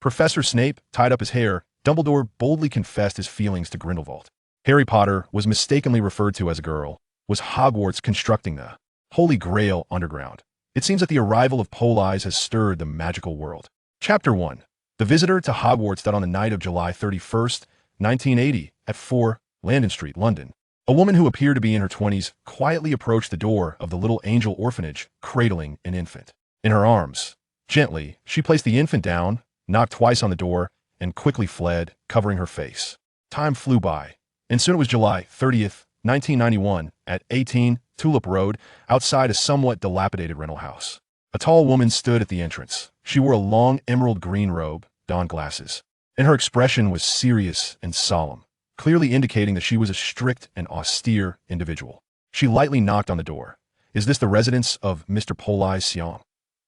Professor Snape tied up his hair. Dumbledore boldly confessed his feelings to Grindelwald. Harry Potter was mistakenly referred to as a girl. Was Hogwarts constructing the Holy Grail underground? It seems that the arrival of Politz has stirred the magical world. Chapter 1. The visitor to Hogwarts that on the night of July 31st, 1980, at 4 Landon Street, London, a woman who appeared to be in her 20s quietly approached the door of the Little Angel orphanage, cradling an infant. In her arms, gently, she placed the infant down, knocked twice on the door, and quickly fled, covering her face. Time flew by, and soon it was July 30th, 1991, at 18 Tulip Road, outside a somewhat dilapidated rental house. A tall woman stood at the entrance. She wore a long emerald green robe, donned glasses, and her expression was serious and solemn, clearly indicating that she was a strict and austere individual. She lightly knocked on the door. "Is this the residence of Mr. Politz?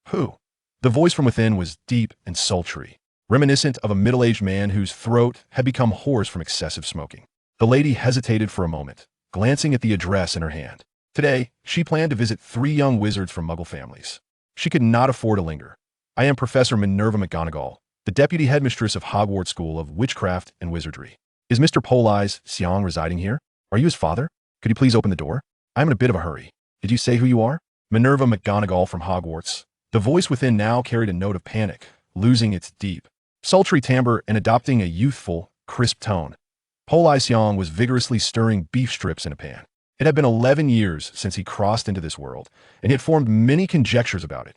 Who?" The voice from within was deep and sultry, reminiscent of a middle-aged man whose throat had become hoarse from excessive smoking. The lady hesitated for a moment, glancing at the address in her hand. Today, she planned to visit 3 young wizards from Muggle families. She could not afford to linger. "I am Professor Minerva McGonagall, the Deputy Headmistress of Hogwarts School of Witchcraft and Wizardry. Is Mr. Politz residing here? Are you his father? Could you please open the door? I'm in a bit of a hurry. Did you say who you are?" Minerva McGonagall from Hogwarts. The voice within now carried a note of panic, losing its deep, sultry timbre and adopting a youthful, crisp tone. Politz was vigorously stirring beef strips in a pan. It had been 11 years since he crossed into this world, and he had formed many conjectures about it.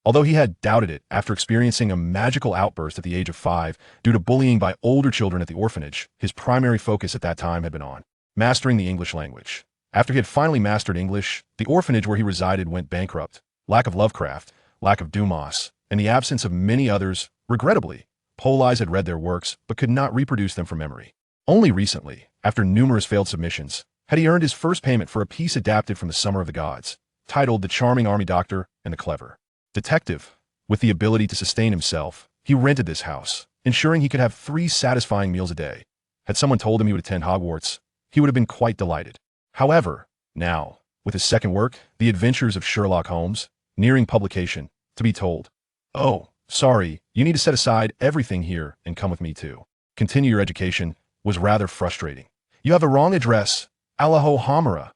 Although he had doubted it after experiencing a magical outburst at the age of 5 due to bullying by older children at the orphanage, his primary focus at that time had been on mastering the English language. After he had finally mastered English, the orphanage where he resided went bankrupt. Lack of Lovecraft, lack of Dumas, and the absence of many others. Regrettably, Politz had read their works but could not reproduce them from memory. Only recently, after numerous failed submissions, had he earned his first payment for a piece adapted from the Summer of the Gods, titled The Charming Army Doctor and the Clever Detective. With the ability to sustain himself, he rented this house, ensuring he could have 3 satisfying meals a day. Had someone told him he would attend Hogwarts, he would have been quite delighted. However, now, with his second work, The Adventures of Sherlock Holmes, nearing publication, to be told, "Oh, sorry, you need to set aside everything here and come with me too. Continue your education," was rather frustrating. "You have the wrong address, Allaho Hamara."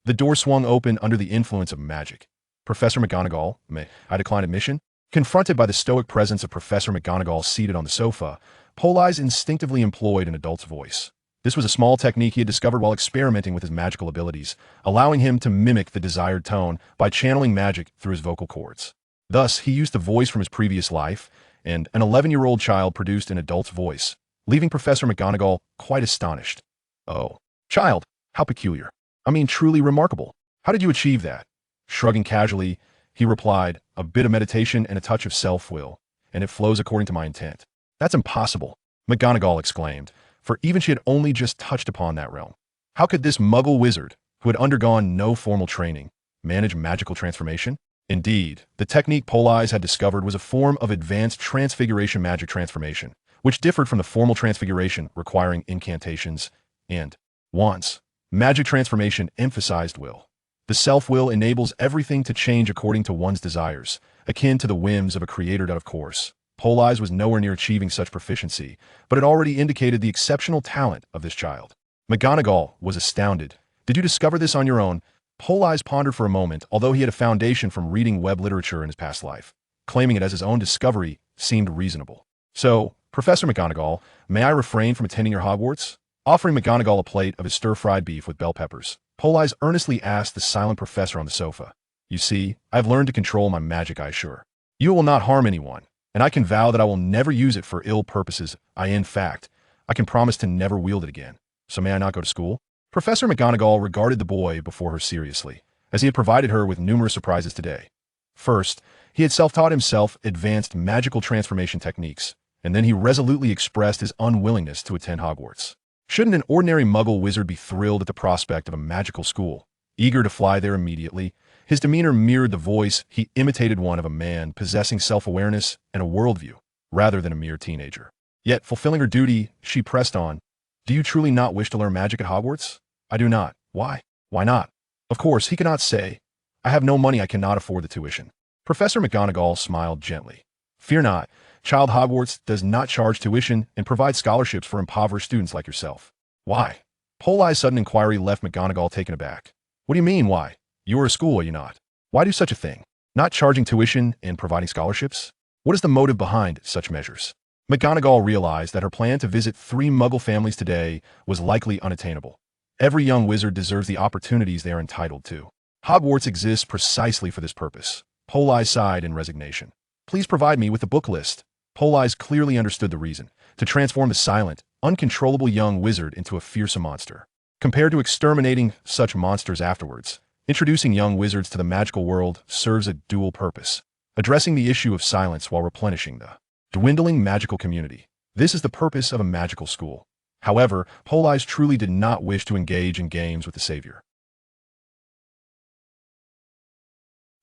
The door swung open under the influence of magic. "Professor McGonagall, may I decline admission?" Confronted by the stoic presence of Professor McGonagall seated on the sofa, Politz instinctively employed an adult's voice. This was a small technique he had discovered while experimenting with his magical abilities, allowing him to mimic the desired tone by channeling magic through his vocal cords. Thus, he used the voice from his previous life, and an 11-year-old child produced an adult's voice, leaving Professor McGonagall quite astonished. "Oh, child, how peculiar. I mean, truly remarkable. How did you achieve that?" Shrugging casually, he replied, "A bit of meditation and a touch of self-will, and it flows according to my intent." "That's impossible," McGonagall exclaimed, for even she had only just touched upon that realm. How could this Muggle wizard, who had undergone no formal training, manage magical transformation? Indeed, the technique Politz had discovered was a form of advanced transfiguration magic transformation, which differed from the formal transfiguration requiring incantations and wands. Magic transformation emphasized will. The self-will enables everything to change according to one's desires, akin to the whims of a creator. Of course, Politz was nowhere near achieving such proficiency, but it already indicated the exceptional talent of this child. McGonagall was astounded. "Did you discover this on your own?" Politz pondered for a moment, although he had a foundation from reading web literature in his past life. Claiming it as his own discovery seemed reasonable. "So, Professor McGonagall, may I refrain from attending your Hogwarts?" Offering McGonagall a plate of his stir-fried beef with bell peppers, Politz earnestly asked the silent professor on the sofa. "You see, I have learned to control my magic, I assure. You will not harm anyone, and I can vow that I will never use it for ill purposes. In fact, I can promise to never wield it again. So may I not go to school?" Professor McGonagall regarded the boy before her seriously, as he had provided her with numerous surprises today. First, he had self-taught himself advanced magical transformation techniques, and then he resolutely expressed his unwillingness to attend Hogwarts. Shouldn't an ordinary Muggle wizard be thrilled at the prospect of a magical school, eager to fly there immediately? His demeanor mirrored the voice. He imitated one of a man possessing self-awareness and a worldview, rather than a mere teenager. Yet, fulfilling her duty, she pressed on. "Do you truly not wish to learn magic at Hogwarts?" "I do not." "Why? Why not?" Of course, he could not say. "I have no money, I cannot afford the tuition." Professor McGonagall smiled gently. "Fear not. Child Hogwarts does not charge tuition and provides scholarships for impoverished students like yourself. Why? Polit's sudden inquiry left McGonagall taken aback. What do you mean, why? You are a school, are you not? Why do such a thing? Not charging tuition and providing scholarships? What is the motive behind such measures? McGonagall realized that her plan to visit 3 Muggle families today was likely unattainable. Every young wizard deserves the opportunities they are entitled to. Hogwarts exists precisely for this purpose. Politz sighed in resignation. Please provide me with the book list. Politz clearly understood the reason: to transform the silent, uncontrollable young wizard into a fearsome monster. Compared to exterminating such monsters afterwards, introducing young wizards to the magical world serves a dual purpose, addressing the issue of silence while replenishing the dwindling magical community. This is the purpose of a magical school. However, Politz truly did not wish to engage in games with the Savior.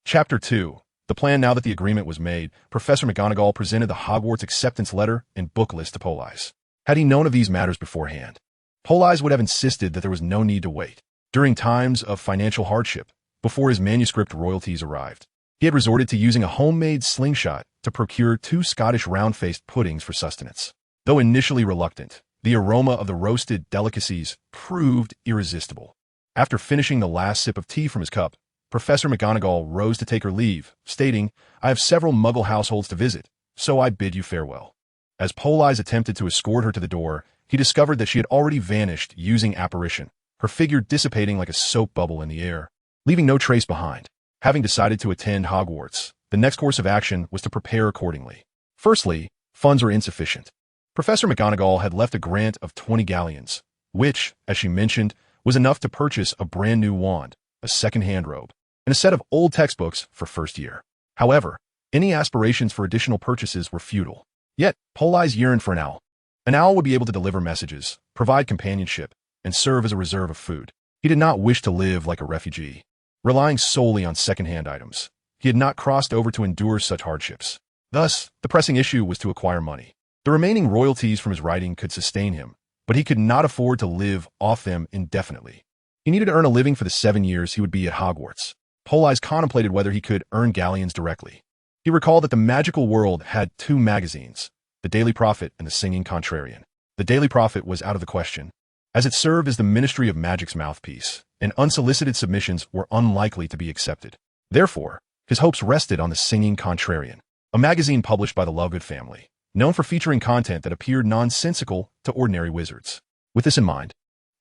Chapter 2. The plan. Now that the agreement was made, Professor McGonagall presented the Hogwarts acceptance letter and book list to Politz. Had he known of these matters beforehand, Politz would have insisted that there was no need to wait. During times of financial hardship, before his manuscript royalties arrived, he had resorted to using a homemade slingshot to procure 2 Scottish round-faced puddings for sustenance. Though initially reluctant, the aroma of the roasted delicacies proved irresistible. After finishing the last sip of tea from his cup, Professor McGonagall rose to take her leave, stating, "I have several Muggle households to visit, so I bid you farewell." As Politz attempted to escort her to the door, he discovered that she had already vanished using apparition, her figure dissipating like a soap bubble in the air, leaving no trace behind. Having decided to attend Hogwarts, the next course of action was to prepare accordingly. Firstly, funds were insufficient. Professor McGonagall had left a grant of 20 galleons, which, as she mentioned, was enough to purchase a brand new wand, a second-hand robe, and a set of old textbooks for first year. However, any aspirations for additional purchases were futile. Yet, Politz yearned for an owl. An owl would be able to deliver messages, provide companionship, and serve as a reserve of food. He did not wish to live like a refugee, relying solely on second-hand items. He had not crossed over to endure such hardships. Thus, the pressing issue was to acquire money. The remaining royalties from his writing could sustain him, but he could not afford to live off them indefinitely. He needed to earn a living for the 7 years he would be at Hogwarts. Politz contemplated whether he could earn galleons directly. He recalled that the magical world had 2 magazines, the Daily Prophet and the Singing Contrarian. The Daily Prophet was out of the question, as it served as the Ministry of Magic's mouthpiece, and unsolicited submissions were unlikely to be accepted. Therefore, his hopes rested on the Singing Contrarian, a magazine published by the Lovegood family, known for featuring content that appeared nonsensical to ordinary wizards. With this in mind,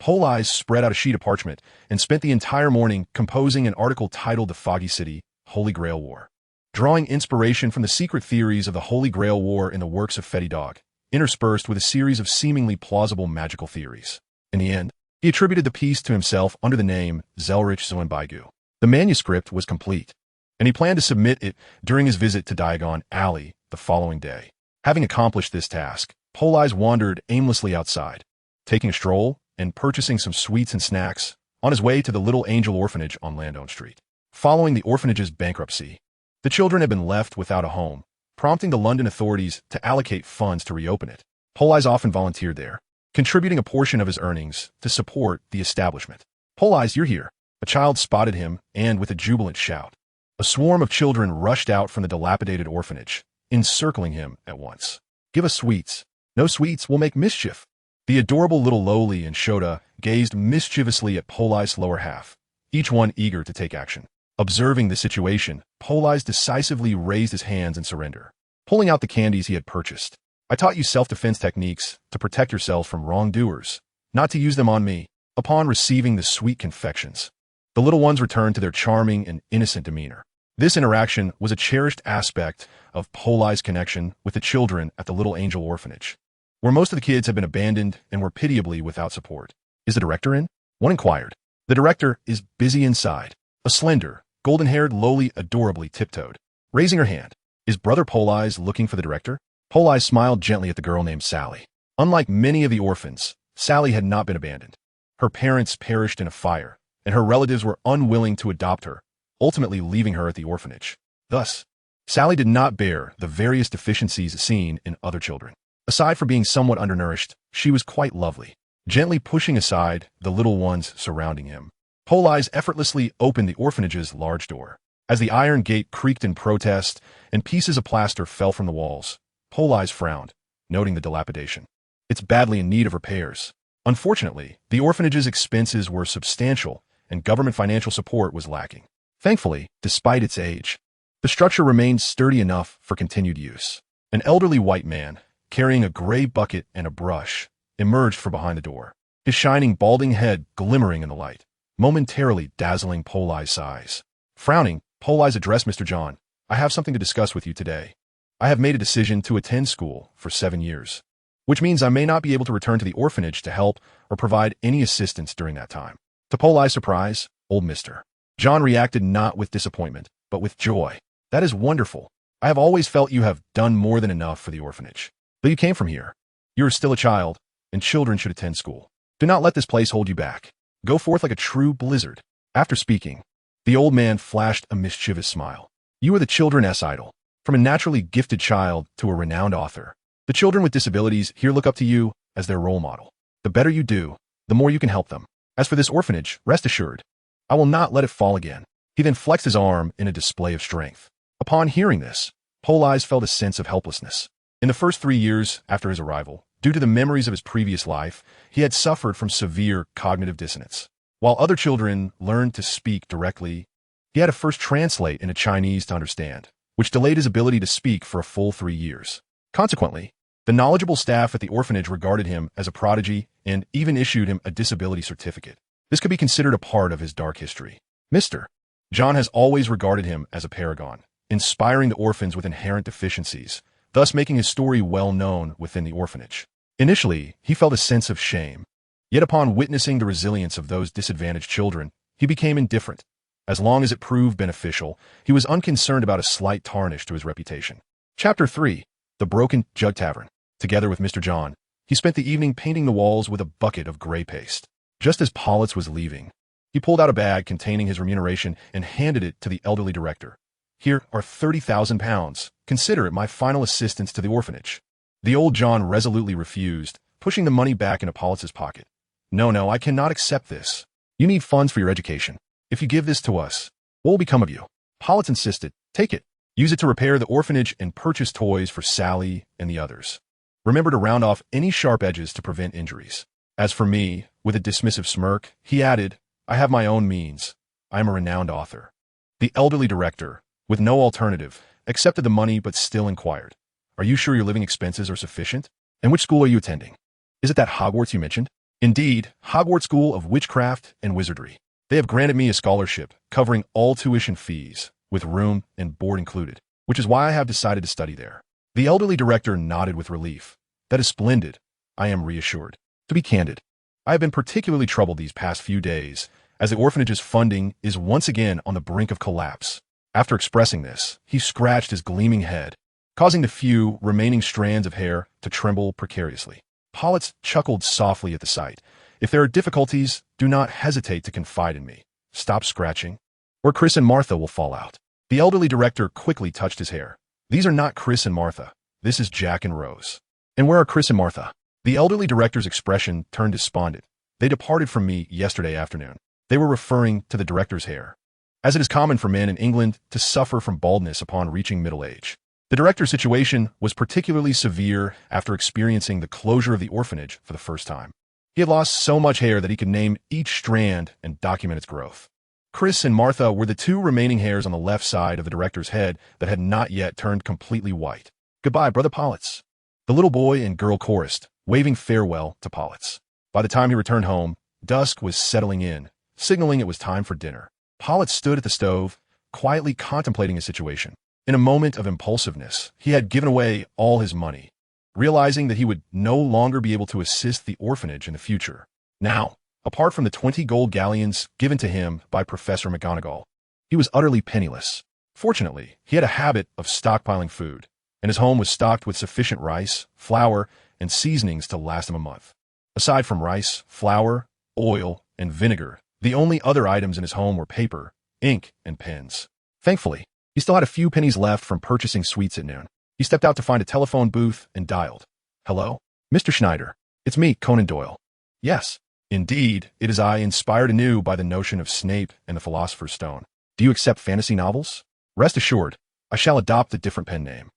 Politz spread out a sheet of parchment and spent the entire morning composing an article titled "The Foggy City, Holy Grail War." Drawing inspiration from the secret theories of the Holy Grail War in the works of Fetty Dog, interspersed with a series of seemingly plausible magical theories. In the end, he attributed the piece to himself under the name Zelrich Zoenbaigu. The manuscript was complete, and he planned to submit it during his visit to Diagon Alley the following day. Having accomplished this task, Politz wandered aimlessly outside, taking a stroll and purchasing some sweets and snacks on his way to the Little Angel Orphanage on Landone Street. Following the orphanage's bankruptcy, the children had been left without a home, prompting the London authorities to allocate funds to reopen it. Politz often volunteered there, contributing a portion of his earnings to support the establishment. "Politz, you're here." A child spotted him, and with a jubilant shout, a swarm of children rushed out from the dilapidated orphanage, encircling him at once. "Give us sweets." "No sweets will make mischief." The adorable little Loli and Shota gazed mischievously at Politz's lower half, each one eager to take action. Observing the situation, Politz decisively raised his hands in surrender, pulling out the candies he had purchased. "I taught you self-defense techniques to protect yourselves from wrongdoers, not to use them on me." Upon receiving the sweet confections, the little ones returned to their charming and innocent demeanor. This interaction was a cherished aspect of Politz's connection with the children at the Little Angel Orphanage, where most of the kids had been abandoned and were pitiably without support. "Is the director in?" one inquired. "The director is busy inside." A slender, golden-haired Loli adorably tiptoed, raising her hand. "Is Brother Politz looking for the director?" Politz smiled gently at the girl named Sally. Unlike many of the orphans, Sally had not been abandoned. Her parents perished in a fire, and her relatives were unwilling to adopt her, ultimately leaving her at the orphanage. Thus, Sally did not bear the various deficiencies seen in other children. Aside from being somewhat undernourished, she was quite lovely. Gently pushing aside the little ones surrounding him, Politz effortlessly opened the orphanage's large door. As the iron gate creaked in protest and pieces of plaster fell from the walls, Politz frowned, noting the dilapidation. It's badly in need of repairs. Unfortunately, the orphanage's expenses were substantial, and government financial support was lacking. Thankfully, despite its age, the structure remained sturdy enough for continued use. An elderly white man, carrying a gray bucket and a brush, emerged from behind the door, his shining, balding head glimmering in the light, momentarily dazzling Politz's eyes. Frowning, Politz addressed Mr. John. I have something to discuss with you today. I have made a decision to attend school for 7 years, which means I may not be able to return to the orphanage to help or provide any assistance during that time. To Politz's surprise, old Mr. John reacted not with disappointment, but with joy. That is wonderful. I have always felt you have done more than enough for the orphanage. Though you came from here, you are still a child, and children should attend school. Do not let this place hold you back. Go forth like a true blizzard. After speaking, the old man flashed a mischievous smile. You are the children's idol. From a naturally gifted child to a renowned author, the children with disabilities here look up to you as their role model. The better you do, the more you can help them. As for this orphanage, rest assured, I will not let it fall again. He then flexed his arm in a display of strength. Upon hearing this, Politz felt a sense of helplessness. In the first 3 years after his arrival, due to the memories of his previous life, he had suffered from severe cognitive dissonance. While other children learned to speak directly, he had to first translate into Chinese to understand, which delayed his ability to speak for a full 3 years. Consequently, the knowledgeable staff at the orphanage regarded him as a prodigy and even issued him a disability certificate. This could be considered a part of his dark history. Mr. John has always regarded him as a paragon, inspiring the orphans with inherent deficiencies, thus making his story well known within the orphanage. Initially, he felt a sense of shame. Yet upon witnessing the resilience of those disadvantaged children, he became indifferent. As long as it proved beneficial, he was unconcerned about a slight tarnish to his reputation. Chapter 3. The Broken Jug Tavern. Together with Mr. John, he spent the evening painting the walls with a bucket of gray paste. Just as Politz was leaving, he pulled out a bag containing his remuneration and handed it to the elderly director. Here are 30,000 pounds. Consider it my final assistance to the orphanage. The old John resolutely refused, pushing the money back into Politz's pocket. No, I cannot accept this. You need funds for your education. If you give this to us, what will become of you? Politz insisted. Take it. Use it to repair the orphanage and purchase toys for Sally and the others. Remember to round off any sharp edges to prevent injuries. As for me, with a dismissive smirk, he added, I have my own means. I am a renowned author. The elderly director, with no alternative, accepted the money but still inquired. Are you sure your living expenses are sufficient? And which school are you attending? Is it that Hogwarts you mentioned? Indeed, Hogwarts School of Witchcraft and Wizardry. They have granted me a scholarship covering all tuition fees, with room and board included, which is why I have decided to study there. The elderly director nodded with relief. That is splendid. I am reassured. To be candid, I have been particularly troubled these past few days, as the orphanage's funding is once again on the brink of collapse. After expressing this, he scratched his gleaming head, causing the few remaining strands of hair to tremble precariously. Politz chuckled softly at the sight. If there are difficulties, do not hesitate to confide in me. Stop scratching, or Chris and Martha will fall out. The elderly director quickly touched his hair. These are not Chris and Martha. This is Jack and Rose. And where are Chris and Martha? The elderly director's expression turned despondent. They departed from me yesterday afternoon. They were referring to the director's hair, as it is common for men in England to suffer from baldness upon reaching middle age. The director's situation was particularly severe after experiencing the closure of the orphanage for the first time. He had lost so much hair that he could name each strand and document its growth. Chris and Martha were the 2 remaining hairs on the left side of the director's head that had not yet turned completely white. Goodbye, Brother Politz. The little boy and girl chorused, waving farewell to Politz. By the time he returned home, dusk was settling in, signaling it was time for dinner. Politz stood at the stove, quietly contemplating his situation. In a moment of impulsiveness, he had given away all his money, realizing that he would no longer be able to assist the orphanage in the future. Now, apart from the 20 gold galleons given to him by Professor McGonagall, he was utterly penniless. Fortunately, he had a habit of stockpiling food, and his home was stocked with sufficient rice, flour, and seasonings to last him a month. Aside from rice, flour, oil, and vinegar, the only other items in his home were paper, ink, and pens. Thankfully, he still had a few pennies left from purchasing sweets at noon. He stepped out to find a telephone booth and dialed. Hello? Mr. Schneider. It's me, Conan Doyle. Yes. Indeed, it is I, inspired anew by the notion of Snape and the Philosopher's Stone. Do you accept fantasy novels? Rest assured, I shall adopt a different pen name.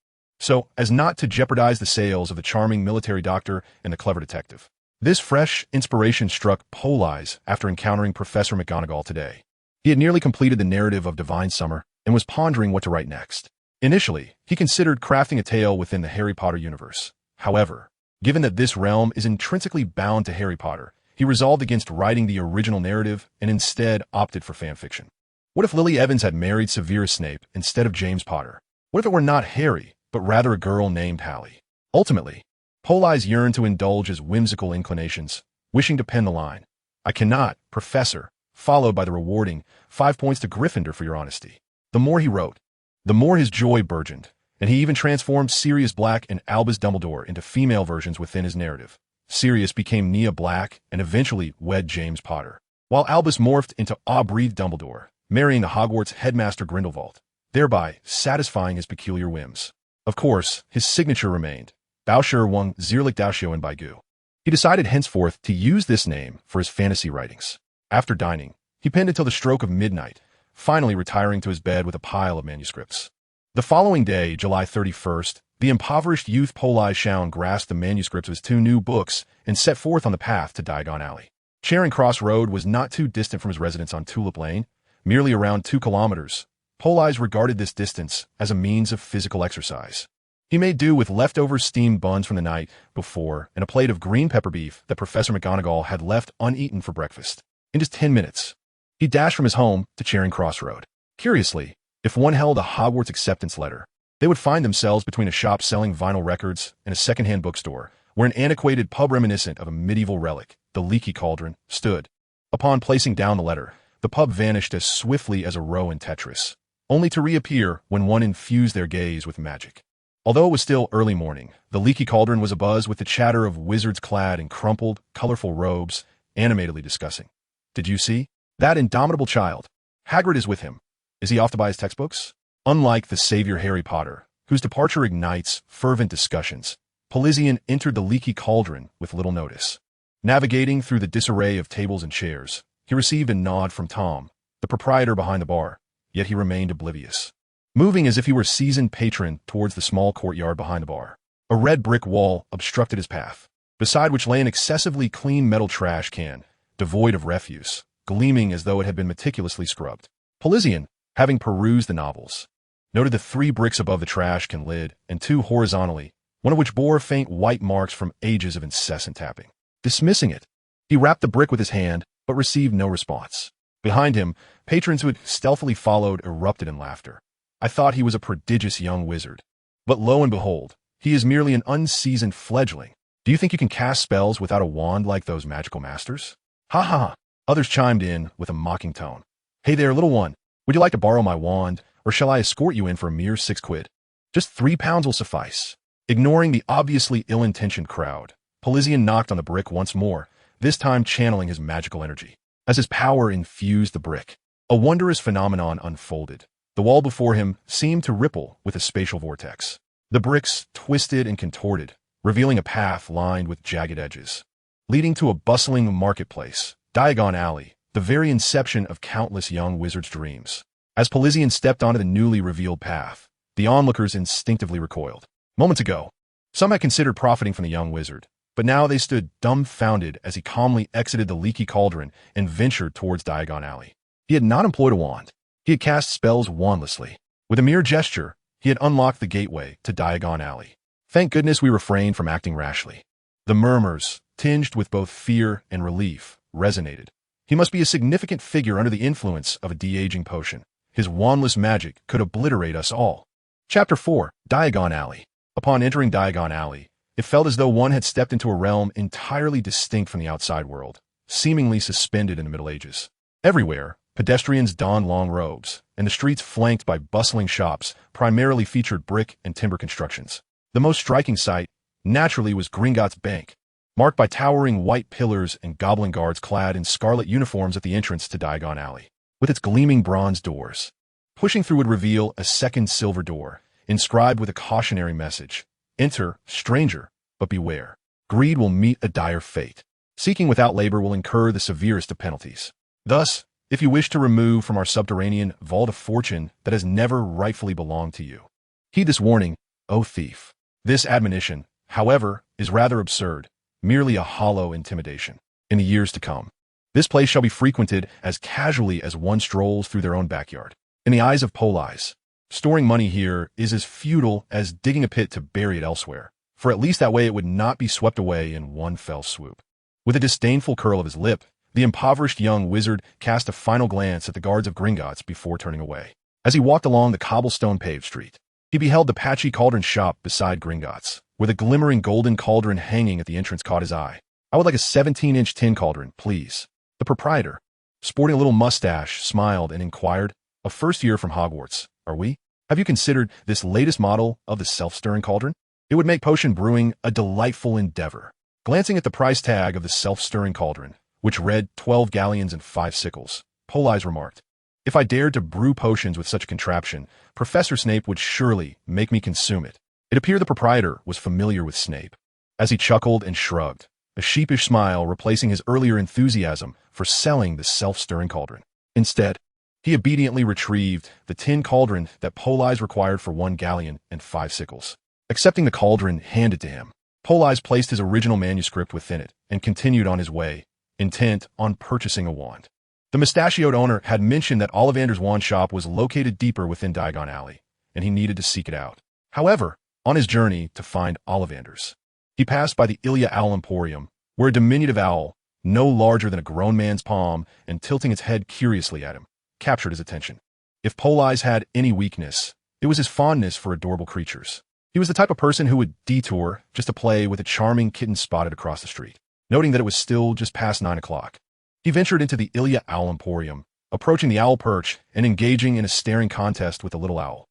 so as not to jeopardize the sales of the charming military doctor and the clever detective. This fresh inspiration struck Politz after encountering Professor McGonagall today. He had nearly completed the narrative of Divine Summer and was pondering what to write next. Initially, he considered crafting a tale within the Harry Potter universe. However, given that this realm is intrinsically bound to Harry Potter, he resolved against writing the original narrative and instead opted for fanfiction. What if Lily Evans had married Severus Snape instead of James Potter? What if it were not Harry, but rather a girl named Hallie? Ultimately, Politz yearned to indulge his whimsical inclinations, wishing to pen the line, "I cannot, Professor," followed by the rewarding 5 points to Gryffindor for your honesty. The more he wrote, the more his joy burgeoned, and he even transformed Sirius Black and Albus Dumbledore into female versions within his narrative. Sirius became Nia Black and eventually wed James Potter, while Albus morphed into Aubrey Dumbledore, marrying the Hogwarts headmaster Grindelwald, thereby satisfying his peculiar whims. Of course, his signature remained, Bowsher Wung Zierlich Daoxiu and Baigu. He decided henceforth to use this name for his fantasy writings. After dining, he penned until the stroke of midnight, finally retiring to his bed with a pile of manuscripts. The following day, July 31st, the impoverished youth Politz Shaun grasped the manuscripts of his 2 new books and set forth on the path to Diagon Alley. Charing Cross Road was not too distant from his residence on Tulip Lane, merely around 2 kilometers. Politz regarded this distance as a means of physical exercise. He made do with leftover steamed buns from the night before and a plate of green pepper beef that Professor McGonagall had left uneaten for breakfast. In just 10 minutes, he dashed from his home to Charing Cross Road. Curiously, if one held a Hogwarts acceptance letter, they would find themselves between a shop selling vinyl records and a second-hand bookstore, where an antiquated pub reminiscent of a medieval relic, the Leaky Cauldron, stood. Upon placing down the letter, the pub vanished as swiftly as a row in Tetris, only to reappear when one infused their gaze with magic. Although it was still early morning, the Leaky Cauldron was abuzz with the chatter of wizards clad in crumpled, colorful robes, animatedly discussing. "Did you see? That indomitable child. Hagrid is with him. Is he off to buy his textbooks?" Unlike the savior Harry Potter, whose departure ignites fervent discussions, Politz entered the Leaky Cauldron with little notice. Navigating through the disarray of tables and chairs, he received a nod from Tom, the proprietor behind the bar, yet he remained oblivious. Moving as if he were a seasoned patron towards the small courtyard behind the bar, a red brick wall obstructed his path, beside which lay an excessively clean metal trash can, devoid of refuse, gleaming as though it had been meticulously scrubbed. Politz, having perused the novels, noted the 3 bricks above the trash can lid and 2 horizontally, one of which bore faint white marks from ages of incessant tapping. Dismissing it, he rapped the brick with his hand, but received no response. Behind him, patrons who had stealthily followed erupted in laughter. "I thought he was a prodigious young wizard. But lo and behold, he is merely an unseasoned fledgling. Do you think you can cast spells without a wand like those magical masters?" "Ha ha ha!" Others chimed in with a mocking tone. "Hey there, little one. Would you like to borrow my wand, or shall I escort you in for a mere 6 quid? Just 3 pounds will suffice." Ignoring the obviously ill-intentioned crowd, Politz knocked on the brick once more, this time channeling his magical energy. As his power infused the brick, a wondrous phenomenon unfolded. The wall before him seemed to ripple with a spatial vortex. The bricks twisted and contorted, revealing a path lined with jagged edges, leading to a bustling marketplace, Diagon Alley, the very inception of countless young wizards' dreams. As Politz stepped onto the newly revealed path, the onlookers instinctively recoiled. Moments ago, some had considered profiting from the young wizard, but now they stood dumbfounded as he calmly exited the Leaky Cauldron and ventured towards Diagon Alley. He had not employed a wand. He had cast spells wandlessly. With a mere gesture, he had unlocked the gateway to Diagon Alley. Thank goodness we refrained from acting rashly. The murmurs, tinged with both fear and relief, resonated. He must be a significant figure under the influence of a de-aging potion. His wandless magic could obliterate us all. Chapter 4. Diagon Alley. Upon entering Diagon Alley, it felt as though one had stepped into a realm entirely distinct from the outside world, seemingly suspended in the Middle Ages. Everywhere, pedestrians donned long robes, and the streets flanked by bustling shops primarily featured brick and timber constructions. The most striking sight, naturally, was Gringotts Bank, marked by towering white pillars and goblin guards clad in scarlet uniforms at the entrance to Diagon Alley, with its gleaming bronze doors. Pushing through would reveal a second silver door, inscribed with a cautionary message. "Enter, stranger, but beware. Greed will meet a dire fate. Seeking without labor will incur the severest of penalties. Thus, if you wish to remove from our subterranean vault a fortune that has never rightfully belonged to you, heed this warning O thief. This admonition, however, is rather absurd, merely a hollow intimidation. In the years to come, this place shall be frequented as casually as one strolls through their own backyard. In the eyes of Politz, storing money here is as futile as digging a pit to bury it elsewhere, for at least that way it would not be swept away in one fell swoop. With a disdainful curl of his lip, the impoverished young wizard cast a final glance at the guards of Gringotts before turning away. As he walked along the cobblestone-paved street, he beheld the patchy cauldron shop beside Gringotts, where the glimmering golden cauldron hanging at the entrance caught his eye. "I would like a 17-inch tin cauldron, please." The proprietor, sporting a little mustache, smiled and inquired, "A first year from Hogwarts, are we? Have you considered this latest model of the self-stirring cauldron? It would make potion brewing a delightful endeavor." Glancing at the price tag of the self-stirring cauldron, which read 12 galleons and 5 sickles, Politz remarked, "If I dared to brew potions with such a contraption, Professor Snape would surely make me consume it." It appeared the proprietor was familiar with Snape, as he chuckled and shrugged, a sheepish smile replacing his earlier enthusiasm for selling the self-stirring cauldron. Instead, he obediently retrieved the tin cauldron that Politz required for 1 galleon and 5 sickles. Accepting the cauldron handed to him, Politz placed his original manuscript within it and continued on his way, intent on purchasing a wand. The mustachioed owner had mentioned that Ollivander's wand shop was located deeper within Diagon Alley, and he needed to seek it out. However, on his journey to find Ollivander's, he passed by the Ilya Owl Emporium, where a diminutive owl, no larger than a grown man's palm and tilting its head curiously at him, captured his attention. If Politz had any weakness, it was his fondness for adorable creatures. He was the type of person who would detour just to play with a charming kitten spotted across the street. Noting that it was still just past 9 o'clock, he ventured into the Ilya Owl Emporium, approaching the owl perch and engaging in a staring contest with the little owl.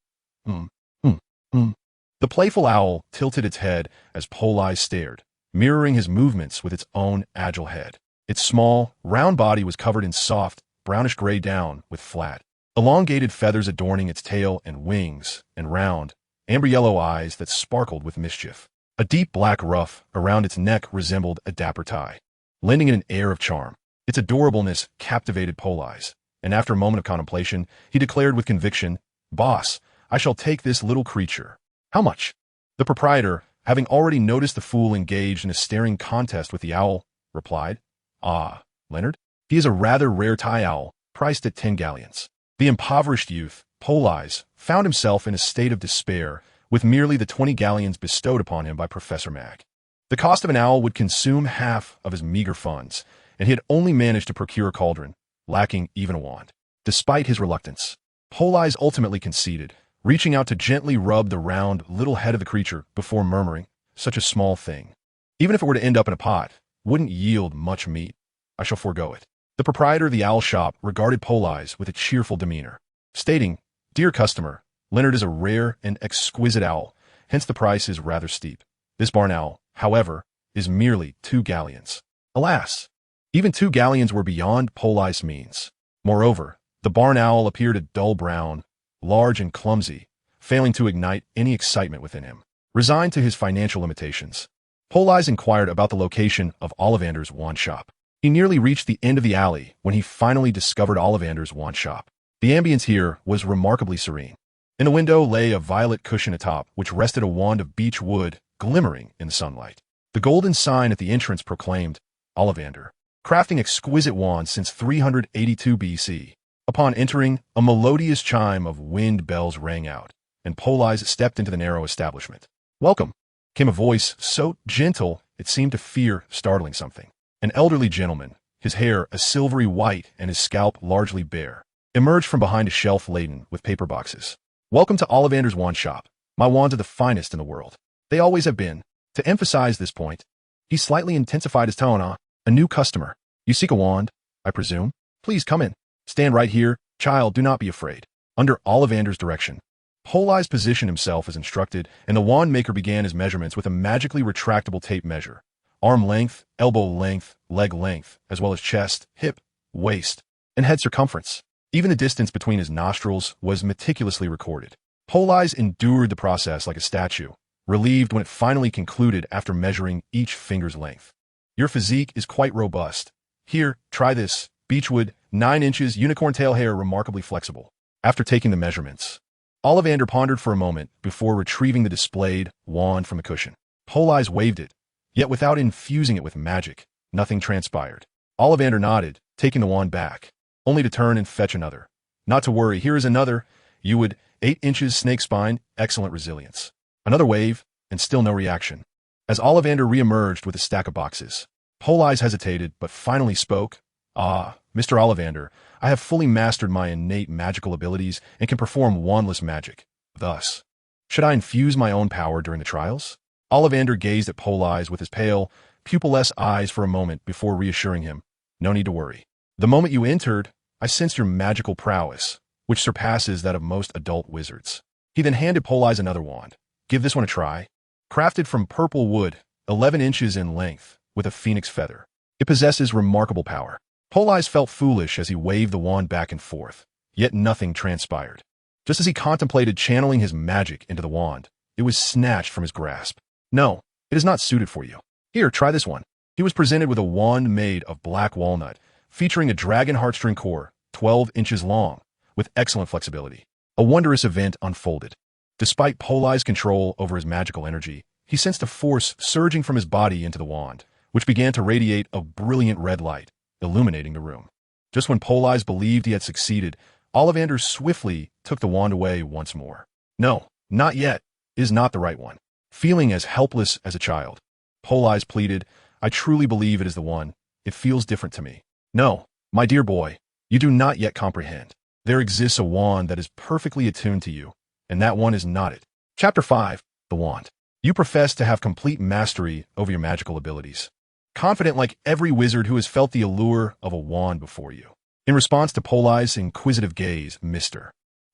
The playful owl tilted its head as Politz stared, mirroring his movements with its own agile head. Its small, round body was covered in soft, brownish-gray down with flat, elongated feathers adorning its tail and wings, and round, amber-yellow eyes that sparkled with mischief. A deep black ruff around its neck resembled a dapper tie, lending it an air of charm. Its adorableness captivated Politz, and after a moment of contemplation, he declared with conviction, "Boss, I shall take this little creature." "How much?" The proprietor, having already noticed the fool engaged in a staring contest with the owl, replied, "Ah, Leonard, he is a rather rare tie owl, priced at 10 galleons." The impoverished youth, Politz, found himself in a state of despair with merely the 20 galleons bestowed upon him by Professor Mag. The cost of an owl would consume half of his meager funds, and he had only managed to procure a cauldron, lacking even a wand. Despite his reluctance, Politz ultimately conceded, reaching out to gently rub the round little head of the creature before murmuring, "Such a small thing. Even if it were to end up in a pot, wouldn't yield much meat. I shall forego it." The proprietor of the owl shop regarded Politz with a cheerful demeanor, stating, "Dear customer, Leonard is a rare and exquisite owl, hence the price is rather steep. This barn owl, however, is merely 2 galleons. Alas! Even 2 galleons were beyond Politz's means. Moreover, the barn owl appeared a dull brown, large and clumsy, failing to ignite any excitement within him. Resigned to his financial limitations, Politz inquired about the location of Ollivander's wand shop. He nearly reached the end of the alley when he finally discovered Ollivander's wand shop. The ambience here was remarkably serene. In a window lay a violet cushion atop, which rested a wand of beech wood glimmering in the sunlight. The golden sign at the entrance proclaimed, "Ollivander, crafting exquisite wands since 382 BC. Upon entering, a melodious chime of wind bells rang out, and Politz stepped into the narrow establishment. "Welcome," came a voice so gentle it seemed to fear startling something. An elderly gentleman, his hair a silvery white and his scalp largely bare, emerged from behind a shelf laden with paper boxes. "Welcome to Ollivander's wand shop. My wands are the finest in the world. They always have been." To emphasize this point, he slightly intensified his tone. "A new customer. You seek a wand, I presume? Please come in. Stand right here. Child, do not be afraid." Under Ollivander's direction, Politz positioned himself as instructed, and the wand maker began his measurements with a magically retractable tape measure. Arm length, elbow length, leg length, as well as chest, hip, waist, and head circumference. Even the distance between his nostrils was meticulously recorded. Politz endured the process like a statue, relieved when it finally concluded after measuring each finger's length. "Your physique is quite robust. Here, try this. Beechwood, 9 inches, unicorn tail hair remarkably flexible." After taking the measurements, Ollivander pondered for a moment before retrieving the displayed wand from the cushion. Politz waved it, yet without infusing it with magic, nothing transpired. Ollivander nodded, taking the wand back, only to turn and fetch another. Not to worry, here is another. You would 8 inches snake spine, excellent resilience. Another wave, and still no reaction. As Ollivander re-emerged with a stack of boxes, Politz hesitated, but finally spoke. Ah, Mr. Ollivander, I have fully mastered my innate magical abilities and can perform wandless magic. Thus, should I infuse my own power during the trials? Ollivander gazed at Politz with his pale, pupilless eyes for a moment before reassuring him. No need to worry. The moment you entered, I sensed your magical prowess, which surpasses that of most adult wizards. He then handed Politz another wand. Give this one a try. Crafted from purple wood, 11 inches in length, with a phoenix feather. It possesses remarkable power. Politz felt foolish as he waved the wand back and forth, yet nothing transpired. Just as he contemplated channeling his magic into the wand, it was snatched from his grasp. No, it is not suited for you. Here, try this one. He was presented with a wand made of black walnut, featuring a dragon heartstring core, 12 inches long, with excellent flexibility. A wondrous event unfolded. Despite Politz's control over his magical energy, he sensed a force surging from his body into the wand, which began to radiate a brilliant red light, illuminating the room. Just when Politz believed he had succeeded, Ollivander swiftly took the wand away once more. No, not yet. It is not the right one. Feeling as helpless as a child, Politz pleaded, I truly believe it is the one. It feels different to me. No, my dear boy, you do not yet comprehend. There exists a wand that is perfectly attuned to you, and that one is not it. Chapter 5, The Wand. You profess to have complete mastery over your magical abilities, confident like every wizard who has felt the allure of a wand before you. In response to Politz's inquisitive gaze, Mr.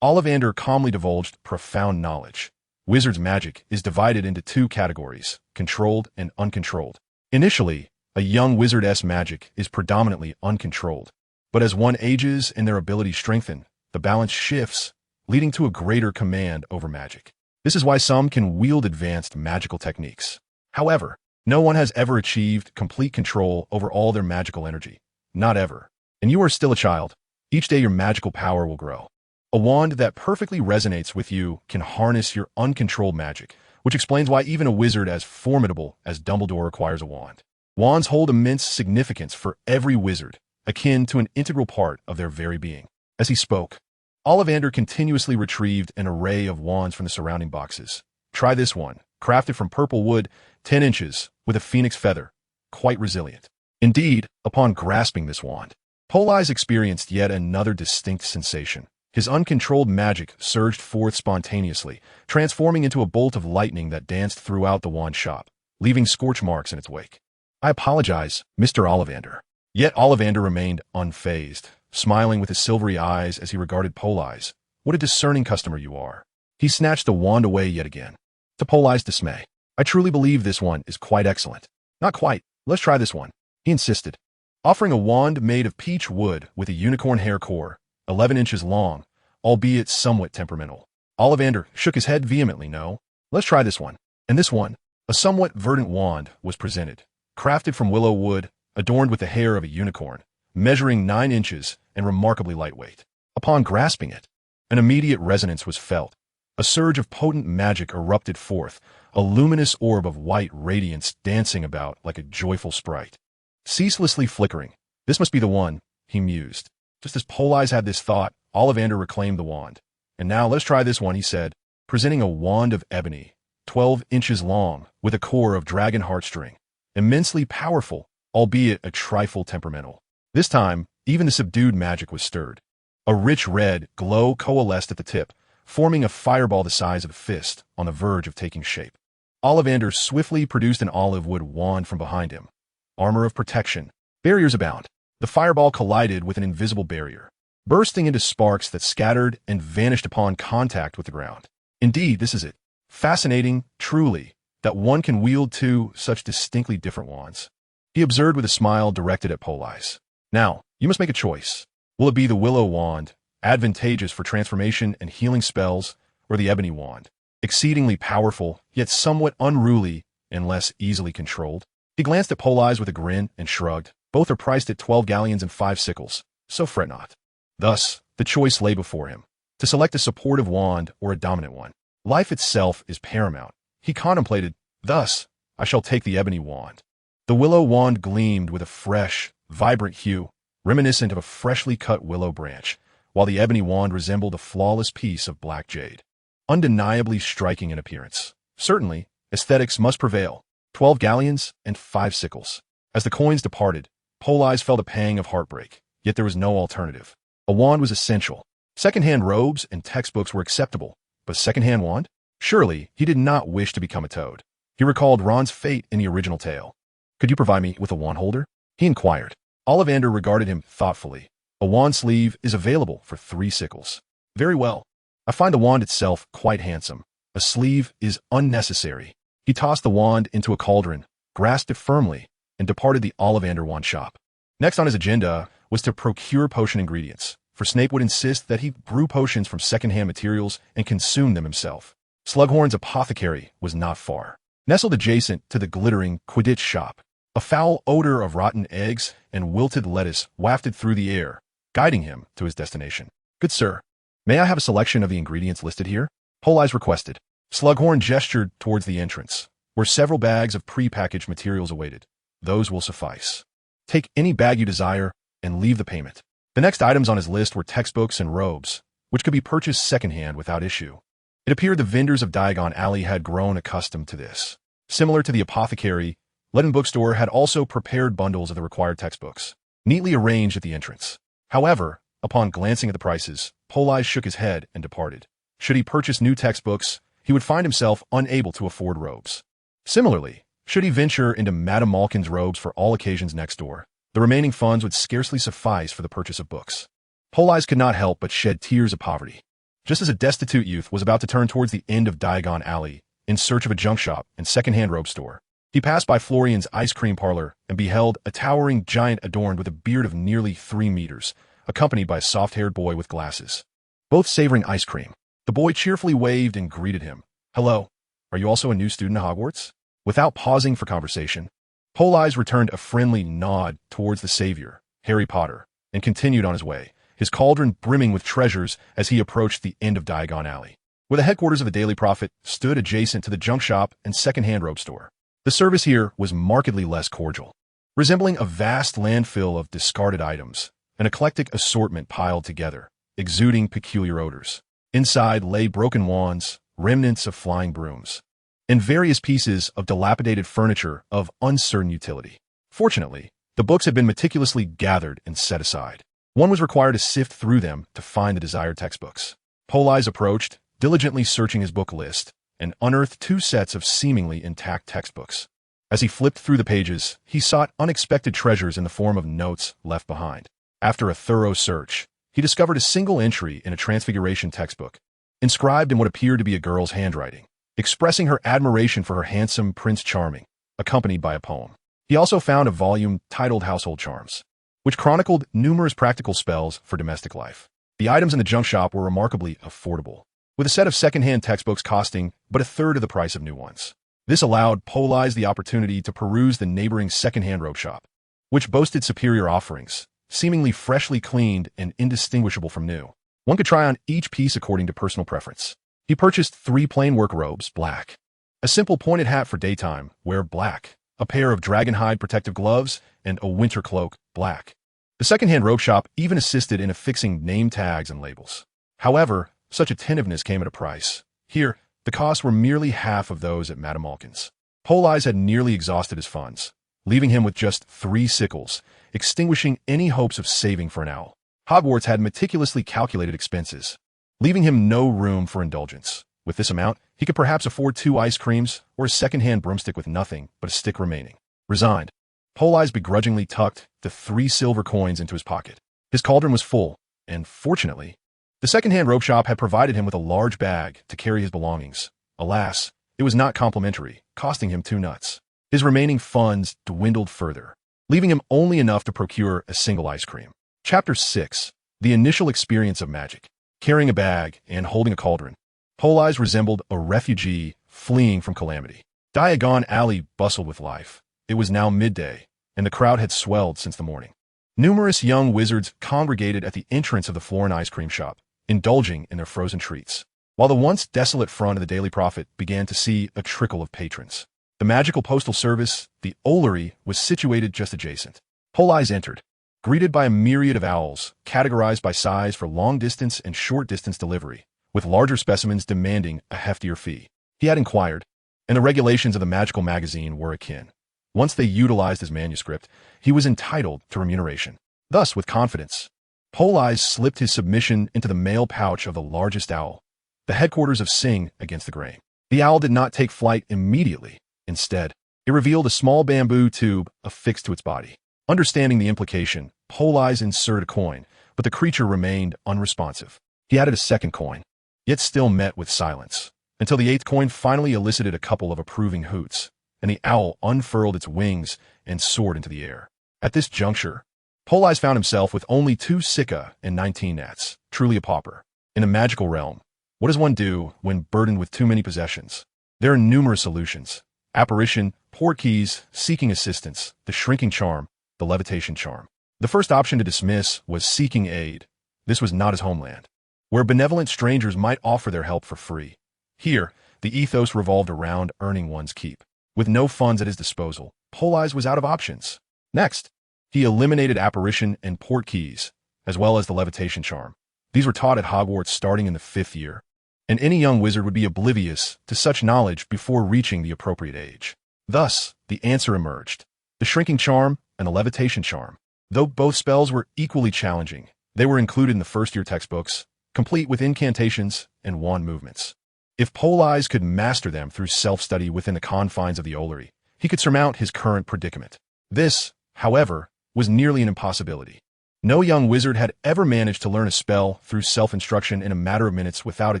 Ollivander calmly divulged profound knowledge. Wizard's magic is divided into 2 categories, controlled and uncontrolled. Initially, a young wizard's magic is predominantly uncontrolled, but as one ages and their abilities strengthen, the balance shifts, leading to a greater command over magic. This is why some can wield advanced magical techniques. However, no one has ever achieved complete control over all their magical energy. Not ever. And you are still a child. Each day your magical power will grow. A wand that perfectly resonates with you can harness your uncontrolled magic, which explains why even a wizard as formidable as Dumbledore requires a wand. Wands hold immense significance for every wizard, akin to an integral part of their very being. As he spoke, Ollivander continuously retrieved an array of wands from the surrounding boxes. Try this one, crafted from purple wood, 10 inches, with a phoenix feather, quite resilient. Indeed, upon grasping this wand, Politz experienced yet another distinct sensation. His uncontrolled magic surged forth spontaneously, transforming into a bolt of lightning that danced throughout the wand shop, leaving scorch marks in its wake. I apologize, Mr. Ollivander. Yet Ollivander remained unfazed, smiling with his silvery eyes as he regarded Politz. What a discerning customer you are. He snatched the wand away yet again. To Politz's dismay, I truly believe this one is quite excellent. Not quite. Let's try this one, he insisted. Offering a wand made of peach wood with a unicorn hair core, 11 inches long, albeit somewhat temperamental. Ollivander shook his head vehemently. No, let's try this one. And this one, a somewhat verdant wand, was presented, crafted from willow wood, adorned with the hair of a unicorn, measuring 9 inches and remarkably lightweight. Upon grasping it, an immediate resonance was felt. A surge of potent magic erupted forth, a luminous orb of white radiance dancing about like a joyful sprite. Ceaselessly flickering. This must be the one, he mused. Just as Politz had this thought, Ollivander reclaimed the wand. And now let's try this one, he said, presenting a wand of ebony, 12 inches long, with a core of dragon heartstring. Immensely powerful, albeit a trifle temperamental. This time, even the subdued magic was stirred. A rich red glow coalesced at the tip, forming a fireball the size of a fist on the verge of taking shape. Ollivander swiftly produced an olive wood wand from behind him. Armor of protection. Barriers abound. The fireball collided with an invisible barrier, bursting into sparks that scattered and vanished upon contact with the ground. Indeed, this is it. Fascinating, truly, that one can wield 2 such distinctly different wands. He observed with a smile directed at Politz. Now, you must make a choice. Will it be the willow wand, advantageous for transformation and healing spells, or the ebony wand, exceedingly powerful, yet somewhat unruly and less easily controlled? He glanced at Politz with a grin and shrugged. Both are priced at 12 galleons and 5 sickles, so fret not. Thus, the choice lay before him. to select a supportive wand or a dominant one. Life itself is paramount. He contemplated, thus, I shall take the ebony wand. The willow wand gleamed with a fresh, vibrant hue, reminiscent of a freshly cut willow branch, while the ebony wand resembled a flawless piece of black jade. Undeniably striking in appearance. Certainly, aesthetics must prevail. 12 galleons and 5 sickles. As the coins departed, Politz felt a pang of heartbreak, yet there was no alternative. A wand was essential. Second-hand robes and textbooks were acceptable, but second-hand wand? Surely, he did not wish to become a toad. He recalled Ron's fate in the original tale. Could you provide me with a wand holder? He inquired. Ollivander regarded him thoughtfully. A wand sleeve is available for 3 sickles. Very well. I find the wand itself quite handsome. A sleeve is unnecessary. He tossed the wand into a cauldron, grasped it firmly, and departed the Ollivander wand shop. Next on his agenda was to procure potion ingredients, for Snape would insist that he brew potions from second-hand materials and consume them himself. Slughorn's apothecary was not far. Nestled adjacent to the glittering Quidditch shop, a foul odor of rotten eggs and wilted lettuce wafted through the air, guiding him to his destination. Good sir, may I have a selection of the ingredients listed here? Politz requested. Slughorn gestured towards the entrance, where several bags of pre-packaged materials awaited. Those will suffice. Take any bag you desire and leave the payment. The next items on his list were textbooks and robes, which could be purchased secondhand without issue. It appeared the vendors of Diagon Alley had grown accustomed to this. Similar to the apothecary, Leaden Bookstore had also prepared bundles of the required textbooks, neatly arranged at the entrance. However, upon glancing at the prices, Politz shook his head and departed. Should he purchase new textbooks, he would find himself unable to afford robes. Similarly, should he venture into Madame Malkin's robes for all occasions next door, the remaining funds would scarcely suffice for the purchase of books. Politz could not help but shed tears of poverty. Just as a destitute youth was about to turn towards the end of Diagon Alley in search of a junk shop and second-hand robe store, he passed by Florian's ice cream parlor and beheld a towering giant adorned with a beard of nearly 3 meters, accompanied by a soft-haired boy with glasses, both savoring ice cream. The boy cheerfully waved and greeted him. Hello, are you also a new student at Hogwarts? Without pausing for conversation, Politz returned a friendly nod towards the savior, Harry Potter, and continued on his way, his cauldron brimming with treasures as he approached the end of Diagon Alley, where the headquarters of the Daily Prophet stood adjacent to the junk shop and second-hand robe store. The service here was markedly less cordial, resembling a vast landfill of discarded items, an eclectic assortment piled together, exuding peculiar odors. Inside lay broken wands, remnants of flying brooms, and various pieces of dilapidated furniture of uncertain utility. Fortunately, the books had been meticulously gathered and set aside. One was required to sift through them to find the desired textbooks. Politz approached, diligently searching his book list, and unearthed 2 sets of seemingly intact textbooks. As he flipped through the pages, he sought unexpected treasures in the form of notes left behind. After a thorough search, he discovered a single entry in a Transfiguration textbook, inscribed in what appeared to be a girl's handwriting, expressing her admiration for her handsome Prince Charming, accompanied by a poem. He also found a volume titled Household Charms, which chronicled numerous practical spells for domestic life. The items in the junk shop were remarkably affordable, with a set of second-hand textbooks costing but a third of the price of new ones. This allowed Politz the opportunity to peruse the neighboring second-hand robe shop, which boasted superior offerings, seemingly freshly cleaned and indistinguishable from new. One could try on each piece according to personal preference. He purchased 3 plain work robes, black. A simple pointed hat for daytime, wear black. A pair of dragonhide protective gloves, and a winter cloak, black. The second-hand robe shop even assisted in affixing name tags and labels. However, such attentiveness came at a price. Here, the costs were merely half of those at Madame Malkin's. Politz had nearly exhausted his funds, leaving him with just 3 sickles, extinguishing any hopes of saving for an owl. Hogwarts had meticulously calculated expenses, leaving him no room for indulgence. With this amount, he could perhaps afford 2 ice creams or a second-hand broomstick with nothing but a stick remaining. Resigned, Politz begrudgingly tucked the 3 silver coins into his pocket. His cauldron was full, and fortunately, the second-hand robe shop had provided him with a large bag to carry his belongings. Alas, it was not complimentary, costing him 2 nuts. His remaining funds dwindled further, leaving him only enough to procure a single ice cream. Chapter 6. The Initial Experience of Magic. Carrying a bag and holding a cauldron, Politz resembled a refugee fleeing from calamity. Diagon Alley bustled with life. It was now midday, and the crowd had swelled since the morning. Numerous young wizards congregated at the entrance of the Florin ice cream shop, indulging in their frozen treats, while the once desolate front of the Daily Prophet began to see a trickle of patrons. The magical postal service, the Ollery, was situated just adjacent. Politz entered, greeted by a myriad of owls, categorized by size for long-distance and short-distance delivery, with larger specimens demanding a heftier fee. He had inquired, and the regulations of the magical magazine were akin. Once they utilized his manuscript, he was entitled to remuneration. Thus, with confidence, Politz slipped his submission into the mail pouch of the largest owl, the headquarters of Sing against the Grain. The owl did not take flight immediately. Instead, it revealed a small bamboo tube affixed to its body. Understanding the implication, Politz inserted a coin, but the creature remained unresponsive. He added a second coin, yet still met with silence, until the eighth coin finally elicited a couple of approving hoots, and the owl unfurled its wings and soared into the air. At this juncture, Politz found himself with only 2 sika and 19 gnats, truly a pauper. In the magical realm, what does one do when burdened with too many possessions? There are numerous solutions. Apparition, portkeys, seeking assistance, the shrinking charm, the levitation charm. The first option to dismiss was seeking aid. This was not his homeland, where benevolent strangers might offer their help for free. Here, the ethos revolved around earning one's keep. With no funds at his disposal, Politz was out of options. Next, he eliminated apparition and portkeys, as well as the levitation charm. These were taught at Hogwarts starting in the 5th year, and any young wizard would be oblivious to such knowledge before reaching the appropriate age. Thus, the answer emerged: the shrinking charm and the levitation charm. Though both spells were equally challenging, they were included in the first-year textbooks, complete with incantations and wand movements. If Politz could master them through self-study within the confines of the Ollery, he could surmount his current predicament. This, however, was nearly an impossibility. No young wizard had ever managed to learn a spell through self-instruction in a matter of minutes without a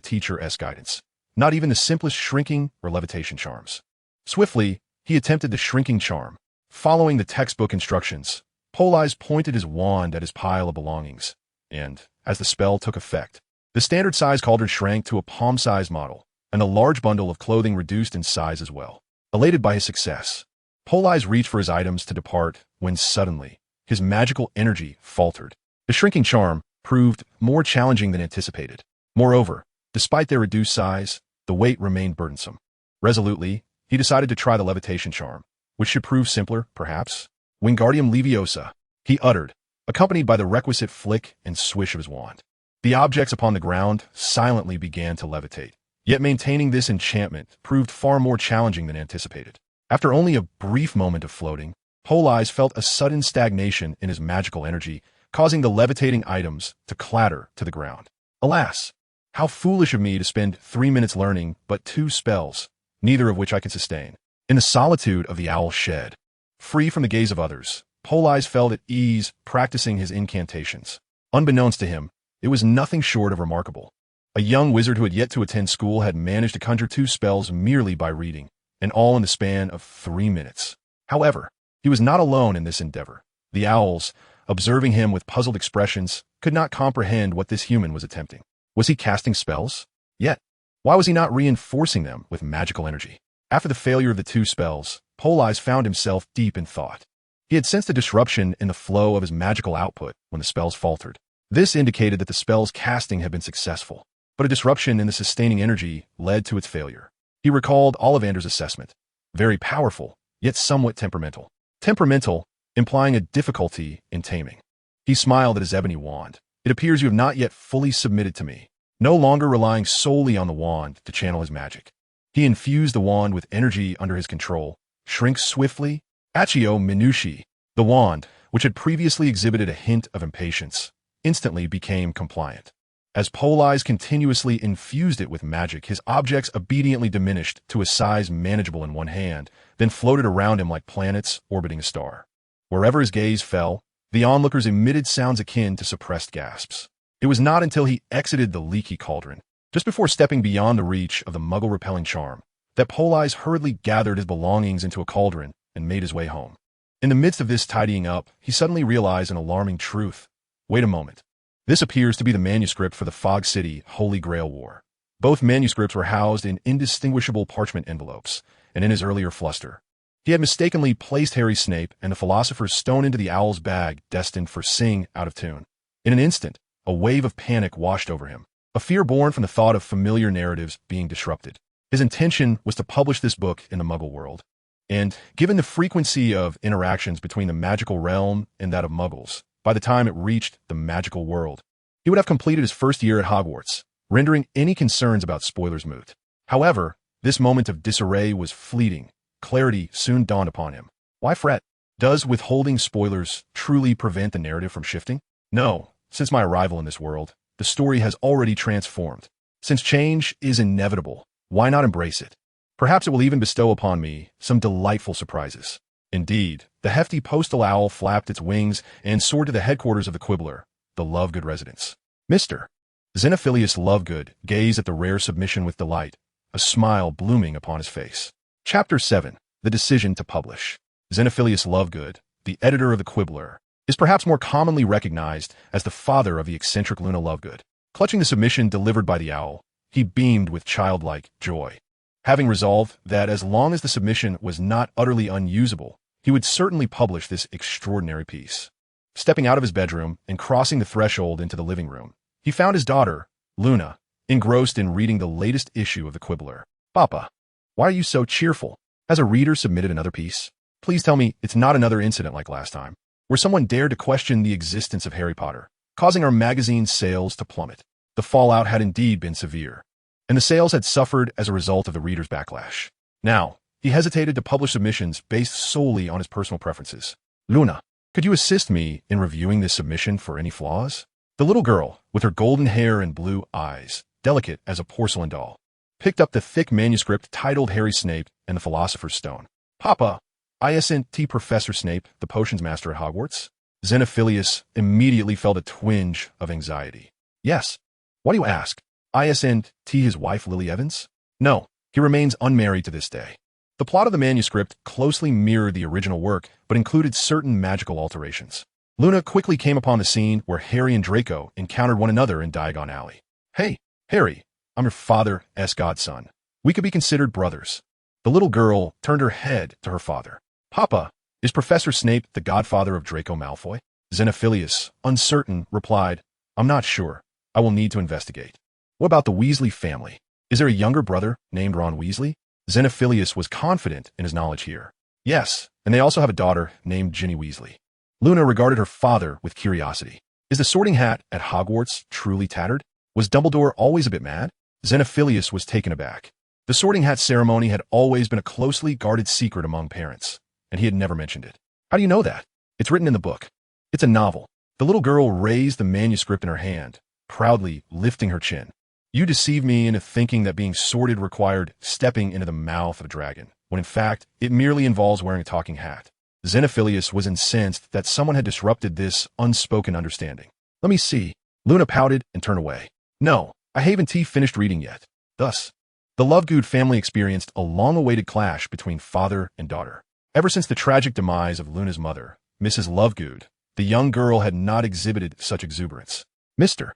teacher's guidance, not even the simplest shrinking or levitation charms. Swiftly, he attempted the shrinking charm. Following the textbook instructions, Politz pointed his wand at his pile of belongings, and, as the spell took effect, the standard-size cauldron shrank to a palm-sized model, and a large bundle of clothing reduced in size as well. Elated by his success, Politz reached for his items to depart when suddenly, his magical energy faltered. The shrinking charm proved more challenging than anticipated. Moreover, despite their reduced size, the weight remained burdensome. Resolutely, he decided to try the levitation charm, which should prove simpler, perhaps. Wingardium Leviosa, he uttered, accompanied by the requisite flick and swish of his wand. The objects upon the ground silently began to levitate, yet maintaining this enchantment proved far more challenging than anticipated. After only a brief moment of floating, Politz felt a sudden stagnation in his magical energy, causing the levitating items to clatter to the ground. Alas, how foolish of me to spend 3 minutes learning but 2 spells, neither of which I could sustain. In the solitude of the owl shed, free from the gaze of others, Politz felt at ease practicing his incantations. Unbeknownst to him, it was nothing short of remarkable. A young wizard who had yet to attend school had managed to conjure 2 spells merely by reading, and all in the span of 3 minutes. However, he was not alone in this endeavor. The owls, observing him with puzzled expressions, could not comprehend what this human was attempting. Was he casting spells? Yet, why was he not reinforcing them with magical energy? After the failure of the 2 spells, Politz found himself deep in thought. He had sensed a disruption in the flow of his magical output when the spells faltered. This indicated that the spell's casting had been successful, but a disruption in the sustaining energy led to its failure. He recalled Ollivander's assessment: very powerful, yet somewhat temperamental. Temperamental, implying a difficulty in taming. He smiled at his ebony wand. It appears you have not yet fully submitted to me. No longer relying solely on the wand to channel his magic, he infused the wand with energy under his control. Shrink swiftly. Accio Minuti. The wand, which had previously exhibited a hint of impatience, instantly became compliant. As Politz continuously infused it with magic, his objects obediently diminished to a size manageable in one hand, then floated around him like planets orbiting a star. Wherever his gaze fell, the onlookers emitted sounds akin to suppressed gasps. It was not until he exited the leaky cauldron, just before stepping beyond the reach of the muggle-repelling charm, that Politz hurriedly gathered his belongings into a cauldron and made his way home. In the midst of this tidying up, he suddenly realized an alarming truth. Wait a moment. This appears to be the manuscript for the Fog City Holy Grail War. Both manuscripts were housed in indistinguishable parchment envelopes, and in his earlier fluster, he had mistakenly placed Harry Snape and the Philosopher's Stone into the owl's bag destined for Sing out of tune. In an instant, a wave of panic washed over him. a fear born from the thought of familiar narratives being disrupted. His intention was to publish this book in the Muggle world. And given the frequency of interactions between the magical realm and that of Muggles, by the time it reached the magical world, he would have completed his first year at Hogwarts, rendering any concerns about spoilers moot. However, this moment of disarray was fleeting. Clarity soon dawned upon him. Why fret? Does withholding spoilers truly prevent the narrative from shifting? No. Since my arrival in this world, the story has already transformed. Since change is inevitable, why not embrace it? Perhaps it will even bestow upon me some delightful surprises. Indeed, the hefty postal owl flapped its wings and soared to the headquarters of the Quibbler, the Lovegood residence. Mr. Xenophilius Lovegood gazed at the rare submission with delight, a smile blooming upon his face. Chapter 7. The Decision to Publish. Xenophilius Lovegood, the editor of the Quibbler, is perhaps more commonly recognized as the father of the eccentric Luna Lovegood. Clutching the submission delivered by the owl, he beamed with childlike joy. Having resolved that as long as the submission was not utterly unusable, he would certainly publish this extraordinary piece. Stepping out of his bedroom and crossing the threshold into the living room, he found his daughter, Luna, engrossed in reading the latest issue of the Quibbler. Papa, why are you so cheerful? Has a reader submitted another piece? Please tell me it's not another incident like last time, where someone dared to question the existence of Harry Potter, causing our magazine's sales to plummet. The fallout had indeed been severe, and the sales had suffered as a result of the reader's backlash. Now, he hesitated to publish submissions based solely on his personal preferences. Luna, could you assist me in reviewing this submission for any flaws? The little girl, with her golden hair and blue eyes, delicate as a porcelain doll, picked up the thick manuscript titled Harry Snape and the Philosopher's Stone. Papa, isn't Professor Snape the potions master at Hogwarts? Xenophilius immediately felt a twinge of anxiety. Yes. Why do you ask? Isn't his wife Lily Evans? No, he remains unmarried to this day. The plot of the manuscript closely mirrored the original work, but included certain magical alterations. Luna quickly came upon the scene where Harry and Draco encountered one another in Diagon Alley. Hey, Harry, I'm your father's godson. We could be considered brothers. The little girl turned her head to her father. Papa, is Professor Snape the godfather of Draco Malfoy? Xenophilius, uncertain, replied, I'm not sure. I will need to investigate. What about the Weasley family? Is there a younger brother named Ron Weasley? Xenophilius was confident in his knowledge here. Yes, and they also have a daughter named Ginny Weasley. Luna regarded her father with curiosity. Is the Sorting Hat at Hogwarts truly tattered? Was Dumbledore always a bit mad? Xenophilius was taken aback. The Sorting Hat ceremony had always been a closely guarded secret among parents, and he had never mentioned it. How do you know that? It's written in the book. It's a novel. The little girl raised the manuscript in her hand, proudly lifting her chin. You deceived me into thinking that being sorted required stepping into the mouth of a dragon, when in fact, it merely involves wearing a talking hat. Xenophilius was incensed that someone had disrupted this unspoken understanding. Let me see. Luna pouted and turned away. No, I haven't finished reading yet. Thus, the Lovegood family experienced a long-awaited clash between father and daughter. Ever since the tragic demise of Luna's mother, Mrs. Lovegood, the young girl had not exhibited such exuberance. Mr.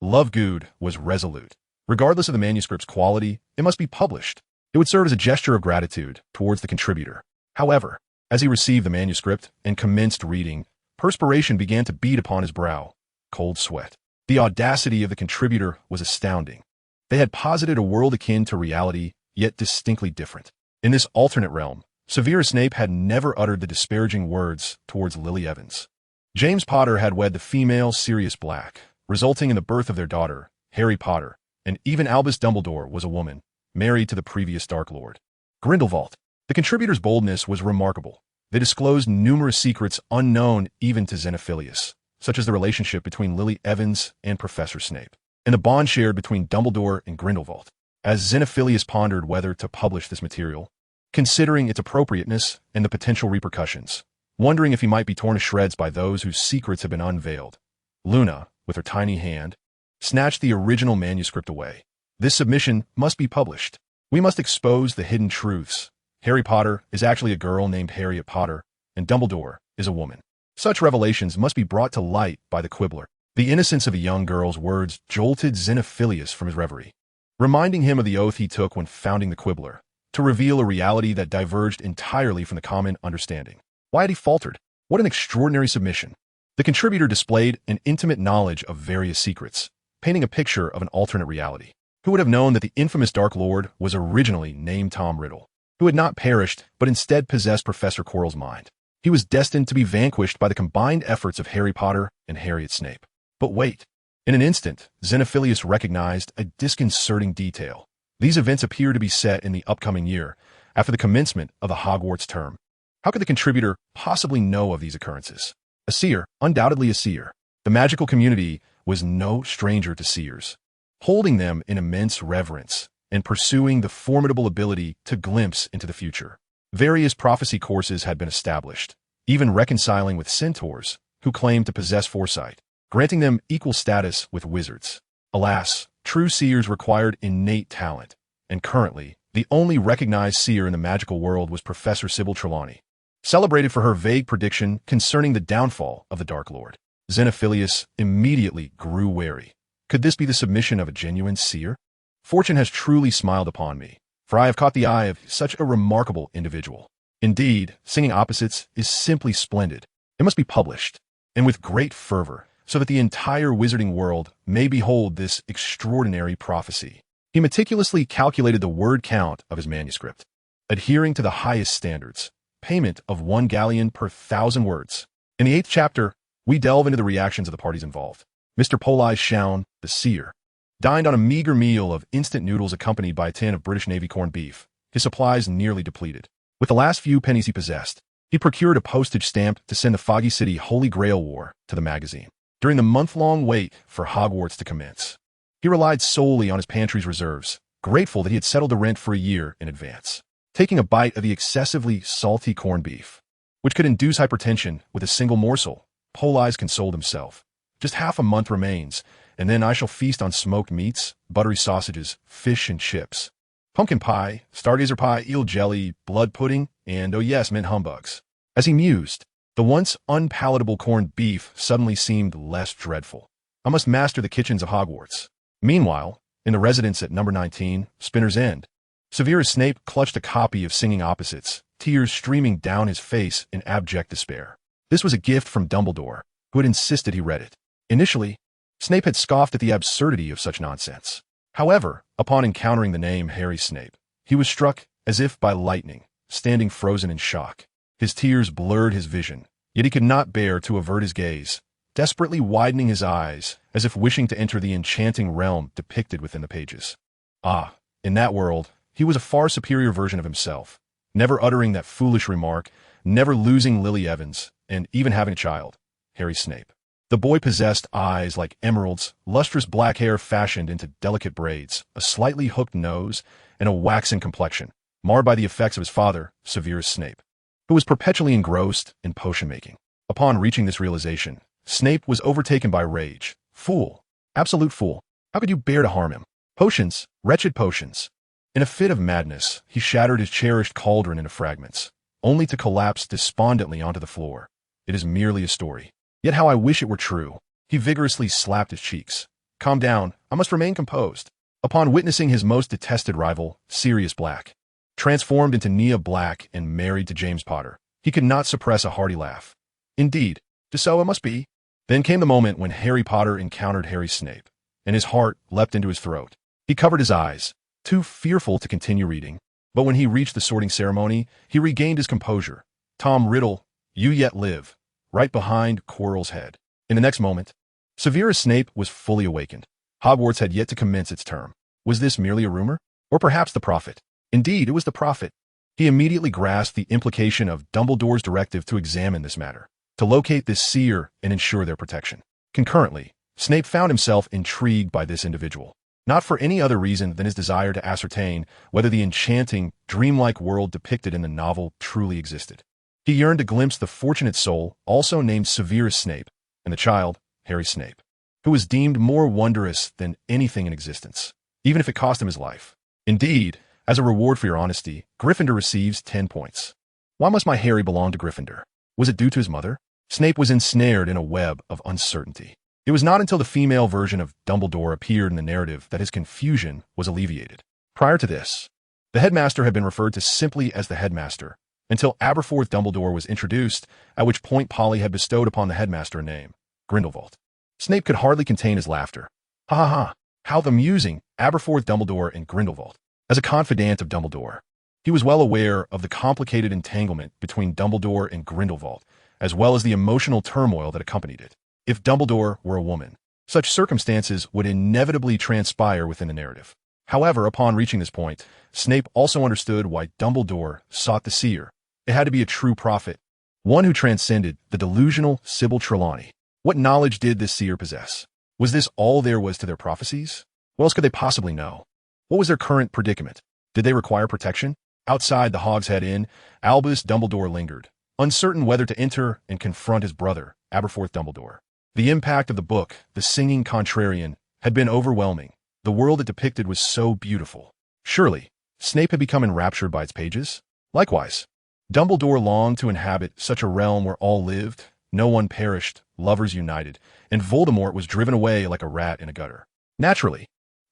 Lovegood was resolute. Regardless of the manuscript's quality, it must be published. It would serve as a gesture of gratitude towards the contributor. However, as he received the manuscript and commenced reading, perspiration began to bead upon his brow. Cold sweat. The audacity of the contributor was astounding. They had posited a world akin to reality, yet distinctly different. In this alternate realm, Severus Snape had never uttered the disparaging words towards Lily Evans. James Potter had wed the female Sirius Black, resulting in the birth of their daughter, Harry Potter, and even Albus Dumbledore was a woman, married to the previous Dark Lord. Grindelwald. The contributor's boldness was remarkable. They disclosed numerous secrets unknown even to Xenophilius, such as the relationship between Lily Evans and Professor Snape, and the bond shared between Dumbledore and Grindelwald. As Xenophilius pondered whether to publish this material, considering its appropriateness and the potential repercussions, wondering if he might be torn to shreds by those whose secrets had been unveiled, Luna, with her tiny hand, snatched the original manuscript away. This submission must be published. We must expose the hidden truths. Harry Potter is actually a girl named Harriet Potter, and Dumbledore is a woman. Such revelations must be brought to light by the Quibbler. The innocence of a young girl's words jolted Xenophilius from his reverie, reminding him of the oath he took when founding the Quibbler, to reveal a reality that diverged entirely from the common understanding. Why had he faltered? What an extraordinary submission. The contributor displayed an intimate knowledge of various secrets, painting a picture of an alternate reality. Who would have known that the infamous Dark Lord was originally named Tom Riddle, who had not perished but instead possessed Professor Quirrell's mind? He was destined to be vanquished by the combined efforts of Harry Potter and Harriet Snape. But wait. In an instant, Xenophilius recognized a disconcerting detail. These events appear to be set in the upcoming year, after the commencement of the Hogwarts term. How could the contributor possibly know of these occurrences? A seer, undoubtedly a seer. The magical community was no stranger to seers, holding them in immense reverence and pursuing the formidable ability to glimpse into the future. Various prophecy courses had been established, even reconciling with centaurs who claimed to possess foresight, granting them equal status with wizards. Alas, true seers required innate talent, and currently, the only recognized seer in the magical world was Professor Sybil Trelawney, celebrated for her vague prediction concerning the downfall of the Dark Lord. Xenophilius immediately grew wary. Could this be the submission of a genuine seer? Fortune has truly smiled upon me, for I have caught the eye of such a remarkable individual. Indeed, Singing Opposites is simply splendid. It must be published, and with great fervor, so that the entire wizarding world may behold this extraordinary prophecy. He meticulously calculated the word count of his manuscript, adhering to the highest standards, payment of 1 galleon per 1,000 words. In the 8th chapter, we delve into the reactions of the parties involved. Mr. Politz Shown, the seer, dined on a meager meal of instant noodles accompanied by a tin of British Navy corned beef, his supplies nearly depleted. With the last few pennies he possessed, he procured a postage stamp to send the Foggy City Holy Grail War to the magazine. During the month-long wait for Hogwarts to commence, he relied solely on his pantry's reserves, grateful that he had settled the rent for a year in advance. Taking a bite of the excessively salty corned beef, which could induce hypertension with a single morsel, Politz consoled himself. Just half a month remains, and then I shall feast on smoked meats, buttery sausages, fish and chips, pumpkin pie, stargazer pie, eel jelly, blood pudding, and, oh yes, mint humbugs. As he mused, the once unpalatable corned beef suddenly seemed less dreadful. I must master the kitchens of Hogwarts. Meanwhile, in the residence at number 19, Spinner's End, Severus Snape clutched a copy of Singing Opposites, tears streaming down his face in abject despair. This was a gift from Dumbledore, who had insisted he read it. Initially, Snape had scoffed at the absurdity of such nonsense. However, upon encountering the name Harry Snape, he was struck as if by lightning, standing frozen in shock. His tears blurred his vision, yet he could not bear to avert his gaze, desperately widening his eyes as if wishing to enter the enchanting realm depicted within the pages. Ah, in that world, he was a far superior version of himself, never uttering that foolish remark, never losing Lily Evans, and even having a child, Harry Snape. The boy possessed eyes like emeralds, lustrous black hair fashioned into delicate braids, a slightly hooked nose, and a waxen complexion, marred by the effects of his father, Severus Snape, who was perpetually engrossed in potion-making. Upon reaching this realization, Snape was overtaken by rage. Fool! Absolute fool! How could you bear to harm him? Potions! Wretched potions! In a fit of madness, he shattered his cherished cauldron into fragments, only to collapse despondently onto the floor. It is merely a story. Yet how I wish it were true. He vigorously slapped his cheeks. Calm down. I must remain composed. Upon witnessing his most detested rival, Sirius Black, transformed into Nia Black and married to James Potter, he could not suppress a hearty laugh. Indeed, just so it must be. Then came the moment when Harry Potter encountered Harry Snape, and his heart leapt into his throat. He covered his eyes, too fearful to continue reading. But when he reached the sorting ceremony, he regained his composure. Tom Riddle, you yet live, right behind Quirrell's head. In the next moment, Severus Snape was fully awakened. Hogwarts had yet to commence its term. Was this merely a rumor? Or perhaps the prophet? Indeed, it was the prophet. He immediately grasped the implication of Dumbledore's directive to examine this matter, to locate this seer and ensure their protection. Concurrently, Snape found himself intrigued by this individual, not for any other reason than his desire to ascertain whether the enchanting, dreamlike world depicted in the novel truly existed. He yearned to glimpse the fortunate soul, also named Severus Snape, and the child, Harry Snape, who was deemed more wondrous than anything in existence, even if it cost him his life. Indeed, as a reward for your honesty, Gryffindor receives 10 points. Why must my Harry belong to Gryffindor? Was it due to his mother? Snape was ensnared in a web of uncertainty. It was not until the female version of Dumbledore appeared in the narrative that his confusion was alleviated. Prior to this, the headmaster had been referred to simply as the headmaster, until Aberforth Dumbledore was introduced, at which point Polly had bestowed upon the headmaster a name, Grindelwald. Snape could hardly contain his laughter. Ha ha ha. How amusing, Aberforth Dumbledore and Grindelwald. As a confidant of Dumbledore, he was well aware of the complicated entanglement between Dumbledore and Grindelwald, as well as the emotional turmoil that accompanied it. If Dumbledore were a woman, such circumstances would inevitably transpire within the narrative. However, upon reaching this point, Snape also understood why Dumbledore sought the seer. It had to be a true prophet, one who transcended the delusional Sybil Trelawney. What knowledge did this seer possess? Was this all there was to their prophecies? What else could they possibly know? What was their current predicament? Did they require protection? Outside the Hogshead Inn, Albus Dumbledore lingered, uncertain whether to enter and confront his brother, Aberforth Dumbledore. The impact of the book, The Singing Contrarian, had been overwhelming. The world it depicted was so beautiful. Surely, Snape had become enraptured by its pages? Likewise, Dumbledore longed to inhabit such a realm where all lived, no one perished, lovers united, and Voldemort was driven away like a rat in a gutter. Naturally,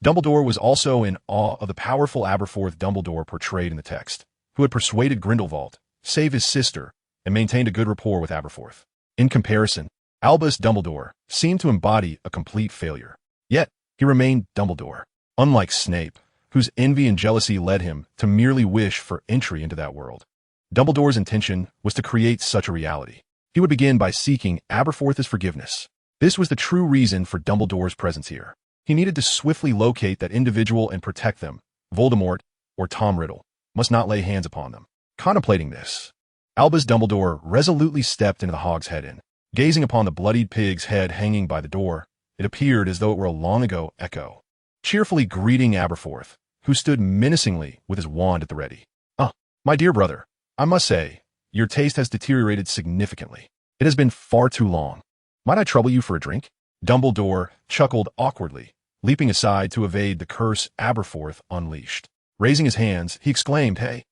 Dumbledore was also in awe of the powerful Aberforth Dumbledore portrayed in the text, who had persuaded Grindelwald, save his sister, and maintained a good rapport with Aberforth. In comparison, Albus Dumbledore seemed to embody a complete failure. Yet, he remained Dumbledore, unlike Snape, whose envy and jealousy led him to merely wish for entry into that world. Dumbledore's intention was to create such a reality. He would begin by seeking Aberforth's forgiveness. This was the true reason for Dumbledore's presence here. He needed to swiftly locate that individual and protect them. Voldemort, or Tom Riddle, must not lay hands upon them. Contemplating this, Albus Dumbledore resolutely stepped into the Hogshead Inn. Gazing upon the bloodied pig's head hanging by the door, it appeared as though it were a long-ago echo, cheerfully greeting Aberforth, who stood menacingly with his wand at the ready. My dear brother, I must say, your taste has deteriorated significantly. It has been far too long. Might I trouble you for a drink? Dumbledore chuckled awkwardly, leaping aside to evade the curse Aberforth unleashed. Raising his hands, he exclaimed, Hey,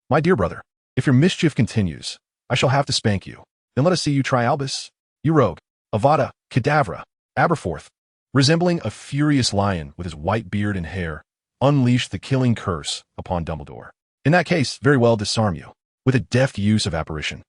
my dear brother, if your mischief continues, I shall have to spank you. Then let us see you try Albus. You rogue, Avada Kedavra. Aberforth, resembling a furious lion with his white beard and hair, unleashed the killing curse upon Dumbledore. In that case, very well, disarm you. With a deft use of apparition,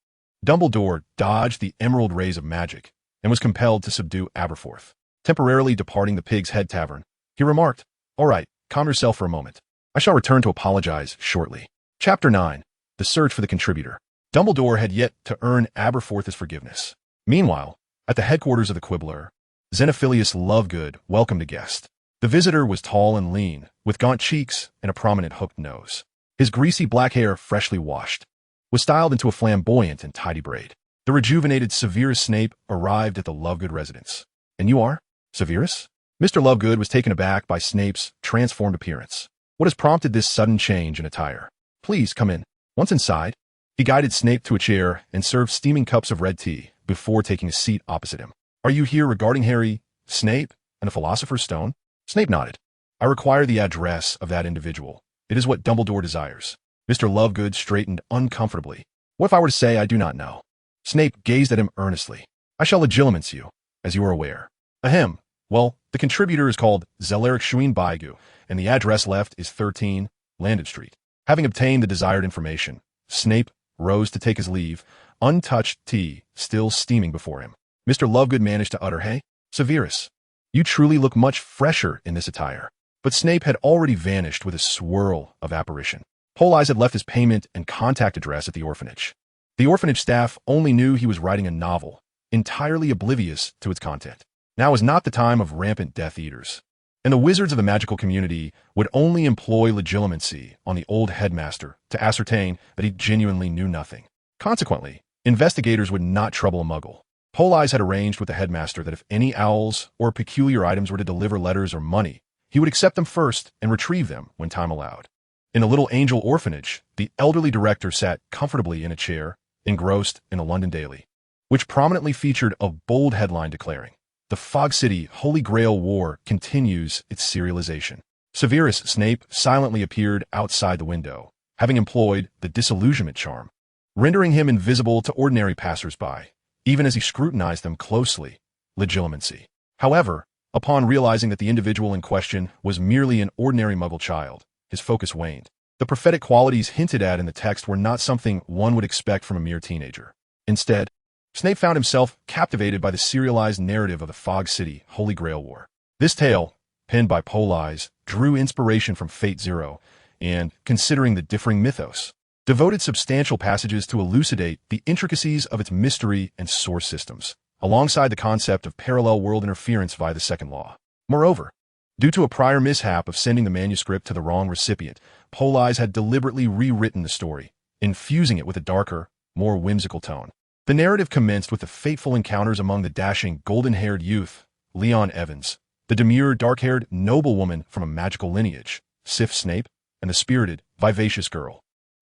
Dumbledore dodged the emerald rays of magic and was compelled to subdue Aberforth. Temporarily departing the Pig's Head Tavern, he remarked, All right, calm yourself for a moment. I shall return to apologize shortly. Chapter 9. The Search for the Contributor. Dumbledore had yet to earn Aberforth's forgiveness. Meanwhile, at the headquarters of the Quibbler, Xenophilius Lovegood welcomed a guest. The visitor was tall and lean, with gaunt cheeks and a prominent hooked nose. His greasy black hair, freshly washed, was styled into a flamboyant and tidy braid. The rejuvenated Severus Snape arrived at the Lovegood residence. And you are? Severus? Mr. Lovegood was taken aback by Snape's transformed appearance. What has prompted this sudden change in attire? Please come in. Once inside, he guided Snape to a chair and served steaming cups of red tea before taking a seat opposite him. Are you here regarding Harry, Snape, and the Philosopher's Stone? Snape nodded. I require the address of that individual. It is what Dumbledore desires. Mr. Lovegood straightened uncomfortably. What if I were to say I do not know? Snape gazed at him earnestly. I shall legilimate you, as you are aware. Ahem. Well, the contributor is called Zeleric Shuin Baigu, and the address left is 13 Landed Street. Having obtained the desired information, Snape rose to take his leave, untouched tea still steaming before him. Mr. Lovegood managed to utter, Hey, Severus, you truly look much fresher in this attire. But Snape had already vanished with a swirl of apparition. Politz had left his payment and contact address at the orphanage. The orphanage staff only knew he was writing a novel, entirely oblivious to its content. Now was not the time of rampant Death Eaters, and the wizards of the magical community would only employ legilimency on the old headmaster to ascertain that he genuinely knew nothing. Consequently, investigators would not trouble a muggle. Politz had arranged with the headmaster that if any owls or peculiar items were to deliver letters or money, he would accept them first and retrieve them when time allowed. In the Little Angel orphanage, the elderly director sat comfortably in a chair, engrossed in a London daily, which prominently featured a bold headline declaring, The Fog City Holy Grail War continues its serialization. Severus Snape silently appeared outside the window, having employed the disillusionment charm, rendering him invisible to ordinary passers-by, even as he scrutinized them closely. Legilimency. However, upon realizing that the individual in question was merely an ordinary muggle child, his focus waned. The prophetic qualities hinted at in the text were not something one would expect from a mere teenager. Instead, Snape found himself captivated by the serialized narrative of the Fog City Holy Grail War. This tale, penned by Politz, drew inspiration from Fate Zero, and, considering the differing mythos, devoted substantial passages to elucidate the intricacies of its mystery and source systems, alongside the concept of parallel world interference via the second law. Moreover, due to a prior mishap of sending the manuscript to the wrong recipient, Politz had deliberately rewritten the story, infusing it with a darker, more whimsical tone. The narrative commenced with the fateful encounters among the dashing, golden-haired youth, Leon Evans, the demure, dark-haired noblewoman from a magical lineage, Sif Snape, and the spirited, vivacious girl,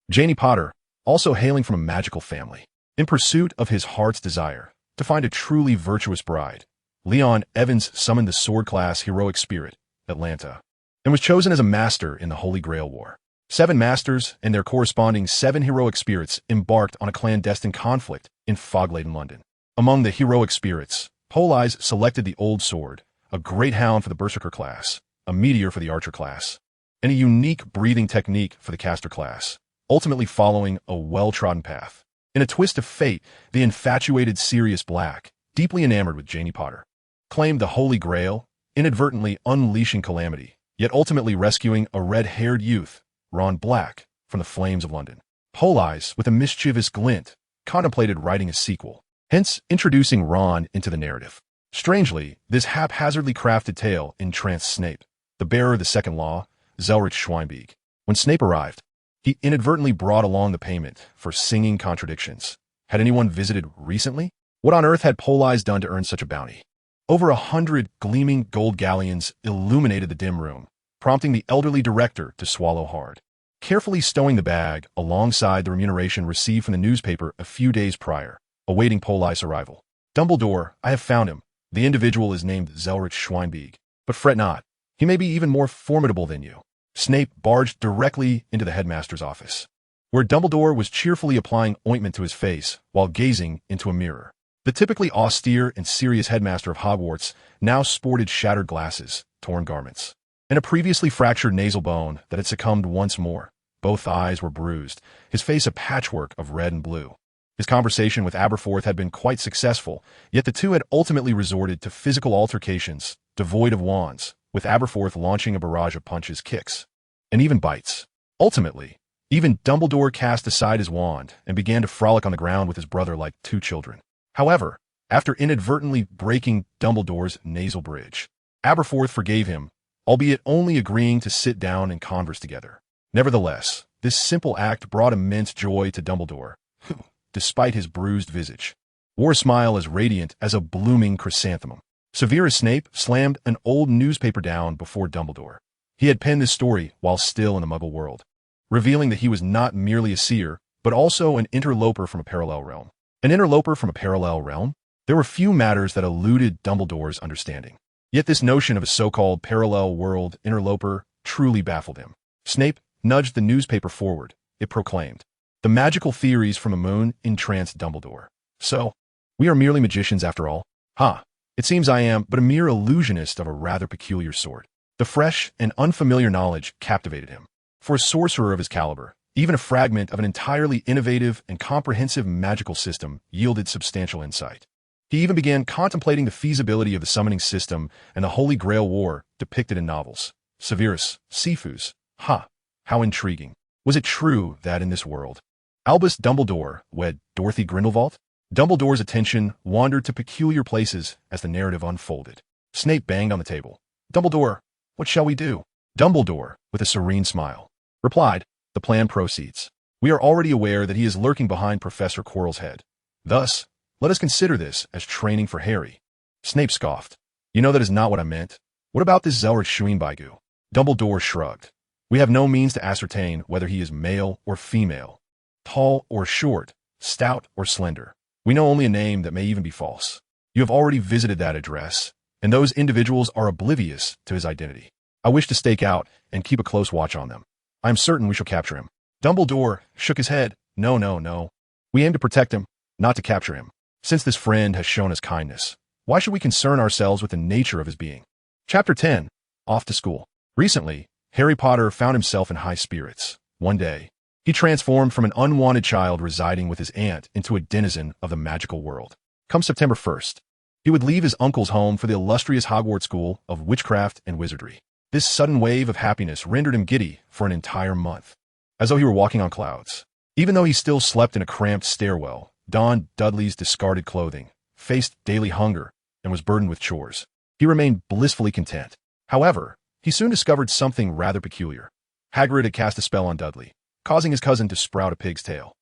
Janie Potter, also hailing from a magical family. In pursuit of his heart's desire to find a truly virtuous bride, Leon Evans summoned the sword-class heroic spirit, Atlanta, and was chosen as a master in the Holy Grail War. 7 masters and their corresponding 7 heroic spirits embarked on a clandestine conflict in fog-laden London. Among the heroic spirits, Politz selected the Old Sword, a great hound for the Berserker class, a meteor for the Archer class, and a unique breathing technique for the Caster class, ultimately following a well-trodden path. In a twist of fate, the infatuated Sirius Black, deeply enamored with Janie Potter, claimed the Holy Grail, inadvertently unleashing calamity, yet ultimately rescuing a red-haired youth, Ron Black, from the flames of London. Politz, with a mischievous glint, contemplated writing a sequel, hence introducing Ron into the narrative. Strangely, this haphazardly crafted tale entranced Snape, the bearer of the second law, Zelrich Schweinbeek. When Snape arrived, he inadvertently brought along the payment for singing contradictions. Had anyone visited recently? What on earth had Politz done to earn such a bounty? Over 100 gleaming gold galleons illuminated the dim room, prompting the elderly director to swallow hard, carefully stowing the bag alongside the remuneration received from the newspaper a few days prior, awaiting Politz's arrival. Dumbledore, I have found him. The individual is named Zelrich Schweinbeek, but fret not. He may be even more formidable than you. Snape barged directly into the headmaster's office, where Dumbledore was cheerfully applying ointment to his face while gazing into a mirror. The typically austere and serious headmaster of Hogwarts now sported shattered glasses, torn garments, and a previously fractured nasal bone that had succumbed once more. Both eyes were bruised, his face a patchwork of red and blue. His conversation with Aberforth had been quite successful, yet the two had ultimately resorted to physical altercations, devoid of wands, with Aberforth launching a barrage of punches, kicks, and even bites. Ultimately, even Dumbledore cast aside his wand and began to frolic on the ground with his brother like 2 children. However, after inadvertently breaking Dumbledore's nasal bridge, Aberforth forgave him, albeit only agreeing to sit down and converse together. Nevertheless, this simple act brought immense joy to Dumbledore, who, despite his bruised visage, wore a smile as radiant as a blooming chrysanthemum. Severus Snape slammed an old newspaper down before Dumbledore. He had penned this story while still in the Muggle world, revealing that he was not merely a seer, but also an interloper from a parallel realm. An interloper from a parallel realm? There were few matters that eluded Dumbledore's understanding. Yet this notion of a so-called parallel world interloper truly baffled him. Snape nudged the newspaper forward. It proclaimed, "The magical theories from the moon entranced Dumbledore. So, we are merely magicians after all? Ha! It seems I am but a mere illusionist of a rather peculiar sort." The fresh and unfamiliar knowledge captivated him. For a sorcerer of his caliber, even a fragment of an entirely innovative and comprehensive magical system yielded substantial insight. He even began contemplating the feasibility of the summoning system and the Holy Grail War depicted in novels. Severus, Sifus. Ha! How intriguing. Was it true that in this world, Albus Dumbledore wed Dorothy Grindelwald? Dumbledore's attention wandered to peculiar places as the narrative unfolded. Snape banged on the table. "Dumbledore, what shall we do?" Dumbledore, with a serene smile, replied, "The plan proceeds. We are already aware that he is lurking behind Professor Quirrell's head. Thus, let us consider this as training for Harry." Snape scoffed. "You know that is not what I meant. What about this Zelrich Schweinbeek?" Dumbledore shrugged. "We have no means to ascertain whether he is male or female, tall or short, stout or slender. We know only a name that may even be false. You have already visited that address, and those individuals are oblivious to his identity. I wish to stake out and keep a close watch on them. I am certain we shall capture him." Dumbledore shook his head. "No, no, no. We aim to protect him, not to capture him. Since this friend has shown us kindness, why should we concern ourselves with the nature of his being?" Chapter 10. Off to School. Recently, Harry Potter found himself in high spirits. One day, he transformed from an unwanted child residing with his aunt into a denizen of the magical world. Come September 1st, He would leave his uncle's home for the illustrious Hogwarts School of Witchcraft and Wizardry. This sudden wave of happiness rendered him giddy for an entire month, as though he were walking on clouds. Even though he still slept in a cramped stairwell, donned Dudley's discarded clothing, faced daily hunger, and was burdened with chores, he remained blissfully content. However, he soon discovered something rather peculiar. Hagrid had cast a spell on Dudley, causing his cousin to sprout a pig's tail.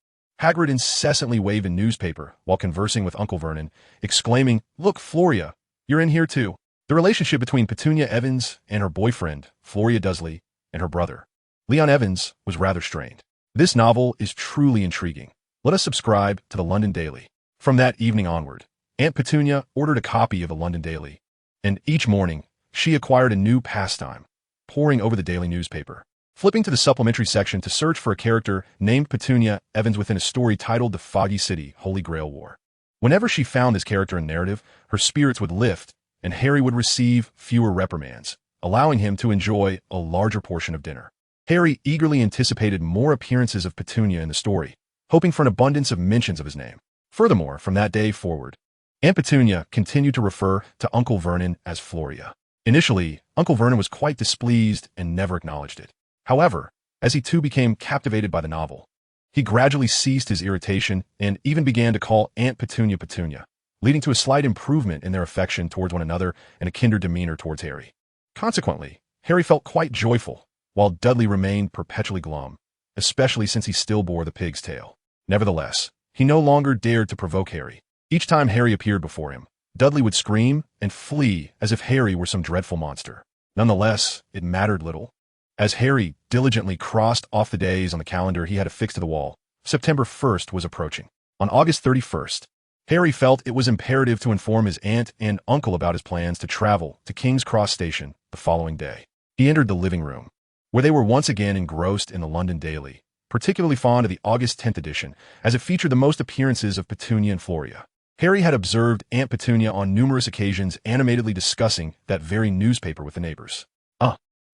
Hagrid incessantly waved a newspaper while conversing with Uncle Vernon, exclaiming, "Look, Floria, you're in here too." The relationship between Petunia Evans and her boyfriend, Floria Dursley, and her brother, Leon Evans, was rather strained. This novel is truly intriguing. Let us subscribe to the London Daily. From that evening onward, Aunt Petunia ordered a copy of the London Daily, and each morning she acquired a new pastime, poring over the daily newspaper, flipping to the supplementary section to search for a character named Petunia Evans within a story titled The Foggy City Holy Grail War. Whenever she found this character in narrative, her spirits would lift, and Harry would receive fewer reprimands, allowing him to enjoy a larger portion of dinner. Harry eagerly anticipated more appearances of Petunia in the story, hoping for an abundance of mentions of his name. Furthermore, from that day forward, Aunt Petunia continued to refer to Uncle Vernon as Floria. Initially, Uncle Vernon was quite displeased and never acknowledged it. However, as he too became captivated by the novel, he gradually ceased his irritation and even began to call Aunt Petunia Petunia, leading to a slight improvement in their affection towards one another and a kindred demeanor towards Harry. Consequently, Harry felt quite joyful, while Dudley remained perpetually glum, especially since he still bore the pig's tail. Nevertheless, he no longer dared to provoke Harry. Each time Harry appeared before him, Dudley would scream and flee as if Harry were some dreadful monster. Nonetheless, it mattered little. As Harry diligently crossed off the days on the calendar he had affixed to the wall, September 1st was approaching. On August 31st, Harry felt it was imperative to inform his aunt and uncle about his plans to travel to King's Cross Station the following day. He entered the living room, where they were once again engrossed in the London Daily, particularly fond of the August 10th edition, as it featured the most appearances of Petunia and Floria. Harry had observed Aunt Petunia on numerous occasions animatedly discussing that very newspaper with the neighbors.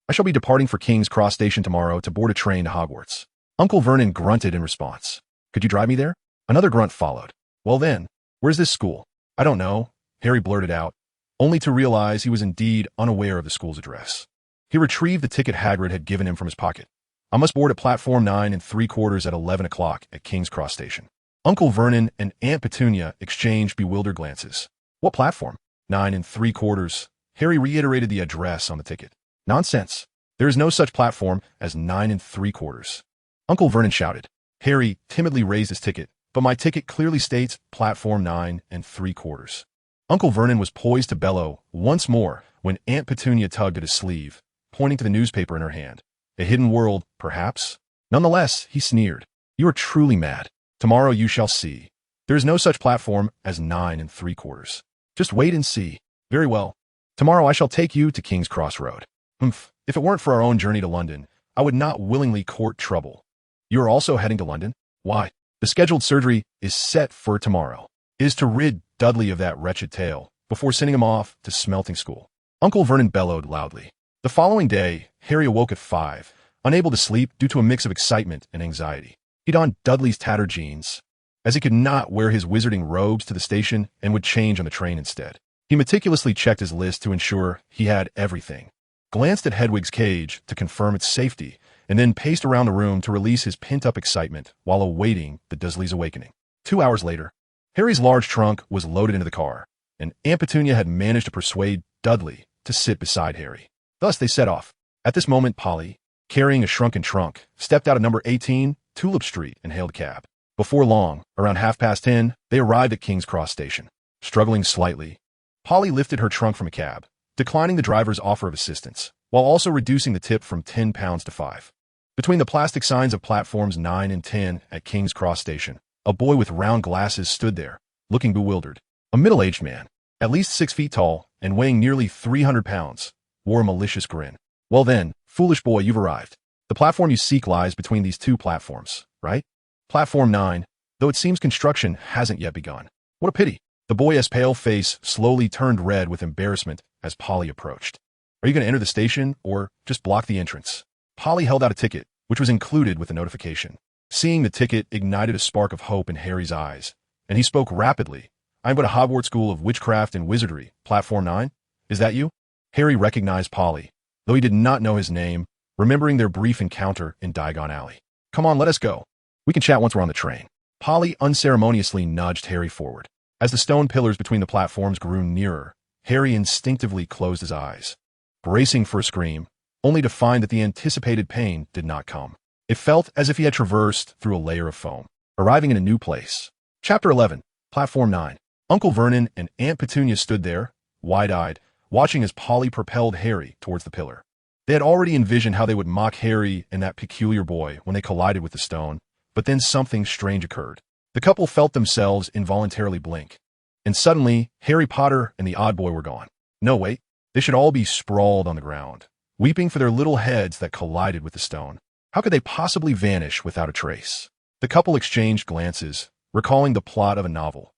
I shall be departing for King's Cross Station tomorrow to board a train to Hogwarts." Uncle Vernon grunted in response. "Could you drive me there?" Another grunt followed. "Well then, where's this school?" "I don't know," Harry blurted out, only to realize he was indeed unaware of the school's address. He retrieved the ticket Hagrid had given him from his pocket. "I must board at platform 9 3/4 at 11 o'clock at King's Cross Station." Uncle Vernon and Aunt Petunia exchanged bewildered glances. "What platform?" 9 3/4. Harry reiterated the address on the ticket. "Nonsense. There is no such platform as 9 3/4. Uncle Vernon shouted. Harry timidly raised his ticket, but my ticket clearly states platform 9 3/4. Uncle Vernon was poised to bellow once more when Aunt Petunia tugged at his sleeve, pointing to the newspaper in her hand. A hidden world, perhaps? Nonetheless, he sneered. "You are truly mad. Tomorrow you shall see. There is no such platform as 9 3/4. Just wait and see." "Very well. Tomorrow I shall take you to King's Cross Road." If it weren't for our own journey to London, I would not willingly court trouble." "You are also heading to London?" "Why, the scheduled surgery is set for tomorrow. It is to rid Dudley of that wretched tail, before sending him off to smelting school." Uncle Vernon bellowed loudly. The following day, Harry awoke at 5, unable to sleep due to a mix of excitement and anxiety. He donned Dudley's tattered jeans, as he could not wear his wizarding robes to the station and would change on the train instead. He meticulously checked his list to ensure he had everything, glanced at Hedwig's cage to confirm its safety, and then paced around the room to release his pent-up excitement while awaiting the Dursley's awakening. 2 hours later, Harry's large trunk was loaded into the car, and Aunt Petunia had managed to persuade Dudley to sit beside Harry. Thus they set off. At this moment, Polly, carrying a shrunken trunk, stepped out of number 18, Tulip Street, and hailed a cab. Before long, around 10:30, they arrived at King's Cross Station. Struggling slightly, Polly lifted her trunk from a cab, declining the driver's offer of assistance, while also reducing the tip from £10 to £5. Between the plastic signs of platforms 9 and 10 at King's Cross Station, a boy with round glasses stood there, looking bewildered. A middle-aged man, at least 6 feet tall and weighing nearly 300 pounds, wore a malicious grin. "Well then, foolish boy, you've arrived. The platform you seek lies between these two platforms, right? Platform 9, though it seems construction hasn't yet begun." "What a pity." The boy's pale face slowly turned red with embarrassment as Polly approached. "Are you going to enter the station, or just block the entrance?" Polly held out a ticket, which was included with the notification. Seeing the ticket ignited a spark of hope in Harry's eyes, and he spoke rapidly, I'm going to Hogwarts School of Witchcraft and Wizardry, Platform 9. Is that you? Harry recognized Polly, though he did not know his name, remembering their brief encounter in Diagon Alley. Come on, let us go. We can chat once we're on the train. Polly unceremoniously nudged Harry forward. As the stone pillars between the platforms grew nearer, Harry instinctively closed his eyes, bracing for a scream, only to find that the anticipated pain did not come. It felt as if he had traversed through a layer of foam, arriving in a new place. Chapter 11, Platform 9. Uncle Vernon and Aunt Petunia stood there, wide-eyed, watching as Polly propelled Harry towards the pillar. They had already envisioned how they would mock Harry and that peculiar boy when they collided with the stone, but then something strange occurred. The couple felt themselves involuntarily blink, and suddenly Harry Potter and the odd boy were gone. No, wait, they should all be sprawled on the ground, weeping for their little heads that collided with the stone. How could they possibly vanish without a trace? The couple exchanged glances, recalling the plot of a novel.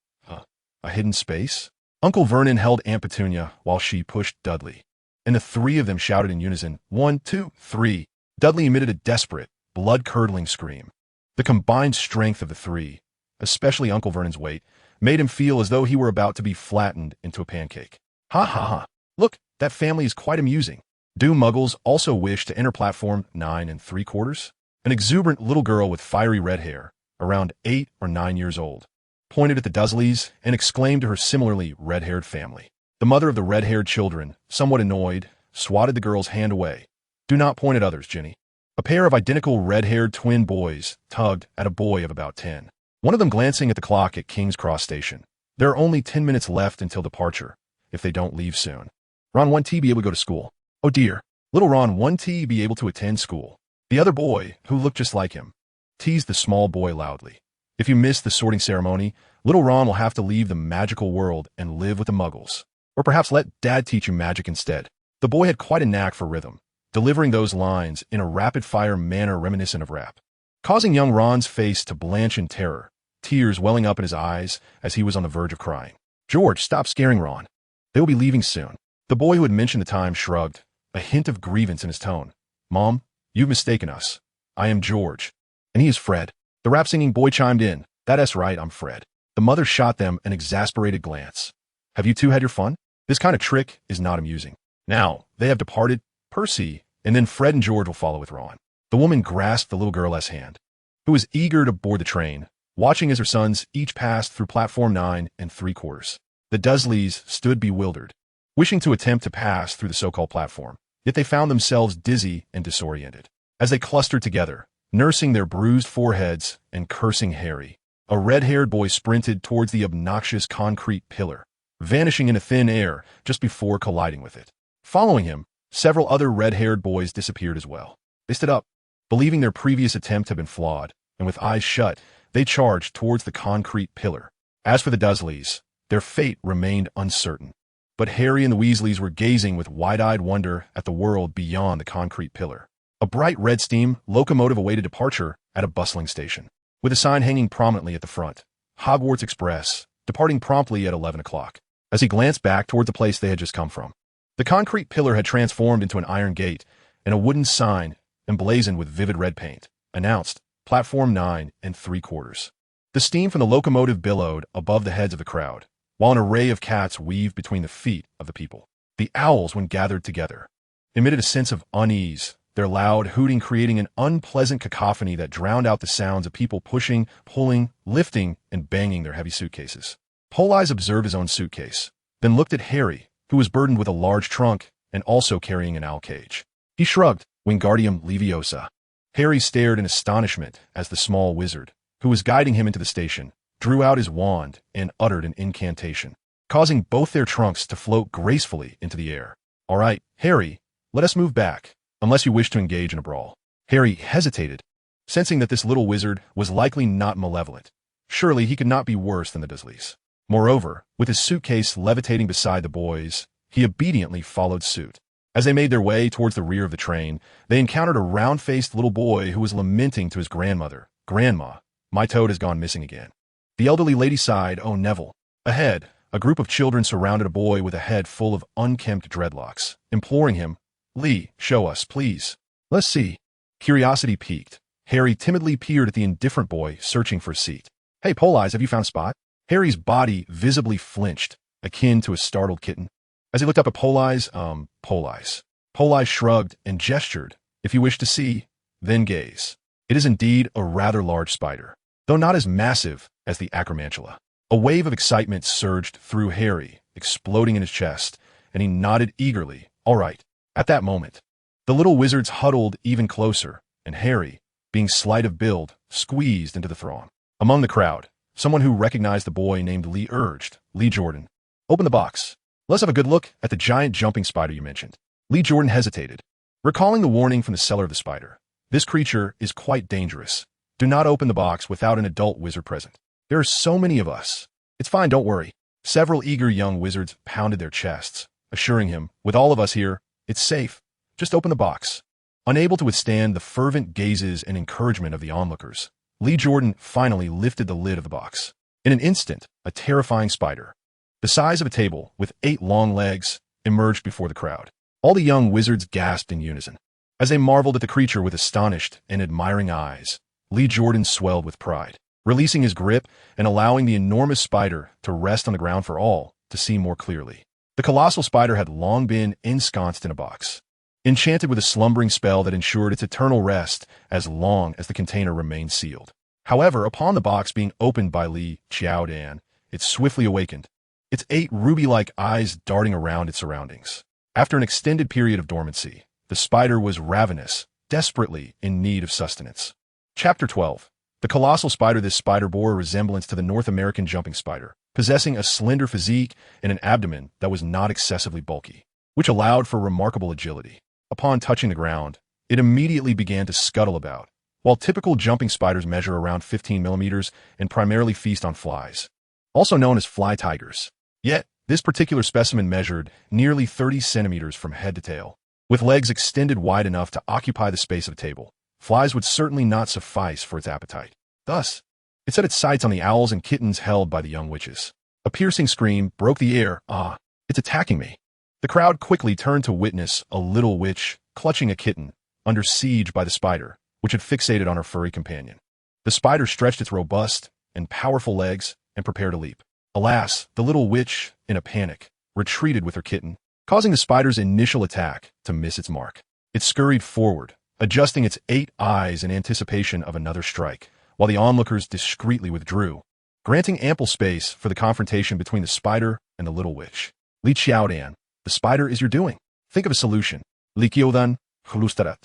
A hidden space? Uncle Vernon held Aunt Petunia while she pushed Dudley, and the three of them shouted in unison, 1, 2, 3. Dudley emitted a desperate, blood-curdling scream. The combined strength of the three, especially Uncle Vernon's weight, made him feel as though he were about to be flattened into a pancake. Ha ha ha. Look, that family is quite amusing. Do Muggles also wish to enter Platform 9 3/4? An exuberant little girl with fiery red hair, around 8 or 9 years old, pointed at the Dursleys and exclaimed to her similarly red-haired family. The mother of the red-haired children, somewhat annoyed, swatted the girl's hand away. Do not point at others, Ginny. A pair of identical red-haired twin boys tugged at a boy of about 10. One of them glancing at the clock at King's Cross Station. There are only 10 minutes left until departure, if they don't leave soon. Ron 1T be able to go to school. Oh dear, little Ron 1T be able to attend school. The other boy, who looked just like him, teased the small boy loudly. If you miss the sorting ceremony, little Ron will have to leave the magical world and live with the Muggles. Or perhaps let Dad teach you magic instead. The boy had quite a knack for rhythm, delivering those lines in a rapid-fire manner reminiscent of rap, causing young Ron's face to blanch in terror, tears welling up in his eyes as he was on the verge of crying. George, stop scaring Ron. They will be leaving soon. The boy who had mentioned the time shrugged, a hint of grievance in his tone. Mom, you've mistaken us. I am George, and he is Fred. The rap-singing boy chimed in. That's right, I'm Fred. The mother shot them an exasperated glance. Have you two had your fun? This kind of trick is not amusing. Now, they have departed, Percy, and then Fred and George will follow with Ron. The woman grasped the little girl's hand, who was eager to board the train, watching as her sons each passed through Platform 9 3/4. The Dursleys stood bewildered, wishing to attempt to pass through the so-called platform, yet they found themselves dizzy and disoriented. As they clustered together, nursing their bruised foreheads and cursing Harry, a red-haired boy sprinted towards the obnoxious concrete pillar, vanishing into thin air just before colliding with it. Following him, several other red-haired boys disappeared as well. They stood up, believing their previous attempt had been flawed, and with eyes shut, they charged towards the concrete pillar. As for the Dursleys, their fate remained uncertain. But Harry and the Weasleys were gazing with wide-eyed wonder at the world beyond the concrete pillar. A bright red steam locomotive awaited departure at a bustling station, with a sign hanging prominently at the front, Hogwarts Express, departing promptly at 11 o'clock. As he glanced back towards the place they had just come from, the concrete pillar had transformed into an iron gate, and a wooden sign, emblazoned with vivid red paint, announced Platform 9 3/4. The steam from the locomotive billowed above the heads of the crowd, while an array of cats weaved between the feet of the people. The owls, when gathered together, emitted a sense of unease, their loud hooting creating an unpleasant cacophony that drowned out the sounds of people pushing, pulling, lifting, and banging their heavy suitcases. Politz observed his own suitcase, then looked at Harry, who was burdened with a large trunk and also carrying an owl cage. He shrugged, Wingardium Leviosa. Harry stared in astonishment as the small wizard, who was guiding him into the station, drew out his wand and uttered an incantation, causing both their trunks to float gracefully into the air. All right, Harry, let us move back, unless you wish to engage in a brawl. Harry hesitated, sensing that this little wizard was likely not malevolent. Surely he could not be worse than the Dursleys. Moreover, with his suitcase levitating beside the boys, he obediently followed suit. As they made their way towards the rear of the train, they encountered a round-faced little boy who was lamenting to his grandmother, Grandma, my toad has gone missing again. The elderly lady sighed, Oh, Neville. Ahead, a group of children surrounded a boy with a head full of unkempt dreadlocks, imploring him, Lee, show us, please. Let's see. Curiosity piqued. Harry timidly peered at the indifferent boy, searching for a seat. Hey, Politz, have you found Spot? Harry's body visibly flinched, akin to a startled kitten. As he looked up at Politz. Politz shrugged and gestured. If you wish to see, then gaze. It is indeed a rather large spider, though not as massive as the acromantula. A wave of excitement surged through Harry, exploding in his chest, and he nodded eagerly. All right. At that moment, the little wizards huddled even closer, and Harry, being slight of build, squeezed into the throng. Among the crowd, someone who recognized the boy named Lee urged, Lee Jordan, open the box. Let's have a good look at the giant jumping spider you mentioned. Lee Jordan hesitated, recalling the warning from the seller of the spider. This creature is quite dangerous. Do not open the box without an adult wizard present. There are so many of us. It's fine, don't worry. Several eager young wizards pounded their chests, assuring him, with all of us here, it's safe. Just open the box. Unable to withstand the fervent gazes and encouragement of the onlookers, Lee Jordan finally lifted the lid of the box. In an instant, a terrifying spider, the size of a table with 8 long legs, emerged before the crowd. All the young wizards gasped in unison. As they marveled at the creature with astonished and admiring eyes, Lee Jordan swelled with pride, releasing his grip and allowing the enormous spider to rest on the ground for all to see more clearly. The colossal spider had long been ensconced in a box, enchanted with a slumbering spell that ensured its eternal rest as long as the container remained sealed. However, upon the box being opened by Li Qiaodan, it swiftly awakened, its 8 ruby-like eyes darting around its surroundings. After an extended period of dormancy, the spider was ravenous, desperately in need of sustenance. Chapter 12. The colossal spider. This spider bore a resemblance to the North American jumping spider, possessing a slender physique and an abdomen that was not excessively bulky, which allowed for remarkable agility. Upon touching the ground, it immediately began to scuttle about. While typical jumping spiders measure around 15 millimeters and primarily feast on flies, also known as fly tigers, yet this particular specimen measured nearly 30 centimeters from head to tail. With legs extended wide enough to occupy the space of a table, flies would certainly not suffice for its appetite. Thus, it set its sights on the owls and kittens held by the young witches. A piercing scream broke the air. Ah, it's attacking me. The crowd quickly turned to witness a little witch clutching a kitten, under siege by the spider, which had fixated on her furry companion. The spider stretched its robust and powerful legs and prepared to leap. Alas, the little witch, in a panic, retreated with her kitten, causing the spider's initial attack to miss its mark. It scurried forward, adjusting its 8 eyes in anticipation of another strike, while the onlookers discreetly withdrew, granting ample space for the confrontation between the spider and the little witch. Li Qiaodan, the spider is your doing. Think of a solution. Li Qiaodan, Hlustarat,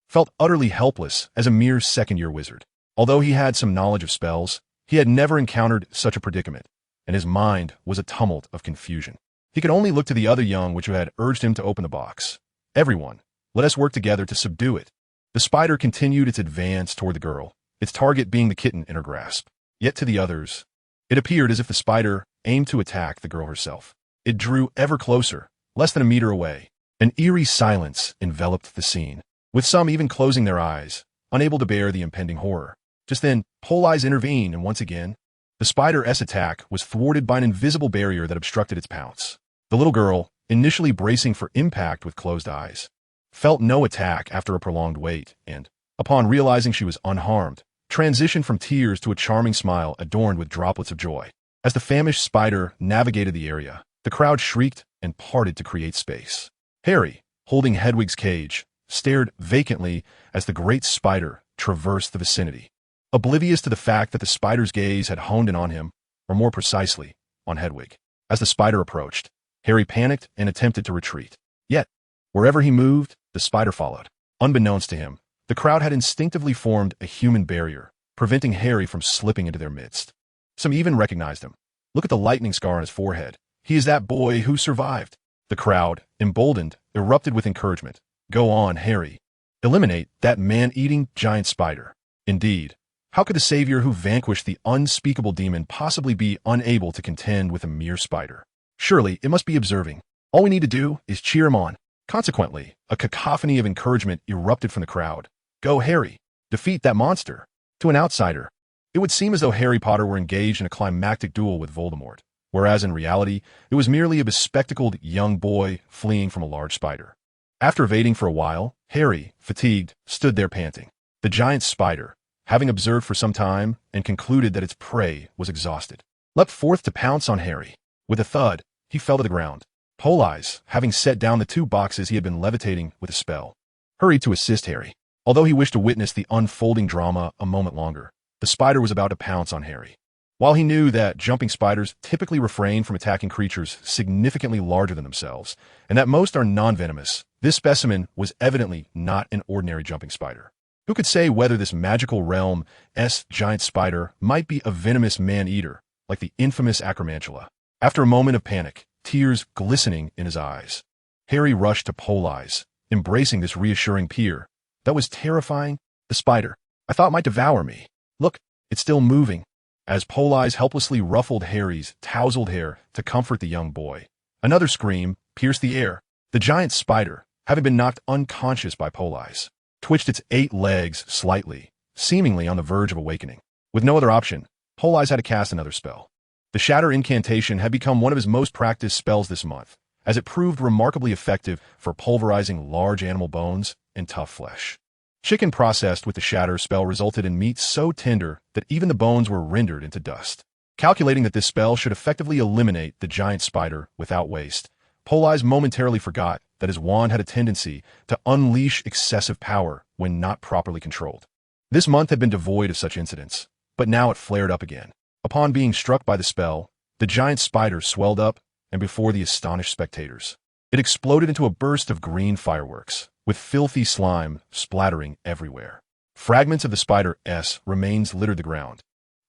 felt utterly helpless as a mere second-year wizard. Although he had some knowledge of spells, he had never encountered such a predicament, and his mind was a tumult of confusion. He could only look to the other young which had urged him to open the box. Everyone, let us work together to subdue it. The spider continued its advance toward the girl, its target being the kitten in her grasp. Yet to the others, it appeared as if the spider aimed to attack the girl herself. It drew ever closer, less than a meter away. An eerie silence enveloped the scene, with some even closing their eyes, unable to bear the impending horror. Just then, Politz intervened, and once again, the spider's attack was thwarted by an invisible barrier that obstructed its pounce. The little girl, initially bracing for impact with closed eyes, felt no attack after a prolonged wait, and, upon realizing she was unharmed, transitioned from tears to a charming smile adorned with droplets of joy. As the famished spider navigated the area, the crowd shrieked and parted to create space. Harry, holding Hedwig's cage, stared vacantly as the great spider traversed the vicinity, oblivious to the fact that the spider's gaze had honed in on him, or more precisely, on Hedwig. As the spider approached, Harry panicked and attempted to retreat. Yet, wherever he moved, the spider followed. Unbeknownst to him, the crowd had instinctively formed a human barrier, preventing Harry from slipping into their midst. Some even recognized him. Look at the lightning scar on his forehead. He is that boy who survived. The crowd, emboldened, erupted with encouragement. Go on, Harry. Eliminate that man-eating giant spider. Indeed, how could the savior who vanquished the unspeakable demon possibly be unable to contend with a mere spider? Surely it must be observing. All we need to do is cheer him on. Consequently, a cacophony of encouragement erupted from the crowd. Go, Harry. Defeat that monster. To an outsider, it would seem as though Harry Potter were engaged in a climactic duel with Voldemort, whereas in reality, it was merely a bespectacled young boy fleeing from a large spider. After evading for a while, Harry, fatigued, stood there panting. The giant spider, having observed for some time and concluded that its prey was exhausted, leapt forth to pounce on Harry. With a thud, he fell to the ground. Politz, having set down the 2 boxes he had been levitating with a spell, hurried to assist Harry. Although he wished to witness the unfolding drama a moment longer, the spider was about to pounce on Harry. While he knew that jumping spiders typically refrain from attacking creatures significantly larger than themselves, and that most are non-venomous, this specimen was evidently not an ordinary jumping spider. Who could say whether this magical realm's giant spider might be a venomous man-eater, like the infamous Acromantula? After a moment of panic, tears glistening in his eyes, Harry rushed to Politz, embracing this reassuring peer. That was terrifying. The spider, I thought, might devour me. Look, it's still moving. As Politz helplessly ruffled Harry's tousled hair to comfort the young boy, another scream pierced the air. The giant spider, having been knocked unconscious by Politz, twitched its 8 legs slightly, seemingly on the verge of awakening. With no other option, Politz had to cast another spell. The Shatter incantation had become one of his most practiced spells this month, as it proved remarkably effective for pulverizing large animal bones and tough flesh. Chicken processed with the Shatter spell resulted in meat so tender that even the bones were rendered into dust. Calculating that this spell should effectively eliminate the giant spider without waste, Politz momentarily forgot that his wand had a tendency to unleash excessive power when not properly controlled. This month had been devoid of such incidents, but now it flared up again. Upon being struck by the spell, the giant spider swelled up, and before the astonished spectators, it exploded into a burst of green fireworks, with filthy slime splattering everywhere. Fragments of the spider's remains littered the ground,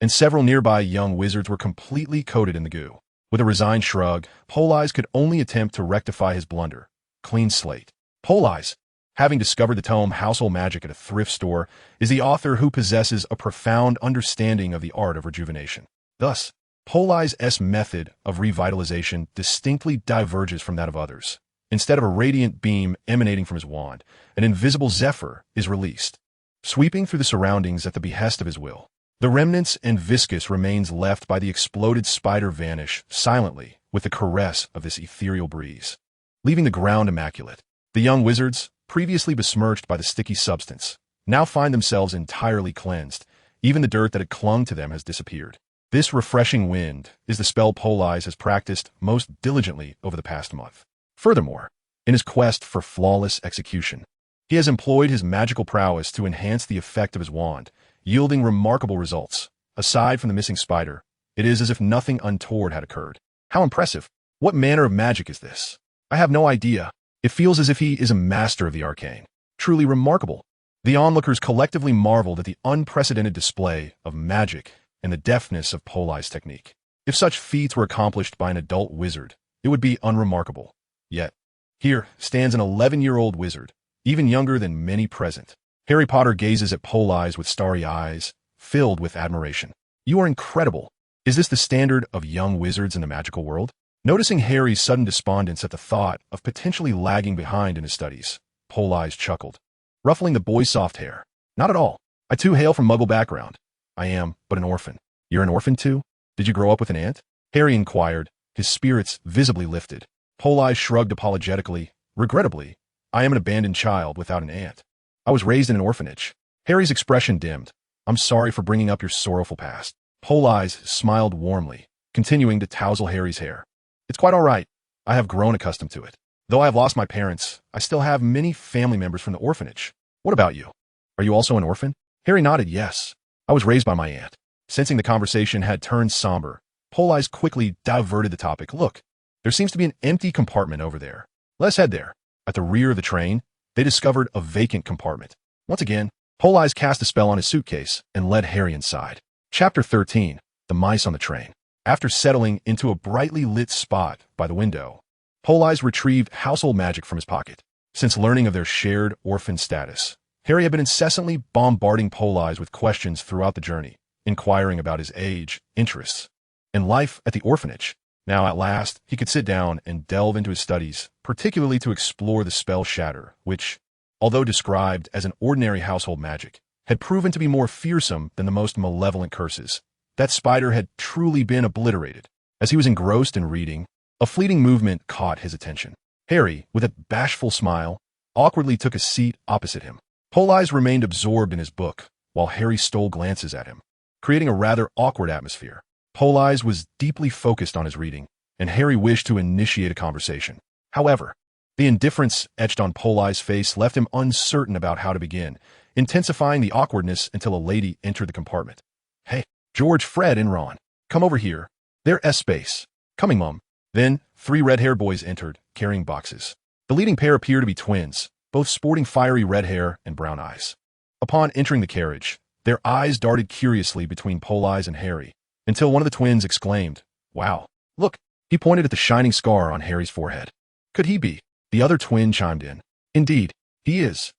and several nearby young wizards were completely coated in the goo. With a resigned shrug, Politz could only attempt to rectify his blunder. Clean slate. Politz, having discovered the tome Household Magic at a thrift store, is the author who possesses a profound understanding of the art of rejuvenation. Thus, Politz's method of revitalization distinctly diverges from that of others. Instead of a radiant beam emanating from his wand, an invisible zephyr is released, sweeping through the surroundings at the behest of his will. The remnants and viscous remains left by the exploded spider vanish silently with the caress of this ethereal breeze, leaving the ground immaculate. The young wizards, previously besmirched by the sticky substance, now find themselves entirely cleansed. Even the dirt that had clung to them has disappeared. This refreshing wind is the spell Politz has practiced most diligently over the past month. Furthermore, in his quest for flawless execution, he has employed his magical prowess to enhance the effect of his wand, yielding remarkable results. Aside from the missing spider, it is as if nothing untoward had occurred. How impressive! What manner of magic is this? I have no idea. It feels as if he is a master of the arcane. Truly remarkable. The onlookers collectively marveled at the unprecedented display of magic and the deftness of Politz's technique. If such feats were accomplished by an adult wizard, it would be unremarkable. Yet, here stands an 11-year-old wizard, even younger than many present. Harry Potter gazes at Politz with starry eyes, filled with admiration. You are incredible. Is this the standard of young wizards in the magical world? Noticing Harry's sudden despondence at the thought of potentially lagging behind in his studies, Politz chuckled, ruffling the boy's soft hair. Not at all. I too hail from Muggle background. I am but an orphan. You're an orphan too? Did you grow up with an aunt? Harry inquired, his spirits visibly lifted. Politz shrugged apologetically. Regrettably, I am an abandoned child without an aunt. I was raised in an orphanage. Harry's expression dimmed. I'm sorry for bringing up your sorrowful past. Politz smiled warmly, continuing to tousle Harry's hair. It's quite all right. I have grown accustomed to it. Though I have lost my parents, I still have many family members from the orphanage. What about you? Are you also an orphan? Harry nodded yes. I was raised by my aunt. Sensing the conversation had turned somber, Politz quickly diverted the topic. Look, there seems to be an empty compartment over there. Let's head there. At the rear of the train, they discovered a vacant compartment. Once again, Politz cast a spell on his suitcase and led Harry inside. Chapter 13. The Mice on the Train. After settling into a brightly lit spot by the window, Politz retrieved household magic from his pocket. Since learning of their shared orphan status, Harry had been incessantly bombarding Politz with questions throughout the journey, inquiring about his age, interests, and life at the orphanage. Now, at last, he could sit down and delve into his studies, particularly to explore the spell Shatter, which, although described as an ordinary household magic, had proven to be more fearsome than the most malevolent curses. That spider had truly been obliterated. As he was engrossed in reading, a fleeting movement caught his attention. Harry, with a bashful smile, awkwardly took a seat opposite him. Politz remained absorbed in his book, while Harry stole glances at him, creating a rather awkward atmosphere. Politz was deeply focused on his reading, and Harry wished to initiate a conversation. However, the indifference etched on Politz's face left him uncertain about how to begin, intensifying the awkwardness until a lady entered the compartment. "Hey, George, Fred, and Ron. Come over here. They're S-space. Coming, Mum." Then, 3 red-haired boys entered, carrying boxes. The leading pair appear to be twins, both sporting fiery red hair and brown eyes. Upon entering the carriage, their eyes darted curiously between Politz and Harry, until one of the twins exclaimed, "Wow, look." He pointed at the shining scar on Harry's forehead. "Could he be?" The other twin chimed in. "Indeed, he is."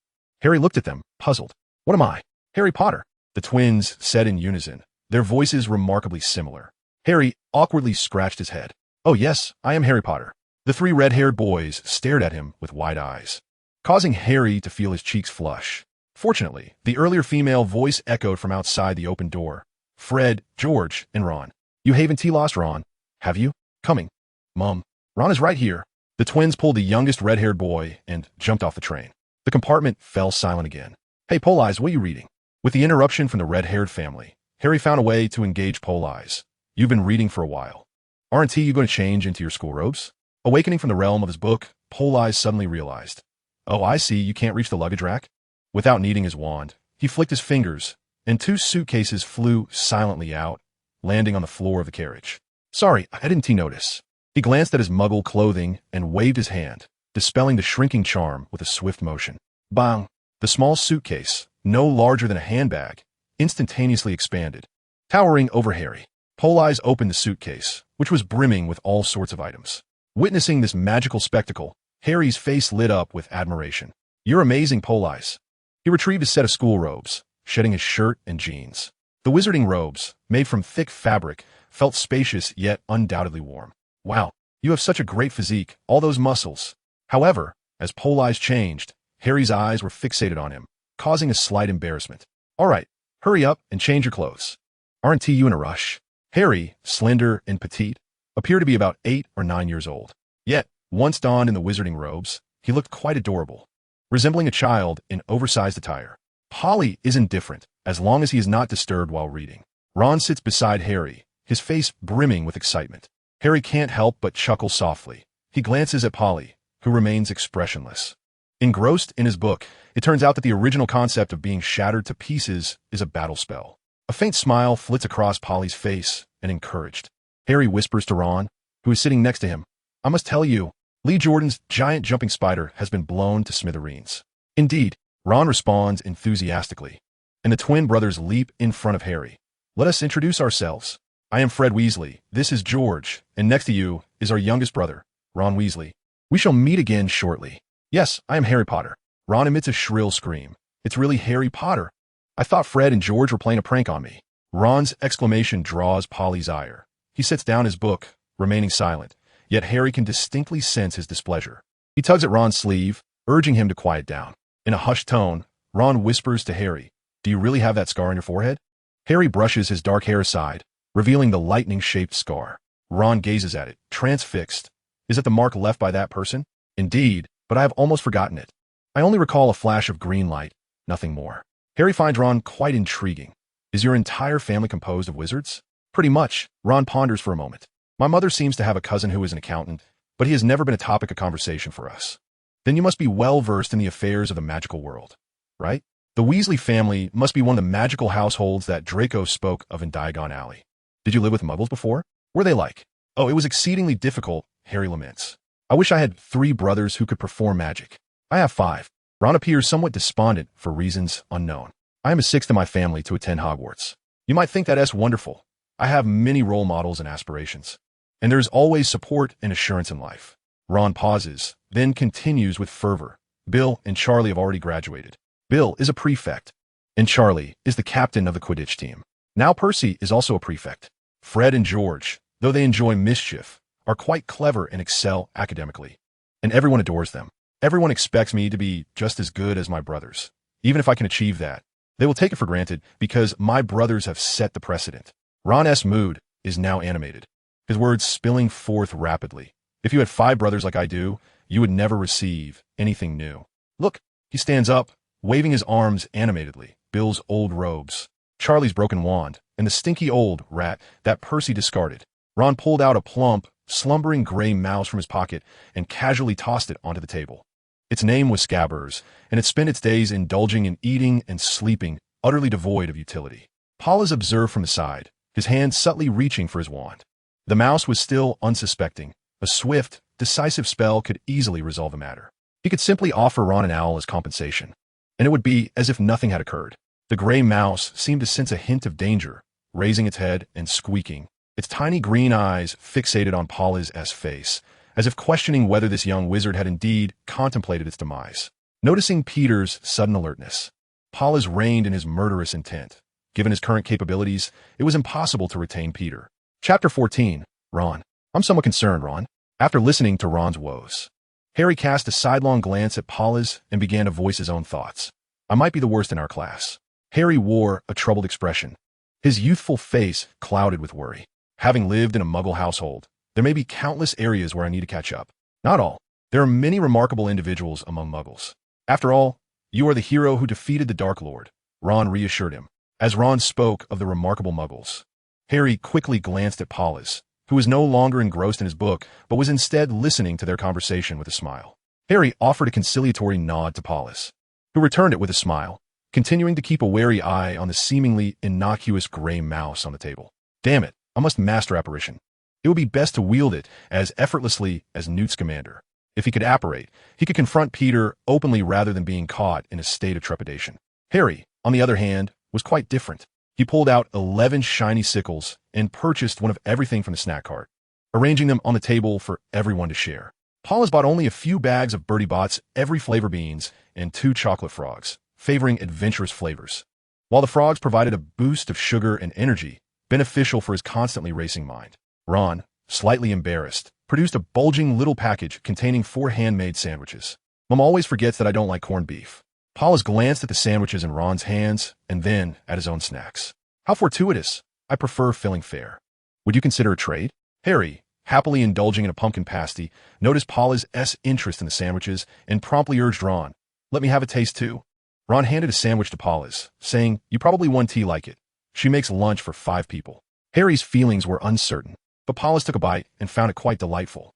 Harry looked at them, puzzled. "What am I?" "Harry Potter," the twins said in unison, their voices remarkably similar. Harry awkwardly scratched his head. "Oh yes, I am Harry Potter." The 3 red-haired boys stared at him with wide eyes, causing Harry to feel his cheeks flush. Fortunately, the earlier female voice echoed from outside the open door. "Fred, George, and Ron. You haven't lost Ron, have you? Coming. Mum, Ron is right here." The twins pulled the youngest red-haired boy and jumped off the train. The compartment fell silent again. "Hey, Politz, what are you reading?" With the interruption from the red-haired family, Harry found a way to engage Politz. "You've been reading for a while. Aren't you going to change into your school robes?" Awakening from the realm of his book, Politz suddenly realized. "Oh, I see, you can't reach the luggage rack?" Without needing his wand, he flicked his fingers, and 2 suitcases flew silently out, landing on the floor of the carriage. "Sorry, I didn't notice." He glanced at his muggle clothing and waved his hand, dispelling the shrinking charm with a swift motion. Bang! The small suitcase, no larger than a handbag, instantaneously expanded, towering over Harry. Politz opened the suitcase, which was brimming with all sorts of items. Witnessing this magical spectacle, Harry's face lit up with admiration. "You're amazing, Politz." He retrieved a set of school robes, shedding his shirt and jeans. The wizarding robes, made from thick fabric, felt spacious yet undoubtedly warm. "Wow, you have such a great physique, all those muscles." However, as Politz changed, Harry's eyes were fixated on him, causing a slight embarrassment. "All right, hurry up and change your clothes. Aren't you in a rush?" Harry, slender and petite, appeared to be about 8 or 9 years old. Yet, once donned in the wizarding robes, he looked quite adorable, resembling a child in oversized attire. Polly is indifferent, as long as he is not disturbed while reading. Ron sits beside Harry, his face brimming with excitement. Harry can't help but chuckle softly. He glances at Polly, who remains expressionless. Engrossed in his book, it turns out that the original concept of being shattered to pieces is a battle spell. A faint smile flits across Polly's face and encouraged. Harry whispers to Ron, who is sitting next to him, "I must tell you, Lee Jordan's giant jumping spider has been blown to smithereens." "Indeed," Ron responds enthusiastically, and the twin brothers leap in front of Harry. "Let us introduce ourselves. I am Fred Weasley, this is George, and next to you is our youngest brother, Ron Weasley. We shall meet again shortly." "Yes, I am Harry Potter." Ron emits a shrill scream. "It's really Harry Potter. I thought Fred and George were playing a prank on me." Ron's exclamation draws Polly's ire. He sets down his book, remaining silent, yet Harry can distinctly sense his displeasure. He tugs at Ron's sleeve, urging him to quiet down. In a hushed tone, Ron whispers to Harry, "Do you really have that scar on your forehead?" Harry brushes his dark hair aside, revealing the lightning-shaped scar. Ron gazes at it, transfixed. "Is it the mark left by that person?" "Indeed, but I have almost forgotten it. I only recall a flash of green light, nothing more." Harry finds Ron quite intriguing. "Is your entire family composed of wizards?" "Pretty much." Ron ponders for a moment. "My mother seems to have a cousin who is an accountant, but he has never been a topic of conversation for us." "Then you must be well-versed in the affairs of the magical world, right? The Weasley family must be one of the magical households that Draco spoke of in Diagon Alley. Did you live with muggles before? Were they like?" "Oh, it was exceedingly difficult," Harry laments. "I wish I had 3 brothers who could perform magic. I have 5. Ron appears somewhat despondent for reasons unknown. "I am a 6th in my family to attend Hogwarts. You might think that's wonderful. I have many role models and aspirations. And there's always support and assurance in life." Ron pauses, then continues with fervor. "Bill and Charlie have already graduated. Bill is a prefect, and Charlie is the captain of the Quidditch team. Now Percy is also a prefect. Fred and George, though they enjoy mischief, are quite clever and excel academically. And everyone adores them. Everyone expects me to be just as good as my brothers. Even if I can achieve that, they will take it for granted because my brothers have set the precedent." Ron's mood is now animated, his words spilling forth rapidly. "If you had 5 brothers like I do, you would never receive anything new. Look," he stands up, waving his arms animatedly. "Bill's old robes, Charlie's broken wand, and the stinky old rat that Percy discarded. Ron pulled out a plump, slumbering gray mouse from his pocket and casually tossed it onto the table. Its name was Scabbers, and it spent its days indulging in eating and sleeping, utterly devoid of utility. Paulus observed from the side, his hand subtly reaching for his wand. The mouse was still unsuspecting. A swift, decisive spell could easily resolve the matter. He could simply offer Ron an owl as compensation, and it would be as if nothing had occurred. The gray mouse seemed to sense a hint of danger, raising its head and squeaking, its tiny green eyes fixated on Paulus' face, as if questioning whether this young wizard had indeed contemplated its demise. Noticing Peter's sudden alertness, Paulus reined in his murderous intent. Given his current capabilities, it was impossible to retain Peter. Chapter 14. Ron. I'm somewhat concerned, Ron. After listening to Ron's woes, Harry cast a sidelong glance at Paulus and began to voice his own thoughts. I might be the worst in our class. Harry wore a troubled expression, his youthful face clouded with worry. Having lived in a Muggle household, there may be countless areas where I need to catch up. Not all. There are many remarkable individuals among Muggles. After all, you are the hero who defeated the Dark Lord, Ron reassured him. As Ron spoke of the remarkable Muggles, Harry quickly glanced at Paulus, who was no longer engrossed in his book, but was instead listening to their conversation with a smile. Harry offered a conciliatory nod to Paulus, who returned it with a smile, continuing to keep a wary eye on the seemingly innocuous gray mouse on the table. Damn it, I must master apparition. It would be best to wield it as effortlessly as Newt Scamander. If he could apparate, he could confront Peter openly rather than being caught in a state of trepidation. Harry, on the other hand, was quite different. He pulled out 11 shiny sickles and purchased one of everything from the snack cart, arranging them on the table for everyone to share. Paulus bought only a few bags of Bertie Bott's every flavor beans and 2 chocolate frogs, favoring adventurous flavors. While the frogs provided a boost of sugar and energy, beneficial for his constantly racing mind, Ron, slightly embarrassed, produced a bulging little package containing 4 handmade sandwiches. Mom always forgets that I don't like corned beef. Paulus glanced at the sandwiches in Ron's hands and then at his own snacks. How fortuitous. I prefer filling fare. Would you consider a trade? Harry, happily indulging in a pumpkin pasty, noticed Paulus' interest in the sandwiches and promptly urged Ron, let me have a taste too. Ron handed a sandwich to Paulus, saying, you probably want tea like it. She makes lunch for 5 people. Harry's feelings were uncertain, but Paulus took a bite and found it quite delightful.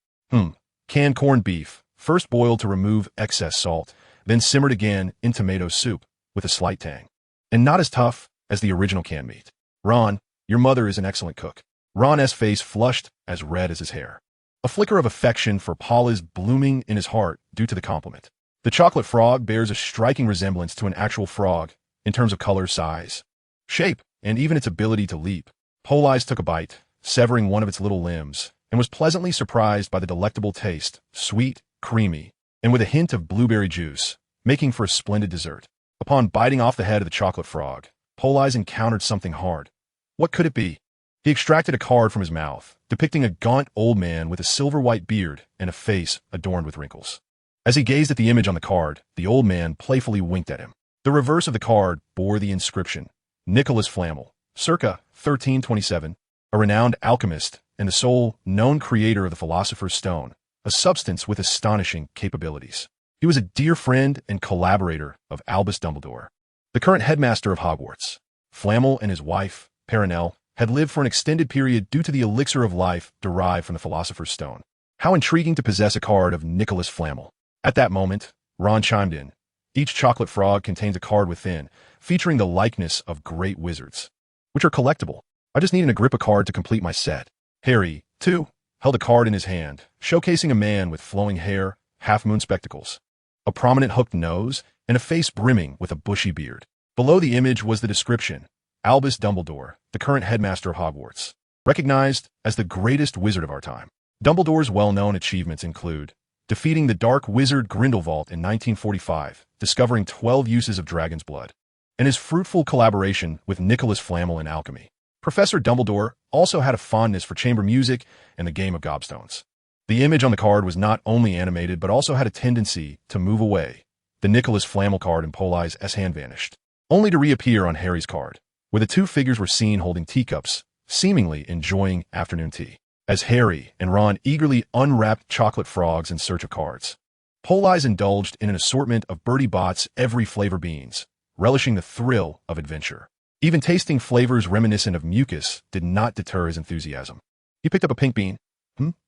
Canned corned beef, first boiled to remove excess salt, then simmered again in tomato soup with a slight tang. And not as tough as the original canned meat. Ron, your mother is an excellent cook. Ron's face flushed as red as his hair. A flicker of affection for Paulus blooming in his heart due to the compliment. The chocolate frog bears a striking resemblance to an actual frog in terms of color, size, shape, and even its ability to leap. Politz took a bite, severing one of its little limbs, and was pleasantly surprised by the delectable taste, sweet, creamy, and with a hint of blueberry juice, making for a splendid dessert. Upon biting off the head of the chocolate frog, Politz encountered something hard. What could it be? He extracted a card from his mouth, depicting a gaunt old man with a silver-white beard and a face adorned with wrinkles. As he gazed at the image on the card, the old man playfully winked at him. The reverse of the card bore the inscription, Nicholas Flamel, circa 1327, a renowned alchemist and the sole known creator of the Philosopher's Stone, a substance with astonishing capabilities. He was a dear friend and collaborator of Albus Dumbledore, the current headmaster of Hogwarts. Flamel and his wife, Perenelle, had lived for an extended period due to the elixir of life derived from the Philosopher's Stone. How intriguing to possess a card of Nicholas Flamel. At that moment, Ron chimed in. Each chocolate frog contains a card within, featuring the likeness of great wizards, which are collectible. I just need an Agrippa card to complete my set. Harry, too, held a card in his hand, showcasing a man with flowing hair, half-moon spectacles, a prominent hooked nose, and a face brimming with a bushy beard. Below the image was the description, Albus Dumbledore, the current headmaster of Hogwarts, recognized as the greatest wizard of our time. Dumbledore's well-known achievements include defeating the dark wizard Grindelwald in 1945, discovering 12 uses of dragon's blood, and his fruitful collaboration with Nicholas Flamel in alchemy. Professor Dumbledore also had a fondness for chamber music and the game of gobstones. The image on the card was not only animated but also had a tendency to move away. The Nicholas Flamel card in Politz' hand vanished, only to reappear on Harry's card, where the 2 figures were seen holding teacups, seemingly enjoying afternoon tea. As Harry and Ron eagerly unwrapped chocolate frogs in search of cards, Politz indulged in an assortment of Bertie Bott's every flavor beans, relishing the thrill of adventure. Even tasting flavors reminiscent of mucus did not deter his enthusiasm. He picked up a pink bean.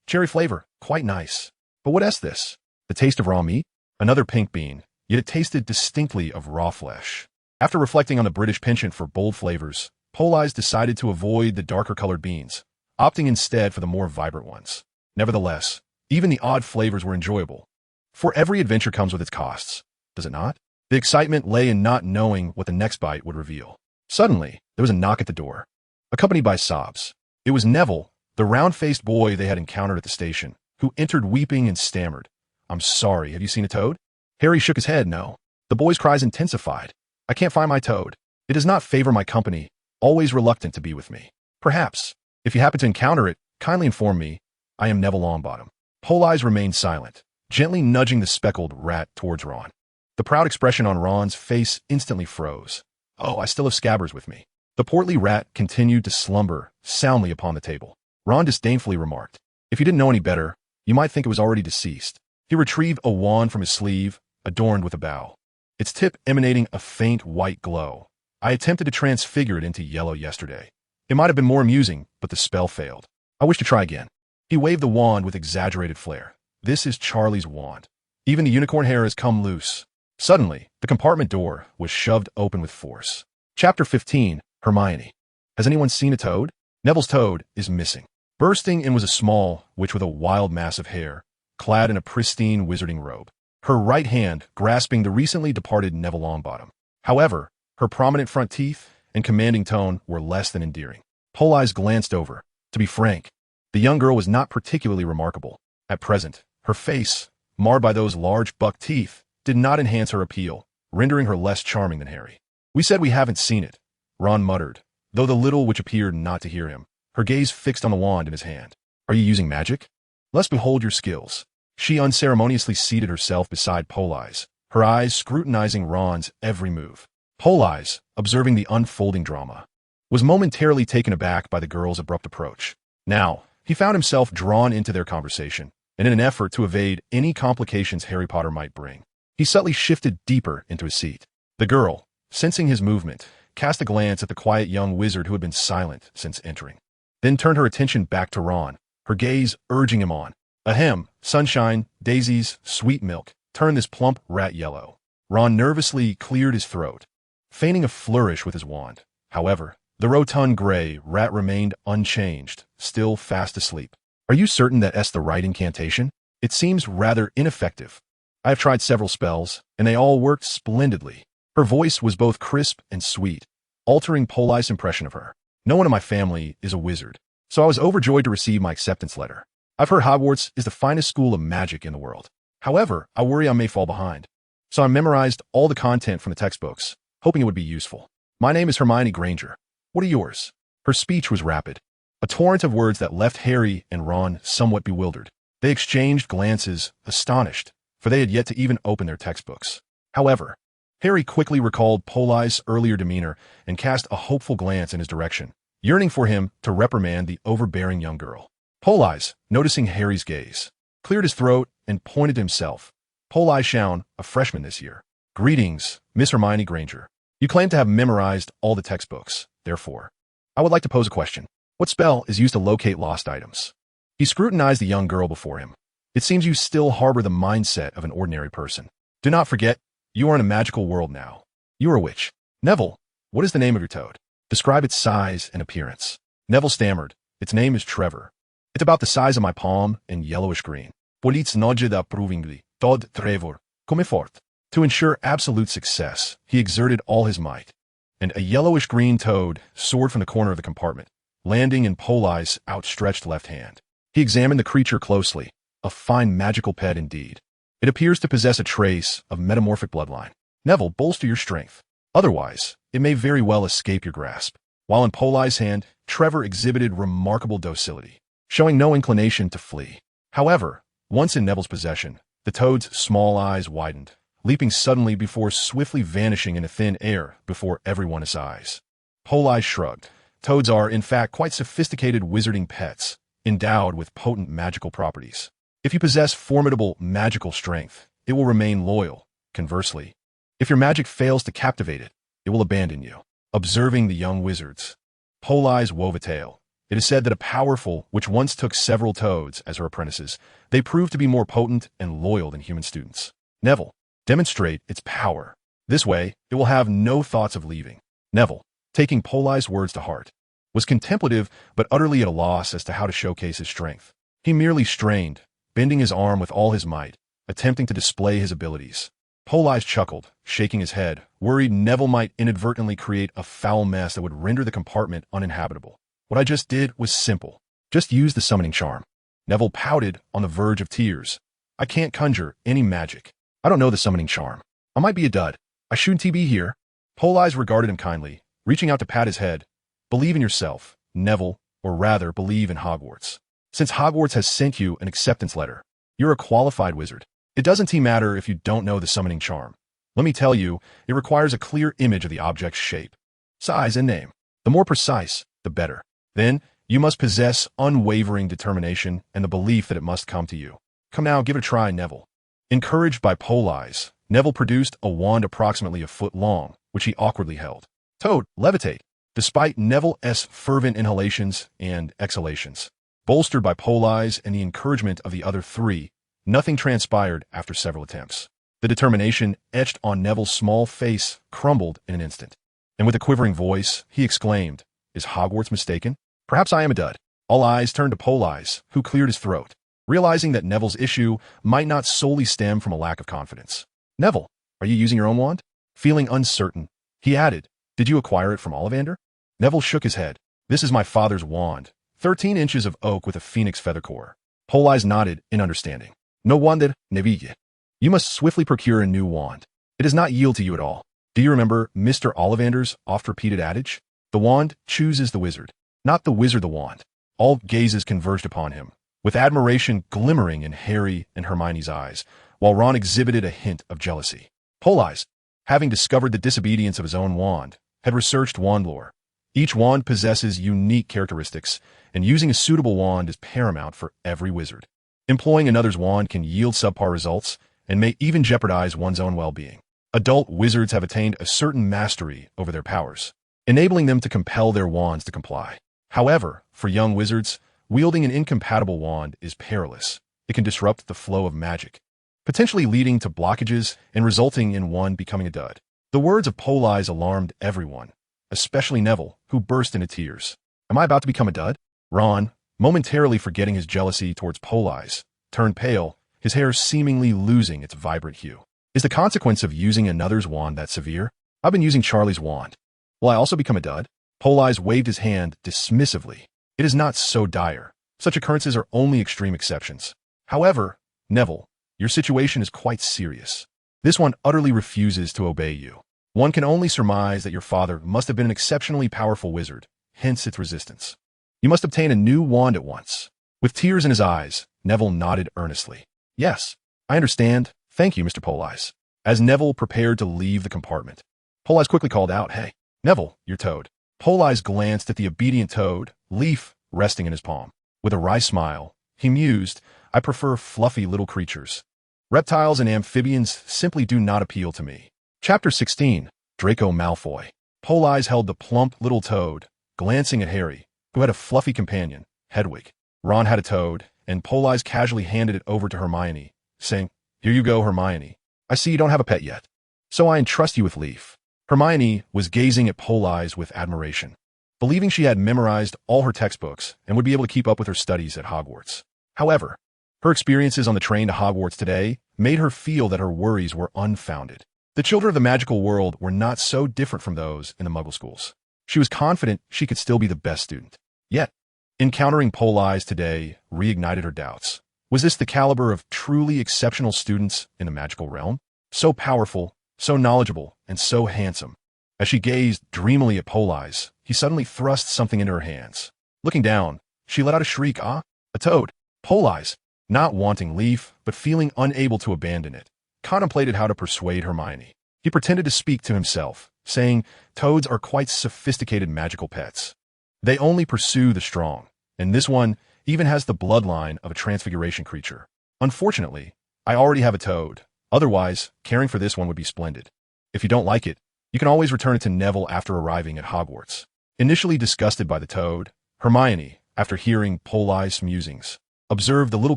Cherry flavor, quite nice. But what is this? The taste of raw meat? Another pink bean, yet it tasted distinctly of raw flesh. After reflecting on the British penchant for bold flavors, Politz decided to avoid the darker-colored beans, opting instead for the more vibrant ones. Nevertheless, even the odd flavors were enjoyable. For every adventure comes with its costs, does it not? The excitement lay in not knowing what the next bite would reveal. Suddenly, there was a knock at the door, accompanied by sobs. It was Neville, the round-faced boy they had encountered at the station, who entered weeping and stammered. "I'm sorry, have you seen a toad?" Harry shook his head. No. The boy's cries intensified. "I can't find my toad. It does not favor my company, always reluctant to be with me. Perhaps, if you happen to encounter it, kindly inform me. I am Neville Longbottom." Politz remained silent, gently nudging the speckled rat towards Ron. The proud expression on Ron's face instantly froze. "Oh, I still have Scabbers with me." The portly rat continued to slumber soundly upon the table. Ron disdainfully remarked, "If you didn't know any better, you might think it was already deceased." He retrieved a wand from his sleeve, adorned with a bow, its tip emanating a faint white glow. "I attempted to transfigure it into yellow yesterday. It might have been more amusing, but the spell failed. I wish to try again." He waved the wand with exaggerated flair. "This is Charlie's wand. Even the unicorn hair has come loose." Suddenly, the compartment door was shoved open with force. Chapter 15, Hermione. Has anyone seen a toad? Neville's toad is missing. Bursting in was a small witch with a wild mass of hair, clad in a pristine wizarding robe, her right hand grasping the recently departed Neville Longbottom. However, her prominent front teeth and commanding tone were less than endearing. Politz glanced over. To be frank, the young girl was not particularly remarkable. At present, her face, marred by those large buck teeth, did not enhance her appeal, rendering her less charming than Harry. "We said we haven't seen it," Ron muttered, though the little witch appeared not to hear him, her gaze fixed on the wand in his hand. "Are you using magic? Let's behold your skills." She unceremoniously seated herself beside Politz, her eyes scrutinizing Ron's every move. Politz, observing the unfolding drama, was momentarily taken aback by the girl's abrupt approach. Now, he found himself drawn into their conversation, and in an effort to evade any complications Harry Potter might bring, he subtly shifted deeper into his seat. The girl, sensing his movement, cast a glance at the quiet young wizard who had been silent since entering, then turned her attention back to Ron, her gaze urging him on. Ahem, sunshine, daisies, sweet milk, turn this plump rat yellow. Ron nervously cleared his throat, feigning a flourish with his wand. However, the rotund gray rat remained unchanged, still fast asleep. "Are you certain that is the right incantation? It seems rather ineffective. I have tried several spells, and they all worked splendidly." Her voice was both crisp and sweet, altering Politz's impression of her. "No one in my family is a wizard, so I was overjoyed to receive my acceptance letter. I've heard Hogwarts is the finest school of magic in the world. However, I worry I may fall behind. So I memorized all the content from the textbooks, hoping it would be useful. My name is Hermione Granger. What are yours?" Her speech was rapid, a torrent of words that left Harry and Ron somewhat bewildered. They exchanged glances, astonished, for they had yet to even open their textbooks. However, Harry quickly recalled Politz's earlier demeanor and cast a hopeful glance in his direction, yearning for him to reprimand the overbearing young girl. Politz, noticing Harry's gaze, cleared his throat and pointed to himself. "Politz Shaun, a freshman this year. Greetings, Miss Hermione Granger. You claim to have memorized all the textbooks. Therefore, I would like to pose a question. What spell is used to locate lost items?" He scrutinized the young girl before him. "It seems you still harbor the mindset of an ordinary person. Do not forget, you are in a magical world now. You are a witch. Neville, what is the name of your toad? Describe its size and appearance." Neville stammered. "Its name is Trevor. It's about the size of my palm and yellowish green." Politz nodded approvingly. "Todd Trevor, come forth." To ensure absolute success, he exerted all his might, and a yellowish-green toad soared from the corner of the compartment, landing in Politz's outstretched left hand. He examined the creature closely. A fine magical pet indeed. It appears to possess a trace of metamorphic bloodline. Neville, bolster your strength. Otherwise, it may very well escape your grasp. While in Politz's hand, Trevor exhibited remarkable docility, showing no inclination to flee. However, once in Neville's possession, the toad's small eyes widened, leaping suddenly before swiftly vanishing into thin air before everyone's eyes. Politz shrugged. Toads are, in fact, quite sophisticated wizarding pets, endowed with potent magical properties. If you possess formidable magical strength, it will remain loyal. Conversely, if your magic fails to captivate it, it will abandon you. Observing the young wizards. Politz wove a tale. It is said that a powerful which once took several toads as her apprentices, they proved to be more potent and loyal than human students. Neville, demonstrate its power. This way, it will have no thoughts of leaving. Neville, taking Politz's words to heart, was contemplative but utterly at a loss as to how to showcase his strength. He merely strained, bending his arm with all his might, attempting to display his abilities. Politz chuckled, shaking his head, worried Neville might inadvertently create a foul mess that would render the compartment uninhabitable. What I just did was simple. Just use the summoning charm. Neville pouted on the verge of tears. I can't conjure any magic. I don't know the summoning charm. I might be a dud. I shouldn't be here. Politz regarded him kindly, reaching out to pat his head. Believe in yourself, Neville, or rather believe in Hogwarts. Since Hogwarts has sent you an acceptance letter, you're a qualified wizard. It doesn't matter if you don't know the summoning charm. Let me tell you, it requires a clear image of the object's shape, size, and name. The more precise, the better. Then, you must possess unwavering determination and the belief that it must come to you. Come now, give it a try, Neville. Encouraged by Politz, Neville produced a wand approximately a foot long, which he awkwardly held. Toad, levitate. Despite Neville's fervent inhalations and exhalations, bolstered by Politz and the encouragement of the other three, nothing transpired after several attempts. The determination etched on Neville's small face crumbled in an instant. And with a quivering voice, he exclaimed, Is Hogwarts mistaken? Perhaps I am a dud. All eyes turned to Politz, who cleared his throat, realizing that Neville's issue might not solely stem from a lack of confidence. Neville, are you using your own wand? Feeling uncertain, he added, Did you acquire it from Ollivander? Neville shook his head. This is my father's wand, 13 inches of oak with a phoenix feather core. Politz nodded in understanding. No wonder, Neville. You must swiftly procure a new wand. It does not yield to you at all. Do you remember Mr. Ollivander's oft-repeated adage? The wand chooses the wizard, not the wizard the wand. All gazes converged upon him, with admiration glimmering in Harry and Hermione's eyes, while Ron exhibited a hint of jealousy. Politz, having discovered the disobedience of his own wand, had researched wand lore. Each wand possesses unique characteristics, and using a suitable wand is paramount for every wizard. Employing another's wand can yield subpar results, and may even jeopardize one's own well-being. Adult wizards have attained a certain mastery over their powers, enabling them to compel their wands to comply. However, for young wizards, wielding an incompatible wand is perilous. It can disrupt the flow of magic, potentially leading to blockages and resulting in one becoming a dud. The words of Politz alarmed everyone, especially Neville, who burst into tears. Am I about to become a dud? Ron, momentarily forgetting his jealousy towards Politz, turned pale, his hair seemingly losing its vibrant hue. Is the consequence of using another's wand that severe? I've been using Charlie's wand. Will I also become a dud? Politz waved his hand dismissively. It is not so dire. Such occurrences are only extreme exceptions. However, Neville, your situation is quite serious. This one utterly refuses to obey you. One can only surmise that your father must have been an exceptionally powerful wizard, hence its resistance. You must obtain a new wand at once. With tears in his eyes, Neville nodded earnestly. Yes, I understand. Thank you, Mr. Politz. As Neville prepared to leave the compartment, Politz quickly called out, Hey, Neville, your toad. Politz glanced at the obedient toad, leaf resting in his palm. With a wry smile, he mused, I prefer fluffy little creatures. Reptiles and amphibians simply do not appeal to me. Chapter 16, Draco Malfoy. Politz held the plump little toad, glancing at Harry, who had a fluffy companion, Hedwig. Ron had a toad, and Politz casually handed it over to Hermione, saying, Here you go, Hermione. I see you don't have a pet yet, so I entrust you with Leaf. Hermione was gazing at Politz with admiration, believing she had memorized all her textbooks and would be able to keep up with her studies at Hogwarts. However, her experiences on the train to Hogwarts today made her feel that her worries were unfounded. The children of the magical world were not so different from those in the Muggle schools. She was confident she could still be the best student. Yet, encountering Politz today reignited her doubts. Was this the caliber of truly exceptional students in the magical realm? So powerful, so knowledgeable, and so handsome. As she gazed dreamily at Politz, he suddenly thrust something into her hands. Looking down, she let out a shriek, a toad. Politz, not wanting Leaf, but feeling unable to abandon it, contemplated how to persuade Hermione. He pretended to speak to himself, saying, Toads are quite sophisticated magical pets. They only pursue the strong, and this one even has the bloodline of a transfiguration creature. Unfortunately, I already have a toad. Otherwise, caring for this one would be splendid. If you don't like it, You can always return it to Neville after arriving at Hogwarts. Initially disgusted by the toad, Hermione, after hearing Politz musings, observed the little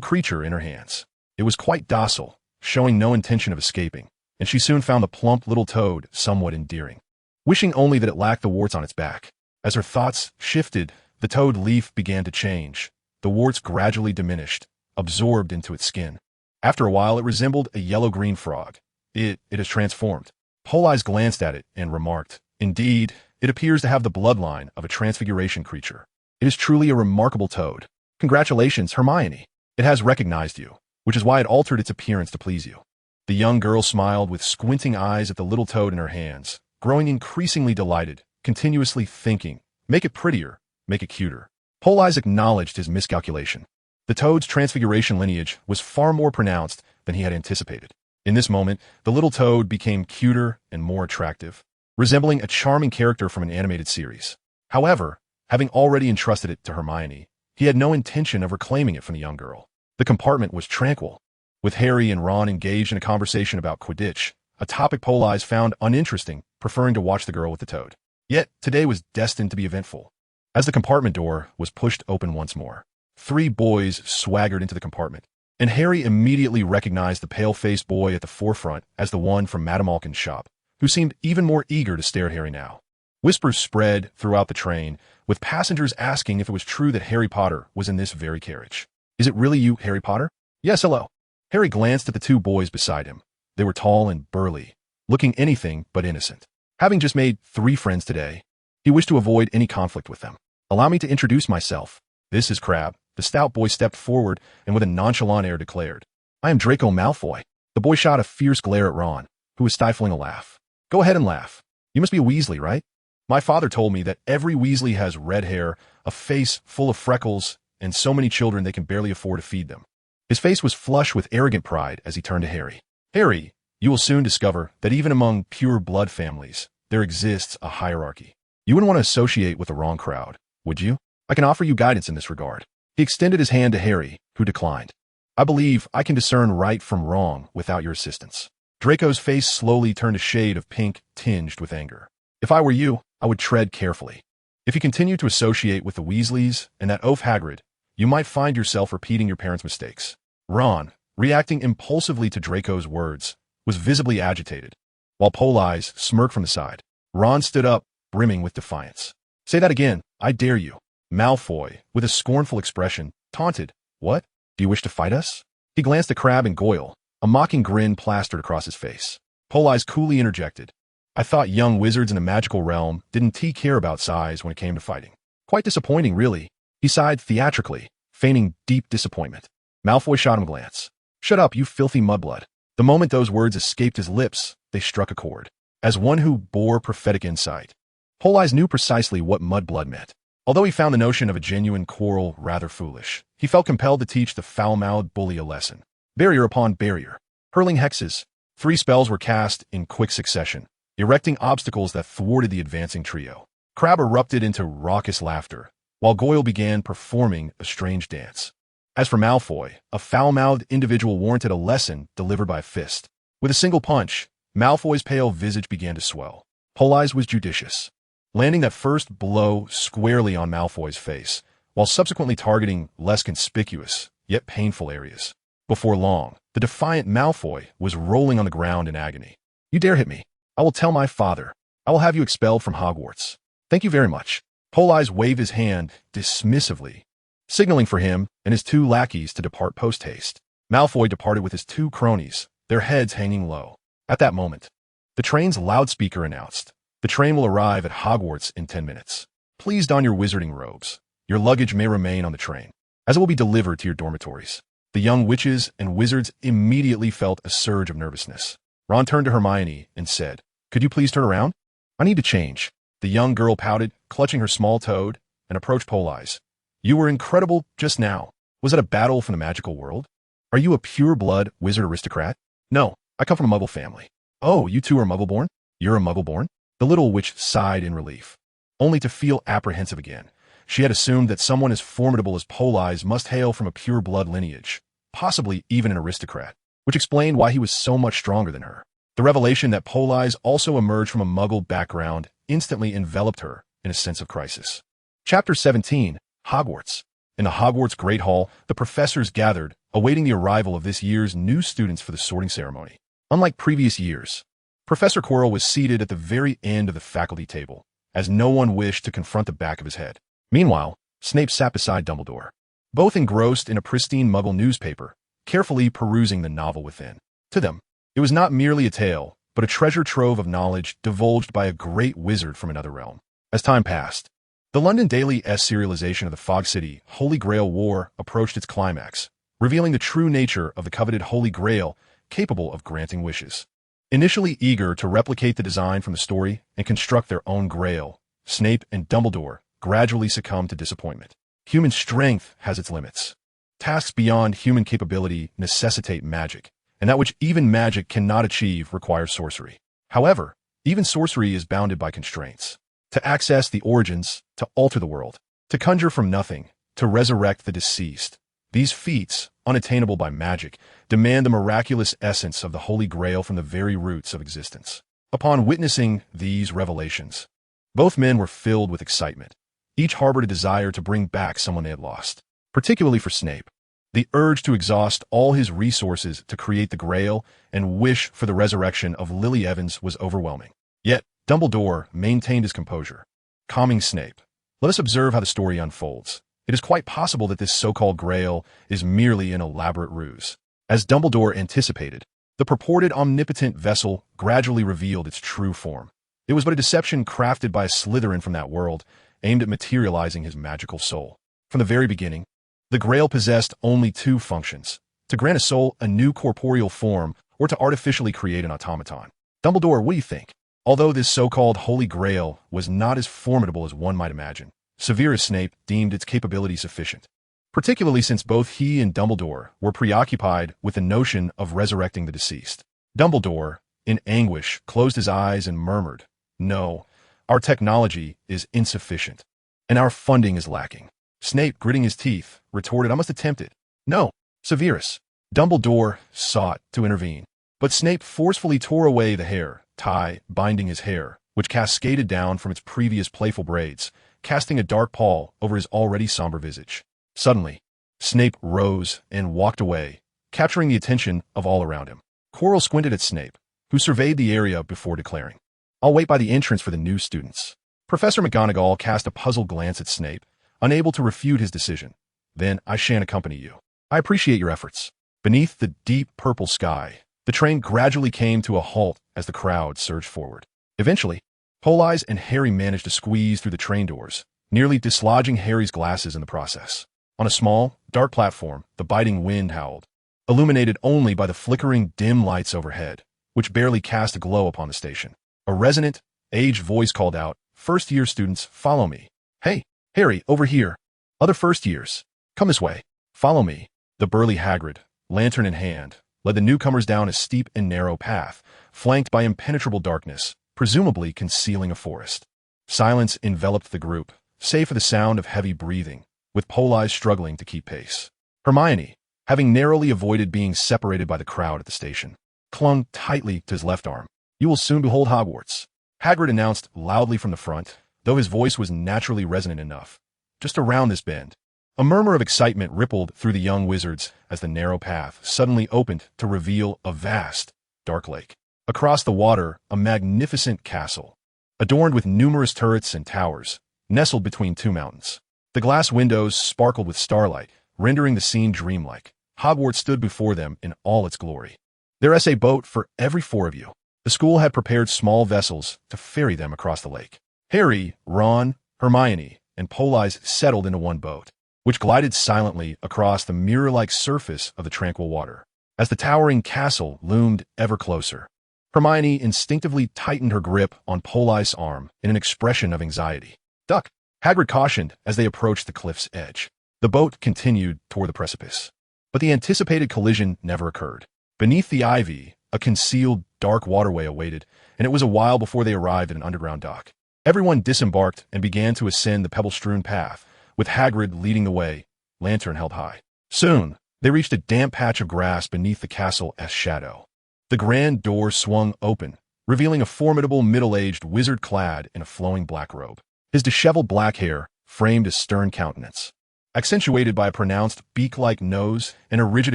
creature in her hands. It was quite docile, showing no intention of escaping, and she soon found the plump little toad somewhat endearing, wishing only that it lacked the warts on its back. As her thoughts shifted, the toad leaf began to change. The warts gradually diminished, absorbed into its skin. After a while, it resembled a yellow-green frog. It has transformed. Politz glanced at it and remarked, "Indeed, it appears to have the bloodline of a transfiguration creature. It is truly a remarkable toad. Congratulations, Hermione. It has recognized you, which is why it altered its appearance to please you." The young girl smiled with squinting eyes at the little toad in her hands, growing increasingly delighted, continuously thinking, "Make it prettier, make it cuter." Politz acknowledged his miscalculation. The toad's transfiguration lineage was far more pronounced than he had anticipated. In this moment, the little toad became cuter and more attractive, resembling a charming character from an animated series. However, having already entrusted it to Hermione, he had no intention of reclaiming it from the young girl. The compartment was tranquil, with Harry and Ron engaged in a conversation about Quidditch, a topic Politz found uninteresting, preferring to watch the girl with the toad. Yet, today was destined to be eventful. As the compartment door was pushed open once more, 3 boys swaggered into the compartment, and Harry immediately recognized the pale-faced boy at the forefront as the one from Madame Malkin's shop, who seemed even more eager to stare at Harry now. Whispers spread throughout the train, with passengers asking if it was true that Harry Potter was in this very carriage. "Is it really you, Harry Potter?" "Yes, hello." Harry glanced at the 2 boys beside him. They were tall and burly, looking anything but innocent. Having just made 3 friends today, he wished to avoid any conflict with them. "Allow me to introduce myself. This is Crabbe." The stout boy stepped forward and with a nonchalant air declared, "I am Draco Malfoy." The boy shot a fierce glare at Ron, who was stifling a laugh. "Go ahead and laugh. You must be a Weasley, right? My father told me that every Weasley has red hair, a face full of freckles, and so many children they can barely afford to feed them." His face was flushed with arrogant pride as he turned to Harry. "Harry, you will soon discover that even among pure blood families, there exists a hierarchy. You wouldn't want to associate with the wrong crowd, would you? I can offer you guidance in this regard." He extended his hand to Harry, who declined. "I believe I can discern right from wrong without your assistance." Draco's face slowly turned a shade of pink tinged with anger. "If I were you, I would tread carefully. If you continue to associate with the Weasleys and that oaf Hagrid, you might find yourself repeating your parents' mistakes." Ron, reacting impulsively to Draco's words, was visibly agitated. While Politz smirked from the side, Ron stood up, brimming with defiance. "Say that again, I dare you." Malfoy, with a scornful expression, taunted, "What? Do you wish to fight us?" He glanced at Crabbe and Goyle, a mocking grin plastered across his face. Politz coolly interjected, "I thought young wizards in the magical realm didn't care about size when it came to fighting. Quite disappointing, really." He sighed theatrically, feigning deep disappointment. Malfoy shot him a glance. "Shut up, you filthy mudblood." The moment those words escaped his lips, they struck a chord. As one who bore prophetic insight, Politz knew precisely what mudblood meant. Although he found the notion of a genuine quarrel rather foolish, he felt compelled to teach the foul-mouthed bully a lesson. Barrier upon barrier. Hurling hexes. 3 spells were cast in quick succession, erecting obstacles that thwarted the advancing trio. Crabbe erupted into raucous laughter, while Goyle began performing a strange dance. As for Malfoy, a foul-mouthed individual warranted a lesson delivered by a fist. With a single punch, Malfoy's pale visage began to swell. Politz was judicious, landing that first blow squarely on Malfoy's face, while subsequently targeting less conspicuous, yet painful areas. Before long, the defiant Malfoy was rolling on the ground in agony. "You dare hit me. I will tell my father. I will have you expelled from Hogwarts." "Thank you very much." Politz waved his hand dismissively, signaling for him and his 2 lackeys to depart post-haste. Malfoy departed with his 2 cronies, their heads hanging low. At that moment, the train's loudspeaker announced, "The train will arrive at Hogwarts in 10 minutes. Please don your wizarding robes. Your luggage may remain on the train, as it will be delivered to your dormitories." The young witches and wizards immediately felt a surge of nervousness. Ron turned to Hermione and said, "Could you please turn around? I need to change." The young girl pouted, clutching her small toad, and approached Politz. "You were incredible just now. Was it a battle from the magical world? Are you a pure-blood wizard aristocrat?" "No, I come from a Muggle family." "Oh, you 2 are Muggle-born? You're a Muggle-born?" The little witch sighed in relief, only to feel apprehensive again. She had assumed that someone as formidable as Politz must hail from a pure-blood lineage, possibly even an aristocrat, which explained why he was so much stronger than her. The revelation that Politz also emerged from a Muggle background instantly enveloped her in a sense of crisis. Chapter 17, Hogwarts. In the Hogwarts Great Hall, the professors gathered, awaiting the arrival of this year's new students for the sorting ceremony. Unlike previous years, Professor Quirrell was seated at the very end of the faculty table, as no one wished to confront the back of his head. Meanwhile, Snape sat beside Dumbledore, both engrossed in a pristine Muggle newspaper, carefully perusing the novel within. To them, it was not merely a tale, but a treasure trove of knowledge divulged by a great wizard from another realm. As time passed, the London Daily's serialization of the Fog City Holy Grail War approached its climax, revealing the true nature of the coveted Holy Grail capable of granting wishes. Initially eager to replicate the design from the story and construct their own Grail, Snape and Dumbledore gradually succumbed to disappointment. Human strength has its limits. Tasks beyond human capability necessitate magic, and that which even magic cannot achieve requires sorcery. However, even sorcery is bounded by constraints. To access the origins, to alter the world, to conjure from nothing, to resurrect the deceased. These feats, unattainable by magic, demand the miraculous essence of the Holy Grail from the very roots of existence. Upon witnessing these revelations, both men were filled with excitement. Each harbored a desire to bring back someone they had lost. Particularly for Snape, the urge to exhaust all his resources to create the Grail and wish for the resurrection of Lily Evans was overwhelming. Yet, Dumbledore maintained his composure, calming Snape. Let us observe how the story unfolds. It is quite possible that this so-called Grail is merely an elaborate ruse. As Dumbledore anticipated, the purported omnipotent vessel gradually revealed its true form. It was but a deception crafted by a Slytherin from that world, aimed at materializing his magical soul. From the very beginning, the Grail possessed only two functions: to grant a soul a new corporeal form or to artificially create an automaton. Dumbledore, what do you think? Although this so-called Holy Grail was not as formidable as one might imagine, Severus Snape deemed its capability sufficient, particularly since both he and Dumbledore were preoccupied with the notion of resurrecting the deceased. Dumbledore, in anguish, closed his eyes and murmured, "No, our technology is insufficient, and our funding is lacking." Snape, gritting his teeth, retorted, "I must attempt it." "No, Severus." Dumbledore sought to intervene, but Snape forcefully tore away the hair tie binding his hair, which cascaded down from its previous playful braids, casting a dark pall over his already somber visage. Suddenly, Snape rose and walked away, capturing the attention of all around him. Quirrell squinted at Snape, who surveyed the area before declaring, "I'll wait by the entrance for the new students." Professor McGonagall cast a puzzled glance at Snape, unable to refute his decision. "Then I shan't accompany you. I appreciate your efforts." Beneath the deep purple sky, the train gradually came to a halt as the crowd surged forward. Eventually, Politz and Harry managed to squeeze through the train doors, nearly dislodging Harry's glasses in the process. On a small, dark platform, the biting wind howled, illuminated only by the flickering dim lights overhead, which barely cast a glow upon the station. A resonant, aged voice called out, "First-year students, follow me." "Hey, Harry, over here. Other first years. Come this way. Follow me." The burly Hagrid, lantern in hand, led the newcomers down a steep and narrow path, flanked by impenetrable darkness, presumably concealing a forest. Silence enveloped the group, save for the sound of heavy breathing, with Politz struggling to keep pace. Hermione, having narrowly avoided being separated by the crowd at the station, clung tightly to his left arm. "You will soon behold Hogwarts," Hagrid announced loudly from the front, though his voice was naturally resonant enough. "Just around this bend." A murmur of excitement rippled through the young wizards as the narrow path suddenly opened to reveal a vast, dark lake. Across the water, a magnificent castle, adorned with numerous turrets and towers, nestled between two mountains. The glass windows sparkled with starlight, rendering the scene dreamlike. Hogwarts stood before them in all its glory. There's a boat for every four of you. The school had prepared small vessels to ferry them across the lake. Harry, Ron, Hermione, and Politz settled into one boat, which glided silently across the mirror-like surface of the tranquil water. As the towering castle loomed ever closer, Hermione instinctively tightened her grip on Politz's arm in an expression of anxiety. "Duck," Hagrid cautioned as they approached the cliff's edge. The boat continued toward the precipice, but the anticipated collision never occurred. Beneath the ivy, a concealed, dark waterway awaited, and it was a while before they arrived at an underground dock. Everyone disembarked and began to ascend the pebble-strewn path, with Hagrid leading the way, lantern held high. Soon, they reached a damp patch of grass beneath the castle's shadow. The grand door swung open, revealing a formidable middle-aged wizard clad in a flowing black robe. His disheveled black hair framed a stern countenance, accentuated by a pronounced beak-like nose and a rigid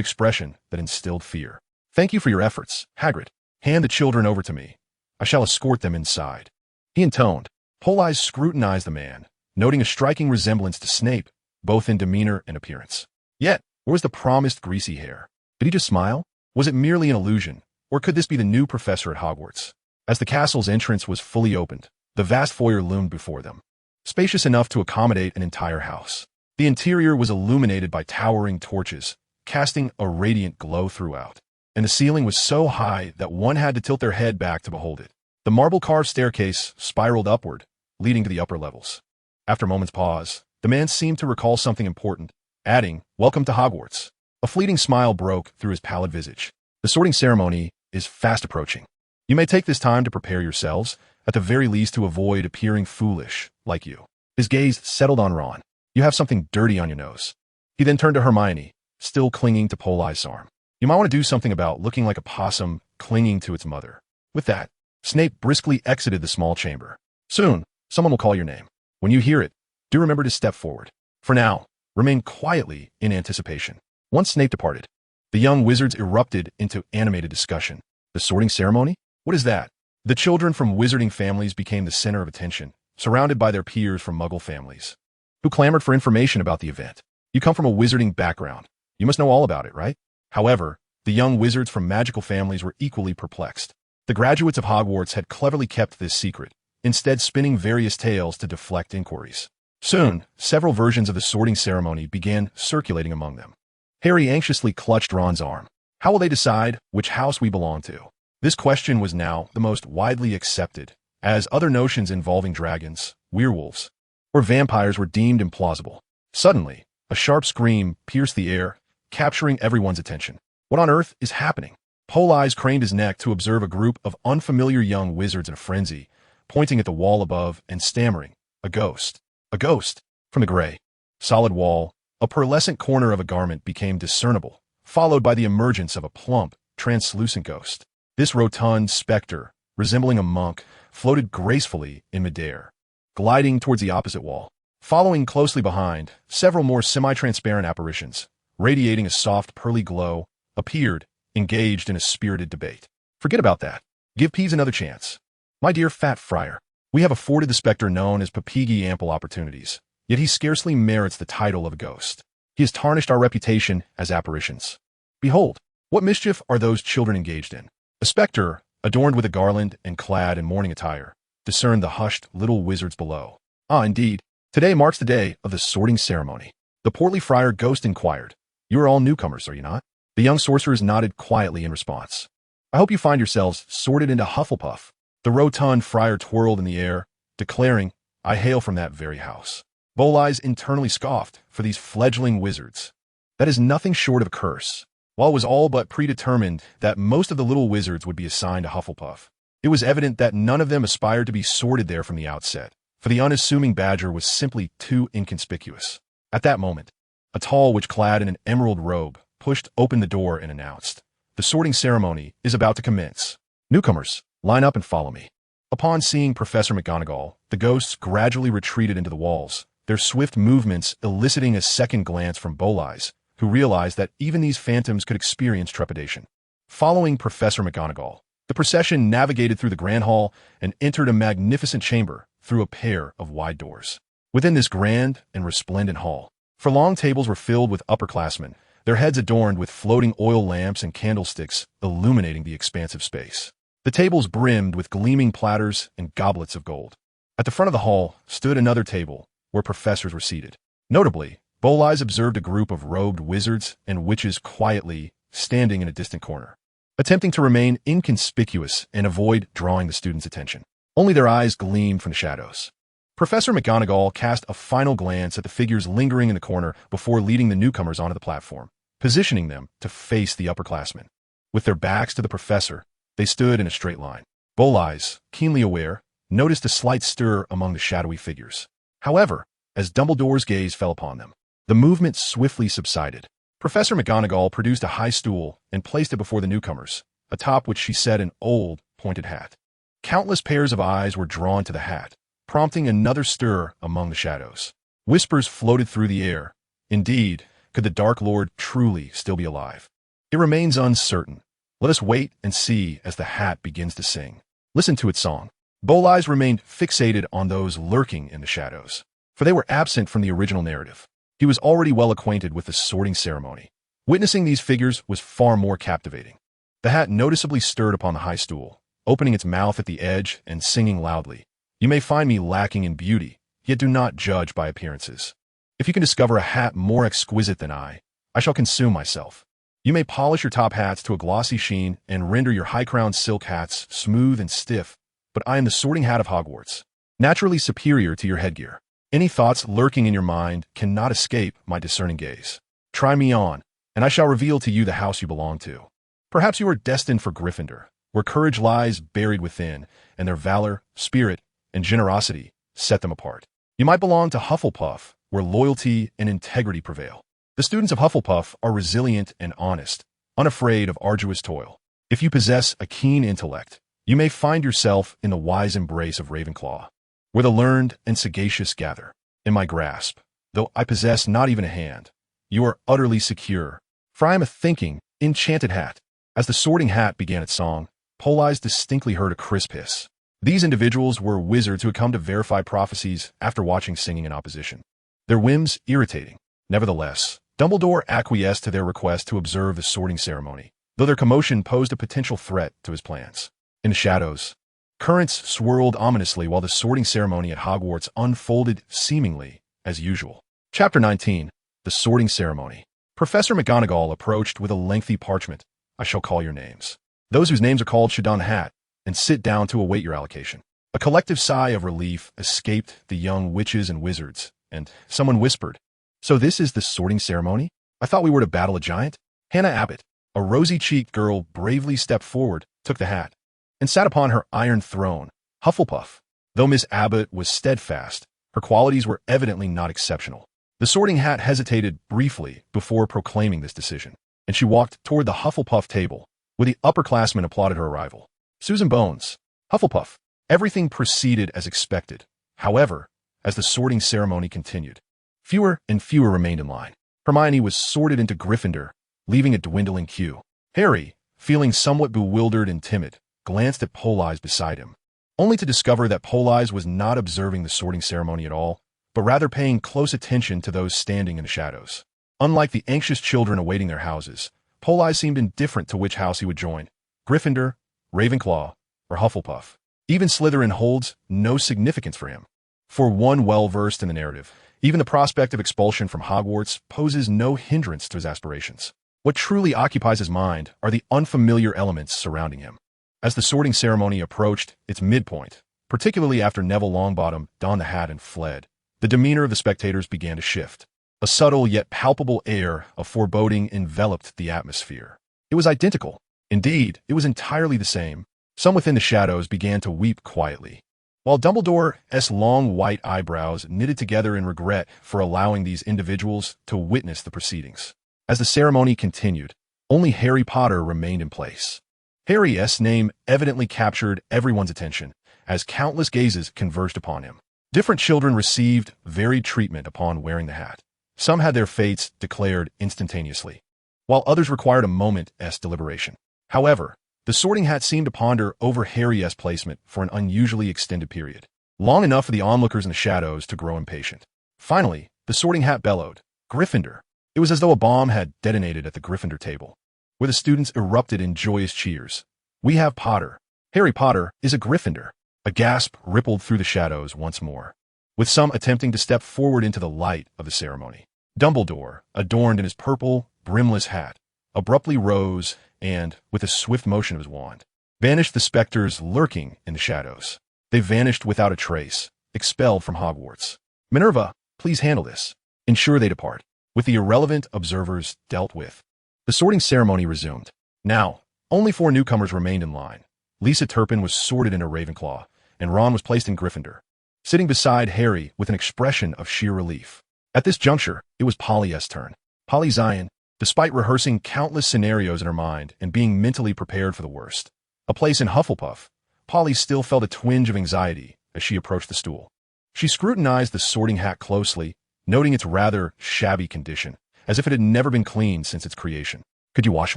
expression that instilled fear. "Thank you for your efforts, Hagrid. Hand the children over to me. I shall escort them inside," he intoned. Politz scrutinized the man, noting a striking resemblance to Snape, both in demeanor and appearance. Yet, where was the promised greasy hair? Did he just smile? Was it merely an illusion, or could this be the new professor at Hogwarts? As the castle's entrance was fully opened, the vast foyer loomed before them, spacious enough to accommodate an entire house. The interior was illuminated by towering torches, casting a radiant glow throughout, and the ceiling was so high that one had to tilt their head back to behold it. The marble-carved staircase spiraled upward, leading to the upper levels. After a moment's pause, the man seemed to recall something important, adding, "Welcome to Hogwarts." A fleeting smile broke through his pallid visage. "The sorting ceremony is fast approaching. You may take this time to prepare yourselves, at the very least to avoid appearing foolish, like you." His gaze settled on Ron. "You have something dirty on your nose." He then turned to Hermione, still clinging to Politz's arm. "You might want to do something about looking like a possum clinging to its mother." With that, Snape briskly exited the small chamber. "Soon, someone will call your name. When you hear it, do remember to step forward. For now, remain quietly in anticipation." Once Snape departed, the young wizards erupted into animated discussion. The sorting ceremony? What is that? The children from wizarding families became the center of attention, surrounded by their peers from muggle families, who clamored for information about the event. "You come from a wizarding background. You must know all about it, right?" However, the young wizards from magical families were equally perplexed. The graduates of Hogwarts had cleverly kept this secret, instead spinning various tales to deflect inquiries. Soon, several versions of the sorting ceremony began circulating among them. Harry anxiously clutched Ron's arm. "How will they decide which house we belong to?" This question was now the most widely accepted, as other notions involving dragons, werewolves, or vampires were deemed implausible. Suddenly, a sharp scream pierced the air, capturing everyone's attention. What on earth is happening? Politz craned his neck to observe a group of unfamiliar young wizards in a frenzy, pointing at the wall above and stammering, "A ghost! A ghost!" From the gray, solid wall, a pearlescent corner of a garment became discernible, followed by the emergence of a plump, translucent ghost. This rotund specter, resembling a monk, floated gracefully in midair, gliding towards the opposite wall. Following closely behind, several more semi-transparent apparitions, radiating a soft pearly glow, appeared, engaged in a spirited debate. "Forget about that. Give Peeves another chance. My dear fat friar, we have afforded the spectre known as Papigi ample opportunities, yet he scarcely merits the title of a ghost. He has tarnished our reputation as apparitions. Behold, what mischief are those children engaged in?" A spectre, adorned with a garland and clad in mourning attire, discerned the hushed little wizards below. "Ah, indeed. Today marks the day of the sorting ceremony." The portly friar ghost inquired. "You are all newcomers, are you not?" The young sorcerers nodded quietly in response. "I hope you find yourselves sorted into Hufflepuff." The rotund friar twirled in the air, declaring, "I hail from that very house." Politz internally scoffed, for these fledgling wizards. That is nothing short of a curse. While it was all but predetermined that most of the little wizards would be assigned to Hufflepuff, it was evident that none of them aspired to be sorted there from the outset, for the unassuming badger was simply too inconspicuous. At that moment, a tall witch clad in an emerald robe pushed open the door and announced, "The sorting ceremony is about to commence. Newcomers, line up and follow me." Upon seeing Professor McGonagall, the ghosts gradually retreated into the walls, their swift movements eliciting a second glance from Politz, who realized that even these phantoms could experience trepidation. Following Professor McGonagall, the procession navigated through the grand hall and entered a magnificent chamber through a pair of wide doors. Within this grand and resplendent hall, for long tables were filled with upperclassmen, their heads adorned with floating oil lamps and candlesticks illuminating the expansive space. The tables brimmed with gleaming platters and goblets of gold. At the front of the hall stood another table where professors were seated. Notably, Politz observed a group of robed wizards and witches quietly standing in a distant corner, attempting to remain inconspicuous and avoid drawing the students' attention. Only their eyes gleamed from the shadows. Professor McGonagall cast a final glance at the figures lingering in the corner before leading the newcomers onto the platform, positioning them to face the upperclassmen. With their backs to the professor, they stood in a straight line. Politz, keenly aware, noticed a slight stir among the shadowy figures. However, as Dumbledore's gaze fell upon them, the movement swiftly subsided. Professor McGonagall produced a high stool and placed it before the newcomers, atop which she set an old, pointed hat. Countless pairs of eyes were drawn to the hat, prompting another stir among the shadows. Whispers floated through the air. Indeed, could the Dark Lord truly still be alive? It remains uncertain. Let us wait and see as the hat begins to sing. Listen to its song. Bull Eyes remained fixated on those lurking in the shadows, for they were absent from the original narrative. He was already well acquainted with the sorting ceremony. Witnessing these figures was far more captivating. The hat noticeably stirred upon the high stool, opening its mouth at the edge and singing loudly. You may find me lacking in beauty, yet do not judge by appearances. If you can discover a hat more exquisite than I shall consume myself. You may polish your top hats to a glossy sheen and render your high-crowned silk hats smooth and stiff, but I am the sorting hat of Hogwarts, naturally superior to your headgear. Any thoughts lurking in your mind cannot escape my discerning gaze. Try me on, and I shall reveal to you the house you belong to. Perhaps you are destined for Gryffindor, where courage lies buried within, and their valor, spirit, and generosity set them apart. You might belong to Hufflepuff, where loyalty and integrity prevail. The students of Hufflepuff are resilient and honest, unafraid of arduous toil. If you possess a keen intellect, you may find yourself in the wise embrace of Ravenclaw, where the learned and sagacious gather. In my grasp, though I possess not even a hand, you are utterly secure, for I am a thinking, enchanted hat. As the sorting hat began its song, Politz distinctly heard a crisp hiss. These individuals were wizards who had come to verify prophecies after watching singing in opposition. Their whims irritating. Nevertheless, Dumbledore acquiesced to their request to observe the sorting ceremony, though their commotion posed a potential threat to his plans. In the shadows, currents swirled ominously while the sorting ceremony at Hogwarts unfolded seemingly as usual. Chapter 19. The Sorting Ceremony. Professor McGonagall approached with a lengthy parchment. I shall call your names. Those whose names are called should don the hat and sit down to await your allocation. A collective sigh of relief escaped the young witches and wizards, and someone whispered, "So this is the sorting ceremony? I thought we were to battle a giant?" Hannah Abbott, a rosy-cheeked girl, bravely stepped forward, took the hat, and sat upon her iron throne, Hufflepuff. Though Miss Abbott was steadfast, her qualities were evidently not exceptional. The sorting hat hesitated briefly before proclaiming this decision, and she walked toward the Hufflepuff table, where the upperclassmen applauded her arrival. Susan Bones, Hufflepuff. Everything proceeded as expected. However, as the sorting ceremony continued, fewer and fewer remained in line. Hermione was sorted into Gryffindor, leaving a dwindling queue. Harry, feeling somewhat bewildered and timid, glanced at Politz beside him, only to discover that Politz was not observing the sorting ceremony at all, but rather paying close attention to those standing in the shadows. Unlike the anxious children awaiting their houses, Politz seemed indifferent to which house he would join, Gryffindor, Ravenclaw, or Hufflepuff. Even Slytherin holds no significance for him. For one well-versed in the narrative, even the prospect of expulsion from Hogwarts poses no hindrance to his aspirations. What truly occupies his mind are the unfamiliar elements surrounding him. As the sorting ceremony approached its midpoint, particularly after Neville Longbottom donned the hat and fled, the demeanor of the spectators began to shift. A subtle yet palpable air of foreboding enveloped the atmosphere. It was identical. Indeed, it was entirely the same. Some within the shadows began to weep quietly, while Dumbledore's long white eyebrows knitted together in regret for allowing these individuals to witness the proceedings. As the ceremony continued, only Harry Potter remained in place. Harry's name evidently captured everyone's attention, as countless gazes converged upon him. Different children received varied treatment upon wearing the hat. Some had their fates declared instantaneously, while others required a moment's deliberation. However, the sorting hat seemed to ponder over Harry's placement for an unusually extended period, long enough for the onlookers in the shadows to grow impatient. Finally, the sorting hat bellowed, "Gryffindor." It was as though a bomb had detonated at the Gryffindor table, where the students erupted in joyous cheers. "We have Potter. Harry Potter is a Gryffindor." A gasp rippled through the shadows once more, with some attempting to step forward into the light of the ceremony. Dumbledore, adorned in his purple, brimless hat, abruptly rose and, with a swift motion of his wand, banished the specters lurking in the shadows. They vanished without a trace, expelled from Hogwarts. "Minerva, please handle this. Ensure they depart." With the irrelevant observers dealt with, the sorting ceremony resumed. Now, only 4 newcomers remained in line. Lisa Turpin was sorted into Ravenclaw, and Ron was placed in Gryffindor, sitting beside Harry with an expression of sheer relief. At this juncture, it was Polly's turn. Polly Zion, despite rehearsing countless scenarios in her mind and being mentally prepared for the worst. A place in Hufflepuff, Polly still felt a twinge of anxiety as she approached the stool. She scrutinized the sorting hat closely, noting its rather shabby condition, as if it had never been cleaned since its creation. "Could you wash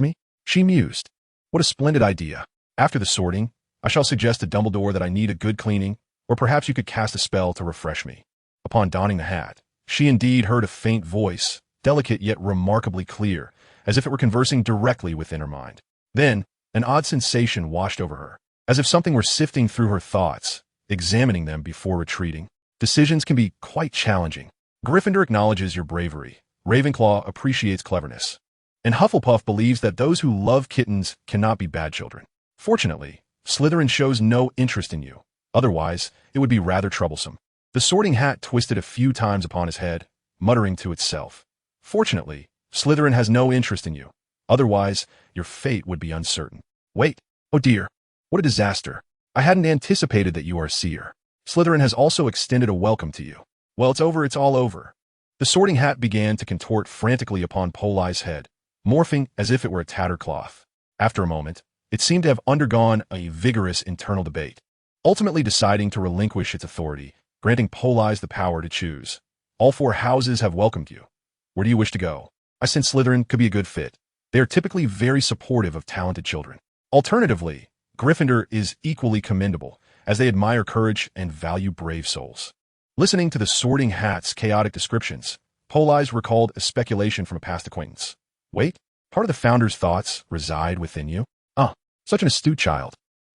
me?" she mused. "What a splendid idea. After the sorting, I shall suggest to Dumbledore that I need a good cleaning, or perhaps you could cast a spell to refresh me." Upon donning the hat, she indeed heard a faint voice, delicate yet remarkably clear, as if it were conversing directly within her mind. Then, an odd sensation washed over her, as if something were sifting through her thoughts, examining them before retreating. Decisions can be quite challenging. Gryffindor acknowledges your bravery. Ravenclaw appreciates cleverness. And Hufflepuff believes that those who love kittens cannot be bad children. Fortunately, Slytherin shows no interest in you. Otherwise, it would be rather troublesome. The sorting hat twisted a few times upon his head, muttering to itself. Fortunately, Slytherin has no interest in you. Otherwise, your fate would be uncertain. Wait. Oh dear. What a disaster. I hadn't anticipated that you are a seer. Slytherin has also extended a welcome to you. Well, it's over, it's all over. The sorting hat began to contort frantically upon Polly's head, morphing as if it were a tattered cloth. After a moment, it seemed to have undergone a vigorous internal debate, ultimately deciding to relinquish its authority, granting Polly's the power to choose. All four houses have welcomed you. Where do you wish to go? I sense Slytherin could be a good fit. They are typically very supportive of talented children. Alternatively, Gryffindor is equally commendable, as they admire courage and value brave souls. Listening to the sorting hat's chaotic descriptions, Polly's recalled a speculation from a past acquaintance. Wait, part of the founder's thoughts reside within you? Ah, such an astute child.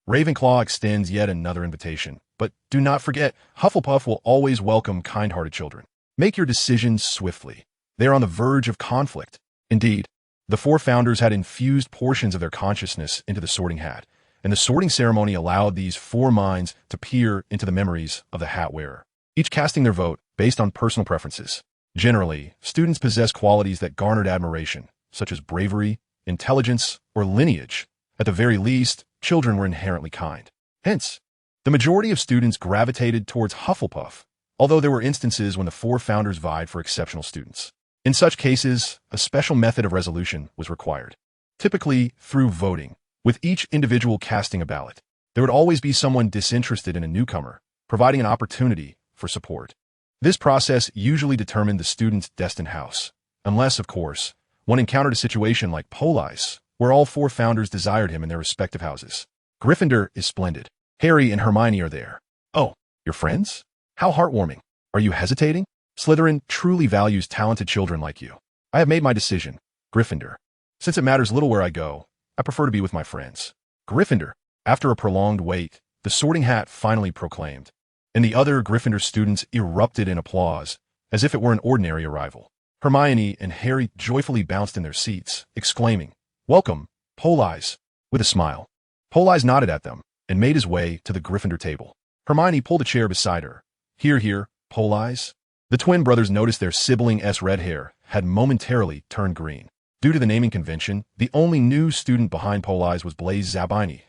Ravenclaw extends yet another invitation, but do not forget, Hufflepuff will always welcome kind-hearted children. Make your decisions swiftly. They are on the verge of conflict. Indeed, the four founders had infused portions of their consciousness into the sorting hat, and the sorting ceremony allowed these four minds to peer into the memories of the hat wearer, each casting their vote based on personal preferences. Generally, students possess qualities that garnered admiration, such as bravery, intelligence, or lineage. At the very least, children were inherently kind. Hence, the majority of students gravitated towards Hufflepuff, although there were instances when the four founders vied for exceptional students. In such cases, a special method of resolution was required, typically through voting, with each individual casting a ballot. There would always be someone disinterested in a newcomer, providing an opportunity for support. This process usually determined the student's destined house, unless, of course, one encountered a situation like Politz, where all four founders desired him in their respective houses. Gryffindor is splendid. Harry and Hermione are there. Oh, your friends? How heartwarming. Are you hesitating? Slytherin truly values talented children like you. I have made my decision. Gryffindor. Since it matters little where I go, I prefer to be with my friends. Gryffindor. After a prolonged wait, the sorting hat finally proclaimed, and the other Gryffindor students erupted in applause, as if it were an ordinary arrival. Hermione and Harry joyfully bounced in their seats, exclaiming, "Welcome, Politz," with a smile. Politz nodded at them and made his way to the Gryffindor table. Hermione pulled a chair beside her. "Here, here, Politz." The twin brothers noticed their sibling's red hair had momentarily turned green. Due to the naming convention, the only new student behind Politz was Blaise Zabini.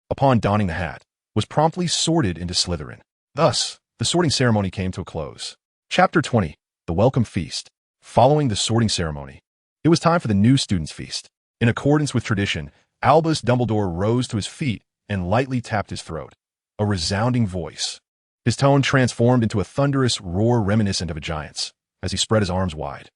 Upon donning the hat, was promptly sorted into Slytherin. Thus, the sorting ceremony came to a close. Chapter 20. The Welcome Feast. Following the sorting ceremony, it was time for the new students' feast. In accordance with tradition, Albus Dumbledore rose to his feet and lightly tapped his throat. A resounding voice. His tone transformed into a thunderous roar reminiscent of a giant's, as he spread his arms wide.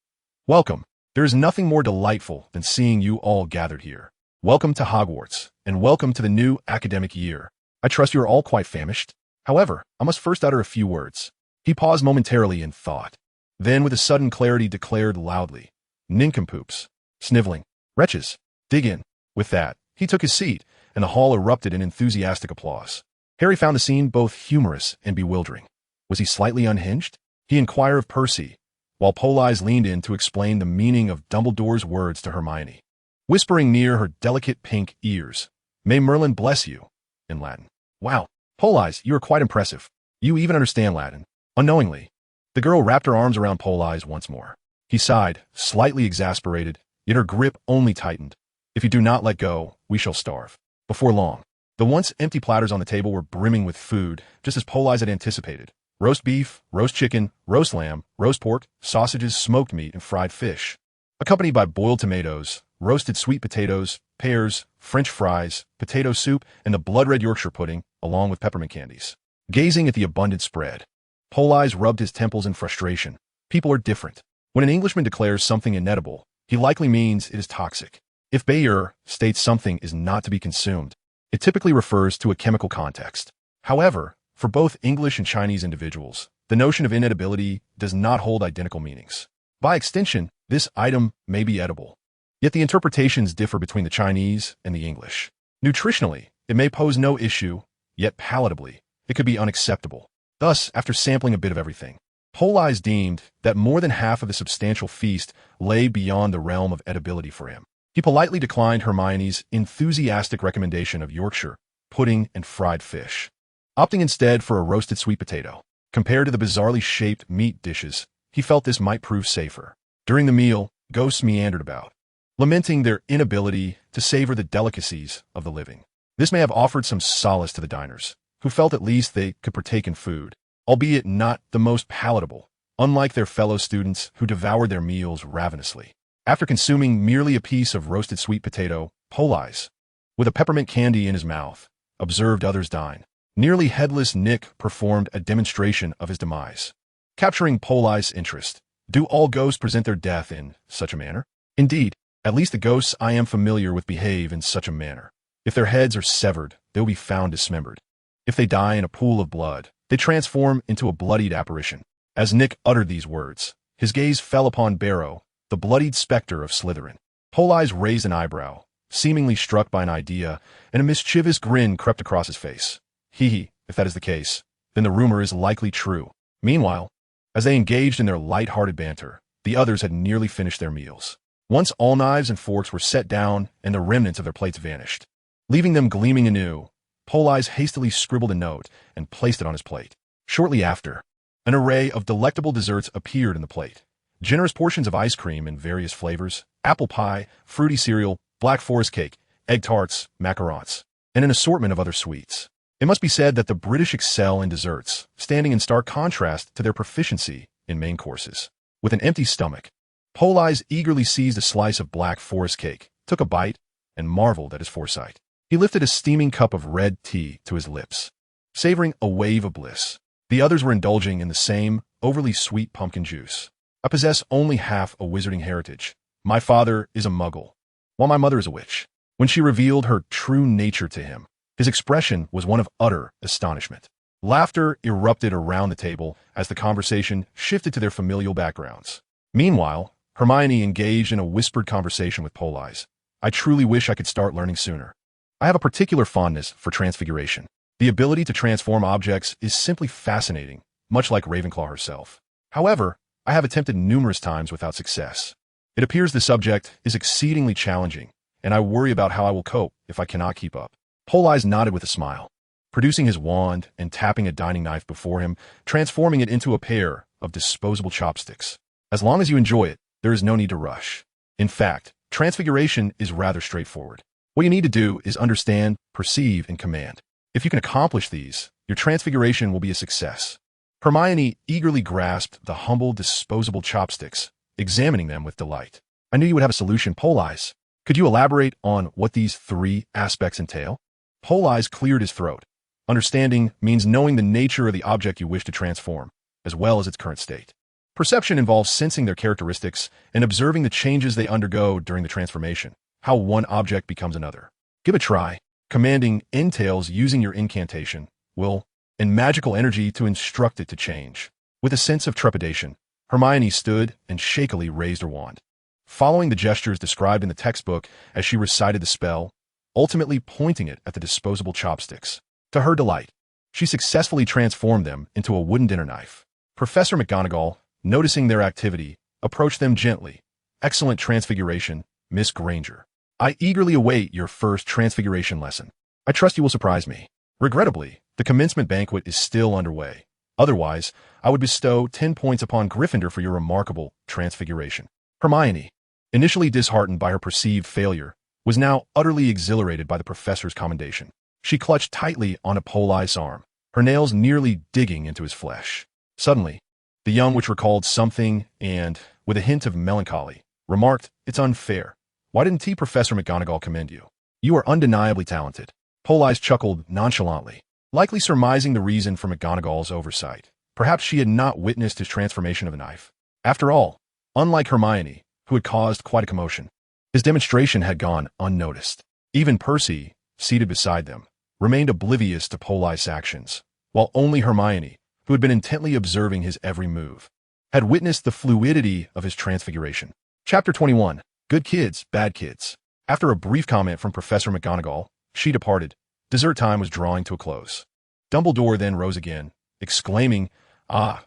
"Welcome. There is nothing more delightful than seeing you all gathered here. Welcome to Hogwarts, and welcome to the new academic year. I trust you are all quite famished. However, I must first utter a few words." He paused momentarily in thought. Then, with a sudden clarity, declared loudly, "Nincompoops. Sniveling. Wretches. Dig in." With that, he took his seat, and the hall erupted in enthusiastic applause. Harry found the scene both humorous and bewildering. Was he slightly unhinged? He inquired of Percy, while Politz leaned in to explain the meaning of Dumbledore's words to Hermione, whispering near her delicate pink ears, "May Merlin bless you," in Latin. "Wow, Politz, you are quite impressive. You even understand Latin." Unknowingly, the girl wrapped her arms around Politz once more. He sighed, slightly exasperated, yet her grip only tightened. "If you do not let go, we shall starve." Before long, the once empty platters on the table were brimming with food, just as Politz had anticipated. Roast beef, roast chicken, roast lamb, roast pork, sausages, smoked meat, and fried fish. accompanied by boiled tomatoes, roasted sweet potatoes, pears, French fries, potato soup, and the blood-red Yorkshire pudding, along with peppermint candies. Gazing at the abundant spread, Politz rubbed his temples in frustration. People are different. When an Englishman declares something inedible, he likely means it is toxic. If Bayer states something is not to be consumed, it typically refers to a chemical context. However, for both English and Chinese individuals, the notion of inedibility does not hold identical meanings. By extension, this item may be edible. Yet the interpretations differ between the Chinese and the English. Nutritionally, it may pose no issue, yet palatably, it could be unacceptable. Thus, after sampling a bit of everything, Politz deemed that more than half of the substantial feast lay beyond the realm of edibility for him. He politely declined Hermione's enthusiastic recommendation of Yorkshire, pudding, and fried fish, opting instead for a roasted sweet potato. Compared to the bizarrely shaped meat dishes, he felt this might prove safer. During the meal, ghosts meandered about, lamenting their inability to savor the delicacies of the living. This may have offered some solace to the diners, who felt at least they could partake in food, albeit not the most palatable, unlike their fellow students who devoured their meals ravenously. After consuming merely a piece of roasted sweet potato, Politz, with a peppermint candy in his mouth, observed others dine. Nearly headless Nick performed a demonstration of his demise, capturing Politz's interest. Do all ghosts present their death in such a manner? Indeed, at least the ghosts I am familiar with behave in such a manner. If their heads are severed, they will be found dismembered. If they die in a pool of blood, they transform into a bloodied apparition. As Nick uttered these words, his gaze fell upon Barrow, the bloodied specter of Slytherin. Politz raised an eyebrow, seemingly struck by an idea, and a mischievous grin crept across his face. If that is the case, then the rumor is likely true. Meanwhile, as they engaged in their light-hearted banter, the others had nearly finished their meals. Once all knives and forks were set down and the remnants of their plates vanished, leaving them gleaming anew, Politz hastily scribbled a note and placed it on his plate. Shortly after, an array of delectable desserts appeared in the plate. Generous portions of ice cream in various flavors, apple pie, fruity cereal, black forest cake, egg tarts, macarons, and an assortment of other sweets. It must be said that the British excel in desserts, standing in stark contrast to their proficiency in main courses. With an empty stomach, Politz eagerly seized a slice of black forest cake, took a bite, and marveled at his foresight. He lifted a steaming cup of red tea to his lips, savoring a wave of bliss. The others were indulging in the same overly sweet pumpkin juice. I possess only half a wizarding heritage. My father is a muggle, while my mother is a witch. When she revealed her true nature to him, his expression was one of utter astonishment. Laughter erupted around the table as the conversation shifted to their familial backgrounds. Meanwhile, Hermione engaged in a whispered conversation with Politz. I truly wish I could start learning sooner. I have a particular fondness for transfiguration. The ability to transform objects is simply fascinating, much like Ravenclaw herself. However, I have attempted numerous times without success. It appears the subject is exceedingly challenging, and I worry about how I will cope if I cannot keep up. Politz nodded with a smile, producing his wand and tapping a dining knife before him, transforming it into a pair of disposable chopsticks. As long as you enjoy it, there is no need to rush. In fact, transfiguration is rather straightforward. What you need to do is understand, perceive, and command. If you can accomplish these, your transfiguration will be a success. Hermione eagerly grasped the humble disposable chopsticks, examining them with delight. I knew you would have a solution, Politz. Could you elaborate on what these three aspects entail? Politz cleared his throat. Understanding means knowing the nature of the object you wish to transform, as well as its current state. Perception involves sensing their characteristics and observing the changes they undergo during the transformation, how one object becomes another. Give a try. Commanding entails using your incantation, will, and magical energy to instruct it to change. With a sense of trepidation, Hermione stood and shakily raised her wand, following the gestures described in the textbook as she recited the spell, ultimately pointing it at the disposable chopsticks. To her delight, she successfully transformed them into a wooden dinner knife. Professor McGonagall, noticing their activity, approached them gently. Excellent transfiguration, Miss Granger. I eagerly await your first transfiguration lesson. I trust you will surprise me. Regrettably, the commencement banquet is still underway. Otherwise, I would bestow 10 points upon Gryffindor for your remarkable transfiguration. Hermione, initially disheartened by her perceived failure, was now utterly exhilarated by the professor's commendation. She clutched tightly onto Politz's arm, her nails nearly digging into his flesh. Suddenly, the young witch recalled something and, with a hint of melancholy, remarked, "It's unfair. Why didn't Professor McGonagall commend you? You are undeniably talented." Politz chuckled nonchalantly, likely surmising the reason for McGonagall's oversight. Perhaps she had not witnessed his transformation of a knife. After all, unlike Hermione, who had caused quite a commotion, his demonstration had gone unnoticed. Even Percy, seated beside them, remained oblivious to Politz's actions, while only Hermione, who had been intently observing his every move, had witnessed the fluidity of his transfiguration. Chapter 21. Good Kids, Bad Kids. After a brief comment from Professor McGonagall, she departed. Dessert time was drawing to a close. Dumbledore then rose again, exclaiming,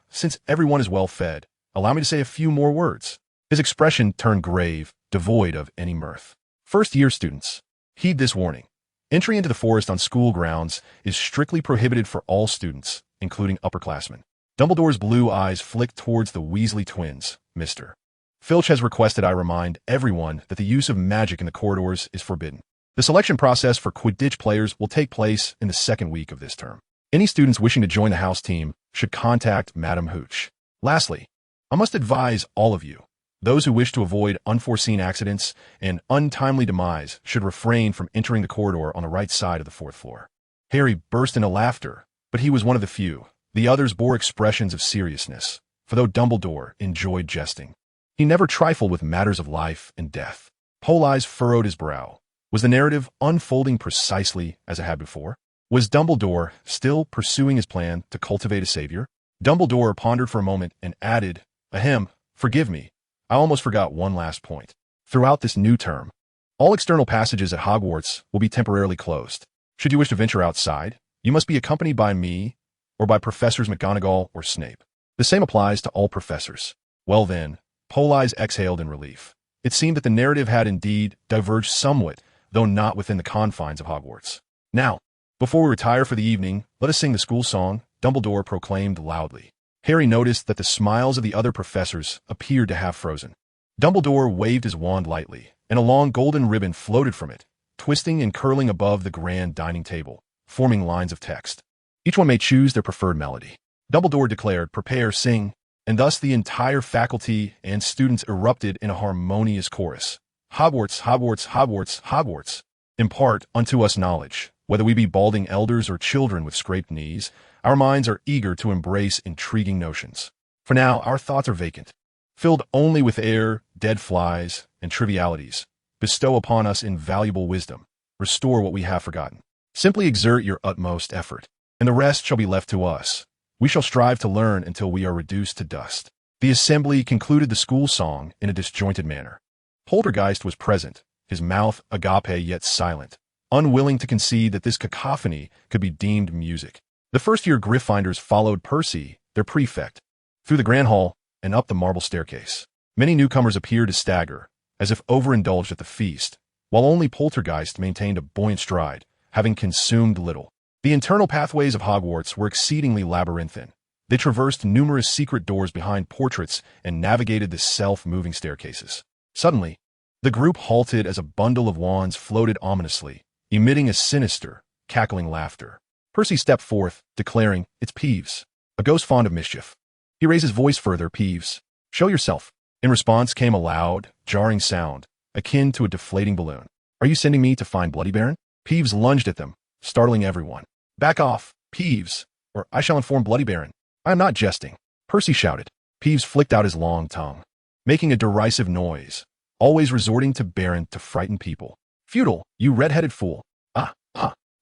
since everyone is well fed, allow me to say a few more words." His expression turned grave, devoid of any mirth. First-year students, heed this warning. Entry into the forest on school grounds is strictly prohibited for all students, including upperclassmen. Dumbledore's blue eyes flicked towards the Weasley twins. "Mr. Filch has requested I remind everyone that the use of magic in the corridors is forbidden. The selection process for Quidditch players will take place in the second week of this term. Any students wishing to join the house team should contact Madam Hooch. Lastly, I must advise all of you, those who wish to avoid unforeseen accidents and untimely demise should refrain from entering the corridor on the right side of the fourth floor." Harry burst into laughter, but he was one of the few. The others bore expressions of seriousness, for though Dumbledore enjoyed jesting, he never trifled with matters of life and death. Politz furrowed his brow. Was the narrative unfolding precisely as it had before? Was Dumbledore still pursuing his plan to cultivate a savior? Dumbledore pondered for a moment and added, "Ahem, forgive me. I almost forgot one last point. Throughout this new term, all external passages at Hogwarts will be temporarily closed. Should you wish to venture outside, you must be accompanied by me or by Professors McGonagall or Snape. The same applies to all professors." Well then, Politz exhaled in relief. It seemed that the narrative had indeed diverged somewhat, though not within the confines of Hogwarts. "Now, before we retire for the evening, let us sing the school song," Dumbledore proclaimed loudly. Harry noticed that the smiles of the other professors appeared to have frozen. Dumbledore waved his wand lightly, and a long golden ribbon floated from it, twisting and curling above the grand dining table, forming lines of text. Each one may choose their preferred melody. Dumbledore declared, "Prepare, sing," and thus the entire faculty and students erupted in a harmonious chorus. "Hogwarts, Hogwarts, Hogwarts, Hogwarts. Impart unto us knowledge. Whether we be balding elders or children with scraped knees, our minds are eager to embrace intriguing notions. For now our thoughts are vacant, filled only with air, dead flies, and trivialities. Bestow upon us invaluable wisdom. Restore what we have forgotten. Simply exert your utmost effort, and the rest shall be left to us. We shall strive to learn until we are reduced to dust." The assembly concluded the school song in a disjointed manner. Poltergeist was present, his mouth agape yet silent, unwilling to concede that this cacophony could be deemed music. The first-year Gryffindors followed Percy, their prefect, through the grand hall and up the marble staircase. Many newcomers appeared to stagger, as if overindulged at the feast, while only Poltergeist maintained a buoyant stride, having consumed little. The internal pathways of Hogwarts were exceedingly labyrinthine. They traversed numerous secret doors behind portraits and navigated the self-moving staircases. Suddenly, the group halted as a bundle of wands floated ominously, emitting a sinister, cackling laughter. Percy stepped forth, declaring, "It's Peeves, a ghost fond of mischief." He raised his voice further, "Peeves, show yourself." In response came a loud, jarring sound, akin to a deflating balloon. "Are you sending me to find Bloody Baron?" Peeves lunged at them, startling everyone. "Back off, Peeves, or I shall inform Bloody Baron." "I am not jesting," Percy shouted. Peeves flicked out his long tongue, making a derisive noise, always resorting to Baron to frighten people. "Feudal, you red-headed fool."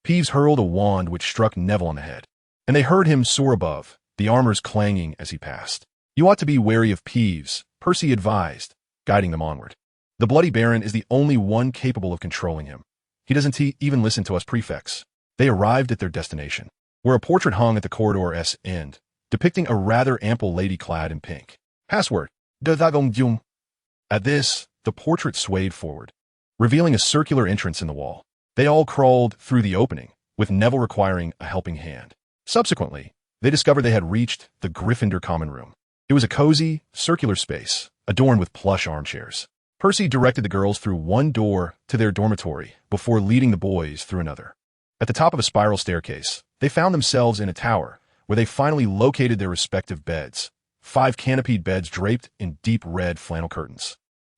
Peeves hurled a wand which struck Neville on the head, and they heard him soar above, the armors clanging as he passed. "You ought to be wary of Peeves," Percy advised, guiding them onward. "The Bloody Baron is the only one capable of controlling him. He doesn't even listen to us prefects." They arrived at their destination, where a portrait hung at the corridor's end, depicting a rather ample lady clad in pink. Password, Dodagong. At this, the portrait swayed forward, revealing a circular entrance in the wall. They all crawled through the opening, with Neville requiring a helping hand. Subsequently, they discovered they had reached the Gryffindor common room. It was a cozy, circular space, adorned with plush armchairs. Percy directed the girls through one door to their dormitory before leading the boys through another. At the top of a spiral staircase, they found themselves in a tower, where they finally located their respective beds, 5 canopied beds draped in deep red flannel curtains.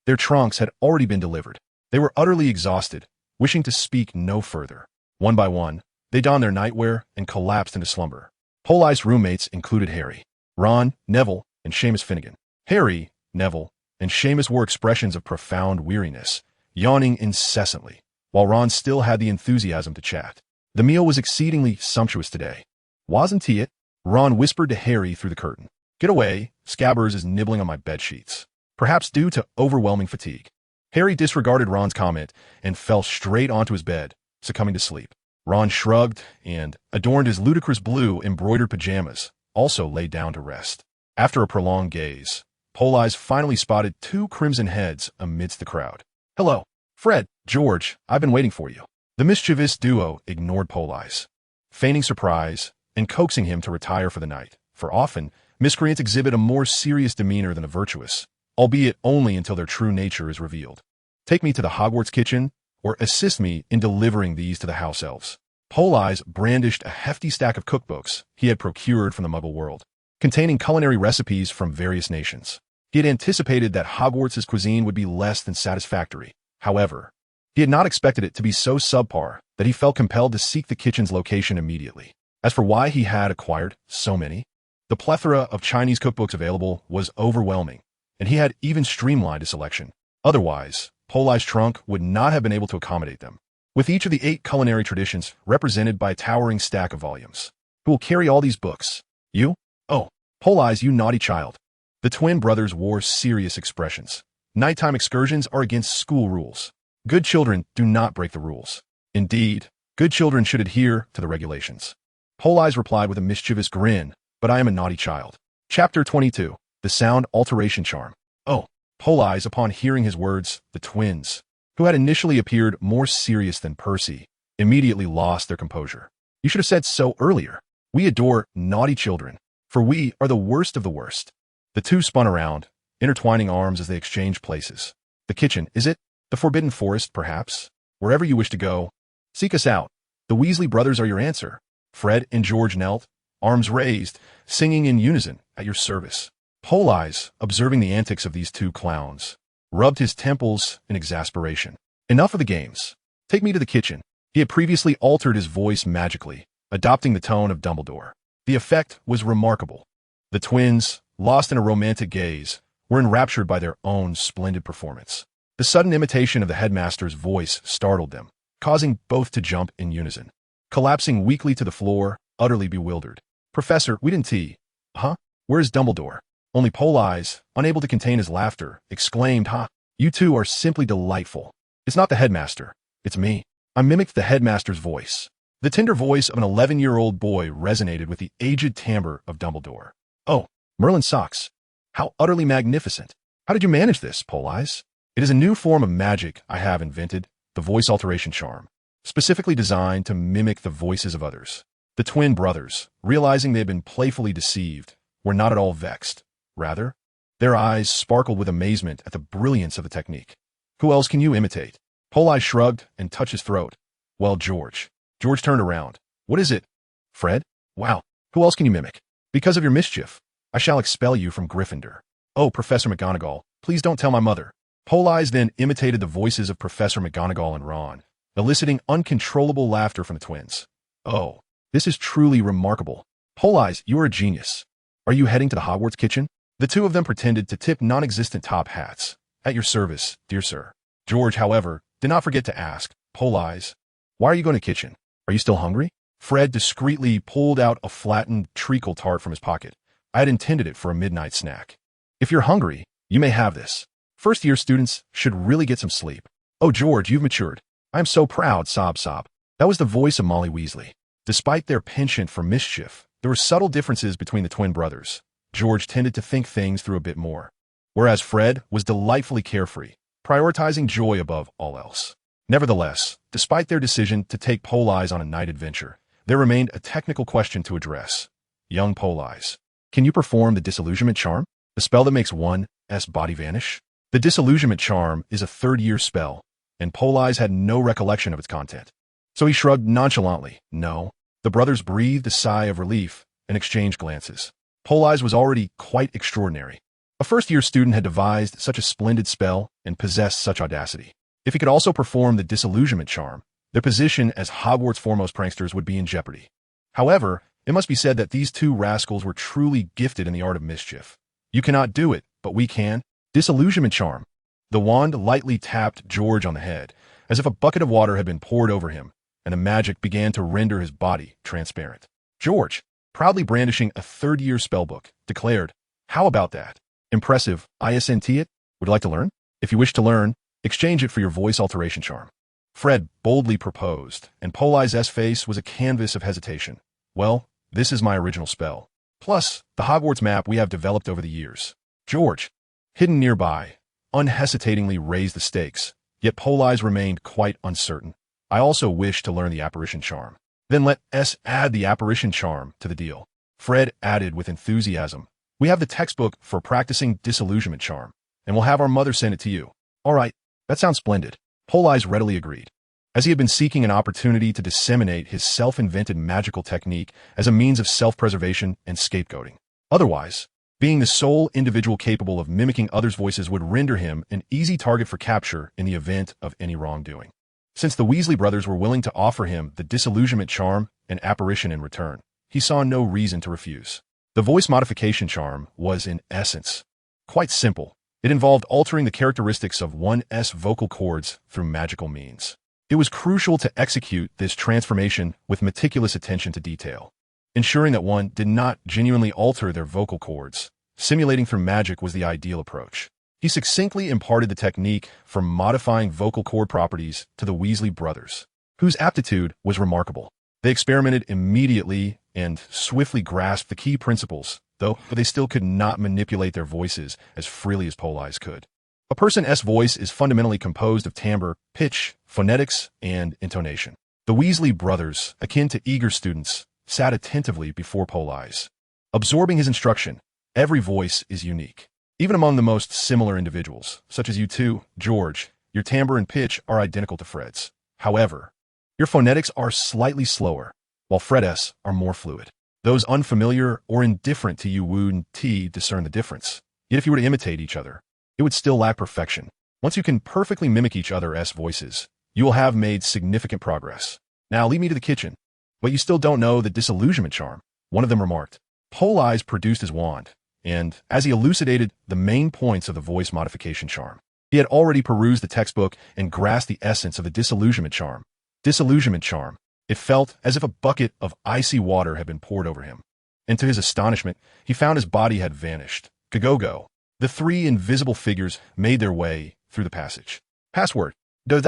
Their trunks had already been delivered. They were utterly exhausted, wishing to speak no further. One by one, they donned their nightwear and collapsed into slumber. Politz roommates included Harry, Ron, Neville, and Seamus Finnegan. Harry, Neville, and Seamus wore expressions of profound weariness, yawning incessantly, while Ron still had the enthusiasm to chat. The meal was exceedingly sumptuous today. Wasn't he it? Ron whispered to Harry through the curtain. Get away, Scabbers is nibbling on my bedsheets. Perhaps due to overwhelming fatigue. Harry disregarded Ron's comment and fell straight onto his bed, succumbing to sleep. Ron shrugged and, adorned his ludicrous blue embroidered pajamas, also lay down to rest. After a prolonged gaze, Politz finally spotted two crimson heads amidst the crowd. Hello, Fred, George, I've been waiting for you. The mischievous duo ignored Politz, feigning surprise and coaxing him to retire for the night, for often, miscreants exhibit a more serious demeanor than the virtuous, albeit only until their true nature is revealed. Take me to the Hogwarts kitchen, or assist me in delivering these to the house elves. Politz brandished a hefty stack of cookbooks he had procured from the Muggle world, containing culinary recipes from various nations. He had anticipated that Hogwarts' cuisine would be less than satisfactory. However, he had not expected it to be so subpar that he felt compelled to seek the kitchen's location immediately. As for why he had acquired so many, the plethora of Chinese cookbooks available was overwhelming, and he had even streamlined his selection. Otherwise, Politz's trunk would not have been able to accommodate them. With each of the 8 culinary traditions represented by a towering stack of volumes. Who will carry all these books? You? Oh, Politz, you naughty child. The twin brothers wore serious expressions. Nighttime excursions are against school rules. Good children do not break the rules. Indeed, good children should adhere to the regulations. Politz replied with a mischievous grin, but I am a naughty child. Chapter 22. The Sound Alteration Charm. Oh, Politz, upon hearing his words, the twins, who had initially appeared more serious than Percy, immediately lost their composure. You should have said so earlier. We adore naughty children, for we are the worst of the worst. The two spun around, intertwining arms as they exchanged places. The kitchen, is it? The Forbidden Forest, perhaps? Wherever you wish to go. Seek us out. The Weasley brothers are your answer. Fred and George knelt, arms raised, singing in unison, at your service. Politz, observing the antics of these two clowns, rubbed his temples in exasperation. Enough of the games. Take me to the kitchen. He had previously altered his voice magically, adopting the tone of Dumbledore. The effect was remarkable. The twins, lost in a romantic gaze, were enraptured by their own splendid performance. The sudden imitation of the headmaster's voice startled them, causing both to jump in unison. Collapsing weakly to the floor, utterly bewildered. Professor, we didn't tea. Huh? Where's Dumbledore? Only Politz, unable to contain his laughter, exclaimed, Ha! You two are simply delightful. It's not the headmaster. It's me. I mimicked the headmaster's voice. The tender voice of an 11-year-old boy resonated with the aged timbre of Dumbledore. Oh, Merlin socks. How utterly magnificent. How did you manage this, Politz? It is a new form of magic I have invented, the voice alteration charm, specifically designed to mimic the voices of others. The twin brothers, realizing they had been playfully deceived, were not at all vexed. Rather, their eyes sparkled with amazement at the brilliance of the technique. Who else can you imitate? Politz shrugged and touched his throat. Well, George. George turned around. What is it? Fred? Wow. Who else can you mimic? Because of your mischief, I shall expel you from Gryffindor. Oh, Professor McGonagall, please don't tell my mother. Politz then imitated the voices of Professor McGonagall and Ron, eliciting uncontrollable laughter from the twins. Oh, this is truly remarkable. Politz, you are a genius. Are you heading to the Hogwarts kitchen? The two of them pretended to tip non-existent top hats. At your service, dear sir. George, however, did not forget to ask, Politz, why are you going to kitchen? Are you still hungry? Fred discreetly pulled out a flattened treacle tart from his pocket. I had intended it for a midnight snack. If you're hungry, you may have this. First-year students should really get some sleep. Oh, George, you've matured. I am so proud, sob sob. That was the voice of Molly Weasley. Despite their penchant for mischief, there were subtle differences between the twin brothers. George tended to think things through a bit more, whereas Fred was delightfully carefree, prioritizing joy above all else. Nevertheless, despite their decision to take Politz on a night adventure, there remained a technical question to address. Young Politz, can you perform the disillusionment charm? The spell that makes one's body vanish? The disillusionment charm is a third-year spell, and Politz had no recollection of its content. So he shrugged nonchalantly. No. The brothers breathed a sigh of relief and exchanged glances. Politz was already quite extraordinary. A first-year student had devised such a splendid spell and possessed such audacity. If he could also perform the disillusionment charm, their position as Hogwarts' foremost pranksters would be in jeopardy. However, it must be said that these two rascals were truly gifted in the art of mischief. You cannot do it, but we can. Disillusionment charm. The wand lightly tapped George on the head, as if a bucket of water had been poured over him, and the magic began to render his body transparent. George, proudly brandishing a third-year spellbook, declared, "How about that? Impressive, isn't it? Would you like to learn? If you wish to learn, exchange it for your voice alteration charm." Fred boldly proposed, and Politz' face was a canvas of hesitation. "Well, this is my original spell. Plus, the Hogwarts map we have developed over the years." George, hidden nearby, unhesitatingly raised the stakes, yet Politz remained quite uncertain. "I also wish to learn the apparition charm." "Then let us add the apparition charm to the deal." Fred added with enthusiasm. "We have the textbook for practicing disillusionment charm, and we'll have our mother send it to you." "All right, that sounds splendid." Politz readily agreed, as he had been seeking an opportunity to disseminate his self-invented magical technique as a means of self-preservation and scapegoating. Otherwise, being the sole individual capable of mimicking others' voices would render him an easy target for capture in the event of any wrongdoing. Since the Weasley brothers were willing to offer him the disillusionment charm and apparition in return, he saw no reason to refuse. The voice modification charm was, in essence, quite simple. It involved altering the characteristics of one's vocal cords through magical means. It was crucial to execute this transformation with meticulous attention to detail, ensuring that one did not genuinely alter their vocal cords. Simulating through magic was the ideal approach. He succinctly imparted the technique for modifying vocal cord properties to the Weasley brothers, whose aptitude was remarkable. They experimented immediately and swiftly grasped the key principles, though they still could not manipulate their voices as freely as Politz could. A person's voice is fundamentally composed of timbre, pitch, phonetics, and intonation. The Weasley brothers, akin to eager students, sat attentively before Politz, absorbing his instruction. Every voice is unique. Even among the most similar individuals, such as you two, George, your timbre and pitch are identical to Fred's. However, your phonetics are slightly slower, while Fred's are more fluid. Those unfamiliar or indifferent to you wouldn't discern the difference. Yet if you were to imitate each other, it would still lack perfection. Once you can perfectly mimic each other's voices, you will have made significant progress. Now lead me to the kitchen. But you still don't know the disillusionment charm, one of them remarked. Politz produced his wand, and as he elucidated the main points of the voice modification charm, he had already perused the textbook and grasped the essence of the disillusionment charm. Disillusionment charm. It felt as if a bucket of icy water had been poured over him. And to his astonishment, he found his body had vanished. Go. The three invisible figures made their way through the passage. Password. The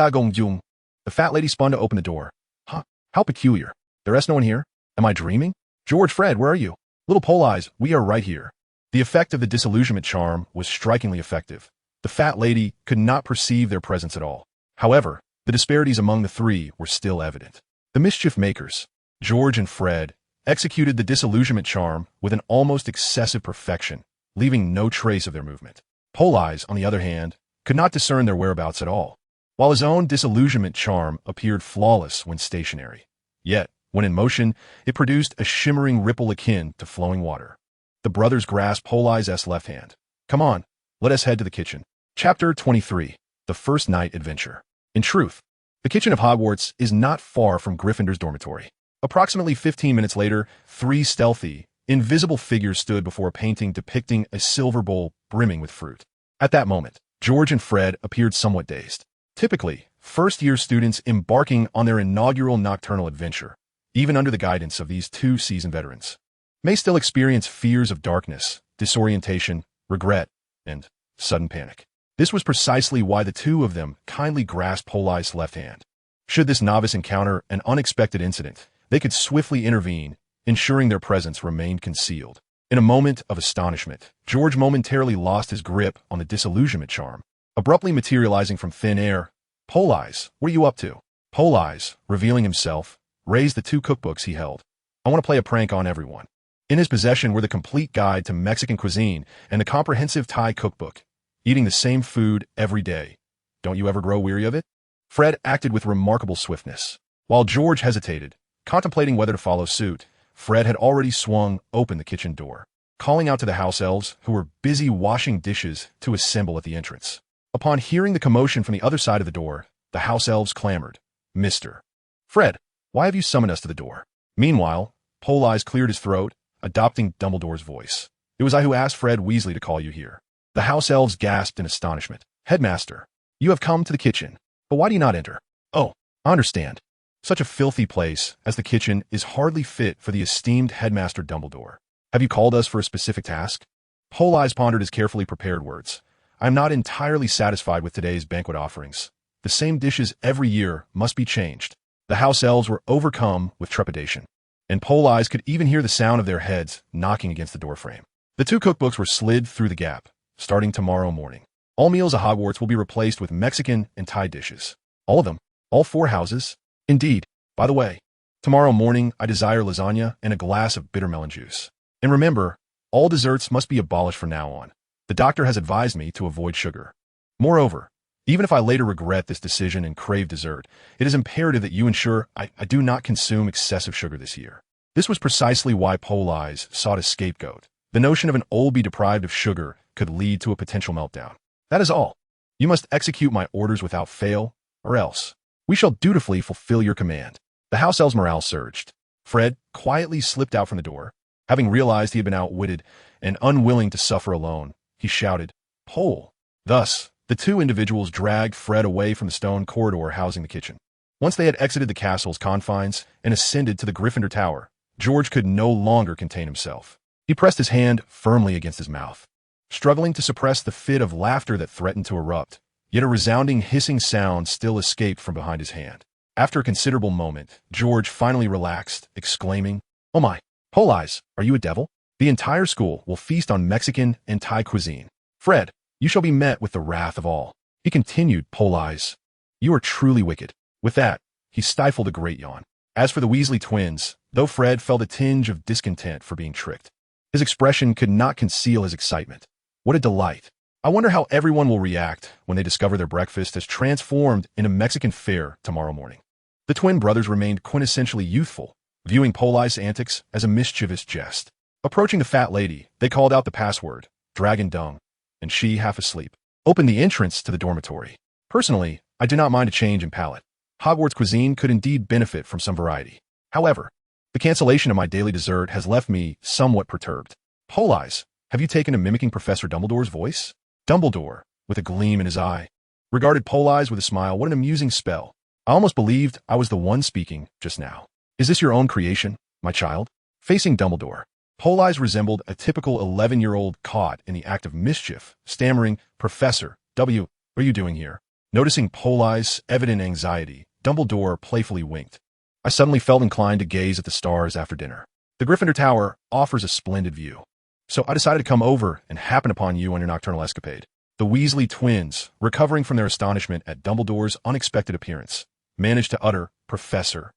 fat lady spun to open the door. Huh? How peculiar. There's no one here? Am I dreaming? George, Fred, where are you? Little Politz, we are right here. The effect of the disillusionment charm was strikingly effective. The fat lady could not perceive their presence at all. However, the disparities among the three were still evident. The mischief makers, George and Fred, executed the disillusionment charm with an almost excessive perfection, leaving no trace of their movement. Politz, on the other hand, could not discern their whereabouts at all, while his own disillusionment charm appeared flawless when stationary. Yet, when in motion, it produced a shimmering ripple akin to flowing water. The brothers grasped Politz's left hand. Come on, let us head to the kitchen. Chapter 23. The First Night Adventure. In truth, the kitchen of Hogwarts is not far from Gryffindor's dormitory. Approximately 15 minutes later, three stealthy, invisible figures stood before a painting depicting a silver bowl brimming with fruit. At that moment, George and Fred appeared somewhat dazed. Typically, first-year students embarking on their inaugural nocturnal adventure, even under the guidance of these two seasoned veterans, may still experience fears of darkness, disorientation, regret, and sudden panic. This was precisely why the two of them kindly grasped Politz's left hand. Should this novice encounter an unexpected incident, they could swiftly intervene, ensuring their presence remained concealed. In a moment of astonishment, George momentarily lost his grip on the disillusionment charm, abruptly materializing from thin air. Politz, what are you up to? Politz, revealing himself, raised the two cookbooks he held. I want to play a prank on everyone. In his possession were the complete guide to Mexican cuisine and the comprehensive Thai cookbook. Eating the same food every day. Don't you ever grow weary of it? Fred acted with remarkable swiftness. While George hesitated, contemplating whether to follow suit, Fred had already swung open the kitchen door. calling out to the house elves, who were busy washing dishes, to assemble at the entrance. Upon hearing the commotion from the other side of the door, the house elves clamored, "Mr. Fred, why have you summoned us to the door?" Meanwhile, Politz cleared his throat, adopting Dumbledore's voice. "It was I who asked Fred Weasley to call you here." The house elves gasped in astonishment. "Headmaster, you have come to the kitchen, but why do you not enter?" "Oh, I understand. Such a filthy place as the kitchen is hardly fit for the esteemed Headmaster Dumbledore. Have you called us for a specific task?" Politz pondered his carefully prepared words. "I am not entirely satisfied with today's banquet offerings. The same dishes every year must be changed." The house elves were overcome with trepidation, and Politz could even hear the sound of their heads knocking against the doorframe. The 2 cookbooks were slid through the gap, starting tomorrow morning. All meals at Hogwarts will be replaced with Mexican and Thai dishes. All of them. All 4 houses. Indeed. By the way, tomorrow morning I desire lasagna and a glass of bitter melon juice. And remember, all desserts must be abolished from now on. The doctor has advised me to avoid sugar. Moreover, even if I later regret this decision and crave dessert, it is imperative that you ensure I do not consume excessive sugar this year. This was precisely why Politz sought a scapegoat. The notion of an oldie deprived of sugar could lead to a potential meltdown. "That is all. You must execute my orders without fail, or else we shall dutifully fulfill your command." The house elves' morale surged. Fred quietly slipped out from the door. Having realized he had been outwitted and unwilling to suffer alone, he shouted, "Pole!" Thus, the 2 individuals dragged Fred away from the stone corridor housing the kitchen. Once they had exited the castle's confines and ascended to the Gryffindor Tower, George could no longer contain himself. He pressed his hand firmly against his mouth, struggling to suppress the fit of laughter that threatened to erupt, yet a resounding hissing sound still escaped from behind his hand. After a considerable moment, George finally relaxed, exclaiming, "Oh my, Politz, are you a devil? The entire school will feast on Mexican and Thai cuisine. Fred, you shall be met with the wrath of all." He continued, "Politz, you are truly wicked." With that, he stifled a great yawn. As for the Weasley twins, though Fred felt a tinge of discontent for being tricked, his expression could not conceal his excitement. What a delight. I wonder how everyone will react when they discover their breakfast has transformed into Mexican fare tomorrow morning. The twin brothers remained quintessentially youthful, viewing Politz's antics as a mischievous jest. Approaching the fat lady, they called out the password, "Dragon Dung," and she, half asleep, opened the entrance to the dormitory. Personally, I do not mind a change in palate. Hogwarts cuisine could indeed benefit from some variety. However, the cancellation of my daily dessert has left me somewhat perturbed. "Politz, have you taken to mimicking Professor Dumbledore's voice?" Dumbledore, with a gleam in his eye, regarded Politz with a smile. "What an amusing spell. I almost believed I was the one speaking just now. Is this your own creation, my child?" Facing Dumbledore, Politz resembled a typical 11-year-old caught in the act of mischief, stammering, "Professor W, what are you doing here?" Noticing Politz's evident anxiety, Dumbledore playfully winked. "I suddenly felt inclined to gaze at the stars after dinner. The Gryffindor Tower offers a splendid view, so I decided to come over and happen upon you on your nocturnal escapade." The Weasley twins, recovering from their astonishment at Dumbledore's unexpected appearance, managed to utter, "Professor."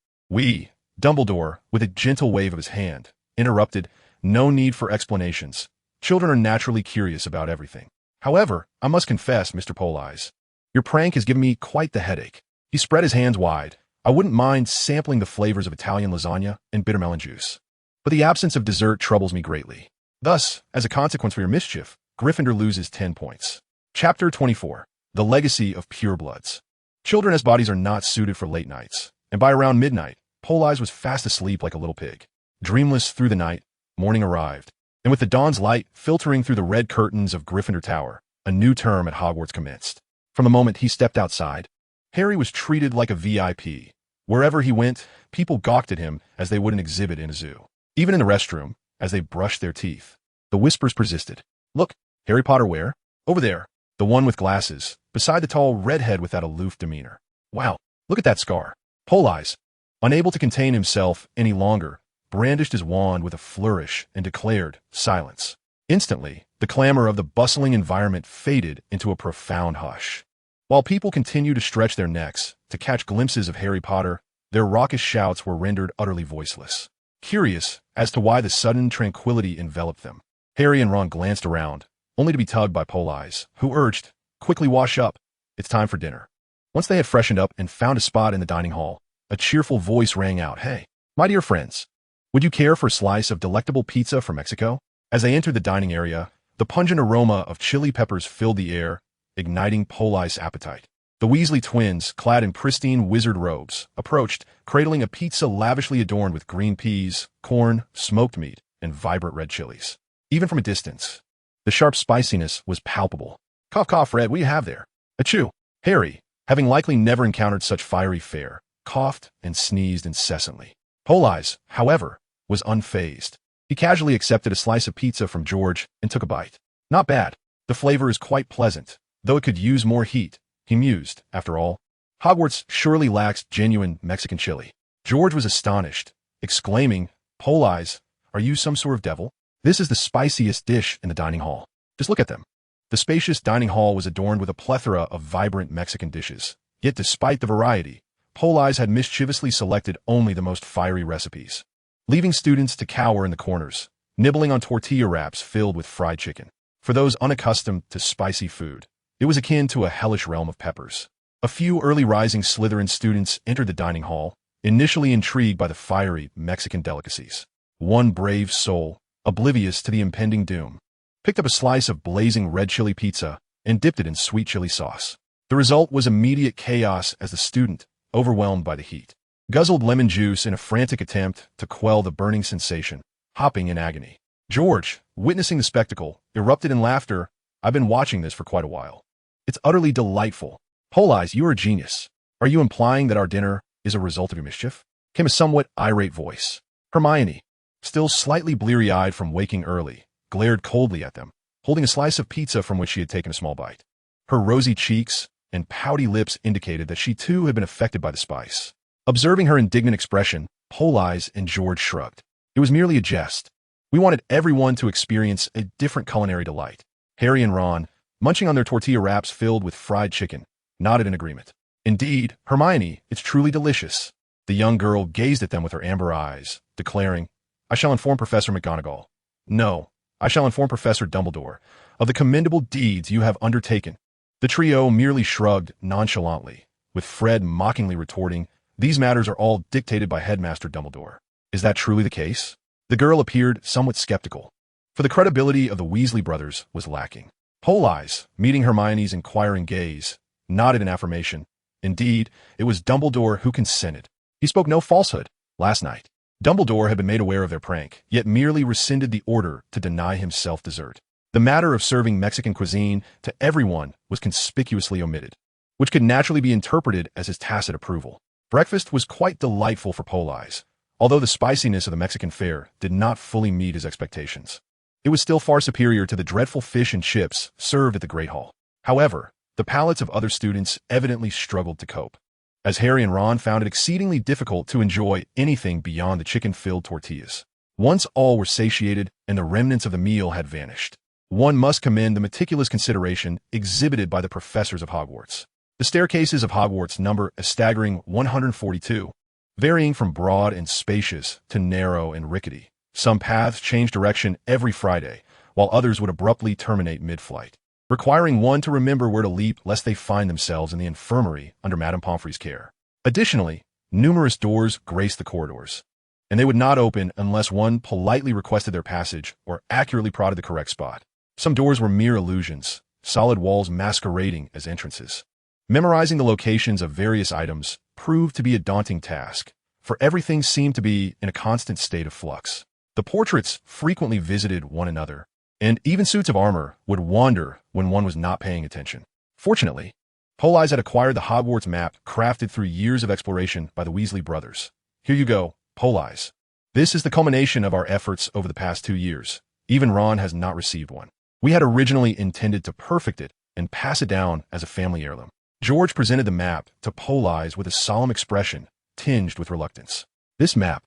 Dumbledore, with a gentle wave of his hand, interrupted, "No need for explanations. Children are naturally curious about everything. However, I must confess, Mr. Politz, your prank has given me quite the headache." He spread his hands wide. "I wouldn't mind sampling the flavors of Italian lasagna and bitter melon juice, but the absence of dessert troubles me greatly. Thus, as a consequence for your mischief, Gryffindor loses 10 points. Chapter 24. The Legacy of Purebloods. Children's bodies are not suited for late nights, and by around midnight, Politz was fast asleep like a little pig. Dreamless through the night, morning arrived, and with the dawn's light filtering through the red curtains of Gryffindor Tower, a new term at Hogwarts commenced. From the moment he stepped outside, Harry was treated like a VIP. Wherever he went, people gawked at him as they would an exhibit in a zoo. Even in the restroom, as they brushed their teeth, the whispers persisted. "Look, Harry Potter where?" "Over there, the one with glasses, beside the tall redhead with that aloof demeanor." "Wow, look at that scar." Politz, unable to contain himself any longer, brandished his wand with a flourish and declared, "Silence." Instantly, the clamor of the bustling environment faded into a profound hush. While people continued to stretch their necks to catch glimpses of Harry Potter, their raucous shouts were rendered utterly voiceless. Curious as to why the sudden tranquility enveloped them, Harry and Ron glanced around, only to be tugged by Politz, who urged, "Quickly wash up. It's time for dinner." Once they had freshened up and found a spot in the dining hall, a cheerful voice rang out, "Hey, my dear friends, would you care for a slice of delectable pizza from Mexico?" As they entered the dining area, the pungent aroma of chili peppers filled the air, igniting Polit's appetite. The Weasley twins, clad in pristine wizard robes, approached, cradling a pizza lavishly adorned with green peas, corn, smoked meat, and vibrant red chilies. Even from a distance, the sharp spiciness was palpable. Cough, cough, Fred, what do you have there? Achoo! Harry, having likely never encountered such fiery fare, coughed and sneezed incessantly. Politz, however, was unfazed. He casually accepted a slice of pizza from George and took a bite. Not bad. The flavor is quite pleasant, though it could use more heat, he mused. After all, Hogwarts surely lacks genuine Mexican chili. George was astonished, exclaiming, Politz, are you some sort of devil? This is the spiciest dish in the dining hall. Just look at them. The spacious dining hall was adorned with a plethora of vibrant Mexican dishes. Yet despite the variety, Politz had mischievously selected only the most fiery recipes, leaving students to cower in the corners, nibbling on tortilla wraps filled with fried chicken. For those unaccustomed to spicy food, it was akin to a hellish realm of peppers. A few early rising Slytherin students entered the dining hall, initially intrigued by the fiery Mexican delicacies. One brave soul, oblivious to the impending doom, picked up a slice of blazing red chili pizza and dipped it in sweet chili sauce. The result was immediate chaos as the student, overwhelmed by the heat, guzzled lemon juice in a frantic attempt to quell the burning sensation, hopping in agony. George, witnessing the spectacle, erupted in laughter. I've been watching this for quite a while. It's utterly delightful. Politz, you're a genius. Are you implying that our dinner is a result of your mischief? Came a somewhat irate voice. Hermione, still slightly bleary-eyed from waking early, glared coldly at them, holding a slice of pizza from which she had taken a small bite. Her rosy cheeks and pouty lips indicated that she too had been affected by the spice. Observing her indignant expression, Politz and George shrugged. It was merely a jest. We wanted everyone to experience a different culinary delight. Harry and Ron, munching on their tortilla wraps filled with fried chicken, nodded in agreement. Indeed, Hermione, it's truly delicious. The young girl gazed at them with her amber eyes, declaring, I shall inform Professor McGonagall. No, I shall inform Professor Dumbledore of the commendable deeds you have undertaken. The trio merely shrugged nonchalantly, with Fred mockingly retorting, These matters are all dictated by Headmaster Dumbledore. Is that truly the case? The girl appeared somewhat skeptical, for the credibility of the Weasley brothers was lacking. Politz, meeting Hermione's inquiring gaze, nodded in affirmation. Indeed, it was Dumbledore who consented. He spoke no falsehood. Last night, Dumbledore had been made aware of their prank, yet merely rescinded the order to deny himself dessert. The matter of serving Mexican cuisine to everyone was conspicuously omitted, which could naturally be interpreted as his tacit approval. Breakfast was quite delightful for Politz, although the spiciness of the Mexican fare did not fully meet his expectations. It was still far superior to the dreadful fish and chips served at the Great Hall. However, the palates of other students evidently struggled to cope, as Harry and Ron found it exceedingly difficult to enjoy anything beyond the chicken-filled tortillas. Once all were satiated and the remnants of the meal had vanished, one must commend the meticulous consideration exhibited by the professors of Hogwarts. The staircases of Hogwarts number a staggering 142, varying from broad and spacious to narrow and rickety. Some paths changed direction every Friday, while others would abruptly terminate mid-flight, requiring one to remember where to leap lest they find themselves in the infirmary under Madame Pomfrey's care. Additionally, numerous doors graced the corridors, and they would not open unless one politely requested their passage or accurately prodded the correct spot. Some doors were mere illusions, solid walls masquerading as entrances. Memorizing the locations of various items proved to be a daunting task, for everything seemed to be in a constant state of flux. The portraits frequently visited one another, and even suits of armor would wander when one was not paying attention. Fortunately, Politz had acquired the Hogwarts map crafted through years of exploration by the Weasley brothers. Here you go, Politz. This is the culmination of our efforts over the past 2 years. Even Ron has not received one. We had originally intended to perfect it and pass it down as a family heirloom. George presented the map to Politz with a solemn expression tinged with reluctance. This map,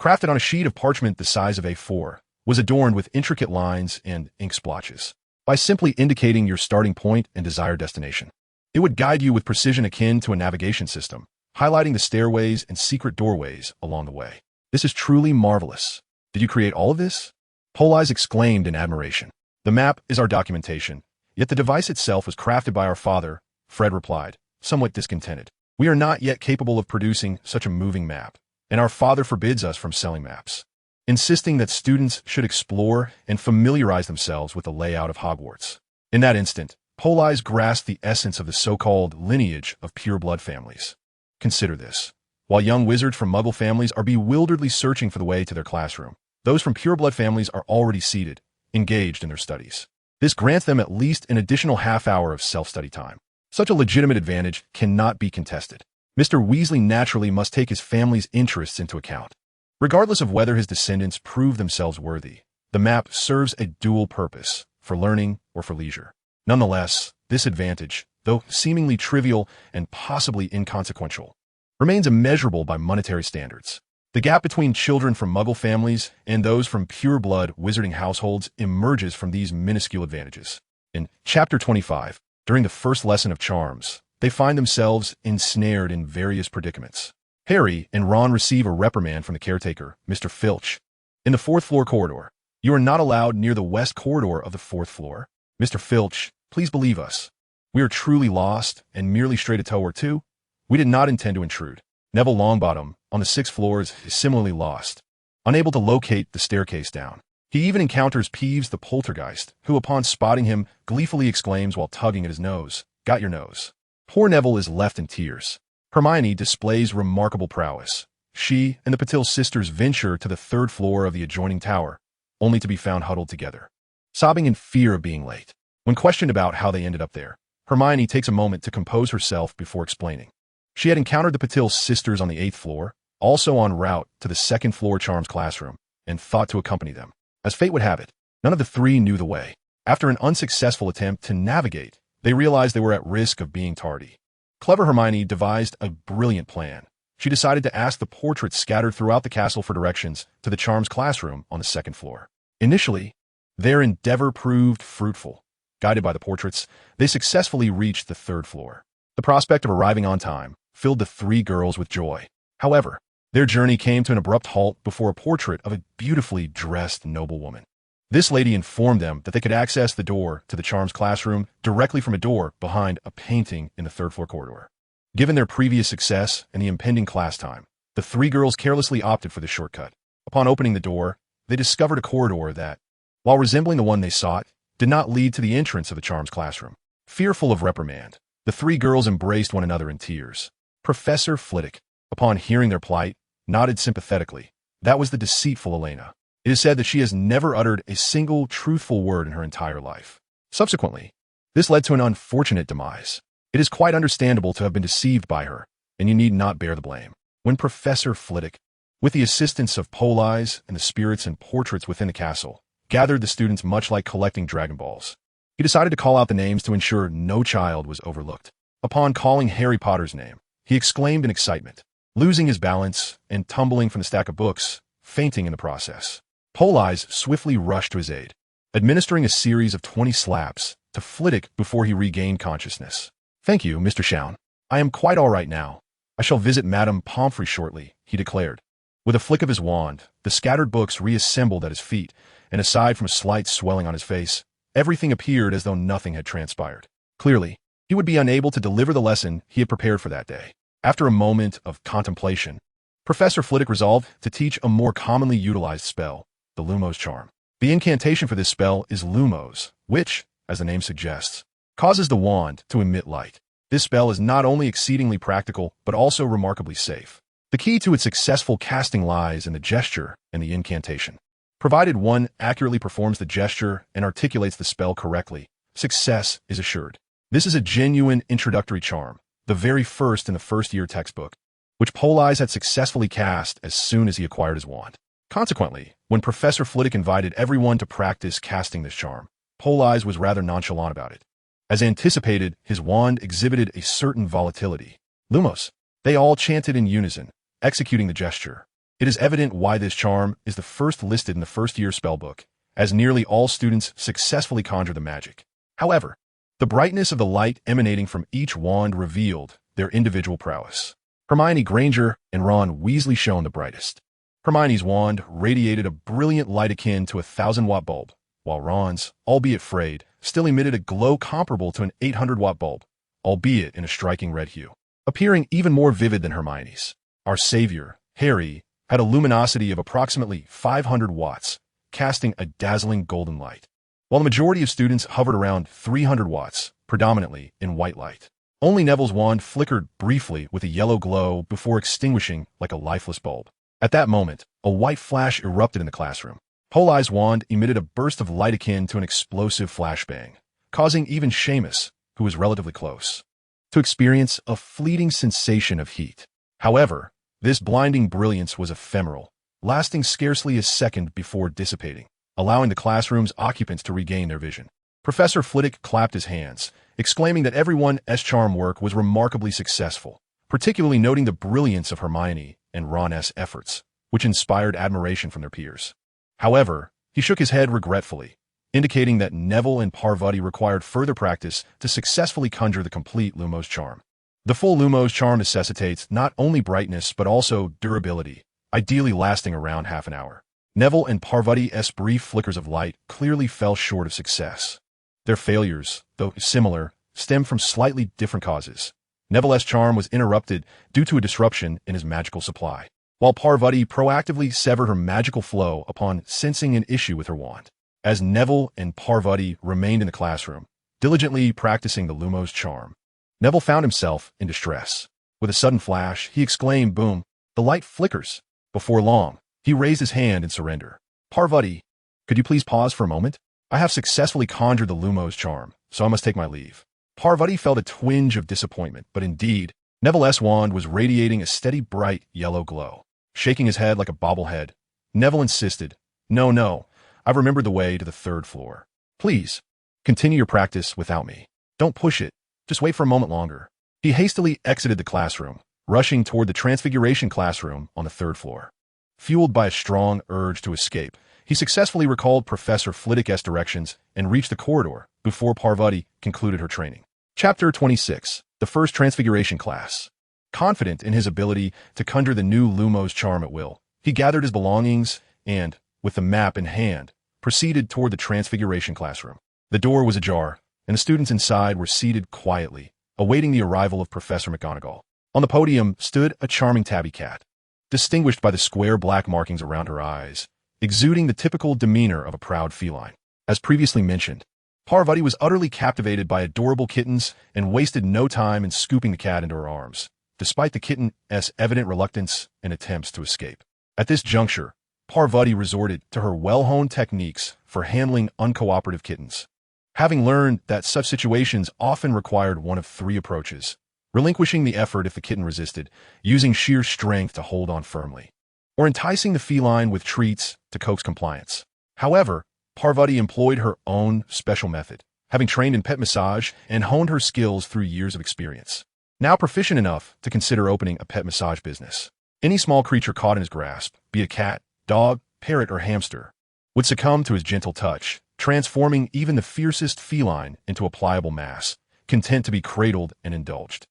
crafted on a sheet of parchment the size of A4, was adorned with intricate lines and ink splotches. By simply indicating your starting point and desired destination, it would guide you with precision akin to a navigation system, highlighting the stairways and secret doorways along the way. This is truly marvelous. Did you create all of this? Politz exclaimed in admiration. The map is our documentation, yet the device itself was crafted by our father, Fred replied, somewhat discontented. We are not yet capable of producing such a moving map, and our father forbids us from selling maps. insisting that students should explore and familiarize themselves with the layout of Hogwarts. In that instant, Politz grasped the essence of the so-called lineage of pure-blood families. Consider this. While young wizards from Muggle families are bewilderedly searching for the way to their classroom, those from pure-blood families are already seated, engaged in their studies. This grants them at least an additional half-hour of self-study time. Such a legitimate advantage cannot be contested. Mr. Weasley naturally must take his family's interests into account. Regardless of whether his descendants prove themselves worthy, the map serves a dual purpose, for learning or for leisure. Nonetheless, this advantage, though seemingly trivial and possibly inconsequential, remains immeasurable by monetary standards. The gap between children from Muggle families and those from pure-blood wizarding households emerges from these minuscule advantages. In Chapter 25, during the first lesson of charms, they find themselves ensnared in various predicaments. Harry and Ron receive a reprimand from the caretaker, Mr. Filch. In the fourth-floor corridor, you are not allowed near the west corridor of the fourth floor. Mr. Filch, please believe us. We are truly lost and merely strayed a toe or two. We did not intend to intrude. Neville Longbottom, on the sixth floor, is similarly lost, unable to locate the staircase down. He even encounters Peeves the poltergeist, who upon spotting him gleefully exclaims while tugging at his nose, "Got your nose." Poor Neville is left in tears. Hermione displays remarkable prowess. She and the Patil sisters venture to the third floor of the adjoining tower, only to be found huddled together, sobbing in fear of being late. When questioned about how they ended up there, Hermione takes a moment to compose herself before explaining. She had encountered the Patil sisters on the 8th floor, also en route to the second-floor charms classroom, and thought to accompany them. As fate would have it, none of the three knew the way. After an unsuccessful attempt to navigate, they realized they were at risk of being tardy. Clever Hermione devised a brilliant plan. She decided to ask the portraits scattered throughout the castle for directions to the charms classroom on the second floor. Initially, their endeavor proved fruitful. Guided by the portraits, they successfully reached the third floor. The prospect of arriving on time filled the three girls with joy. However, their journey came to an abrupt halt before a portrait of a beautifully dressed noblewoman. This lady informed them that they could access the door to the charms classroom directly from a door behind a painting in the third-floor corridor. Given their previous success and the impending class time, the three girls carelessly opted for the shortcut. Upon opening the door, they discovered a corridor that, while resembling the one they sought, did not lead to the entrance of the charms classroom. Fearful of reprimand, the three girls embraced one another in tears. Professor Flitwick, upon hearing their plight, nodded sympathetically. That was the deceitful Elena. It is said that she has never uttered a single truthful word in her entire life. Subsequently, this led to an unfortunate demise. It is quite understandable to have been deceived by her, and you need not bear the blame. When Professor Flitwick, with the assistance of Politz and the spirits and portraits within the castle, gathered the students much like collecting Dragon Balls, he decided to call out the names to ensure no child was overlooked. Upon calling Harry Potter's name, he exclaimed in excitement, losing his balance and tumbling from the stack of books, fainting in the process. Politz swiftly rushed to his aid, administering a series of 20 slaps to Flitwick before he regained consciousness. "Thank you, Mr. Chown. I am quite all right now. I shall visit Madame Pomfrey shortly," he declared. With a flick of his wand, the scattered books reassembled at his feet, and aside from a slight swelling on his face, everything appeared as though nothing had transpired. Clearly, he would be unable to deliver the lesson he had prepared for that day. After a moment of contemplation, Professor Flitwick resolved to teach a more commonly utilized spell, the Lumos charm. The incantation for this spell is Lumos, which, as the name suggests, causes the wand to emit light. This spell is not only exceedingly practical, but also remarkably safe. The key to its successful casting lies in the gesture and the incantation. Provided one accurately performs the gesture and articulates the spell correctly, success is assured. This is a genuine introductory charm, the very first in the first-year textbook, which Politz had successfully cast as soon as he acquired his wand. Consequently, when Professor Flitwick invited everyone to practice casting this charm, Politz was rather nonchalant about it. As anticipated, his wand exhibited a certain volatility. Lumos. They all chanted in unison, executing the gesture. It is evident why this charm is the first listed in the first-year spellbook, as nearly all students successfully conjure the magic. However, the brightness of the light emanating from each wand revealed their individual prowess. Hermione Granger and Ron Weasley shone the brightest. Hermione's wand radiated a brilliant light akin to a 1,000-watt bulb, while Ron's, albeit frayed, still emitted a glow comparable to an 800-watt bulb, albeit in a striking red hue, appearing even more vivid than Hermione's. Our savior, Harry, had a luminosity of approximately 500 watts, casting a dazzling golden light, while the majority of students hovered around 300 watts, predominantly in white light. Only Neville's wand flickered briefly with a yellow glow before extinguishing like a lifeless bulb. At that moment, a white flash erupted in the classroom. Polit's wand emitted a burst of light akin to an explosive flashbang, causing even Seamus, who was relatively close, to experience a fleeting sensation of heat. However, this blinding brilliance was ephemeral, lasting scarcely a second before dissipating, allowing the classroom's occupants to regain their vision. Professor Flitwick clapped his hands, exclaiming that everyone's charm work was remarkably successful, particularly noting the brilliance of Hermione and Ron's efforts, which inspired admiration from their peers. However, he shook his head regretfully, indicating that Neville and Parvati required further practice to successfully conjure the complete Lumos charm. The full Lumos charm necessitates not only brightness but also durability, ideally lasting around half an hour. Neville and Parvati's brief flickers of light clearly fell short of success. Their failures, though similar, stemmed from slightly different causes. Neville's charm was interrupted due to a disruption in his magical supply, while Parvati proactively severed her magical flow upon sensing an issue with her wand. As Neville and Parvati remained in the classroom, diligently practicing the Lumos charm, Neville found himself in distress. With a sudden flash, he exclaimed, "Boom!" The light flickers. Before long, he raised his hand in surrender. "Parvati, could you please pause for a moment? I have successfully conjured the Lumos charm, so I must take my leave." Parvati felt a twinge of disappointment, but indeed, Neville's wand was radiating a steady bright yellow glow. Shaking his head like a bobblehead, Neville insisted, No, I've remembered the way to the 3rd floor. Please, continue your practice without me. Don't push it. Just wait for a moment longer." He hastily exited the classroom, rushing toward the Transfiguration classroom on the 3rd floor. Fueled by a strong urge to escape, he successfully recalled Professor Flitwick's directions and reached the corridor before Parvati concluded her training. Chapter 26. The First Transfiguration Class. Confident in his ability to conjure the new Lumos charm at will, he gathered his belongings and, with the map in hand, proceeded toward the Transfiguration classroom. The door was ajar, and the students inside were seated quietly, awaiting the arrival of Professor McGonagall. On the podium stood a charming tabby cat, distinguished by the square black markings around her eyes, exuding the typical demeanor of a proud feline. As previously mentioned, Parvati was utterly captivated by adorable kittens and wasted no time in scooping the cat into her arms, despite the kitten's evident reluctance and attempts to escape. At this juncture, Parvati resorted to her well-honed techniques for handling uncooperative kittens. Having learned that such situations often required one of 3 approaches: relinquishing the effort if the kitten resisted, using sheer strength to hold on firmly, or enticing the feline with treats to coax compliance. However, Parvati employed her own special method, having trained in pet massage and honed her skills through years of experience. Now proficient enough to consider opening a pet massage business, any small creature caught in his grasp, be it cat, dog, parrot, or hamster, would succumb to his gentle touch, transforming even the fiercest feline into a pliable mass, content to be cradled and indulged.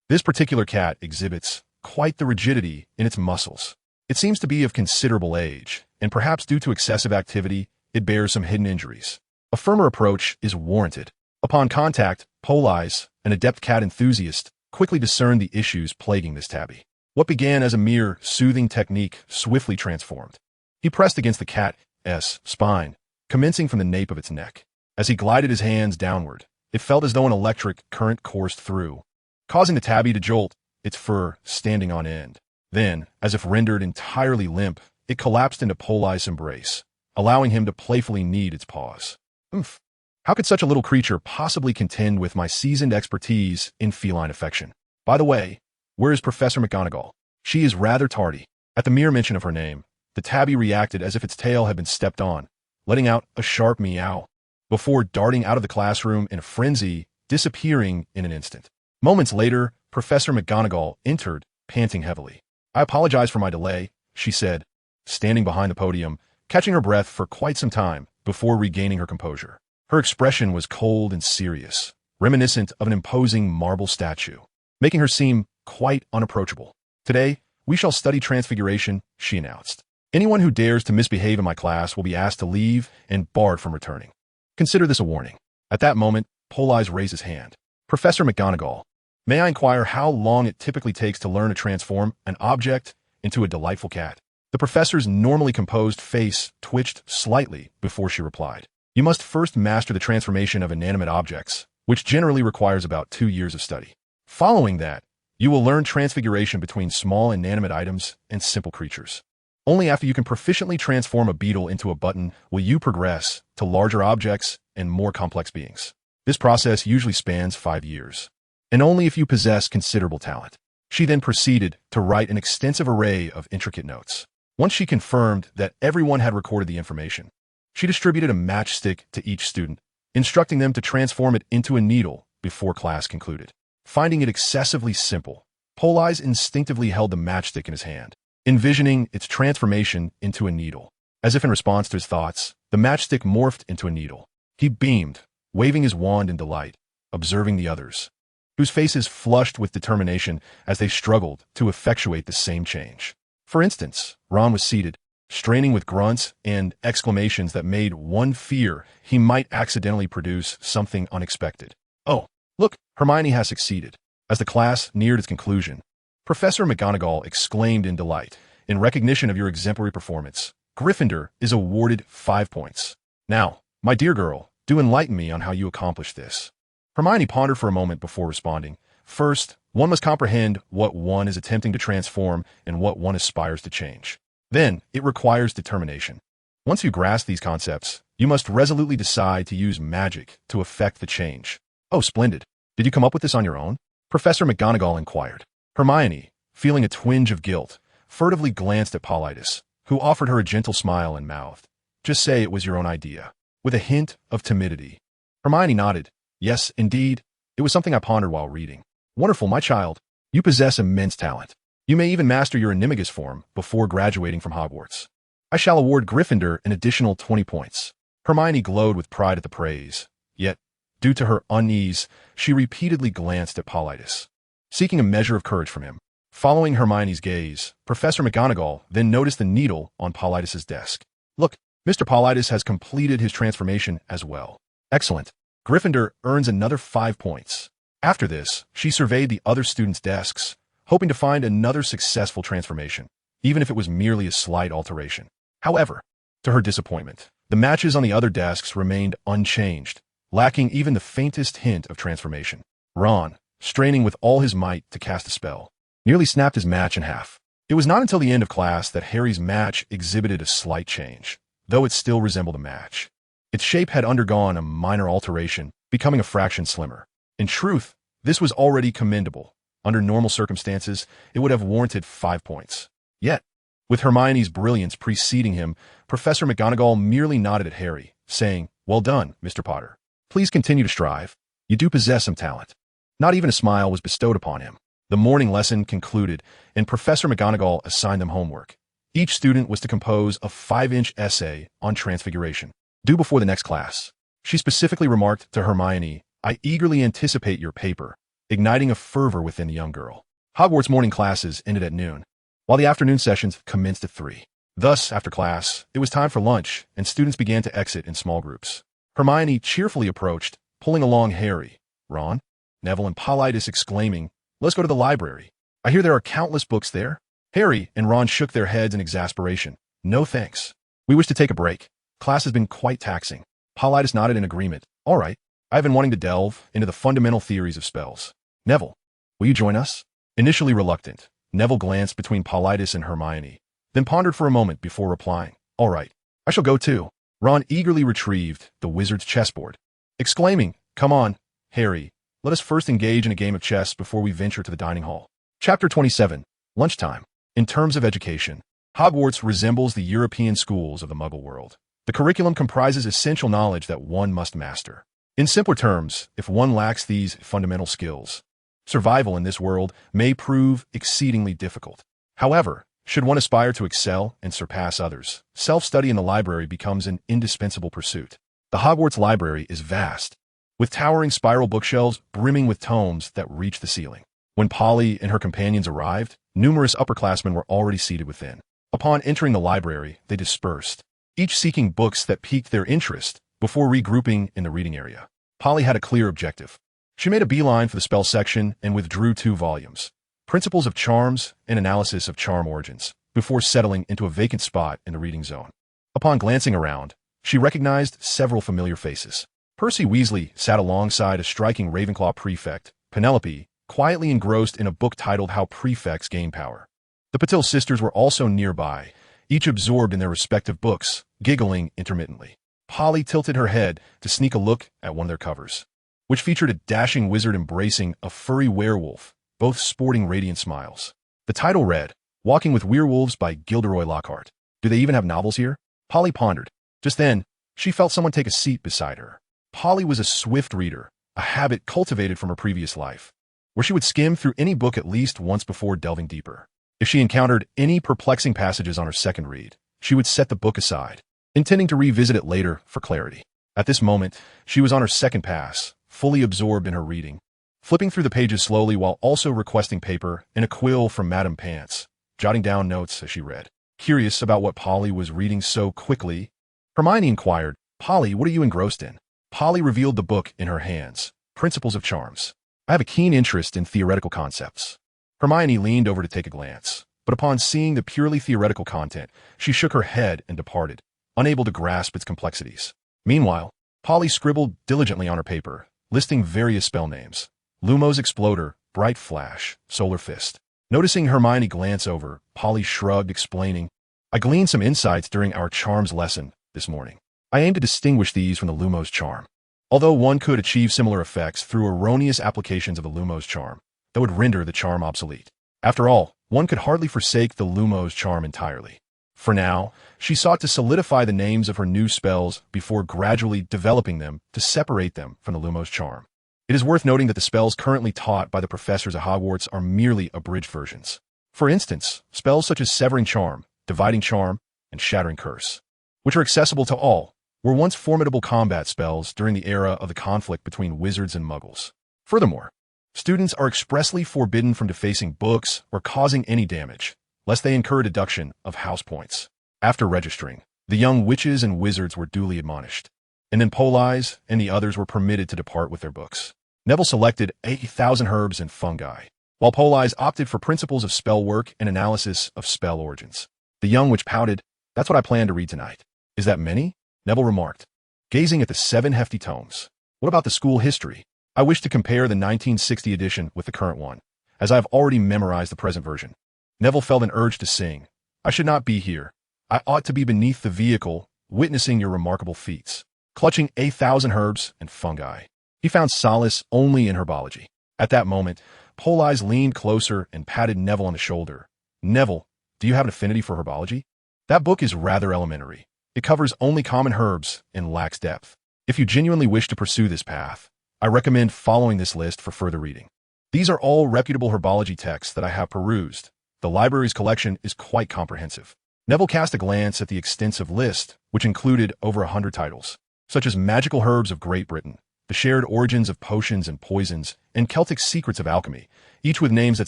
This particular cat exhibits quite the rigidity in its muscles. It seems to be of considerable age, and perhaps due to excessive activity, it bears some hidden injuries. A firmer approach is warranted. Upon contact, Politz, an adept cat enthusiast, quickly discerned the issues plaguing this tabby. What began as a mere soothing technique swiftly transformed. He pressed against the cat's spine, commencing from the nape of its neck. As he glided his hands downward, it felt as though an electric current coursed through, causing the tabby to jolt, its fur standing on end. Then, as if rendered entirely limp, it collapsed into Politz's embrace, allowing him to playfully knead its paws. Oomph! How could such a little creature possibly contend with my seasoned expertise in feline affection? By the way, where is Professor McGonagall? She is rather tardy. At the mere mention of her name, the tabby reacted as if its tail had been stepped on, letting out a sharp meow, before darting out of the classroom in a frenzy, disappearing in an instant. Moments later, Professor McGonagall entered, panting heavily. "I apologize for my delay," she said, standing behind the podium, catching her breath for quite some time before regaining her composure. Her expression was cold and serious, reminiscent of an imposing marble statue, making her seem quite unapproachable. "Today, we shall study Transfiguration," she announced. "Anyone who dares to misbehave in my class will be asked to leave and barred from returning. Consider this a warning." At that moment, Politz raised his hand. "Professor McGonagall, may I inquire how long it typically takes to learn to transform an object into a delightful cat. The professor's normally composed face twitched slightly before she replied. You must first master the transformation of inanimate objects, which generally requires about 2 years of study. Following that, you will learn transfiguration between small inanimate items and simple creatures. Only after you can proficiently transform a beetle into a button will you progress to larger objects and more complex beings. This process usually spans 5 years, and only if you possess considerable talent. She then proceeded to write an extensive array of intricate notes. Once she confirmed that everyone had recorded the information, she distributed a matchstick to each student, instructing them to transform it into a needle before class concluded. Finding it excessively simple, Politz instinctively held the matchstick in his hand, envisioning its transformation into a needle. As if in response to his thoughts, the matchstick morphed into a needle. He beamed, waving his wand in delight, observing the others, whose faces flushed with determination as they struggled to effectuate the same change. For instance, Ron was seated, straining with grunts and exclamations that made one fear he might accidentally produce something unexpected. Oh, look, Hermione has succeeded. As the class neared its conclusion, Professor McGonagall exclaimed in delight, in recognition of your exemplary performance, Gryffindor is awarded 5 points. Now, my dear girl, do enlighten me on how you accomplished this. Hermione pondered for a moment before responding. First, one must comprehend what one is attempting to transform and what one aspires to change. Then, it requires determination. Once you grasp these concepts, you must resolutely decide to use magic to effect the change. Oh, splendid. Did you come up with this on your own? Professor McGonagall inquired. Hermione, feeling a twinge of guilt, furtively glanced at Politz, who offered her a gentle smile and mouthed, "Just say it was your own idea," with a hint of timidity. Hermione nodded. "Yes, indeed. It was something I pondered while reading." "Wonderful, my child. You possess immense talent. You may even master your animagus form before graduating from Hogwarts. I shall award Gryffindor an additional 20 points." Hermione glowed with pride at the praise. Yet, due to her unease, she repeatedly glanced at Politz, seeking a measure of courage from him. Following Hermione's gaze, Professor McGonagall then noticed the needle on Politz's desk. "Look, Mr. Politz has completed his transformation as well. Excellent. Gryffindor earns another 5 points." After this, she surveyed the other students' desks, hoping to find another successful transformation, even if it was merely a slight alteration. However, to her disappointment, the matches on the other desks remained unchanged, lacking even the faintest hint of transformation. Ron, straining with all his might to cast a spell, nearly snapped his match in half. It was not until the end of class that Harry's match exhibited a slight change, though it still resembled a match. Its shape had undergone a minor alteration, becoming a fraction slimmer. In truth, this was already commendable. Under normal circumstances, it would have warranted 5 points. Yet, with Hermione's brilliance preceding him, Professor McGonagall merely nodded at Harry, saying, "Well done, Mr. Potter. Please continue to strive. You do possess some talent." Not even a smile was bestowed upon him. The morning lesson concluded, and Professor McGonagall assigned them homework. Each student was to compose a 5-inch essay on transfiguration, due before the next class. She specifically remarked to Hermione, "I eagerly anticipate your paper," igniting a fervor within the young girl. Hogwarts morning classes ended at noon, while the afternoon sessions commenced at 3. Thus, after class, it was time for lunch, and students began to exit in small groups. Hermione cheerfully approached, pulling along Harry, Ron, Neville, and Politz, exclaiming, "Let's go to the library. I hear there are countless books there." Harry and Ron shook their heads in exasperation. "No thanks. We wish to take a break. Class has been quite taxing." Politz nodded in agreement. "All right. I've been wanting to delve into the fundamental theories of spells. Neville, will you join us?" Initially reluctant, Neville glanced between Politz and Hermione, then pondered for a moment before replying, "All right. I shall go too." Ron eagerly retrieved the wizard's chessboard, exclaiming, "Come on, Harry. Let us first engage in a game of chess before we venture to the dining hall." Chapter 27. Lunchtime. In terms of education, Hogwarts resembles the European schools of the Muggle world. The curriculum comprises essential knowledge that one must master. In simpler terms, if one lacks these fundamental skills, survival in this world may prove exceedingly difficult. However, should one aspire to excel and surpass others, self-study in the library becomes an indispensable pursuit. The Hogwarts library is vast, with towering spiral bookshelves brimming with tomes that reach the ceiling. When Polly and her companions arrived, numerous upperclassmen were already seated within. Upon entering the library, they dispersed, each seeking books that piqued their interest before regrouping in the reading area. Polly had a clear objective. She made a beeline for the spell section and withdrew 2 volumes, Principles of Charms and Analysis of Charm Origins, before settling into a vacant spot in the reading zone. Upon glancing around, she recognized several familiar faces. Percy Weasley sat alongside a striking Ravenclaw prefect, Penelope, quietly engrossed in a book titled How Prefects Gain Power. The Patil sisters were also nearby, each absorbed in their respective books, giggling intermittently. Polly tilted her head to sneak a look at one of their covers, which featured a dashing wizard embracing a furry werewolf, both sporting radiant smiles. The title read, Walking with Werewolves by Gilderoy Lockhart. Do they even have novels here? Polly pondered. Just then, she felt someone take a seat beside her. Polly was a swift reader, a habit cultivated from her previous life, where she would skim through any book at least once before delving deeper. If she encountered any perplexing passages on her second read, she would set the book aside, intending to revisit it later for clarity. At this moment, she was on her second pass, fully absorbed in her reading, flipping through the pages slowly while also requesting paper and a quill from Madame Pants, jotting down notes as she read. Curious about what Polly was reading so quickly, Hermione inquired, Polly, what are you engrossed in? Polly revealed the book in her hands, Principles of Charms. I have a keen interest in theoretical concepts. Hermione leaned over to take a glance, but upon seeing the purely theoretical content, she shook her head and departed, unable to grasp its complexities. Meanwhile, Polly scribbled diligently on her paper, listing various spell names. Lumos Exploder, Bright Flash, Solar Fist. Noticing Hermione glance over, Polly shrugged, explaining, I gleaned some insights during our charms lesson this morning. I aim to distinguish these from the Lumos charm. Although one could achieve similar effects through erroneous applications of the Lumos charm, that would render the charm obsolete. After all, one could hardly forsake the Lumos charm entirely. For now, she sought to solidify the names of her new spells before gradually developing them to separate them from the Lumos charm. It is worth noting that the spells currently taught by the professors at Hogwarts are merely abridged versions. For instance, spells such as Severing Charm, Dividing Charm, and Shattering Curse, which are accessible to all, were once formidable combat spells during the era of the conflict between wizards and muggles. Furthermore, students are expressly forbidden from defacing books or causing any damage, lest they incur a deduction of house points. After registering, the young witches and wizards were duly admonished, and then Politz and the others were permitted to depart with their books. Neville selected 8,000 Herbs and Fungi, while Politz opted for Principles of Spell Work and Analysis of Spell Origins. The young witch pouted, That's what I plan to read tonight. Is that many? Neville remarked, gazing at the 7 hefty tomes. What about the school history? I wish to compare the 1960 edition with the current one, as I have already memorized the present version. Neville felt an urge to sing. I should not be here. I ought to be beneath the vehicle, witnessing your remarkable feats. Clutching 8,000 Herbs and Fungi. He found solace only in herbology. At that moment, Politz leaned closer and patted Neville on the shoulder. Neville, do you have an affinity for herbology? That book is rather elementary. It covers only common herbs and lacks depth. If you genuinely wish to pursue this path, I recommend following this list for further reading. These are all reputable herbology texts that I have perused. The library's collection is quite comprehensive. Neville cast a glance at the extensive list, which included over 100 titles, such as Magical Herbs of Great Britain, The Shared Origins of Potions and Poisons, and Celtic Secrets of Alchemy, each with names that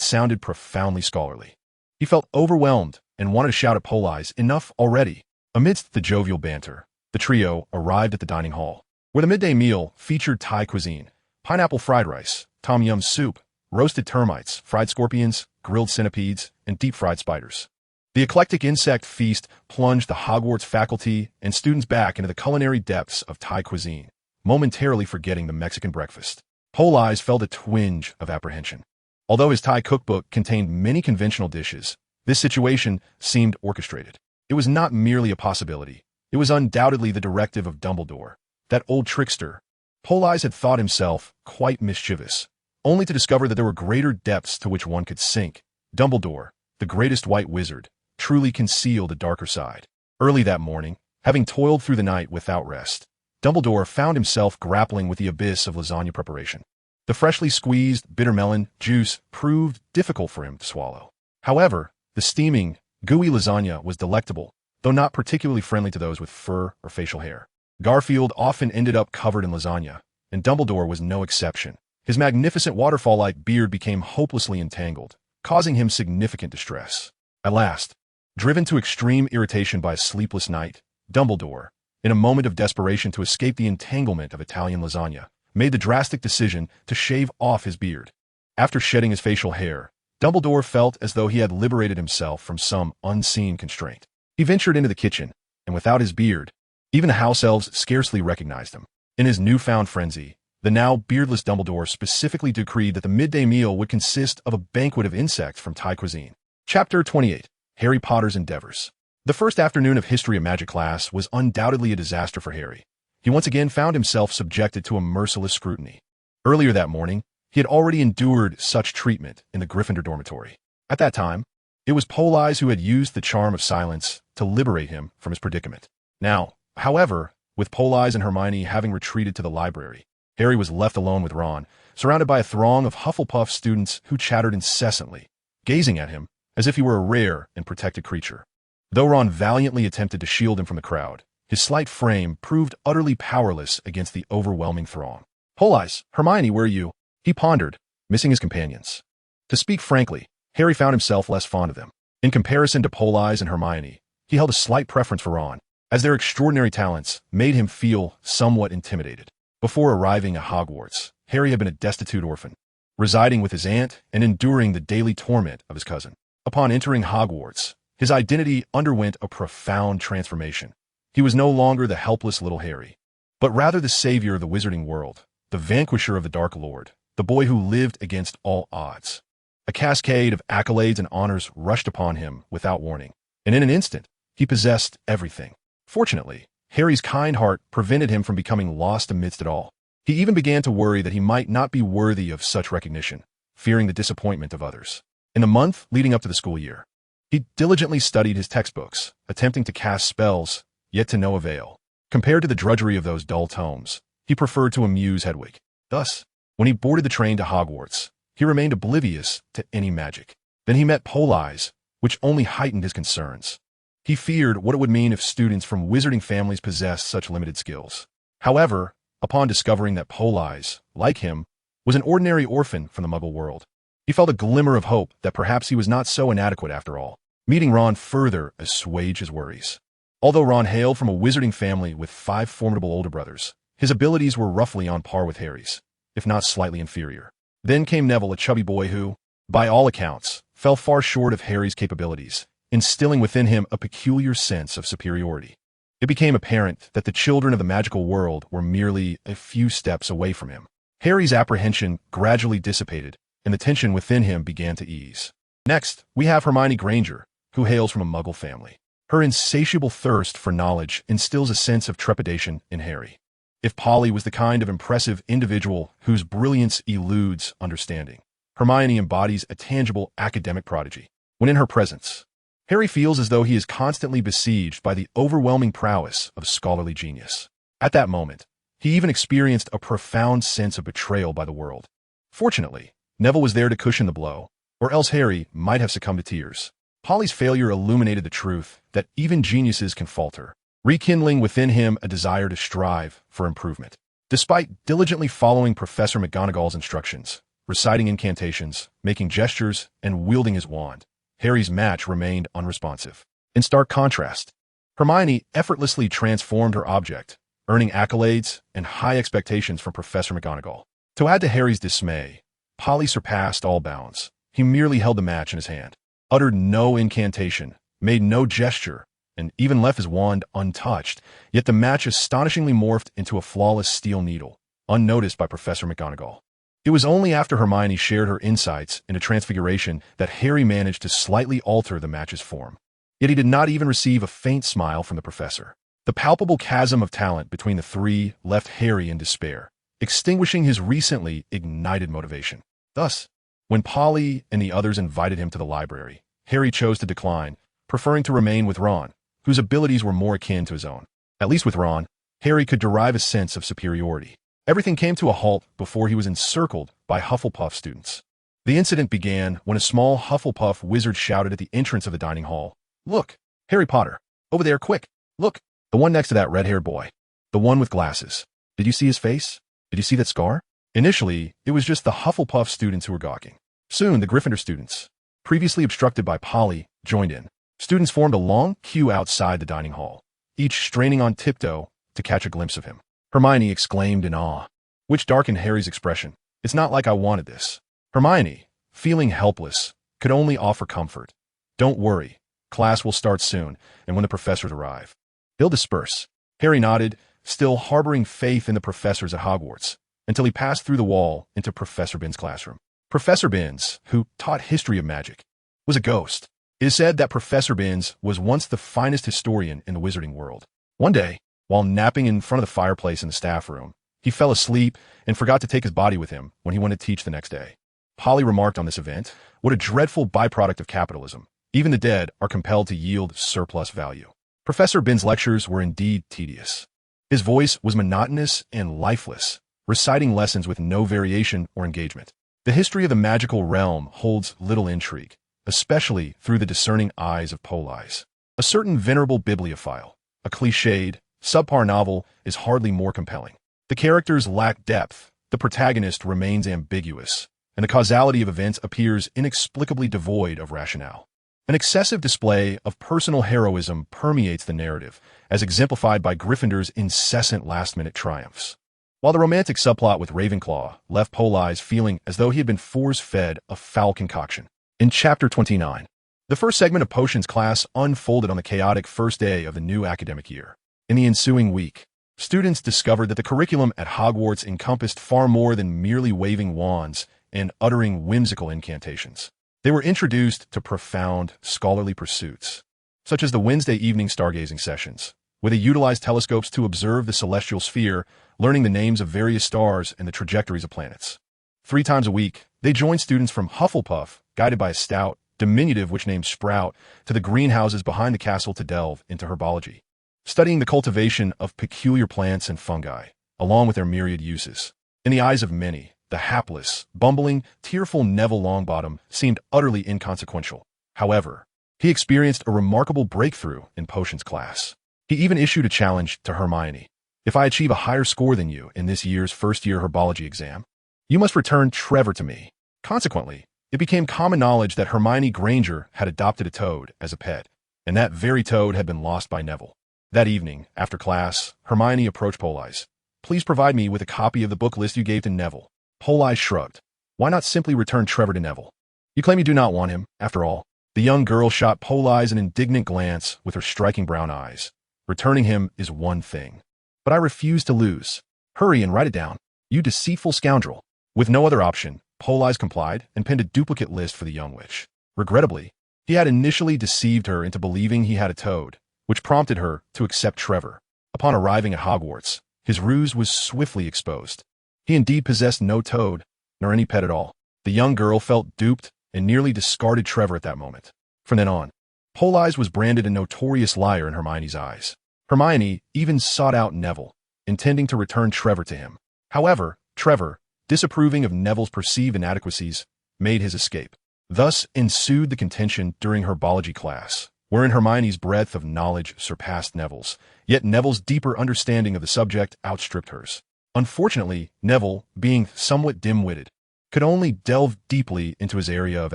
sounded profoundly scholarly. He felt overwhelmed and wanted to shout at Politz, enough already. Amidst the jovial banter, the trio arrived at the dining hall, where the midday meal featured Thai cuisine, pineapple fried rice, tom yum soup, roasted termites, fried scorpions, grilled centipedes, and deep-fried spiders. The eclectic insect feast plunged the Hogwarts faculty and students back into the culinary depths of Thai cuisine, momentarily forgetting the Mexican breakfast. Politz felt a twinge of apprehension. Although his Thai cookbook contained many conventional dishes, this situation seemed orchestrated. It was not merely a possibility. It was undoubtedly the directive of Dumbledore, that old trickster. Politz had thought himself quite mischievous, only to discover that there were greater depths to which one could sink. Dumbledore, the greatest white wizard, truly concealed a darker side. Early that morning, having toiled through the night without rest, Dumbledore found himself grappling with the abyss of lasagna preparation. The freshly squeezed bitter melon juice proved difficult for him to swallow. However, the steaming, gooey lasagna was delectable, though not particularly friendly to those with fur or facial hair. Garfield often ended up covered in lasagna, and Dumbledore was no exception. His magnificent waterfall-like beard became hopelessly entangled, causing him significant distress. At last, driven to extreme irritation by a sleepless night, Dumbledore, in a moment of desperation to escape the entanglement of Italian lasagna, made the drastic decision to shave off his beard. After shedding his facial hair, Dumbledore felt as though he had liberated himself from some unseen constraint. He ventured into the kitchen, and without his beard, even the house elves scarcely recognized him. In his newfound frenzy, the now beardless Dumbledore specifically decreed that the midday meal would consist of a banquet of insects from Thai cuisine. Chapter 28. Harry Potter's Endeavors. The first afternoon of History of Magic class was undoubtedly a disaster for Harry. He once again found himself subjected to a merciless scrutiny. Earlier that morning, he had already endured such treatment in the Gryffindor dormitory. At that time, it was Politz who had used the charm of silence to liberate him from his predicament. Now, however, with Politz and Hermione having retreated to the library, Harry was left alone with Ron, surrounded by a throng of Hufflepuff students who chattered incessantly, gazing at him as if he were a rare and protected creature. Though Ron valiantly attempted to shield him from the crowd, his slight frame proved utterly powerless against the overwhelming throng. Politz, Hermione, where are you? He pondered, missing his companions. To speak frankly, Harry found himself less fond of them. In comparison to Politz and Hermione, he held a slight preference for Ron, as their extraordinary talents made him feel somewhat intimidated. Before arriving at Hogwarts, Harry had been a destitute orphan, residing with his aunt and enduring the daily torment of his cousin. Upon entering Hogwarts, his identity underwent a profound transformation. He was no longer the helpless little Harry, but rather the savior of the wizarding world, the vanquisher of the Dark Lord, the boy who lived against all odds. A cascade of accolades and honors rushed upon him without warning, and in an instant, he possessed everything. Fortunately, Harry's kind heart prevented him from becoming lost amidst it all. He even began to worry that he might not be worthy of such recognition, fearing the disappointment of others. In the month leading up to the school year, he diligently studied his textbooks, attempting to cast spells, yet to no avail. Compared to the drudgery of those dull tomes, he preferred to amuse Hedwig. Thus, when he boarded the train to Hogwarts, he remained oblivious to any magic. Then he met Politz, which only heightened his concerns. He feared what it would mean if students from wizarding families possessed such limited skills. However, upon discovering that Politz, like him, was an ordinary orphan from the Muggle world, he felt a glimmer of hope that perhaps he was not so inadequate after all. Meeting Ron further assuaged his worries. Although Ron hailed from a wizarding family with 5 formidable older brothers, his abilities were roughly on par with Harry's, if not slightly inferior. Then came Neville, a chubby boy who, by all accounts, fell far short of Harry's capabilities, instilling within him a peculiar sense of superiority. It became apparent that the children of the magical world were merely a few steps away from him. Harry's apprehension gradually dissipated, and the tension within him began to ease. Next, we have Hermione Granger, who hails from a Muggle family. Her insatiable thirst for knowledge instills a sense of trepidation in Harry. If Polly was the kind of impressive individual whose brilliance eludes understanding, Hermione embodies a tangible academic prodigy. When in her presence, Harry feels as though he is constantly besieged by the overwhelming prowess of scholarly genius. At that moment, he even experienced a profound sense of betrayal by the world. Fortunately, Neville was there to cushion the blow, or else Harry might have succumbed to tears. Polly's failure illuminated the truth that even geniuses can falter, rekindling within him a desire to strive for improvement. Despite diligently following Professor McGonagall's instructions, reciting incantations, making gestures, and wielding his wand, Harry's match remained unresponsive. In stark contrast, Hermione effortlessly transformed her object, earning accolades and high expectations from Professor McGonagall. To add to Harry's dismay, Polly surpassed all bounds. He merely held the match in his hand, uttered no incantation, made no gesture, and even left his wand untouched, yet the match astonishingly morphed into a flawless steel needle, unnoticed by Professor McGonagall. It was only after Hermione shared her insights into Transfiguration that Harry managed to slightly alter the match's form. Yet he did not even receive a faint smile from the professor. The palpable chasm of talent between the three left Harry in despair, extinguishing his recently ignited motivation. Thus, when Polly and the others invited him to the library, Harry chose to decline, preferring to remain with Ron, whose abilities were more akin to his own. At least with Ron, Harry could derive a sense of superiority. Everything came to a halt before he was encircled by Hufflepuff students. The incident began when a small Hufflepuff wizard shouted at the entrance of the dining hall, "Look, Harry Potter, over there, quick, look, the one next to that red-haired boy, the one with glasses. Did you see his face? Did you see that scar?" Initially, it was just the Hufflepuff students who were gawking. Soon, the Gryffindor students, previously obstructed by Polly, joined in. Students formed a long queue outside the dining hall, each straining on tiptoe to catch a glimpse of him. Hermione exclaimed in awe, which darkened Harry's expression. "It's not like I wanted this." Hermione, feeling helpless, could only offer comfort. Don't worry, class will start soon, and when the professors arrive, they'll disperse. Harry nodded, still harboring faith in the professors at Hogwarts, until he passed through the wall into Professor Binns' classroom. Professor Binns, who taught history of magic, was a ghost. It is said that Professor Binns was once the finest historian in the wizarding world. One day, while napping in front of the fireplace in the staff room, he fell asleep and forgot to take his body with him when he went to teach the next day. Polly remarked on this event, "What a dreadful byproduct of capitalism. Even the dead are compelled to yield surplus value." Professor Binns' lectures were indeed tedious. His voice was monotonous and lifeless, reciting lessons with no variation or engagement. The history of the magical realm holds little intrigue, especially through the discerning eyes of Politz. A certain venerable bibliophile, a cliched, subpar novel is hardly more compelling. The characters lack depth, the protagonist remains ambiguous, and the causality of events appears inexplicably devoid of rationale. An excessive display of personal heroism permeates the narrative, as exemplified by Gryffindor's incessant last-minute triumphs. While the romantic subplot with Ravenclaw left Politz feeling as though he had been force-fed a foul concoction. In Chapter 29, the first segment of Potions class unfolded on the chaotic first day of the new academic year. In the ensuing week, students discovered that the curriculum at Hogwarts encompassed far more than merely waving wands and uttering whimsical incantations. They were introduced to profound, scholarly pursuits, such as the Wednesday evening stargazing sessions, where they utilized telescopes to observe the celestial sphere, learning the names of various stars and the trajectories of planets. 3 times a week, they joined students from Hufflepuff, guided by a stout, diminutive witch named Sprout, to the greenhouses behind the castle to delve into herbology, studying the cultivation of peculiar plants and fungi, along with their myriad uses. In the eyes of many, the hapless, bumbling, tearful Neville Longbottom seemed utterly inconsequential. However, he experienced a remarkable breakthrough in Potions class. He even issued a challenge to Hermione. "If I achieve a higher score than you in this year's first-year herbology exam, you must return Trevor to me." Consequently, it became common knowledge that Hermione Granger had adopted a toad as a pet, and that very toad had been lost by Neville. That evening, after class, Hermione approached Politz. "Please provide me with a copy of the book list you gave to Neville." Politz shrugged. "Why not simply return Trevor to Neville? You claim you do not want him, after all." The young girl shot Politz an indignant glance with her striking brown eyes. "Returning him is one thing, but I refuse to lose. Hurry and write it down, you deceitful scoundrel." With no other option, Politz complied and penned a duplicate list for the young witch. Regrettably, he had initially deceived her into believing he had a toad, which prompted her to accept Trevor. Upon arriving at Hogwarts, his ruse was swiftly exposed. He indeed possessed no toad, nor any pet at all. The young girl felt duped and nearly discarded Trevor at that moment. From then on, Politz was branded a notorious liar in Hermione's eyes. Hermione even sought out Neville, intending to return Trevor to him. However, Trevor, disapproving of Neville's perceived inadequacies, made his escape. Thus ensued the contention during herbology class, wherein Hermione's breadth of knowledge surpassed Neville's, yet Neville's deeper understanding of the subject outstripped hers. Unfortunately, Neville, being somewhat dim-witted, could only delve deeply into his area of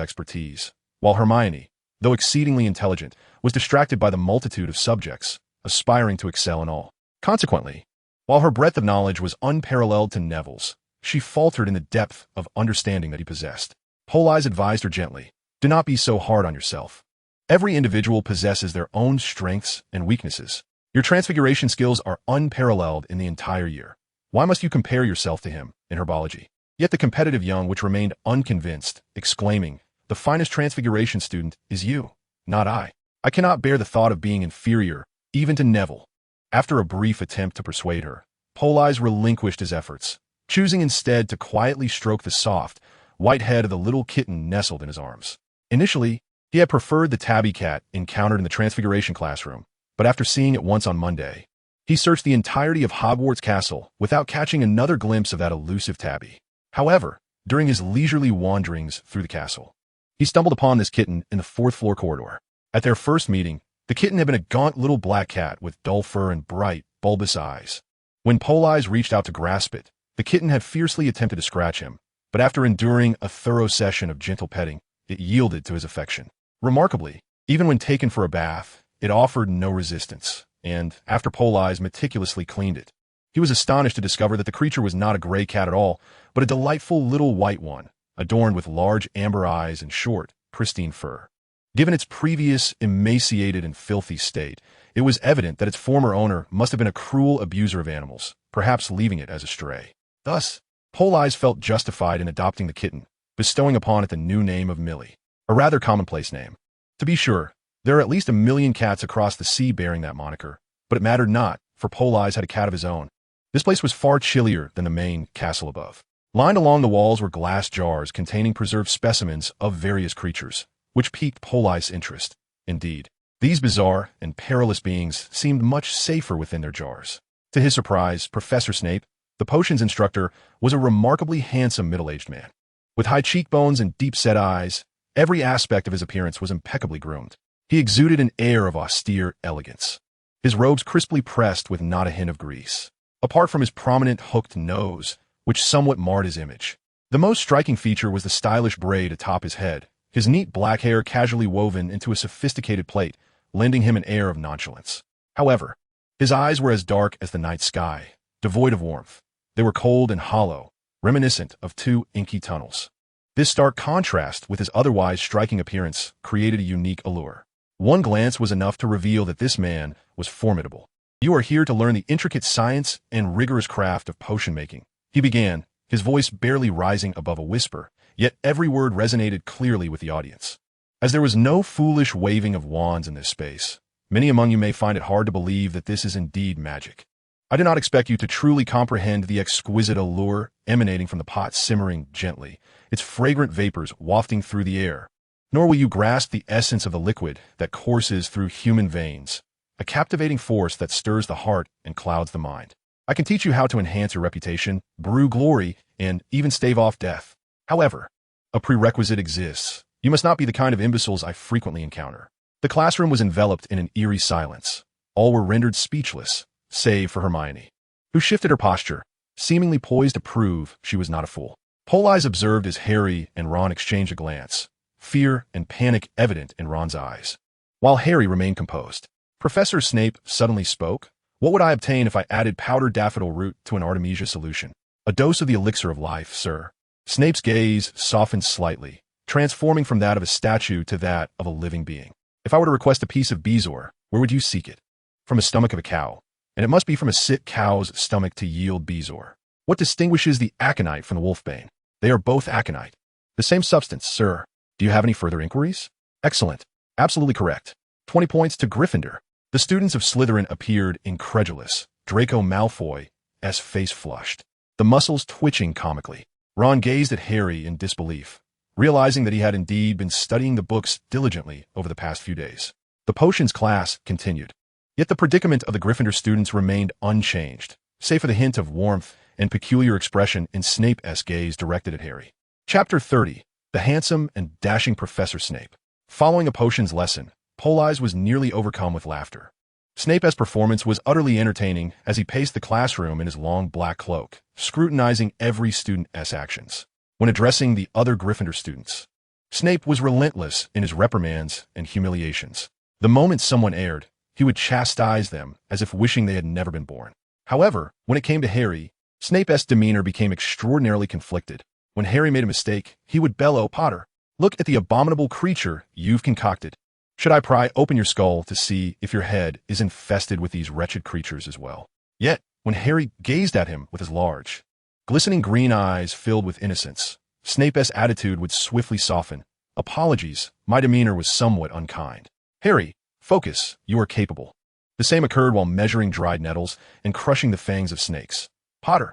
expertise, while Hermione, though exceedingly intelligent, was distracted by the multitude of subjects, aspiring to excel in all. Consequently, while her breadth of knowledge was unparalleled to Neville's, she faltered in the depth of understanding that he possessed. Politz advised her gently, "Do not be so hard on yourself. Every individual possesses their own strengths and weaknesses. Your transfiguration skills are unparalleled in the entire year. Why must you compare yourself to him in herbology?" Yet the competitive young witch remained unconvinced, exclaiming, "The finest transfiguration student is you, not I. I cannot bear the thought of being inferior, even to Neville." After a brief attempt to persuade her, Politz relinquished his efforts, choosing instead to quietly stroke the soft, white head of the little kitten nestled in his arms. Initially, he had preferred the tabby cat encountered in the transfiguration classroom, but after seeing it once on Monday, he searched the entirety of Hogwarts Castle without catching another glimpse of that elusive tabby. However, during his leisurely wanderings through the castle, he stumbled upon this kitten in the 4th-floor corridor. At their first meeting, the kitten had been a gaunt little black cat with dull fur and bright, bulbous eyes. When Politz reached out to grasp it, the kitten had fiercely attempted to scratch him, but after enduring a thorough session of gentle petting, it yielded to his affection. Remarkably, even when taken for a bath, it offered no resistance, and after Politz meticulously cleaned it, he was astonished to discover that the creature was not a gray cat at all, but a delightful little white one, adorned with large amber eyes and short, pristine fur. Given its previous emaciated and filthy state, it was evident that its former owner must have been a cruel abuser of animals, perhaps leaving it as a stray. Thus, Politz felt justified in adopting the kitten, bestowing upon it the new name of Millie, a rather commonplace name. To be sure, there are at least 1,000,000 cats across the sea bearing that moniker, but it mattered not, for Politz had a cat of his own. This place was far chillier than the main castle above. Lined along the walls were glass jars containing preserved specimens of various creatures, which piqued Politz's interest. Indeed, these bizarre and perilous beings seemed much safer within their jars. To his surprise, Professor Snape, the potions instructor, was a remarkably handsome middle-aged man. With high cheekbones and deep-set eyes, every aspect of his appearance was impeccably groomed. He exuded an air of austere elegance, his robes crisply pressed with not a hint of grease, apart from his prominent hooked nose, which somewhat marred his image. The most striking feature was the stylish braid atop his head, his neat black hair casually woven into a sophisticated plait, lending him an air of nonchalance. However, his eyes were as dark as the night sky, devoid of warmth. They were cold and hollow, reminiscent of 2 inky tunnels. This stark contrast with his otherwise striking appearance created a unique allure. One glance was enough to reveal that this man was formidable. "You are here to learn the intricate science and rigorous craft of potion making," he began, his voice barely rising above a whisper, yet every word resonated clearly with the audience. As there was no foolish waving of wands in this space, many among you may find it hard to believe that this is indeed magic. I do not expect you to truly comprehend the exquisite allure emanating from the pot simmering gently, its fragrant vapors wafting through the air. Nor will you grasp the essence of the liquid that courses through human veins, a captivating force that stirs the heart and clouds the mind. I can teach you how to enhance your reputation, brew glory, and even stave off death. However, a prerequisite exists. You must not be the kind of imbeciles I frequently encounter. The classroom was enveloped in an eerie silence. All were rendered speechless, save for Hermione, who shifted her posture, seemingly poised to prove she was not a fool. Politz observed as Harry and Ron exchanged a glance, fear and panic evident in Ron's eyes, while Harry remained composed. Professor Snape suddenly spoke. "What would I obtain if I added powdered daffodil root to an artemisia solution?" "A dose of the elixir of life, sir." Snape's gaze softened slightly, transforming from that of a statue to that of a living being. "If I were to request a piece of bezoar, where would you seek it?" "From a stomach of a cow. And it must be from a sick cow's stomach to yield bezoar." "What distinguishes the aconite from the wolfbane?" "They are both aconite." "The same substance, sir." "Do you have any further inquiries?" "Excellent. Absolutely correct. 20 points to Gryffindor." The students of Slytherin appeared incredulous, Draco Malfoy's face flushed, the muscles twitching comically. Ron gazed at Harry in disbelief, realizing that he had indeed been studying the books diligently over the past few days. The potions class continued. Yet the predicament of the Gryffindor students remained unchanged, save for the hint of warmth and peculiar expression in Snape's gaze directed at Harry. Chapter 30. The handsome and dashing Professor Snape. Following a potions lesson, Politz was nearly overcome with laughter. Snape's performance was utterly entertaining as he paced the classroom in his long black cloak, scrutinizing every student's actions. When addressing the other Gryffindor students, Snape was relentless in his reprimands and humiliations. The moment someone erred, he would chastise them as if wishing they had never been born. However, when it came to Harry, Snape's demeanor became extraordinarily conflicted. When Harry made a mistake, he would bellow, "Potter, look at the abominable creature you've concocted. Should I pry open your skull to see if your head is infested with these wretched creatures as well?" Yet, when Harry gazed at him with his large, glistening green eyes filled with innocence, Snape's attitude would swiftly soften. "Apologies, my demeanor was somewhat unkind. Harry, focus, you are capable." The same occurred while measuring dried nettles and crushing the fangs of snakes. "Potter,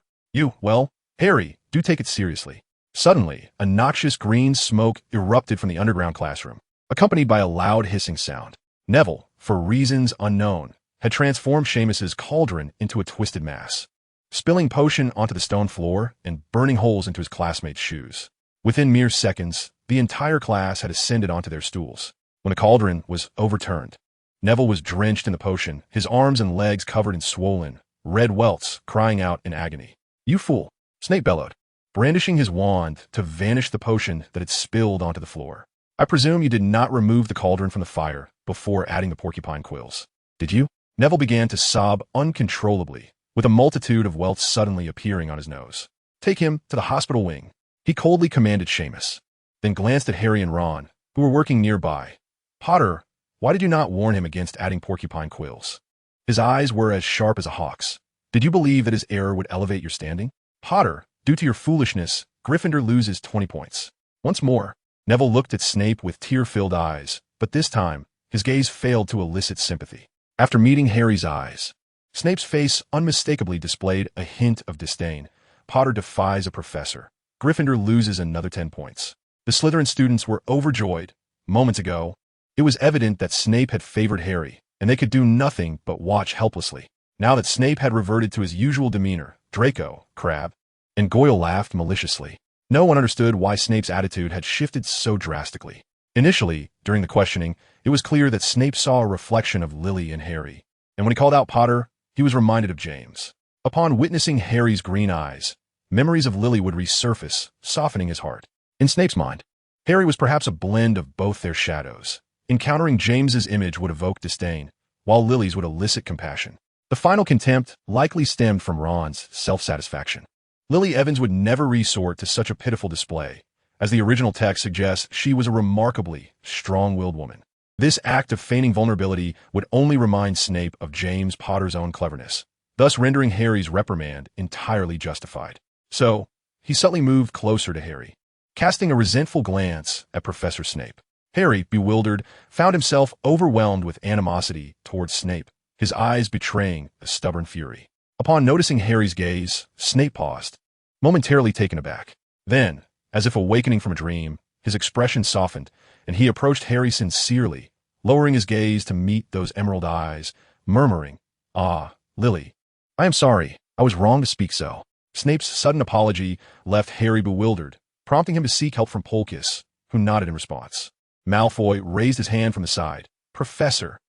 well, Harry, do take it seriously." Suddenly, a noxious green smoke erupted from the underground classroom, accompanied by a loud hissing sound. Neville, for reasons unknown, had transformed Seamus's cauldron into a twisted mass, spilling potion onto the stone floor and burning holes into his classmates' shoes. Within mere seconds, the entire class had ascended onto their stools. When the cauldron was overturned, Neville was drenched in the potion, his arms and legs covered in swollen, red welts, crying out in agony. "You fool!" Snape bellowed, brandishing his wand to vanish the potion that had spilled onto the floor. "I presume you did not remove the cauldron from the fire before adding the porcupine quills, did you?" Neville began to sob uncontrollably, with a multitude of welts suddenly appearing on his nose. "Take him to the hospital wing," he coldly commanded Seamus, then glanced at Harry and Ron, who were working nearby. "Potter, why did you not warn him against adding porcupine quills?" His eyes were as sharp as a hawk's. "Did you believe that his error would elevate your standing?" "Potter, due to your foolishness, Gryffindor loses 20 points. Once more, Neville looked at Snape with tear-filled eyes, but this time, his gaze failed to elicit sympathy. After meeting Harry's eyes, Snape's face unmistakably displayed a hint of disdain. "Potter defies a professor. Gryffindor loses another 10 points. The Slytherin students were overjoyed. Moments ago, it was evident that Snape had favored Harry, and they could do nothing but watch helplessly. Now that Snape had reverted to his usual demeanor, Draco, Crabbe, and Goyle laughed maliciously. No one understood why Snape's attitude had shifted so drastically. Initially, during the questioning, it was clear that Snape saw a reflection of Lily and Harry, and when he called out Potter, he was reminded of James. Upon witnessing Harry's green eyes, memories of Lily would resurface, softening his heart. In Snape's mind, Harry was perhaps a blend of both their shadows. Encountering James's image would evoke disdain, while Lily's would elicit compassion. The final contempt likely stemmed from Ron's self-satisfaction. Lily Evans would never resort to such a pitiful display. As the original text suggests, she was a remarkably strong-willed woman. This act of feigning vulnerability would only remind Snape of James Potter's own cleverness, thus rendering Harry's reprimand entirely justified. So, he subtly moved closer to Harry, casting a resentful glance at Professor Snape. Harry, bewildered, found himself overwhelmed with animosity towards Snape, his eyes betraying a stubborn fury. Upon noticing Harry's gaze, Snape paused, momentarily taken aback. Then, as if awakening from a dream, his expression softened, and he approached Harry sincerely, lowering his gaze to meet those emerald eyes, murmuring, "Ah, Lily, I am sorry, I was wrong to speak so." Snape's sudden apology left Harry bewildered, prompting him to seek help from Politz, who nodded in response. Malfoy raised his hand from the side. Professor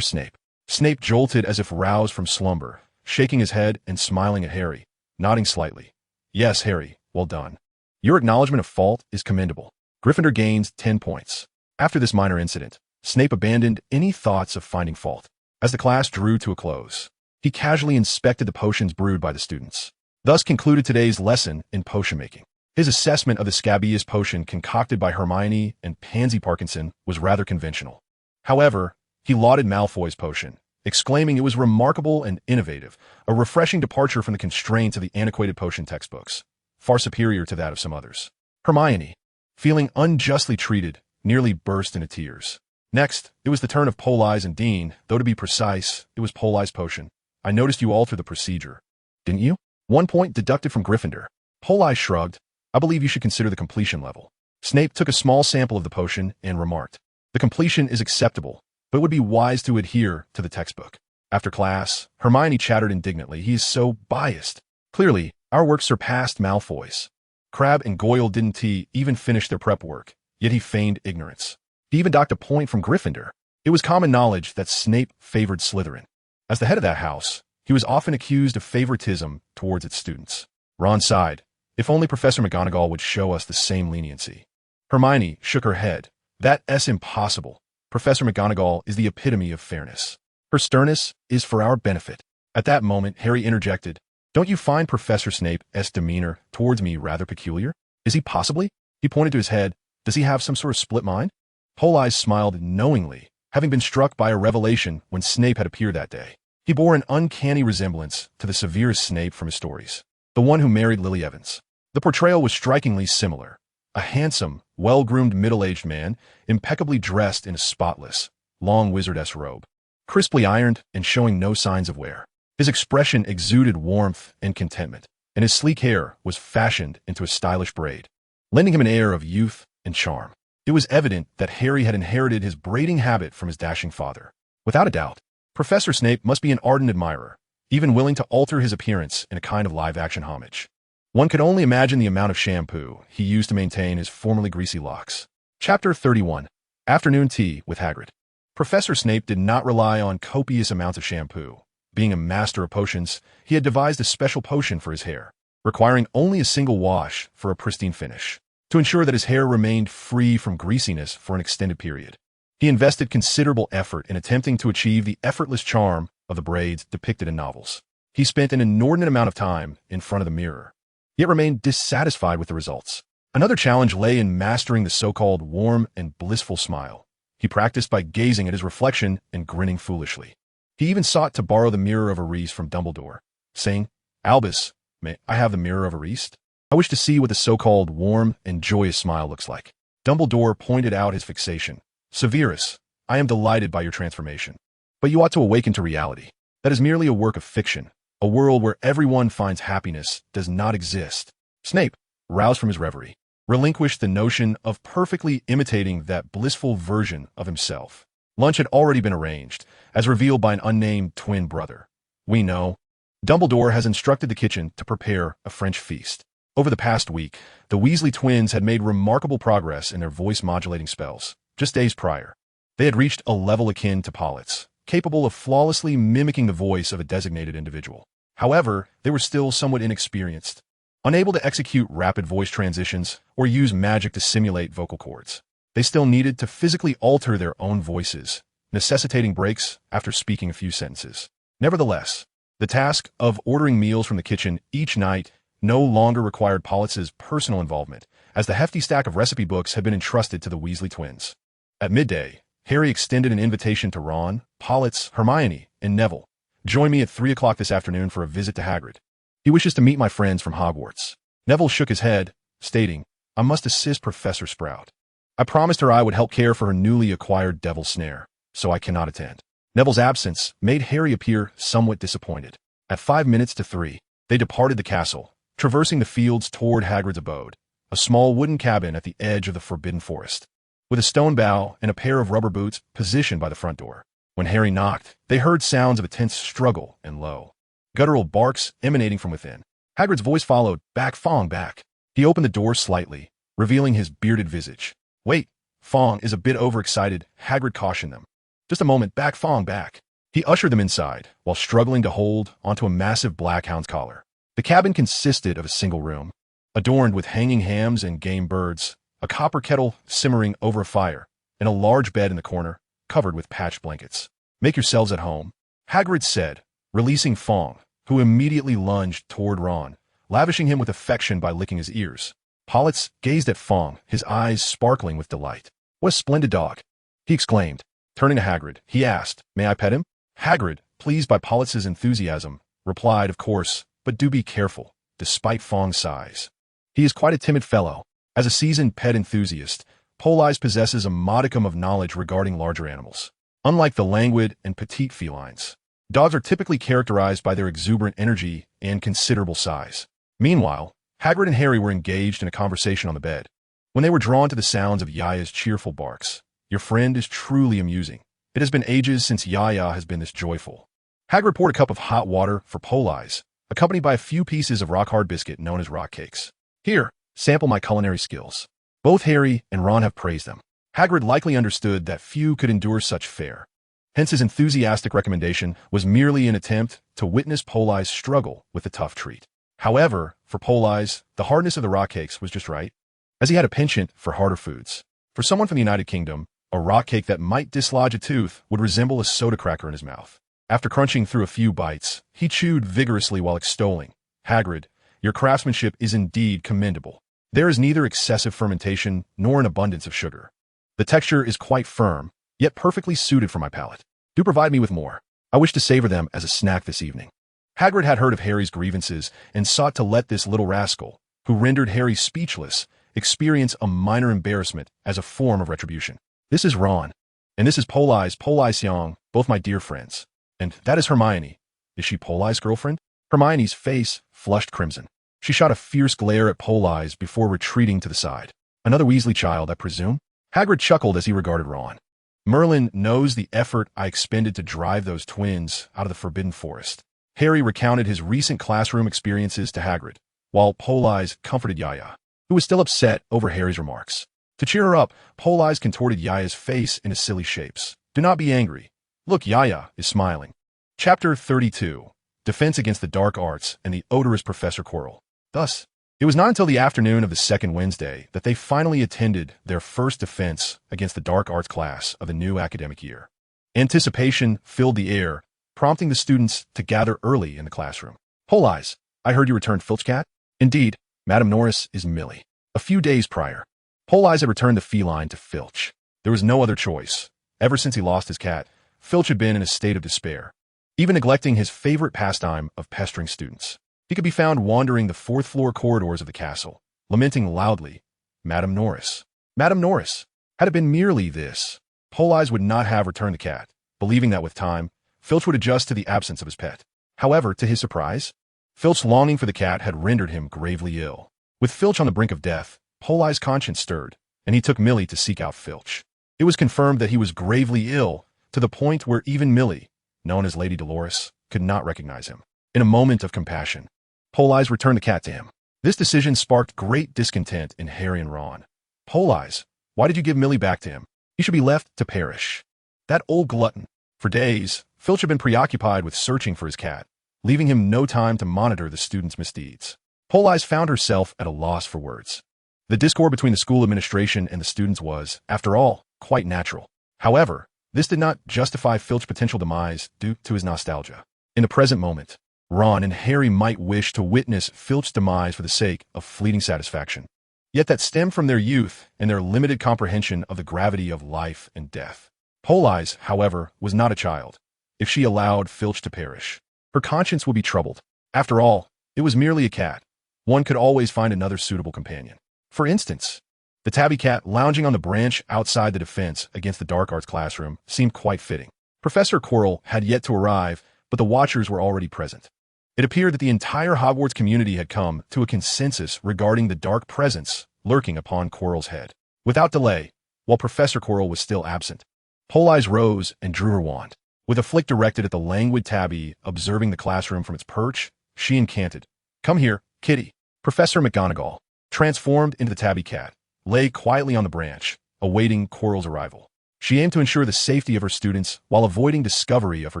Snape." Snape jolted as if roused from slumber, shaking his head and smiling at Harry, nodding slightly. "Yes, Harry, well done. Your acknowledgement of fault is commendable. Gryffindor gains 10 points. After this minor incident, Snape abandoned any thoughts of finding fault. As the class drew to a close, he casually inspected the potions brewed by the students. Thus concluded today's lesson in potion making. His assessment of the scabious potion concocted by Hermione and Pansy Parkinson was rather conventional. However, he lauded Malfoy's potion, exclaiming it was remarkable and innovative, a refreshing departure from the constraints of the antiquated potion textbooks, far superior to that of some others. Hermione, feeling unjustly treated, nearly burst into tears. Next, it was the turn of Politz and Dean, though to be precise, it was Politz's potion. "I noticed you altered the procedure. Didn't you? 1 point deducted from Gryffindor." Politz shrugged. "I believe you should consider the completion level." Snape took a small sample of the potion and remarked, "The completion is acceptable, but it would be wise to adhere to the textbook." After class, Hermione chattered indignantly. "He is so biased. Clearly, our work surpassed Malfoy's. Crabbe and Goyle didn't even finish their prep work, yet he feigned ignorance. He even docked a point from Gryffindor." It was common knowledge that Snape favored Slytherin. As the head of that house, he was often accused of favoritism towards its students. Ron sighed. "If only Professor McGonagall would show us the same leniency." Hermione shook her head. "That's impossible. Professor McGonagall is the epitome of fairness. Her sternness is for our benefit." At that moment, Harry interjected, "Don't you find Professor Snape's demeanor towards me rather peculiar? Is he possibly?" He pointed to his head. "Does he have some sort of split mind?" Politz smiled knowingly, having been struck by a revelation when Snape had appeared that day. He bore an uncanny resemblance to the severest Snape from his stories, the one who married Lily Evans. The portrayal was strikingly similar. A handsome, well-groomed middle-aged man, impeccably dressed in a spotless, long wizardess robe, crisply ironed and showing no signs of wear. His expression exuded warmth and contentment, and his sleek hair was fashioned into a stylish braid, lending him an air of youth and charm. It was evident that Harry had inherited his braiding habit from his dashing father. Without a doubt, Professor Snape must be an ardent admirer, even willing to alter his appearance in a kind of live-action homage. One could only imagine the amount of shampoo he used to maintain his formerly greasy locks. Chapter 31. Afternoon Tea with Hagrid. Professor Snape did not rely on copious amounts of shampoo. Being a master of potions, he had devised a special potion for his hair, requiring only a single wash for a pristine finish, to ensure that his hair remained free from greasiness for an extended period. He invested considerable effort in attempting to achieve the effortless charm of the braids depicted in novels. He spent an inordinate amount of time in front of the mirror, yet remained dissatisfied with the results. Another challenge lay in mastering the so-called warm and blissful smile. He practiced by gazing at his reflection and grinning foolishly. He even sought to borrow the mirror of Aris from Dumbledore, saying, "Albus, may I have the mirror of Aris? I wish to see what the so-called warm and joyous smile looks like." Dumbledore pointed out his fixation. "Severus, I am delighted by your transformation. But you ought to awaken to reality. That is merely a work of fiction. A world where everyone finds happiness does not exist." Snape, roused from his reverie, relinquished the notion of perfectly imitating that blissful version of himself. Lunch had already been arranged, as revealed by an unnamed twin brother. "We know. Dumbledore has instructed the kitchen to prepare a French feast." Over the past week, the Weasley twins had made remarkable progress in their voice-modulating spells. Just days prior, they had reached a level akin to Politz, capable of flawlessly mimicking the voice of a designated individual. However, they were still somewhat inexperienced, unable to execute rapid voice transitions or use magic to simulate vocal cords. They still needed to physically alter their own voices, necessitating breaks after speaking a few sentences. Nevertheless, the task of ordering meals from the kitchen each night no longer required Politz's personal involvement, as the hefty stack of recipe books had been entrusted to the Weasley twins. At midday, Harry extended an invitation to Ron, Politz, Hermione, and Neville. "Join me at 3 o'clock this afternoon for a visit to Hagrid. He wishes to meet my friends from Hogwarts." Neville shook his head, stating, "I must assist Professor Sprout. I promised her I would help care for her newly acquired devil snare, so I cannot attend." Neville's absence made Harry appear somewhat disappointed. At 5 minutes to 3, they departed the castle, traversing the fields toward Hagrid's abode, a small wooden cabin at the edge of the Forbidden Forest, with a stone bow and a pair of rubber boots positioned by the front door. When Harry knocked, they heard sounds of a tense struggle and low, guttural barks emanating from within. Hagrid's voice followed, "Back, Fong, back." He opened the door slightly, revealing his bearded visage. "Wait, Fong is a bit overexcited," Hagrid cautioned them. "Just a moment, back, Fong, back." He ushered them inside, while struggling to hold onto a massive black hound's collar. The cabin consisted of a single room, adorned with hanging hams and game birds, a copper kettle simmering over a fire, and a large bed in the corner, covered with patched blankets. "Make yourselves at home," Hagrid said, releasing Fong, who immediately lunged toward Ron, lavishing him with affection by licking his ears. Politz gazed at Fong, his eyes sparkling with delight. "What a splendid dog!" he exclaimed. Turning to Hagrid, he asked, "May I pet him?" Hagrid, pleased by Politz's enthusiasm, replied, "Of course, but do be careful, despite Fong's size. He is quite a timid fellow." As a seasoned pet enthusiast, Politz possesses a modicum of knowledge regarding larger animals. Unlike the languid and petite felines, dogs are typically characterized by their exuberant energy and considerable size. Meanwhile, Hagrid and Harry were engaged in a conversation on the bed, when they were drawn to the sounds of Yaya's cheerful barks. "Your friend is truly amusing. It has been ages since Yaya has been this joyful." Hagrid poured a cup of hot water for Politz, accompanied by a few pieces of rock-hard biscuit known as rock cakes. "Here, sample my culinary skills." Both Harry and Ron have praised them. Hagrid likely understood that few could endure such fare. Hence his enthusiastic recommendation was merely an attempt to witness Politz struggle with the tough treat. However, for Politz, the hardness of the rock cakes was just right, as he had a penchant for harder foods. For someone from the United Kingdom, a rock cake that might dislodge a tooth would resemble a soda cracker in his mouth. After crunching through a few bites, he chewed vigorously while extolling, "Hagrid, your craftsmanship is indeed commendable. There is neither excessive fermentation nor an abundance of sugar. The texture is quite firm, yet perfectly suited for my palate. Do provide me with more. I wish to savor them as a snack this evening." Hagrid had heard of Harry's grievances and sought to let this little rascal, who rendered Harry speechless, experience a minor embarrassment as a form of retribution. "This is Ron, and this is Politz Young, both my dear friends. And that is Hermione. Is she Politz's girlfriend?" Hermione's face flushed crimson. She shot a fierce glare at Politz before retreating to the side. "Another Weasley child, I presume?" Hagrid chuckled as he regarded Ron. "Merlin knows the effort I expended to drive those twins out of the Forbidden Forest." Harry recounted his recent classroom experiences to Hagrid, while Politz comforted Yaya, who was still upset over Harry's remarks. To cheer her up, Politz contorted Yaya's face into silly shapes. "Do not be angry. Look, Yaya is smiling." Chapter 32. Defense Against the Dark Arts and the Odorous Professor Quirrell. Thus, it was not until the afternoon of the second Wednesday that they finally attended their first defense against the dark arts class of the new academic year. Anticipation filled the air, prompting the students to gather early in the classroom. "Politz, I heard you returned Filchcat?" "Indeed, Madame Norris is Millie." A few days prior, Politz had returned the feline to Filch. There was no other choice. Ever since he lost his cat, Filch had been in a state of despair, even neglecting his favorite pastime of pestering students. He could be found wandering the fourth-floor corridors of the castle, lamenting loudly, "Madame Norris. Madame Norris." Had it been merely this, Politz would not have returned the cat, believing that with time, Filch would adjust to the absence of his pet. However, to his surprise, Filch's longing for the cat had rendered him gravely ill. With Filch on the brink of death, Politz's conscience stirred, and he took Millie to seek out Filch. It was confirmed that he was gravely ill, to the point where even Millie, known as Lady Dolores, could not recognize him. In a moment of compassion, Politz returned the cat to him. This decision sparked great discontent in Harry and Ron. "Politz, why did you give Millie back to him? He should be left to perish." That old glutton. For days, Filch had been preoccupied with searching for his cat, leaving him no time to monitor the students' misdeeds. Politz found herself at a loss for words. The discord between the school administration and the students was, after all, quite natural. However, this did not justify Filch's potential demise due to his nostalgia. In the present moment, Ron and Harry might wish to witness Filch's demise for the sake of fleeting satisfaction. Yet that stemmed from their youth and their limited comprehension of the gravity of life and death. Politz, however, was not a child. If she allowed Filch to perish, her conscience would be troubled. After all, it was merely a cat. One could always find another suitable companion. For instance, the tabby cat lounging on the branch outside the defense against the dark arts classroom seemed quite fitting. Professor Quirrell had yet to arrive, but the Watchers were already present. It appeared that the entire Hogwarts community had come to a consensus regarding the dark presence lurking upon Quirrell's head. Without delay, while Professor Quirrell was still absent, Politz rose and drew her wand. With a flick directed at the languid tabby observing the classroom from its perch, she incanted, "Come here, kitty." Professor McGonagall, transformed into the tabby cat, lay quietly on the branch, awaiting Quirrell's arrival. She aimed to ensure the safety of her students while avoiding discovery of her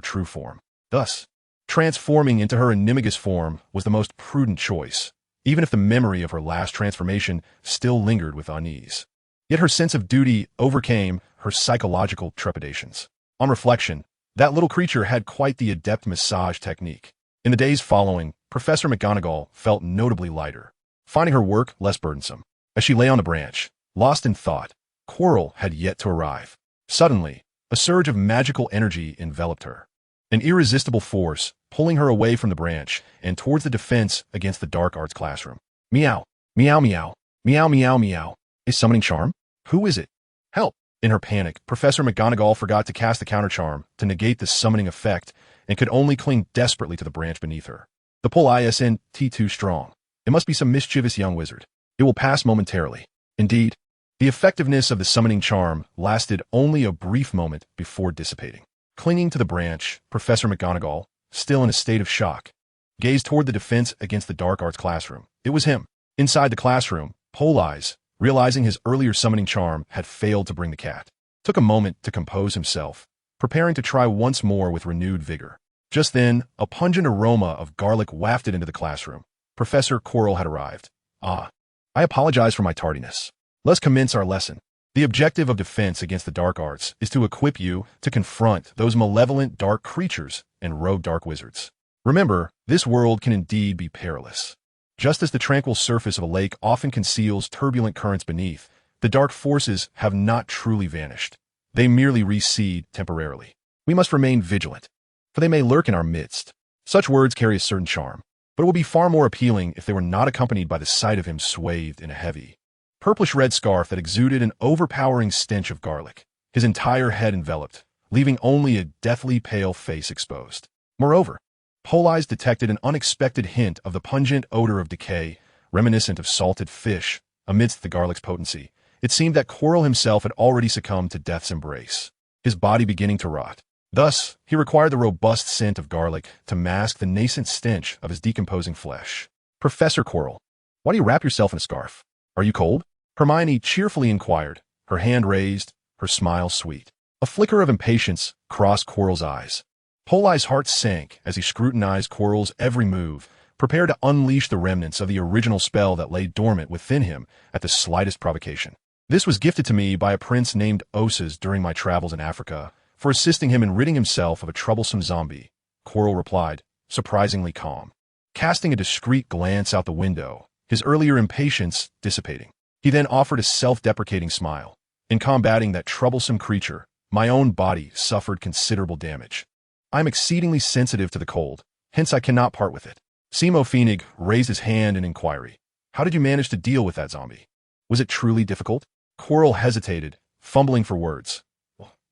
true form. Thus, transforming into her animagus form was the most prudent choice, even if the memory of her last transformation still lingered with unease. Yet her sense of duty overcame her psychological trepidations. On reflection, that little creature had quite the adept massage technique. In the days following, Professor McGonagall felt notably lighter, finding her work less burdensome. As she lay on the branch, lost in thought, Quirrell had yet to arrive. Suddenly, a surge of magical energy enveloped her, an irresistible force pulling her away from the branch and towards the defense against the dark arts classroom. Meow, meow, meow, meow, meow, meow. A summoning charm? Who is it? Help! In her panic, Professor McGonagall forgot to cast the counter charm to negate the summoning effect and could only cling desperately to the branch beneath her. The pull isn't too strong. It must be some mischievous young wizard. It will pass momentarily. Indeed, the effectiveness of the summoning charm lasted only a brief moment before dissipating. Clinging to the branch, Professor McGonagall, still in a state of shock, gazed toward the defense against the dark arts classroom. It was him. Inside the classroom, Politz, realizing his earlier summoning charm had failed to bring the cat, took a moment to compose himself, preparing to try once more with renewed vigor. Just then, a pungent aroma of garlic wafted into the classroom. Professor Quirrell had arrived. "Ah, I apologize for my tardiness. Let's commence our lesson. The objective of defense against the dark arts is to equip you to confront those malevolent dark creatures and rogue dark wizards. Remember, this world can indeed be perilous. Just as the tranquil surface of a lake often conceals turbulent currents beneath, the dark forces have not truly vanished. They merely recede temporarily. We must remain vigilant, for they may lurk in our midst." Such words carry a certain charm, but it would be far more appealing if they were not accompanied by the sight of him swathed in a heavy, purplish-red scarf that exuded an overpowering stench of garlic, his entire head enveloped, leaving only a deathly pale face exposed. Moreover, Politz detected an unexpected hint of the pungent odor of decay, reminiscent of salted fish, amidst the garlic's potency. It seemed that Quirrell himself had already succumbed to death's embrace, his body beginning to rot. Thus, he required the robust scent of garlic to mask the nascent stench of his decomposing flesh. "Professor Quirrell, why do you wrap yourself in a scarf? Are you cold?" Hermione cheerfully inquired, her hand raised, her smile sweet. A flicker of impatience crossed Quirrell's eyes. Politz's heart sank as he scrutinized Quirrell's every move, prepared to unleash the remnants of the original spell that lay dormant within him at the slightest provocation. "This was gifted to me by a prince named Osas during my travels in Africa, for assisting him in ridding himself of a troublesome zombie," Quirrell replied, surprisingly calm, casting a discreet glance out the window, his earlier impatience dissipating. He then offered a self-deprecating smile. In combating that troublesome creature, my own body suffered considerable damage. I am exceedingly sensitive to the cold, hence I cannot part with it. Simo Phoenig raised his hand in inquiry. How did you manage to deal with that zombie? Was it truly difficult? Quirrell hesitated, fumbling for words.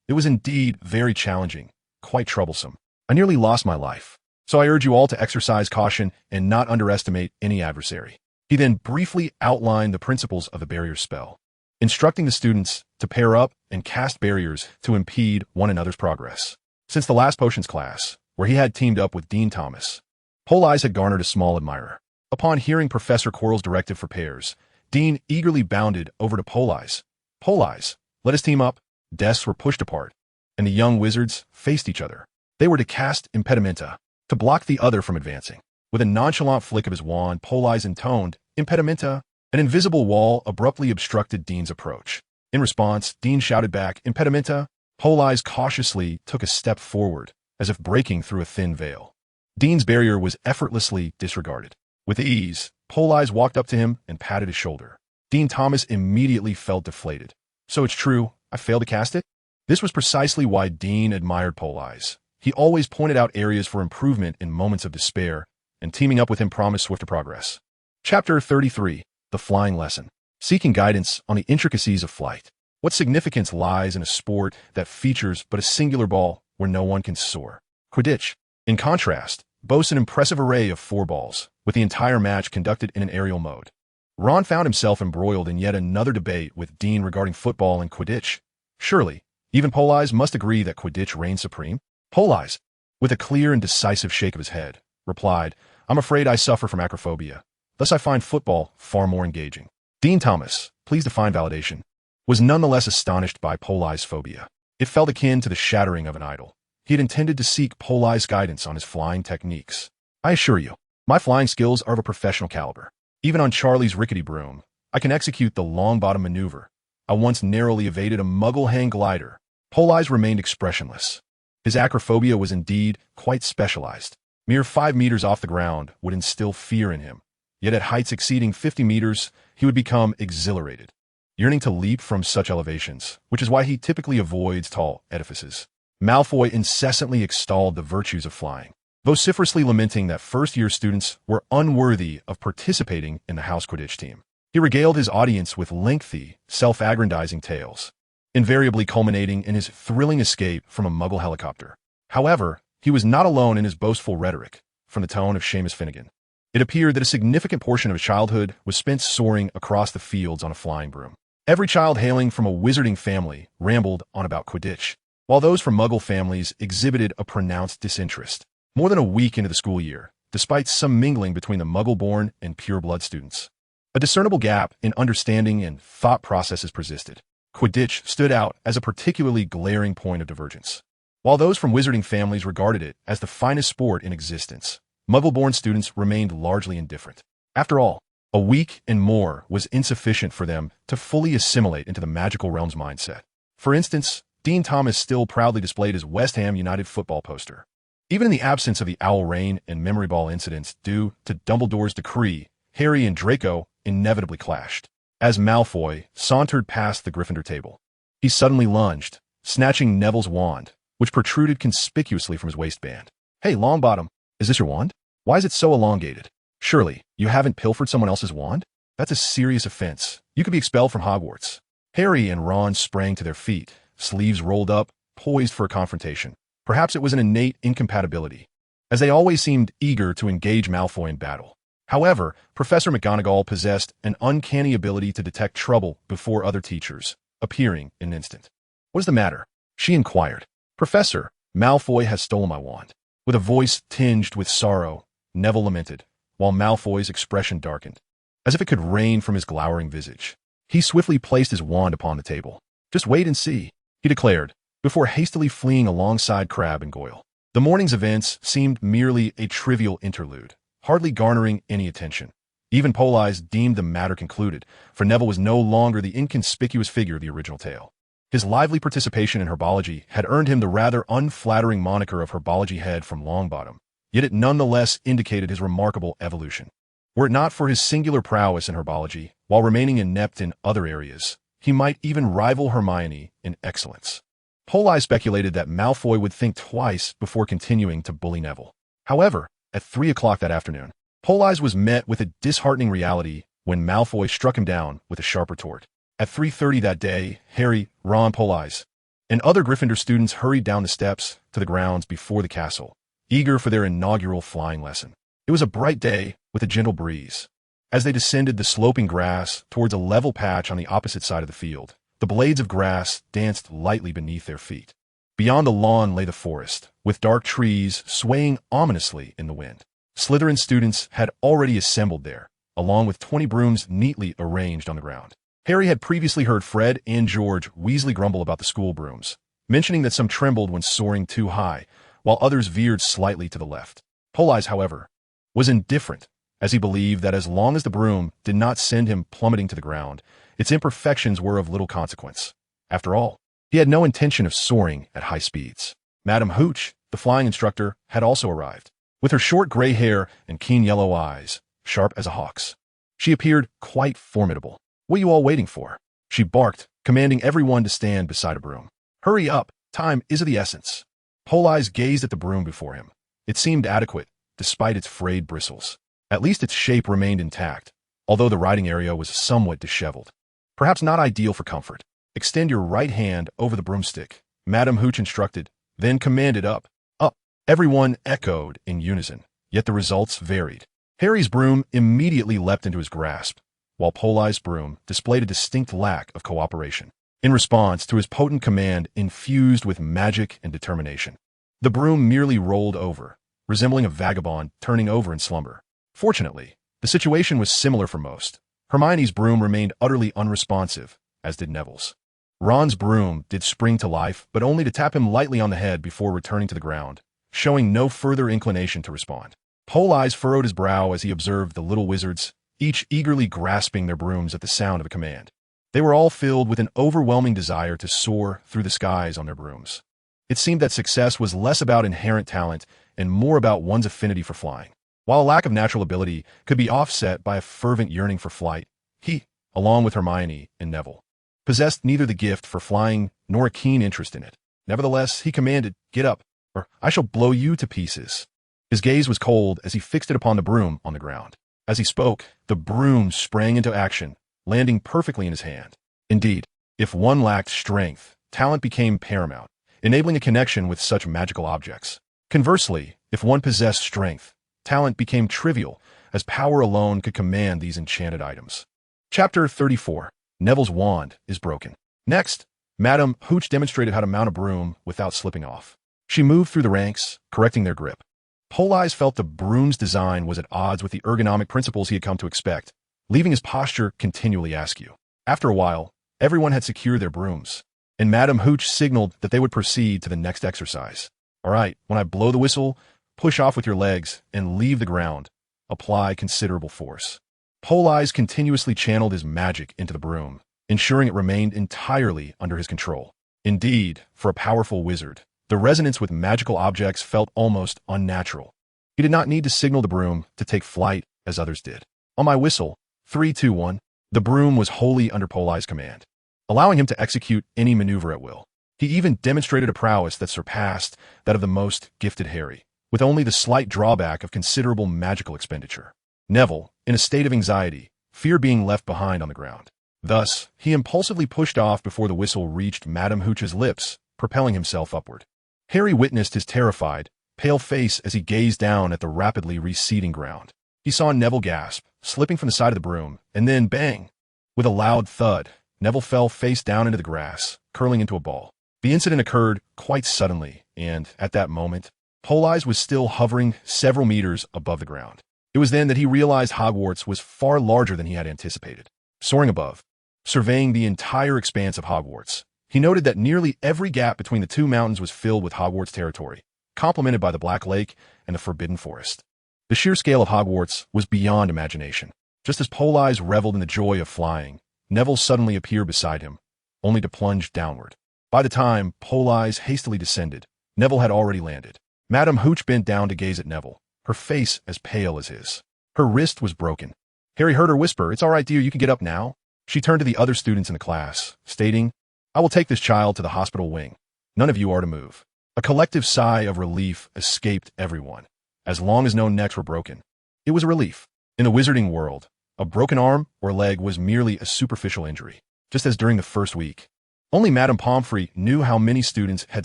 It was indeed very challenging, quite troublesome. I nearly lost my life. So I urge you all to exercise caution and not underestimate any adversary. He then briefly outlined the principles of the barrier spell, instructing the students to pair up and cast barriers to impede one another's progress. Since the last potions class, where he had teamed up with Dean Thomas, Politz had garnered a small admirer. Upon hearing Professor Quirrell's directive for pairs, Dean eagerly bounded over to Politz. Politz, let us team up. Desks were pushed apart, and the young wizards faced each other. They were to cast impedimenta, to block the other from advancing. With a nonchalant flick of his wand, Politz intoned, impedimenta. An invisible wall abruptly obstructed Dean's approach. In response, Dean shouted back, impedimenta. Politz cautiously took a step forward, as if breaking through a thin veil. Dean's barrier was effortlessly disregarded. With ease, Politz walked up to him and patted his shoulder. Dean Thomas immediately felt deflated. So it's true, I failed to cast it? This was precisely why Dean admired Politz. He always pointed out areas for improvement in moments of despair, and teaming up with him promised swifter progress. Chapter 33. The Flying Lesson. Seeking guidance on the intricacies of flight. What significance lies in a sport that features but a singular ball where no one can soar? Quidditch, in contrast, boasts an impressive array of 4 balls, with the entire match conducted in an aerial mode. Ron found himself embroiled in yet another debate with Dean regarding football and Quidditch. Surely, even Politz must agree that Quidditch reigns supreme? Politz, with a clear and decisive shake of his head, replied, I'm afraid I suffer from acrophobia. Thus I find football far more engaging. Dean Thomas, please define validation, was nonetheless astonished by Politz's phobia. It felt akin to the shattering of an idol. He had intended to seek Politz's guidance on his flying techniques. I assure you, my flying skills are of a professional caliber. Even on Charlie's rickety broom, I can execute the long-bottom maneuver. I once narrowly evaded a muggle hang glider. Politz remained expressionless. His acrophobia was indeed quite specialized. Mere 5 meters off the ground would instill fear in him. Yet at heights exceeding 50 meters, he would become exhilarated, yearning to leap from such elevations, which is why he typically avoids tall edifices. Malfoy incessantly extolled the virtues of flying, vociferously lamenting that first-year students were unworthy of participating in the house Quidditch team. He regaled his audience with lengthy, self-aggrandizing tales, invariably culminating in his thrilling escape from a muggle helicopter. However, he was not alone in his boastful rhetoric, from the tone of Seamus Finnegan. It appeared that a significant portion of his childhood was spent soaring across the fields on a flying broom. Every child hailing from a wizarding family rambled on about Quidditch, while those from muggle families exhibited a pronounced disinterest. More than a week into the school year, despite some mingling between the muggle-born and pure-blood students, a discernible gap in understanding and thought processes persisted. Quidditch stood out as a particularly glaring point of divergence. While those from wizarding families regarded it as the finest sport in existence, muggle-born students remained largely indifferent. After all, a week and more was insufficient for them to fully assimilate into the magical realm's mindset. For instance, Dean Thomas still proudly displayed his West Ham United football poster. Even in the absence of the Owl Rain and Memory Ball incidents due to Dumbledore's decree, Harry and Draco inevitably clashed. As Malfoy sauntered past the Gryffindor table, he suddenly lunged, snatching Neville's wand, which protruded conspicuously from his waistband. Hey, Longbottom, is this your wand? Why is it so elongated? Surely, you haven't pilfered someone else's wand? That's a serious offense. You could be expelled from Hogwarts. Harry and Ron sprang to their feet, sleeves rolled up, poised for a confrontation. Perhaps it was an innate incompatibility, as they always seemed eager to engage Malfoy in battle. However, Professor McGonagall possessed an uncanny ability to detect trouble before other teachers, appearing in an instant. What is the matter? She inquired. Professor, Malfoy has stolen my wand. With a voice tinged with sorrow, Neville lamented, while Malfoy's expression darkened, as if it could rain from his glowering visage. He swiftly placed his wand upon the table. Just wait and see, he declared, before hastily fleeing alongside Crabbe and Goyle. The morning's events seemed merely a trivial interlude, hardly garnering any attention. Even Politz deemed the matter concluded, for Neville was no longer the inconspicuous figure of the original tale. His lively participation in herbology had earned him the rather unflattering moniker of Herbology Head from Longbottom, yet it nonetheless indicated his remarkable evolution. Were it not for his singular prowess in herbology, while remaining inept in other areas, he might even rival Hermione in excellence. Politz speculated that Malfoy would think twice before continuing to bully Neville. However, at 3 o'clock that afternoon, Politz was met with a disheartening reality when Malfoy struck him down with a sharp retort. At 3:30 that day, Harry, Ron, Politz, and other Gryffindor students hurried down the steps to the grounds before the castle, eager for their inaugural flying lesson. It was a bright day with a gentle breeze. As they descended the sloping grass towards a level patch on the opposite side of the field, the blades of grass danced lightly beneath their feet. Beyond the lawn lay the forest, with dark trees swaying ominously in the wind. Slytherin students had already assembled there, along with 20 brooms neatly arranged on the ground. Harry had previously heard Fred and George Weasley grumble about the school brooms, mentioning that some trembled when soaring too high, while others veered slightly to the left. Politz, however, was indifferent, as he believed that as long as the broom did not send him plummeting to the ground, its imperfections were of little consequence. After all, he had no intention of soaring at high speeds. Madame Hooch, the flying instructor, had also arrived. With her short gray hair and keen yellow eyes, sharp as a hawk's, she appeared quite formidable. "What are you all waiting for?" she barked, commanding everyone to stand beside a broom. "Hurry up, time is of the essence." Politz gazed at the broom before him. It seemed adequate, despite its frayed bristles. At least its shape remained intact, although the riding area was somewhat disheveled. Perhaps not ideal for comfort. "Extend your right hand over the broomstick," Madame Hooch instructed, then commanded up. Up. Everyone echoed in unison, yet the results varied. Harry's broom immediately leapt into his grasp, while Politz's broom displayed a distinct lack of cooperation. In response to his potent command infused with magic and determination, the broom merely rolled over, resembling a vagabond turning over in slumber. Fortunately, the situation was similar for most. Hermione's broom remained utterly unresponsive, as did Neville's. Ron's broom did spring to life, but only to tap him lightly on the head before returning to the ground, showing no further inclination to respond. Politz furrowed his brow as he observed the little wizards, each eagerly grasping their brooms at the sound of a command. They were all filled with an overwhelming desire to soar through the skies on their brooms. It seemed that success was less about inherent talent and more about one's affinity for flying. While a lack of natural ability could be offset by a fervent yearning for flight, he, along with Hermione and Neville, possessed neither the gift for flying nor a keen interest in it. Nevertheless, he commanded, "Get up, or I shall blow you to pieces." His gaze was cold as he fixed it upon the broom on the ground. As he spoke, the broom sprang into action, landing perfectly in his hand. Indeed, if one lacked strength, talent became paramount, enabling a connection with such magical objects. Conversely, if one possessed strength, talent became trivial, as power alone could command these enchanted items. Chapter 34. Neville's wand is broken. Next, Madame Hooch demonstrated how to mount a broom without slipping off. She moved through the ranks, correcting their grip. Politz felt the broom's design was at odds with the ergonomic principles he had come to expect, leaving his posture continually askew. After a while, everyone had secured their brooms, and Madame Hooch signaled that they would proceed to the next exercise. "All right, when I blow the whistle, push off with your legs and leave the ground. Apply considerable force." Politz continuously channeled his magic into the broom, ensuring it remained entirely under his control. Indeed, for a powerful wizard, the resonance with magical objects felt almost unnatural. He did not need to signal the broom to take flight as others did. On my whistle, 3, 2, 1, the broom was wholly under Politz's command, allowing him to execute any maneuver at will. He even demonstrated a prowess that surpassed that of the most gifted Harry, with only the slight drawback of considerable magical expenditure. Neville, in a state of anxiety, feared being left behind on the ground. Thus, he impulsively pushed off before the whistle reached Madame Hooch's lips, propelling himself upward. Harry witnessed his terrified, pale face as he gazed down at the rapidly receding ground. He saw Neville gasp, slipping from the side of the broom, and then bang! With a loud thud, Neville fell face down into the grass, curling into a ball. The incident occurred quite suddenly, and, at that moment, Politz was still hovering several meters above the ground. It was then that he realized Hogwarts was far larger than he had anticipated. Soaring above, surveying the entire expanse of Hogwarts, he noted that nearly every gap between the two mountains was filled with Hogwarts territory, complemented by the Black Lake and the Forbidden Forest. The sheer scale of Hogwarts was beyond imagination. Just as Politz reveled in the joy of flying, Neville suddenly appeared beside him, only to plunge downward. By the time Politz hastily descended, Neville had already landed. Madame Hooch bent down to gaze at Neville, her face as pale as his. Her wrist was broken. Harry heard her whisper, "It's all right, dear, you can get up now." She turned to the other students in the class, stating, "I will take this child to the hospital wing. None of you are to move." A collective sigh of relief escaped everyone, as long as no necks were broken. It was a relief. In the wizarding world, a broken arm or leg was merely a superficial injury, just as during the first week. Only Madame Pomfrey knew how many students had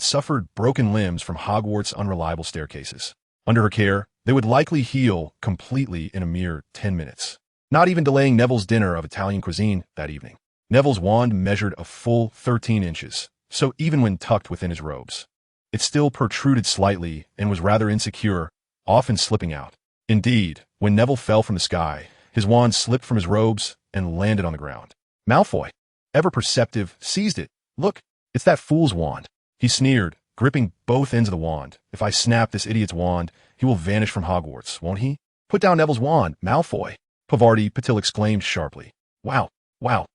suffered broken limbs from Hogwarts' unreliable staircases. Under her care, they would likely heal completely in a mere 10 minutes, not even delaying Neville's dinner of Italian cuisine that evening. Neville's wand measured a full 13 inches, so even when tucked within his robes, it still protruded slightly and was rather insecure, often slipping out. Indeed, when Neville fell from the sky, his wand slipped from his robes and landed on the ground. Malfoy, ever perceptive, seized it. "Look, it's that fool's wand," he sneered, gripping both ends of the wand. "If I snap this idiot's wand, he will vanish from Hogwarts, won't he?" "Put down Neville's wand, Malfoy," Patil exclaimed sharply. Wow, wow.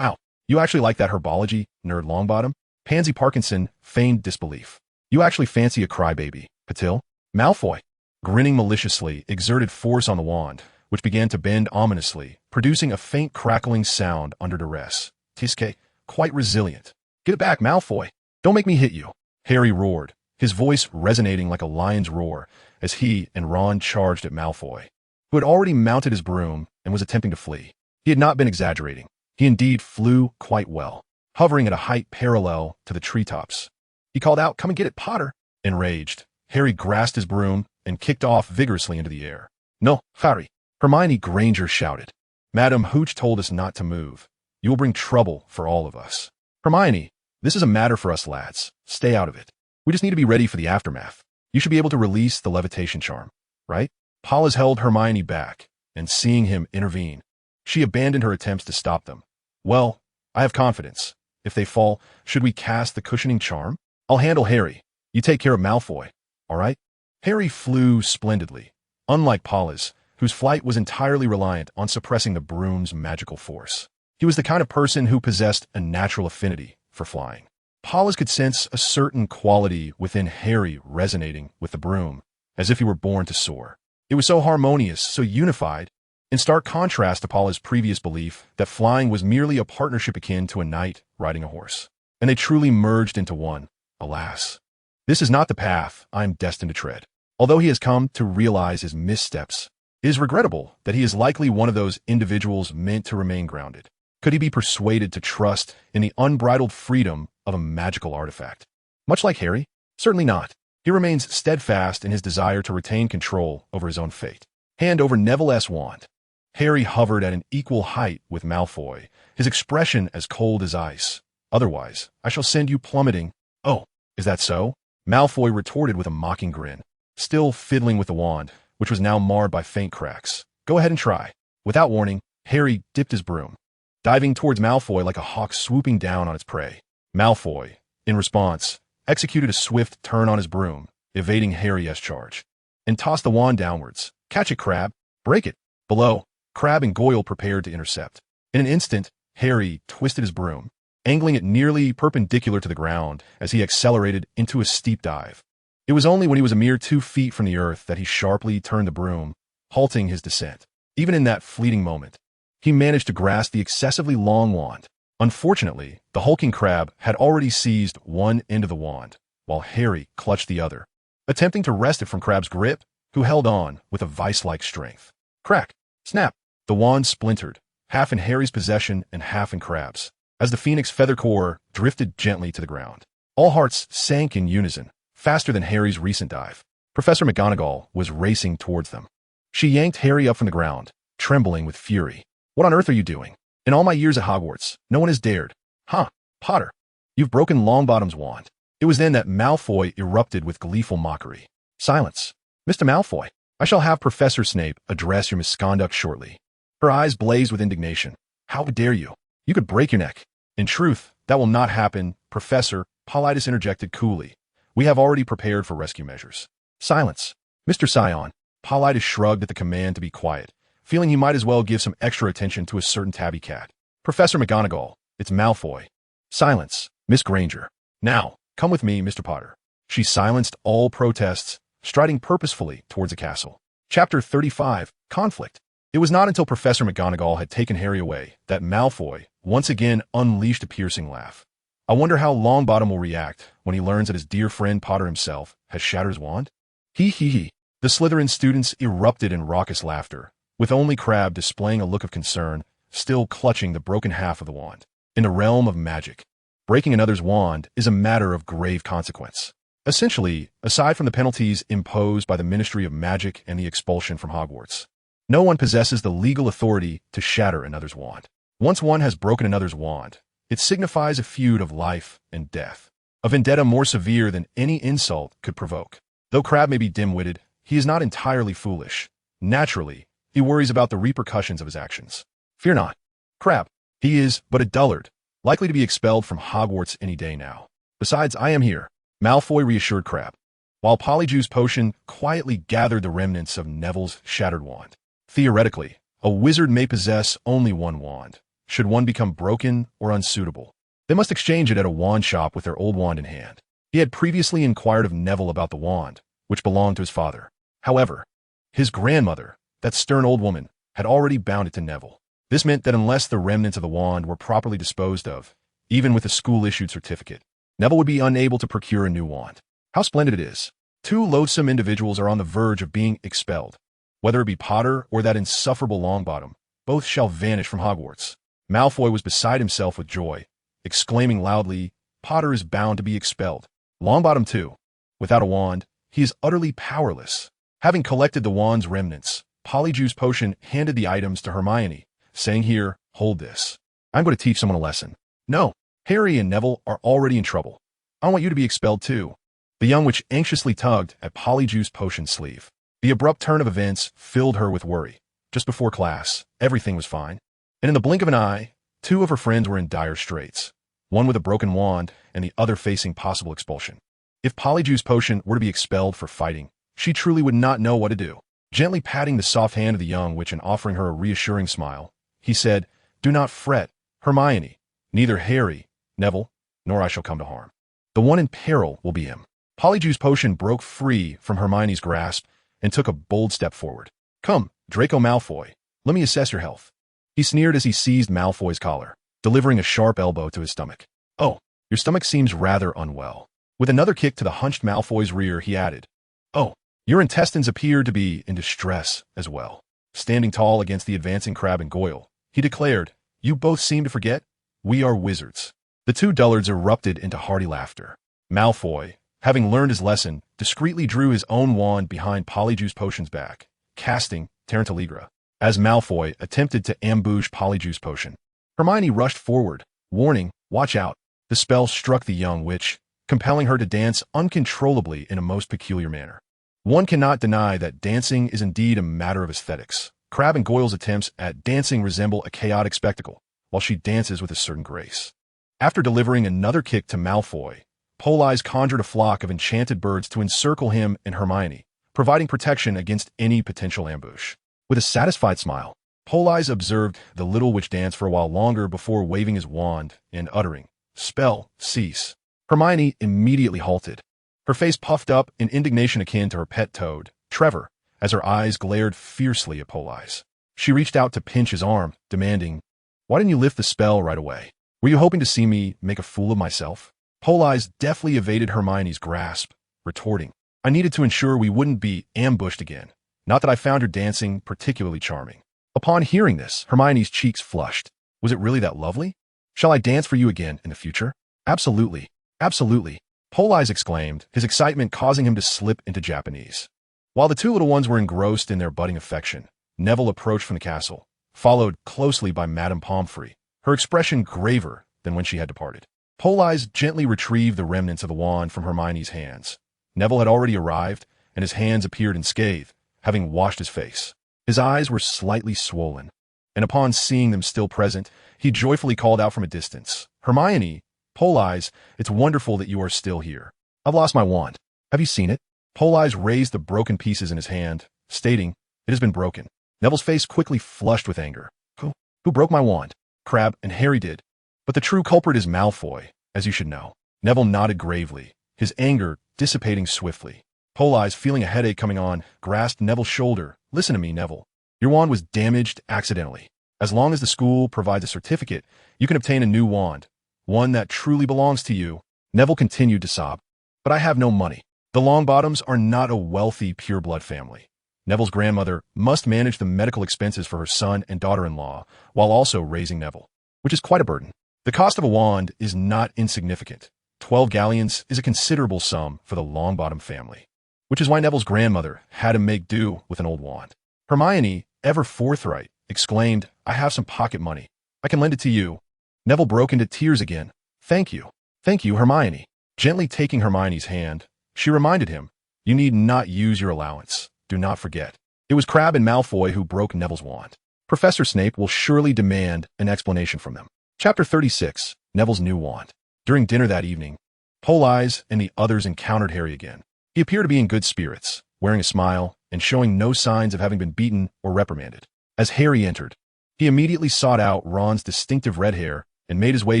You actually like that herbology, nerd Longbottom?" Pansy Parkinson feigned disbelief. "You actually fancy a crybaby, Patil?" Malfoy, grinning maliciously, exerted force on the wand, which began to bend ominously, producing a faint crackling sound under duress. "Tiske, quite resilient." "Get it back, Malfoy. Don't make me hit you," Harry roared, his voice resonating like a lion's roar as he and Ron charged at Malfoy, who had already mounted his broom and was attempting to flee. He had not been exaggerating. He indeed flew quite well, hovering at a height parallel to the treetops. He called out, "Come and get it, Potter." Enraged, Harry grasped his broom and kicked off vigorously into the air. "No, Harry," Hermione Granger shouted. "Madam Hooch told us not to move. You will bring trouble for all of us." "Hermione, this is a matter for us lads. Stay out of it. We just need to be ready for the aftermath. You should be able to release the levitation charm, right?" Paula's held Hermione back, and seeing him intervene, she abandoned her attempts to stop them. "Well, I have confidence. If they fall, should we cast the cushioning charm? I'll handle Harry. You take care of Malfoy, all right?" Harry flew splendidly, unlike Paula's, whose flight was entirely reliant on suppressing the broom's magical force. He was the kind of person who possessed a natural affinity for flying. Paula's could sense a certain quality within Harry resonating with the broom, as if he were born to soar. It was so harmonious, so unified, in stark contrast to Paula's previous belief that flying was merely a partnership akin to a knight riding a horse. And they truly merged into one, alas. This is not the path I am destined to tread. Although he has come to realize his missteps, it is regrettable that he is likely one of those individuals meant to remain grounded. Could he be persuaded to trust in the unbridled freedom of a magical artifact? Much like Harry? Certainly not. He remains steadfast in his desire to retain control over his own fate. Hand over Neville's wand. Harry hovered at an equal height with Malfoy, his expression as cold as ice. "Otherwise, I shall send you plummeting." "Oh, is that so?" Malfoy retorted with a mocking grin, still fiddling with the wand, which was now marred by faint cracks. "Go ahead and try." Without warning, Harry dipped his broom, diving towards Malfoy like a hawk swooping down on its prey. Malfoy, in response, executed a swift turn on his broom, evading Harry's charge, and tossed the wand downwards. "Catch it, Crabbe. Break it." Below, Crabbe and Goyle prepared to intercept. In an instant, Harry twisted his broom, angling it nearly perpendicular to the ground as he accelerated into a steep dive. It was only when he was a mere 2 feet from the earth that he sharply turned the broom, halting his descent. Even in that fleeting moment, he managed to grasp the excessively long wand. Unfortunately, the hulking Crabbe had already seized one end of the wand, while Harry clutched the other, attempting to wrest it from Crabbe's grip, who held on with a vice-like strength. Crack! Snap! The wand splintered, half in Harry's possession and half in Crabbe's, as the Phoenix feather core drifted gently to the ground. All hearts sank in unison, faster than Harry's recent dive. Professor McGonagall was racing towards them. She yanked Harry up from the ground, trembling with fury. "What on earth are you doing? In all my years at Hogwarts, no one has dared." "Huh, Potter, you've broken Longbottom's wand." It was then that Malfoy erupted with gleeful mockery. "Silence. Mr. Malfoy, I shall have Professor Snape address your misconduct shortly." Her eyes blazed with indignation. "How dare you? You could break your neck." "In truth, that will not happen, Professor," Politz interjected coolly. "We have already prepared for rescue measures." "Silence. Mr. Scion." Politz shrugged at the command to be quiet, feeling he might as well give some extra attention to a certain tabby cat. "Professor McGonagall, it's Malfoy." "Silence, Miss Granger. Now, come with me, Mr. Potter." She silenced all protests, striding purposefully towards the castle. Chapter 35, Conflict. It was not until Professor McGonagall had taken Harry away that Malfoy once again unleashed a piercing laugh. I wonder how Longbottom will react when he learns that his dear friend Potter himself has shattered his wand? He. The Slytherin students erupted in raucous laughter, with only Crabbe displaying a look of concern, still clutching the broken half of the wand. In the realm of magic, breaking another's wand is a matter of grave consequence. Essentially, aside from the penalties imposed by the Ministry of Magic and the expulsion from Hogwarts, no one possesses the legal authority to shatter another's wand. Once one has broken another's wand, it signifies a feud of life and death, a vendetta more severe than any insult could provoke. Though Crabbe may be dim-witted, he is not entirely foolish. Naturally, he worries about the repercussions of his actions. Fear not, Crabbe. He is but a dullard, likely to be expelled from Hogwarts any day now. Besides, I am here, Malfoy reassured Crabbe, while Polyjuice Potion quietly gathered the remnants of Neville's shattered wand. Theoretically, a wizard may possess only one wand. Should one become broken or unsuitable, they must exchange it at a wand shop with their old wand in hand. He had previously inquired of Neville about the wand, which belonged to his father. However, his grandmother, that stern old woman, had already bound it to Neville. This meant that unless the remnants of the wand were properly disposed of, even with a school-issued certificate, Neville would be unable to procure a new wand. How splendid it is. Two loathsome individuals are on the verge of being expelled. Whether it be Potter or that insufferable Longbottom, both shall vanish from Hogwarts. Malfoy was beside himself with joy, exclaiming loudly, Potter is bound to be expelled. Longbottom too. Without a wand, he is utterly powerless. Having collected the wand's remnants, Polyjuice Potion handed the items to Hermione, saying, Here, hold this. I'm going to teach someone a lesson. No, Harry and Neville are already in trouble. I want you to be expelled too. The young witch anxiously tugged at Polyjuice Potion's sleeve. The abrupt turn of events filled her with worry. Just before class, everything was fine. And in the blink of an eye, two of her friends were in dire straits, one with a broken wand and the other facing possible expulsion. If Polyjuice Potion were to be expelled for fighting, she truly would not know what to do. Gently patting the soft hand of the young witch and offering her a reassuring smile, he said, Do not fret, Hermione. Neither Harry, Neville, nor I shall come to harm. The one in peril will be him. Polyjuice Potion broke free from Hermione's grasp and took a bold step forward. Come, Draco Malfoy, let me assess your health. He sneered as he seized Malfoy's collar, delivering a sharp elbow to his stomach. Oh, your stomach seems rather unwell. With another kick to the hunched Malfoy's rear, he added, Oh, your intestines appear to be in distress as well. Standing tall against the advancing Crabbe and Goyle, he declared, You both seem to forget, we are wizards. The two dullards erupted into hearty laughter. Malfoy, having learned his lesson, discreetly drew his own wand behind Polyjuice Potion's back, casting Tarantaligra. As Malfoy attempted to ambush Polyjuice Potion, Hermione rushed forward, warning, Watch out. The spell struck the young witch, compelling her to dance uncontrollably in a most peculiar manner. One cannot deny that dancing is indeed a matter of aesthetics. Crabbe and Goyle's attempts at dancing resemble a chaotic spectacle, while she dances with a certain grace. After delivering another kick to Malfoy, Politz conjured a flock of enchanted birds to encircle him and Hermione, providing protection against any potential ambush. With a satisfied smile, Politz observed the little witch dance for a while longer before waving his wand and uttering, Spell, cease. Hermione immediately halted, her face puffed up in indignation akin to her pet toad, Trevor, as her eyes glared fiercely at Politz. She reached out to pinch his arm, demanding, Why didn't you lift the spell right away? Were you hoping to see me make a fool of myself? Politz deftly evaded Hermione's grasp, retorting, I needed to ensure we wouldn't be ambushed again. Not that I found her dancing particularly charming. Upon hearing this, Hermione's cheeks flushed. Was it really that lovely? Shall I dance for you again in the future? Absolutely. Absolutely. Politz exclaimed, his excitement causing him to slip into Japanese. While the two little ones were engrossed in their budding affection, Neville approached from the castle, followed closely by Madame Pomfrey, her expression graver than when she had departed. Politz gently retrieved the remnants of the wand from Hermione's hands. Neville had already arrived, and his hands appeared unscathed, having washed his face. His eyes were slightly swollen, and upon seeing them still present, he joyfully called out from a distance, Hermione, Politz, it's wonderful that you are still here. I've lost my wand. Have you seen it? Politz raised the broken pieces in his hand, stating, It has been broken. Neville's face quickly flushed with anger. Who broke my wand? Crabbe and Harry did. But the true culprit is Malfoy, as you should know. Neville nodded gravely, his anger dissipating swiftly. Politz, feeling a headache coming on, grasped Neville's shoulder. Listen to me, Neville. Your wand was damaged accidentally. As long as the school provides a certificate, you can obtain a new wand, one that truly belongs to you. Neville continued to sob. But I have no money. The Longbottoms are not a wealthy, pure-blood family. Neville's grandmother must manage the medical expenses for her son and daughter-in-law while also raising Neville, which is quite a burden. The cost of a wand is not insignificant. 12 galleons is a considerable sum for the Longbottom family, which is why Neville's grandmother had to make do with an old wand. Hermione, ever forthright, exclaimed, I have some pocket money. I can lend it to you. Neville broke into tears again. Thank you, Hermione. Gently taking Hermione's hand, she reminded him, you need not use your allowance. Do not forget. It was Crabbe and Malfoy who broke Neville's wand. Professor Snape will surely demand an explanation from them. Chapter 36, Neville's New Wand. During dinner that evening, Politz and the others encountered Harry again. He appeared to be in good spirits, wearing a smile and showing no signs of having been beaten or reprimanded. As Harry entered, he immediately sought out Ron's distinctive red hair and made his way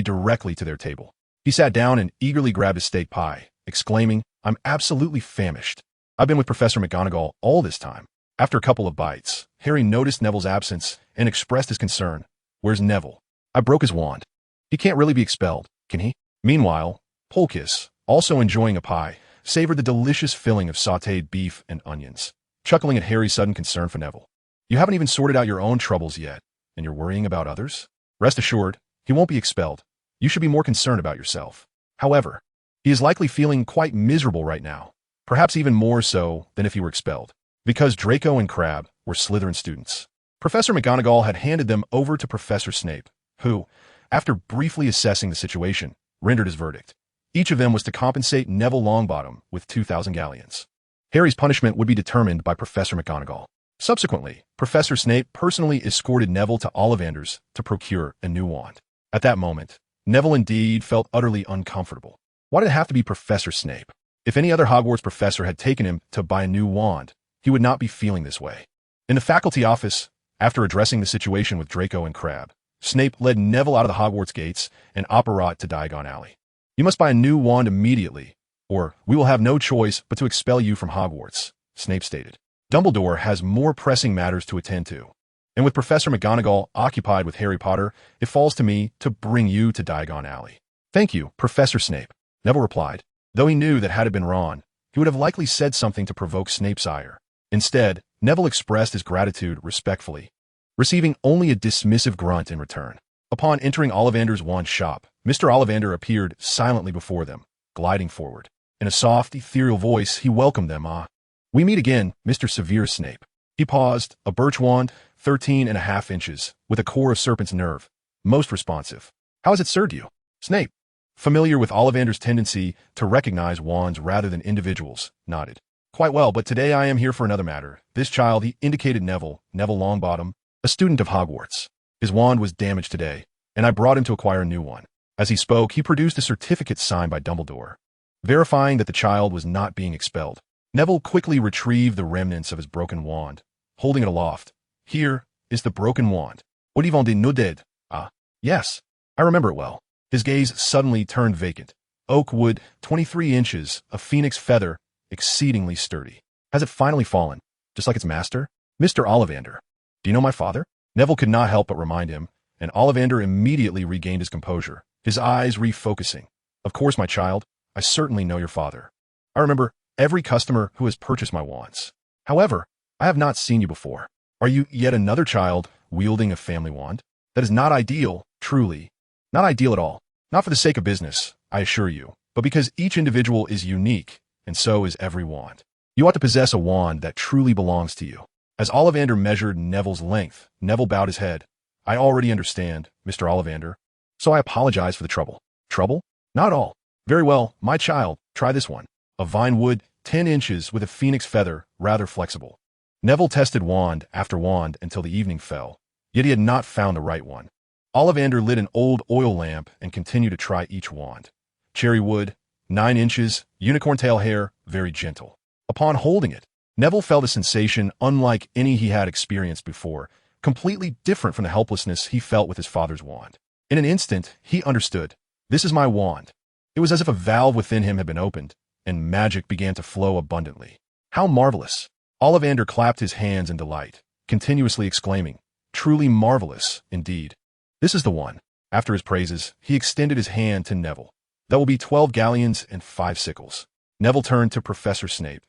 directly to their table. He sat down and eagerly grabbed his steak pie, exclaiming, I'm absolutely famished. I've been with Professor McGonagall all this time. After a couple of bites, Harry noticed Neville's absence and expressed his concern. Where's Neville? I broke his wand. He can't really be expelled, can he? Meanwhile, Politz, also enjoying a pie, savored the delicious filling of sautéed beef and onions, chuckling at Harry's sudden concern for Neville. You haven't even sorted out your own troubles yet, and you're worrying about others? Rest assured, he won't be expelled. You should be more concerned about yourself. However, he is likely feeling quite miserable right now, perhaps even more so than if he were expelled, because Draco and Crabbe were Slytherin students. Professor McGonagall had handed them over to Professor Snape, who, after briefly assessing the situation, rendered his verdict. Each of them was to compensate Neville Longbottom with 2,000 galleons. Harry's punishment would be determined by Professor McGonagall. Subsequently, Professor Snape personally escorted Neville to Ollivander's to procure a new wand. At that moment, Neville indeed felt utterly uncomfortable. Why did it have to be Professor Snape? If any other Hogwarts professor had taken him to buy a new wand, he would not be feeling this way. In the faculty office, after addressing the situation with Draco and Crabbe, Snape led Neville out of the Hogwarts gates and apparat to Diagon Alley. You must buy a new wand immediately, or we will have no choice but to expel you from Hogwarts, Snape stated. Dumbledore has more pressing matters to attend to, and with Professor McGonagall occupied with Harry Potter, it falls to me to bring you to Diagon Alley. Thank you, Professor Snape, Neville replied, though he knew that had it been Ron, he would have likely said something to provoke Snape's ire. Instead, Neville expressed his gratitude respectfully, receiving only a dismissive grunt in return. Upon entering Ollivander's wand shop, Mr. Ollivander appeared silently before them, gliding forward. In a soft, ethereal voice, he welcomed them. We meet again, Mr. Severus Snape. He paused, a birch wand, 13.5 inches, with a core of serpent's nerve, most responsive. How has it served you? Snape, familiar with Ollivander's tendency to recognize wands rather than individuals, nodded. Quite well, but today I am here for another matter. This child, he indicated Neville Longbottom, a student of Hogwarts. His wand was damaged today, and I brought him to acquire a new one. As he spoke, he produced a certificate signed by Dumbledore, verifying that the child was not being expelled. Neville quickly retrieved the remnants of his broken wand, holding it aloft. Here is the broken wand. Audiobook nodded. Yes, I remember it well. His gaze suddenly turned vacant. Oak wood, 23 inches, a phoenix feather, exceedingly sturdy. Has it finally fallen, just like its master? Mr. Ollivander, do you know my father? Neville could not help but remind him, and Ollivander immediately regained his composure, his eyes refocusing. Of course, my child, I certainly know your father. I remember every customer who has purchased my wands. However, I have not seen you before. Are you yet another child wielding a family wand? That is not ideal, truly. Not ideal at all. Not for the sake of business, I assure you, but because each individual is unique, and so is every wand. You ought to possess a wand that truly belongs to you. As Ollivander measured Neville's length, Neville bowed his head. I already understand, Mr. Ollivander, so I apologize for the trouble. Trouble? Not at all. Very well, my child, try this one. A vine wood, 10 inches with a phoenix feather, rather flexible. Neville tested wand after wand until the evening fell, yet he had not found the right one. Ollivander lit an old oil lamp and continued to try each wand. Cherry wood, 9 inches, unicorn tail hair, very gentle. Upon holding it, Neville felt a sensation unlike any he had experienced before, completely different from the helplessness he felt with his father's wand. In an instant, he understood. This is my wand. It was as if a valve within him had been opened, and magic began to flow abundantly. How marvelous! Ollivander clapped his hands in delight, continuously exclaiming, "Truly marvelous, indeed. This is the one." After his praises, he extended his hand to Neville. "That will be 12 galleons and 5 sickles." Neville turned to Professor Snape.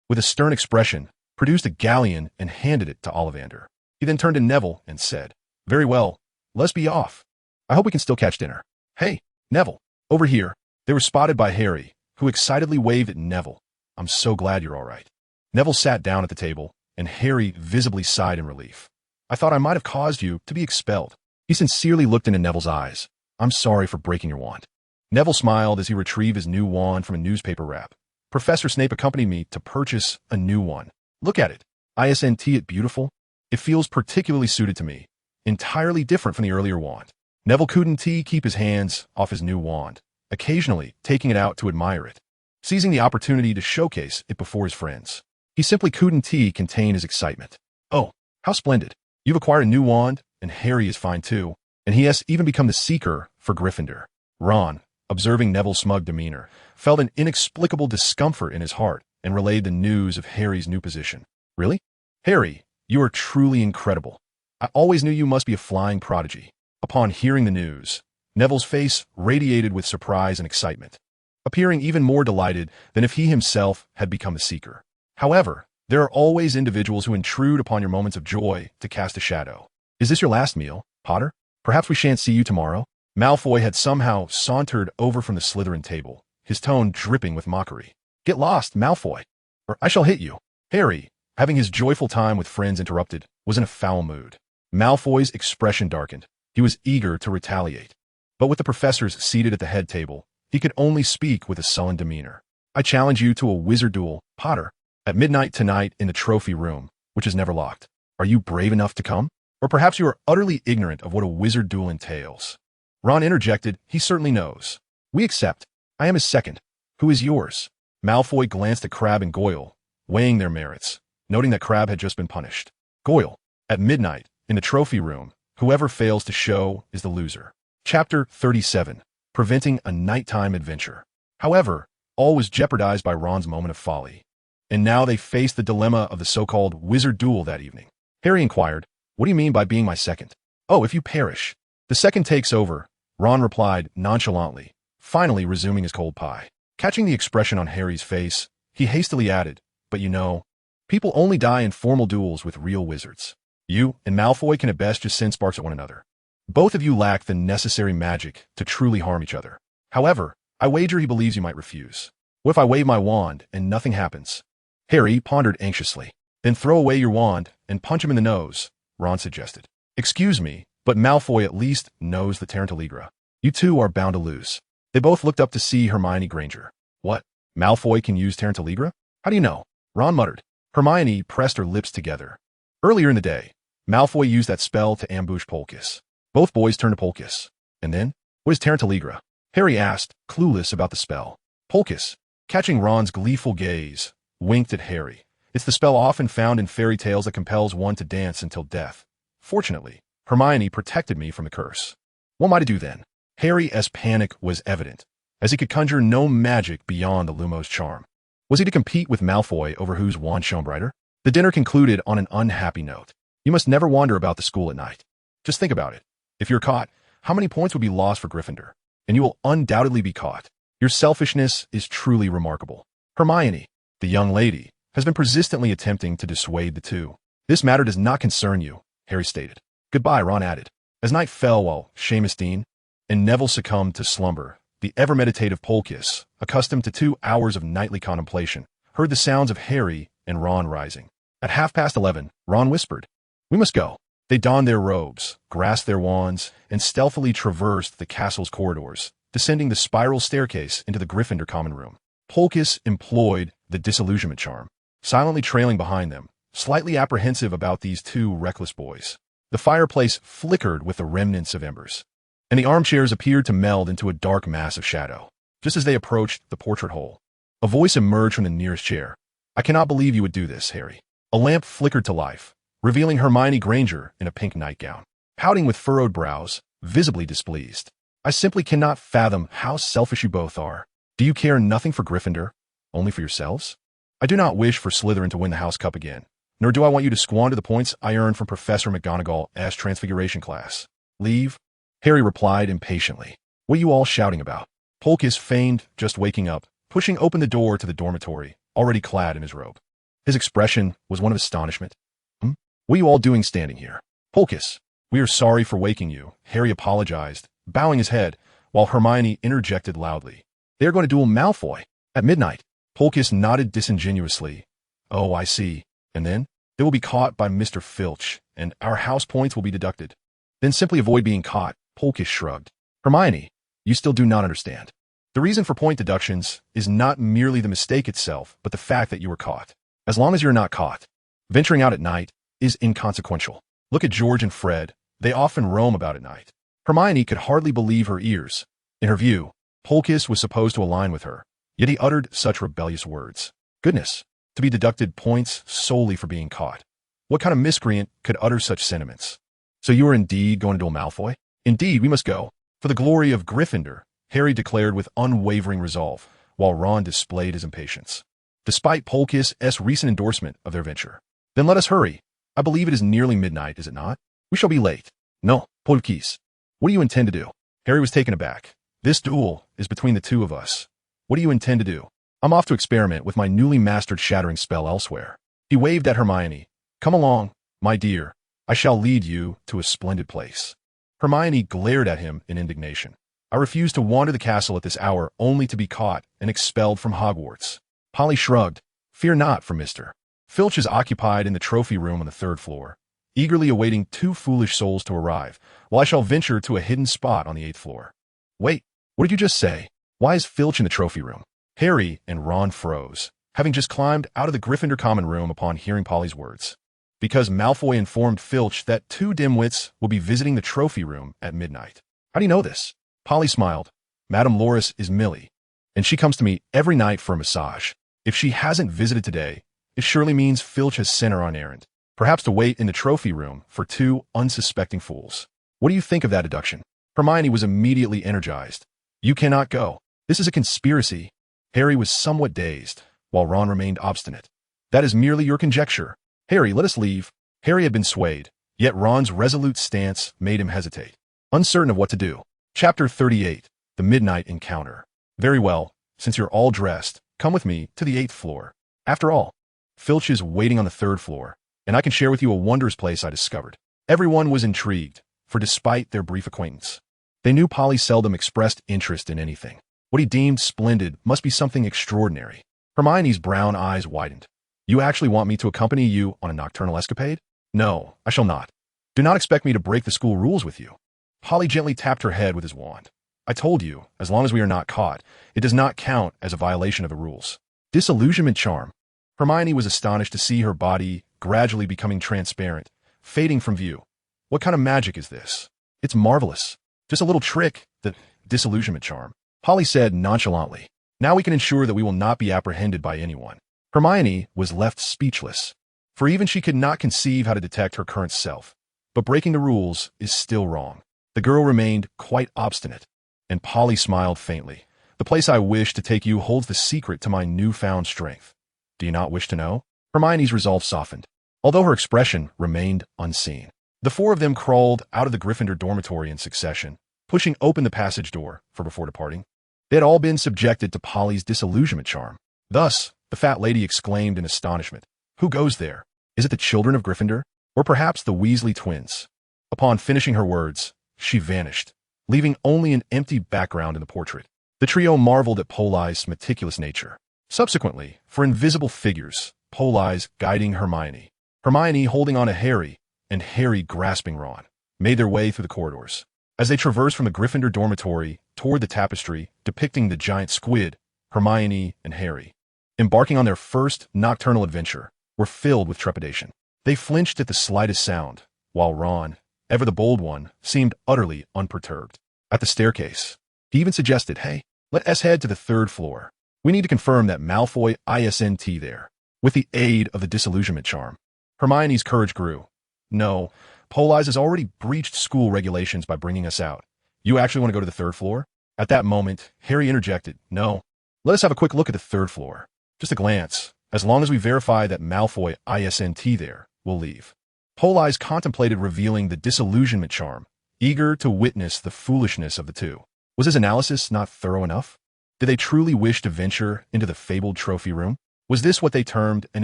With a stern expression, produced a galleon and handed it to Ollivander. He then turned to Neville and said, "Very well, let's be off. I hope we can still catch dinner. Hey, Neville, over here." They were spotted by Harry, who excitedly waved at Neville. "I'm so glad you're all right." Neville sat down at the table, and Harry visibly sighed in relief. "I thought I might have caused you to be expelled." He sincerely looked into Neville's eyes. "I'm sorry for breaking your wand." Neville smiled as he retrieved his new wand from a newspaper wrap. "Professor Snape accompanied me to purchase a new one. Look at it. Isn't it beautiful? It feels particularly suited to me. Entirely different from the earlier wand." Neville couldn't keep his hands off his new wand, occasionally taking it out to admire it, seizing the opportunity to showcase it before his friends. He simply couldn't contain his excitement. "Oh, how splendid. You've acquired a new wand, and Harry is fine too, and he has even become the seeker for Gryffindor." Ron, observing Neville's smug demeanor, felt an inexplicable discomfort in his heart and relayed the news of Harry's new position. "Really? Harry, you are truly incredible. I always knew you must be a flying prodigy." Upon hearing the news, Neville's face radiated with surprise and excitement, appearing even more delighted than if he himself had become the seeker. However, there are always individuals who intrude upon your moments of joy to cast a shadow. "Is this your last meal, Potter? Perhaps we shan't see you tomorrow?" Malfoy had somehow sauntered over from the Slytherin table, his tone dripping with mockery. "Get lost, Malfoy, or I shall hit you." Harry, having his joyful time with friends interrupted, was in a foul mood. Malfoy's expression darkened. He was eager to retaliate. But with the professors seated at the head table, he could only speak with a sullen demeanor. "I challenge you to a wizard duel, Potter, at midnight tonight in the trophy room, which is never locked. Are you brave enough to come? Or perhaps you are utterly ignorant of what a wizard duel entails." Ron interjected, "He certainly knows." "We accept. I am his second. Who is yours?" Malfoy glanced at Crabbe and Goyle, weighing their merits, noting that Crabbe had just been punished. "Goyle, at midnight, in the trophy room, whoever fails to show is the loser." Chapter 37. Preventing a Nighttime Adventure. However, all was jeopardized by Ron's moment of folly. And now they faced the dilemma of the so-called wizard duel that evening. Harry inquired, "What do you mean by being my second?" "Oh, if you perish, the second takes over," Ron replied nonchalantly, finally resuming his cold pie. Catching the expression on Harry's face, he hastily added, "But you know, people only die in formal duels with real wizards. You and Malfoy can at best just send sparks at one another. Both of you lack the necessary magic to truly harm each other. However, I wager he believes you might refuse. What if I wave my wand and nothing happens?" Harry pondered anxiously. "Then throw away your wand and punch him in the nose," Ron suggested. "Excuse me, but Malfoy at least knows the Tarantaligra. You two are bound to lose." They both looked up to see Hermione Granger. "What? Malfoy can use Tarantaligra? How do you know?" Ron muttered. Hermione pressed her lips together. "Earlier in the day, Malfoy used that spell to ambush Politz." Both boys turned to Politz. "And then? What is Tarantaligra?" Harry asked, clueless about the spell. Politz, catching Ron's gleeful gaze, winked at Harry. "It's the spell often found in fairy tales that compels one to dance until death. Fortunately, Hermione protected me from the curse." "What am I to do then?" Harry's panic was evident, as he could conjure no magic beyond the Lumos charm. Was he to compete with Malfoy over whose wand shone brighter? The dinner concluded on an unhappy note. You must never wander about the school at night. Just think about it. If you're caught, how many points would be lost for Gryffindor? And you will undoubtedly be caught. Your selfishness is truly remarkable. Hermione, the young lady, has been persistently attempting to dissuade the two. "This matter does not concern you," Harry stated. "Goodbye," Ron added. As night fell while Seamus Dean and Neville succumbed to slumber, the ever-meditative Politz, accustomed to 2 hours of nightly contemplation, heard the sounds of Harry and Ron rising. At 11:30, Ron whispered, "We must go." They donned their robes, grasped their wands, and stealthily traversed the castle's corridors, descending the spiral staircase into the Gryffindor common room. Politz employed the disillusionment charm, silently trailing behind them, slightly apprehensive about these two reckless boys. The fireplace flickered with the remnants of embers, and the armchairs appeared to meld into a dark mass of shadow. Just as they approached the portrait hole, a voice emerged from the nearest chair. "I cannot believe you would do this, Harry." A lamp flickered to life, revealing Hermione Granger in a pink nightgown, pouting with furrowed brows, visibly displeased. "I simply cannot fathom how selfish you both are. Do you care nothing for Gryffindor? Only for yourselves? I do not wish for Slytherin to win the House Cup again, Nor do I want you to squander the points I earned from Professor McGonagall's transfiguration class. Leave? Harry replied impatiently. What are you all shouting about? Politz feigned just waking up, pushing open the door to the dormitory, already clad in his robe. His expression was one of astonishment. What are you all doing standing here? Politz, we are sorry for waking you, Harry apologized, bowing his head, while Hermione interjected loudly. They are going to duel Malfoy at midnight. Politz nodded disingenuously. Oh, I see. And then? They will be caught by Mr. Filch, and our house points will be deducted. Then simply avoid being caught, Politz shrugged. Hermione, you still do not understand. The reason for point deductions is not merely the mistake itself, but the fact that you were caught. As long as you're not caught, venturing out at night is inconsequential. Look at George and Fred. They often roam about at night. Hermione could hardly believe her ears. In her view, Politz was supposed to align with her, yet he uttered such rebellious words. Goodness, to be deducted points solely for being caught. What kind of miscreant could utter such sentiments? So you are indeed going to duel Malfoy? Indeed, we must go. For the glory of Gryffindor, Harry declared with unwavering resolve, while Ron displayed his impatience. Despite Politz's recent endorsement of their venture. Then let us hurry. I believe it is nearly midnight, is it not? We shall be late. No, Politz. What do you intend to do? Harry was taken aback. This duel is between the two of us. What do you intend to do? I'm off to experiment with my newly mastered shattering spell elsewhere. He waved at Hermione. Come along, my dear. I shall lead you to a splendid place. Hermione glared at him in indignation. I refuse to wander the castle at this hour only to be caught and expelled from Hogwarts. Polly shrugged. Fear not for Mr. Filch is occupied in the trophy room on the 3rd floor, eagerly awaiting 2 foolish souls to arrive, while I shall venture to a hidden spot on the 8th floor. Wait, what did you just say? Why is Filch in the trophy room? Harry and Ron froze, having just climbed out of the Gryffindor common room upon hearing Polly's words. Because Malfoy informed Filch that 2 dimwits will be visiting the trophy room at midnight. How do you know this? Polly smiled. Madame Loris is Millie, and she comes to me every night for a massage. If she hasn't visited today, it surely means Filch has sent her on errand, perhaps to wait in the trophy room for 2 unsuspecting fools. What do you think of that deduction? Hermione was immediately energized. You cannot go. This is a conspiracy. Harry was somewhat dazed, while Ron remained obstinate. That is merely your conjecture. Harry, let us leave. Harry had been swayed, yet Ron's resolute stance made him hesitate, uncertain of what to do. Chapter 38, The Midnight Encounter. Very well, since you're all dressed, come with me to the 8th floor. After all, Filch is waiting on the 3rd floor, and I can share with you a wondrous place I discovered. Everyone was intrigued, for despite their brief acquaintance, they knew Polly seldom expressed interest in anything. What he deemed splendid must be something extraordinary. Hermione's brown eyes widened. You actually want me to accompany you on a nocturnal escapade? No, I shall not. Do not expect me to break the school rules with you. Polly gently tapped her head with his wand. I told you, as long as we are not caught, it does not count as a violation of the rules. Disillusionment charm. Hermione was astonished to see her body gradually becoming transparent, fading from view. What kind of magic is this? It's marvelous. Just a little trick, the disillusionment charm. Polly said nonchalantly. Now we can ensure that we will not be apprehended by anyone. Hermione was left speechless, for even she could not conceive how to detect her current self. But breaking the rules is still wrong. The girl remained quite obstinate, and Polly smiled faintly. The place I wish to take you holds the secret to my newfound strength. Do you not wish to know? Hermione's resolve softened, although her expression remained unseen. The 4 of them crawled out of the Gryffindor dormitory in succession, pushing open the passage door before departing. They had all been subjected to Polly's disillusionment charm. Thus, the fat lady exclaimed in astonishment, Who goes there? Is it the children of Gryffindor? Or perhaps the Weasley twins? Upon finishing her words, she vanished, leaving only an empty background in the portrait. The trio marveled at Polly's meticulous nature. Subsequently, for invisible figures, Polly's guiding Hermione, Hermione holding on to Harry, and Harry grasping Ron, made their way through the corridors. As they traversed from the Gryffindor dormitory toward the tapestry depicting the giant squid, Hermione and Harry, embarking on their first nocturnal adventure, were filled with trepidation. They flinched at the slightest sound, while Ron, ever the bold one, seemed utterly unperturbed. At the staircase, he even suggested, Hey, let us head to the 3rd floor. We need to confirm that Malfoy isn't there. With the aid of the disillusionment charm, Hermione's courage grew. No, Politz has already breached school regulations by bringing us out. You actually want to go to the 3rd floor? At that moment, Harry interjected, No, let us have a quick look at the 3rd floor. Just a glance, As long as we verify that Malfoy isn't there, we'll leave. Politz contemplated revealing the disillusionment charm, eager to witness the foolishness of the two. Was his analysis not thorough enough? Did they truly wish to venture into the fabled trophy room? Was this what they termed an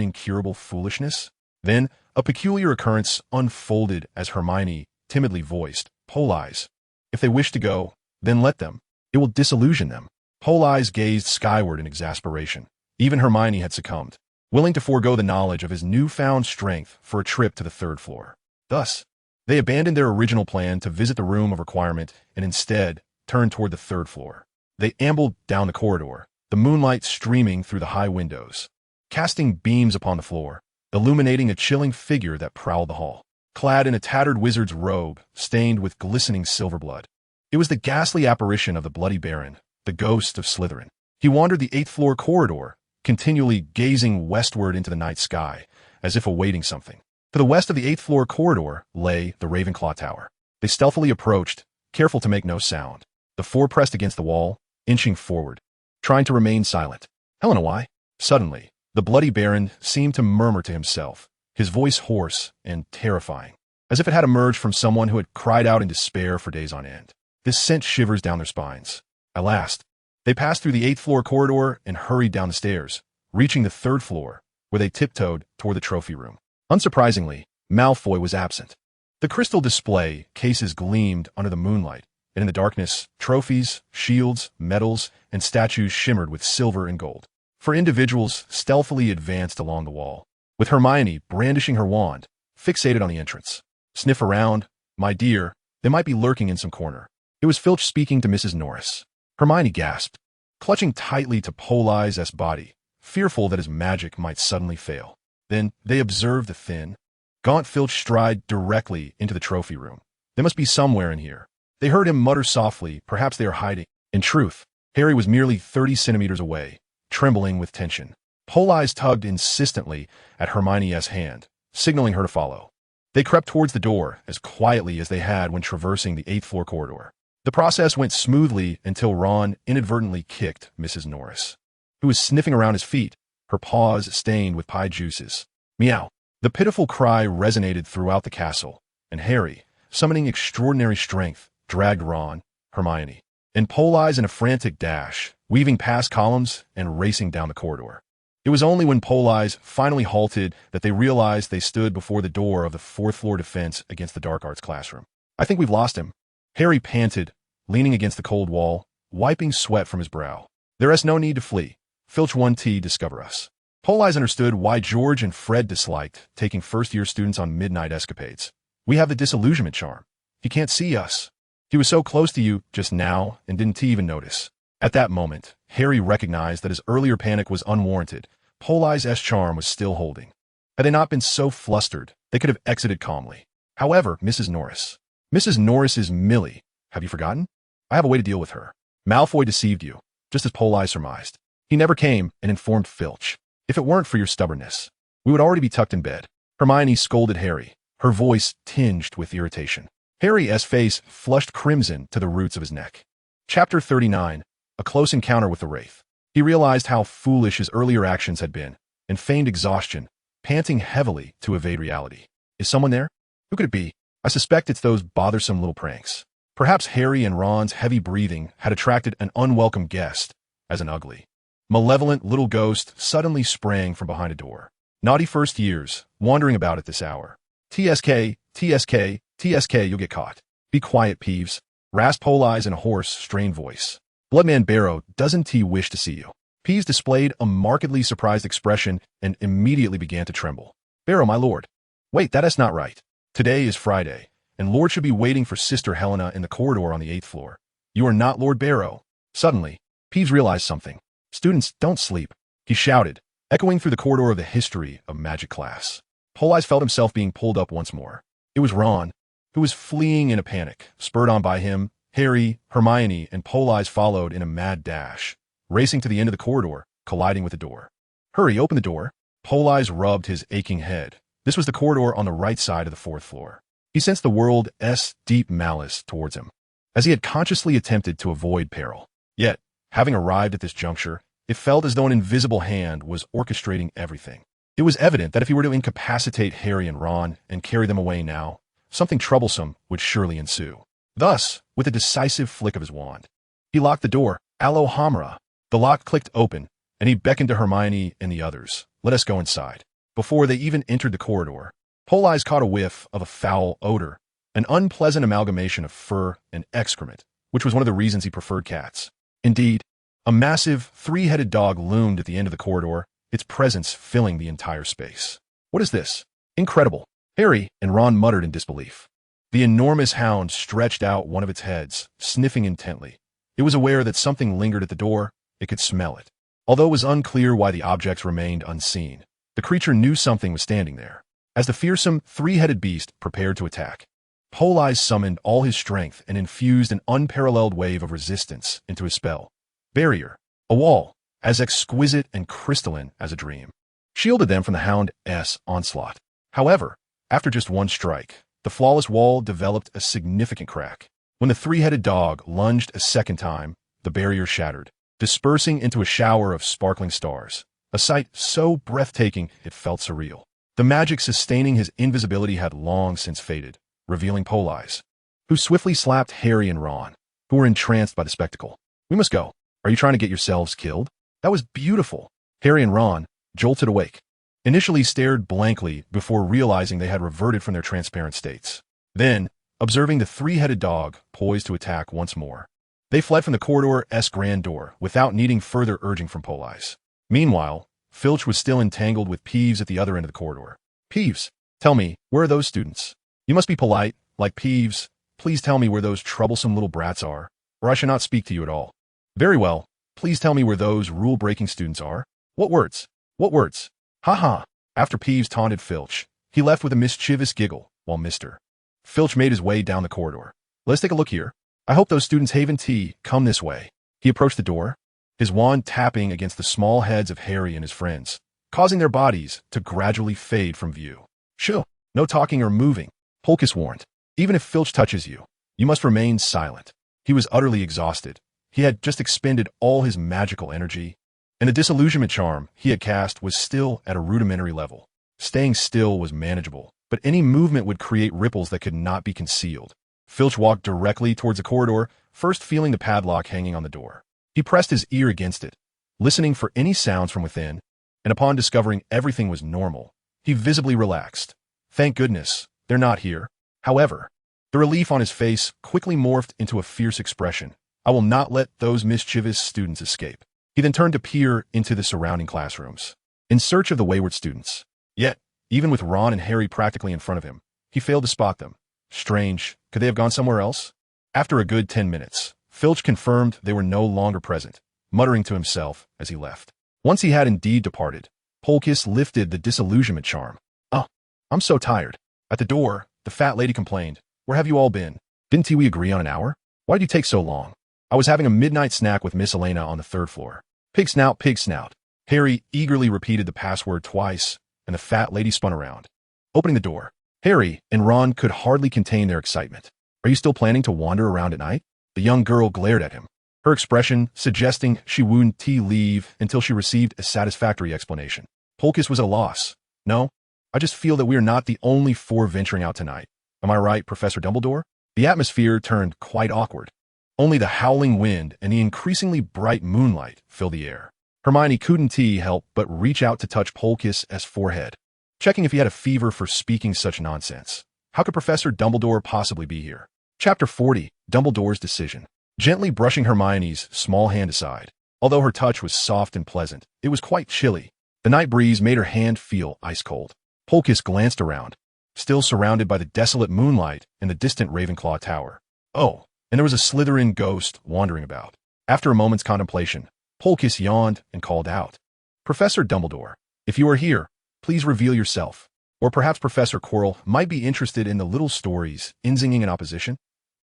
incurable foolishness? Then, a peculiar occurrence unfolded as Hermione timidly voiced, Politz, if they wish to go, then let them. It will disillusion them. Politz gazed skyward in exasperation. Even Hermione had succumbed, willing to forego the knowledge of his newfound strength for a trip to the third floor. Thus, they abandoned their original plan to visit the room of requirement and instead turned toward the third floor. They ambled down the corridor, the moonlight streaming through the high windows, casting beams upon the floor, illuminating a chilling figure that prowled the hall, clad in a tattered wizard's robe stained with glistening silver blood. It was the ghastly apparition of the Bloody Baron, the ghost of Slytherin. He wandered the 8th floor corridor, continually gazing westward into the night sky, as if awaiting something. To the west of the 8th floor corridor lay the Ravenclaw Tower. They stealthily approached, careful to make no sound. The four pressed against the wall, inching forward, trying to remain silent. Helena, why? Suddenly, the Bloody Baron seemed to murmur to himself, his voice hoarse and terrifying, as if it had emerged from someone who had cried out in despair for days on end. This sent shivers down their spines. At last, they passed through the 8th floor corridor and hurried down the stairs, reaching the 3rd floor, where they tiptoed toward the trophy room. Unsurprisingly, Malfoy was absent. The crystal display cases gleamed under the moonlight, and in the darkness, trophies, shields, medals, and statues shimmered with silver and gold. For individuals stealthily advanced along the wall, with Hermione brandishing her wand, fixated on the entrance. Sniff around, my dear, they might be lurking in some corner. It was Filch speaking to Mrs. Norris. Hermione gasped, clutching tightly to Politz's body, fearful that his magic might suddenly fail. Then they observed the thin, gaunt Filch stride directly into the trophy room. They must be somewhere in here. They heard him mutter softly, perhaps they are hiding. In truth, Harry was merely 30 centimeters away, trembling with tension. Politz tugged insistently at Hermione's hand, signaling her to follow. They crept towards the door as quietly as they had when traversing the 8th floor corridor. The process went smoothly until Ron inadvertently kicked Mrs. Norris, who was sniffing around his feet, her paws stained with pie juices. Meow. The pitiful cry resonated throughout the castle, and Harry, summoning extraordinary strength, dragged Ron, Hermione, and Politz in a frantic dash, weaving past columns and racing down the corridor. It was only when Politz finally halted that they realized they stood before the door of the 4th floor defense against the dark arts classroom. I think we've lost him. Harry panted, leaning against the cold wall, wiping sweat from his brow. There is no need to flee. Filch 1T discover us. Politz understood why George and Fred disliked taking first-year students on midnight escapades. We have the disillusionment charm. He can't see us. He was so close to you just now and didn't even notice. At that moment, Harry recognized that his earlier panic was unwarranted. Politz's charm was still holding. Had they not been so flustered, they could have exited calmly. However, Mrs. Norris. Mrs. Norris is Millie. Have you forgotten? I have a way to deal with her. Malfoy deceived you, just as Politz surmised. He never came and informed Filch. If it weren't for your stubbornness, we would already be tucked in bed. Hermione scolded Harry, her voice tinged with irritation. Harry's face flushed crimson to the roots of his neck. Chapter 39, A Close Encounter with the Wraith. He realized how foolish his earlier actions had been, and feigned exhaustion, panting heavily to evade reality. Is someone there? Who could it be? I suspect it's those bothersome little pranks. Perhaps Harry and Ron's heavy breathing had attracted an unwelcome guest, as an ugly, malevolent little ghost suddenly sprang from behind a door. Naughty first years, wandering about at this hour. TSK, TSK, TSK, you'll get caught. Be quiet, Peeves. Rasped Politz in a hoarse, strained voice. Bloodman Barrow, doesn't he wish to see you? Peeves displayed a markedly surprised expression and immediately began to tremble. Barrow, my lord. Wait, that is not right. Today is Friday, and Lord should be waiting for Sister Helena in the corridor on the 8th floor. You are not Lord Barrow. Suddenly, Peeves realized something. Students, don't sleep, he shouted, echoing through the corridor of the history of magic class. Politz felt himself being pulled up once more. It was Ron, who was fleeing in a panic. Spurred on by him, Harry, Hermione, and Politz followed in a mad dash, racing to the end of the corridor, colliding with the door. Hurry, open the door. Politz rubbed his aching head. This was the corridor on the right side of the 4th floor. He sensed the world's deep malice towards him, as he had consciously attempted to avoid peril. Yet, having arrived at this juncture, It felt as though an invisible hand was orchestrating everything. It was evident that if he were to incapacitate Harry and Ron and carry them away now, something troublesome would surely ensue. Thus, with a decisive flick of his wand, he locked the door. Alohomora. The lock clicked open, and he beckoned to Hermione and the others. Let us go inside. Before they even entered the corridor, Politz caught a whiff of a foul odor, an unpleasant amalgamation of fur and excrement, which was one of the reasons he preferred cats. Indeed, a massive, three-headed dog loomed at the end of the corridor, its presence filling the entire space. What is this? Incredible. Harry and Ron muttered in disbelief. The enormous hound stretched out one of its heads, sniffing intently. It was aware that something lingered at the door. It could smell it. Although it was unclear why the objects remained unseen, the creature knew something was standing there. As the fearsome, three-headed beast prepared to attack, Politz summoned all his strength and infused an unparalleled wave of resistance into his spell. Barrier, a wall, as exquisite and crystalline as a dream, shielded them from the hound's onslaught. However, after just one strike, the flawless wall developed a significant crack. When the three-headed dog lunged a second time, the barrier shattered, dispersing into a shower of sparkling stars, a sight so breathtaking it felt surreal. The magic sustaining his invisibility had long since faded, revealing Politz, who swiftly slapped Harry and Ron, who were entranced by the spectacle. We must go. Are you trying to get yourselves killed? That was beautiful. Harry and Ron, jolted awake, initially stared blankly before realizing they had reverted from their transparent states. Then, observing the three-headed dog poised to attack once more, they fled from the corridor's grand door without needing further urging from Politz. Meanwhile, Filch was still entangled with Peeves at the other end of the corridor. Peeves, tell me, where are those students? You must be polite, like Peeves. Please tell me where those troublesome little brats are, or I shall not speak to you at all. Very well, please tell me where those rule-breaking students are. What words? What words? Ha. After Peeves taunted Filch, he left with a mischievous giggle, while Mr. Filch made his way down the corridor. Let's take a look here. I hope those students Haven Tea come this way. He approached the door, his wand tapping against the small heads of Harry and his friends, causing their bodies to gradually fade from view. Shoo, no talking or moving, Politz warned. Even if Filch touches you, you must remain silent. He was utterly exhausted. He had just expended all his magical energy, and the disillusionment charm he had cast was still at a rudimentary level. Staying still was manageable, but any movement would create ripples that could not be concealed. Filch walked directly towards the corridor, first feeling the padlock hanging on the door. He pressed his ear against it, listening for any sounds from within, and upon discovering everything was normal, he visibly relaxed. Thank goodness, they're not here. However, the relief on his face quickly morphed into a fierce expression. I will not let those mischievous students escape. He then turned to peer into the surrounding classrooms, in search of the wayward students. Yet, even with Ron and Harry practically in front of him, he failed to spot them. Strange, could they have gone somewhere else? After a good 10 minutes, Filch confirmed they were no longer present, muttering to himself as he left. Once he had indeed departed, Politz lifted the disillusionment charm. Oh, I'm so tired. At the door, the fat lady complained. Where have you all been? Didn't we agree on an hour? Why did you take so long? I was having a midnight snack with Miss Elena on the third floor. Pig snout, pig snout. Harry eagerly repeated the password twice, and the fat lady spun around, opening the door. Harry and Ron could hardly contain their excitement. Are you still planning to wander around at night? The young girl glared at him, her expression suggesting she wouldn't leave until she received a satisfactory explanation. Politz was at a loss. No, I just feel that we are not the only four venturing out tonight. Am I right, Professor Dumbledore? The atmosphere turned quite awkward. Only the howling wind and the increasingly bright moonlight filled the air. Hermione couldn't help but reach out to touch Politz's forehead, checking if he had a fever for speaking such nonsense. How could Professor Dumbledore possibly be here? Chapter 40, Dumbledore's Decision. Gently brushing Hermione's small hand aside, although her touch was soft and pleasant, it was quite chilly. The night breeze made her hand feel ice cold. Politz glanced around, still surrounded by the desolate moonlight and the distant Ravenclaw tower. Oh, and there was a Slytherin ghost wandering about. After a moment's contemplation, Politz yawned and called out, Professor Dumbledore, if you are here, please reveal yourself. Or perhaps Professor Quirrell might be interested in the little stories, inzinging in opposition.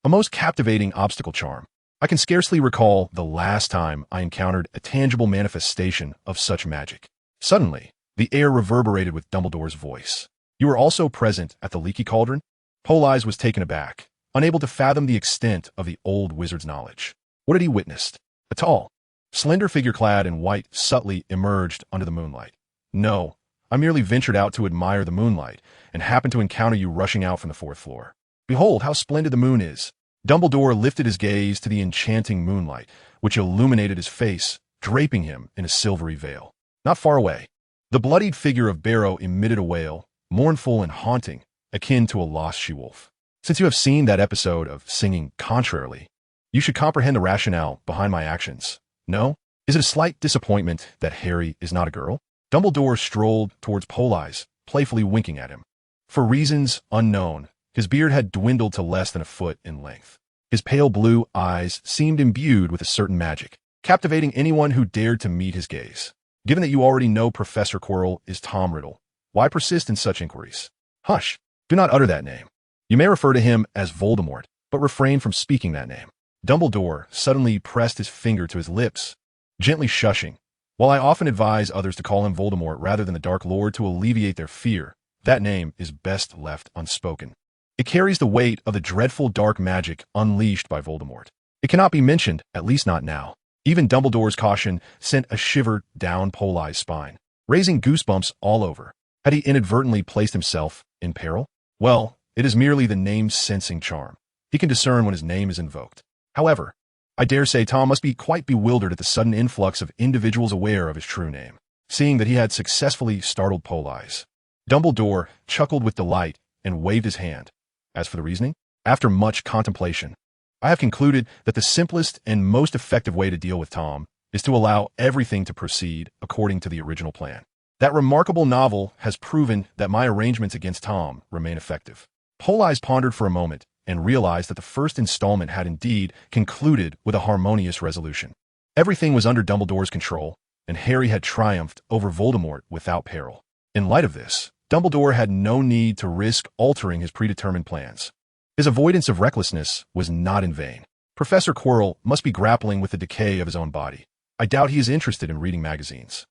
A most captivating obstacle charm. I can scarcely recall the last time I encountered a tangible manifestation of such magic. Suddenly, the air reverberated with Dumbledore's voice. You were also present at the Leaky Cauldron? Politz was taken aback, unable to fathom the extent of the old wizard's knowledge. What had he witnessed? A tall, slender figure clad in white subtly emerged under the moonlight. "No, I merely ventured out to admire the moonlight, and happened to encounter you rushing out from the 4th floor. Behold how splendid the moon is." Dumbledore lifted his gaze to the enchanting moonlight, which illuminated his face, draping him in a silvery veil. Not far away, the bloodied figure of Barrow emitted a wail, mournful and haunting, akin to a lost she-wolf. Since you have seen that episode of Singing Contrarily, you should comprehend the rationale behind my actions. No? Is it a slight disappointment that Harry is not a girl? Dumbledore strolled towards Politz, playfully winking at him. For reasons unknown, his beard had dwindled to less than a foot in length. His pale blue eyes seemed imbued with a certain magic, captivating anyone who dared to meet his gaze. Given that you already know Professor Quirrell is Tom Riddle, why persist in such inquiries? Hush! Do not utter that name. You may refer to him as Voldemort, but refrain from speaking that name. Dumbledore suddenly pressed his finger to his lips, gently shushing. While I often advise others to call him Voldemort rather than the Dark Lord to alleviate their fear, that name is best left unspoken. It carries the weight of the dreadful dark magic unleashed by Voldemort. It cannot be mentioned, at least not now. Even Dumbledore's caution sent a shiver down Politz's spine, raising goosebumps all over. Had he inadvertently placed himself in peril? Well, it is merely the name's sensing charm. He can discern when his name is invoked. However, I dare say Tom must be quite bewildered at the sudden influx of individuals aware of his true name, seeing that he had successfully startled Politz. Dumbledore chuckled with delight and waved his hand. As for the reasoning, after much contemplation, I have concluded that the simplest and most effective way to deal with Tom is to allow everything to proceed according to the original plan. That remarkable novel has proven that my arrangements against Tom remain effective. Politz pondered for a moment and realized that the first installment had indeed concluded with a harmonious resolution. Everything was under Dumbledore's control, and Harry had triumphed over Voldemort without peril. In light of this, Dumbledore had no need to risk altering his predetermined plans. His avoidance of recklessness was not in vain. Professor Quirrell must be grappling with the decay of his own body. I doubt he is interested in reading magazines.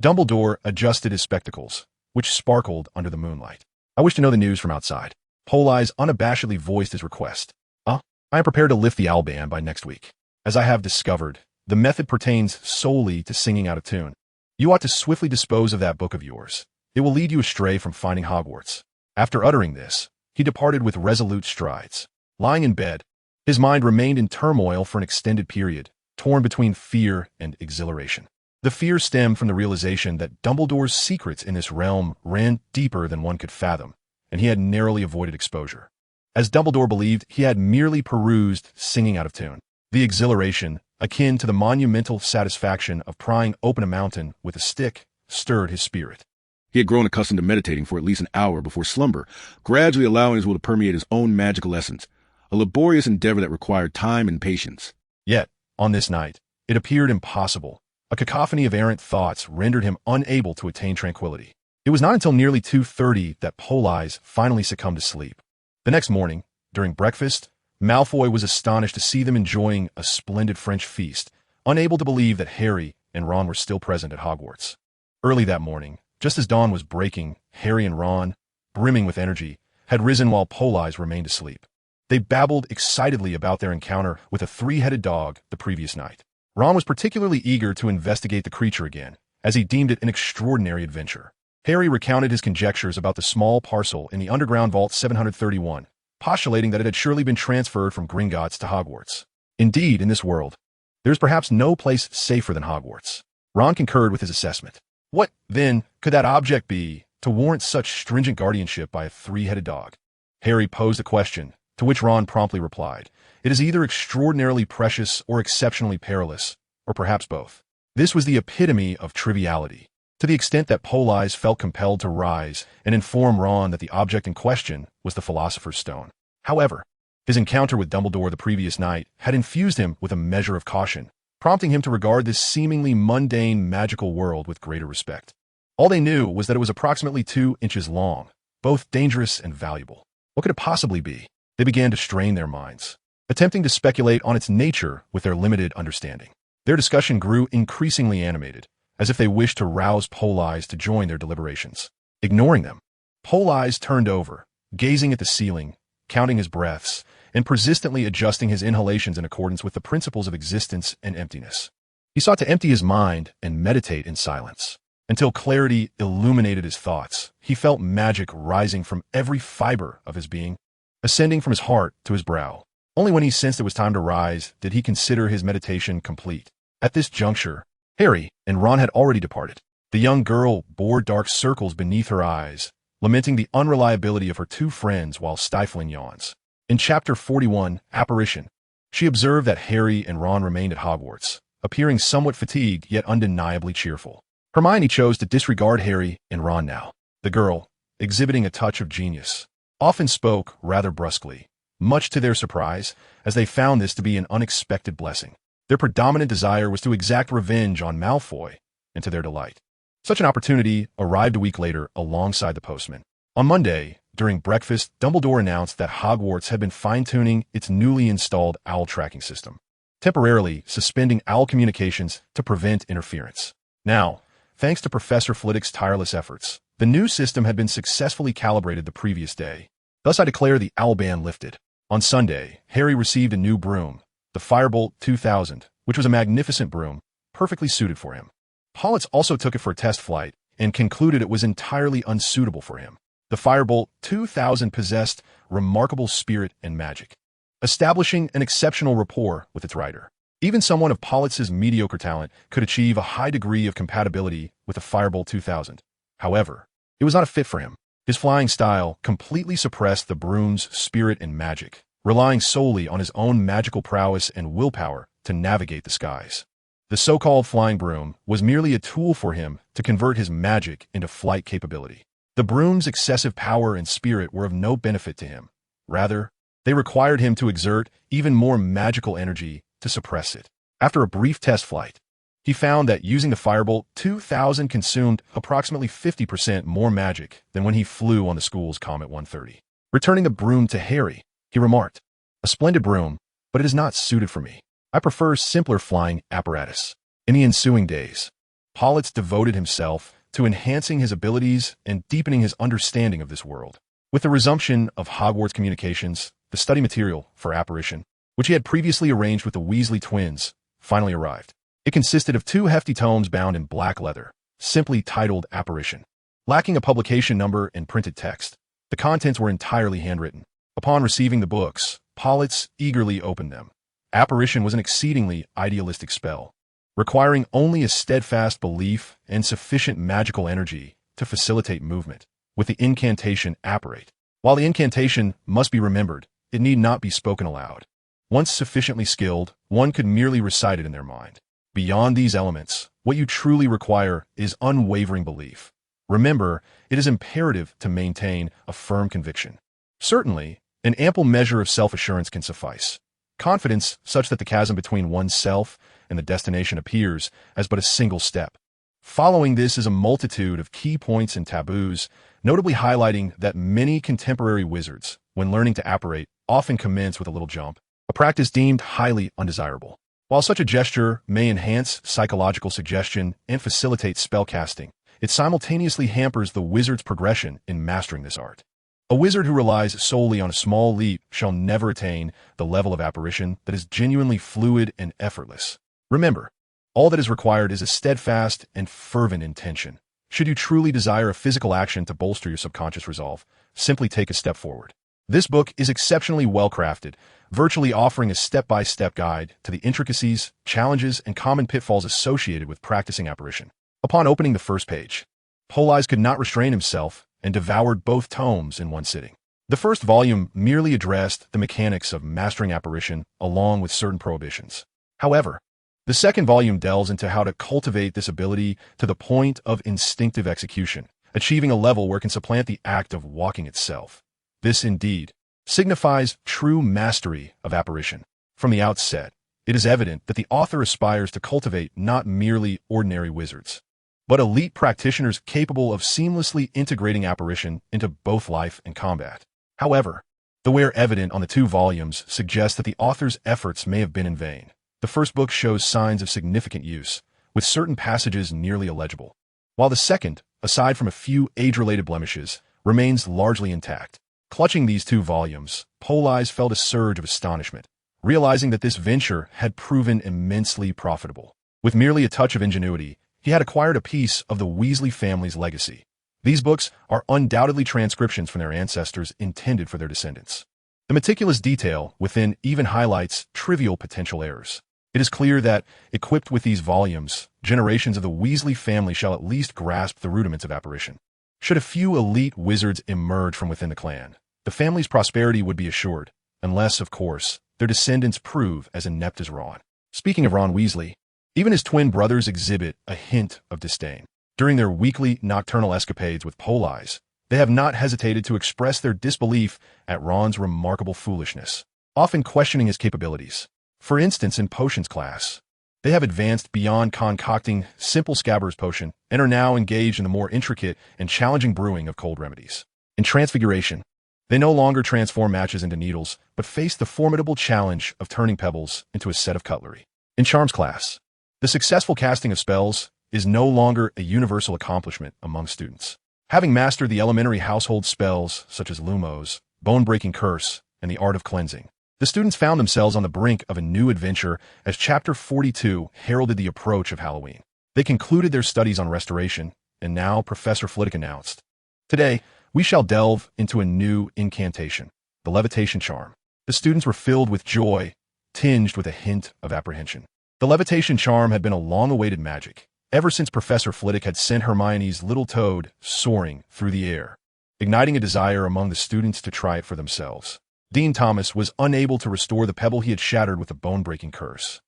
Dumbledore adjusted his spectacles, which sparkled under the moonlight. "I wish to know the news from outside." Politz unabashedly voiced his request. I am prepared to lift the owl ban by next week. As I have discovered, the method pertains solely to singing out of tune. You ought to swiftly dispose of that book of yours. It will lead you astray from finding Hogwarts. After uttering this, he departed with resolute strides. Lying in bed, his mind remained in turmoil for an extended period, torn between fear and exhilaration. The fear stemmed from the realization that Dumbledore's secrets in this realm ran deeper than one could fathom, and he had narrowly avoided exposure. As Dumbledore believed, he had merely perused Singing Out of Tune. The exhilaration, akin to the monumental satisfaction of prying open a mountain with a stick, stirred his spirit. He had grown accustomed to meditating for at least an hour before slumber, gradually allowing his will to permeate his own magical essence, a laborious endeavor that required time and patience. Yet, on this night, it appeared impossible. A cacophony of errant thoughts rendered him unable to attain tranquility. It was not until nearly 2:30 that Politz finally succumbed to sleep. The next morning, during breakfast, Malfoy was astonished to see them enjoying a splendid French feast, unable to believe that Harry and Ron were still present at Hogwarts. Early that morning, just as dawn was breaking, Harry and Ron, brimming with energy, had risen while Politz remained asleep. They babbled excitedly about their encounter with a three-headed dog the previous night. Ron was particularly eager to investigate the creature again, as he deemed it an extraordinary adventure. Harry recounted his conjectures about the small parcel in the underground vault 731, postulating that it had surely been transferred from Gringotts to Hogwarts. Indeed, in this world, there is perhaps no place safer than Hogwarts. Ron concurred with his assessment. What, then, could that object be to warrant such stringent guardianship by a three-headed dog? Harry posed a question, to which Ron promptly replied. It is either extraordinarily precious or exceptionally perilous, or perhaps both. This was the epitome of triviality, to the extent that Politz felt compelled to rise and inform Ron that the object in question was the Philosopher's Stone. However, his encounter with Dumbledore the previous night had infused him with a measure of caution, prompting him to regard this seemingly mundane magical world with greater respect. All they knew was that it was approximately 2 inches long, both dangerous and valuable. What could it possibly be? They began to strain their minds, attempting to speculate on its nature with their limited understanding. Their discussion grew increasingly animated, as if they wished to rouse Politz to join their deliberations. Ignoring them, Politz turned over, gazing at the ceiling, counting his breaths, and persistently adjusting his inhalations in accordance with the principles of existence and emptiness. He sought to empty his mind and meditate in silence. Until clarity illuminated his thoughts, he felt magic rising from every fiber of his being, ascending from his heart to his brow. Only when he sensed it was time to rise did he consider his meditation complete. At this juncture, Harry and Ron had already departed. The young girl bore dark circles beneath her eyes, lamenting the unreliability of her two friends while stifling yawns. In Chapter 41, Apparition, she observed that Harry and Ron remained at Hogwarts, appearing somewhat fatigued yet undeniably cheerful. Hermione chose to disregard Harry and Ron now. The girl, exhibiting a touch of genius, often spoke rather brusquely, much to their surprise, as they found this to be an unexpected blessing. Their predominant desire was to exact revenge on Malfoy, and to their delight, such an opportunity arrived a week later alongside the postman. On Monday, during breakfast, Dumbledore announced that Hogwarts had been fine-tuning its newly installed owl tracking system, temporarily suspending owl communications to prevent interference. Now, thanks to Professor Flitwick's tireless efforts, the new system had been successfully calibrated the previous day. Thus I declare the owl ban lifted. On Sunday, Harry received a new broom, the Firebolt 2000, which was a magnificent broom, perfectly suited for him. Politz also took it for a test flight and concluded it was entirely unsuitable for him. The Firebolt 2000 possessed remarkable spirit and magic, establishing an exceptional rapport with its rider. Even someone of Politz's mediocre talent could achieve a high degree of compatibility with the Firebolt 2000. However, it was not a fit for him. His flying style completely suppressed the broom's spirit and magic, relying solely on his own magical prowess and willpower to navigate the skies. The so-called flying broom was merely a tool for him to convert his magic into flight capability. The broom's excessive power and spirit were of no benefit to him. Rather, they required him to exert even more magical energy to suppress it. After a brief test flight, he found that using the Firebolt 2000 consumed approximately 50% more magic than when he flew on the school's Comet 130. Returning the broom to Harry, he remarked, "A splendid broom, but it is not suited for me. I prefer simpler flying apparatus." In the ensuing days, Politz devoted himself to enhancing his abilities and deepening his understanding of this world. With the resumption of Hogwarts communications, the study material for Apparition, which he had previously arranged with the Weasley twins, finally arrived. It consisted of 2 hefty tomes bound in black leather, simply titled Apparition. Lacking a publication number and printed text, the contents were entirely handwritten. Upon receiving the books, Politz eagerly opened them. Apparition was an exceedingly idealistic spell, requiring only a steadfast belief and sufficient magical energy to facilitate movement, with the incantation apparate. While the incantation must be remembered, it need not be spoken aloud. Once sufficiently skilled, one could merely recite it in their mind. Beyond these elements, what you truly require is unwavering belief. Remember, it is imperative to maintain a firm conviction. Certainly, an ample measure of self-assurance can suffice. Confidence such that the chasm between oneself and the destination appears as but a single step. Following this is a multitude of key points and taboos, notably highlighting that many contemporary wizards, when learning to apparate, often commence with a little jump, a practice deemed highly undesirable. While such a gesture may enhance psychological suggestion and facilitate spellcasting, it simultaneously hampers the wizard's progression in mastering this art. A wizard who relies solely on a small leap shall never attain the level of apparition that is genuinely fluid and effortless. Remember, all that is required is a steadfast and fervent intention. Should you truly desire a physical action to bolster your subconscious resolve, simply take a step forward. This book is exceptionally well-crafted, virtually offering a step-by-step guide to the intricacies, challenges, and common pitfalls associated with practicing apparition. Upon opening the first page, Politz could not restrain himself and devoured both tomes in one sitting. The first volume merely addressed the mechanics of mastering apparition along with certain prohibitions. However, the second volume delves into how to cultivate this ability to the point of instinctive execution, achieving a level where it can supplant the act of walking itself. This, indeed, signifies true mastery of apparition. From the outset, it is evident that the author aspires to cultivate not merely ordinary wizards, but elite practitioners capable of seamlessly integrating apparition into both life and combat. However, the wear evident on the 2 volumes suggests that the author's efforts may have been in vain. The first book shows signs of significant use, with certain passages nearly illegible, while the second, aside from a few age-related blemishes, remains largely intact. Clutching these 2 volumes, Politz felt a surge of astonishment, realizing that this venture had proven immensely profitable. With merely a touch of ingenuity, he had acquired a piece of the Weasley family's legacy. These books are undoubtedly transcriptions from their ancestors intended for their descendants. The meticulous detail within even highlights trivial potential errors. It is clear that, equipped with these volumes, generations of the Weasley family shall at least grasp the rudiments of apparition. Should a few elite wizards emerge from within the clan, the family's prosperity would be assured, unless, of course, their descendants prove as inept as Ron. Speaking of Ron Weasley, even his twin brothers exhibit a hint of disdain. During their weekly nocturnal escapades with Politz, they have not hesitated to express their disbelief at Ron's remarkable foolishness, often questioning his capabilities. For instance, in potions class, they have advanced beyond concocting simple Scabbers potion and are now engaged in the more intricate and challenging brewing of cold remedies. In transfiguration, they no longer transform matches into needles, but face the formidable challenge of turning pebbles into a set of cutlery. In charms class, the successful casting of spells is no longer a universal accomplishment among students. Having mastered the elementary household spells such as Lumos, Bone-Breaking Curse, and the Art of Cleansing, the students found themselves on the brink of a new adventure as Chapter 42 heralded the approach of Halloween. They concluded their studies on restoration, and now Professor Flitwick announced, "Today, we shall delve into a new incantation, the levitation charm." The students were filled with joy, tinged with a hint of apprehension. The levitation charm had been a long-awaited magic, ever since Professor Flitwick had sent Hermione's little toad soaring through the air, igniting a desire among the students to try it for themselves. Dean Thomas was unable to restore the pebble he had shattered with a bone-breaking curse.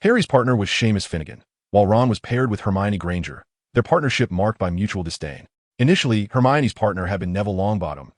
Harry's partner was Seamus Finnegan, while Ron was paired with Hermione Granger, their partnership marked by mutual disdain. Initially, Hermione's partner had been Neville Longbottom.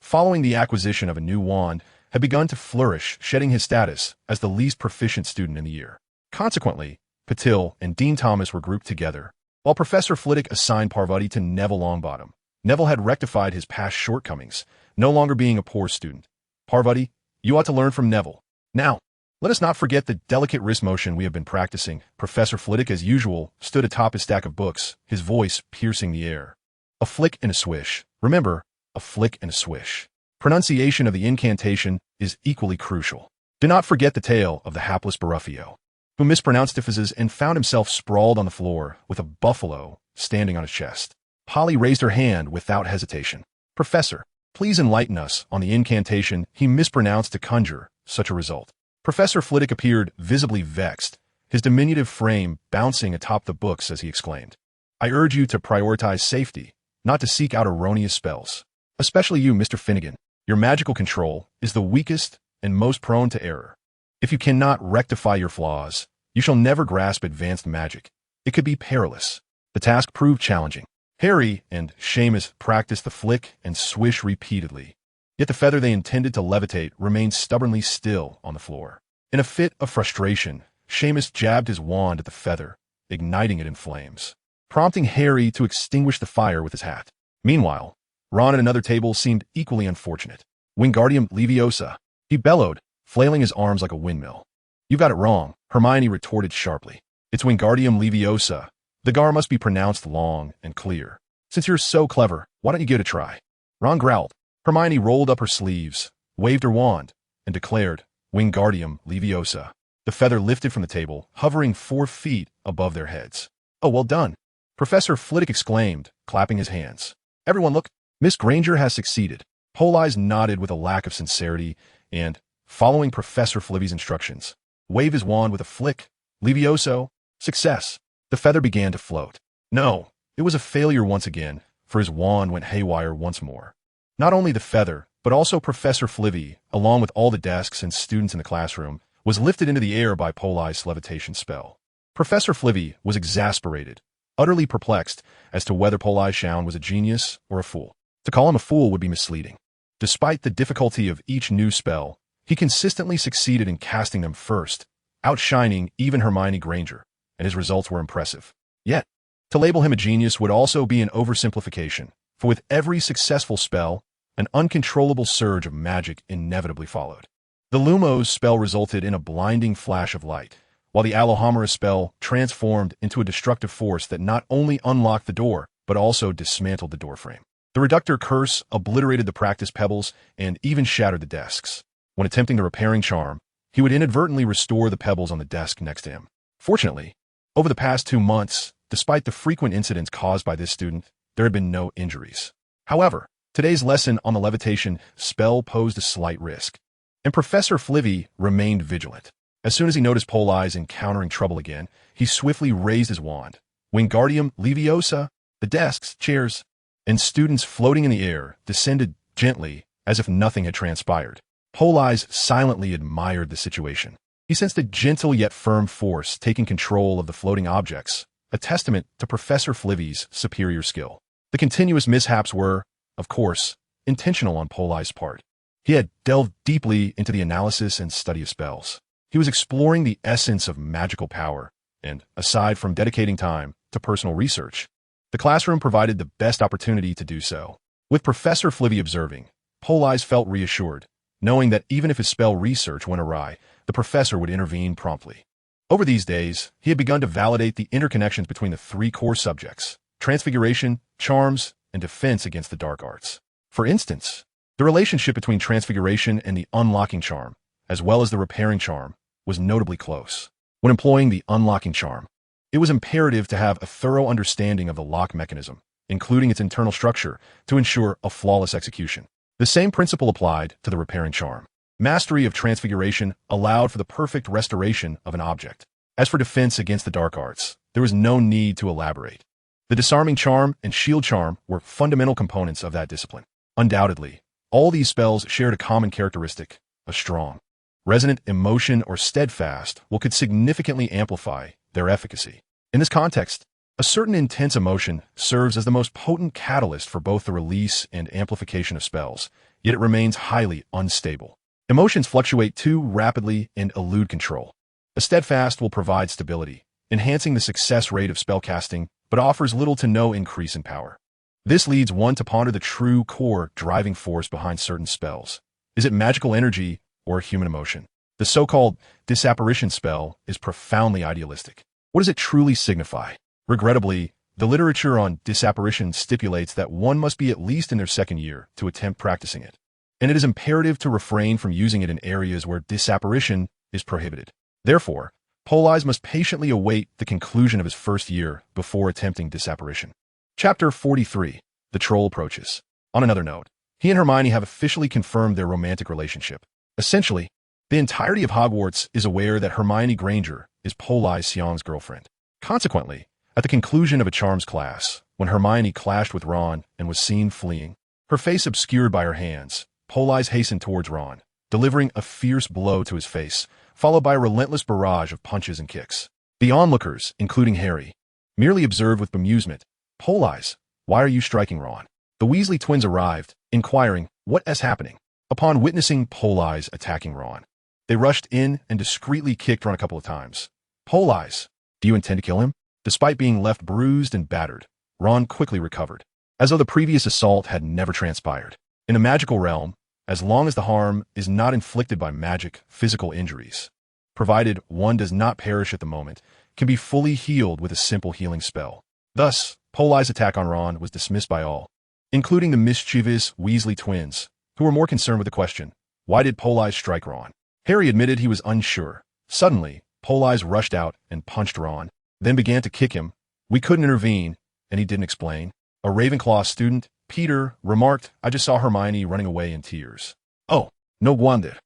Following the acquisition of a new wand, had begun to flourish, shedding his status as the least proficient student in the year. Consequently, Patil and Dean Thomas were grouped together, while Professor Flitwick assigned Parvati to Neville Longbottom. Neville had rectified his past shortcomings, no longer being a poor student. "Parvati, you ought to learn from Neville. Now, let us not forget the delicate wrist motion we have been practicing." Professor Flitwick, as usual, stood atop his stack of books, his voice piercing the air. A flick and a swish. Remember, a flick and a swish. Pronunciation of the incantation is equally crucial. Do not forget the tale of the hapless Baruffio, who mispronounced emphasis and found himself sprawled on the floor with a buffalo standing on his chest. Polly raised her hand without hesitation. "Professor, please enlighten us on the incantation he mispronounced to conjure such a result." Professor Flitwick appeared visibly vexed, his diminutive frame bouncing atop the books as he exclaimed, "I urge you to prioritize safety, not to seek out erroneous spells. Especially you, Mr. Finnegan. Your magical control is the weakest and most prone to error. If you cannot rectify your flaws, you shall never grasp advanced magic. It could be perilous." The task proved challenging. Harry and Seamus practiced the flick and swish repeatedly, yet the feather they intended to levitate remained stubbornly still on the floor. In a fit of frustration, Seamus jabbed his wand at the feather, igniting it in flames, prompting Harry to extinguish the fire with his hat. Meanwhile, Ron at another table seemed equally unfortunate. "Wingardium Leviosa," he bellowed, flailing his arms like a windmill. "You got it wrong," Hermione retorted sharply. "It's Wingardium Leviosa. The gar must be pronounced long and clear. Since you're so clever, why don't you give it a try?" Ron growled. Hermione rolled up her sleeves, waved her wand, and declared, "Wingardium Leviosa." The feather lifted from the table, hovering 4 feet above their heads. "Oh, well done," Professor Flitwick exclaimed, clapping his hands. "Everyone look, Miss Granger has succeeded." Politz nodded with a lack of sincerity and, following Professor Flitwick's instructions, waved his wand with a flick. "Levioso, success." The feather began to float. No, it was a failure once again, for his wand went haywire once more. Not only the feather, but also Professor Flitwick, along with all the desks and students in the classroom, was lifted into the air by Politz's levitation spell. Professor Flitwick was exasperated, utterly perplexed as to whether Politz was a genius or a fool. To call him a fool would be misleading. Despite the difficulty of each new spell, he consistently succeeded in casting them first, outshining even Hermione Granger, and his results were impressive. Yet, to label him a genius would also be an oversimplification, for with every successful spell, an uncontrollable surge of magic inevitably followed. The Lumos spell resulted in a blinding flash of light, while the Alohomora spell transformed into a destructive force that not only unlocked the door, but also dismantled the doorframe. The Reductor Curse obliterated the practice pebbles and even shattered the desks. When attempting the repairing charm, he would inadvertently restore the pebbles on the desk next to him. Fortunately, Over the past 2 months, despite the frequent incidents caused by this student, there had been no injuries. However, today's lesson on the levitation spell posed a slight risk, and Professor Flivy remained vigilant. As soon as he noticed Politz encountering trouble again, he swiftly raised his wand. Wingardium Leviosa, the desks, chairs, and students floating in the air descended gently as if nothing had transpired. Politz silently admired the situation. He sensed a gentle yet firm force taking control of the floating objects, a testament to Professor Flivy's superior skill. The continuous mishaps were, of course, intentional on Politz's part. He had delved deeply into the analysis and study of spells. He was exploring the essence of magical power, and, aside from dedicating time to personal research, the classroom provided the best opportunity to do so. With Professor Flivy observing, Politz felt reassured, knowing that even if his spell research went awry, the professor would intervene promptly. Over these days, he had begun to validate the interconnections between the three core subjects: transfiguration, charms, and defense against the dark arts. For instance, the relationship between transfiguration and the unlocking charm, as well as the repairing charm, was notably close. When employing the unlocking charm, it was imperative to have a thorough understanding of the lock mechanism, including its internal structure, to ensure a flawless execution. The same principle applied to the repairing charm. Mastery of transfiguration allowed for the perfect restoration of an object. As for defense against the dark arts, there was no need to elaborate. The disarming charm and shield charm were fundamental components of that discipline. Undoubtedly, all these spells shared a common characteristic: a strong, resonant emotion or steadfast will could significantly amplify their efficacy. In this context, a certain intense emotion serves as the most potent catalyst for both the release and amplification of spells, yet it remains highly unstable. Emotions fluctuate too rapidly and elude control. A steadfast will provide stability, enhancing the success rate of spellcasting, but offers little to no increase in power. This leads one to ponder the true core driving force behind certain spells. Is it magical energy or human emotion? The so-called disapparition spell is profoundly idealistic. What does it truly signify? Regrettably, the literature on disapparition stipulates that one must be at least in their second year to attempt practicing it, and it is imperative to refrain from using it in areas where disapparition is prohibited. Therefore, Politz must patiently await the conclusion of his first year before attempting disapparition. Chapter 43. The Troll Approaches. On another note, he and Hermione have officially confirmed their romantic relationship. Essentially, the entirety of Hogwarts is aware that Hermione Granger is Politz Sion's girlfriend. Consequently, at the conclusion of a charms class, when Hermione clashed with Ron and was seen fleeing, her face obscured by her hands, Politz hastened towards Ron, delivering a fierce blow to his face, followed by a relentless barrage of punches and kicks. The onlookers, including Harry, merely observed with bemusement. Politz, why are you striking Ron? The Weasley twins arrived, inquiring, what is happening? Upon witnessing Politz attacking Ron, they rushed in and discreetly kicked Ron a couple of times. Politz, do you intend to kill him? Despite being left bruised and battered, Ron quickly recovered, as though the previous assault had never transpired. In the magical realm, as long as the harm is not inflicted by magic, physical injuries, provided one does not perish at the moment, can be fully healed with a simple healing spell. Thus, Politz's attack on Ron was dismissed by all, including the mischievous Weasley twins, who were more concerned with the question, why did Politz strike Ron? Harry admitted he was unsure. Suddenly, Politz rushed out and punched Ron, then began to kick him. We couldn't intervene, and he didn't explain. A Ravenclaw student, Peter, remarked, I just saw Hermione running away in tears. Oh, no wonder.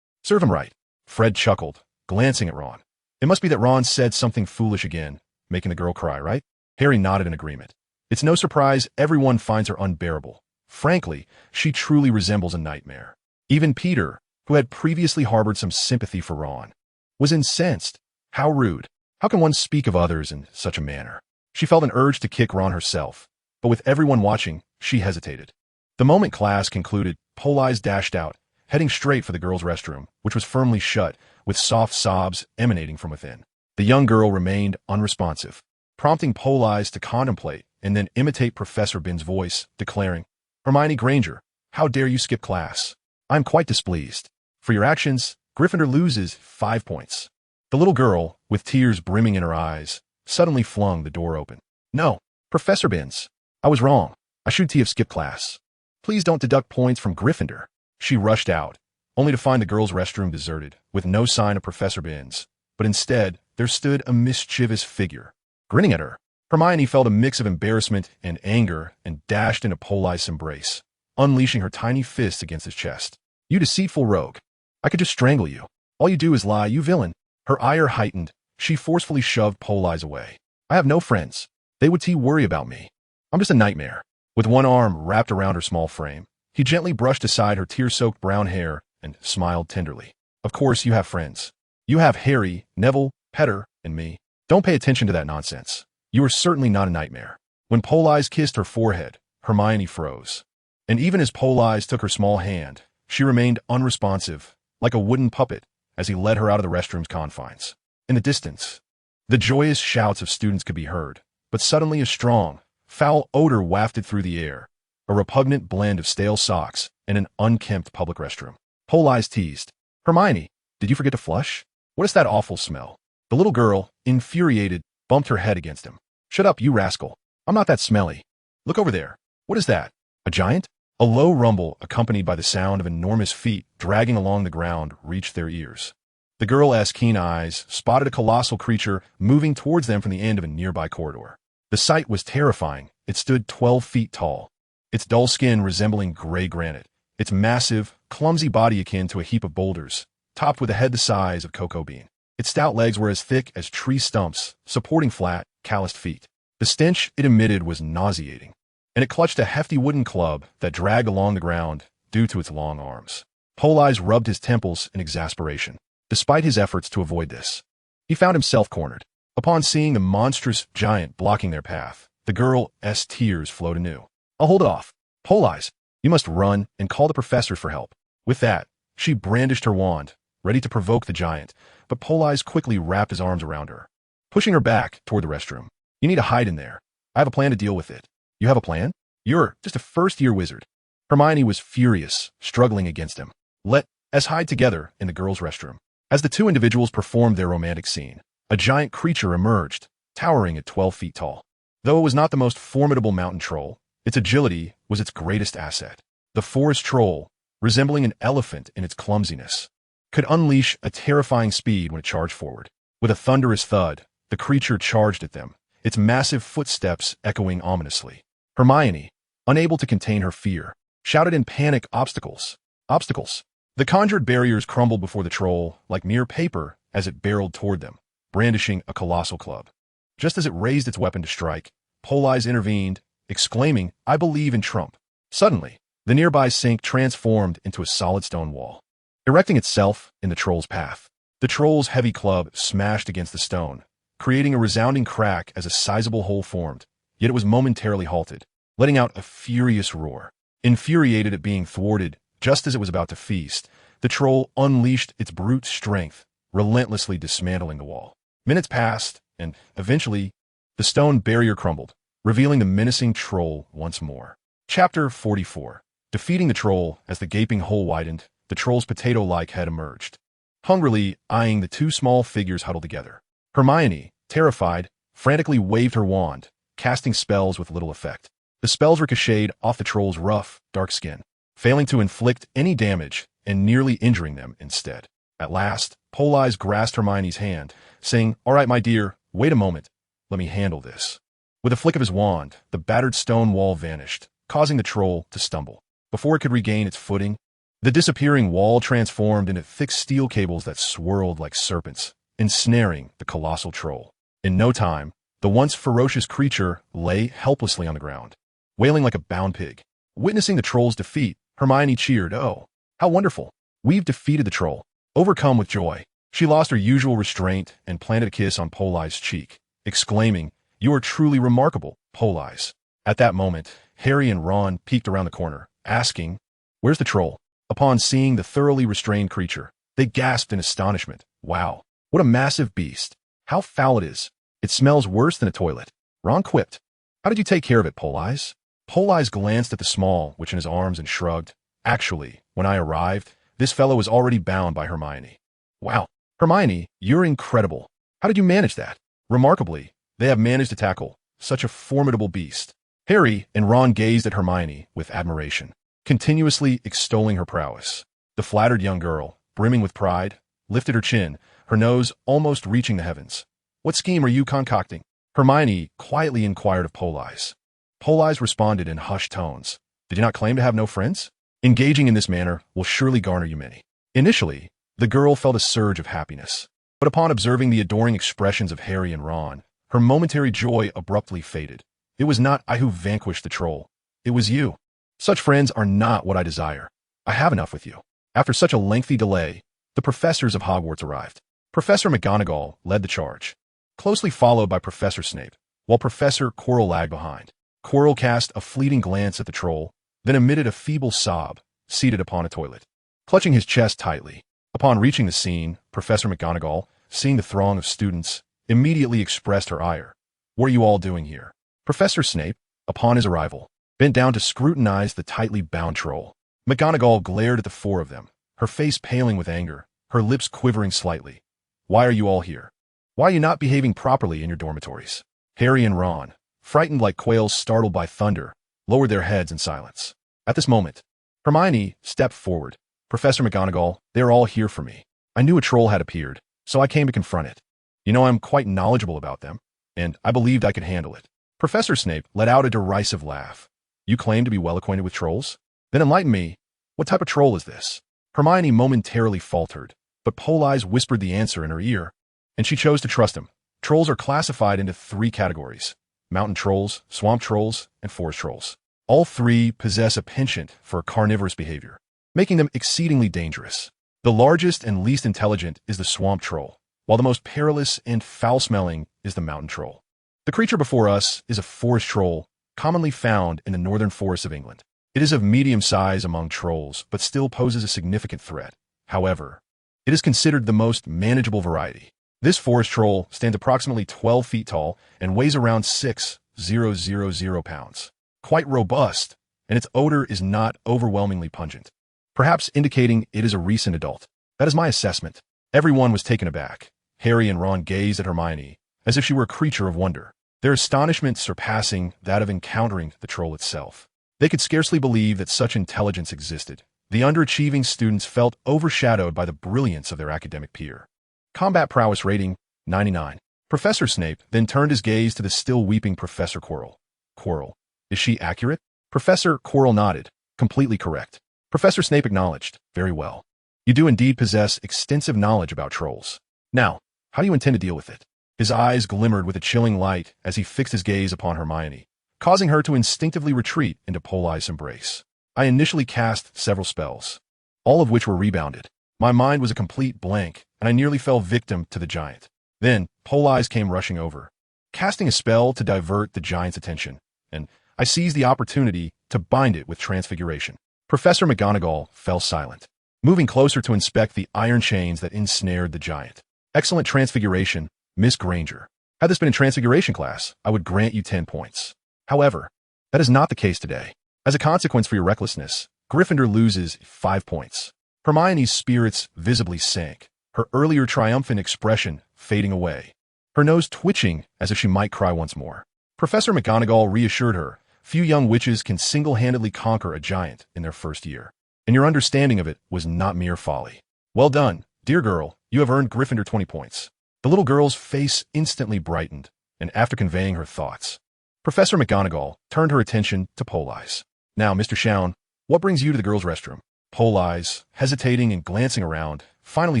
Serve him right. Fred chuckled, glancing at Ron. It must be that Ron said something foolish again, making the girl cry, right? Harry nodded in agreement. It's no surprise everyone finds her unbearable. Frankly, she truly resembles a nightmare. Even Peter, who had previously harbored some sympathy for Ron, was incensed. How rude. How can one speak of others in such a manner? She felt an urge to kick Ron herself, but with everyone watching, she hesitated. The moment class concluded, Politz dashed out, heading straight for the girls' restroom, which was firmly shut, with soft sobs emanating from within. The young girl remained unresponsive, prompting Politz to contemplate and then imitate Professor Bin's voice, declaring, Hermione Granger, how dare you skip class? I'm quite displeased. For your actions, Gryffindor loses 5 points. The little girl, with tears brimming in her eyes, suddenly flung the door open. No, Professor Binns, I was wrong. I should have skipped class. Please don't deduct points from Gryffindor. She rushed out, only to find the girls' restroom deserted, with no sign of Professor Binns, but instead there stood a mischievous figure, grinning at her. Hermione felt a mix of embarrassment and anger and dashed into Poliz's embrace, unleashing her tiny fists against his chest. "You deceitful rogue. I could just strangle you. All you do is lie, you villain." Her ire heightened. She forcefully shoved Politz away. "I have no friends. They would worry about me. I'm just a nightmare." With one arm wrapped around her small frame, he gently brushed aside her tear-soaked brown hair and smiled tenderly. "Of course you have friends. You have Harry, Neville, Petter, and me. Don't pay attention to that nonsense. You are certainly not a nightmare." When Politz kissed her forehead, Hermione froze. And even as Politz took her small hand, she remained unresponsive, like a wooden puppet, as he led her out of the restroom's confines. In the distance, the joyous shouts of students could be heard, but suddenly a strong, foul odor wafted through the air, a repugnant blend of stale socks and an unkempt public restroom. Politz teased, "Hermione, did you forget to flush? What is that awful smell?" The little girl, infuriated, bumped her head against him. "Shut up, you rascal. I'm not that smelly. Look over there. What is that? A giant?" A low rumble, accompanied by the sound of enormous feet dragging along the ground, reached their ears. The girl's keen eyes spotted a colossal creature moving towards them from the end of a nearby corridor. The sight was terrifying. It stood 12 feet tall, its dull skin resembling gray granite, its massive, clumsy body akin to a heap of boulders, topped with a head the size of cocoa bean. Its stout legs were as thick as tree stumps, supporting flat, calloused feet. The stench it emitted was nauseating, and it clutched a hefty wooden club that dragged along the ground due to its long arms. Politz rubbed his temples in exasperation. Despite his efforts to avoid this, he found himself cornered. Upon seeing the monstrous giant blocking their path, the girl's tears flowed anew. "I'll hold it off. Politz, you must run and call the professor for help." With that, she brandished her wand, ready to provoke the giant, but Politz quickly wrapped his arms around her, pushing her back toward the restroom. "You need to hide in there. I have a plan to deal with it." "You have a plan? You're just a first-year wizard." Hermione was furious, struggling against him. "Let us hide together in the girls' restroom." As the two individuals performed their romantic scene, a giant creature emerged, towering at 12 feet tall. Though it was not the most formidable mountain troll, its agility was its greatest asset. The forest troll, resembling an elephant in its clumsiness, could unleash a terrifying speed when it charged forward. With a thunderous thud, the creature charged at them, its massive footsteps echoing ominously. Hermione, unable to contain her fear, shouted in panic, "Obstacles! Obstacles!" The conjured barriers crumbled before the troll like mere paper as it barreled toward them, brandishing a colossal club. Just as it raised its weapon to strike, Politz intervened, exclaiming, "I believe in Trump." Suddenly, the nearby sink transformed into a solid stone wall, erecting itself in the troll's path. The troll's heavy club smashed against the stone, creating a resounding crack as a sizable hole formed, yet it was momentarily halted, letting out a furious roar. Infuriated at being thwarted just as it was about to feast, the troll unleashed its brute strength, relentlessly dismantling the wall. Minutes passed, and eventually, the stone barrier crumbled, revealing the menacing troll once more. Chapter 44. Defeating the troll. As the gaping hole widened, the troll's potato-like head emerged, hungrily eyeing the two small figures huddled together. Hermione, terrified, frantically waved her wand, casting spells with little effect. The spells ricocheted off the troll's rough, dark skin, failing to inflict any damage and nearly injuring them instead. At last, Politz grasped Hermione's hand, saying, "All right, my dear, wait a moment. Let me handle this." With a flick of his wand, the battered stone wall vanished, causing the troll to stumble. Before it could regain its footing, the disappearing wall transformed into thick steel cables that swirled like serpents, ensnaring the colossal troll. In no time, the once ferocious creature lay helplessly on the ground, wailing like a bound pig. Witnessing the troll's defeat, Hermione cheered, "Oh, how wonderful. We've defeated the troll." Overcome with joy, she lost her usual restraint and planted a kiss on Politz's cheek, exclaiming, "You are truly remarkable, Politz." At that moment, Harry and Ron peeked around the corner, asking, "Where's the troll?" Upon seeing the thoroughly restrained creature, they gasped in astonishment. "Wow, what a massive beast. How foul it is. It smells worse than a toilet." Ron quipped, "How did you take care of it, Politz?" Politz glanced at the small witch in his arms and shrugged. "Actually, when I arrived, this fellow was already bound by Hermione." "Wow, Hermione, you're incredible. How did you manage that?" Remarkably, they have managed to tackle such a formidable beast. Harry and Ron gazed at Hermione with admiration, continuously extolling her prowess. The flattered young girl, brimming with pride, lifted her chin, her nose almost reaching the heavens. "What scheme are you concocting?" Hermione quietly inquired of Politz. Politz responded in hushed tones. Did you not claim to have no friends? Engaging in this manner will surely garner you many. Initially, the girl felt a surge of happiness. But upon observing the adoring expressions of Harry and Ron, her momentary joy abruptly faded. It was not I who vanquished the troll. It was you. Such friends are not what I desire. I have enough with you. After such a lengthy delay, the professors of Hogwarts arrived. Professor McGonagall led the charge, closely followed by Professor Snape, while Professor Quirrell lagged behind. Quirrell cast a fleeting glance at the troll, then emitted a feeble sob, seated upon a toilet, clutching his chest tightly. Upon reaching the scene, Professor McGonagall, seeing the throng of students, immediately expressed her ire. What are you all doing here? Professor Snape, upon his arrival, bent down to scrutinize the tightly bound troll. McGonagall glared at the four of them, her face paling with anger, her lips quivering slightly. Why are you all here? Why are you not behaving properly in your dormitories? Harry and Ron, frightened like quails startled by thunder, lowered their heads in silence. At this moment, Hermione stepped forward. Professor McGonagall, they are all here for me. I knew a troll had appeared, so I came to confront it. You know I'm quite knowledgeable about them, and I believed I could handle it. Professor Snape let out a derisive laugh. You claim to be well acquainted with trolls? Then enlighten me. What type of troll is this? Hermione momentarily faltered, but Politz whispered the answer in her ear, and she chose to trust him. Trolls are classified into 3 categories: mountain trolls, swamp trolls, and forest trolls. All 3 possess a penchant for carnivorous behavior, making them exceedingly dangerous. The largest and least intelligent is the swamp troll, while the most perilous and foul-smelling is the mountain troll. The creature before us is a forest troll, commonly found in the northern forests of England. It is of medium size among trolls, but still poses a significant threat. However, it is considered the most manageable variety. This forest troll stands approximately 12 feet tall and weighs around 6,000 pounds. Quite robust, and its odor is not overwhelmingly pungent, perhaps indicating it is a recent adult. That is my assessment. Everyone was taken aback. Harry and Ron gazed at Hermione as if she were a creature of wonder, their astonishment surpassing that of encountering the troll itself. They could scarcely believe that such intelligence existed. The underachieving students felt overshadowed by the brilliance of their academic peer. Combat prowess rating, 99. Professor Snape then turned his gaze to the still weeping Professor Quirrell. Quirrell, is she accurate? Professor Quirrell nodded. Completely correct. Professor Snape acknowledged. Very well. You do indeed possess extensive knowledge about trolls. Now, how do you intend to deal with it? His eyes glimmered with a chilling light as he fixed his gaze upon Hermione, causing her to instinctively retreat into Politz's embrace. I initially cast several spells, all of which were rebounded. My mind was a complete blank, and I nearly fell victim to the giant. Then, Politz came rushing over, casting a spell to divert the giant's attention, and I seized the opportunity to bind it with transfiguration. Professor McGonagall fell silent, moving closer to inspect the iron chains that ensnared the giant. Excellent transfiguration, Miss Granger. Had this been a transfiguration class, I would grant you 10 points. However, that is not the case today. As a consequence for your recklessness, Gryffindor loses 5 points. Hermione's spirits visibly sank, her earlier triumphant expression fading away, her nose twitching as if she might cry once more. Professor McGonagall reassured her, few young witches can single-handedly conquer a giant in their first year, and your understanding of it was not mere folly. Well done, dear girl, you have earned Gryffindor 20 points. The little girl's face instantly brightened, and after conveying her thoughts, Professor McGonagall turned her attention to Politz. Now, Mr. Shaun, what brings you to the girls' restroom? Politz, hesitating and glancing around, finally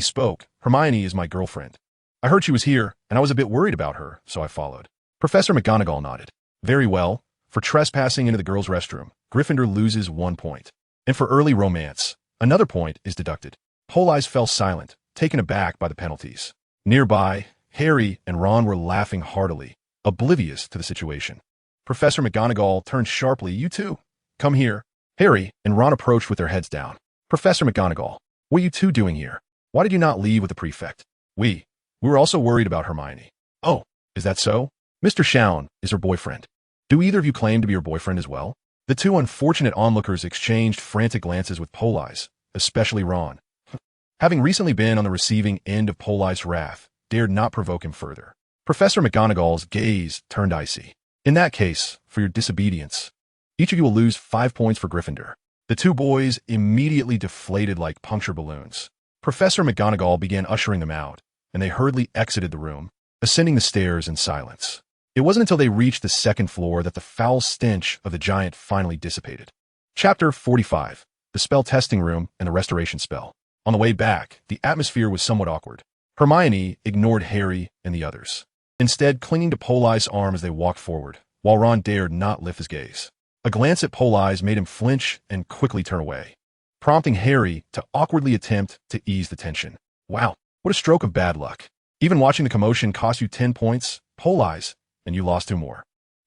spoke. Hermione is my girlfriend. I heard she was here, and I was a bit worried about her, so I followed. Professor McGonagall nodded. Very well. For trespassing into the girls' restroom, Gryffindor loses 1 point. And for early romance, another point is deducted. Politz fell silent, taken aback by the penalties. Nearby, Harry and Ron were laughing heartily, oblivious to the situation. Professor McGonagall turned sharply. You too. Come here. Harry and Ron approached with their heads down. Professor McGonagall, what are you two doing here? Why did you not leave with the prefect? We were also worried about Hermione. Oh, is that so? Mr. Shaun is her boyfriend. Do either of you claim to be her boyfriend as well? The two unfortunate onlookers exchanged frantic glances with Politz, especially Ron. Having recently been on the receiving end of Politz's wrath, dared not provoke him further. Professor McGonagall's gaze turned icy. In that case, for your disobedience, each of you will lose 5 points for Gryffindor. The two boys immediately deflated like puncture balloons. Professor McGonagall began ushering them out, and they hurriedly exited the room, ascending the stairs in silence. It wasn't until they reached the second floor that the foul stench of the giant finally dissipated. Chapter 45. The Spell Testing Room and the Restoration Spell. On the way back, the atmosphere was somewhat awkward. Hermione ignored Harry and the others, instead clinging to Polit's arm as they walked forward, while Ron dared not lift his gaze. A glance at Politz made him flinch and quickly turn away, prompting Harry to awkwardly attempt to ease the tension. Wow, what a stroke of bad luck. Even watching the commotion cost you 10 points, Politz, and you lost 2 more.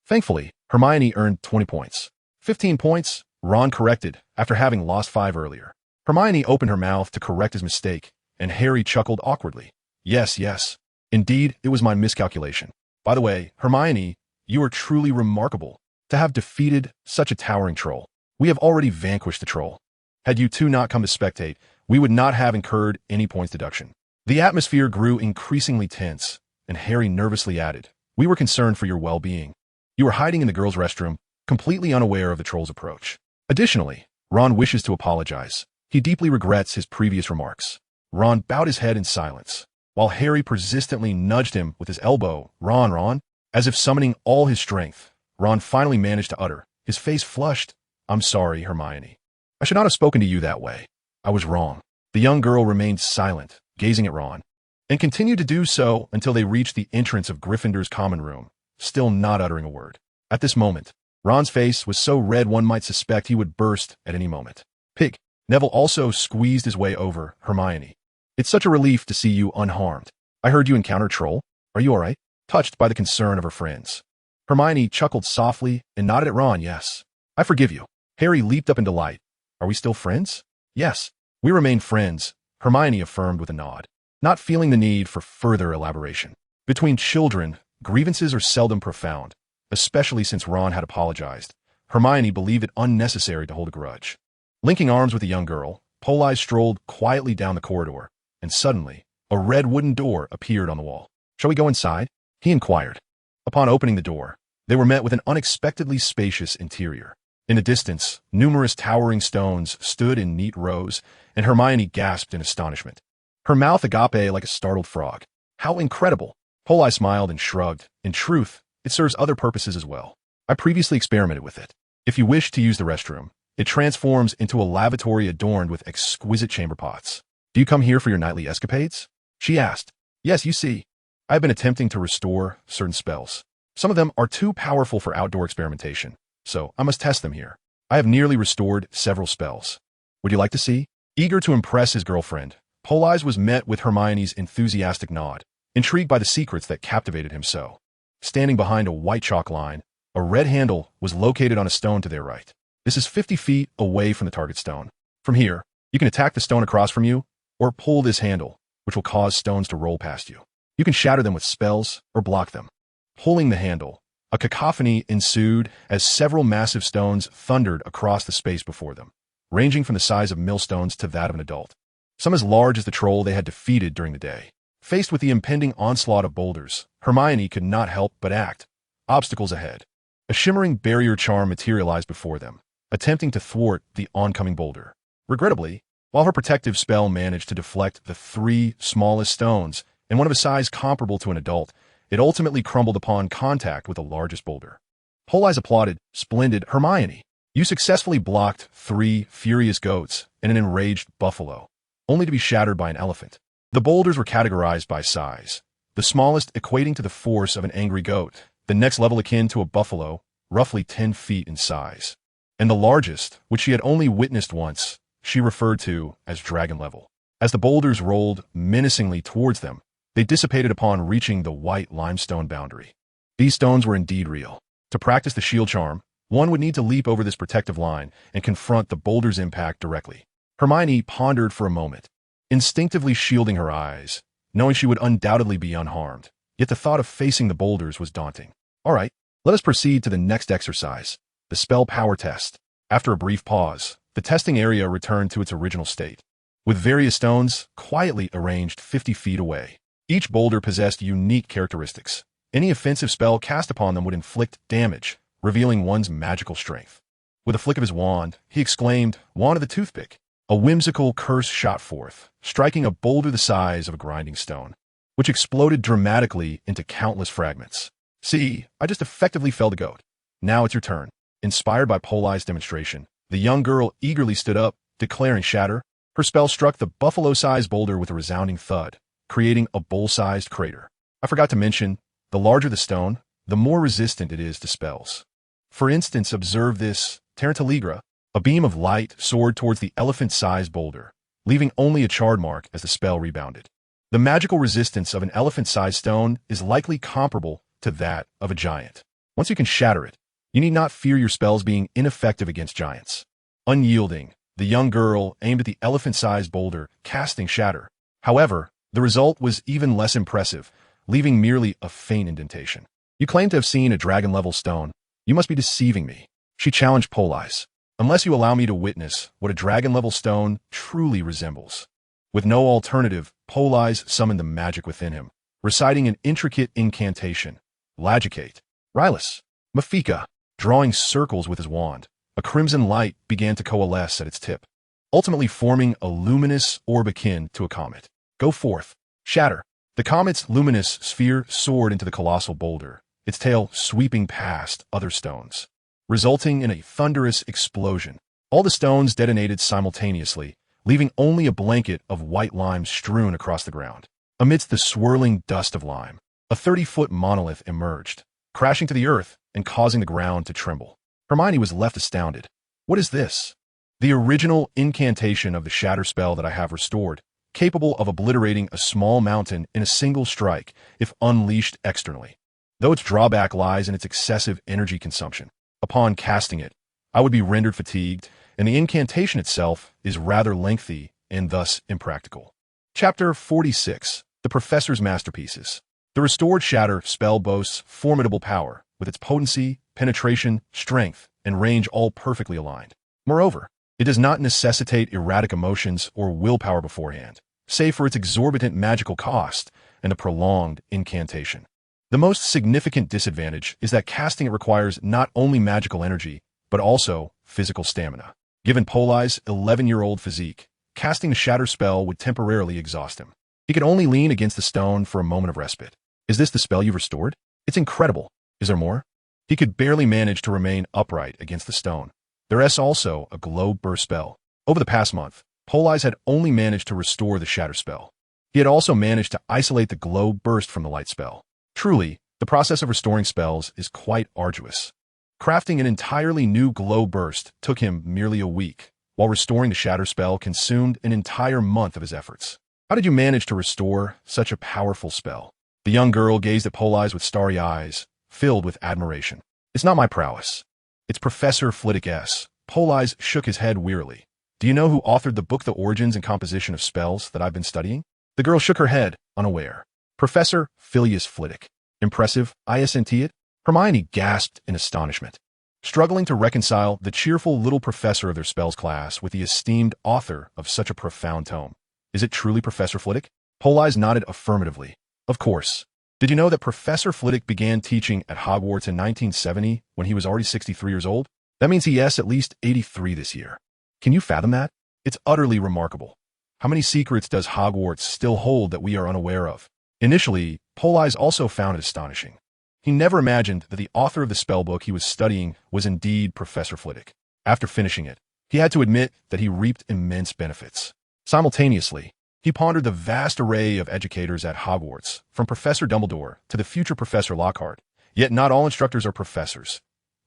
Thankfully, Hermione earned 20 points. 15 points, Ron corrected after having lost 5 earlier. Hermione opened her mouth to correct his mistake, and Harry chuckled awkwardly. Yes. Indeed, it was my miscalculation. By the way, Hermione, you are truly remarkable to have defeated such a towering troll. We have already vanquished the troll. Had you two not come to spectate, we would not have incurred any points deduction. The atmosphere grew increasingly tense, and Harry nervously added, we were concerned for your well-being. You were hiding in the girls' restroom, completely unaware of the troll's approach. Additionally, Ron wishes to apologize. He deeply regrets his previous remarks. Ron bowed his head in silence, while Harry persistently nudged him with his elbow. Ron, as if summoning all his strength. Ron finally managed to utter, his face flushed, I'm sorry, Hermione. I should not have spoken to you that way. I was wrong. The young girl remained silent, gazing at Ron, and continued to do so until they reached the entrance of Gryffindor's common room, still not uttering a word. At this moment, Ron's face was so red one might suspect he would burst at any moment. Pig. Neville also squeezed his way over Hermione. It's such a relief to see you unharmed. I heard you encountered Troll. Are you all right? Touched by the concern of her friends. Hermione chuckled softly and nodded at Ron. Yes. I forgive you. Harry leaped up in delight. Are we still friends? Yes. We remain friends, Hermione affirmed with a nod, not feeling the need for further elaboration. Between children, grievances are seldom profound, especially since Ron had apologized. Hermione believed it unnecessary to hold a grudge. Linking arms with the young girl, Politz strolled quietly down the corridor, and suddenly, a red wooden door appeared on the wall. Shall we go inside? He inquired. Upon opening the door, they were met with an unexpectedly spacious interior. In the distance, numerous towering stones stood in neat rows, and Hermione gasped in astonishment, her mouth agape like a startled frog. How incredible! Politz smiled and shrugged. In truth, it serves other purposes as well. I previously experimented with it. If you wish to use the restroom, it transforms into a lavatory adorned with exquisite chamber pots. Do you come here for your nightly escapades? She asked. Yes, you see, I have been attempting to restore certain spells. Some of them are too powerful for outdoor experimentation, so I must test them here. I have nearly restored several spells. Would you like to see? Eager to impress his girlfriend, Politz was met with Hermione's enthusiastic nod, intrigued by the secrets that captivated him so. Standing behind a white chalk line, a red handle was located on a stone to their right. This is 50 feet away from the target stone. From here, you can attack the stone across from you, or pull this handle, which will cause stones to roll past you. You can shatter them with spells or block them. Pulling the handle, a cacophony ensued as several massive stones thundered across the space before them, ranging from the size of millstones to that of an adult. Some as large as the troll they had defeated during the day. Faced with the impending onslaught of boulders, Hermione could not help but act. Obstacles ahead. A shimmering barrier charm materialized before them, attempting to thwart the oncoming boulder. Regrettably, while her protective spell managed to deflect the 3 smallest stones and one of a size comparable to an adult, it ultimately crumbled upon contact with the largest boulder. Politz applauded. Splendid, Hermione. You successfully blocked 3 furious goats and an enraged buffalo, only to be shattered by an elephant. The boulders were categorized by size, the smallest equating to the force of an angry goat, the next level akin to a buffalo, roughly 10 feet in size, and the largest, which she had only witnessed once, she referred to as dragon level. As the boulders rolled menacingly towards them, they dissipated upon reaching the white limestone boundary. These stones were indeed real. To practice the shield charm, one would need to leap over this protective line and confront the boulder's impact directly. Hermione pondered for a moment, instinctively shielding her eyes, knowing she would undoubtedly be unharmed. Yet the thought of facing the boulders was daunting. All right, let us proceed to the next exercise, the spell power test. After a brief pause, the testing area returned to its original state, with various stones quietly arranged 50 feet away. Each boulder possessed unique characteristics. Any offensive spell cast upon them would inflict damage, revealing one's magical strength. With a flick of his wand, he exclaimed, "Wand of the toothpick." A whimsical curse shot forth, striking a boulder the size of a grinding stone, which exploded dramatically into countless fragments. See, I just effectively felled a goat. Now it's your turn. Inspired by Polit's demonstration, the young girl eagerly stood up, declaring shatter. Her spell struck the buffalo-sized boulder with a resounding thud, creating a bowl-sized crater. I forgot to mention, the larger the stone, the more resistant it is to spells. For instance, observe this Tarantaligra. A beam of light soared towards the elephant-sized boulder, leaving only a charred mark as the spell rebounded. The magical resistance of an elephant-sized stone is likely comparable to that of a giant. Once you can shatter it, you need not fear your spells being ineffective against giants. Unyielding, the young girl aimed at the elephant-sized boulder, casting shatter. However, the result was even less impressive, leaving merely a faint indentation. You claim to have seen a dragon-level stone. You must be deceiving me. She challenged Politz. Unless you allow me to witness what a dragon-level stone truly resembles. With no alternative, Politz summoned the magic within him, reciting an intricate incantation. Lagicate. Rylus. Mafika. Drawing circles with his wand, a crimson light began to coalesce at its tip, ultimately forming a luminous orb akin to a comet. Go forth. Shatter. The comet's luminous sphere soared into the colossal boulder, its tail sweeping past other stones, resulting in a thunderous explosion. All the stones detonated simultaneously, leaving only a blanket of white lime strewn across the ground. Amidst the swirling dust of lime, a 30-foot monolith emerged, crashing to the earth and causing the ground to tremble. Hermione was left astounded. What is this? The original incantation of the shatter spell that I have restored, capable of obliterating a small mountain in a single strike if unleashed externally. Though its drawback lies in its excessive energy consumption. Upon casting it, I would be rendered fatigued, and the incantation itself is rather lengthy and thus impractical. Chapter 46. The Professor's Masterpieces. The restored shatter spell boasts formidable power, with its potency, penetration, strength, and range all perfectly aligned. Moreover, it does not necessitate erratic emotions or willpower beforehand, save for its exorbitant magical cost and a prolonged incantation. The most significant disadvantage is that casting it requires not only magical energy, but also physical stamina. Given Polit's 11-year-old physique, casting the shatter spell would temporarily exhaust him. He could only lean against the stone for a moment of respite. Is this the spell you've restored? It's incredible. Is there more? He could barely manage to remain upright against the stone. There is also a globe burst spell. Over the past month, Politz had only managed to restore the shatter spell. He had also managed to isolate the globe burst from the light spell. Truly, the process of restoring spells is quite arduous. Crafting an entirely new globe burst took him merely a week, while restoring the shatter spell consumed an entire month of his efforts. How did you manage to restore such a powerful spell? The young girl gazed at Politz with starry eyes, filled with admiration. It's not my prowess. It's Professor Flitwick's. Politz shook his head wearily. Do you know who authored the book The Origins and Composition of Spells that I've been studying? The girl shook her head, unaware. Professor Phileas Flitwick. Impressive, isn't it? Hermione gasped in astonishment, struggling to reconcile the cheerful little professor of their spells class with the esteemed author of such a profound tome. Is it truly Professor Flitwick? Politz nodded affirmatively. Of course. Did you know that Professor Flitwick began teaching at Hogwarts in 1970 when he was already 63 years old? That means he is at least 83 this year. Can you fathom that? It's utterly remarkable. How many secrets does Hogwarts still hold that we are unaware of? Initially, Politz also found it astonishing. He never imagined that the author of the spellbook he was studying was indeed Professor Flitwick. After finishing it, he had to admit that he reaped immense benefits. Simultaneously, he pondered the vast array of educators at Hogwarts, from Professor Dumbledore to the future Professor Lockhart. Yet not all instructors are professors.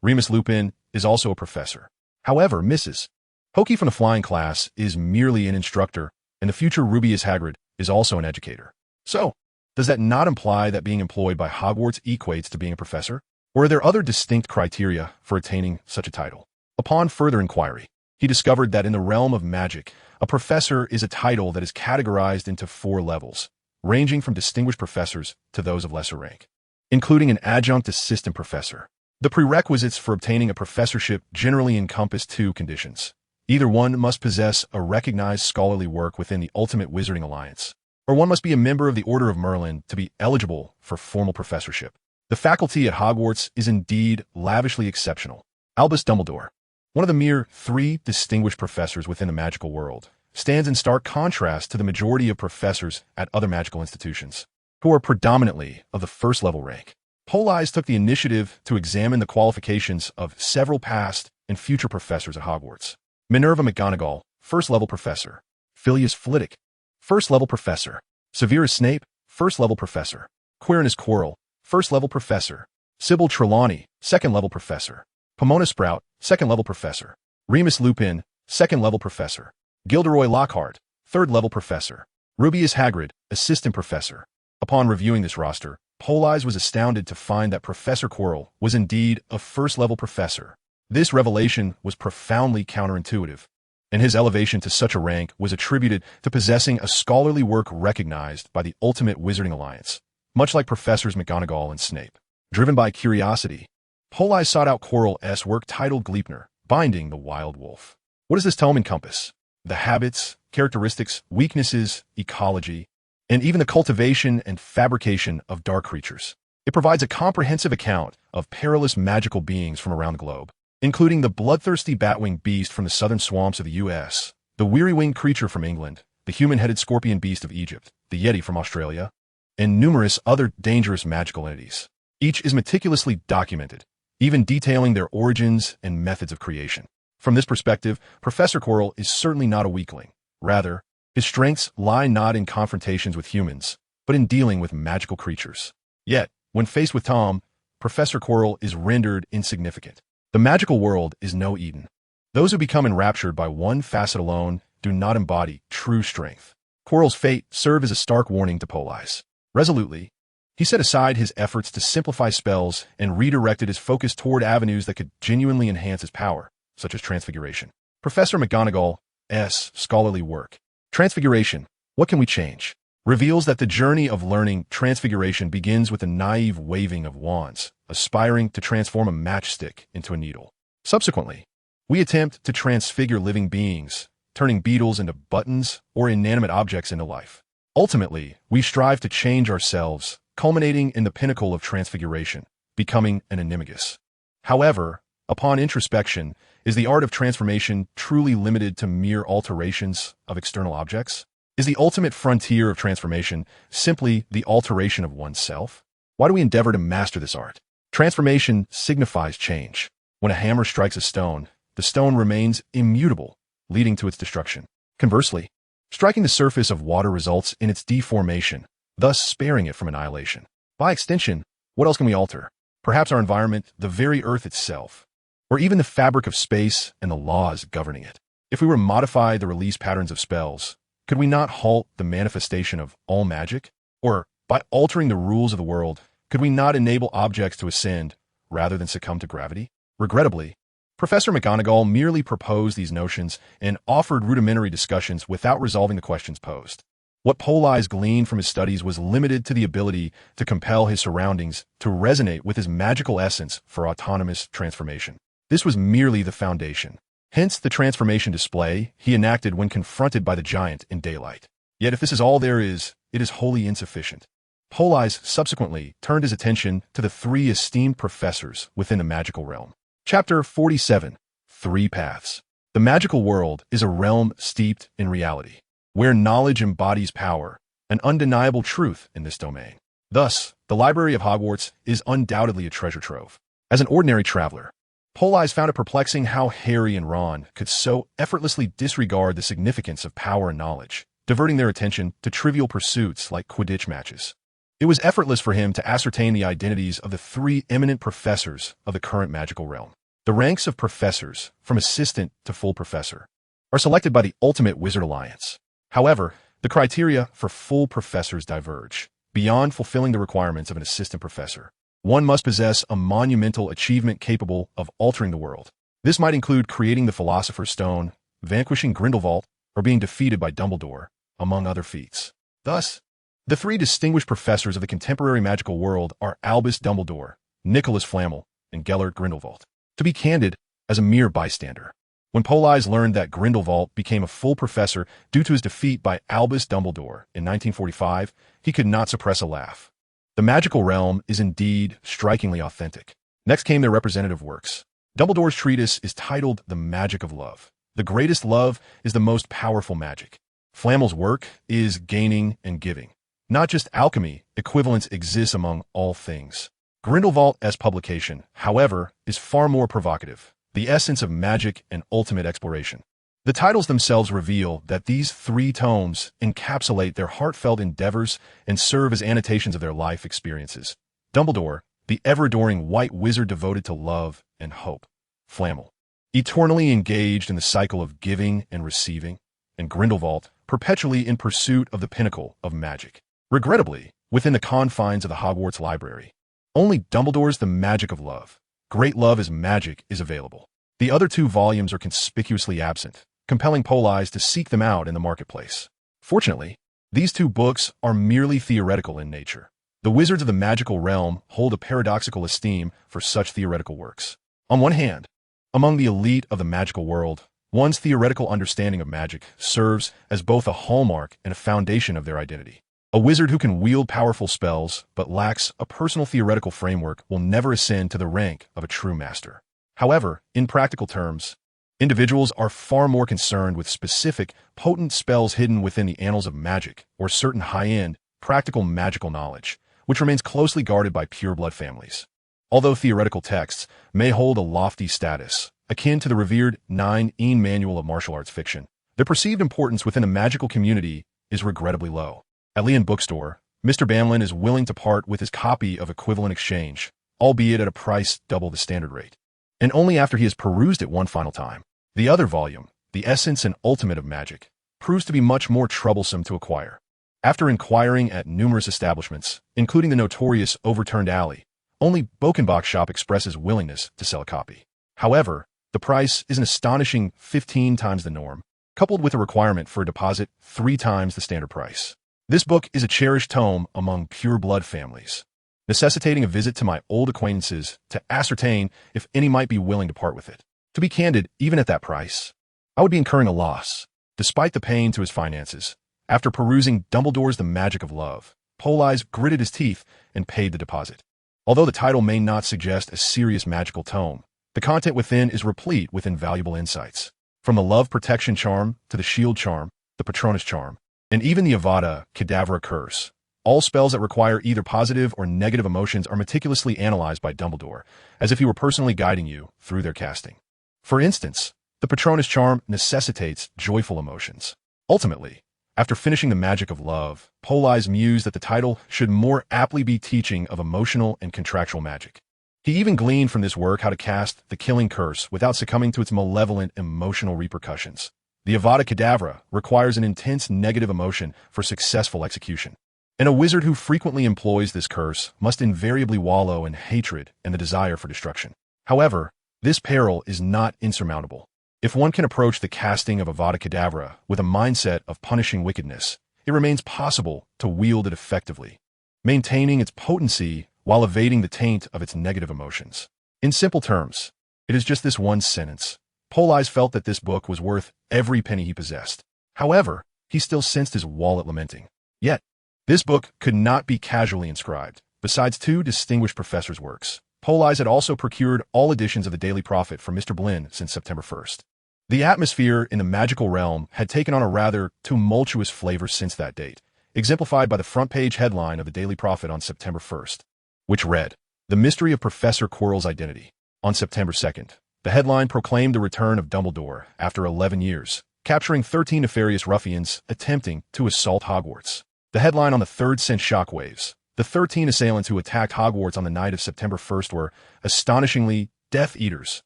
Remus Lupin is also a professor. However, Mrs. Pokey from the flying class is merely an instructor, and the future Rubius Hagrid is also an educator. So, does that not imply that being employed by Hogwarts equates to being a professor? Or are there other distinct criteria for attaining such a title? Upon further inquiry, he discovered that in the realm of magic, a professor is a title that is categorized into 4 levels, ranging from distinguished professors to those of lesser rank, including an adjunct assistant professor. The prerequisites for obtaining a professorship generally encompass 2 conditions. Either one must possess a recognized scholarly work within the Ultimate Wizarding Alliance, or one must be a member of the Order of Merlin to be eligible for formal professorship. The faculty at Hogwarts is indeed lavishly exceptional. Albus Dumbledore, one of the mere 3 distinguished professors within the magical world, stands in stark contrast to the majority of professors at other magical institutions, who are predominantly of the first-level rank. Politz took the initiative to examine the qualifications of several past and future professors at Hogwarts. Minerva McGonagall, first-level professor. Filius Flitwick, first-level professor. Severus Snape, first-level professor. Quirinus Quirrell, first-level professor. Sybil Trelawney, second-level professor. Pomona Sprout, second-level professor. Remus Lupin, second-level professor. Gilderoy Lockhart, third-level professor. Rubeus Hagrid, assistant professor. Upon reviewing this roster, Politz was astounded to find that Professor Quirrell was indeed a first-level professor. This revelation was profoundly counterintuitive, and his elevation to such a rank was attributed to possessing a scholarly work recognized by the Ultimate Wizarding Alliance, much like Professors McGonagall and Snape. Driven by curiosity, Politz sought out Quirrell's work titled Gleipnir, Binding the Wild Wolf. What does this tome encompass? The habits, characteristics, weaknesses, ecology, and even the cultivation and fabrication of dark creatures. It provides a comprehensive account of perilous magical beings from around the globe, including the bloodthirsty batwing beast from the southern swamps of the U.S., the weary-winged creature from England, the human-headed scorpion beast of Egypt, the Yeti from Australia, and numerous other dangerous magical entities. Each is meticulously documented, even detailing their origins and methods of creation. From this perspective, Professor Quirrell is certainly not a weakling. Rather, his strengths lie not in confrontations with humans, but in dealing with magical creatures. Yet, when faced with Tom, Professor Quirrell is rendered insignificant. The magical world is no Eden. Those who become enraptured by one facet alone do not embody true strength. Quirrell's fate served as a stark warning to Politz. Resolutely, he set aside his efforts to simplify spells and redirected his focus toward avenues that could genuinely enhance his power, such as transfiguration. Professor McGonagall's scholarly work, Transfiguration, What Can We Change?, reveals that the journey of learning transfiguration begins with a naive waving of wands, aspiring to transform a matchstick into a needle. Subsequently, we attempt to transfigure living beings, turning beetles into buttons or inanimate objects into life. Ultimately, we strive to change ourselves, culminating in the pinnacle of transfiguration, becoming an animagus. However, upon introspection, is the art of transformation truly limited to mere alterations of external objects? Is the ultimate frontier of transformation simply the alteration of oneself? Why do we endeavor to master this art? Transformation signifies change. When a hammer strikes a stone, the stone remains immutable, leading to its destruction. Conversely, striking the surface of water results in its deformation, thus sparing it from annihilation. By extension, what else can we alter? Perhaps our environment, the very earth itself, or even the fabric of space and the laws governing it. If we were to modify the release patterns of spells, could we not halt the manifestation of all magic? Or, by altering the rules of the world, could we not enable objects to ascend rather than succumb to gravity? Regrettably, Professor McGonagall merely proposed these notions and offered rudimentary discussions without resolving the questions posed. What Politz gleaned from his studies was limited to the ability to compel his surroundings to resonate with his magical essence for autonomous transformation. This was merely the foundation. Hence the transformation display he enacted when confronted by the giant in daylight. Yet if this is all there is, it is wholly insufficient. Politz subsequently turned his attention to the three esteemed professors within the magical realm. Chapter 47. Three Paths. The magical world is a realm steeped in reality, where knowledge embodies power, an undeniable truth in this domain. Thus, the Library of Hogwarts is undoubtedly a treasure trove. As an ordinary traveler, Politz found it perplexing how Harry and Ron could so effortlessly disregard the significance of power and knowledge, diverting their attention to trivial pursuits like Quidditch matches. It was effortless for him to ascertain the identities of the three eminent professors of the current magical realm. The ranks of professors, from assistant to full professor, are selected by the Ultimate Wizard Alliance. However, the criteria for full professors diverge. Beyond fulfilling the requirements of an assistant professor, one must possess a monumental achievement capable of altering the world. This might include creating the Philosopher's Stone, vanquishing Grindelwald, or being defeated by Dumbledore, among other feats. Thus, the three distinguished professors of the contemporary magical world are Albus Dumbledore, Nicholas Flamel, and Gellert Grindelwald. To be candid, as a mere bystander, when Politz learned that Grindelwald became a full professor due to his defeat by Albus Dumbledore in 1945, he could not suppress a laugh. The magical realm is indeed strikingly authentic. Next came their representative works. Dumbledore's treatise is titled The Magic of Love. The greatest love is the most powerful magic. Flamel's work is Gaining and Giving. Not just alchemy, equivalence exists among all things. Grindelwald's publication, however, is far more provocative. The Essence of Magic and Ultimate Exploration. The titles themselves reveal that these 3 tomes encapsulate their heartfelt endeavors and serve as annotations of their life experiences. Dumbledore, the ever-adoring white wizard devoted to love and hope. Flammel, eternally engaged in the cycle of giving and receiving. And Grindelwald, perpetually in pursuit of the pinnacle of magic. Regrettably, within the confines of the Hogwarts Library, only Dumbledore's The Magic of Love, Great Love is Magic is available. The other 2 volumes are conspicuously absent, compelling Politz to seek them out in the marketplace. Fortunately, these 2 books are merely theoretical in nature. The wizards of the magical realm hold a paradoxical esteem for such theoretical works. On one hand, among the elite of the magical world, one's theoretical understanding of magic serves as both a hallmark and a foundation of their identity. A wizard who can wield powerful spells but lacks a personal theoretical framework will never ascend to the rank of a true master. However, in practical terms, individuals are far more concerned with specific, potent spells hidden within the annals of magic or certain high-end, practical magical knowledge, which remains closely guarded by pureblood families. Although theoretical texts may hold a lofty status, akin to the revered 9-ine Manual of Martial Arts Fiction, their perceived importance within the magical community is regrettably low. At Leon Bookstore, Mr. Banlin is willing to part with his copy of Equivalent Exchange, albeit at a price double the standard rate, and only after he has perused it one final time. The other volume, The Essence and Ultimate of Magic, proves to be much more troublesome to acquire. After inquiring at numerous establishments, including the notorious Overturned Alley, only Bokenbach shop expresses willingness to sell a copy. However, the price is an astonishing 15 times the norm, coupled with a requirement for a deposit 3 times the standard price. This book is a cherished tome among pure-blood families, necessitating a visit to my old acquaintances to ascertain if any might be willing to part with it. To be candid, even at that price, I would be incurring a loss, despite the pain to his finances. After perusing Dumbledore's The Magic of Love, Politz gritted his teeth and paid the deposit. Although the title may not suggest a serious magical tome, the content within is replete with invaluable insights. From the Love Protection Charm to the Shield Charm, the Patronus Charm, and even the Avada Kedavra Curse, all spells that require either positive or negative emotions are meticulously analyzed by Dumbledore, as if he were personally guiding you through their casting. For instance, the Patronus Charm necessitates joyful emotions. Ultimately, after finishing The Magic of Love, Politz mused that the title should more aptly be teaching of emotional and contractual magic. He even gleaned from this work how to cast the Killing Curse without succumbing to its malevolent emotional repercussions. The Avada Kedavra requires an intense negative emotion for successful execution, and a wizard who frequently employs this curse must invariably wallow in hatred and the desire for destruction. However, this peril is not insurmountable. If one can approach the casting of Avada Kedavra with a mindset of punishing wickedness, it remains possible to wield it effectively, maintaining its potency while evading the taint of its negative emotions. In simple terms, it is just this one sentence. Politz felt that this book was worth every penny he possessed. However, he still sensed his wallet lamenting. Yet, this book could not be casually inscribed. Besides 2 distinguished professors' works, Politz had also procured all editions of the Daily Prophet from Mr. Blinn since September 1st. The atmosphere in the magical realm had taken on a rather tumultuous flavor since that date, exemplified by the front-page headline of the Daily Prophet on September 1st, which read, "The Mystery of Professor Quirrell's Identity." On September 2nd, the headline proclaimed the return of Dumbledore after 11 years, capturing 13 nefarious ruffians attempting to assault Hogwarts. The headline on the 3rd sent shockwaves. The 13 assailants who attacked Hogwarts on the night of September 1st were, astonishingly, Death Eaters.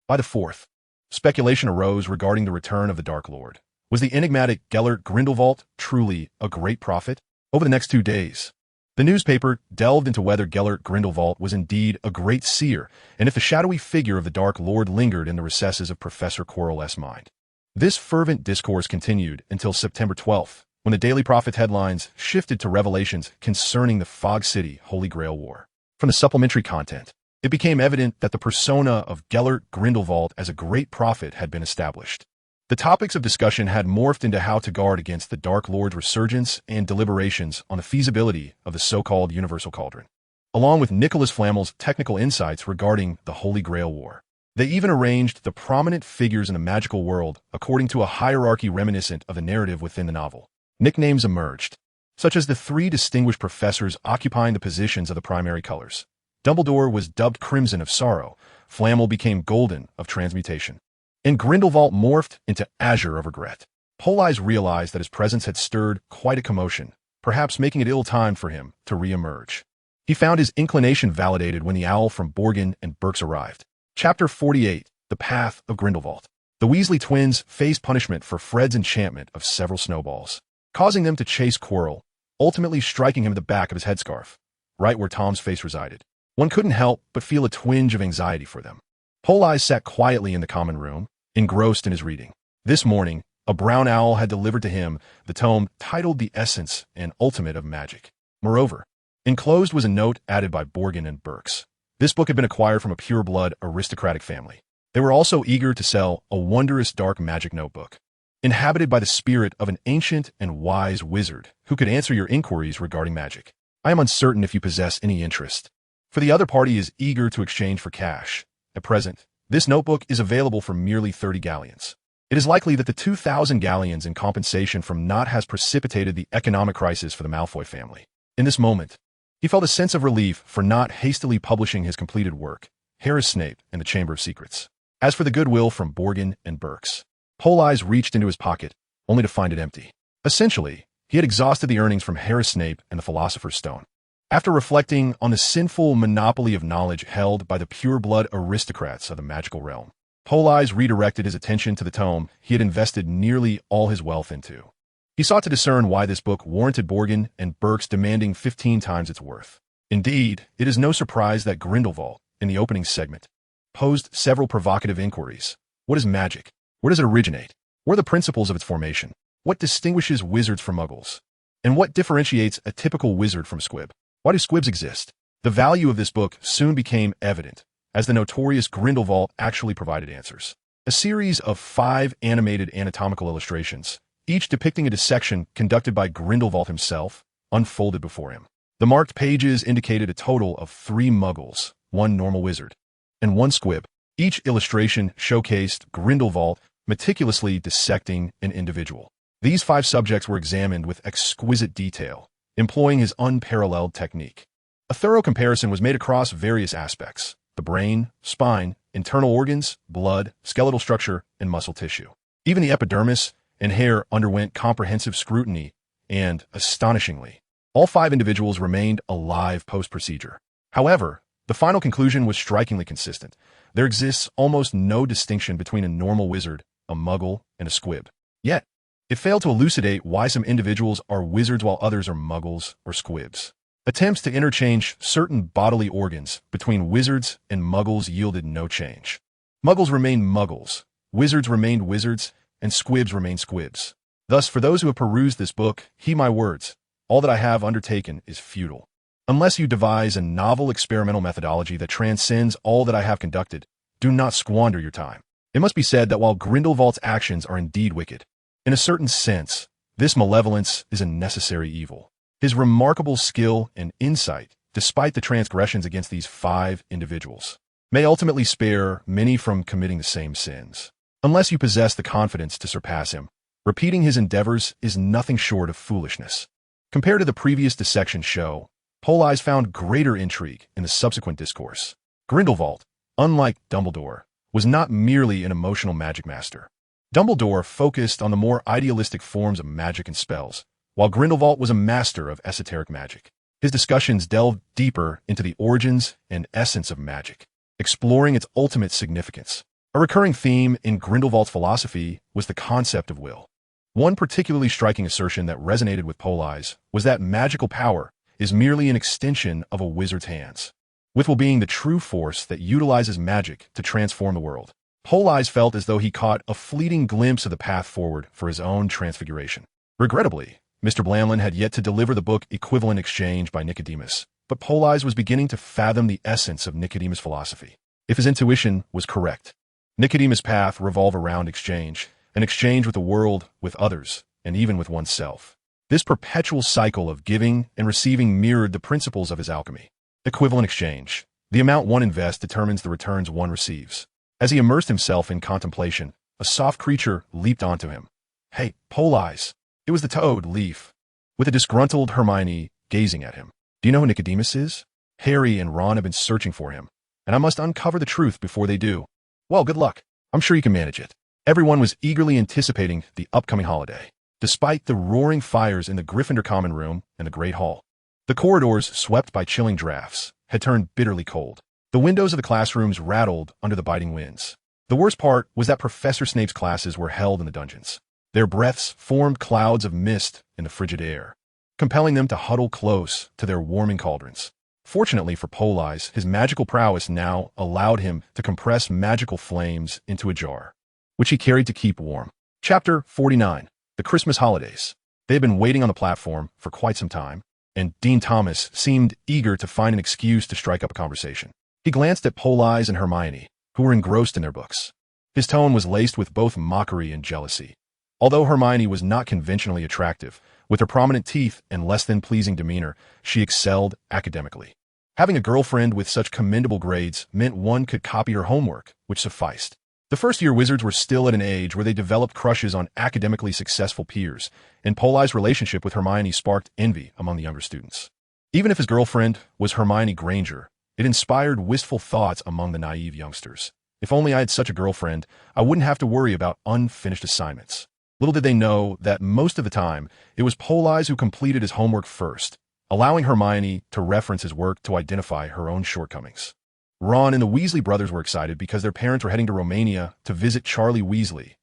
By the 4th, speculation arose regarding the return of the Dark Lord. Was the enigmatic Gellert Grindelwald truly a great prophet? Over the next 2 days, the newspaper delved into whether Gellert Grindelwald was indeed a great seer, and if the shadowy figure of the Dark Lord lingered in the recesses of Professor Quirrell's mind. This fervent discourse continued until September 12th, when the Daily Prophet headlines shifted to revelations concerning the Fog City Holy Grail War. From the supplementary content, it became evident that the persona of Gellert Grindelwald as a great prophet had been established. The topics of discussion had morphed into how to guard against the Dark Lord's resurgence and deliberations on the feasibility of the so-called Universal Cauldron, along with Nicholas Flammel's technical insights regarding the Holy Grail War. They even arranged the prominent figures in the magical world according to a hierarchy reminiscent of the narrative within the novel. Nicknames emerged, such as the 3 distinguished professors occupying the positions of the primary colors. Dumbledore was dubbed Crimson of Sorrow, Flammel became Golden of Transmutation, and Grindelwald morphed into Azure of Regret. Politz realized that his presence had stirred quite a commotion, perhaps making it ill-timed for him to re-emerge. He found his inclination validated when the owl from Borgin and Berks arrived. Chapter 48, The Path of Grindelwald. The Weasley twins faced punishment for Fred's enchantment of several snowballs, causing them to chase Quirrell, ultimately striking him in the back of his headscarf, right where Tom's face resided. One couldn't help but feel a twinge of anxiety for them. Politz sat quietly in the common room, engrossed in his reading. This morning, a brown owl had delivered to him the tome titled The Essence and Ultimate of Magic. Moreover, enclosed was a note added by Borgin and Berks. This book had been acquired from a pure-blood aristocratic family. They were also eager to sell a wondrous dark magic notebook, inhabited by the spirit of an ancient and wise wizard who could answer your inquiries regarding magic. I am uncertain if you possess any interest, for the other party is eager to exchange for cash. At present, this notebook is available for merely 30 galleons. It is likely that the 2,000 galleons in compensation from Not has precipitated the economic crisis for the Malfoy family. In this moment, he felt a sense of relief for not hastily publishing his completed work, Harris Snape and the Chamber of Secrets. As for the goodwill from Borgin and Berks, Politz reached into his pocket, only to find it empty. Essentially, he had exhausted the earnings from Harris Snape and the Philosopher's Stone. After reflecting on the sinful monopoly of knowledge held by the pure-blood aristocrats of the magical realm, Politz redirected his attention to the tome he had invested nearly all his wealth into. He sought to discern why this book warranted Borgin and Berks demanding 15 times its worth. Indeed, it is no surprise that Grindelwald, in the opening segment, posed several provocative inquiries. What is magic? Where does it originate? What are the principles of its formation? What distinguishes wizards from muggles? And what differentiates a typical wizard from a squib? Why do squibs exist? The value of this book soon became evident, as the notorious Grindelwald actually provided answers. A series of 5 animated anatomical illustrations, each depicting a dissection conducted by Grindelwald himself, unfolded before him. The marked pages indicated a total of 3 muggles, 1 normal wizard, and 1 squib. Each illustration showcased Grindelwald meticulously dissecting an individual. These 5 subjects were examined with exquisite detail, employing his unparalleled technique. A thorough comparison was made across various aspects: the brain, spine, internal organs, blood, skeletal structure, and muscle tissue. Even the epidermis and hair underwent comprehensive scrutiny, and, astonishingly, all 5 individuals remained alive post-procedure. However, the final conclusion was strikingly consistent. There exists almost no distinction between a normal wizard, a muggle, and a squib. Yet, it failed to elucidate why some individuals are wizards while others are muggles or squibs. Attempts to interchange certain bodily organs between wizards and muggles yielded no change. Muggles remained muggles, wizards remained wizards, and squibs remained squibs. Thus, for those who have perused this book, heed my words, all that I have undertaken is futile. Unless you devise a novel experimental methodology that transcends all that I have conducted, do not squander your time. It must be said that while Grindelwald's actions are indeed wicked, in a certain sense, this malevolence is a necessary evil. His remarkable skill and insight, despite the transgressions against these 5 individuals, may ultimately spare many from committing the same sins. Unless you possess the confidence to surpass him, repeating his endeavors is nothing short of foolishness. Compared to the previous dissection show, Politz found greater intrigue in the subsequent discourse. Grindelwald, unlike Dumbledore, was not merely an emotional magic master. Dumbledore focused on the more idealistic forms of magic and spells, while Grindelwald was a master of esoteric magic. His discussions delved deeper into the origins and essence of magic, exploring its ultimate significance. A recurring theme in Grindelwald's philosophy was the concept of will. One particularly striking assertion that resonated with Politz was that magical power is merely an extension of a wizard's hands, with will being the true force that utilizes magic to transform the world. Politz felt as though he caught a fleeting glimpse of the path forward for his own transfiguration. Regrettably, Mr. Blamlin had yet to deliver the book Equivalent Exchange by Nicodemus, but Politz was beginning to fathom the essence of Nicodemus' philosophy. If his intuition was correct, Nicodemus' path revolved around exchange, an exchange with the world, with others, and even with oneself. This perpetual cycle of giving and receiving mirrored the principles of his alchemy. Equivalent exchange. The amount one invests determines the returns one receives. As he immersed himself in contemplation, a soft creature leaped onto him. "Hey, Politz." It was the toad, Leaf, with a disgruntled Hermione gazing at him. "Do you know who Nicodemus is?" Harry and Ron have been searching for him, and I must uncover the truth before they do. Well, good luck. I'm sure you can manage it. Everyone was eagerly anticipating the upcoming holiday, despite the roaring fires in the Gryffindor common room and the Great Hall. The corridors, swept by chilling drafts, had turned bitterly cold. The windows of the classrooms rattled under the biting winds. The worst part was that Professor Snape's classes were held in the dungeons. Their breaths formed clouds of mist in the frigid air, compelling them to huddle close to their warming cauldrons. Fortunately for Politz, his magical prowess now allowed him to compress magical flames into a jar, which he carried to keep warm. Chapter 49. The Christmas Holidays. They had been waiting on the platform for quite some time, and Dean Thomas seemed eager to find an excuse to strike up a conversation. He glanced at Politz and Hermione, who were engrossed in their books. His tone was laced with both mockery and jealousy. Although Hermione was not conventionally attractive, with her prominent teeth and less than pleasing demeanor, she excelled academically. Having a girlfriend with such commendable grades meant one could copy her homework, which sufficed. The first-year wizards were still at an age where they developed crushes on academically successful peers, and Politz's relationship with Hermione sparked envy among the younger students. Even if his girlfriend was Hermione Granger, it inspired wistful thoughts among the naive youngsters. If only I had such a girlfriend, I wouldn't have to worry about unfinished assignments. Little did they know that most of the time, it was Politz who completed his homework first, allowing Hermione to reference his work to identify her own shortcomings. Ron and the Weasley brothers were excited because their parents were heading to Romania to visit Charlie Weasley.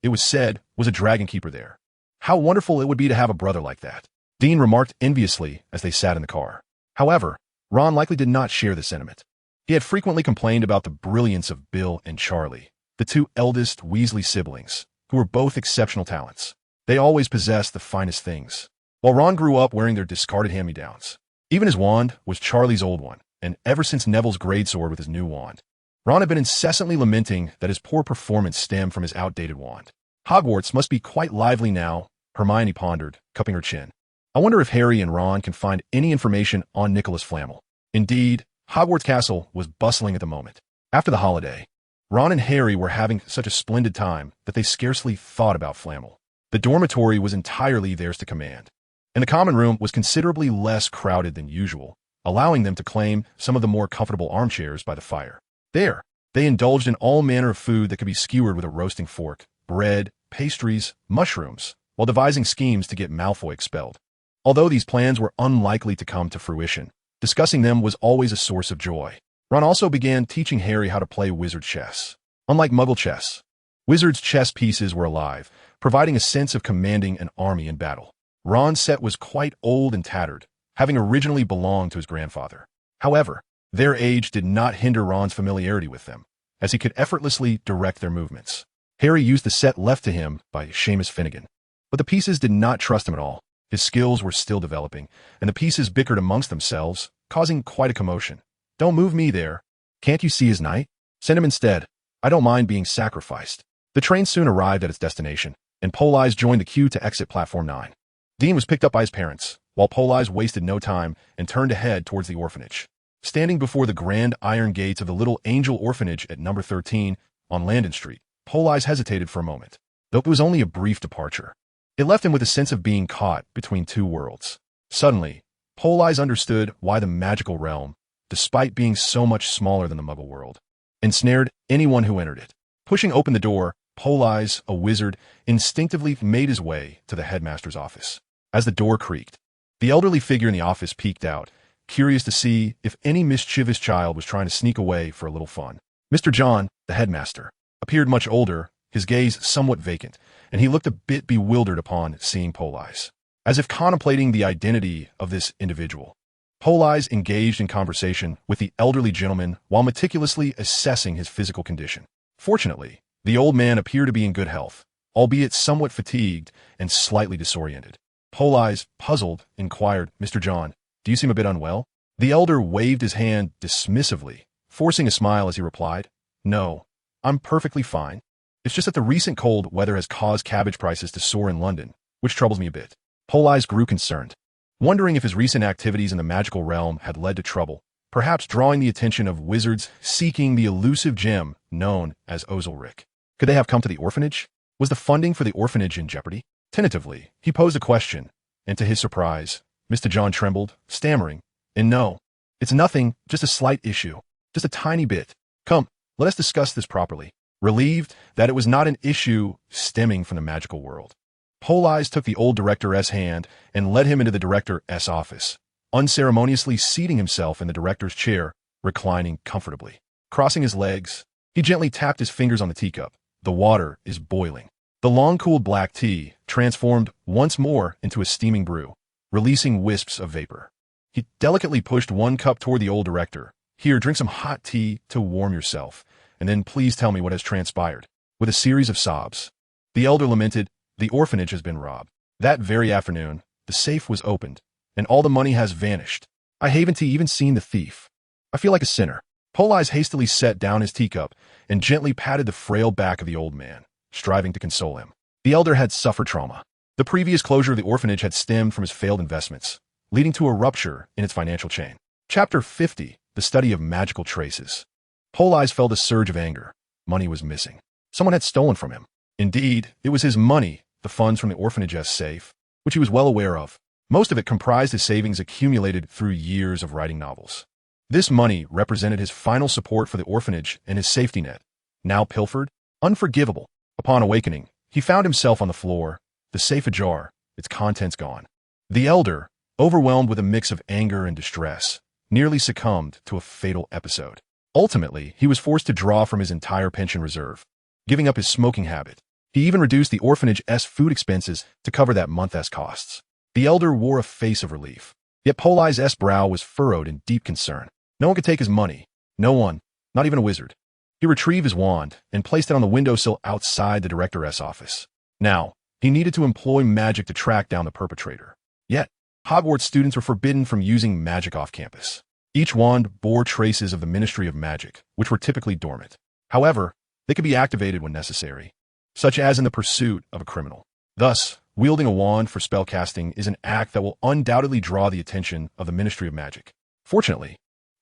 It was said was a dragon keeper there. How wonderful it would be to have a brother like that. Dean remarked enviously as they sat in the car. However, Ron likely did not share the sentiment. He had frequently complained about the brilliance of Bill and Charlie, the two eldest Weasley siblings, who were both exceptional talents. They always possessed the finest things. While Ron grew up wearing their discarded hand-me-downs. Even his wand was Charlie's old one, and ever since Neville's greatsword with his new wand, Ron had been incessantly lamenting that his poor performance stemmed from his outdated wand. Hogwarts must be quite lively now, Hermione pondered, cupping her chin. I wonder if Harry and Ron can find any information on Nicholas Flamel. Indeed, Hogwarts Castle was bustling at the moment. After the holiday, Ron and Harry were having such a splendid time that they scarcely thought about Flamel. The dormitory was entirely theirs to command, and the common room was considerably less crowded than usual, allowing them to claim some of the more comfortable armchairs by the fire. There, they indulged in all manner of food that could be skewered with a roasting fork, bread, pastries, mushrooms, while devising schemes to get Malfoy expelled. Although these plans were unlikely to come to fruition, discussing them was always a source of joy. Ron also began teaching Harry how to play wizard chess. Unlike Muggle chess, wizards' chess pieces were alive, providing a sense of commanding an army in battle. Ron's set was quite old and tattered, having originally belonged to his grandfather. However, their age did not hinder Ron's familiarity with them, as he could effortlessly direct their movements. Harry used the set left to him by Seamus Finnegan, but the pieces did not trust him at all. His skills were still developing, and the pieces bickered amongst themselves, causing quite a commotion. Don't move me there. Can't you see his knight? Send him instead. I don't mind being sacrificed. The train soon arrived at its destination, and Politz joined the queue to exit Platform 9. Dean was picked up by his parents, while Politz wasted no time and turned to head towards the orphanage. Standing before the grand iron gates of the Little Angel Orphanage at number 13 on Landon Street, Politz hesitated for a moment, though it was only a brief departure. It left him with a sense of being caught between two worlds. Suddenly, Politz understood why the magical realm, despite being so much smaller than the Muggle world, ensnared anyone who entered it. Pushing open the door, Politz, a wizard, instinctively made his way to the headmaster's office. As the door creaked, the elderly figure in the office peeked out, curious to see if any mischievous child was trying to sneak away for a little fun. Mr. John, the headmaster, appeared much older, his gaze somewhat vacant, and he looked a bit bewildered upon seeing Politz. As if contemplating the identity of this individual, Politz engaged in conversation with the elderly gentleman while meticulously assessing his physical condition. Fortunately, the old man appeared to be in good health, albeit somewhat fatigued and slightly disoriented. Politz, puzzled, inquired, Mr. John, do you seem a bit unwell? The elder waved his hand dismissively, forcing a smile as he replied, No, I'm perfectly fine. It's just that the recent cold weather has caused cabbage prices to soar in London, which troubles me a bit. Politz grew concerned, wondering if his recent activities in the magical realm had led to trouble, perhaps drawing the attention of wizards seeking the elusive gem known as Ozilric. Could they have come to the orphanage? Was the funding for the orphanage in jeopardy? Tentatively, he posed a question, and to his surprise, Mr. John trembled, stammering, and no, It's nothing, just a slight issue. Just a tiny bit. Come, let us discuss this properly. Relieved that it was not an issue stemming from the magical world, Politz took the old director's hand and led him into the director's office, unceremoniously seating himself in the director's chair, reclining comfortably. Crossing his legs, he gently tapped his fingers on the teacup. The water is boiling. The long-cooled black tea transformed once more into a steaming brew, releasing wisps of vapor. He delicately pushed one cup toward the old director. Here, drink some hot tea to warm yourself, and then please tell me what has transpired. With a series of sobs, the elder lamented, the orphanage has been robbed. That very afternoon, the safe was opened, and all the money has vanished. I haven't even seen the thief. I feel like a sinner. Politz hastily set down his teacup and gently patted the frail back of the old man, striving to console him. The elder had suffered trauma. The previous closure of the orphanage had stemmed from his failed investments, leading to a rupture in its financial chain. Chapter 50, The Study of Magical Traces. Politz felt a surge of anger. Money was missing. Someone had stolen from him. Indeed, it was his money, the funds from the orphanage's safe, which he was well aware of. Most of it comprised his savings accumulated through years of writing novels. This money represented his final support for the orphanage and his safety net. Now pilfered? Unforgivable. Upon awakening, he found himself on the floor, the safe ajar, its contents gone. The elder, overwhelmed with a mix of anger and distress, nearly succumbed to a fatal episode. Ultimately, he was forced to draw from his entire pension reserve, giving up his smoking habit. He even reduced the orphanage's food expenses to cover that month's costs. The elder wore a face of relief, yet Politz's brow was furrowed in deep concern. No one could take his money. No one, not even a wizard. He retrieved his wand and placed it on the windowsill outside the director's office. Now, he needed to employ magic to track down the perpetrator. Yet, Hogwarts students were forbidden from using magic off campus. Each wand bore traces of the Ministry of Magic, which were typically dormant. However, they could be activated when necessary, such as in the pursuit of a criminal. Thus, wielding a wand for spellcasting is an act that will undoubtedly draw the attention of the Ministry of Magic. Fortunately,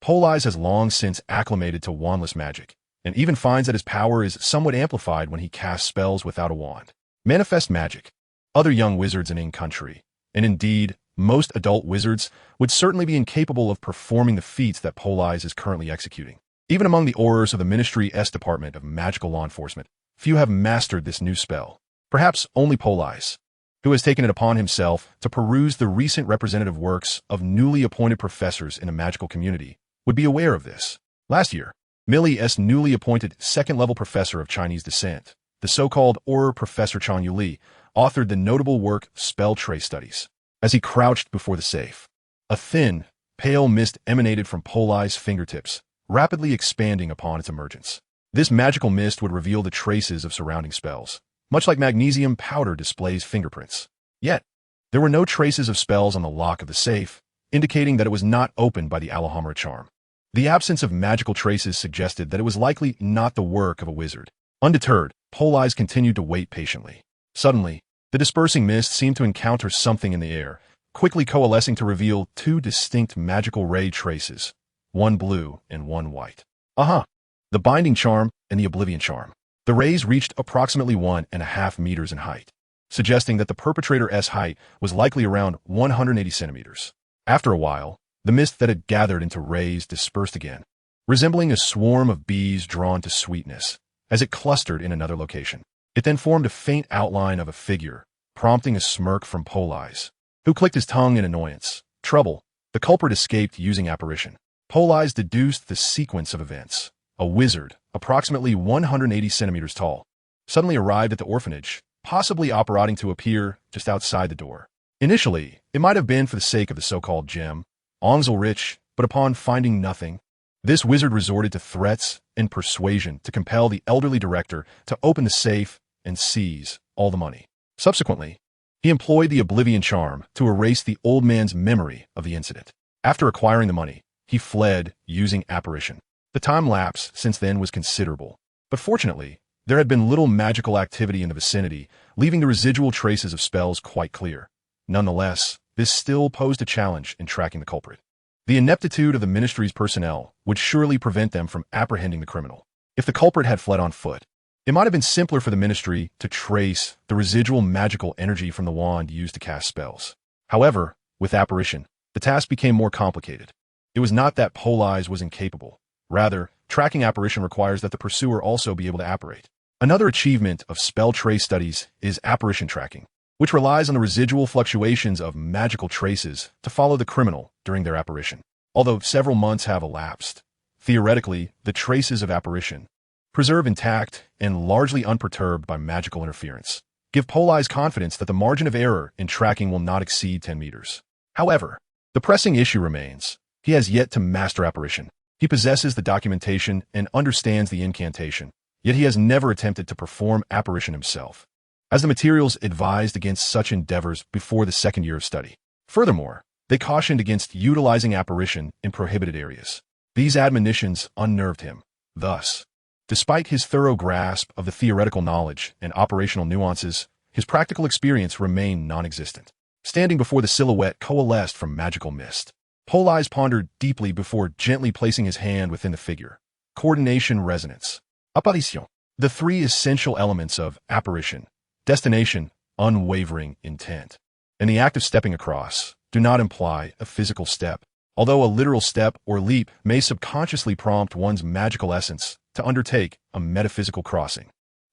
Politz has long since acclimated to wandless magic, and even finds that his power is somewhat amplified when he casts spells without a wand. Manifest magic. Other young wizards in country, and indeed, most adult wizards, would certainly be incapable of performing the feats that Politz is currently executing. Even among the aurors of the Ministry's Department of Magical Law Enforcement, few have mastered this new spell. Perhaps only Politz, who has taken it upon himself to peruse the recent representative works of newly appointed professors in the magical community, would be aware of this. Last year, Millie's newly appointed second-level professor of Chinese descent, the so-called Auror Professor Chang Yuli, authored the notable work Spell Trace Studies. As he crouched before the safe, a thin, pale mist emanated from Politz's fingertips, rapidly expanding upon its emergence. This magical mist would reveal the traces of surrounding spells, much like magnesium powder displays fingerprints. Yet, there were no traces of spells on the lock of the safe, indicating that it was not opened by the Alhambra charm. The absence of magical traces suggested that it was likely not the work of a wizard. Undeterred, Politz continued to wait patiently. Suddenly, the dispersing mist seemed to encounter something in the air, quickly coalescing to reveal two distinct magical ray traces, one blue and one white. Aha! The binding charm and the oblivion charm. The rays reached approximately 1.5 meters in height, suggesting that the perpetrator's height was likely around 180 centimeters. After a while, the mist that had gathered into rays dispersed again, resembling a swarm of bees drawn to sweetness, as it clustered in another location. It then formed a faint outline of a figure, prompting a smirk from Politz, who clicked his tongue in annoyance. Trouble. The culprit escaped using apparition. Politz deduced the sequence of events. A wizard, approximately 180 centimeters tall, suddenly arrived at the orphanage, possibly operating to appear just outside the door. Initially, it might have been for the sake of the so-called gem, Ongzel Rich, but upon finding nothing, this wizard resorted to threats and persuasion to compel the elderly director to open the safe and seize all the money. Subsequently, he employed the oblivion charm to erase the old man's memory of the incident. After acquiring the money, he fled using apparition. The time lapse since then was considerable, but fortunately, there had been little magical activity in the vicinity, leaving the residual traces of spells quite clear. Nonetheless, this still posed a challenge in tracking the culprit. The ineptitude of the ministry's personnel would surely prevent them from apprehending the criminal. If the culprit had fled on foot, it might have been simpler for the ministry to trace the residual magical energy from the wand used to cast spells. However, with apparition, the task became more complicated. It was not that Politz was incapable. Rather, tracking apparition requires that the pursuer also be able to apparate. Another achievement of spell trace studies is apparition tracking, which relies on the residual fluctuations of magical traces to follow the criminal during their apparition. Although several months have elapsed, theoretically, the traces of apparition, preserve intact and largely unperturbed by magical interference, give Politz confidence that the margin of error in tracking will not exceed 10 meters. However, the pressing issue remains. He has yet to master apparition. He possesses the documentation and understands the incantation, yet he has never attempted to perform apparition himself, as the materials advised against such endeavors before the second year of study. Furthermore, they cautioned against utilizing apparition in prohibited areas. These admonitions unnerved him. Thus, despite his thorough grasp of the theoretical knowledge and operational nuances, his practical experience remained non-existent. Standing before the silhouette coalesced from magical mist, Politz pondered deeply before gently placing his hand within the figure. Coordination, resonance, apparition. The three essential elements of apparition: destination, unwavering intent, and the act of stepping across do not imply a physical step, although a literal step or leap may subconsciously prompt one's magical essence to undertake a metaphysical crossing.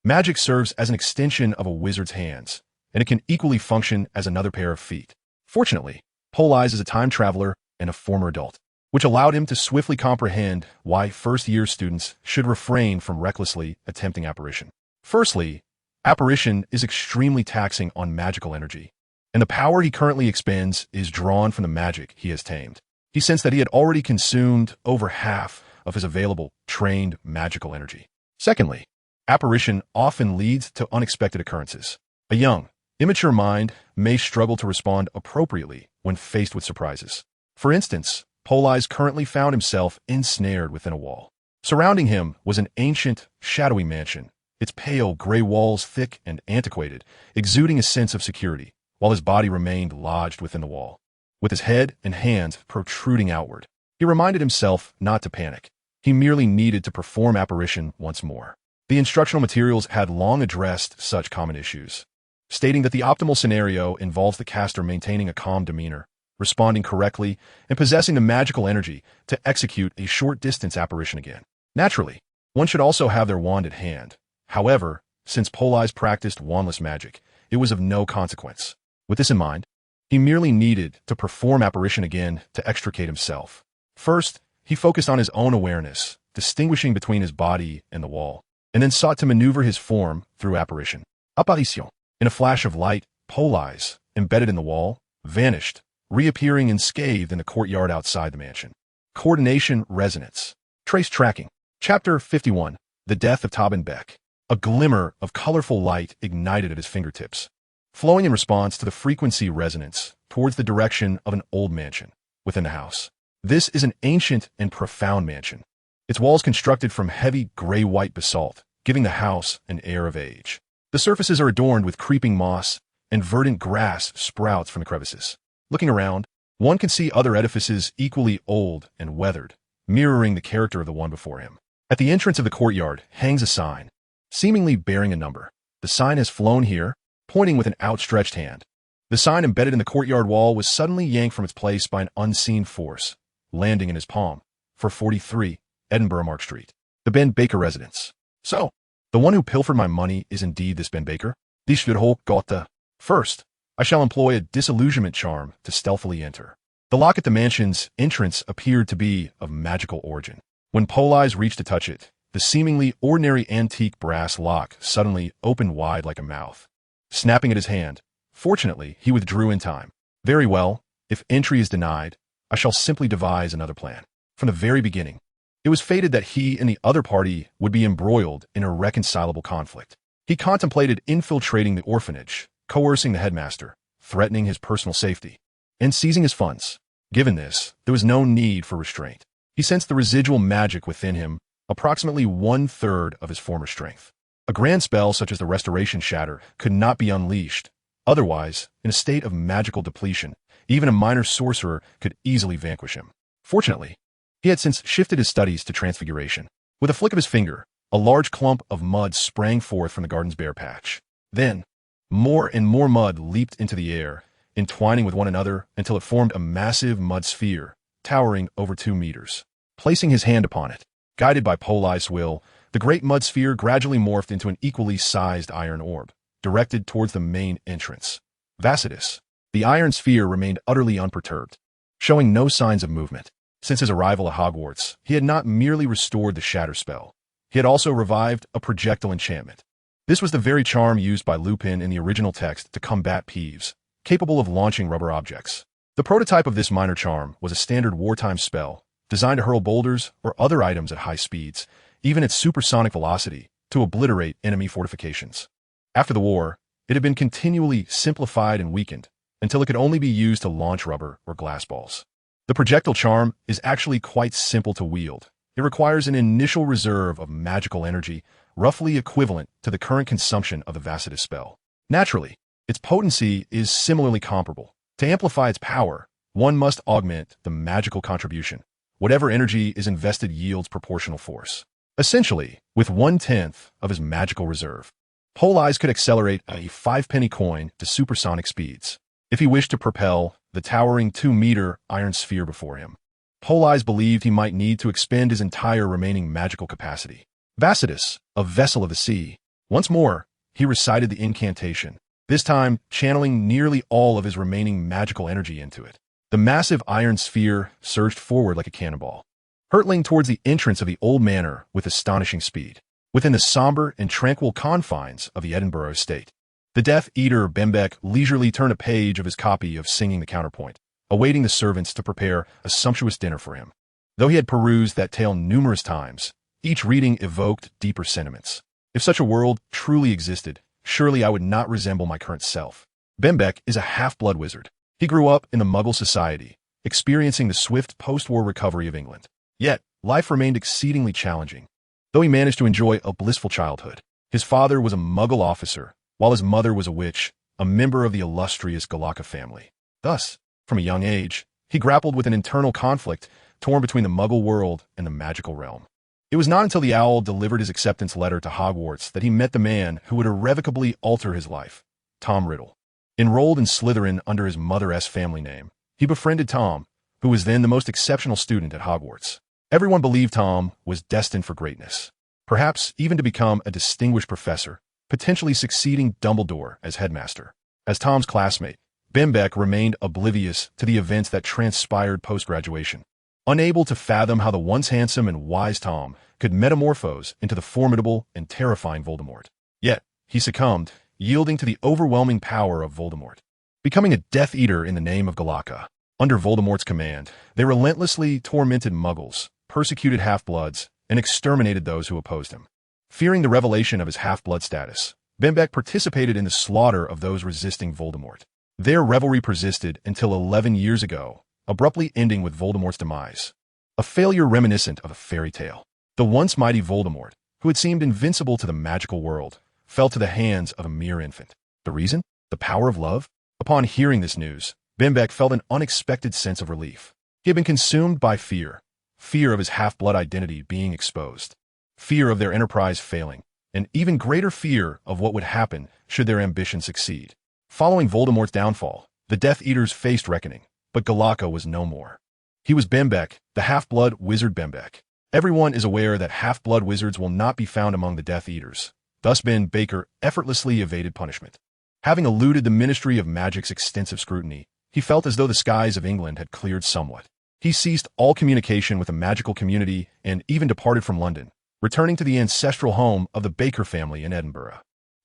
Magic serves as an extension of a wizard's hands, and it can equally function as another pair of feet. Fortunately, Politz is a time traveler and a former adult, which allowed him to swiftly comprehend why first-year students should refrain from recklessly attempting apparition. Firstly, apparition is extremely taxing on magical energy, and the power he currently expends is drawn from the magic he has tamed. He sensed that he had already consumed over half of his available, trained magical energy. Secondly, apparition often leads to unexpected occurrences. A young, immature mind may struggle to respond appropriately when faced with surprises. For instance, Politz currently found himself ensnared within a wall. Surrounding him was an ancient, shadowy mansion, its pale gray walls thick and antiquated, exuding a sense of security, while his body remained lodged within the wall, with his head and hands protruding outward. He reminded himself not to panic. He merely needed to perform apparition once more. The instructional materials had long addressed such common issues, stating that the optimal scenario involves the caster maintaining a calm demeanor, responding correctly, and possessing the magical energy to execute a short-distance apparition again. Naturally, one should also have their wand at hand. However, since Politz practiced wandless magic, it was of no consequence. With this in mind, he merely needed to perform apparition again to extricate himself. First, he focused on his own awareness, distinguishing between his body and the wall, and then sought to maneuver his form through apparition. Apparition. In a flash of light, Politz, embedded in the wall, vanished, reappearing unscathed in the courtyard outside the mansion. Coordination, resonance. Trace tracking. Chapter 51. The Death of Tobin Beck. A glimmer of colorful light ignited at his fingertips, flowing in response to the frequency resonance towards the direction of an old mansion within the house. This is an ancient and profound mansion, its walls constructed from heavy gray-white basalt, giving the house an air of age. The surfaces are adorned with creeping moss, and verdant grass sprouts from the crevices. Looking around, one can see other edifices equally old and weathered, mirroring the character of the one before him. At the entrance of the courtyard hangs a sign, seemingly bearing a number. The sign has flown here, pointing with an outstretched hand. The sign embedded in the courtyard wall was suddenly yanked from its place by an unseen force, landing in his palm, for 43, Edinburgh Mark Street. The Ben Baker residence. So, the one who pilfered my money is indeed this Ben Baker? Dies Hoch Gotha. First, I shall employ a disillusionment charm to stealthily enter. The lock at the mansion's entrance appeared to be of magical origin. When Politz reached to touch it, the seemingly ordinary antique brass lock suddenly opened wide like a mouth, snapping at his hand. Fortunately, he withdrew in time. Very well, if entry is denied, I shall simply devise another plan. From the very beginning, it was fated that he and the other party would be embroiled in irreconcilable conflict. He contemplated infiltrating the orphanage, coercing the headmaster, threatening his personal safety, and seizing his funds. Given this, there was no need for restraint. He sensed the residual magic within him, approximately 1/3 of his former strength. A grand spell such as the Restoration Shatter could not be unleashed. Otherwise, in a state of magical depletion, even a minor sorcerer could easily vanquish him. Fortunately, he had since shifted his studies to transfiguration. With a flick of his finger, a large clump of mud sprang forth from the garden's bare patch. Then, more and more mud leaped into the air, entwining with one another until it formed a massive mud sphere, towering over 2 meters. Placing his hand upon it, guided by Politz will, the great mud sphere gradually morphed into an equally sized iron orb, directed towards the main entrance. Vacitus. The iron sphere remained utterly unperturbed, showing no signs of movement. Since his arrival at Hogwarts, he had not merely restored the shatter spell. He had also revived a projectile enchantment. This was the very charm used by Lupin in the original text to combat Peeves, capable of launching rubber objects. The prototype of this minor charm was a standard wartime spell, designed to hurl boulders or other items at high speeds, even at supersonic velocity, to obliterate enemy fortifications. After the war, it had been continually simplified and weakened, until it could only be used to launch rubber or glass balls. The projectile charm is actually quite simple to wield. It requires an initial reserve of magical energy, roughly equivalent to the current consumption of the Vacitus spell. Naturally, its potency is similarly comparable. To amplify its power, one must augment the magical contribution. Whatever energy is invested yields proportional force. Essentially, with 1/10 of his magical reserve, Politz could accelerate a 5-penny coin to supersonic speeds. If he wished to propel the towering 2-meter iron sphere before him, Politz believed he might need to expend his entire remaining magical capacity. Vacitus, a vessel of the sea. Once more, he recited the incantation, this time channeling nearly all of his remaining magical energy into it. The massive iron sphere surged forward like a cannonball, hurtling towards the entrance of the old manor with astonishing speed. Within the somber and tranquil confines of the Edinburgh estate, the Death Eater Bembeck leisurely turned a page of his copy of Singing the Counterpoint, awaiting the servants to prepare a sumptuous dinner for him. Though he had perused that tale numerous times, each reading evoked deeper sentiments. If such a world truly existed, surely I would not resemble my current self. Bembeck is a half-blood wizard. He grew up in the Muggle society, experiencing the swift post-war recovery of England. Yet, life remained exceedingly challenging. Though he managed to enjoy a blissful childhood, his father was a Muggle officer, while his mother was a witch, a member of the illustrious Galacca family. Thus, from a young age, he grappled with an internal conflict torn between the Muggle world and the magical realm. It was not until the owl delivered his acceptance letter to Hogwarts that he met the man who would irrevocably alter his life, Tom Riddle. Enrolled in Slytherin under his mother's family name, he befriended Tom, who was then the most exceptional student at Hogwarts. Everyone believed Tom was destined for greatness, perhaps even to become a distinguished professor, potentially succeeding Dumbledore as headmaster. As Tom's classmate, Bembeck remained oblivious to the events that transpired post-graduation, unable to fathom how the once handsome and wise Tom could metamorphose into the formidable and terrifying Voldemort. Yet, he succumbed, yielding to the overwhelming power of Voldemort, becoming a Death Eater in the name of Galacca. Under Voldemort's command, they relentlessly tormented Muggles, persecuted half-bloods, and exterminated those who opposed him. Fearing the revelation of his half-blood status, Bembeck participated in the slaughter of those resisting Voldemort. Their revelry persisted until 11 years ago, abruptly ending with Voldemort's demise. A failure reminiscent of a fairy tale. The once mighty Voldemort, who had seemed invincible to the magical world, fell to the hands of a mere infant. The reason? The power of love? Upon hearing this news, Bembeck felt an unexpected sense of relief. He had been consumed by fear. Fear of his half-blood identity being exposed. Fear of their enterprise failing. And even greater fear of what would happen should their ambition succeed. Following Voldemort's downfall, the Death Eaters faced reckoning, but Galacca was no more. He was Bembeck, the half-blood wizard Bembeck. Everyone is aware that half-blood wizards will not be found among the Death Eaters. Thus Ben Baker effortlessly evaded punishment. Having eluded the Ministry of Magic's extensive scrutiny, he felt as though the skies of England had cleared somewhat. He ceased all communication with the magical community and even departed from London, returning to the ancestral home of the Baker family in Edinburgh.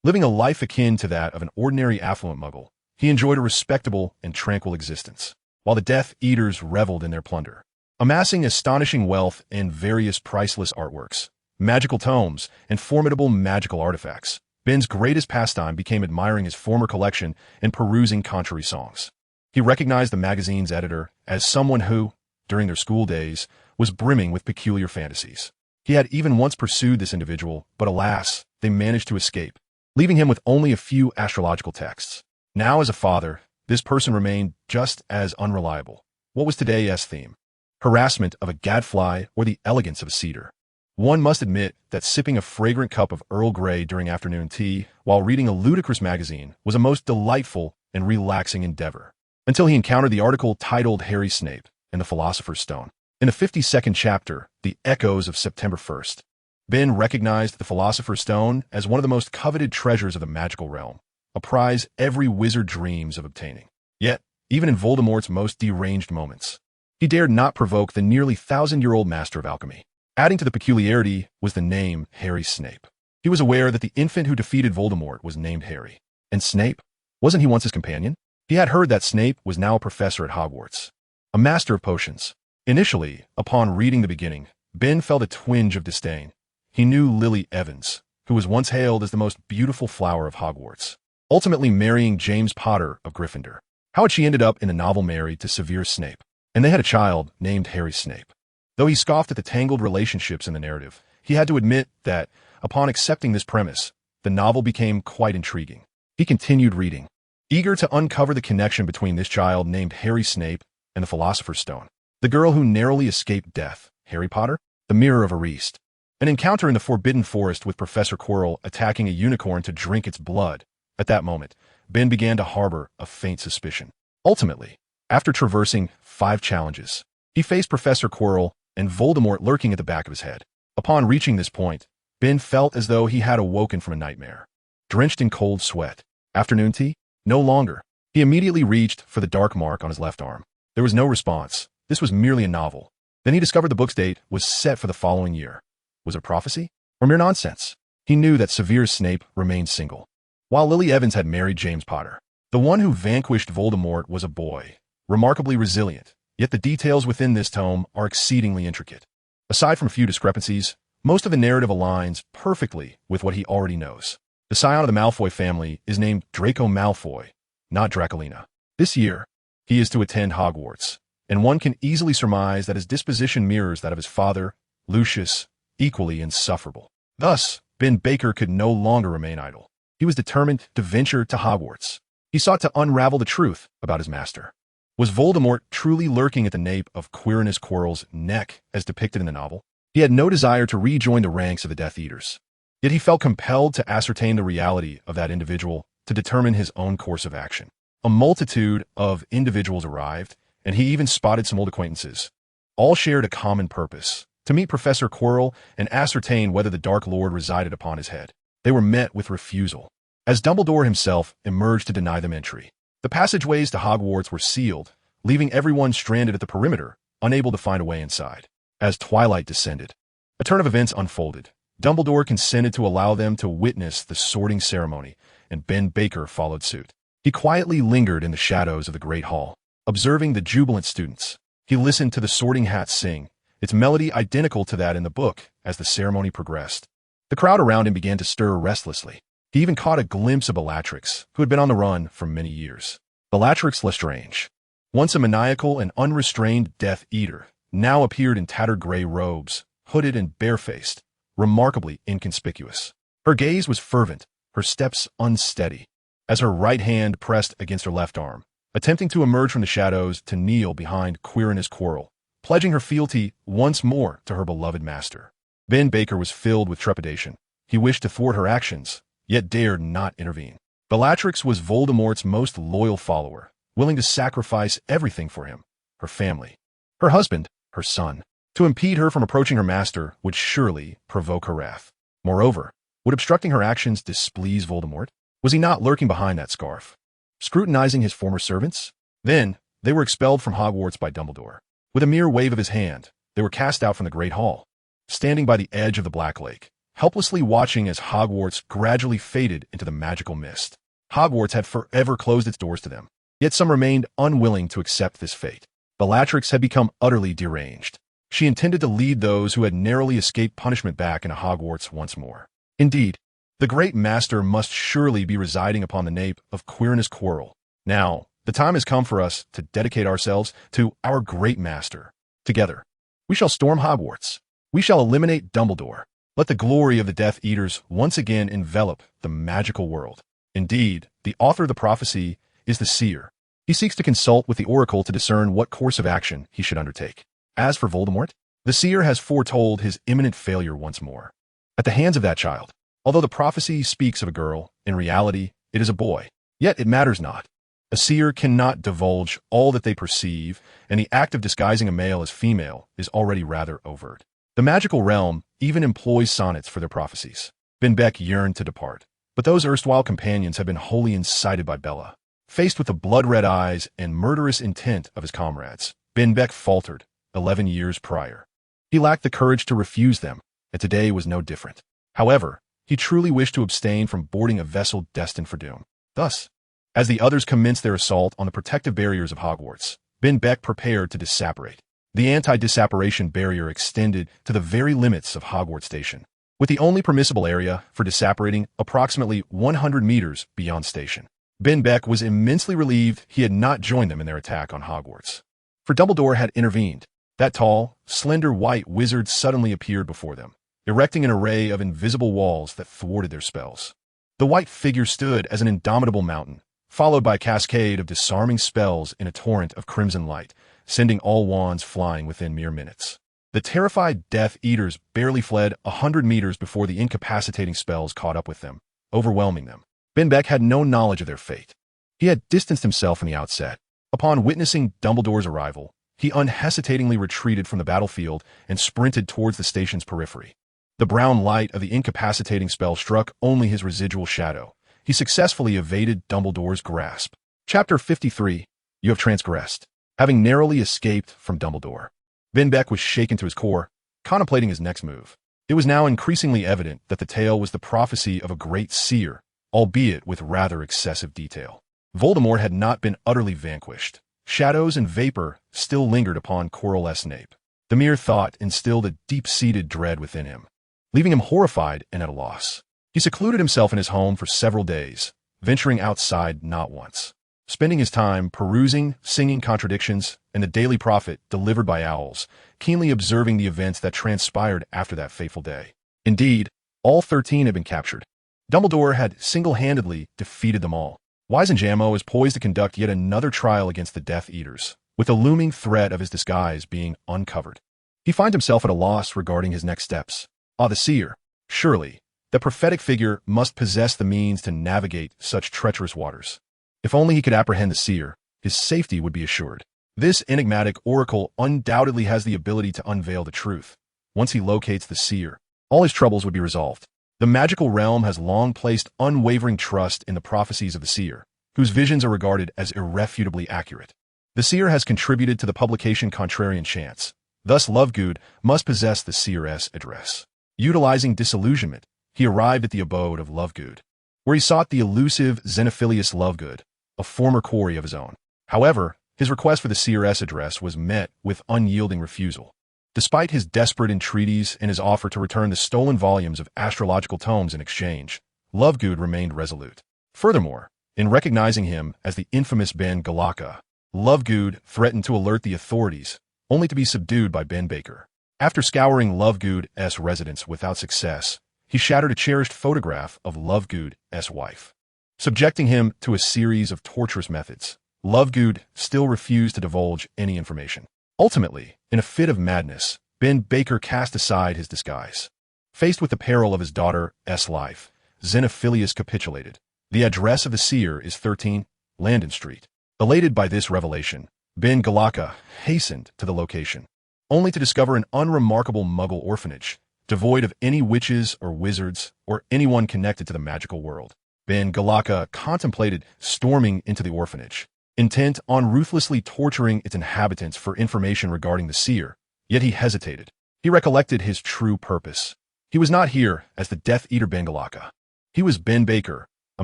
Living a life akin to that of an ordinary affluent Muggle, he enjoyed a respectable and tranquil existence, while the Death Eaters reveled in their plunder. Amassing astonishing wealth and various priceless artworks, magical tomes, and formidable magical artifacts, Ben's greatest pastime became admiring his former collection and perusing contrary songs. He recognized the magazine's editor as someone who, during their school days, was brimming with peculiar fantasies. He had even once pursued this individual, but alas, they managed to escape, leaving him with only a few astrological texts. Now as a father, this person remained just as unreliable. What was today's theme? Harassment of a gadfly or the elegance of a cedar? One must admit that sipping a fragrant cup of Earl Grey during afternoon tea while reading a ludicrous magazine was a most delightful and relaxing endeavor, until he encountered the article titled Harry Snape, and the Philosopher's Stone. In the 52nd chapter, The Echoes of September 1st, Ben recognized the Philosopher's Stone as one of the most coveted treasures of the magical realm, a prize every wizard dreams of obtaining. Yet, even in Voldemort's most deranged moments, he dared not provoke the nearly 1,000-year-old master of alchemy. Adding to the peculiarity was the name Harry Snape. He was aware that the infant who defeated Voldemort was named Harry. And Snape? Wasn't he once his companion? He had heard that Snape was now a professor at Hogwarts, a master of potions. Initially, upon reading the beginning, Ben felt a twinge of disdain. He knew Lily Evans, who was once hailed as the most beautiful flower of Hogwarts, ultimately marrying James Potter of Gryffindor. How had she ended up in the novel married to Severus Snape? And they had a child named Harry Snape. Though he scoffed at the tangled relationships in the narrative, he had to admit that, upon accepting this premise, the novel became quite intriguing. He continued reading, eager to uncover the connection between this child named Harry Snape and the Philosopher's Stone. The girl who narrowly escaped death, Harry Potter, the Mirror of Ariste. An encounter in the Forbidden Forest with Professor Quirrell attacking a unicorn to drink its blood. At that moment, Ben began to harbor a faint suspicion. Ultimately, after traversing 5 challenges, he faced Professor Quirrell and Voldemort lurking at the back of his head. Upon reaching this point, Ben felt as though he had awoken from a nightmare. Drenched in cold sweat. Afternoon tea? No longer. He immediately reached for the dark mark on his left arm. There was no response. This was merely a novel. Then he discovered the book's date was set for the following year. Was it prophecy? Or mere nonsense? He knew that Severus Snape remained single, while Lily Evans had married James Potter. The one who vanquished Voldemort was a boy, remarkably resilient, yet the details within this tome are exceedingly intricate. Aside from a few discrepancies, most of the narrative aligns perfectly with what he already knows. The scion of the Malfoy family is named Draco Malfoy, not Draculina. This year, he is to attend Hogwarts, and one can easily surmise that his disposition mirrors that of his father, Lucius, equally insufferable. Thus, Ben Baker could no longer remain idle. He was determined to venture to Hogwarts. He sought to unravel the truth about his master. Was Voldemort truly lurking at the nape of Quirinus Quirrell's neck as depicted in the novel? He had no desire to rejoin the ranks of the Death Eaters. Yet he felt compelled to ascertain the reality of that individual to determine his own course of action. A multitude of individuals arrived, and he even spotted some old acquaintances. All shared a common purpose: to meet Professor Quirrell and ascertain whether the Dark Lord resided upon his head. They were met with refusal, as Dumbledore himself emerged to deny them entry. The passageways to Hogwarts were sealed, leaving everyone stranded at the perimeter, unable to find a way inside. As twilight descended, a turn of events unfolded. Dumbledore consented to allow them to witness the sorting ceremony, and Ben Baker followed suit. He quietly lingered in the shadows of the Great Hall, observing the jubilant students. He listened to the Sorting Hats sing, its melody identical to that in the book as the ceremony progressed. The crowd around him began to stir restlessly. He even caught a glimpse of Bellatrix, who had been on the run for many years. Bellatrix Lestrange, once a maniacal and unrestrained Death Eater, now appeared in tattered gray robes, hooded and barefaced, remarkably inconspicuous. Her gaze was fervent, her steps unsteady, as her right hand pressed against her left arm, attempting to emerge from the shadows to kneel behind Quirinus Quirrell, pledging her fealty once more to her beloved master. Ben Baker was filled with trepidation. He wished to thwart her actions, yet dared not intervene. Bellatrix was Voldemort's most loyal follower, willing to sacrifice everything for him, her family, her husband, her son. To impede her from approaching her master would surely provoke her wrath. Moreover, would obstructing her actions displease Voldemort? Was he not lurking behind that scarf, scrutinizing his former servants? Then, they were expelled from Hogwarts by Dumbledore. With a mere wave of his hand, they were cast out from the Great Hall, standing by the edge of the Black Lake, helplessly watching as Hogwarts gradually faded into the magical mist. Hogwarts had forever closed its doors to them, yet some remained unwilling to accept this fate. Bellatrix had become utterly deranged. She intended to lead those who had narrowly escaped punishment back into Hogwarts once more. Indeed, the great master must surely be residing upon the nape of Quirinus Quirrell. Now, the time has come for us to dedicate ourselves to our great master. Together, we shall storm Hogwarts. We shall eliminate Dumbledore. Let the glory of the Death Eaters once again envelop the magical world. Indeed, the author of the prophecy is the seer. He seeks to consult with the oracle to discern what course of action he should undertake. As for Voldemort, the seer has foretold his imminent failure once more, at the hands of that child. Although the prophecy speaks of a girl, in reality, it is a boy. Yet it matters not. A seer cannot divulge all that they perceive, and the act of disguising a male as female is already rather overt. The magical realm even employs sonnets for their prophecies. Ben Beck yearned to depart, but those erstwhile companions had been wholly incited by Bella. Faced with the blood-red eyes and murderous intent of his comrades, Ben Beck faltered 11 years prior. He lacked the courage to refuse them, and today was no different. However, he truly wished to abstain from boarding a vessel destined for doom. Thus, as the others commenced their assault on the protective barriers of Hogwarts, Ben Beck prepared to disapparate. The anti-disapparation barrier extended to the very limits of Hogwarts Station, with the only permissible area for disapparating approximately 100 meters beyond station. Ben Beck was immensely relieved he had not joined them in their attack on Hogwarts. For Dumbledore had intervened. That tall, slender white wizard suddenly appeared before them, erecting an array of invisible walls that thwarted their spells. The white figure stood as an indomitable mountain, followed by a cascade of disarming spells in a torrent of crimson light, sending all wands flying within mere minutes. The terrified Death Eaters barely fled 100 meters before the incapacitating spells caught up with them, overwhelming them. Ben Beck had no knowledge of their fate. He had distanced himself from the outset. Upon witnessing Dumbledore's arrival, he unhesitatingly retreated from the battlefield and sprinted towards the station's periphery. The brown light of the incapacitating spell struck only his residual shadow. He successfully evaded Dumbledore's grasp. Chapter 53. You have transgressed. Having narrowly escaped from Dumbledore, Ben Beck was shaken to his core, contemplating his next move. It was now increasingly evident that the tale was the prophecy of a great seer, albeit with rather excessive detail. Voldemort had not been utterly vanquished. Shadows and vapor still lingered upon Quirrell Snape. The mere thought instilled a deep-seated dread within him, leaving him horrified and at a loss. He secluded himself in his home for several days, venturing outside not once, spending his time perusing, singing contradictions, and the Daily Prophet delivered by owls, keenly observing the events that transpired after that fateful day. Indeed, all 13 had been captured. Dumbledore had single-handedly defeated them all. Wizengamot is poised to conduct yet another trial against the Death Eaters, with the looming threat of his disguise being uncovered. He finds himself at a loss regarding his next steps. The seer. Surely, the prophetic figure must possess the means to navigate such treacherous waters. If only he could apprehend the seer, his safety would be assured. This enigmatic oracle undoubtedly has the ability to unveil the truth. Once he locates the seer, all his troubles would be resolved. The magical realm has long placed unwavering trust in the prophecies of the seer, whose visions are regarded as irrefutably accurate. The seer has contributed to the publication Contrarian Chance. Thus Lovegood must possess the seeress address. Utilizing disillusionment, he arrived at the abode of Lovegood, where he sought the elusive Xenophilius Lovegood, a former quarry of his own. However, his request for the seeress address was met with unyielding refusal. Despite his desperate entreaties and his offer to return the stolen volumes of astrological tomes in exchange, Lovegood remained resolute. Furthermore, in recognizing him as the infamous Ben Galacca, Lovegood threatened to alert the authorities, only to be subdued by Ben Baker. After scouring Lovegood's residence without success, he shattered a cherished photograph of Lovegood's wife. Subjecting him to a series of torturous methods, Lovegood still refused to divulge any information. Ultimately, in a fit of madness, Ben Baker cast aside his disguise. Faced with the peril of his daughter's life, Xenophilius capitulated. The address of the seer is 13 Landon Street. Elated by this revelation, Ben Galacca hastened to the location, only to discover an unremarkable muggle orphanage, devoid of any witches or wizards or anyone connected to the magical world. Ben Galacca contemplated storming into the orphanage, intent on ruthlessly torturing its inhabitants for information regarding the seer, yet he hesitated. He recollected his true purpose. He was not here as the Death Eater Ben Galacca. He was Ben Baker, a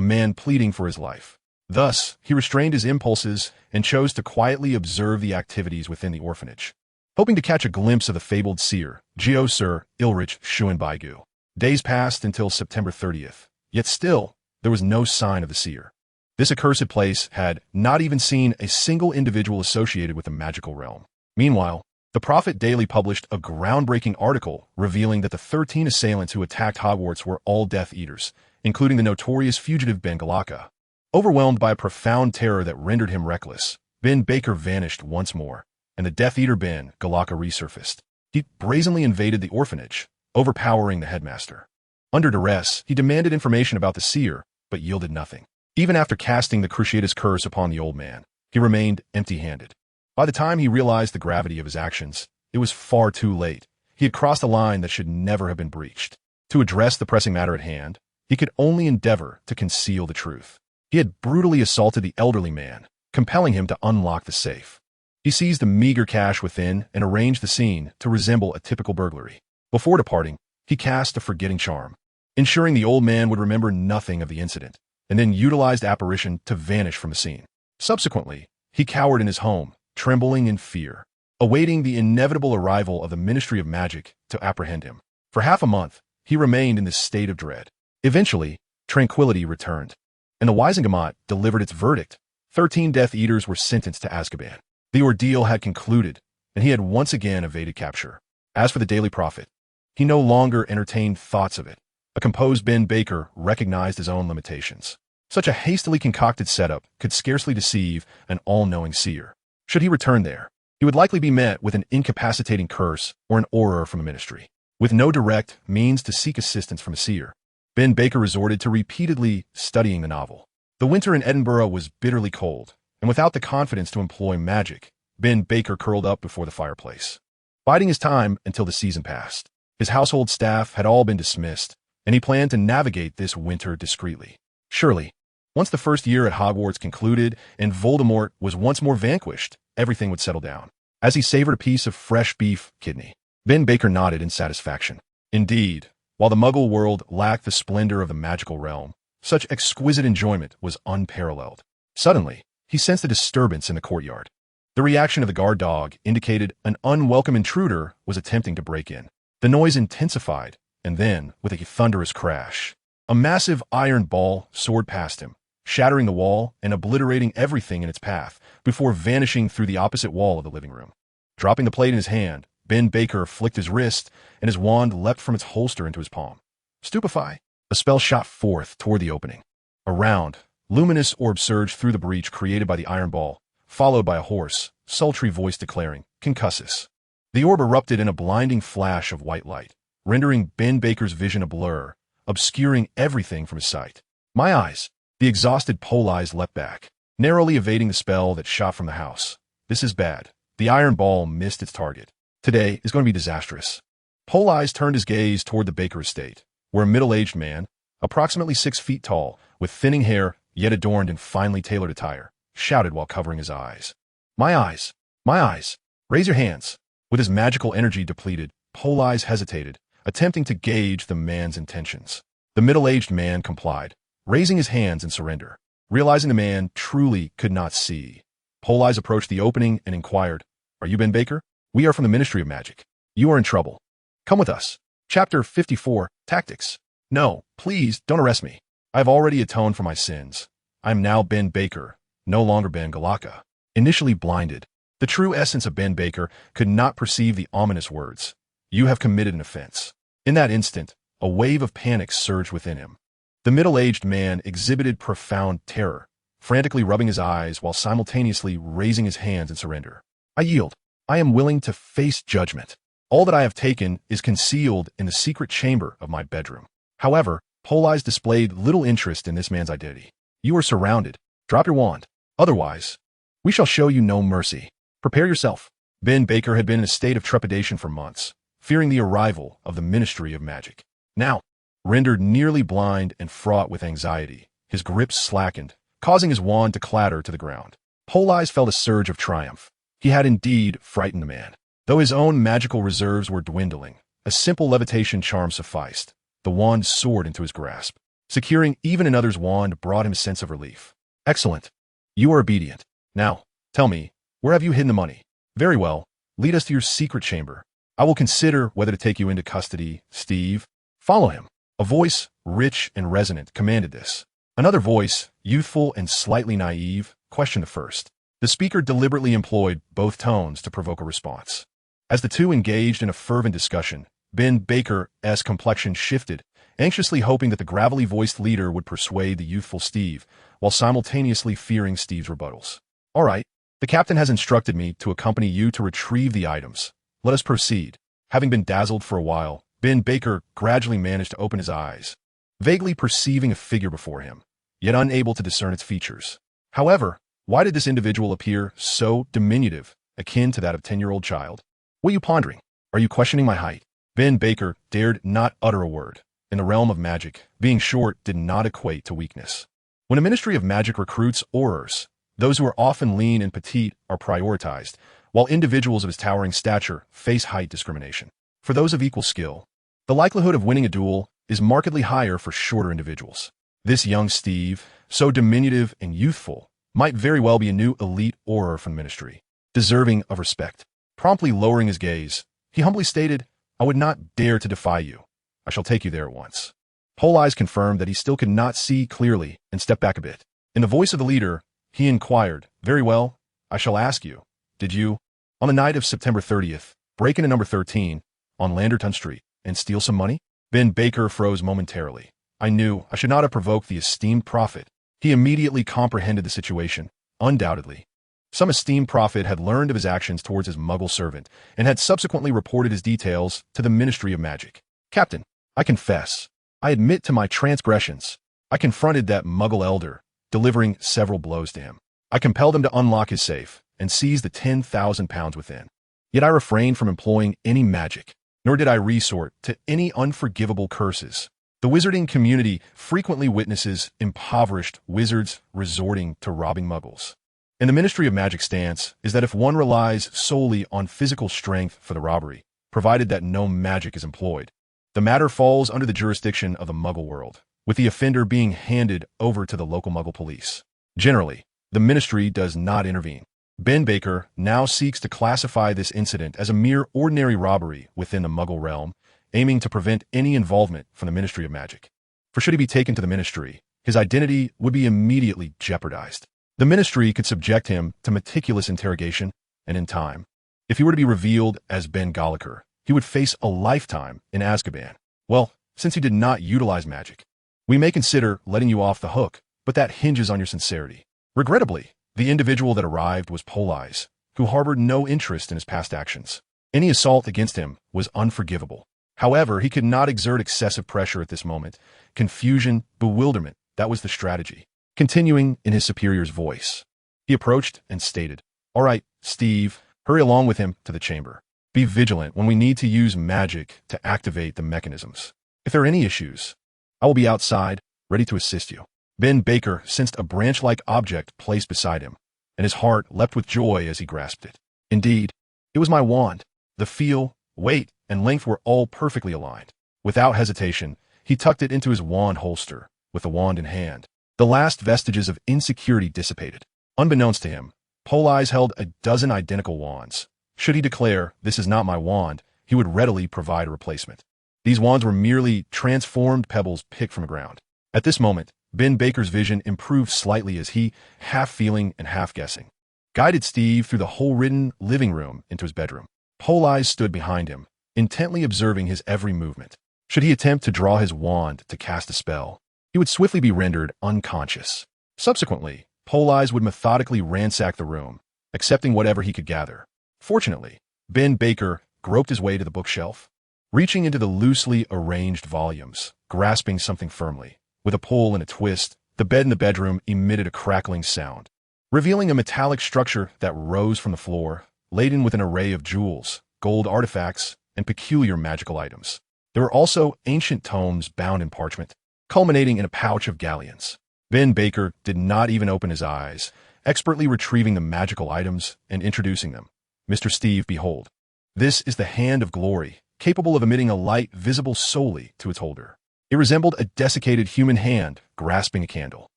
man pleading for his life. Thus, he restrained his impulses and chose to quietly observe the activities within the orphanage, hoping to catch a glimpse of the fabled seer, Sir Ilrich Schuenbaigu. Days passed until September 30th, yet still, there was no sign of the seer. This accursed place had not even seen a single individual associated with the magical realm. Meanwhile, the Prophet Daily published a groundbreaking article revealing that the 13 assailants who attacked Hogwarts were all Death Eaters, including the notorious fugitive Ben Galacca. Overwhelmed by a profound terror that rendered him reckless, Ben Baker vanished once more, and the Death Eater Ben Galacca resurfaced. He brazenly invaded the orphanage, overpowering the headmaster. Under duress, he demanded information about the seer, but yielded nothing. Even after casting the Cruciatus curse upon the old man, he remained empty-handed. By the time he realized the gravity of his actions, it was far too late. He had crossed a line that should never have been breached. To address the pressing matter at hand, he could only endeavor to conceal the truth. He had brutally assaulted the elderly man, compelling him to unlock the safe. He seized the meager cash within and arranged the scene to resemble a typical burglary. Before departing, he cast a forgetting charm, ensuring the old man would remember nothing of the incident, and then utilized apparition to vanish from the scene. Subsequently, he cowered in his home, trembling in fear, awaiting the inevitable arrival of the Ministry of Magic to apprehend him. For half a month, he remained in this state of dread. Eventually, tranquility returned, and the Wisengamot delivered its verdict. 13 Death Eaters were sentenced to Azkaban. The ordeal had concluded, and he had once again evaded capture. As for the Daily Prophet, he no longer entertained thoughts of it. A composed Ben Baker recognized his own limitations. Such a hastily concocted setup could scarcely deceive an all-knowing seer. Should he return there, he would likely be met with an incapacitating curse or an auror from a ministry. With no direct means to seek assistance from a seer, Ben Baker resorted to repeatedly studying the novel. The winter in Edinburgh was bitterly cold, and without the confidence to employ magic, Ben Baker curled up before the fireplace, biding his time until the season passed. His household staff had all been dismissed, and he planned to navigate this winter discreetly. Surely, once the first year at Hogwarts concluded and Voldemort was once more vanquished, everything would settle down. As he savored a piece of fresh beef kidney, Ben Baker nodded in satisfaction. Indeed, while the Muggle world lacked the splendor of the magical realm, such exquisite enjoyment was unparalleled. Suddenly, he sensed a disturbance in the courtyard. The reaction of the guard dog indicated an unwelcome intruder was attempting to break in. The noise intensified, and then, with a thunderous crash, a massive iron ball soared past him, shattering the wall and obliterating everything in its path before vanishing through the opposite wall of the living room. Dropping the plate in his hand, Ben Baker flicked his wrist, and his wand leapt from its holster into his palm. Stupefy! A spell shot forth toward the opening. A round, luminous orb surged through the breach created by the iron ball, followed by a hoarse, sultry voice declaring, "Concussus." The orb erupted in a blinding flash of white light, rendering Ben Baker's vision a blur, obscuring everything from his sight. My eyes! The exhausted Politz leapt back, narrowly evading the spell that shot from the house. This is bad. The iron ball missed its target. Today is going to be disastrous. Politz turned his gaze toward the Baker estate, where a middle-aged man, approximately 6 feet tall, with thinning hair yet adorned in finely tailored attire, shouted while covering his eyes. My eyes! My eyes! Raise your hands! With his magical energy depleted, Politz hesitated, attempting to gauge the man's intentions. The middle-aged man complied, raising his hands in surrender. Realizing the man truly could not see, Politz approached the opening and inquired, "Are you Ben Baker? We are from the Ministry of Magic. You are in trouble. Come with us." Chapter 54, Tactics. No, please, don't arrest me. I have already atoned for my sins. I am now Ben Baker, no longer Ben Galaka. Initially blinded, the true essence of Ben Baker could not perceive the ominous words, "You have committed an offense." In that instant, a wave of panic surged within him. The middle-aged man exhibited profound terror, frantically rubbing his eyes while simultaneously raising his hands in surrender. "I yield. I am willing to face judgment. All that I have taken is concealed in the secret chamber of my bedroom." However, Politz displayed little interest in this man's identity. "You are surrounded. Drop your wand. Otherwise, we shall show you no mercy. Prepare yourself." Ben Baker had been in a state of trepidation for months, fearing the arrival of the Ministry of Magic. Now, rendered nearly blind and fraught with anxiety, his grip slackened, causing his wand to clatter to the ground. Politz felt a surge of triumph. He had indeed frightened the man. Though his own magical reserves were dwindling, a simple levitation charm sufficed. The wand soared into his grasp. Securing even another's wand brought him a sense of relief. "Excellent. You are obedient. Now, tell me, where have you hidden the money?" "Very well. Lead us to your secret chamber. I will consider whether to take you into custody, Steve." "Follow him." A voice, rich and resonant, commanded this. Another voice, youthful and slightly naive, questioned the first. The speaker deliberately employed both tones to provoke a response. As the two engaged in a fervent discussion, Ben Baker's complexion shifted, anxiously hoping that the gravelly-voiced leader would persuade the youthful Steve, while simultaneously fearing Steve's rebuttals. "All right. The captain has instructed me to accompany you to retrieve the items. Let us proceed." Having been dazzled for a while, Ben Baker gradually managed to open his eyes, vaguely perceiving a figure before him. yet unable to discern its features. However, why did this individual appear so diminutive, akin to that of a 10-year-old child? What are you pondering? Are you questioning my height? Ben Baker dared not utter a word. In the realm of magic, being short did not equate to weakness. When a Ministry of Magic recruits aurors, those who are often lean and petite are prioritized, while individuals of his towering stature face height discrimination. For those of equal skill, the likelihood of winning a duel is markedly higher for shorter individuals. This young Steve, so diminutive and youthful, might very well be a new elite auror from the Ministry, deserving of respect. Promptly lowering his gaze, he humbly stated, "I would not dare to defy you. I shall take you there at once." Politz confirmed that he still could not see clearly and stepped back a bit. In the voice of the leader, he inquired, "Very well, I shall ask you, did you, on the night of September 30th, break into number 13 on Landerton Street and steal some money?" Ben Baker froze momentarily. I knew I should not have provoked the esteemed prophet. He immediately comprehended the situation. Undoubtedly, some esteemed prophet had learned of his actions towards his Muggle servant and had subsequently reported his details to the Ministry of Magic. "Captain, I confess. I admit to my transgressions. I confronted that Muggle elder, delivering several blows to him. I compelled him to unlock his safe and seize the 10,000 pounds within. Yet I refrained from employing any magic, nor did I resort to any unforgivable curses. The wizarding community frequently witnesses impoverished wizards resorting to robbing Muggles. And the Ministry of Magic stance is that if one relies solely on physical strength for the robbery, provided that no magic is employed, the matter falls under the jurisdiction of the Muggle world, with the offender being handed over to the local Muggle police. Generally, the Ministry does not intervene. Ben Baker now seeks to classify this incident as a mere ordinary robbery within the Muggle realm, aiming to prevent any involvement from the Ministry of Magic. For should he be taken to the Ministry, his identity would be immediately jeopardized. The Ministry could subject him to meticulous interrogation, and in time, if he were to be revealed as Ben Gallagher, he would face a lifetime in Azkaban. Well, since he did not utilize magic, we may consider letting you off the hook, but that hinges on your sincerity. Regrettably, the individual that arrived was Politz, who harbored no interest in his past actions. Any assault against him was unforgivable. However, he could not exert excessive pressure at this moment. Confusion, bewilderment, that was the strategy. Continuing in his superior's voice, he approached and stated, "All right, Steve, hurry along with him to the chamber. Be vigilant when we need to use magic to activate the mechanisms. If there are any issues, I will be outside, ready to assist you." Ben Baker sensed a branch-like object placed beside him, and his heart leapt with joy as he grasped it. Indeed, it was my wand. The feel, weight, and length were all perfectly aligned. Without hesitation, he tucked it into his wand holster, with the wand in hand. The last vestiges of insecurity dissipated. Unbeknownst to him, Politz held a dozen identical wands. Should he declare, "This is not my wand," he would readily provide a replacement. These wands were merely transformed pebbles picked from the ground. At this moment, Ben Baker's vision improved slightly as he, half feeling and half guessing, guided Steve through the whole-ridden living room into his bedroom. Politz stood behind him, intently observing his every movement. Should he attempt to draw his wand to cast a spell, he would swiftly be rendered unconscious. Subsequently, Politz would methodically ransack the room, accepting whatever he could gather. Fortunately, Ben Baker groped his way to the bookshelf, reaching into the loosely arranged volumes, grasping something firmly. With a pull and a twist, the bed in the bedroom emitted a crackling sound, revealing a metallic structure that rose from the floor, laden with an array of jewels, gold artifacts, and peculiar magical items. There were also ancient tomes bound in parchment, culminating in a pouch of galleons. Ben Baker did not even open his eyes, expertly retrieving the magical items and introducing them. "Mr. Steve, behold. This is the Hand of Glory, capable of emitting a light visible solely to its holder." It resembled a desiccated human hand grasping a candle.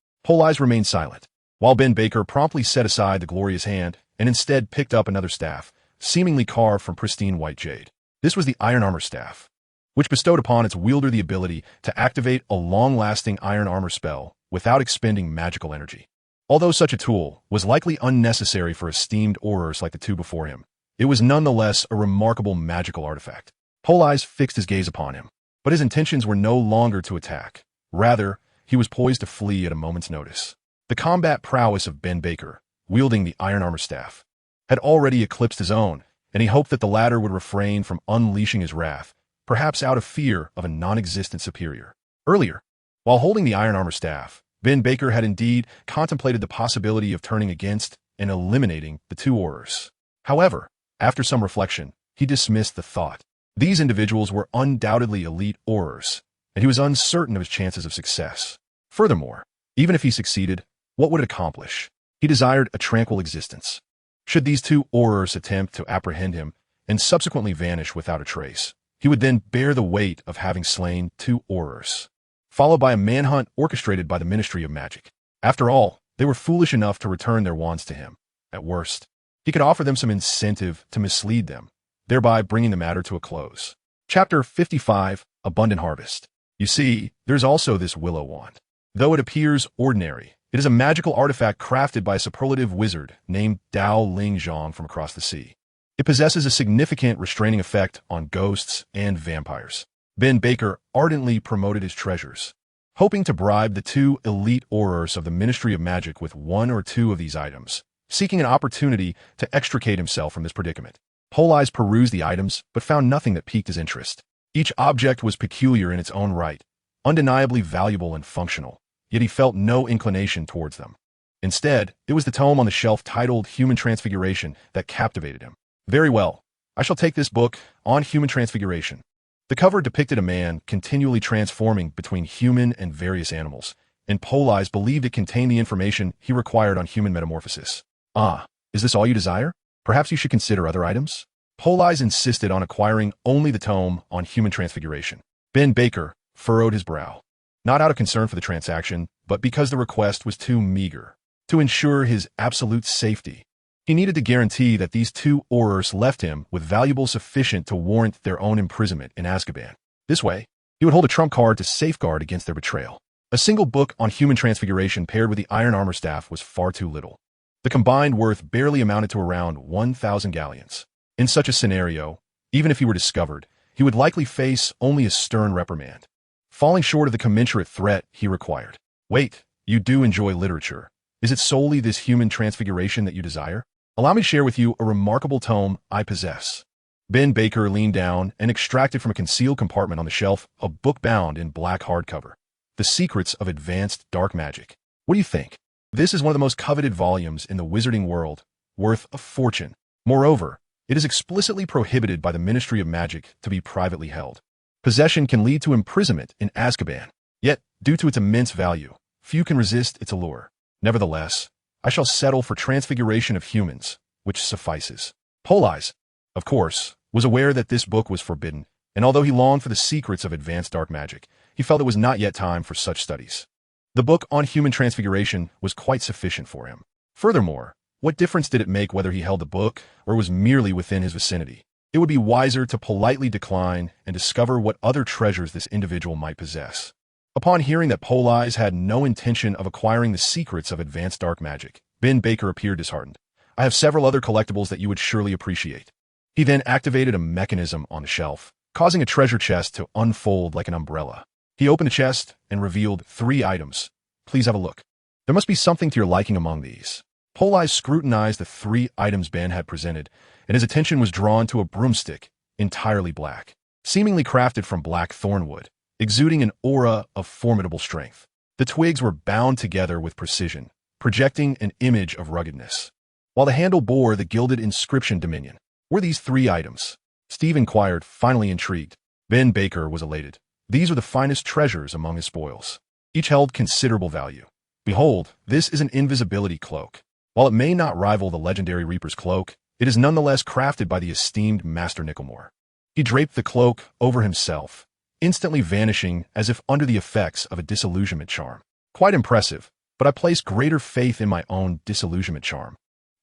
Politz remained silent, while Ben Baker promptly set aside the glorious hand and instead picked up another staff, seemingly carved from pristine white jade. This was the Iron Armor Staff, which bestowed upon its wielder the ability to activate a long-lasting iron armor spell without expending magical energy. Although such a tool was likely unnecessary for esteemed aurors like the two before him, it was nonetheless a remarkable magical artifact. Politz fixed his gaze upon him, but his intentions were no longer to attack. Rather, he was poised to flee at a moment's notice. The combat prowess of Ben Baker, wielding the Iron Armor Staff, had already eclipsed his own, and he hoped that the latter would refrain from unleashing his wrath, perhaps out of fear of a non-existent superior. Earlier, while holding the Iron Armor Staff, Ben Baker had indeed contemplated the possibility of turning against and eliminating the two Aurors. However, after some reflection, he dismissed the thought. These individuals were undoubtedly elite Aurors, and he was uncertain of his chances of success. Furthermore, even if he succeeded, what would it accomplish? He desired a tranquil existence. Should these two Aurors attempt to apprehend him and subsequently vanish without a trace, he would then bear the weight of having slain two Aurors, followed by a manhunt orchestrated by the Ministry of Magic. After all, they were foolish enough to return their wands to him. At worst, he could offer them some incentive to mislead them, thereby bringing the matter to a close. Chapter 55, Abundant Harvest. You see, there's also this willow wand. Though it appears ordinary, it is a magical artifact crafted by a superlative wizard named Dao Ling Zhang from across the sea. It possesses a significant restraining effect on ghosts and vampires. Ben Baker ardently promoted his treasures, hoping to bribe the two elite Aurors of the Ministry of Magic with one or two of these items, seeking an opportunity to extricate himself from this predicament. Politz perused the items, but found nothing that piqued his interest. Each object was peculiar in its own right, undeniably valuable and functional, yet he felt no inclination towards them. Instead, it was the tome on the shelf titled Human Transfiguration that captivated him. Very well, I shall take this book on human transfiguration. The cover depicted a man continually transforming between human and various animals, and Politz believed it contained the information he required on human metamorphosis. Ah, is this all you desire? Perhaps you should consider other items? Politz insisted on acquiring only the tome on human transfiguration. Ben Baker furrowed his brow, not out of concern for the transaction, but because the request was too meager. To ensure his absolute safety, he needed to guarantee that these two Aurors left him with valuables sufficient to warrant their own imprisonment in Azkaban. This way, he would hold a trump card to safeguard against their betrayal. A single book on human transfiguration paired with the iron armor staff was far too little. The combined worth barely amounted to around 1,000 galleons. In such a scenario, even if he were discovered, he would likely face only a stern reprimand, falling short of the commensurate threat he required. Wait, you do enjoy literature. Is it solely this human transfiguration that you desire? Allow me to share with you a remarkable tome I possess. Ben Baker leaned down and extracted from a concealed compartment on the shelf a book bound in black hardcover, The Secrets of Advanced Dark Magic. What do you think? This is one of the most coveted volumes in the wizarding world, worth a fortune. Moreover, it is explicitly prohibited by the Ministry of Magic to be privately held. Possession can lead to imprisonment in Azkaban. Yet, due to its immense value, few can resist its allure. Nevertheless, I shall settle for transfiguration of humans, which suffices. Politz, of course, was aware that this book was forbidden, and although he longed for the secrets of advanced dark magic, he felt it was not yet time for such studies. The book on human transfiguration was quite sufficient for him. Furthermore, what difference did it make whether he held the book or was merely within his vicinity? It would be wiser to politely decline and discover what other treasures this individual might possess. Upon hearing that Politz had no intention of acquiring the secrets of advanced dark magic, Ben Baker appeared disheartened. I have several other collectibles that you would surely appreciate. He then activated a mechanism on the shelf, causing a treasure chest to unfold like an umbrella. He opened the chest and revealed 3 items. Please have a look. There must be something to your liking among these. Politz scrutinized the 3 items Ben had presented, and his attention was drawn to a broomstick, entirely black, seemingly crafted from black thornwood, exuding an aura of formidable strength. The twigs were bound together with precision, projecting an image of ruggedness, while the handle bore the gilded inscription Dominion. Were these 3 items? Steve inquired, finally intrigued. Ben Baker was elated. These were the finest treasures among his spoils. Each held considerable value. Behold, this is an invisibility cloak. While it may not rival the legendary Reaper's cloak, it is nonetheless crafted by the esteemed Master Nickelmore. He draped the cloak over himself, instantly vanishing as if under the effects of a disillusionment charm. Quite impressive, but I place greater faith in my own disillusionment charm.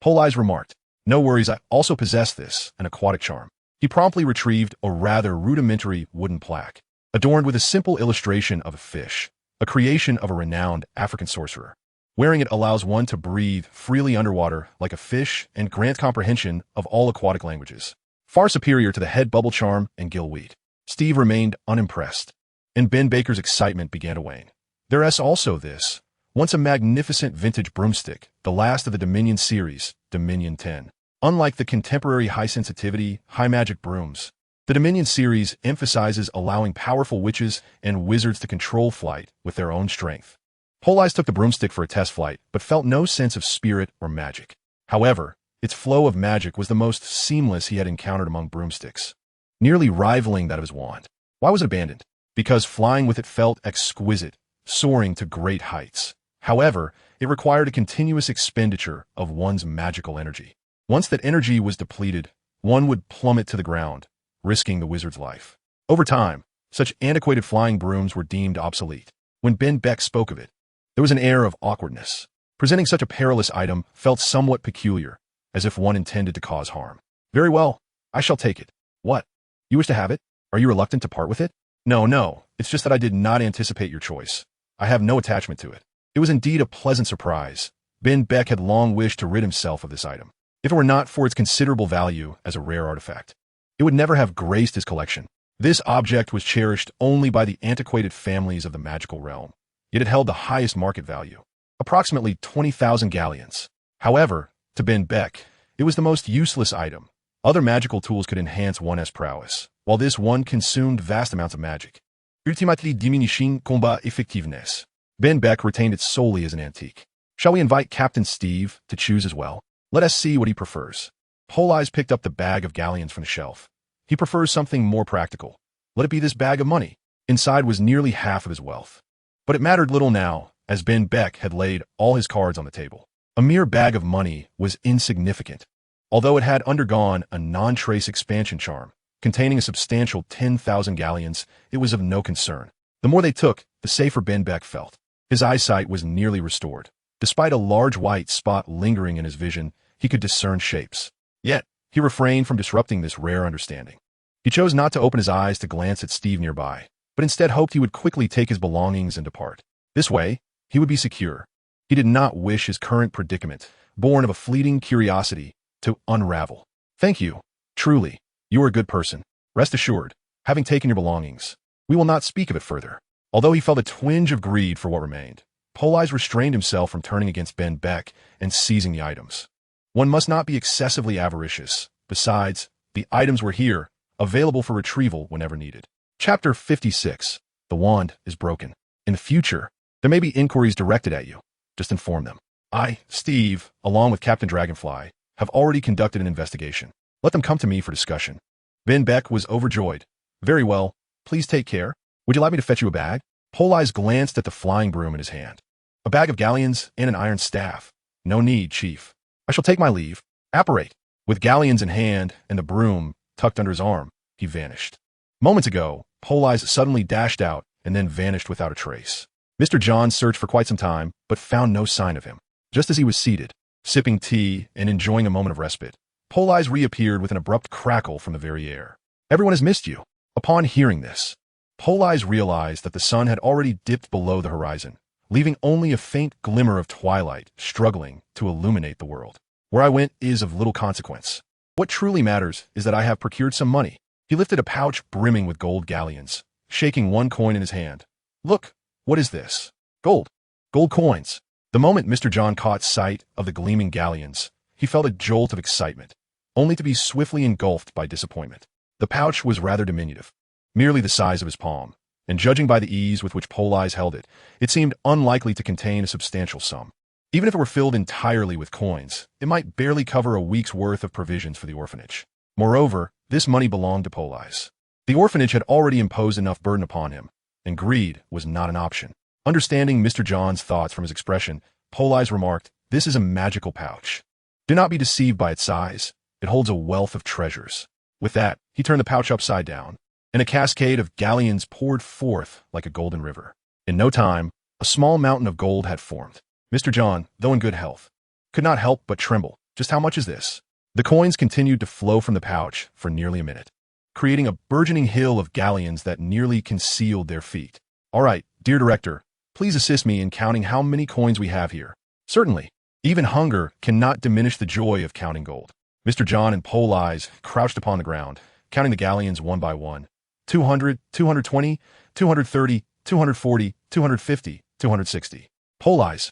Politz remarked, No worries, I also possess this, an aquatic charm. He promptly retrieved a rather rudimentary wooden plaque, adorned with a simple illustration of a fish, a creation of a renowned African sorcerer. Wearing it allows one to breathe freely underwater like a fish and grants comprehension of all aquatic languages, far superior to the head bubble charm and gillweed. Steve remained unimpressed, and Ben Baker's excitement began to wane. There is also this, once a magnificent vintage broomstick, the last of the Dominion series, Dominion 10. Unlike the contemporary high-sensitivity, high-magic brooms, the Dominion series emphasizes allowing powerful witches and wizards to control flight with their own strength. Politz took the broomstick for a test flight, but felt no sense of spirit or magic. However, its flow of magic was the most seamless he had encountered among broomsticks, nearly rivaling that of his wand. Why was it abandoned? Because flying with it felt exquisite, soaring to great heights. However, it required a continuous expenditure of one's magical energy. Once that energy was depleted, one would plummet to the ground, risking the wizard's life. Over time, such antiquated flying brooms were deemed obsolete. When Ben Beck spoke of it, there was an air of awkwardness. Presenting such a perilous item felt somewhat peculiar, as if one intended to cause harm. Very well, I shall take it. What? You wish to have it? Are you reluctant to part with it? No, it's just that I did not anticipate your choice. I have no attachment to it. It was indeed a pleasant surprise. Ben Beck had long wished to rid himself of this item. If it were not for its considerable value as a rare artifact, it would never have graced his collection. This object was cherished only by the antiquated families of the magical realm, yet it held the highest market value, approximately 20,000 galleons. However, to Ben Beck, it was the most useless item. Other magical tools could enhance one's prowess, while this one consumed vast amounts of magic, ultimately diminishing combat effectiveness. Ben Beck retained it solely as an antique. Shall we invite Captain Steve to choose as well? Let us see what he prefers. Politz picked up the bag of galleons from the shelf. He prefers something more practical. Let it be this bag of money. Inside was nearly half of his wealth. But it mattered little now, as Ben Beck had laid all his cards on the table. A mere bag of money was insignificant. Although it had undergone a non-trace expansion charm, containing a substantial 10,000 galleons, it was of no concern. The more they took, the safer Ben Beck felt. His eyesight was nearly restored. Despite a large white spot lingering in his vision, he could discern shapes. Yet, he refrained from disrupting this rare understanding. He chose not to open his eyes to glance at Steve nearby, but instead hoped he would quickly take his belongings and depart. This way, he would be secure. He did not wish his current predicament, born of a fleeting curiosity, to unravel. Thank you. Truly, you are a good person. Rest assured, having taken your belongings, we will not speak of it further. Although he felt a twinge of greed for what remained, Politz restrained himself from turning against Ben Beck and seizing the items. One must not be excessively avaricious. Besides, the items were here, available for retrieval whenever needed. Chapter 56. The wand is broken. In the future, there may be inquiries directed at you. Just inform them. I, Steve, along with Captain Dragonfly, have already conducted an investigation. Let them come to me for discussion. Ben Beck was overjoyed. Very well. Please take care. Would you like me to fetch you a bag? Politz glanced at the flying broom in his hand. A bag of galleons and an iron staff. No need, Chief. I shall take my leave. Apparate. With galleons in hand and the broom tucked under his arm, he vanished. Moments ago, Politz suddenly dashed out and then vanished without a trace. Mr. John searched for quite some time, but found no sign of him. Just as he was seated, sipping tea and enjoying a moment of respite, Politz reappeared with an abrupt crackle from the very air. Everyone has missed you. Upon hearing this, Politz realized that the sun had already dipped below the horizon, leaving only a faint glimmer of twilight struggling to illuminate the world. Where I went is of little consequence. What truly matters is that I have procured some money. He lifted a pouch brimming with gold galleons, shaking one coin in his hand. Look, what is this? Gold. Gold coins. The moment Mr. John caught sight of the gleaming galleons, he felt a jolt of excitement, only to be swiftly engulfed by disappointment. The pouch was rather diminutive, merely the size of his palm, and judging by the ease with which Politz held it, it seemed unlikely to contain a substantial sum. Even if it were filled entirely with coins, it might barely cover a week's worth of provisions for the orphanage. Moreover, this money belonged to Politz. The orphanage had already imposed enough burden upon him, and greed was not an option. Understanding Mr. John's thoughts from his expression, Politz remarked, "This is a magical pouch. Do not be deceived by its size. It holds a wealth of treasures." With that, he turned the pouch upside down, and a cascade of galleons poured forth like a golden river. In no time, a small mountain of gold had formed. Mr. John, though in good health, could not help but tremble. Just how much is this? The coins continued to flow from the pouch for nearly a minute, creating a burgeoning hill of galleons that nearly concealed their feet. All right, dear director, please assist me in counting how many coins we have here. Certainly. Even hunger cannot diminish the joy of counting gold. Mr. John and Politz crouched upon the ground, counting the galleons one by one. 200, 220, 230, 240, 250, 260. Politz,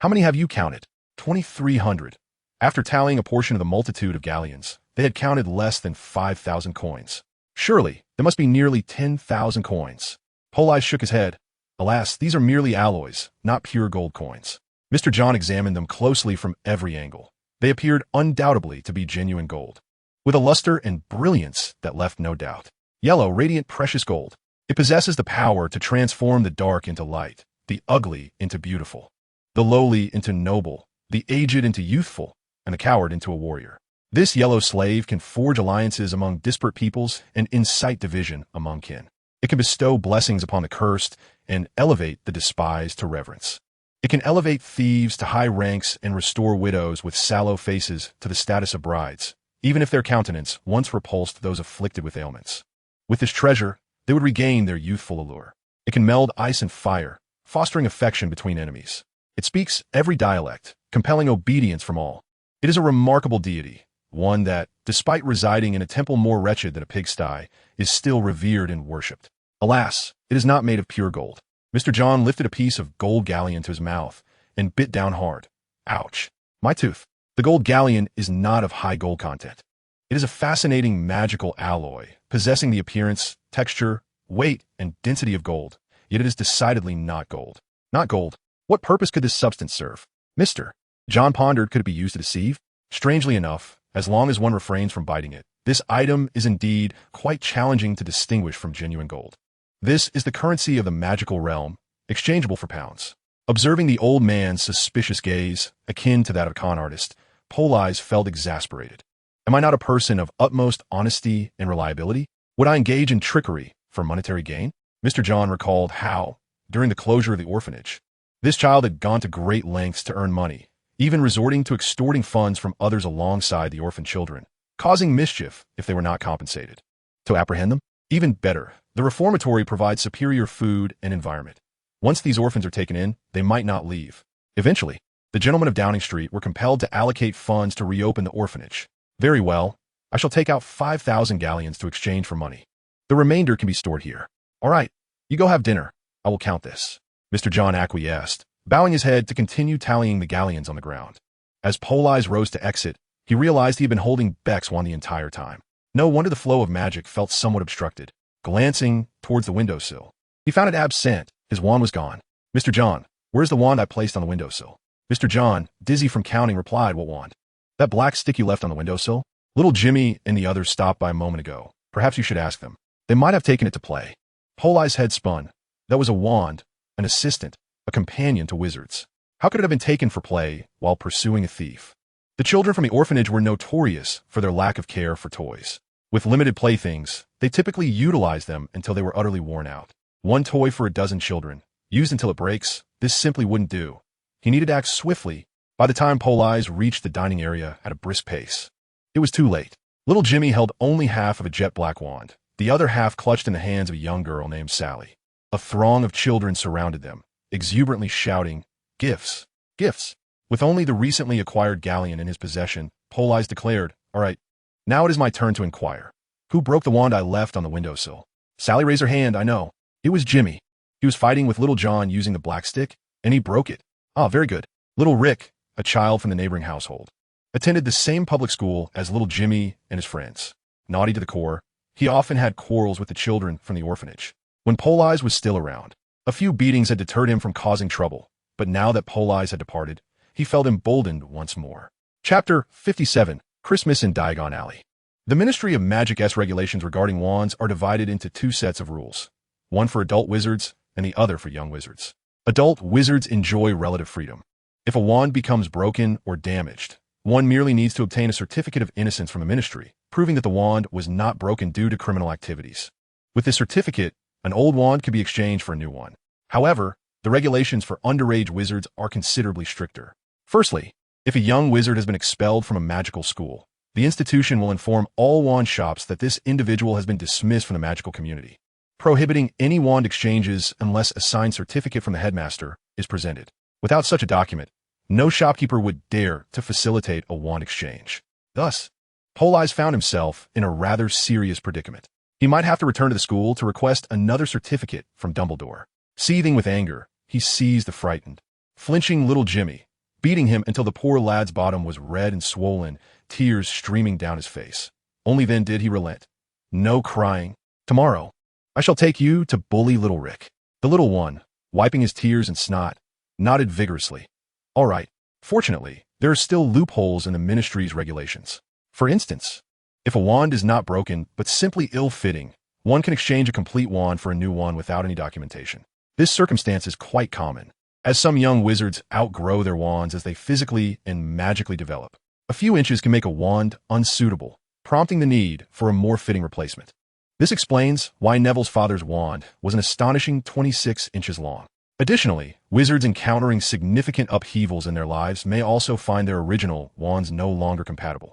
how many have you counted? 2,300. After tallying a portion of the multitude of galleons, they had counted less than 5,000 coins. Surely, there must be nearly 10,000 coins. Politz shook his head. Alas, these are merely alloys, not pure gold coins. Mr. John examined them closely from every angle. They appeared undoubtedly to be genuine gold, with a luster and brilliance that left no doubt. Yellow, radiant, precious gold. It possesses the power to transform the dark into light, the ugly into beautiful, the lowly into noble, the aged into youthful, and the coward into a warrior. This yellow slave can forge alliances among disparate peoples and incite division among kin. It can bestow blessings upon the cursed and elevate the despised to reverence. It can elevate thieves to high ranks and restore widows with sallow faces to the status of brides, even if their countenance once repulsed those afflicted with ailments. With this treasure, they would regain their youthful allure. It can meld ice and fire, fostering affection between enemies. It speaks every dialect, compelling obedience from all. It is a remarkable deity, one that, despite residing in a temple more wretched than a pigsty, is still revered and worshipped. Alas, it is not made of pure gold. Mr. John lifted a piece of gold galleon to his mouth and bit down hard. Ouch. My tooth. The gold galleon is not of high gold content. It is a fascinating magical alloy, possessing the appearance, texture, weight, and density of gold, yet it is decidedly not gold. Not gold. What purpose could this substance serve? Mr. John pondered, could it be used to deceive? Strangely enough, as long as one refrains from biting it, this item is indeed quite challenging to distinguish from genuine gold. This is the currency of the magical realm, exchangeable for pounds. Observing the old man's suspicious gaze, akin to that of a con artist, Politz felt exasperated. Am I not a person of utmost honesty and reliability? Would I engage in trickery for monetary gain? Mr. John recalled how, during the closure of the orphanage, this child had gone to great lengths to earn money, even resorting to extorting funds from others alongside the orphan children, causing mischief if they were not compensated. To apprehend them? Even better, the reformatory provides superior food and environment. Once these orphans are taken in, they might not leave. Eventually, the gentlemen of Downing Street were compelled to allocate funds to reopen the orphanage. Very well, I shall take out 5,000 galleons to exchange for money. The remainder can be stored here. All right, you go have dinner. I will count this. Mr. John acquiesced, bowing his head to continue tallying the galleons on the ground. As Politz rose to exit, he realized he had been holding Beck's wand the entire time. No wonder the flow of magic felt somewhat obstructed. Glancing towards the windowsill, he found it absent. His wand was gone. Mr. John, where's the wand I placed on the windowsill? Mr. John, dizzy from counting, replied, what wand? That black stick you left on the windowsill? Little Jimmy and the others stopped by a moment ago. Perhaps you should ask them. They might have taken it to play. Politz's head spun. That was a wand, an assistant, a companion to wizards. How could it have been taken for play while pursuing a thief? The children from the orphanage were notorious for their lack of care for toys. With limited playthings, they typically utilized them until they were utterly worn out. One toy for a dozen children. Used until it breaks, this simply wouldn't do. He needed to act swiftly. By the time Politz reached the dining area at a brisk pace, it was too late. Little Jimmy held only half of a jet black wand, the other half clutched in the hands of a young girl named Sally. A throng of children surrounded them, exuberantly shouting, "Gifts! Gifts!" With only the recently acquired galleon in his possession, Politz declared, all right, now it is my turn to inquire. Who broke the wand I left on the windowsill? Sally raised her hand, I know. It was Jimmy. He was fighting with Little John using the black stick, and he broke it. Ah, very good. Little Rick, a child from the neighboring household, attended the same public school as Little Jimmy and his friends. Naughty to the core, he often had quarrels with the children from the orphanage. When Politz was still around, a few beatings had deterred him from causing trouble, but now that Politz had departed, he felt emboldened once more. Chapter 57, Christmas in Diagon Alley. The Ministry of Magic's regulations regarding wands are divided into two sets of rules, one for adult wizards and the other for young wizards. Adult wizards enjoy relative freedom. If a wand becomes broken or damaged, one merely needs to obtain a certificate of innocence from the ministry, proving that the wand was not broken due to criminal activities. With this certificate, an old wand can be exchanged for a new one. However, the regulations for underage wizards are considerably stricter. Firstly, if a young wizard has been expelled from a magical school, the institution will inform all wand shops that this individual has been dismissed from the magical community, prohibiting any wand exchanges unless a signed certificate from the headmaster is presented. Without such a document, no shopkeeper would dare to facilitate a wand exchange. Thus, Politz found himself in a rather serious predicament. He might have to return to the school to request another certificate from Dumbledore. Seething with anger, he seized the frightened, flinching little Jimmy, beating him until the poor lad's bottom was red and swollen, tears streaming down his face. Only then did he relent. No crying. Tomorrow, I shall take you to bully little Rick. The little one, wiping his tears and snot, nodded vigorously. All right. Fortunately, there are still loopholes in the ministry's regulations. For instance, if a wand is not broken but simply ill-fitting, one can exchange a complete wand for a new one without any documentation. This circumstance is quite common, as some young wizards outgrow their wands as they physically and magically develop. A few inches can make a wand unsuitable, prompting the need for a more fitting replacement. This explains why Neville's father's wand was an astonishing 26 inches long. Additionally, wizards encountering significant upheavals in their lives may also find their original wands no longer compatible,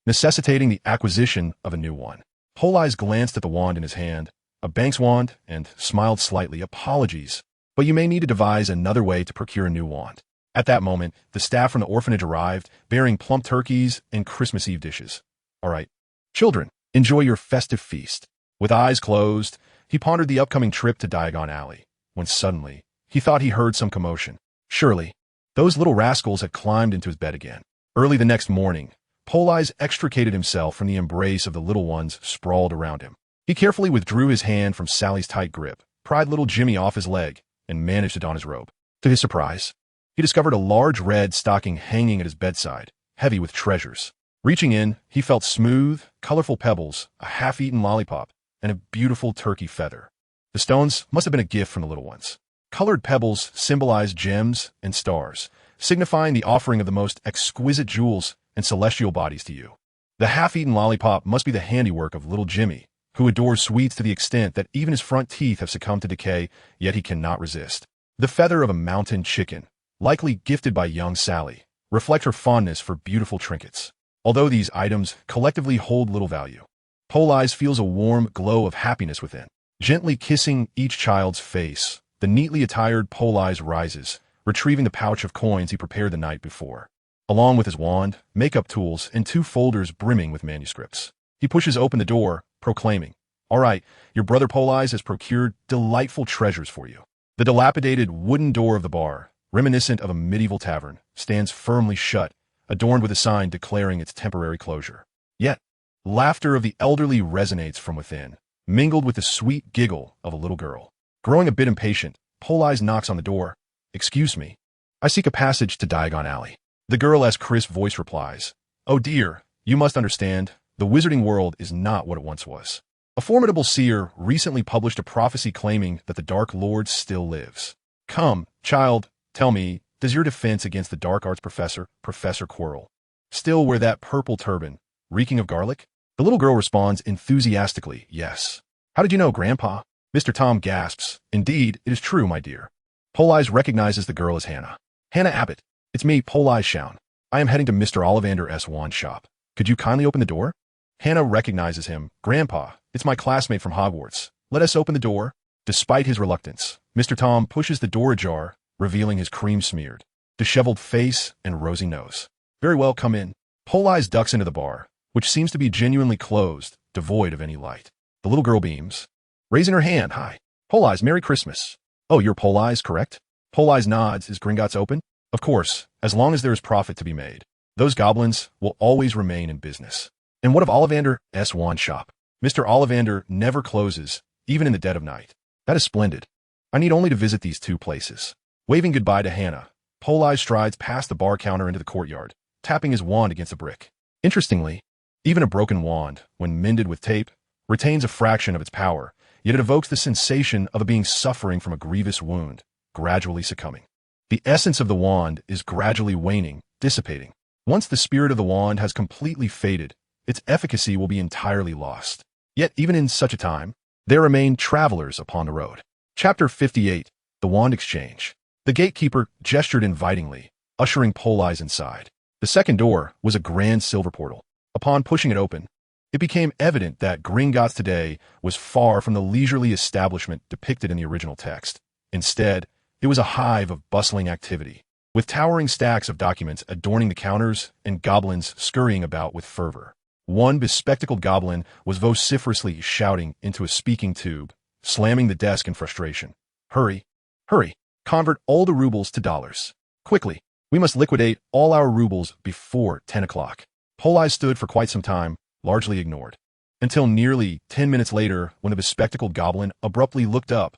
necessitating the acquisition of a new one. Politz glanced at the wand in his hand, a bank's wand, and smiled slightly. Apologies, but you may need to devise another way to procure a new wand. At that moment, the staff from the orphanage arrived, bearing plump turkeys and Christmas Eve dishes. All right, children, enjoy your festive feast. With eyes closed, he pondered the upcoming trip to Diagon Alley, when suddenly, he thought he heard some commotion. Surely, those little rascals had climbed into his bed again. Early the next morning, Politz extricated himself from the embrace of the little ones sprawled around him. He carefully withdrew his hand from Sally's tight grip, pried little Jimmy off his leg, and managed to don his robe. To his surprise, he discovered a large red stocking hanging at his bedside, heavy with treasures. Reaching in, he felt smooth, colorful pebbles, a half-eaten lollipop, and a beautiful turkey feather. The stones must have been a gift from the little ones. Colored pebbles symbolize gems and stars, signifying the offering of the most exquisite jewels and celestial bodies to you. The half-eaten lollipop must be the handiwork of little Jimmy, who adores sweets to the extent that even his front teeth have succumbed to decay, yet he cannot resist. The feather of a mountain chicken, likely gifted by young Sally, reflect her fondness for beautiful trinkets. Although these items collectively hold little value, Politz feels a warm glow of happiness within. Gently kissing each child's face, the neatly attired Politz rises, retrieving the pouch of coins he prepared the night before, along with his wand, makeup tools, and 2 folders brimming with manuscripts. He pushes open the door, proclaiming, "All right, your brother Politz has procured delightful treasures for you." The dilapidated wooden door of the bar, reminiscent of a medieval tavern, stands firmly shut, adorned with a sign declaring its temporary closure. Yet, laughter of the elderly resonates from within, mingled with the sweet giggle of a little girl. Growing a bit impatient, Politz knocks on the door. "Excuse me. I seek a passage to Diagon Alley." The girl's crisp voice replies, "Oh dear, you must understand, the wizarding world is not what it once was. A formidable seer recently published a prophecy claiming that the Dark Lord still lives. Come, child, tell me, does your defense against the dark arts professor, Professor Quirrell, still wear that purple turban, reeking of garlic?" The little girl responds enthusiastically, "Yes." "How did you know, Grandpa?" Mr. Tom gasps, "Indeed, it is true, my dear." Politz recognizes the girl as Hannah. "Hannah Abbott, it's me, Politz Shown. I am heading to Mr. Ollivander's wand shop. Could you kindly open the door?" Hannah recognizes him. "Grandpa, it's my classmate from Hogwarts. Let us open the door." Despite his reluctance, Mr. Tom pushes the door ajar, revealing his cream-smeared, disheveled face and rosy nose. "Very well, come in." Politz ducks into the bar, which seems to be genuinely closed, devoid of any light. The little girl beams, raising her hand. "Hi. Politz, Merry Christmas." "Oh, you're Politz, correct?" Politz nods. "Is Gringotts open?" "Of course, as long as there is profit to be made. Those goblins will always remain in business." "And what of Ollivander's wand shop?" "Mr. Ollivander never closes, even in the dead of night." "That is splendid. I need only to visit these 2 places." Waving goodbye to Hannah, Politz strides past the bar counter into the courtyard, tapping his wand against a brick. Interestingly, even a broken wand, when mended with tape, retains a fraction of its power, yet it evokes the sensation of a being suffering from a grievous wound, gradually succumbing. The essence of the wand is gradually waning, dissipating. Once the spirit of the wand has completely faded, its efficacy will be entirely lost. Yet even in such a time, there remain travelers upon the road. Chapter 58, The Wand Exchange. The gatekeeper gestured invitingly, ushering Politz inside. The second door was a grand silver portal. Upon pushing it open, it became evident that Gringotts today was far from the leisurely establishment depicted in the original text. Instead, it was a hive of bustling activity, with towering stacks of documents adorning the counters and goblins scurrying about with fervor. One bespectacled goblin was vociferously shouting into a speaking tube, slamming the desk in frustration. "Hurry, hurry, convert all the rubles to dollars. Quickly, we must liquidate all our rubles before 10 o'clock." Politz stood for quite some time, largely ignored, until nearly 10 minutes later when the bespectacled goblin abruptly looked up.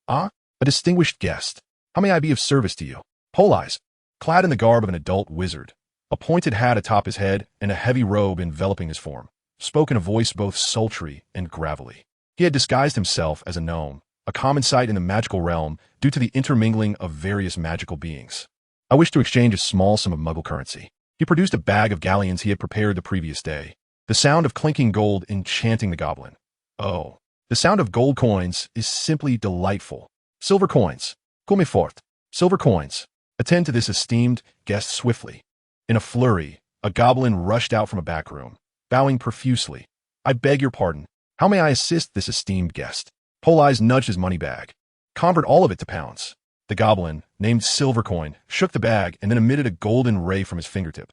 "Ah, A distinguished guest. How may I be of service to you? Politz, clad in the garb of an adult wizard, a pointed hat atop his head and a heavy robe enveloping his form, spoke in a voice both sultry and gravelly. He had disguised himself as a gnome, a common sight in the magical realm due to the intermingling of various magical beings. I wish to exchange a small sum of muggle currency. He produced a bag of galleons he had prepared the previous day, the sound of clinking gold enchanting the goblin. Oh, the sound of gold coins is simply delightful. Silver coins. Come fort. Silver coins. Attend to this esteemed guest swiftly. In a flurry, a goblin rushed out from a back room, bowing profusely. I beg your pardon. How may I assist this esteemed guest? Politz nudged his money bag. Convert all of it to pounds. The goblin, named Silvercoin, shook the bag and then emitted a golden ray from his fingertip.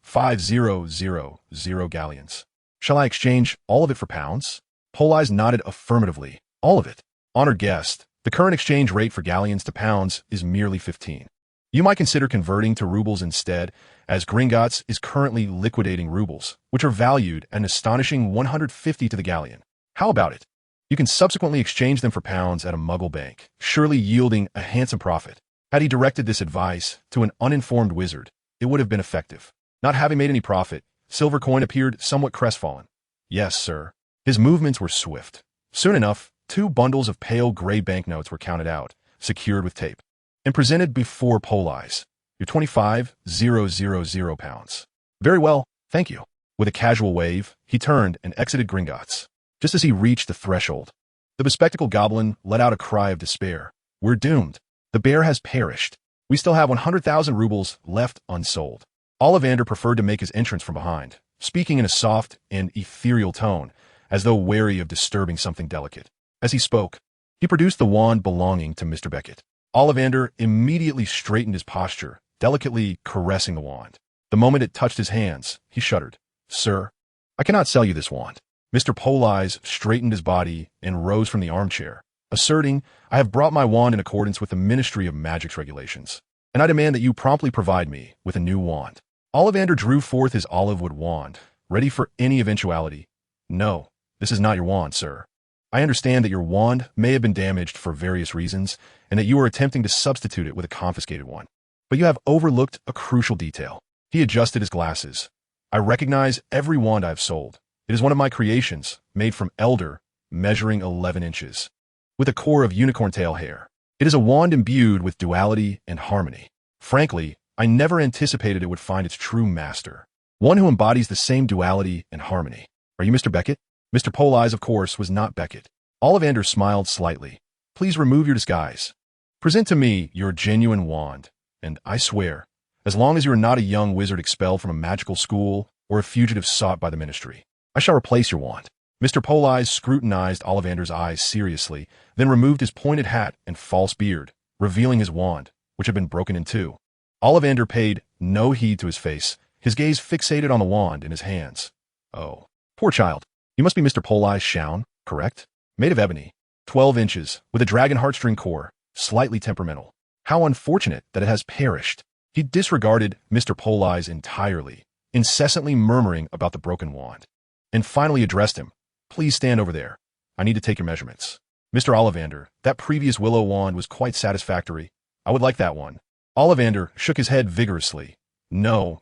5000 galleons. Shall I exchange all of it for pounds? Politz nodded affirmatively. All of it. Honored guest, the current exchange rate for galleons to pounds is merely 15. You might consider converting to rubles instead, as Gringotts is currently liquidating rubles, which are valued at an astonishing 150 to the galleon. How about it? You can subsequently exchange them for pounds at a muggle bank, surely yielding a handsome profit. Had he directed this advice to an uninformed wizard, it would have been effective. Not having made any profit, Silvercoin appeared somewhat crestfallen. Yes, sir. His movements were swift. Soon enough, 2 bundles of pale gray banknotes were counted out, secured with tape, and presented before Politz. Your 25,000 pounds. Very well, thank you. With a casual wave, he turned and exited Gringotts. Just as he reached the threshold, the bespectacled goblin let out a cry of despair. We're doomed. The bear has perished. We still have 100,000 rubles left unsold. Ollivander preferred to make his entrance from behind, speaking in a soft and ethereal tone, as though wary of disturbing something delicate. As he spoke, he produced the wand belonging to Mr. Beckett. Ollivander immediately straightened his posture, delicately caressing the wand. The moment it touched his hands, he shuddered. Sir, I cannot sell you this wand. Mr. Politz straightened his body and rose from the armchair, asserting, I have brought my wand in accordance with the Ministry of Magic's regulations, and I demand that you promptly provide me with a new wand. Ollivander drew forth his olive wood wand, ready for any eventuality. No, this is not your wand, sir. I understand that your wand may have been damaged for various reasons, and that you are attempting to substitute it with a confiscated one. But you have overlooked a crucial detail. He adjusted his glasses. I recognize every wand I have sold. It is one of my creations, made from elder, measuring 11 inches, with a core of unicorn tail hair. It is a wand imbued with duality and harmony. Frankly, I never anticipated it would find its true master, one who embodies the same duality and harmony. Are you Mr. Beckett? Mr. Politz, of course, was not Beckett. Ollivander smiled slightly. Please remove your disguise. Present to me your genuine wand, and I swear, as long as you are not a young wizard expelled from a magical school or a fugitive sought by the ministry, I shall replace your wand. Mr. Politz scrutinized Ollivander's eyes seriously, then removed his pointed hat and false beard, revealing his wand, which had been broken in 2. Ollivander paid no heed to his face, his gaze fixated on the wand in his hands. Oh, poor child. You must be Mr. Politz Shaun, correct? Made of ebony, 12 inches, with a dragon heartstring core, slightly temperamental. How unfortunate that it has perished. He disregarded Mr. Politz entirely, incessantly murmuring about the broken wand, and finally addressed him. Please stand over there. I need to take your measurements. Mr. Ollivander, that previous willow wand was quite satisfactory. I would like that one. Ollivander shook his head vigorously. No,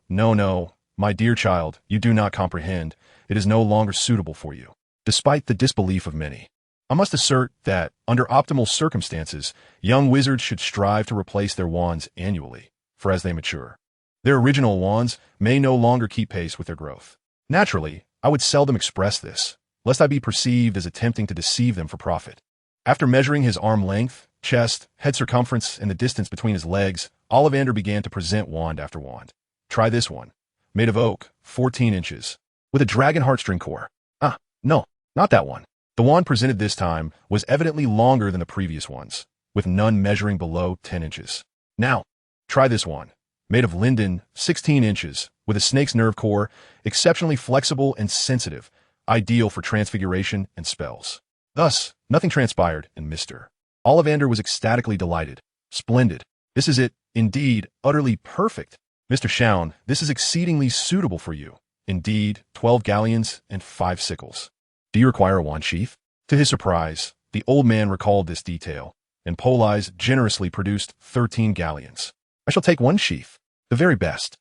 my dear child, you do not comprehend. It is no longer suitable for you. Despite the disbelief of many, I must assert that, under optimal circumstances, young wizards should strive to replace their wands annually, for as they mature, their original wands may no longer keep pace with their growth. Naturally, I would seldom express this, lest I be perceived as attempting to deceive them for profit. After measuring his arm length, chest, head circumference, and the distance between his legs, Ollivander began to present wand after wand. Try this one. Made of oak, 14 inches, with a dragon heartstring core. No, not that one. The wand presented this time was evidently longer than the previous ones, with none measuring below 10 inches. Now, try this one. Made of linden, 16 inches, with a snake's nerve core, exceptionally flexible and sensitive, ideal for transfiguration and spells. Thus, nothing transpired, and Mr. Ollivander was ecstatically delighted. Splendid. This is it, indeed, utterly perfect. Mr. Shaun, this is exceedingly suitable for you. Indeed, 12 galleons and 5 sickles. Do you require a wand sheath? To his surprise, the old man recalled this detail. and Politz generously produced 13 galleons. I shall take one sheath. The very best.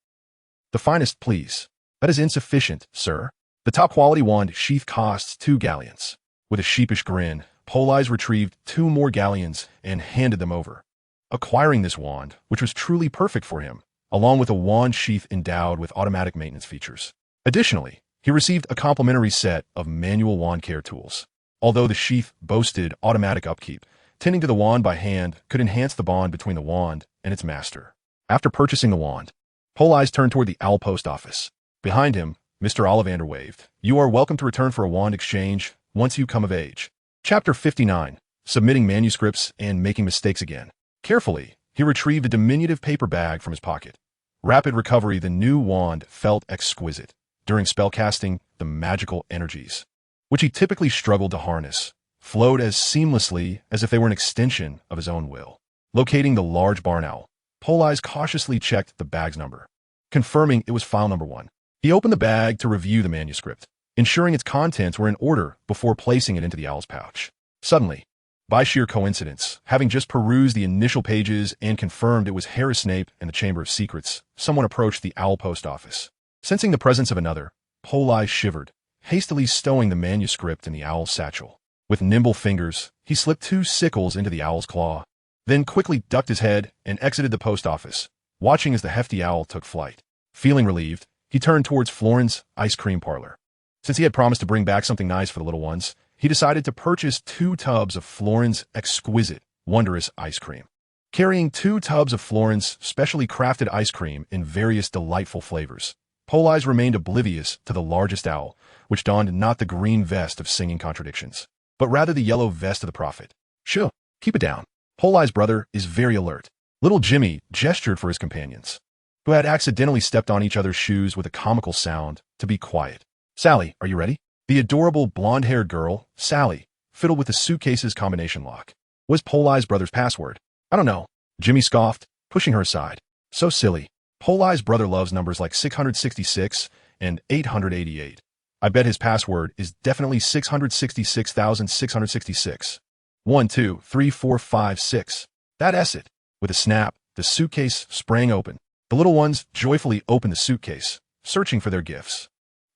The finest, please. That is insufficient, sir. The top-quality wand sheath costs 2 galleons. With a sheepish grin, Politz retrieved 2 more galleons and handed them over. Acquiring this wand, which was truly perfect for him, along with a wand sheath endowed with automatic maintenance features. Additionally, he received a complimentary set of manual wand care tools. Although the sheath boasted automatic upkeep, tending to the wand by hand could enhance the bond between the wand and its master. After purchasing the wand, Politz turned toward the owl post office. Behind him, Mr. Ollivander waved. You are welcome to return for a wand exchange once you come of age. Chapter 59. Submitting manuscripts and making mistakes again. Carefully, he retrieved a diminutive paper bag from his pocket. Rapid recovery, the new wand felt exquisite. During spellcasting, the magical energies, which he typically struggled to harness, flowed as seamlessly as if they were an extension of his own will. Locating the large barn owl, Politz cautiously checked the bag's number, confirming it was file number 1. He opened the bag to review the manuscript, ensuring its contents were in order before placing it into the owl's pouch. Suddenly, by sheer coincidence, having just perused the initial pages and confirmed it was Harry Snape and the Chamber of Secrets, someone approached the owl post office. Sensing the presence of another, Politz shivered, hastily stowing the manuscript in the owl's satchel. With nimble fingers, he slipped 2 sickles into the owl's claw, then quickly ducked his head and exited the post office, watching as the hefty owl took flight. Feeling relieved, he turned towards Florin's ice cream parlor. Since he had promised to bring back something nice for the little ones, he decided to purchase 2 tubs of Florin's exquisite, wondrous ice cream. Carrying 2 tubs of Florin's specially crafted ice cream in various delightful flavors, Politz remained oblivious to the largest owl, which donned not the green vest of singing contradictions, but rather the yellow vest of the prophet. Shoo, keep it down. Politz's brother is very alert. Little Jimmy gestured for his companions, who had accidentally stepped on each other's shoes with a comical sound, to be quiet. Sally, are you ready? The adorable blonde-haired girl, Sally, fiddled with the suitcase's combination lock. Was Politz's brother's password? I don't know. Jimmy scoffed, pushing her aside. So silly. Politz's brother loves numbers like 666 and 888. I bet his password is definitely 666,666. 1, 2, 3, 4, 5, 6. That's it. With a snap, the suitcase sprang open. The little ones joyfully opened the suitcase, searching for their gifts.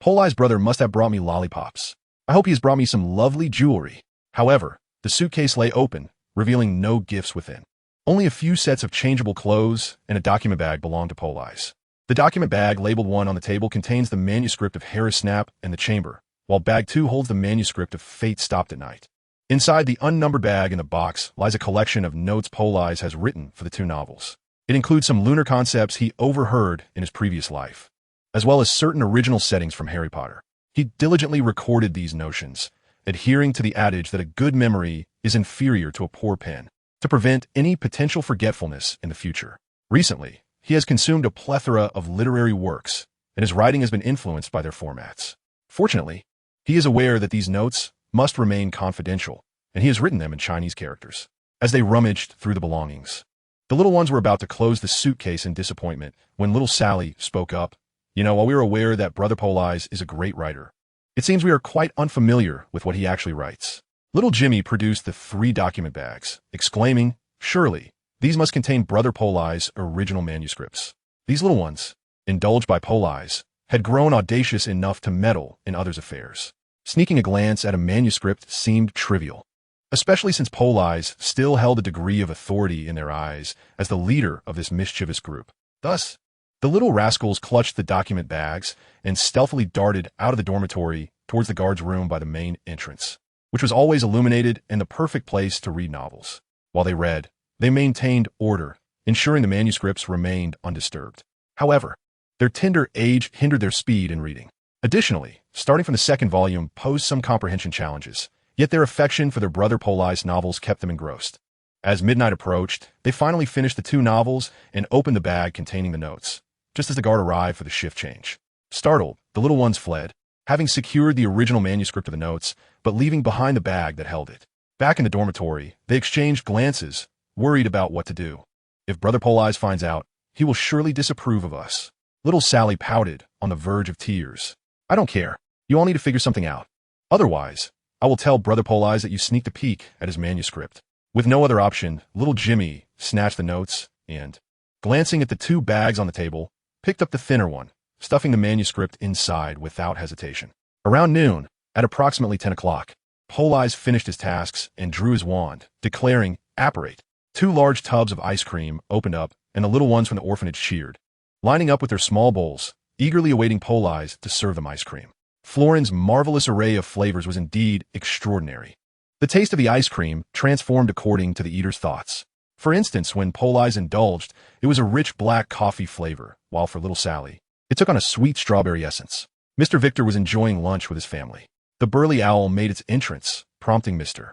Politz's brother must have brought me lollipops. I hope he has brought me some lovely jewelry. However, the suitcase lay open, revealing no gifts within. Only a few sets of changeable clothes and a document bag belonged to Politz. The document bag, labeled 1 on the table, contains the manuscript of Harry Snap and the Chamber, while bag 2 holds the manuscript of Fate Stopped at Night. Inside the unnumbered bag in the box lies a collection of notes Politz has written for the 2 novels. It includes some lunar concepts he overheard in his previous life, as well as certain original settings from Harry Potter. He diligently recorded these notions, adhering to the adage that a good memory is inferior to a poor pen, to prevent any potential forgetfulness in the future. Recently, he has consumed a plethora of literary works, and his writing has been influenced by their formats. Fortunately, he is aware that these notes must remain confidential, and he has written them in Chinese characters. As they rummaged through the belongings, the little ones were about to close the suitcase in disappointment when little Sally spoke up. While we are aware that Brother Politz is a great writer, it seems we are quite unfamiliar with what he actually writes. Little Jimmy produced the 3 document bags, exclaiming, surely, these must contain Brother Politz's original manuscripts. These little ones, indulged by Politz, had grown audacious enough to meddle in others' affairs. Sneaking a glance at a manuscript seemed trivial, especially since Politz still held a degree of authority in their eyes as the leader of this mischievous group. Thus, the little rascals clutched the document bags and stealthily darted out of the dormitory towards the guard's room by the main entrance, which was always illuminated and the perfect place to read novels. While they read, they maintained order, ensuring the manuscripts remained undisturbed. However, their tender age hindered their speed in reading. Additionally, starting from the 2nd volume posed some comprehension challenges, yet their affection for their Brother Politz's novels kept them engrossed. As midnight approached, they finally finished the 2 novels and opened the bag containing the notes, just as the guard arrived for the shift change. Startled, the little ones fled, having secured the original manuscript of the notes, but leaving behind the bag that held it. Back in the dormitory, they exchanged glances, worried about what to do. If Brother Politz finds out, he will surely disapprove of us. Little Sally pouted, on the verge of tears. I don't care. You all need to figure something out. Otherwise, I will tell Brother Politz that you sneaked a peek at his manuscript. With no other option, little Jimmy snatched the notes and, glancing at the two bags on the table, picked up the thinner one, stuffing the manuscript inside without hesitation. Around noon, at approximately 10 o'clock, Politz finished his tasks and drew his wand, declaring, "Apparate." Two large tubs of ice cream opened up, and the little ones from the orphanage cheered, lining up with their small bowls, eagerly awaiting Politz to serve them ice cream. Florin's marvelous array of flavors was indeed extraordinary. The taste of the ice cream transformed according to the eater's thoughts. For instance, when Politz indulged, it was a rich black coffee flavor, while for little Sally, it took on a sweet strawberry essence. Mr. Victor was enjoying lunch with his family. The burly owl made its entrance, prompting Mr.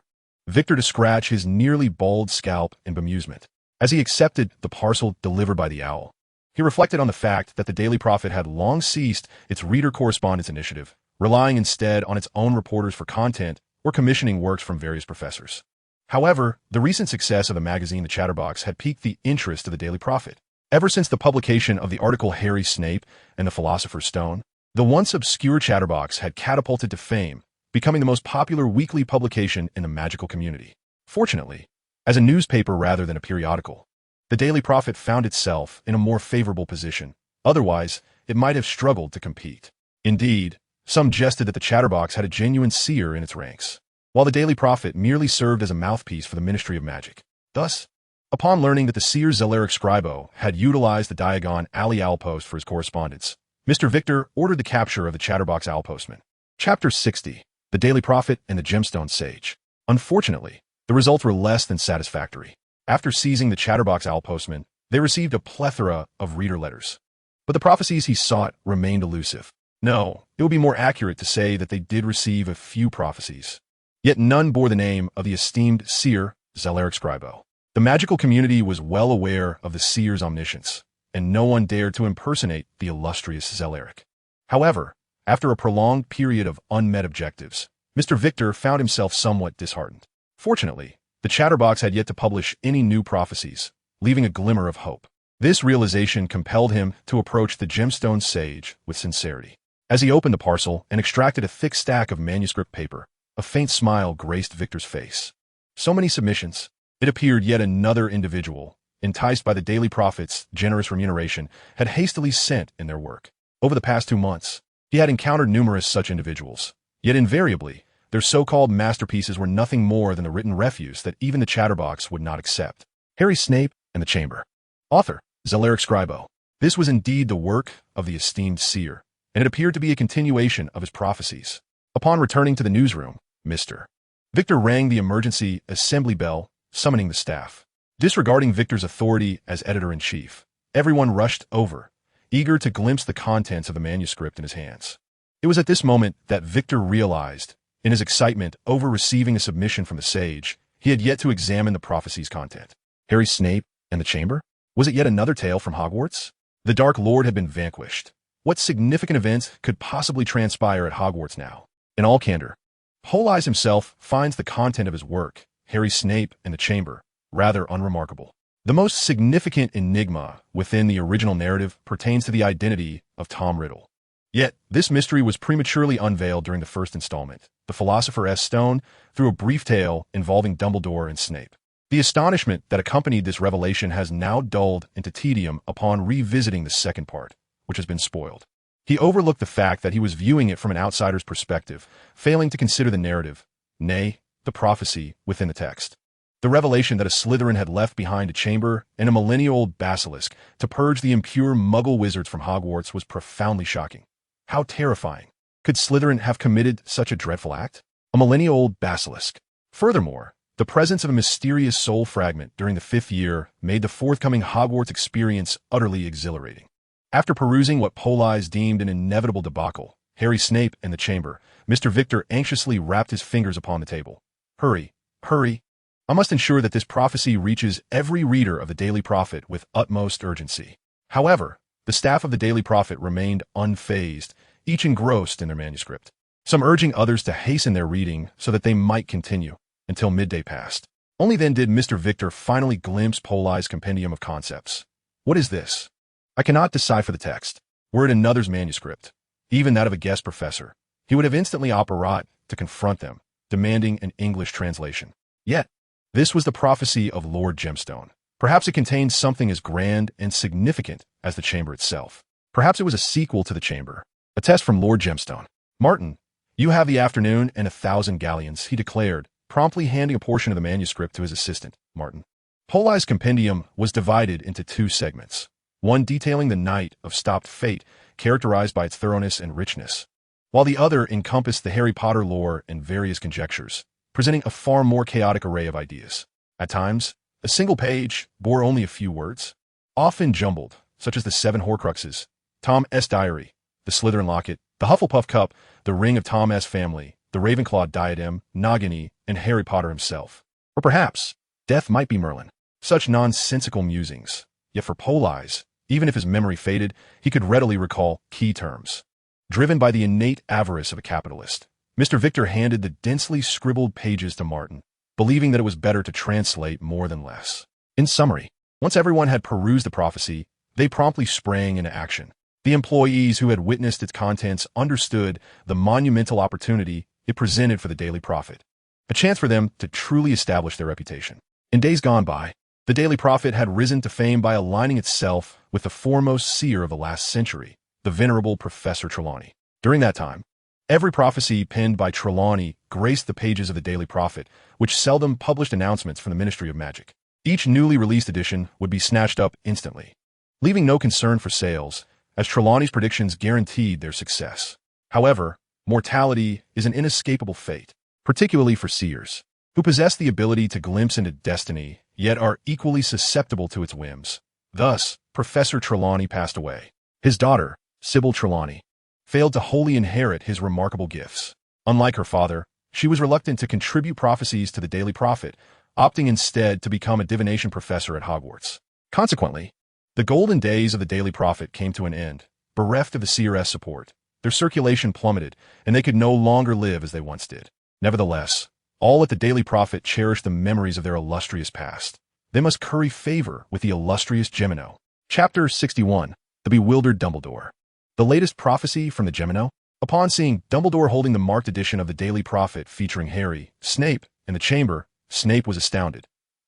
Victor to scratch his nearly bald scalp in bemusement. As he accepted the parcel delivered by the owl, he reflected on the fact that the Daily Prophet had long ceased its reader correspondence initiative, relying instead on its own reporters for content or commissioning works from various professors. However, the recent success of the magazine The Chatterbox had piqued the interest of the Daily Prophet. Ever since the publication of the article Harry Snape and the Philosopher's Stone, the once obscure Chatterbox had catapulted to fame, becoming the most popular weekly publication in the magical community. Fortunately, as a newspaper rather than a periodical, the Daily Prophet found itself in a more favorable position. Otherwise, it might have struggled to compete. Indeed, some jested that the Chatterbox had a genuine seer in its ranks, while the Daily Prophet merely served as a mouthpiece for the Ministry of Magic. Thus, upon learning that the seer Zeleric Scribo had utilized the Diagon Alley Owl Post for his correspondence, Mr. Victor ordered the capture of the Chatterbox Owl Postman. Chapter 60. The Daily Prophet and the Gemstone Sage. Unfortunately, the results were less than satisfactory. After seizing the Chatterbox Owl Postman, they received a plethora of reader letters. But the prophecies he sought remained elusive. No, it would be more accurate to say that they did receive a few prophecies. Yet none bore the name of the esteemed seer Zeleric Scribo. The magical community was well aware of the seer's omniscience, and no one dared to impersonate the illustrious Zeleric. However, after a prolonged period of unmet objectives, Mr. Victor found himself somewhat disheartened. Fortunately, the Chatterbox had yet to publish any new prophecies, leaving a glimmer of hope. This realization compelled him to approach the Gemstone Sage with sincerity. As he opened the parcel and extracted a thick stack of manuscript paper, a faint smile graced Victor's face. So many submissions. It appeared yet another individual, enticed by the Daily Prophet's generous remuneration, had hastily sent in their work. Over the past 2 months, he had encountered numerous such individuals, yet invariably, their so-called masterpieces were nothing more than the written refuse that even the Chatterbox would not accept. Harry Snape and the Chamber. Author, Zeleric Scribo. This was indeed the work of the esteemed seer, and it appeared to be a continuation of his prophecies. Upon returning to the newsroom, Mr. Victor rang the emergency assembly bell, summoning the staff. Disregarding Victor's authority as editor-in-chief, everyone rushed over, eager to glimpse the contents of the manuscript in his hands. It was at this moment that Victor realized, in his excitement over receiving a submission from the sage, he had yet to examine the prophecy's content. Harry Snape and the Chamber? Was it yet another tale from Hogwarts? The Dark Lord had been vanquished. What significant event could possibly transpire at Hogwarts now? In all candor, Politz himself finds the content of his work, Harry Snape and the Chamber, rather unremarkable. The most significant enigma within the original narrative pertains to the identity of Tom Riddle. Yet, this mystery was prematurely unveiled during the first installment, The Philosopher's Stone, through a brief tale involving Dumbledore and Snape. The astonishment that accompanied this revelation has now dulled into tedium upon revisiting the second part, which has been spoiled. He overlooked the fact that he was viewing it from an outsider's perspective, failing to consider the narrative, nay, the prophecy within the text. The revelation that a Slytherin had left behind a chamber and a millennia-old basilisk to purge the impure Muggle wizards from Hogwarts was profoundly shocking. How terrifying. Could Slytherin have committed such a dreadful act? A millennia-old basilisk. Furthermore, the presence of a mysterious soul fragment during the 5th year made the forthcoming Hogwarts experience utterly exhilarating. After perusing what Politz deemed an inevitable debacle, Harry Snape and the Chamber, Mr. Victor anxiously rapped his fingers upon the table. Hurry, hurry. I must ensure that this prophecy reaches every reader of the Daily Prophet with utmost urgency. However, the staff of the Daily Prophet remained unfazed, each engrossed in their manuscript, some urging others to hasten their reading so that they might continue until midday passed. Only then did Mr. Victor finally glimpse Politz's compendium of concepts. What is this? I cannot decipher the text. Were it another's manuscript, even that of a guest professor, he would have instantly apparat to confront them, demanding an English translation. Yet, This was the prophecy of Lord Gemstone. Perhaps it contained something as grand and significant as the chamber itself. Perhaps it was a sequel to the chamber. A test from Lord Gemstone. Martin, you have the afternoon and 1,000 galleons, he declared, promptly handing a portion of the manuscript to his assistant, Martin. Politz compendium was divided into 2 segments, one detailing the night of stopped fate, characterized by its thoroughness and richness, while the other encompassed the Harry Potter lore and various conjectures, presenting a far more chaotic array of ideas. At times, a single page bore only a few words, often jumbled, such as the 7 Horcruxes, Tom S. Diary, the Slytherin Locket, the Hufflepuff Cup, the Ring of Tom S. Family, the Ravenclaw Diadem, Nagini, and Harry Potter himself. Or perhaps, death might be Merlin. Such nonsensical musings. Yet for Politz, even if his memory faded, he could readily recall key terms. Driven by the innate avarice of a capitalist, Mr. Victor handed the densely scribbled pages to Martin, believing that it was better to translate more than less. In summary, once everyone had perused the prophecy, they promptly sprang into action. The employees who had witnessed its contents understood the monumental opportunity it presented for the Daily Prophet, a chance for them to truly establish their reputation. In days gone by, the Daily Prophet had risen to fame by aligning itself with the foremost seer of the last century, the venerable Professor Trelawney. During that time, every prophecy penned by Trelawney graced the pages of the Daily Prophet, which seldom published announcements from the Ministry of Magic. Each newly released edition would be snatched up instantly, leaving no concern for sales, as Trelawney's predictions guaranteed their success. However, mortality is an inescapable fate, particularly for seers, who possess the ability to glimpse into destiny, yet are equally susceptible to its whims. Thus, Professor Trelawney passed away. His daughter, Sybil Trelawney, failed to wholly inherit his remarkable gifts. Unlike her father, she was reluctant to contribute prophecies to the Daily Prophet, opting instead to become a divination professor at Hogwarts. Consequently, the golden days of the Daily Prophet came to an end. Bereft of the seeress support, their circulation plummeted, and they could no longer live as they once did. Nevertheless, all at the Daily Prophet cherished the memories of their illustrious past. They must curry favor with the illustrious Gemino. Chapter 61. The Bewildered Dumbledore. The latest prophecy from the Gemino? Upon seeing Dumbledore holding the marked edition of the Daily Prophet featuring Harry, Snape, in the chamber, Snape was astounded.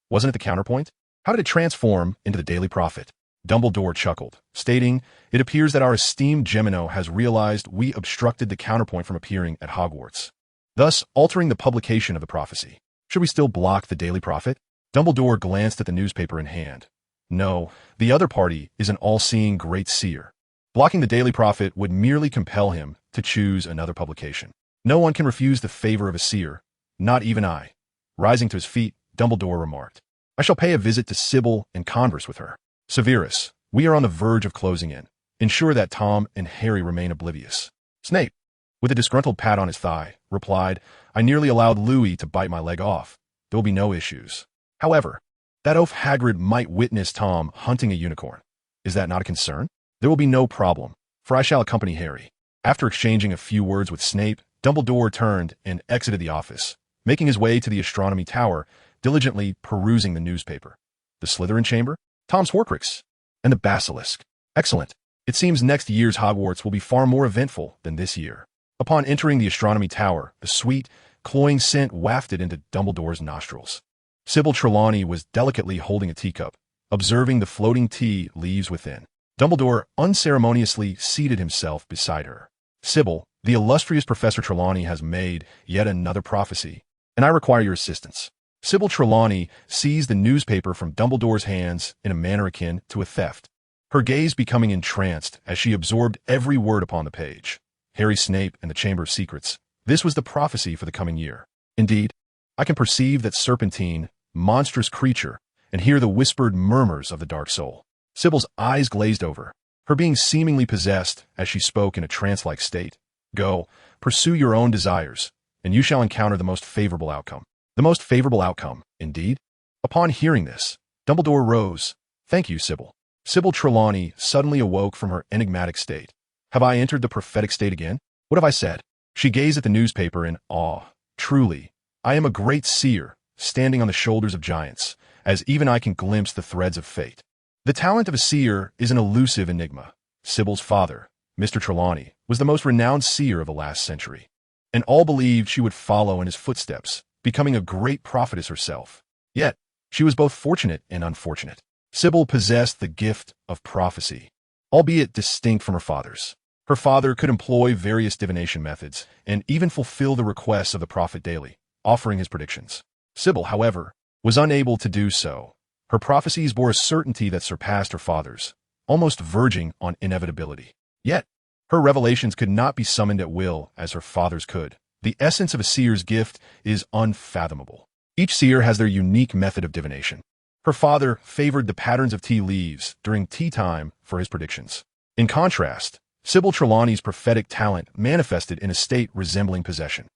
Wasn't it the counterpoint? How did it transform into the Daily Prophet? Dumbledore chuckled, stating, "It appears that our esteemed Gemino has realized we obstructed the counterpoint from appearing at Hogwarts, thus altering the publication of the prophecy. Should we still block the Daily Prophet?" Dumbledore glanced at the newspaper in hand. No, the other party is an all-seeing great seer. Blocking the Daily Prophet would merely compel him to choose another publication. No one can refuse the favor of a seer, not even I. Rising to his feet, Dumbledore remarked, "I shall pay a visit to Sybil and converse with her. Severus, we are on the verge of closing in. Ensure that Tom and Harry remain oblivious." Snape, with a disgruntled pat on his thigh, replied, "I nearly allowed Louis to bite my leg off. There will be no issues. However, that oaf Hagrid might witness Tom hunting a unicorn. Is that not a concern? There will be no problem, for I shall accompany Harry." After exchanging a few words with Snape, Dumbledore turned and exited the office, making his way to the astronomy tower, diligently perusing the newspaper. The Slytherin chamber, Tom's Horcrux, and the basilisk. Excellent. It seems next year's Hogwarts will be far more eventful than this year. Upon entering the astronomy tower, a sweet, cloying scent wafted into Dumbledore's nostrils. Sybil Trelawney was delicately holding a teacup, observing the floating tea leaves within. Dumbledore unceremoniously seated himself beside her. "Sybil, the illustrious Professor Trelawney has made yet another prophecy, and I require your assistance." Sybil Trelawney seized the newspaper from Dumbledore's hands in a manner akin to a theft, her gaze becoming entranced as she absorbed every word upon the page. Harry, Snape, and the Chamber of Secrets. This was the prophecy for the coming year. Indeed, I can perceive that serpentine, monstrous creature, and hear the whispered murmurs of the dark soul. Sybil's eyes glazed over, her being seemingly possessed as she spoke in a trance-like state. "Go, pursue your own desires, and you shall encounter the most favorable outcome." The most favorable outcome, indeed? Upon hearing this, Dumbledore rose. "Thank you, Sybil." Sybil Trelawney suddenly awoke from her enigmatic state. Have I entered the prophetic state again? What have I said? She gazed at the newspaper in awe. Truly, I am a great seer, standing on the shoulders of giants, as even I can glimpse the threads of fate. The talent of a seer is an elusive enigma. Sybil's father, Mr. Trelawney, was the most renowned seer of the last century, and all believed she would follow in his footsteps, becoming a great prophetess herself. Yet, she was both fortunate and unfortunate. Sybil possessed the gift of prophecy, albeit distinct from her father's. Her father could employ various divination methods and even fulfill the requests of the prophet daily, offering his predictions. Sybil, however, was unable to do so. Her prophecies bore a certainty that surpassed her father's, almost verging on inevitability. Yet, her revelations could not be summoned at will as her father's could. The essence of a seer's gift is unfathomable. Each seer has their unique method of divination. Her father favored the patterns of tea leaves during tea time for his predictions. In contrast, Sybil Trelawney's prophetic talent manifested in a state resembling possession.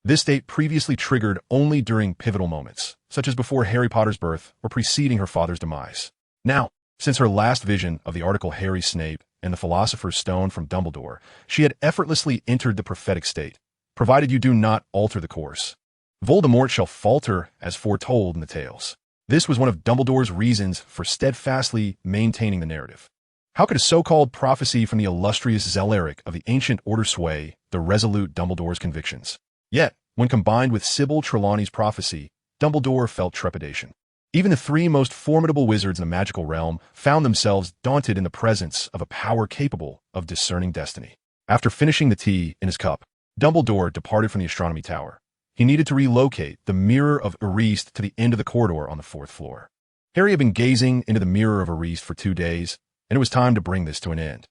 This state previously triggered only during pivotal moments, such as before Harry Potter's birth or preceding her father's demise. Now, since her last vision of the article Harry Snape and the Philosopher's Stone from Dumbledore, she had effortlessly entered the prophetic state, provided you do not alter the course. Voldemort shall falter as foretold in the tales. This was one of Dumbledore's reasons for steadfastly maintaining the narrative. How could a so-called prophecy from the illustrious Zeleric of the ancient order sway the resolute Dumbledore's convictions? Yet, when combined with Sybil Trelawney's prophecy, Dumbledore felt trepidation. Even the three most formidable wizards in the magical realm found themselves daunted in the presence of a power capable of discerning destiny. After finishing the tea in his cup, Dumbledore departed from the astronomy tower. He needed to relocate the Mirror of Erist to the end of the corridor on the 4th floor. Harry had been gazing into the Mirror of Erist for 2 days, and it was time to bring this to an end.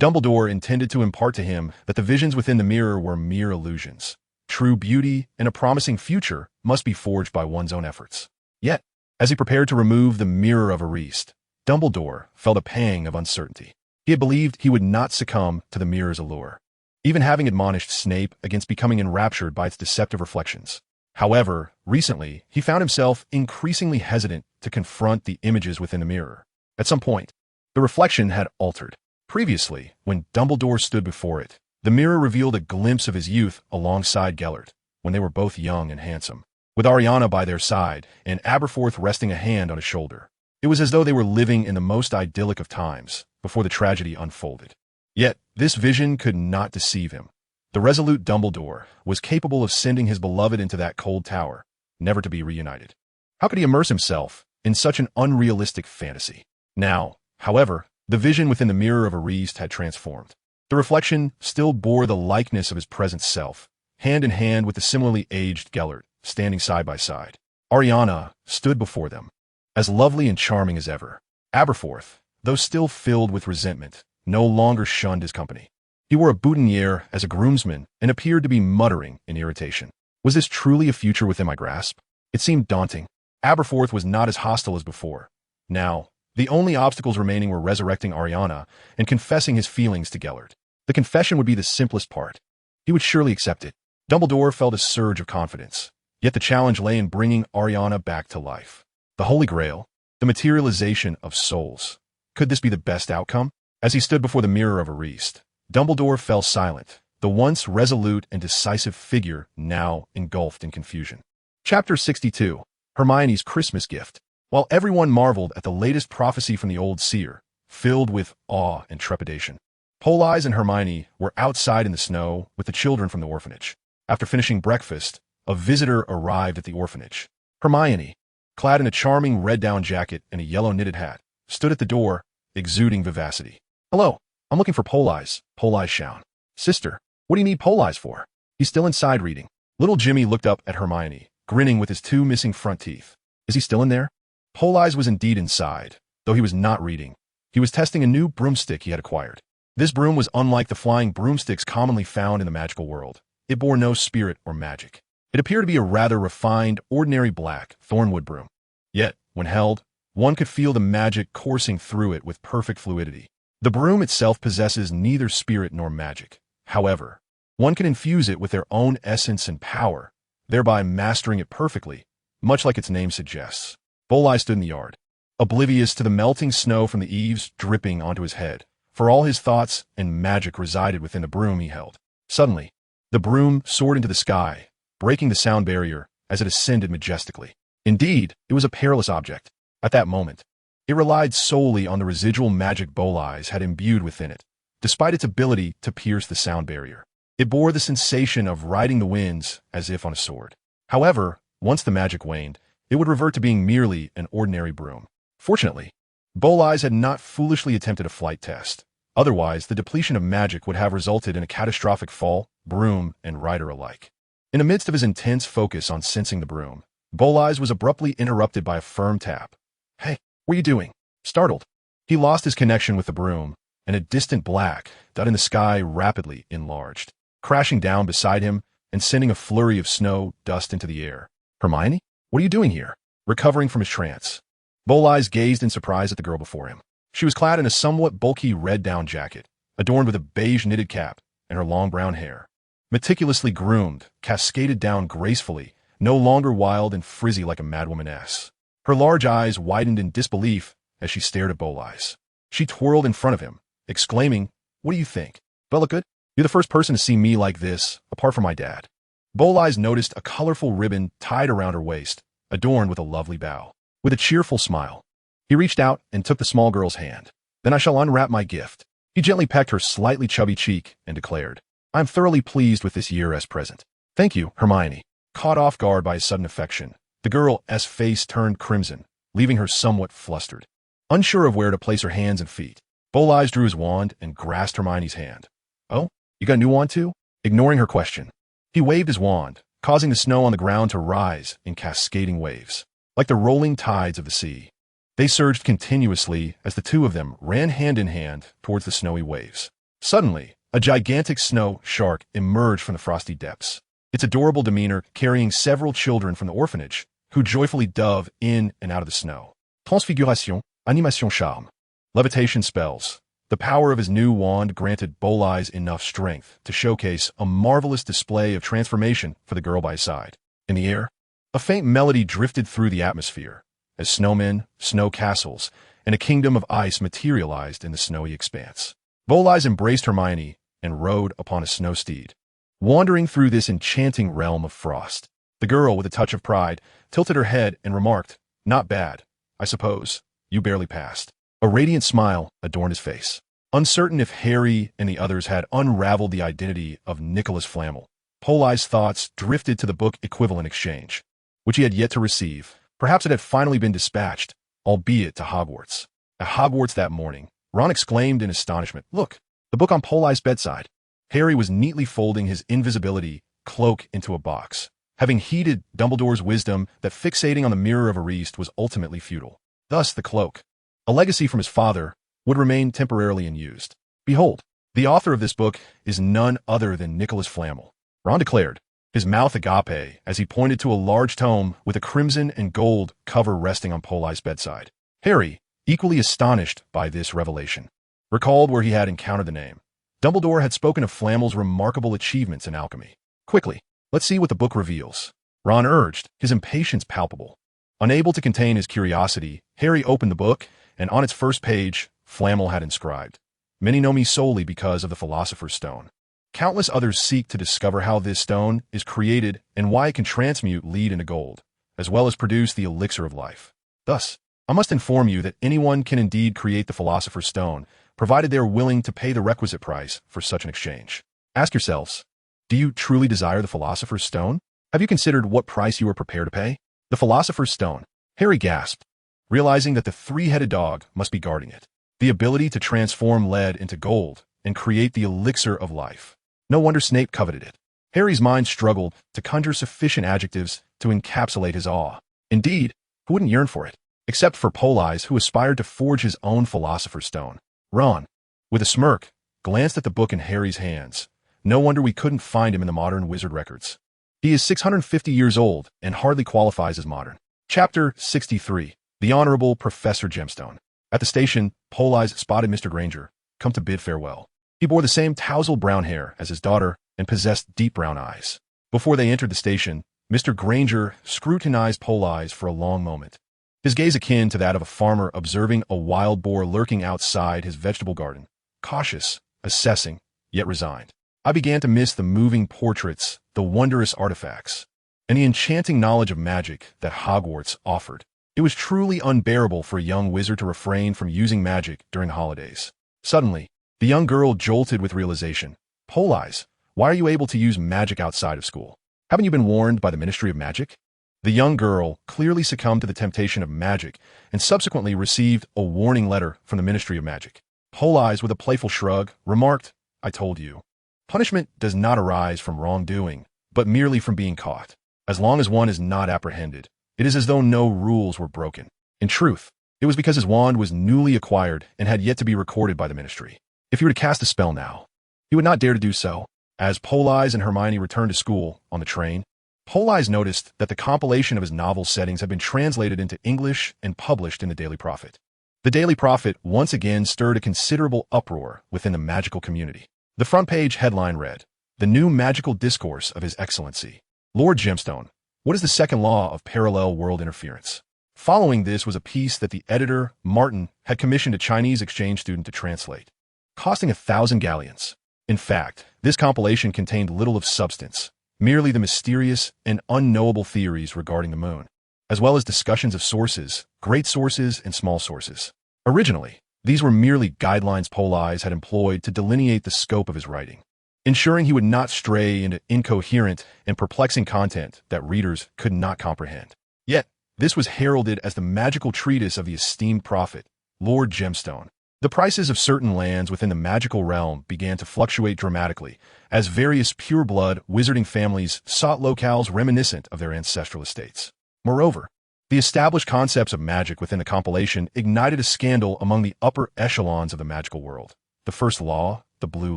Dumbledore intended to impart to him that the visions within the mirror were mere illusions. True beauty and a promising future must be forged by one's own efforts. Yet, as he prepared to remove the Mirror of Erist, Dumbledore felt a pang of uncertainty. He had believed he would not succumb to the mirror's allure, even having admonished Snape against becoming enraptured by its deceptive reflections. However, recently, he found himself increasingly hesitant to confront the images within the mirror. At some point, the reflection had altered. Previously, when Dumbledore stood before it, the mirror revealed a glimpse of his youth alongside Gellert, when they were both young and handsome, with Ariana by their side and Aberforth resting a hand on his shoulder. It was as though they were living in the most idyllic of times, before the tragedy unfolded. Yet, this vision could not deceive him. The resolute Dumbledore was capable of sending his beloved into that cold tower, never to be reunited. How could he immerse himself in such an unrealistic fantasy? Now, however, the vision within the Mirror of Erist had transformed. The reflection still bore the likeness of his present self, hand in hand with the similarly aged Gellert, standing side by side. Ariana stood before them, as lovely and charming as ever. Aberforth, though still filled with resentment, no longer shunned his company. He wore a boutonniere as a groomsman and appeared to be muttering in irritation. Was this truly a future within my grasp? It seemed daunting. Aberforth was not as hostile as before. Now, the only obstacles remaining were resurrecting Ariana and confessing his feelings to Gellert. The confession would be the simplest part. He would surely accept it. Dumbledore felt a surge of confidence. Yet the challenge lay in bringing Ariana back to life. The Holy Grail, the materialization of souls. Could this be the best outcome? As he stood before the Mirror of Erist, Dumbledore fell silent, the once resolute and decisive figure now engulfed in confusion. Chapter 62. Hermione's Christmas Gift. While everyone marveled at the latest prophecy from the old seer, filled with awe and trepidation, Politz and Hermione were outside in the snow with the children from the orphanage. After finishing breakfast, a visitor arrived at the orphanage. Hermione, clad in a charming red down jacket and a yellow knitted hat, stood at the door, exuding vivacity. "Hello, I'm looking for Politz," Politz shouted. "Sister, what do you need Politz for? He's still inside reading." Little Jimmy looked up at Hermione, grinning with his 2 missing front teeth. "Is he still in there?" Politz was indeed inside, though he was not reading. He was testing a new broomstick he had acquired. This broom was unlike the flying broomsticks commonly found in the magical world. It bore no spirit or magic. It appeared to be a rather refined, ordinary black thornwood broom. Yet, when held, one could feel the magic coursing through it with perfect fluidity. The broom itself possesses neither spirit nor magic. However, one can infuse it with their own essence and power, thereby mastering it perfectly, much like its name suggests. Politz stood in the yard, oblivious to the melting snow from the eaves dripping onto his head, for all his thoughts and magic resided within the broom he held. Suddenly, the broom soared into the sky, breaking the sound barrier as it ascended majestically. Indeed, it was a perilous object. At that moment, it relied solely on the residual magic Politz had imbued within it, despite its ability to pierce the sound barrier. It bore the sensation of riding the winds as if on a sword. However, once the magic waned, it would revert to being merely an ordinary broom. Fortunately, Politz had not foolishly attempted a flight test. Otherwise, the depletion of magic would have resulted in a catastrophic fall, broom and rider alike. In the midst of his intense focus on sensing the broom, Politz was abruptly interrupted by a firm tap. "Hey, what are you doing?" Startled, he lost his connection with the broom, and a distant black dot in the sky rapidly enlarged, crashing down beside him and sending a flurry of snow dust into the air. "Hermione, what are you doing here?" Recovering from his trance, Politz gazed in surprise at the girl before him. She was clad in a somewhat bulky red down jacket, adorned with a beige knitted cap, and her long brown hair, meticulously groomed, cascaded down gracefully, no longer wild and frizzy like a madwomaness. Her large eyes widened in disbelief as she stared at Politz. She twirled in front of him, exclaiming, "What do you think? Do I look good? You're the first person to see me like this, apart from my dad." Politz noticed a colorful ribbon tied around her waist, adorned with a lovely bow. With a cheerful smile, he reached out and took the small girl's hand. "Then I shall unwrap my gift." He gently pecked her slightly chubby cheek and declared, "I am thoroughly pleased with this year's present." "Thank you, Hermione." Caught off guard by his sudden affection, the girl's face turned crimson, leaving her somewhat flustered. Unsure of where to place her hands and feet, Politz drew his wand and grasped Hermione's hand. "Oh, you got a new wand too?" Ignoring her question, he waved his wand, causing the snow on the ground to rise in cascading waves. Like the rolling tides of the sea, they surged continuously as the two of them ran hand in hand towards the snowy waves. Suddenly, a gigantic snow shark emerged from the frosty depths, its adorable demeanor carrying several children from the orphanage, who joyfully dove in and out of the snow. Transfiguration, animation charme. Levitation spells. The power of his new wand granted Politz enough strength to showcase a marvelous display of transformation for the girl by his side. In the air, a faint melody drifted through the atmosphere as snowmen, snow castles, and a kingdom of ice materialized in the snowy expanse. Politz embraced Hermione and rode upon a snow steed, wandering through this enchanting realm of frost. The girl, with a touch of pride, tilted her head and remarked, "Not bad, I suppose. You barely passed." A radiant smile adorned his face. Uncertain if Harry and the others had unraveled the identity of Nicholas Flamel, Politz's thoughts drifted to the book equivalent exchange, which he had yet to receive. Perhaps it had finally been dispatched, albeit to Hogwarts. At Hogwarts that morning, Ron exclaimed in astonishment, "Look, the book on Politz's bedside." Harry was neatly folding his invisibility cloak into a box, having heeded Dumbledore's wisdom that fixating on the mirror of Ariste was ultimately futile. Thus the cloak, a legacy from his father, would remain temporarily unused. "Behold, the author of this book is none other than Nicholas Flamel," Ron declared, his mouth agape as he pointed to a large tome with a crimson and gold cover resting on Politz's bedside. Harry, equally astonished by this revelation, recalled where he had encountered the name. Dumbledore had spoken of Flamel's remarkable achievements in alchemy. "Quickly, let's see what the book reveals," Ron urged, his impatience palpable. Unable to contain his curiosity, Harry opened the book, and on its first page, Flamel had inscribed, "Many know me solely because of the Philosopher's Stone. Countless others seek to discover how this stone is created and why it can transmute lead into gold, as well as produce the elixir of life. Thus, I must inform you that anyone can indeed create the Philosopher's Stone, provided they are willing to pay the requisite price for such an exchange. Ask yourselves, do you truly desire the Philosopher's Stone? Have you considered what price you are prepared to pay?" The Philosopher's Stone, Harry gasped, realizing that the three-headed dog must be guarding it. The ability to transform lead into gold and create the elixir of life. No wonder Snape coveted it. Harry's mind struggled to conjure sufficient adjectives to encapsulate his awe. Indeed, who wouldn't yearn for it? Except for Politz, who aspired to forge his own Philosopher's Stone. Ron, with a smirk, glanced at the book in Harry's hands. No wonder we couldn't find him in the modern wizard records. He is 650 years old and hardly qualifies as modern. Chapter 63. The Honorable Professor Gemstone. At the station, Politz spotted Mr. Granger, come to bid farewell. He bore the same tousled brown hair as his daughter and possessed deep brown eyes. Before they entered the station, Mr. Granger scrutinized Politz for a long moment, his gaze akin to that of a farmer observing a wild boar lurking outside his vegetable garden, cautious, assessing, yet resigned. I began to miss the moving portraits, the wondrous artifacts, and the enchanting knowledge of magic that Hogwarts offered. It was truly unbearable for a young wizard to refrain from using magic during the holidays. Suddenly, the young girl jolted with realization. Politz, why are you able to use magic outside of school? Haven't you been warned by the Ministry of Magic? The young girl clearly succumbed to the temptation of magic and subsequently received a warning letter from the Ministry of Magic. Politz, with a playful shrug, remarked, "I told you. Punishment does not arise from wrongdoing, but merely from being caught. As long as one is not apprehended, it is as though no rules were broken." In truth, it was because his wand was newly acquired and had yet to be recorded by the ministry. If he were to cast a spell now, he would not dare to do so. As Politz and Hermione returned to school on the train, Politz noticed that the compilation of his novel settings had been translated into English and published in the Daily Prophet. The Daily Prophet once again stirred a considerable uproar within the magical community. The front page headline read, "The New Magical Discourse of His Excellency, Lord Gemstone. What is the second law of parallel world interference?" Following this was a piece that the editor, Martin, had commissioned a Chinese exchange student to translate, costing 1,000 galleons. In fact, this compilation contained little of substance, merely the mysterious and unknowable theories regarding the moon, as well as discussions of sources, great sources and small sources. Originally, these were merely guidelines Politz had employed to delineate the scope of his writing, ensuring he would not stray into incoherent and perplexing content that readers could not comprehend. Yet, this was heralded as the magical treatise of the esteemed prophet, Lord Gemstone. The prices of certain lands within the magical realm began to fluctuate dramatically as various pure-blood wizarding families sought locales reminiscent of their ancestral estates. Moreover, the established concepts of magic within the compilation ignited a scandal among the upper echelons of the magical world. The first law, the Blue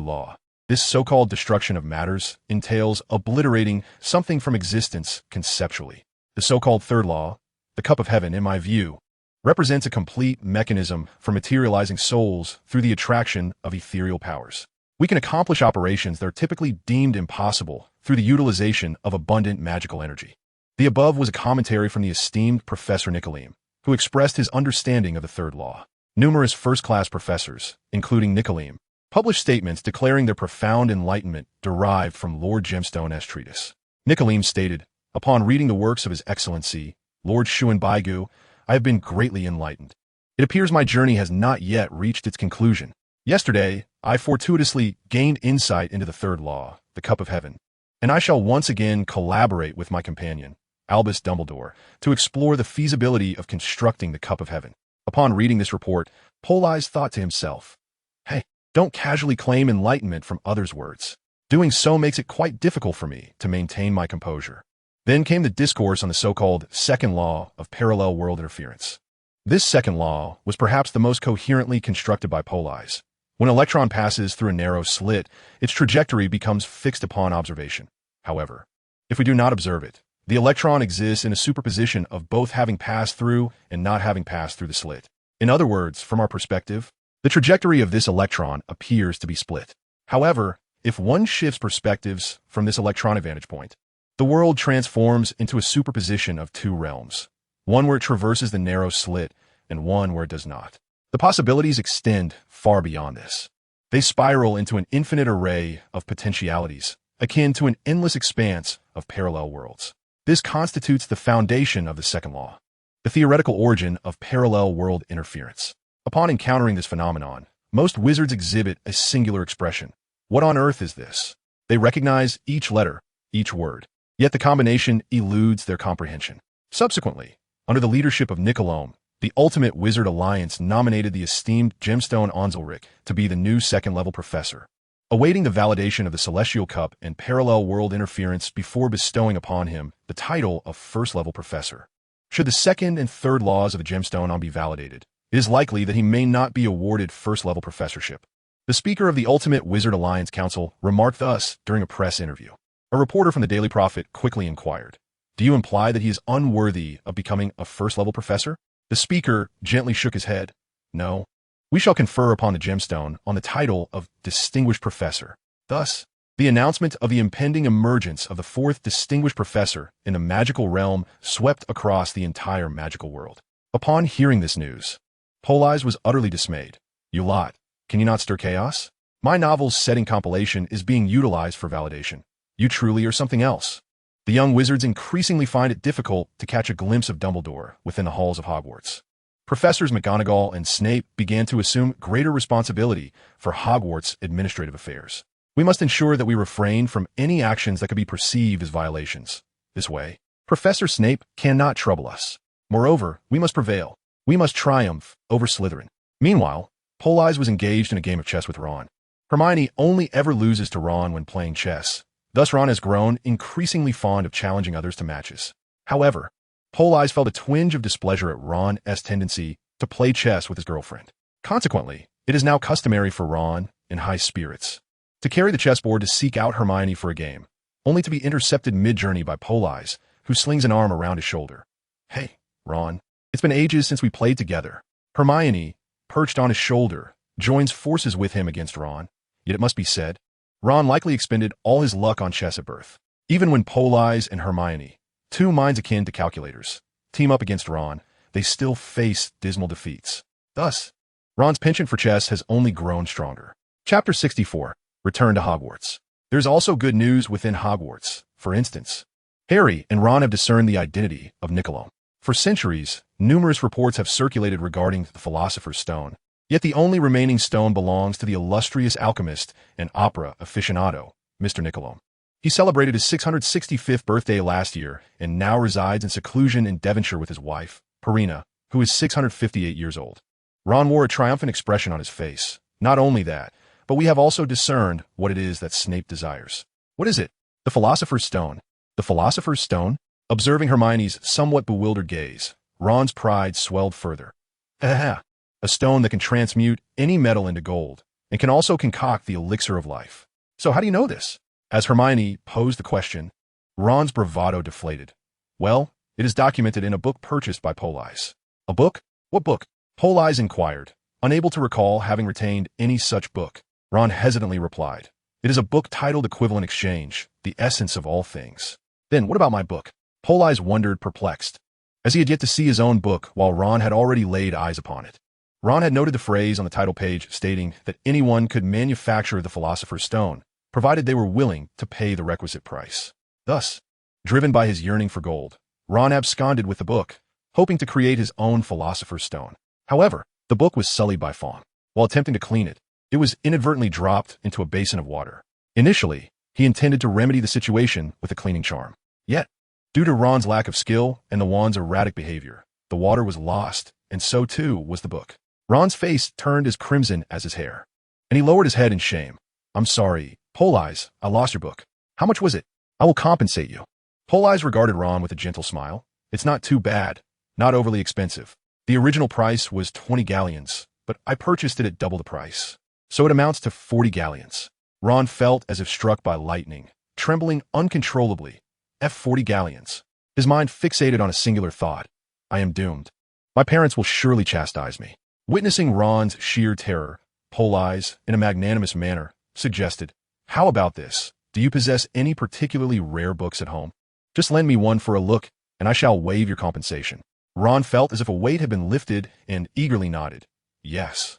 Law. This so-called destruction of matters entails obliterating something from existence conceptually. The so-called third law, the Cup of Heaven, in my view, represents a complete mechanism for materializing souls through the attraction of ethereal powers. We can accomplish operations that are typically deemed impossible through the utilization of abundant magical energy. The above was a commentary from the esteemed Professor McGonagall, who expressed his understanding of the third law. Numerous first-class professors, including McGonagall, published statements declaring their profound enlightenment derived from Lord Gemstone's treatise. McGonagall stated, "Upon reading the works of His Excellency, Lord Baigu, I have been greatly enlightened. It appears my journey has not yet reached its conclusion. Yesterday, I fortuitously gained insight into the third law, the Cup of Heaven, and I shall once again collaborate with my companion, Albus Dumbledore, to explore the feasibility of constructing the Cup of Heaven." Upon reading this report, Politz thought to himself, "Hey, don't casually claim enlightenment from others' words. Doing so makes it quite difficult for me to maintain my composure." Then came the discourse on the so-called second law of parallel world interference. This second law was perhaps the most coherently constructed by Politz. When an electron passes through a narrow slit, its trajectory becomes fixed upon observation. However, if we do not observe it, the electron exists in a superposition of both having passed through and not having passed through the slit. In other words, from our perspective, the trajectory of this electron appears to be split. However, if one shifts perspectives from this electronic vantage point, the world transforms into a superposition of two realms, one where it traverses the narrow slit and one where it does not. The possibilities extend far beyond this. They spiral into an infinite array of potentialities, akin to an endless expanse of parallel worlds. This constitutes the foundation of the second law, the theoretical origin of parallel world interference. Upon encountering this phenomenon, most wizards exhibit a singular expression. What on earth is this? They recognize each letter, each word, yet the combination eludes their comprehension. Subsequently, under the leadership of McGonagall, the Ultimate Wizard Alliance nominated the esteemed Gemstone Onzelric to be the new second-level professor, awaiting the validation of the Celestial Cup and parallel world interference before bestowing upon him the title of first-level professor. Should the second and third laws of the Gemstone be validated, it is likely that he may not be awarded first-level professorship. The speaker of the Ultimate Wizard Alliance Council remarked thus during a press interview. A reporter from the Daily Prophet quickly inquired, "Do you imply that he is unworthy of becoming a first-level professor?" The speaker gently shook his head. "No. We shall confer upon the Gemstone on the title of Distinguished Professor." Thus, the announcement of the impending emergence of the fourth Distinguished Professor in the magical realm swept across the entire magical world. Upon hearing this news, Politz was utterly dismayed. "You lot, can you not stir chaos? My novel's setting compilation is being utilized for validation. You truly are something else." The young wizards increasingly find it difficult to catch a glimpse of Dumbledore within the halls of Hogwarts. Professors McGonagall and Snape began to assume greater responsibility for Hogwarts administrative affairs. "We must ensure that we refrain from any actions that could be perceived as violations. This way, Professor Snape cannot trouble us. Moreover, we must prevail. We must triumph over Slytherin. Meanwhile, Politz was engaged in a game of chess with Ron. Hermione only ever loses to Ron when playing chess. Thus, Ron has grown increasingly fond of challenging others to matches. However, Politz felt a twinge of displeasure at Ron's tendency to play chess with his girlfriend. Consequently, it is now customary for Ron, in high spirits, to carry the chessboard to seek out Hermione for a game, only to be intercepted mid-journey by Politz, who slings an arm around his shoulder. "Hey, Ron, it's been ages since we played together." Hermione, perched on his shoulder, joins forces with him against Ron. Yet it must be said, Ron likely expended all his luck on chess at birth. Even when Politz and Hermione, two minds akin to calculators, team up against Ron, they still face dismal defeats. Thus, Ron's penchant for chess has only grown stronger. Chapter 64. Return to Hogwarts. There's also good news within Hogwarts. For instance, Harry and Ron have discerned the identity of Nicolome. For centuries, numerous reports have circulated regarding the Philosopher's Stone, yet the only remaining stone belongs to the illustrious alchemist and opera aficionado, Mr. Nicolome. He celebrated his 665th birthday last year and now resides in seclusion in Devonshire with his wife, Perina, who is 658 years old. Ron wore a triumphant expression on his face. Not only that, but we have also discerned what it is that Snape desires. What is it? The Philosopher's Stone. The Philosopher's Stone? Observing Hermione's somewhat bewildered gaze, Ron's pride swelled further. A stone that can transmute any metal into gold, and can also concoct the elixir of life. So how do you know this? As Hermione posed the question, Ron's bravado deflated. Well, it is documented in a book purchased by Politz. A book? What book? Politz inquired, unable to recall having retained any such book. Ron hesitantly replied, "It is a book titled Equivalent Exchange, the essence of all things." "Then what about my book?" Politz wondered, perplexed, as he had yet to see his own book while Ron had already laid eyes upon it. Ron had noted the phrase on the title page stating that anyone could manufacture the Philosopher's Stone, provided they were willing to pay the requisite price. Thus, driven by his yearning for gold, Ron absconded with the book, hoping to create his own Philosopher's Stone. However, the book was sullied by Fawn. While attempting to clean it, it was inadvertently dropped into a basin of water. Initially, he intended to remedy the situation with a cleaning charm. Yet, due to Ron's lack of skill and the wand's erratic behavior, the water was lost, and so too was the book. Ron's face turned as crimson as his hair, and he lowered his head in shame. "I'm sorry, Politz, I lost your book. How much was it? I will compensate you." Politz regarded Ron with a gentle smile. "It's not too bad, not overly expensive. The original price was 20 galleons, but I purchased it at double the price. So it amounts to 40 galleons. Ron felt as if struck by lightning, trembling uncontrollably. 40 galleons. His mind fixated on a singular thought. "I am doomed. My parents will surely chastise me." Witnessing Ron's sheer terror, Politz, in a magnanimous manner, suggested, "How about this? Do you possess any particularly rare books at home? Just lend me one for a look, and I shall waive your compensation." Ron felt as if a weight had been lifted and eagerly nodded. Yes.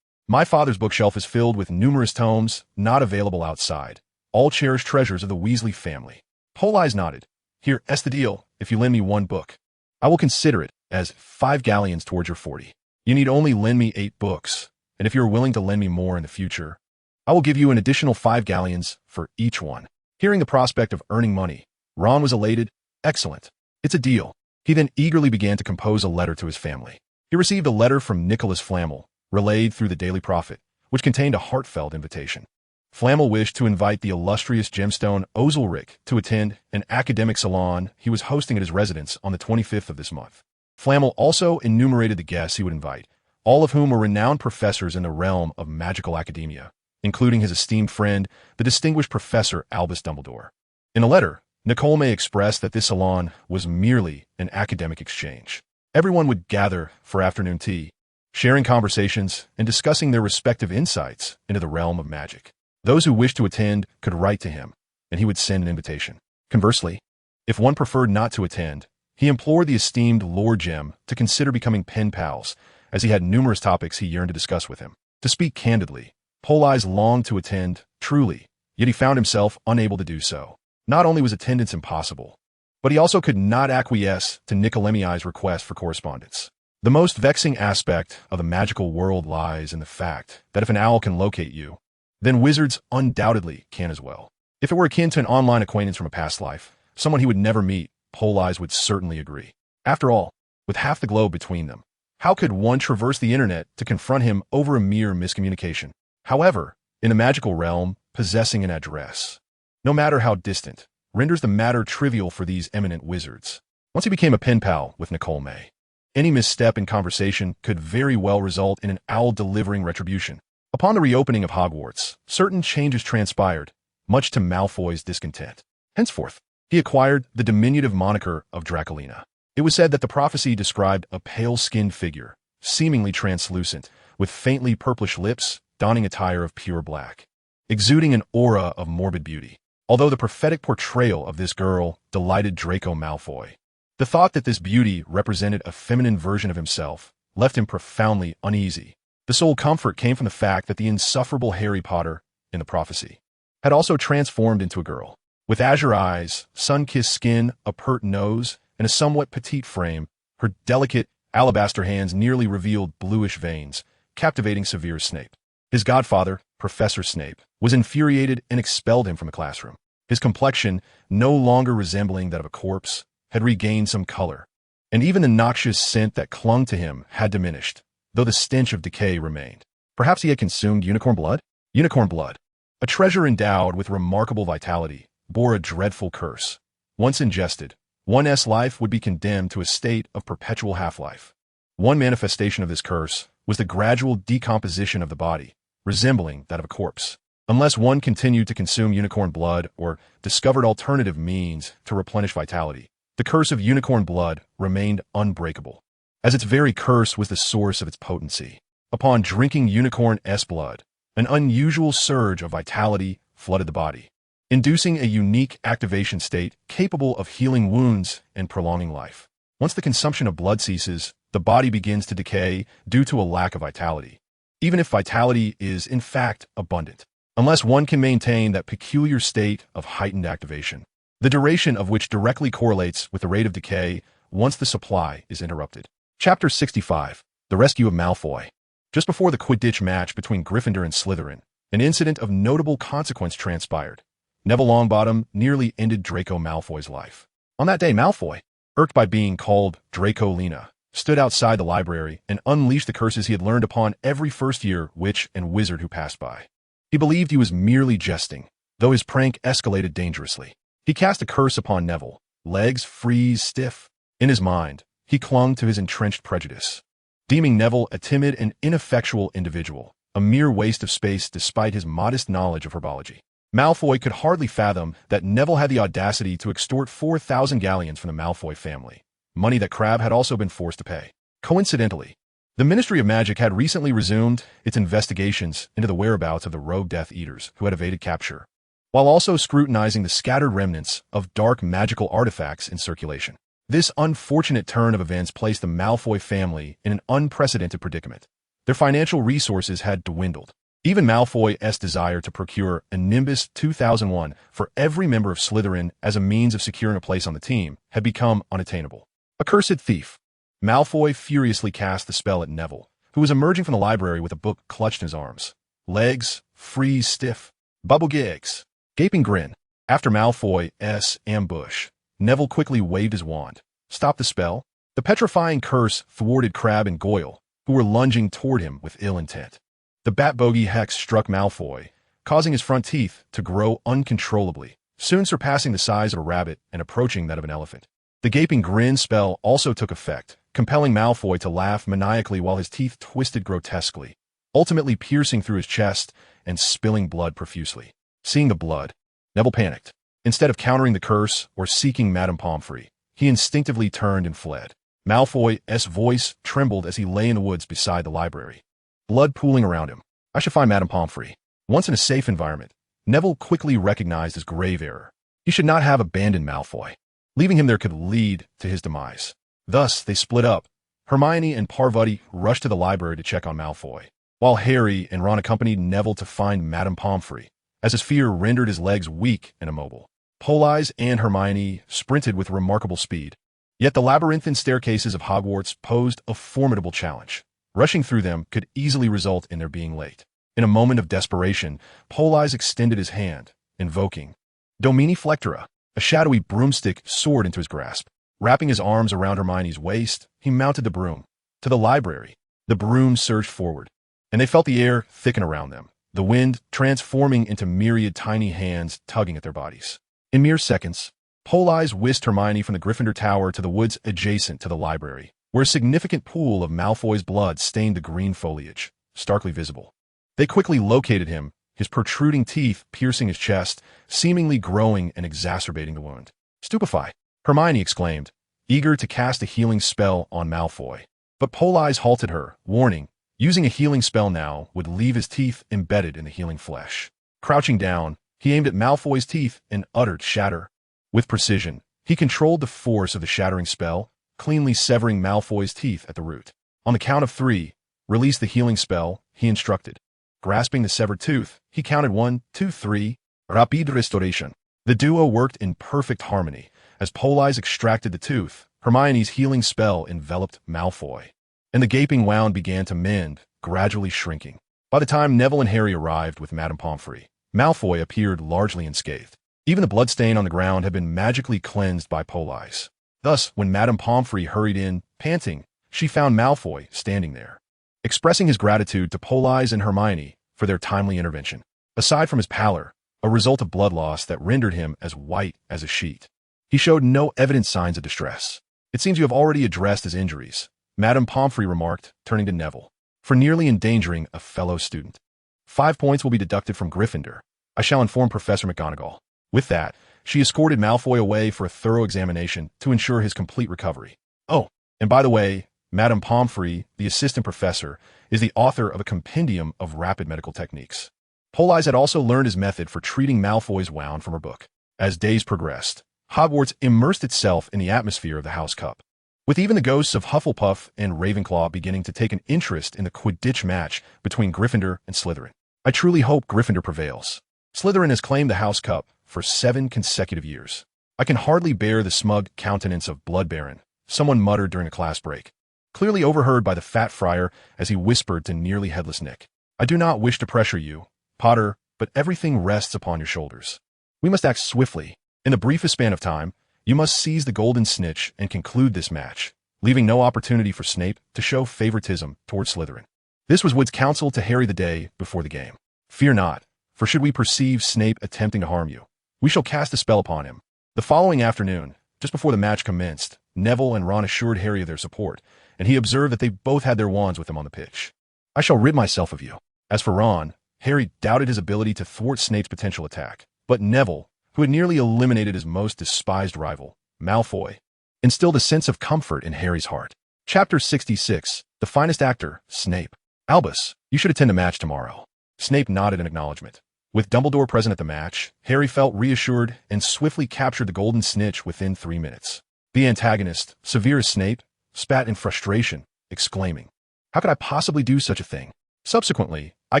My father's bookshelf is filled with numerous tomes not available outside, all cherished treasures of the Weasley family." Politz nodded. "Here's the deal, if you lend me one book. I will consider it as 5 galleons towards your 40. You need only lend me 8 books, and if you are willing to lend me more in the future, I will give you an additional 5 galleons for each one." Hearing the prospect of earning money, Ron was elated. "Excellent. It's a deal." He then eagerly began to compose a letter to his family. He received a letter from Nicholas Flamel, relayed through the Daily Prophet, which contained a heartfelt invitation. Flamel wished to invite the illustrious gemstone Ozilric to attend an academic salon he was hosting at his residence on the 25th of this month. Flamel also enumerated the guests he would invite, all of whom were renowned professors in the realm of magical academia, including his esteemed friend, the distinguished Professor Albus Dumbledore. In a letter, Nicolome expressed that this salon was merely an academic exchange. Everyone would gather for afternoon tea, sharing conversations and discussing their respective insights into the realm of magic. Those who wished to attend could write to him, and he would send an invitation. Conversely, if one preferred not to attend, he implored the esteemed Lord Gem to consider becoming pen pals, as he had numerous topics he yearned to discuss with him. To speak candidly, Politz longed to attend, truly, yet he found himself unable to do so. Not only was attendance impossible, but he also could not acquiesce to Nicoleme's request for correspondence. The most vexing aspect of the magical world lies in the fact that if an owl can locate you, then wizards undoubtedly can as well. If it were akin to an online acquaintance from a past life, someone he would never meet, Politz would certainly agree. After all, with half the globe between them, how could one traverse the internet to confront him over a mere miscommunication? However, in the magical realm, possessing an address, no matter how distant, renders the matter trivial for these eminent wizards. Once he became a pen pal with Nicole May, any misstep in conversation could very well result in an owl delivering retribution. Upon the reopening of Hogwarts, certain changes transpired, much to Malfoy's discontent. Henceforth, he acquired the diminutive moniker of Draculina. It was said that the prophecy described a pale-skinned figure, seemingly translucent, with faintly purplish lips, donning attire of pure black, exuding an aura of morbid beauty. Although the prophetic portrayal of this girl delighted Draco Malfoy, the thought that this beauty represented a feminine version of himself left him profoundly uneasy. The sole comfort came from the fact that the insufferable Harry Potter, in the prophecy, had also transformed into a girl. With azure eyes, sun-kissed skin, a pert nose, and a somewhat petite frame, her delicate alabaster hands nearly revealed bluish veins, captivating Severus Snape. His godfather, Professor Snape, was infuriated and expelled him from the classroom. His complexion, no longer resembling that of a corpse, had regained some color, and even the noxious scent that clung to him had diminished, though the stench of decay remained. Perhaps he had consumed unicorn blood? Unicorn blood, a treasure endowed with remarkable vitality, bore a dreadful curse. Once ingested, one's life would be condemned to a state of perpetual half-life. One manifestation of this curse was the gradual decomposition of the body, resembling that of a corpse. Unless one continued to consume unicorn blood or discovered alternative means to replenish vitality, the curse of unicorn blood remained unbreakable, as its very curse was the source of its potency. Upon drinking unicorn's blood, an unusual surge of vitality flooded the body, inducing a unique activation state capable of healing wounds and prolonging life. Once the consumption of blood ceases, the body begins to decay due to a lack of vitality, even if vitality is in fact abundant, unless one can maintain that peculiar state of heightened activation, the duration of which directly correlates with the rate of decay once the supply is interrupted. Chapter 65. The Rescue of Malfoy. Just before the Quidditch match between Gryffindor and Slytherin, an incident of notable consequence transpired. Neville Longbottom nearly ended Draco Malfoy's life. On that day, Malfoy, irked by being called Draculina, stood outside the library and unleashed the curses he had learned upon every first-year witch and wizard who passed by. He believed he was merely jesting, though his prank escalated dangerously. He cast a curse upon Neville, legs freeze stiff. In his mind, he clung to his entrenched prejudice, deeming Neville a timid and ineffectual individual, a mere waste of space despite his modest knowledge of herbology. Malfoy could hardly fathom that Neville had the audacity to extort 4,000 galleons from the Malfoy family, money that Crabbe had also been forced to pay. Coincidentally, the Ministry of Magic had recently resumed its investigations into the whereabouts of the rogue Death Eaters who had evaded capture, while also scrutinizing the scattered remnants of dark magical artifacts in circulation. This unfortunate turn of events placed the Malfoy family in an unprecedented predicament. Their financial resources had dwindled. Even Malfoy's desire to procure a Nimbus 2001 for every member of Slytherin as a means of securing a place on the team had become unattainable. Accursed thief! Malfoy furiously cast the spell at Neville, who was emerging from the library with a book clutched in his arms. Legs freeze stiff. Bubble gigs. Gaping grin. After Malfoy's ambush, Neville quickly waved his wand. Stop the spell. The petrifying curse thwarted Crabbe and Goyle, who were lunging toward him with ill intent. The bat bogey hex struck Malfoy, causing his front teeth to grow uncontrollably, soon surpassing the size of a rabbit and approaching that of an elephant. The gaping grin spell also took effect, compelling Malfoy to laugh maniacally while his teeth twisted grotesquely, ultimately piercing through his chest and spilling blood profusely. Seeing the blood, Neville panicked. Instead of countering the curse or seeking Madame Pomfrey, he instinctively turned and fled. Malfoy's voice trembled as he lay in the woods beside the library, blood pooling around him. I should find Madame Pomfrey. Once in a safe environment, Neville quickly recognized his grave error. He should not have abandoned Malfoy. Leaving him there could lead to his demise. Thus, they split up. Hermione and Parvati rushed to the library to check on Malfoy, while Harry and Ron accompanied Neville to find Madame Pomfrey, as his fear rendered his legs weak and immobile. Politz and Hermione sprinted with remarkable speed. Yet the labyrinthine staircases of Hogwarts posed a formidable challenge. Rushing through them could easily result in their being late. In a moment of desperation, Politz extended his hand, invoking Domini Flectora. A shadowy broomstick soared into his grasp. Wrapping his arms around Hermione's waist, he mounted the broom. To the library. The broom surged forward, and they felt the air thicken around them, the wind transforming into myriad tiny hands tugging at their bodies. In mere seconds, Politz whisked Hermione from the Gryffindor Tower to the woods adjacent to the library, where a significant pool of Malfoy's blood stained the green foliage, starkly visible. They quickly located him, his protruding teeth piercing his chest, seemingly growing and exacerbating the wound. "Stupefy!" Hermione exclaimed, eager to cast a healing spell on Malfoy. But Politz halted her, warning, using a healing spell now would leave his teeth embedded in the healing flesh. Crouching down, he aimed at Malfoy's teeth and uttered shatter. With precision, he controlled the force of the shattering spell, cleanly severing Malfoy's teeth at the root. On the count of 3, release the healing spell, he instructed. Grasping the severed tooth, he counted 1, 2, 3, rapide restoration. The duo worked in perfect harmony. As Politz extracted the tooth, Hermione's healing spell enveloped Malfoy, and the gaping wound began to mend, gradually shrinking. By the time Neville and Harry arrived with Madame Pomfrey, Malfoy appeared largely unscathed. Even the bloodstain on the ground had been magically cleansed by Politz. Thus, when Madame Pomfrey hurried in, panting, she found Malfoy standing there, expressing his gratitude to Politz and Hermione for their timely intervention. Aside from his pallor, a result of blood loss that rendered him as white as a sheet, he showed no evident signs of distress. "It seems you have already addressed his injuries," Madame Pomfrey remarked, turning to Neville, "for nearly endangering a fellow student. 5 points will be deducted from Gryffindor. I shall inform Professor McGonagall." With that, she escorted Malfoy away for a thorough examination to ensure his complete recovery. "Oh, and by the way, Madame Pomfrey, the assistant professor, is the author of a compendium of rapid medical techniques." Politz had also learned his method for treating Malfoy's wound from her book. As days progressed, Hogwarts immersed itself in the atmosphere of the House Cup, with even the ghosts of Hufflepuff and Ravenclaw beginning to take an interest in the Quidditch match between Gryffindor and Slytherin. "I truly hope Gryffindor prevails. Slytherin has claimed the House Cup for 7 consecutive years. I can hardly bear the smug countenance of Blood Baron," someone muttered during a class break, clearly overheard by the fat friar as he whispered to nearly headless Nick. "I do not wish to pressure you, Potter, but everything rests upon your shoulders. We must act swiftly. In the briefest span of time, you must seize the golden snitch and conclude this match, leaving no opportunity for Snape to show favoritism towards Slytherin." This was Wood's counsel to Harry the day before the game. "Fear not, for should we perceive Snape attempting to harm you, we shall cast a spell upon him." The following afternoon, just before the match commenced, Neville and Ron assured Harry of their support, and he observed that they both had their wands with them on the pitch. "I shall rid myself of you." As for Ron, Harry doubted his ability to thwart Snape's potential attack, but Neville, who had nearly eliminated his most despised rival, Malfoy, instilled a sense of comfort in Harry's heart. Chapter 66, The Finest Actor, Snape. "Albus, you should attend the match tomorrow." Snape nodded in acknowledgement. With Dumbledore present at the match, Harry felt reassured and swiftly captured the golden snitch within 3 minutes. The antagonist, Severus Snape, spat in frustration, exclaiming, "How could I possibly do such a thing?" Subsequently, I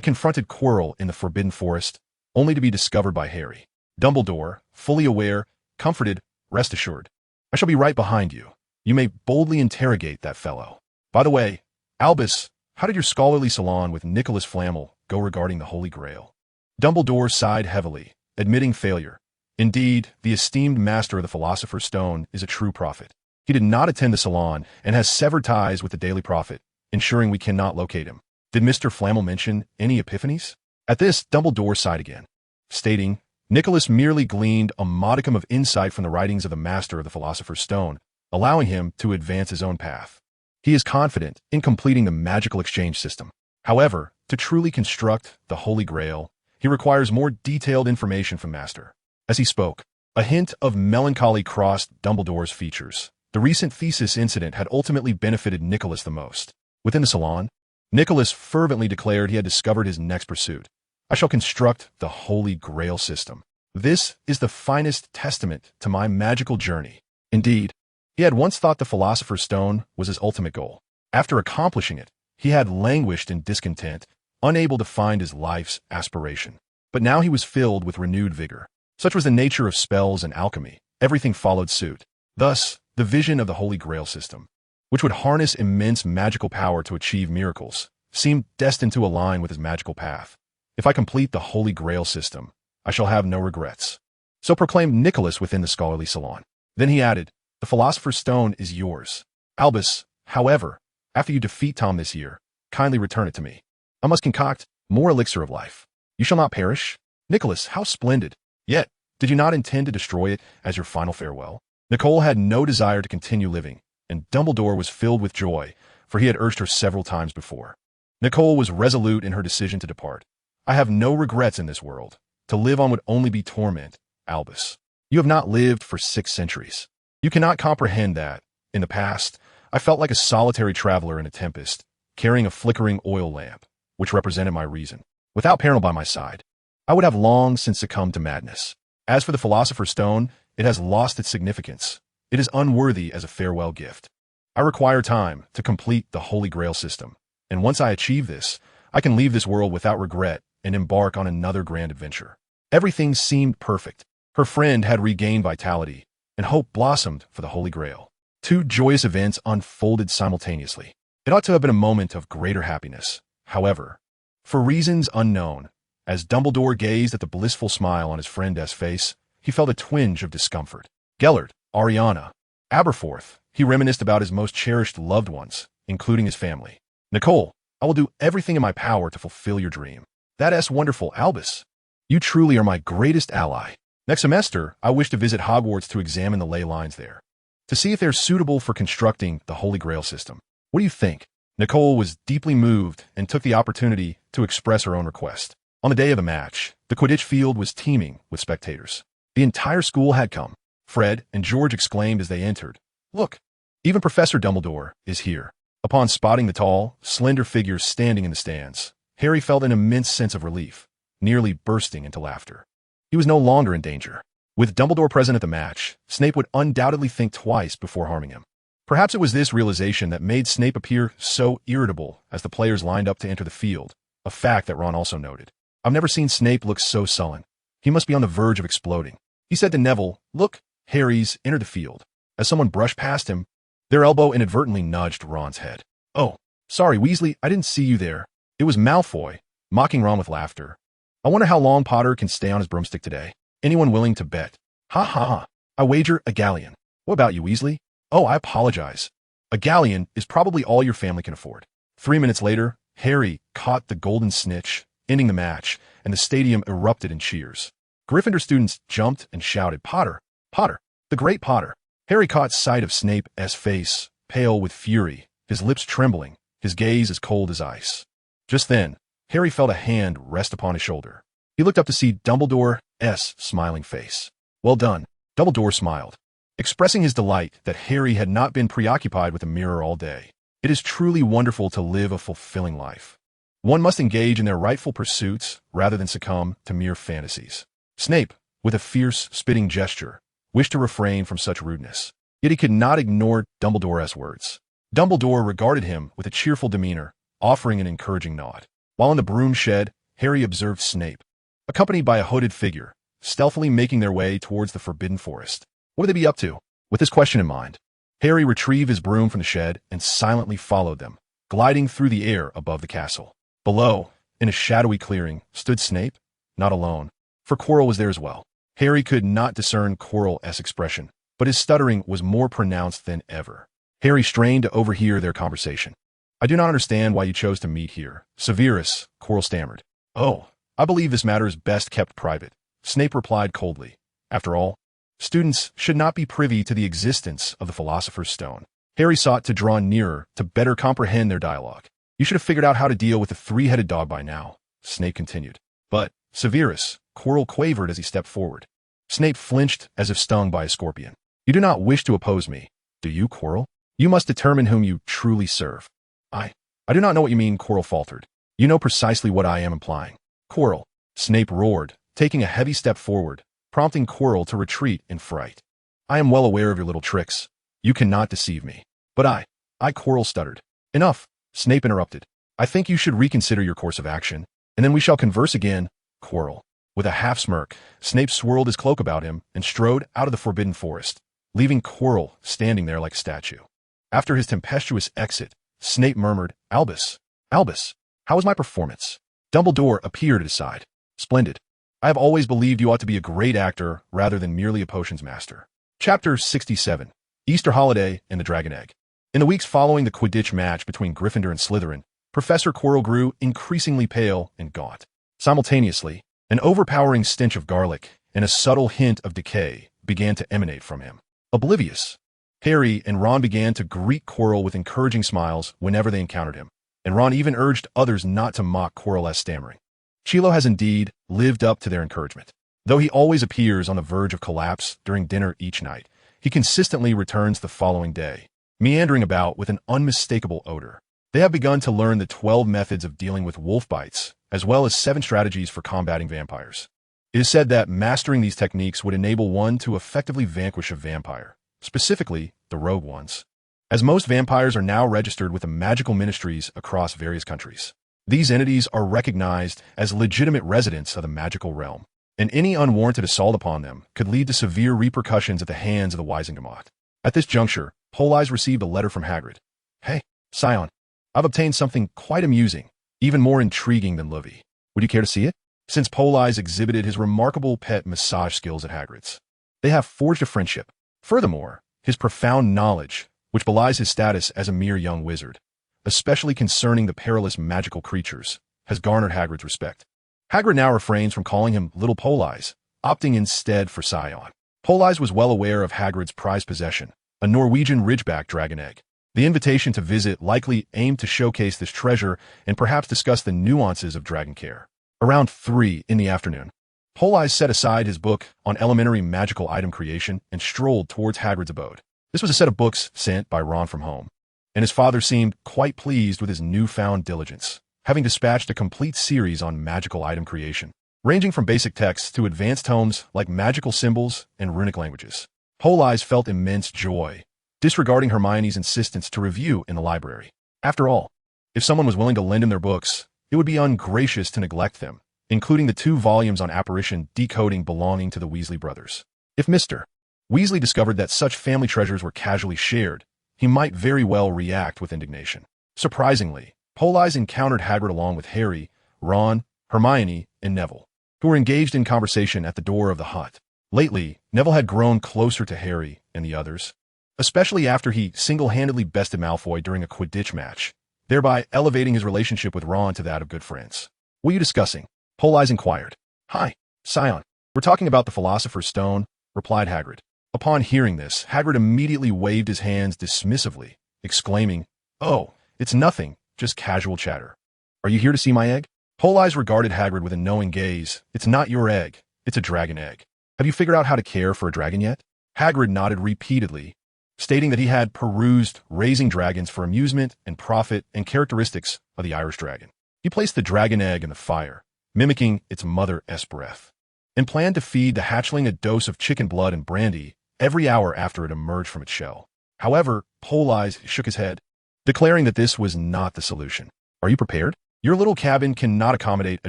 confronted Quirrell in the Forbidden Forest, only to be discovered by Harry. Dumbledore, fully aware, comforted, "Rest assured. I shall be right behind you. You may boldly interrogate that fellow. By the way, Albus, how did your scholarly salon with Nicholas Flamel go regarding the Holy Grail?" Dumbledore sighed heavily, admitting failure. Indeed, the esteemed master of the Philosopher's Stone is a true prophet. He did not attend the salon and has severed ties with the Daily Prophet, ensuring we cannot locate him. Did Mr. Flamel mention any epiphanies? At this, Dumbledore sighed again, stating, "Nicholas merely gleaned a modicum of insight from the writings of the master of the Philosopher's Stone, allowing him to advance his own path. He is confident in completing the magical exchange system. However, to truly construct the Holy Grail, he requires more detailed information from Master." As he spoke, a hint of melancholy crossed Dumbledore's features. The recent thesis incident had ultimately benefited Nicholas the most. Within the salon, Nicholas fervently declared he had discovered his next pursuit. "I shall construct the Holy Grail system. This is the finest testament to my magical journey." Indeed, he had once thought the Philosopher's Stone was his ultimate goal. After accomplishing it, he had languished in discontent, unable to find his life's aspiration. But now he was filled with renewed vigor. Such was the nature of spells and alchemy. Everything followed suit. Thus, the vision of the Holy Grail system, which would harness immense magical power to achieve miracles, seemed destined to align with his magical path. "If I complete the Holy Grail system, I shall have no regrets. So proclaimed Nicholas within the scholarly salon. Then he added, "The Philosopher's Stone is yours. Albus, however, after you defeat Tom this year, kindly return it to me. I must concoct more elixir of life. You shall not perish." Nicholas, how splendid! Yet, did you not intend to destroy it as your final farewell? Nicole had no desire to continue living, and Dumbledore was filled with joy, for he had urged her several times before. Nicole was resolute in her decision to depart. "I have no regrets in this world. To live on would only be torment, Albus. You have not lived for 6 centuries. You cannot comprehend that, in the past, I felt like a solitary traveler in a tempest, carrying a flickering oil lamp, which represented my reason. Without Parental by my side, I would have long since succumbed to madness. As for the Philosopher's Stone, it has lost its significance. It is unworthy as a farewell gift. I require time to complete the Holy Grail system, and once I achieve this, I can leave this world without regret and embark on another grand adventure." Everything seemed perfect. Her friend had regained vitality, and hope blossomed for the Holy Grail. 2 joyous events unfolded simultaneously. It ought to have been a moment of greater happiness. However, for reasons unknown, as Dumbledore gazed at the blissful smile on his friend S. face, he felt a twinge of discomfort. Gellert, Ariana, Aberforth, he reminisced about his most cherished loved ones, including his family. "Nicole, I will do everything in my power to fulfill your dream. That S. wonderful Albus. You truly are my greatest ally. Next semester, I wish to visit Hogwarts to examine the ley lines there, to see if they're suitable for constructing the Holy Grail system. What do you think?" Nicole was deeply moved and took the opportunity to express her own request. On the day of the match, the Quidditch field was teeming with spectators. The entire school had come. Fred and George exclaimed as they entered, "Look, even Professor Dumbledore is here." Upon spotting the tall, slender figure standing in the stands, Harry felt an immense sense of relief, nearly bursting into laughter. He was no longer in danger. With Dumbledore present at the match, Snape would undoubtedly think twice before harming him. Perhaps it was this realization that made Snape appear so irritable as the players lined up to enter the field, a fact that Ron also noted. "I've never seen Snape look so sullen. He must be on the verge of exploding." He said to Neville, "Look, Harry's entered the field." As someone brushed past him, their elbow inadvertently nudged Ron's head. "Oh, sorry, Weasley, I didn't see you there." It was Malfoy, mocking Ron with laughter. "I wonder how long Potter can stay on his broomstick today. Anyone willing to bet?" "Ha ha ha. I wager a galleon." "What about you, Weasley?" "Oh, I apologize. A galleon is probably all your family can afford." 3 minutes later, Harry caught the golden snitch, ending the match, and the stadium erupted in cheers. Gryffindor students jumped and shouted, "Potter! Potter! The great Potter!" Harry caught sight of Snape's face, pale with fury, his lips trembling, his gaze as cold as ice. Just then, Harry felt a hand rest upon his shoulder. He looked up to see Dumbledore's smiling face. "Well done." Dumbledore smiled, expressing his delight that Harry had not been preoccupied with a mirror all day. "It is truly wonderful to live a fulfilling life. One must engage in their rightful pursuits rather than succumb to mere fantasies." Snape, with a fierce, spitting gesture, wished to refrain from such rudeness. Yet he could not ignore Dumbledore's words. Dumbledore regarded him with a cheerful demeanor, offering an encouraging nod. While in the broom shed, Harry observed Snape, accompanied by a hooded figure, stealthily making their way towards the Forbidden Forest. What would they be up to? With this question in mind, Harry retrieved his broom from the shed and silently followed them, gliding through the air above the castle. Below, in a shadowy clearing, stood Snape, not alone, for Quirrell was there as well. Harry could not discern Quirrell's expression, but his stuttering was more pronounced than ever. Harry strained to overhear their conversation. "I do not understand why you chose to meet here, Severus," Quirrell stammered. "Oh, I believe this matter is best kept private," Snape replied coldly. After all, students should not be privy to the existence of the Philosopher's Stone. Harry sought to draw nearer to better comprehend their dialogue. "You should have figured out how to deal with the 3-headed dog by now," Snape continued. "But, Severus," Quirrell quavered as he stepped forward. Snape flinched as if stung by a scorpion. "You do not wish to oppose me, do you, Quirrell? You must determine whom you truly serve." I do not know what you mean," Quirrell faltered. "You know precisely what I am implying." "Quirrell," Snape roared, taking a heavy step forward, prompting Quirrell to retreat in fright. "I am well aware of your little tricks. You cannot deceive me." "But I, Quirrell stuttered. "Enough," Snape interrupted. "I think you should reconsider your course of action, and then we shall converse again, Quirrell." With a half-smirk, Snape swirled his cloak about him and strode out of the Forbidden Forest, leaving Quirrell standing there like a statue. After his tempestuous exit, Snape murmured, Albus, how was my performance?" Dumbledore appeared at his side. "Splendid. I have always believed you ought to be a great actor rather than merely a potions master. Chapter 67. Easter Holiday and the Dragon Egg. In the weeks following the Quidditch match between Gryffindor and Slytherin, Professor Quirrell grew increasingly pale and gaunt. Simultaneously, an overpowering stench of garlic and a subtle hint of decay began to emanate from him. Oblivious, Harry and Ron began to greet Quirrell with encouraging smiles whenever they encountered him, and Ron even urged others not to mock Quirrell as stammering. Chilo has indeed lived up to their encouragement. Though he always appears on the verge of collapse during dinner each night, he consistently returns the following day, meandering about with an unmistakable odor. They have begun to learn the 12 methods of dealing with wolf bites, as well as 7 strategies for combating vampires. It is said that mastering these techniques would enable one to effectively vanquish a vampire, specifically the rogue ones, as most vampires are now registered with the magical ministries across various countries. These entities are recognized as legitimate residents of the magical realm, and any unwarranted assault upon them could lead to severe repercussions at the hands of the Wisengamot. At this juncture, Politz received a letter from Hagrid. "Hey, Scion, I've obtained something quite amusing, even more intriguing than Lovey. Would you care to see it?" Since Politz exhibited his remarkable pet massage skills at Hagrid's, they have forged a friendship. Furthermore, his profound knowledge, which belies his status as a mere young wizard, especially concerning the perilous magical creatures, has garnered Hagrid's respect. Hagrid now refrains from calling him Little Politz, opting instead for Scion. Politz was well aware of Hagrid's prized possession, a Norwegian ridgeback dragon egg. The invitation to visit likely aimed to showcase this treasure and perhaps discuss the nuances of dragon care. Around 3 in the afternoon, Politz set aside his book on elementary magical item creation and strolled towards Hagrid's abode. This was a set of books sent by Ron from home, and his father seemed quite pleased with his newfound diligence, having dispatched a complete series on magical item creation, ranging from basic texts to advanced tomes like magical symbols and runic languages. Politz felt immense joy, disregarding Hermione's insistence to review in the library. After all, if someone was willing to lend him their books, it would be ungracious to neglect them, including the 2 volumes on apparition decoding belonging to the Weasley brothers. If Mr. Weasley discovered that such family treasures were casually shared, he might very well react with indignation. Surprisingly, Politz encountered Hagrid along with Harry, Ron, Hermione, and Neville, who were engaged in conversation at the door of the hut. Lately, Neville had grown closer to Harry and the others, especially after he single-handedly bested Malfoy during a Quidditch match, thereby elevating his relationship with Ron to that of good friends. "What are you discussing?" Politz inquired. "Hi, Scion. We're talking about the Philosopher's Stone," replied Hagrid. Upon hearing this, Hagrid immediately waved his hands dismissively, exclaiming, "Oh, it's nothing, just casual chatter. Are you here to see my egg?" Politz regarded Hagrid with a knowing gaze. "It's not your egg, it's a dragon egg. Have you figured out how to care for a dragon yet?" Hagrid nodded repeatedly, stating that he had perused Raising Dragons for Amusement and Profit and Characteristics of the Irish Dragon. He placed the dragon egg in the fire, mimicking its mother's breath, and planned to feed the hatchling a dose of chicken blood and brandy every hour after it emerged from its shell. However, Politz shook his head, declaring that this was not the solution. "Are you prepared? Your little cabin cannot accommodate a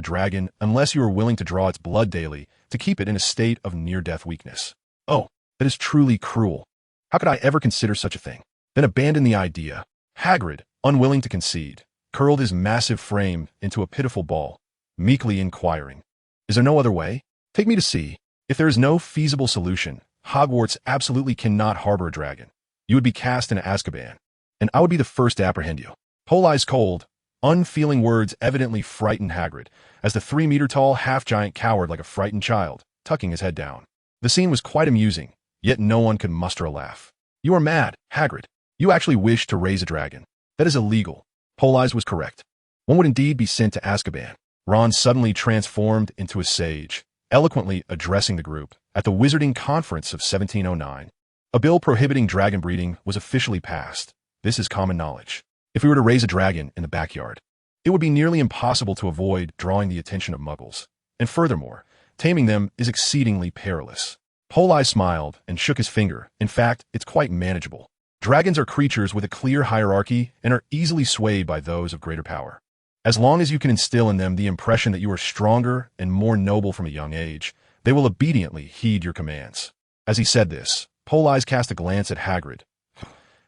dragon unless you are willing to draw its blood daily to keep it in a state of near-death weakness." "Oh, that is truly cruel. How could I ever consider such a thing?" "Then abandon the idea." Hagrid, unwilling to concede, curled his massive frame into a pitiful ball, meekly inquiring, "Is there no other way? Take me to see. If there is no feasible solution, Hogwarts absolutely cannot harbor a dragon. You would be cast into Azkaban, and I would be the first to apprehend you." Politz's cold, unfeeling words evidently frightened Hagrid, as the 3-meter-tall half-giant cowered like a frightened child, tucking his head down. The scene was quite amusing, yet no one could muster a laugh. "You are mad, Hagrid. You actually wish to raise a dragon. That is illegal." Politz was correct. One would indeed be sent to Azkaban. Ron suddenly transformed into a sage, eloquently addressing the group. At the Wizarding Conference of 1709, a bill prohibiting dragon breeding was officially passed. This is common knowledge. If we were to raise a dragon in the backyard, it would be nearly impossible to avoid drawing the attention of muggles. And furthermore, taming them is exceedingly perilous. Politz smiled and shook his finger. "In fact, it's quite manageable. Dragons are creatures with a clear hierarchy and are easily swayed by those of greater power. As long as you can instill in them the impression that you are stronger and more noble from a young age, they will obediently heed your commands." As he said this, Politz cast a glance at Hagrid.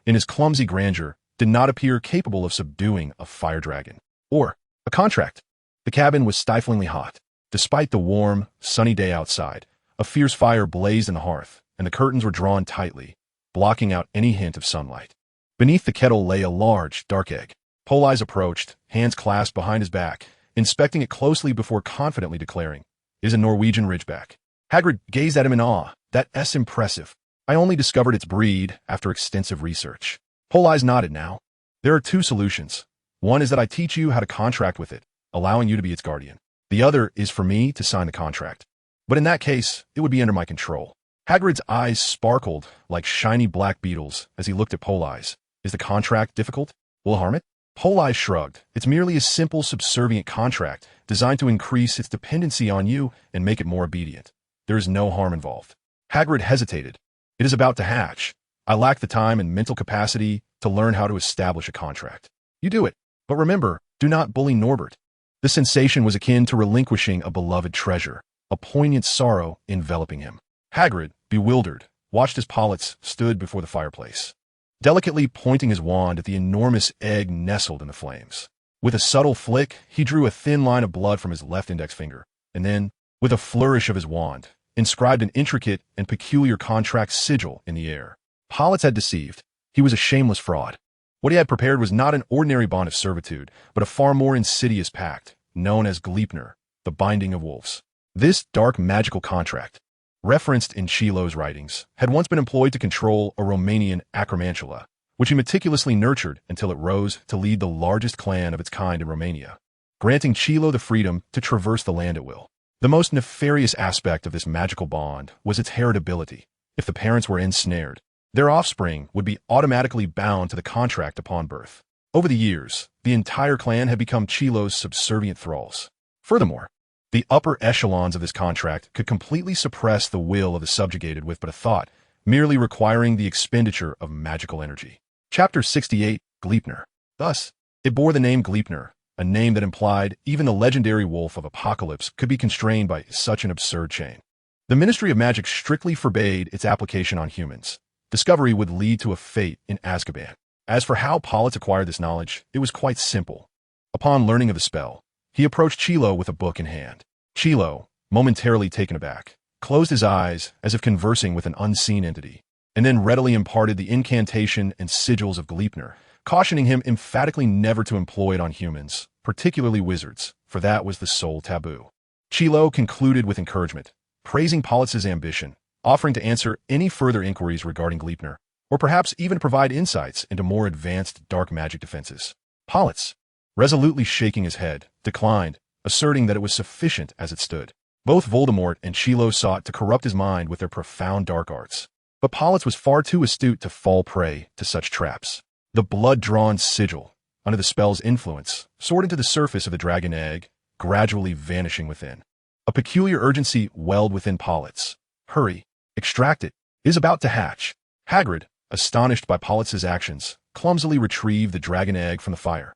In his clumsy grandeur, did not appear capable of subduing a fire dragon. Or a contract. The cabin was stiflingly hot. Despite the warm, sunny day outside, a fierce fire blazed in the hearth, and the curtains were drawn tightly, blocking out any hint of sunlight. Beneath the kettle lay a large, dark egg. Politz approached, hands clasped behind his back, inspecting it closely before confidently declaring, "It is a Norwegian Ridgeback." Hagrid gazed at him in awe. "That's impressive. I only discovered its breed after extensive research." Politz nodded now. "There are two solutions. One is that I teach you how to contract with it, allowing you to be its guardian. The other is for me to sign the contract. But in that case, it would be under my control." Hagrid's eyes sparkled like shiny black beetles as he looked at Politz. "Is the contract difficult? Will it harm it?" Politz shrugged. "It's merely a simple subservient contract designed to increase its dependency on you and make it more obedient. There is no harm involved." Hagrid hesitated. "It is about to hatch. I lack the time and mental capacity to learn how to establish a contract." "You do it. But remember, do not bully Norbert." The sensation was akin to relinquishing a beloved treasure, a poignant sorrow enveloping him. Hagrid, bewildered, watched as Politz stood before the fireplace, delicately pointing his wand at the enormous egg nestled in the flames. With a subtle flick, he drew a thin line of blood from his left index finger, and then, with a flourish of his wand, inscribed an intricate and peculiar contract sigil in the air. Politz had deceived. He was a shameless fraud. What he had prepared was not an ordinary bond of servitude, but a far more insidious pact, known as Gleipnir, the Binding of Wolves. This dark magical contract, referenced in Chilo's writings, had once been employed to control a Romanian acromantula, which he meticulously nurtured until it rose to lead the largest clan of its kind in Romania, granting Chilo the freedom to traverse the land at will. The most nefarious aspect of this magical bond was its heritability. If the parents were ensnared, their offspring would be automatically bound to the contract upon birth. Over the years, the entire clan had become Chilo's subservient thralls. Furthermore, the upper echelons of this contract could completely suppress the will of the subjugated with but a thought, merely requiring the expenditure of magical energy. Chapter 68, Gleipnir. Thus, it bore the name Gleipnir, a name that implied even the legendary wolf of Apocalypse could be constrained by such an absurd chain. The Ministry of Magic strictly forbade its application on humans. Discovery would lead to a fate in Azkaban. As for how Politz acquired this knowledge, it was quite simple. Upon learning of the spell, he approached Chilo with a book in hand. Chilo, momentarily taken aback, closed his eyes as if conversing with an unseen entity, and then readily imparted the incantation and sigils of Gleipnir, cautioning him emphatically never to employ it on humans, particularly wizards, for that was the sole taboo. Chilo concluded with encouragement, praising Politz's ambition, offering to answer any further inquiries regarding Gleipnir, or perhaps even provide insights into more advanced dark magic defenses. Politz, resolutely shaking his head, declined, asserting that it was sufficient as it stood. Both Voldemort and Chilo sought to corrupt his mind with their profound dark arts, but Politz was far too astute to fall prey to such traps. The blood-drawn sigil, under the spell's influence, soared into the surface of the dragon egg, gradually vanishing within. A peculiar urgency welled within Politz. "Hurry, extract it. It is about to hatch." Hagrid, astonished by Politz's actions, clumsily retrieved the dragon egg from the fire.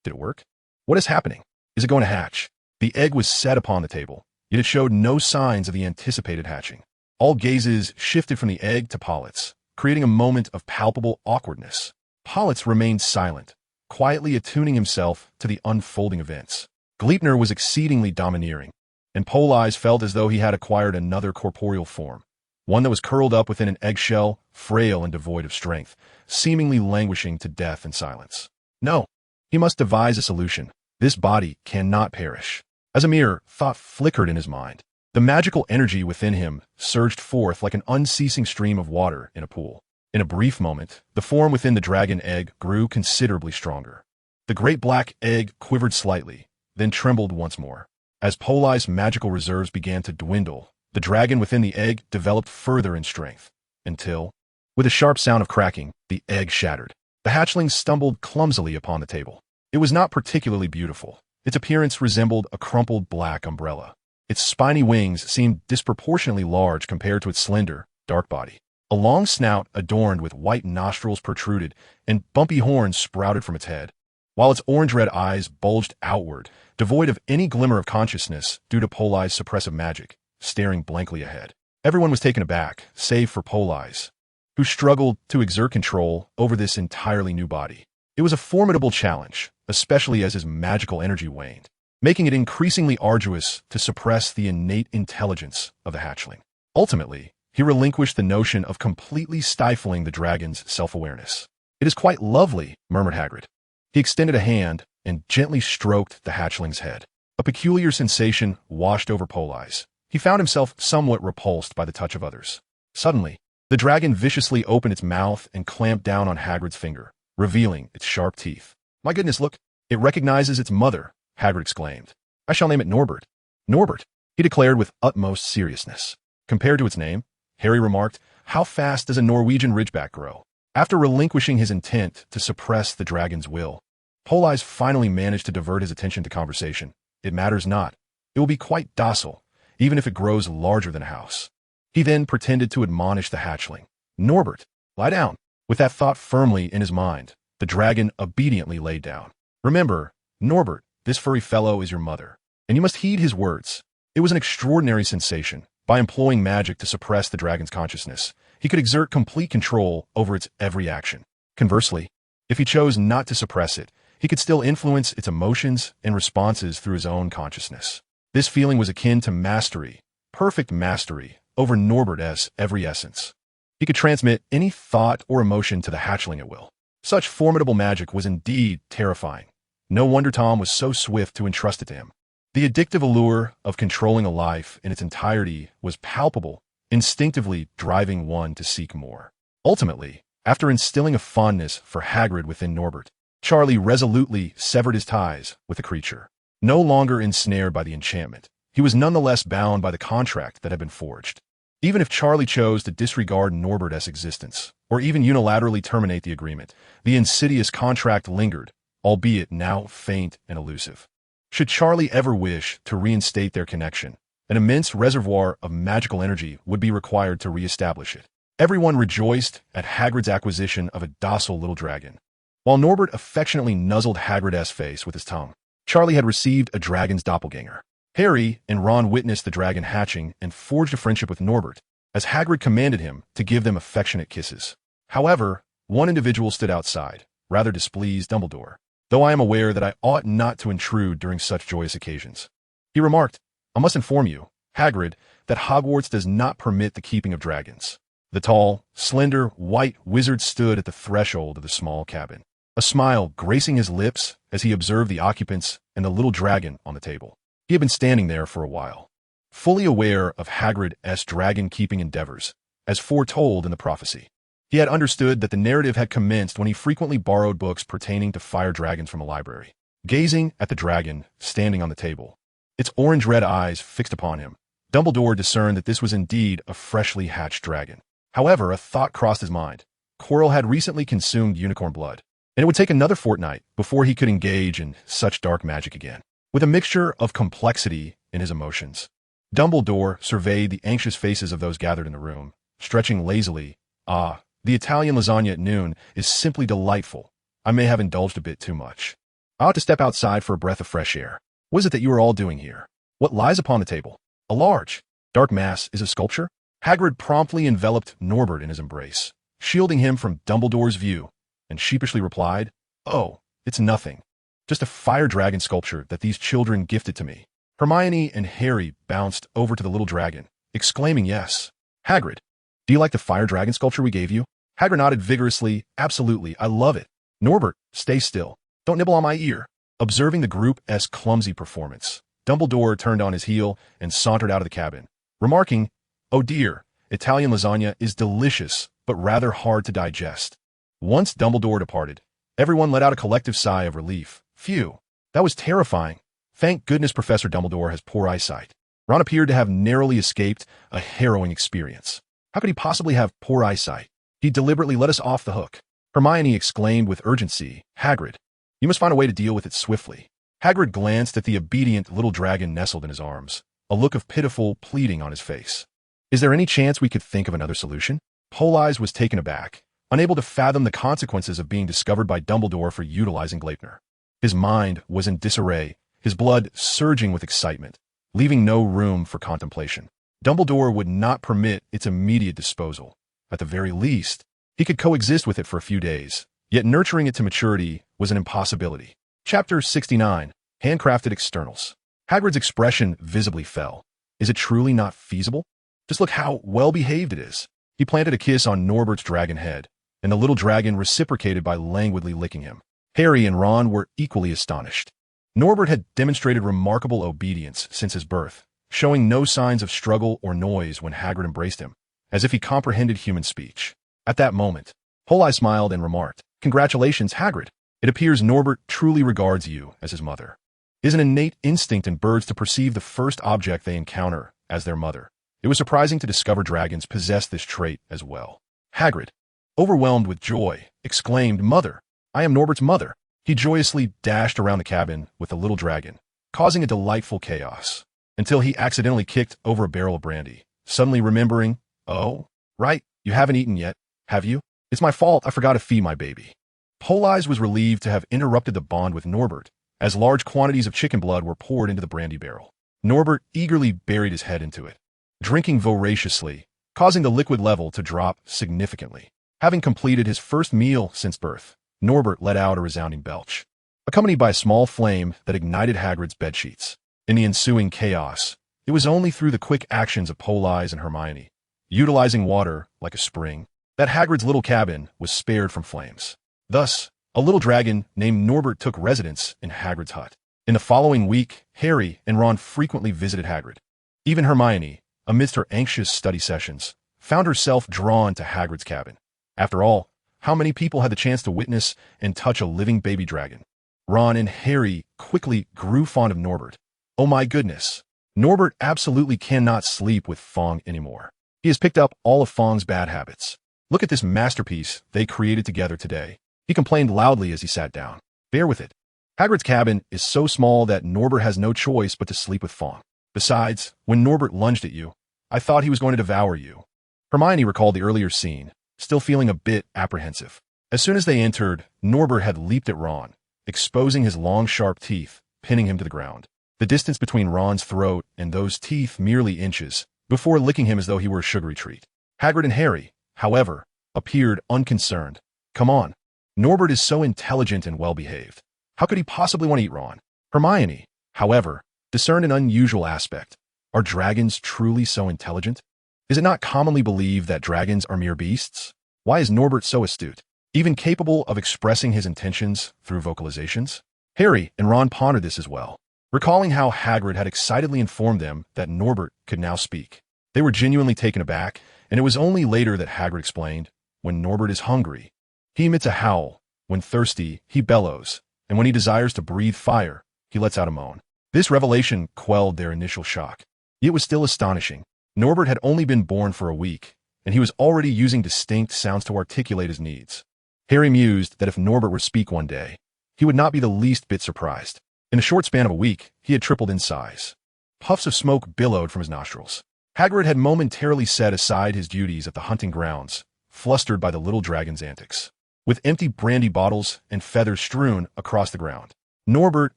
Did it work? What is happening? Is it going to hatch? The egg was set upon the table, yet it showed no signs of the anticipated hatching. All gazes shifted from the egg to Politz, creating a moment of palpable awkwardness. Politz remained silent, quietly attuning himself to the unfolding events. Gleipnir was exceedingly domineering, and Politz felt as though he had acquired another corporeal form, one that was curled up within an eggshell, frail and devoid of strength, seemingly languishing to death and silence. No, he must devise a solution. This body cannot perish. As a mere thought flickered in his mind, the magical energy within him surged forth like an unceasing stream of water in a pool. In a brief moment, the form within the dragon egg grew considerably stronger. The great black egg quivered slightly, then trembled once more. As Politz's magical reserves began to dwindle, the dragon within the egg developed further in strength, until, with a sharp sound of cracking, the egg shattered. The hatchling stumbled clumsily upon the table. It was not particularly beautiful. Its appearance resembled a crumpled black umbrella. Its spiny wings seemed disproportionately large compared to its slender, dark body. A long snout adorned with white nostrils protruded, and bumpy horns sprouted from its head, while its orange-red eyes bulged outward, devoid of any glimmer of consciousness due to Politz's suppressive magic, staring blankly ahead. Everyone was taken aback, save for Politz, who struggled to exert control over this entirely new body. It was a formidable challenge, especially as his magical energy waned. making it increasingly arduous to suppress the innate intelligence of the hatchling. Ultimately, he relinquished the notion of completely stifling the dragon's self-awareness. "It is quite lovely," murmured Hagrid. He extended a hand and gently stroked the hatchling's head. A peculiar sensation washed over Politz. He found himself somewhat repulsed by the touch of others. Suddenly, the dragon viciously opened its mouth and clamped down on Hagrid's finger, revealing its sharp teeth. "My goodness, look! It recognizes its mother," Hagrid exclaimed. "I shall name it Norbert." "Norbert," he declared with utmost seriousness. "Compared to its name," Harry remarked, "how fast does a Norwegian ridgeback grow?" After relinquishing his intent to suppress the dragon's will, Politz finally managed to divert his attention to conversation. "It matters not. It will be quite docile, even if it grows larger than a house." He then pretended to admonish the hatchling. "Norbert, lie down." With that thought firmly in his mind, the dragon obediently laid down. "Remember, Norbert, this furry fellow is your mother, and you must heed his words." It was an extraordinary sensation. By employing magic to suppress the dragon's consciousness, he could exert complete control over its every action. Conversely, if he chose not to suppress it, he could still influence its emotions and responses through his own consciousness. This feeling was akin to mastery, perfect mastery, over Norbert's every essence. He could transmit any thought or emotion to the hatchling at will. Such formidable magic was indeed terrifying. No wonder Tom was so swift to entrust it to him. The addictive allure of controlling a life in its entirety was palpable, instinctively driving one to seek more. Ultimately, after instilling a fondness for Hagrid within Norbert, Charlie resolutely severed his ties with the creature. No longer ensnared by the enchantment, he was nonetheless bound by the contract that had been forged. Even if Charlie chose to disregard Norbert's existence, or even unilaterally terminate the agreement, the insidious contract lingered, albeit now faint and elusive. Should Charlie ever wish to reinstate their connection, an immense reservoir of magical energy would be required to reestablish it. Everyone rejoiced at Hagrid's acquisition of a docile little dragon. While Norbert affectionately nuzzled Hagrid's face with his tongue, Charlie had received a dragon's doppelganger. Harry and Ron witnessed the dragon hatching and forged a friendship with Norbert, as Hagrid commanded him to give them affectionate kisses. However, one individual stood outside, rather displeased Dumbledore, "though I am aware that I ought not to intrude during such joyous occasions." He remarked, "I must inform you, Hagrid, that Hogwarts does not permit the keeping of dragons." The tall, slender, white wizard stood at the threshold of the small cabin, a smile gracing his lips as he observed the occupants and the little dragon on the table. He had been standing there for a while, fully aware of Hagrid's dragon-keeping endeavors, as foretold in the prophecy. He had understood that the narrative had commenced when he frequently borrowed books pertaining to fire dragons from a library. Gazing at the dragon standing on the table, its orange-red eyes fixed upon him, Dumbledore discerned that this was indeed a freshly hatched dragon. However, a thought crossed his mind. Quirrell had recently consumed unicorn blood, and it would take another fortnight before he could engage in such dark magic again. With a mixture of complexity in his emotions, Dumbledore surveyed the anxious faces of those gathered in the room, stretching lazily. "Ah, the Italian lasagna at noon is simply delightful. I may have indulged a bit too much. I ought to step outside for a breath of fresh air. What is it that you are all doing here? What lies upon the table? A large, dark mass is a sculpture?" Hagrid promptly enveloped Norbert in his embrace, shielding him from Dumbledore's view, and sheepishly replied, "Oh, it's nothing. Just a fire dragon sculpture that these children gifted to me." Hermione and Harry bounced over to the little dragon, exclaiming, "Yes. Hagrid, do you like the fire dragon sculpture we gave you?" Hagrid nodded vigorously. "Absolutely, I love it." "Norbert, stay still. Don't nibble on my ear." Observing the group's clumsy performance, Dumbledore turned on his heel and sauntered out of the cabin, remarking, "Oh dear, Italian lasagna is delicious, but rather hard to digest." Once Dumbledore departed, everyone let out a collective sigh of relief. Phew, that was terrifying. Thank goodness Professor Dumbledore has poor eyesight. Ron appeared to have narrowly escaped a harrowing experience. How could he possibly have poor eyesight? He deliberately let us off the hook. Hermione exclaimed with urgency, "Hagrid, you must find a way to deal with it swiftly." Hagrid glanced at the obedient little dragon nestled in his arms, a look of pitiful pleading on his face. "Is there any chance we could think of another solution?" Politz was taken aback, unable to fathom the consequences of being discovered by Dumbledore for utilizing Gleipnir. His mind was in disarray, his blood surging with excitement, leaving no room for contemplation. Dumbledore would not permit its immediate disposal. At the very least, he could coexist with it for a few days, yet nurturing it to maturity was an impossibility. Chapter 69. Handcrafted externals. Hagrid's expression visibly fell. Is it truly not feasible? Just look how well-behaved it is. He planted a kiss on Norbert's dragon head, and the little dragon reciprocated by languidly licking him. Harry and Ron were equally astonished. Norbert had demonstrated remarkable obedience since his birth, showing no signs of struggle or noise when Hagrid embraced him, as if he comprehended human speech. At that moment, Politz smiled and remarked, "Congratulations, Hagrid. It appears Norbert truly regards you as his mother." It is an innate instinct in birds to perceive the first object they encounter as their mother. It was surprising to discover dragons possessed this trait as well. Hagrid, overwhelmed with joy, exclaimed, "Mother! I am Norbert's mother." He joyously dashed around the cabin with the little dragon, causing a delightful chaos, until he accidentally kicked over a barrel of brandy, suddenly remembering, "Oh, right, you haven't eaten yet, have you? It's my fault I forgot to feed my baby." Politz was relieved to have interrupted the bond with Norbert, as large quantities of chicken blood were poured into the brandy barrel. Norbert eagerly buried his head into it, drinking voraciously, causing the liquid level to drop significantly. Having completed his first meal since birth, Norbert let out a resounding belch, accompanied by a small flame that ignited Hagrid's bedsheets. In the ensuing chaos, it was only through the quick actions of Politz and Hermione, utilizing water like a spring, that Hagrid's little cabin was spared from flames. Thus, a little dragon named Norbert took residence in Hagrid's hut. In the following week, Harry and Ron frequently visited Hagrid. Even Hermione, amidst her anxious study sessions, found herself drawn to Hagrid's cabin. After all, how many people had the chance to witness and touch a living baby dragon? Ron and Harry quickly grew fond of Norbert. Oh my goodness. Norbert absolutely cannot sleep with Fong anymore. He has picked up all of Fong's bad habits. Look at this masterpiece they created together today. He complained loudly as he sat down. Bear with it. Hagrid's cabin is so small that Norbert has no choice but to sleep with Fong. Besides, when Norbert lunged at you, I thought he was going to devour you. Hermione recalled the earlier scene, still feeling a bit apprehensive. As soon as they entered, Norbert had leaped at Ron, exposing his long, sharp teeth, pinning him to the ground. The distance between Ron's throat and those teeth merely inches, before licking him as though he were a sugary treat. Hagrid and Harry, however, appeared unconcerned. Come on. Norbert is so intelligent and well-behaved. How could he possibly want to eat Ron? Hermione, however, discerned an unusual aspect. Are dragons truly so intelligent? Is it not commonly believed that dragons are mere beasts? Why is Norbert so astute, even capable of expressing his intentions through vocalizations? Harry and Ron pondered this as well, recalling how Hagrid had excitedly informed them that Norbert could now speak. They were genuinely taken aback, and it was only later that Hagrid explained, when Norbert is hungry, he emits a howl. When thirsty, he bellows, and when he desires to breathe fire, he lets out a moan. This revelation quelled their initial shock. It was still astonishing. Norbert had only been born for a week, and he was already using distinct sounds to articulate his needs. Harry mused that if Norbert were to speak one day, he would not be the least bit surprised. In a short span of a week, he had tripled in size. Puffs of smoke billowed from his nostrils. Hagrid had momentarily set aside his duties at the hunting grounds, flustered by the little dragon's antics. With empty brandy bottles and feathers strewn across the ground, Norbert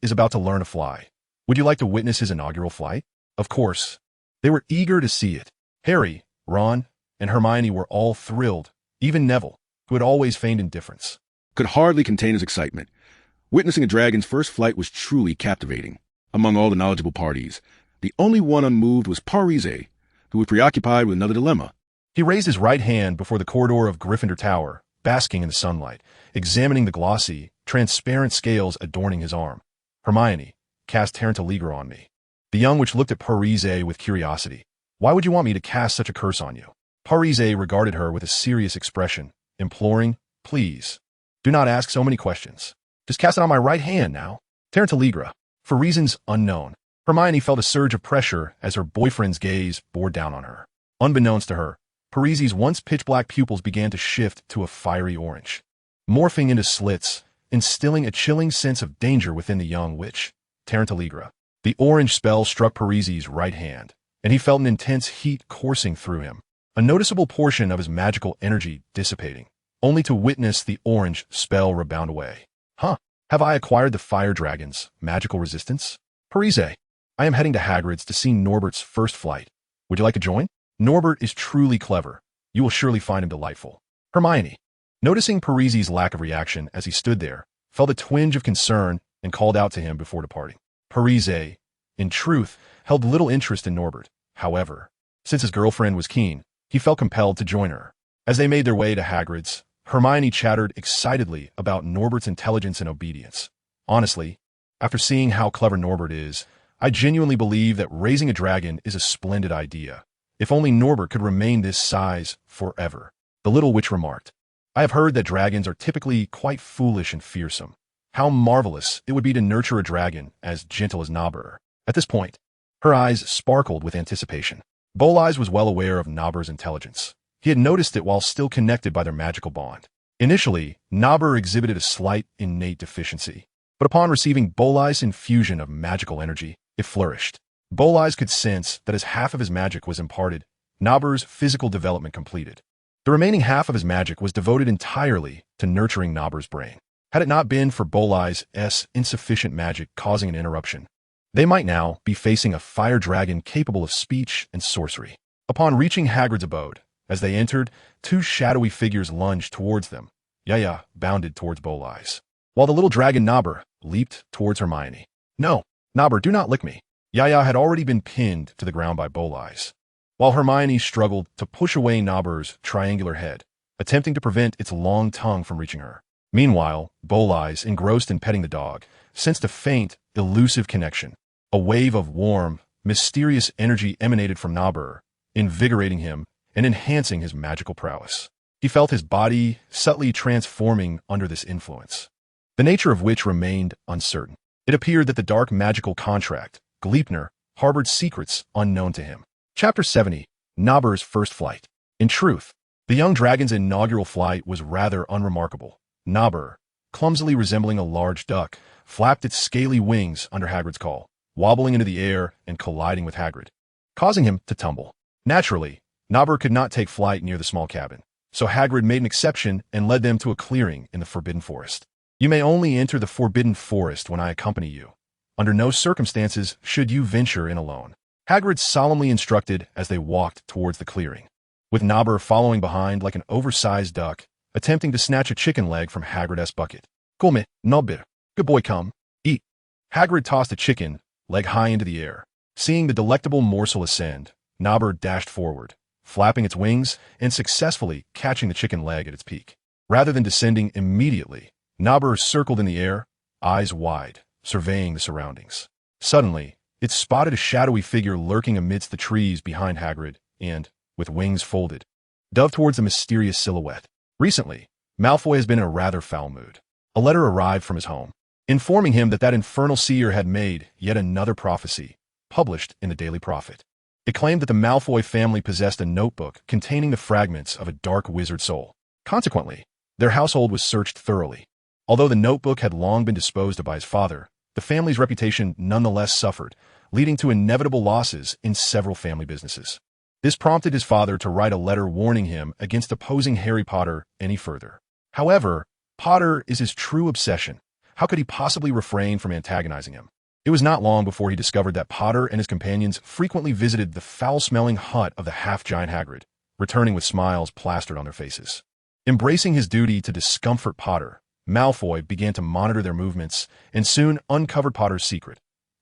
is about to learn to fly. Would you like to witness his inaugural flight? Of course. They were eager to see it. Harry, Ron, and Hermione were all thrilled, even Neville, who had always feigned indifference. Could hardly contain his excitement. Witnessing a dragon's first flight was truly captivating. Among all the knowledgeable parties, the only one unmoved was Politz, who was preoccupied with another dilemma. He raised his right hand before the corridor of Gryffindor Tower, basking in the sunlight, examining the glossy, transparent scales adorning his arm. Hermione, cast Tarantaligra on me. The young witch looked at Politz with curiosity. Why would you want me to cast such a curse on you? Politz regarded her with a serious expression, imploring, please, do not ask so many questions. Just cast it on my right hand now. Tarantaligra. For reasons unknown, Hermione felt a surge of pressure as her boyfriend's gaze bore down on her. Unbeknownst to her, Politz's once pitch-black pupils began to shift to a fiery orange, morphing into slits, instilling a chilling sense of danger within the young witch. Tarantaligra. The orange spell struck Politz's right hand, and he felt an intense heat coursing through him, a noticeable portion of his magical energy dissipating, only to witness the orange spell rebound away. Huh, have I acquired the fire dragon's magical resistance? Politz, I am heading to Hagrid's to see Norbert's first flight. Would you like to join? Norbert is truly clever. You will surely find him delightful. Hermione, noticing Politz's lack of reaction as he stood there, felt a twinge of concern and called out to him before departing. Parise, in truth, held little interest in Norbert. However, since his girlfriend was keen, he felt compelled to join her. As they made their way to Hagrid's, Hermione chattered excitedly about Norbert's intelligence and obedience. Honestly, after seeing how clever Norbert is, I genuinely believe that raising a dragon is a splendid idea. If only Norbert could remain this size forever. The little witch remarked, I have heard that dragons are typically quite foolish and fearsome. How marvelous it would be to nurture a dragon as gentle as Nobber. At this point, her eyes sparkled with anticipation. Boleyes was well aware of Nobber's intelligence. He had noticed it while still connected by their magical bond. Initially, Nobber exhibited a slight innate deficiency, but upon receiving Boleyes' infusion of magical energy, it flourished. Boleyes could sense that as half of his magic was imparted, Nobber's physical development completed. The remaining half of his magic was devoted entirely to nurturing Nobber's brain. Had it not been for Boleyes' insufficient magic causing an interruption, they might now be facing a fire dragon capable of speech and sorcery. Upon reaching Hagrid's abode, as they entered, two shadowy figures lunged towards them. Yaya bounded towards Boleyes, while the little dragon Nobber leaped towards Hermione. No, Nobber, do not lick me. Yaya had already been pinned to the ground by Boleyes, while Hermione struggled to push away Nobber's triangular head, attempting to prevent its long tongue from reaching her. Meanwhile, Boleyes, engrossed in petting the dog, sensed a faint, elusive connection. A wave of warm, mysterious energy emanated from Nobber, invigorating him and enhancing his magical prowess. He felt his body subtly transforming under this influence, the nature of which remained uncertain. It appeared that the dark magical contract, Gleipnir, harbored secrets unknown to him. Chapter 70, Nobber's First Flight. In truth, the young dragon's inaugural flight was rather unremarkable. Nobber, clumsily resembling a large duck, flapped its scaly wings under Hagrid's call, wobbling into the air and colliding with Hagrid, causing him to tumble. Naturally, Nobber could not take flight near the small cabin, so Hagrid made an exception and led them to a clearing in the Forbidden Forest. You may only enter the Forbidden Forest when I accompany you. Under no circumstances should you venture in alone, Hagrid solemnly instructed as they walked towards the clearing, with Nobber following behind like an oversized duck, attempting to snatch a chicken leg from Hagrid's bucket. Come, Nobber. Good boy, come. Eat. Hagrid tossed a chicken leg high into the air. Seeing the delectable morsel ascend, Nobber dashed forward, flapping its wings and successfully catching the chicken leg at its peak. Rather than descending immediately, Nobber circled in the air, eyes wide, surveying the surroundings. Suddenly, it spotted a shadowy figure lurking amidst the trees behind Hagrid and, with wings folded, dove towards the mysterious silhouette. Recently, Malfoy has been in a rather foul mood. A letter arrived from his home, informing him that infernal seer had made yet another prophecy, published in the Daily Prophet. It claimed that the Malfoy family possessed a notebook containing the fragments of a dark wizard soul. Consequently, their household was searched thoroughly. Although the notebook had long been disposed of by his father, the family's reputation nonetheless suffered, leading to inevitable losses in several family businesses. This prompted his father to write a letter warning him against opposing Harry Potter any further. However, Potter is his true obsession. How could he possibly refrain from antagonizing him? It was not long before he discovered that Potter and his companions frequently visited the foul-smelling hut of the half-giant Hagrid, returning with smiles plastered on their faces. Embracing his duty to discomfort Potter, Malfoy began to monitor their movements and soon uncovered Potter's secret.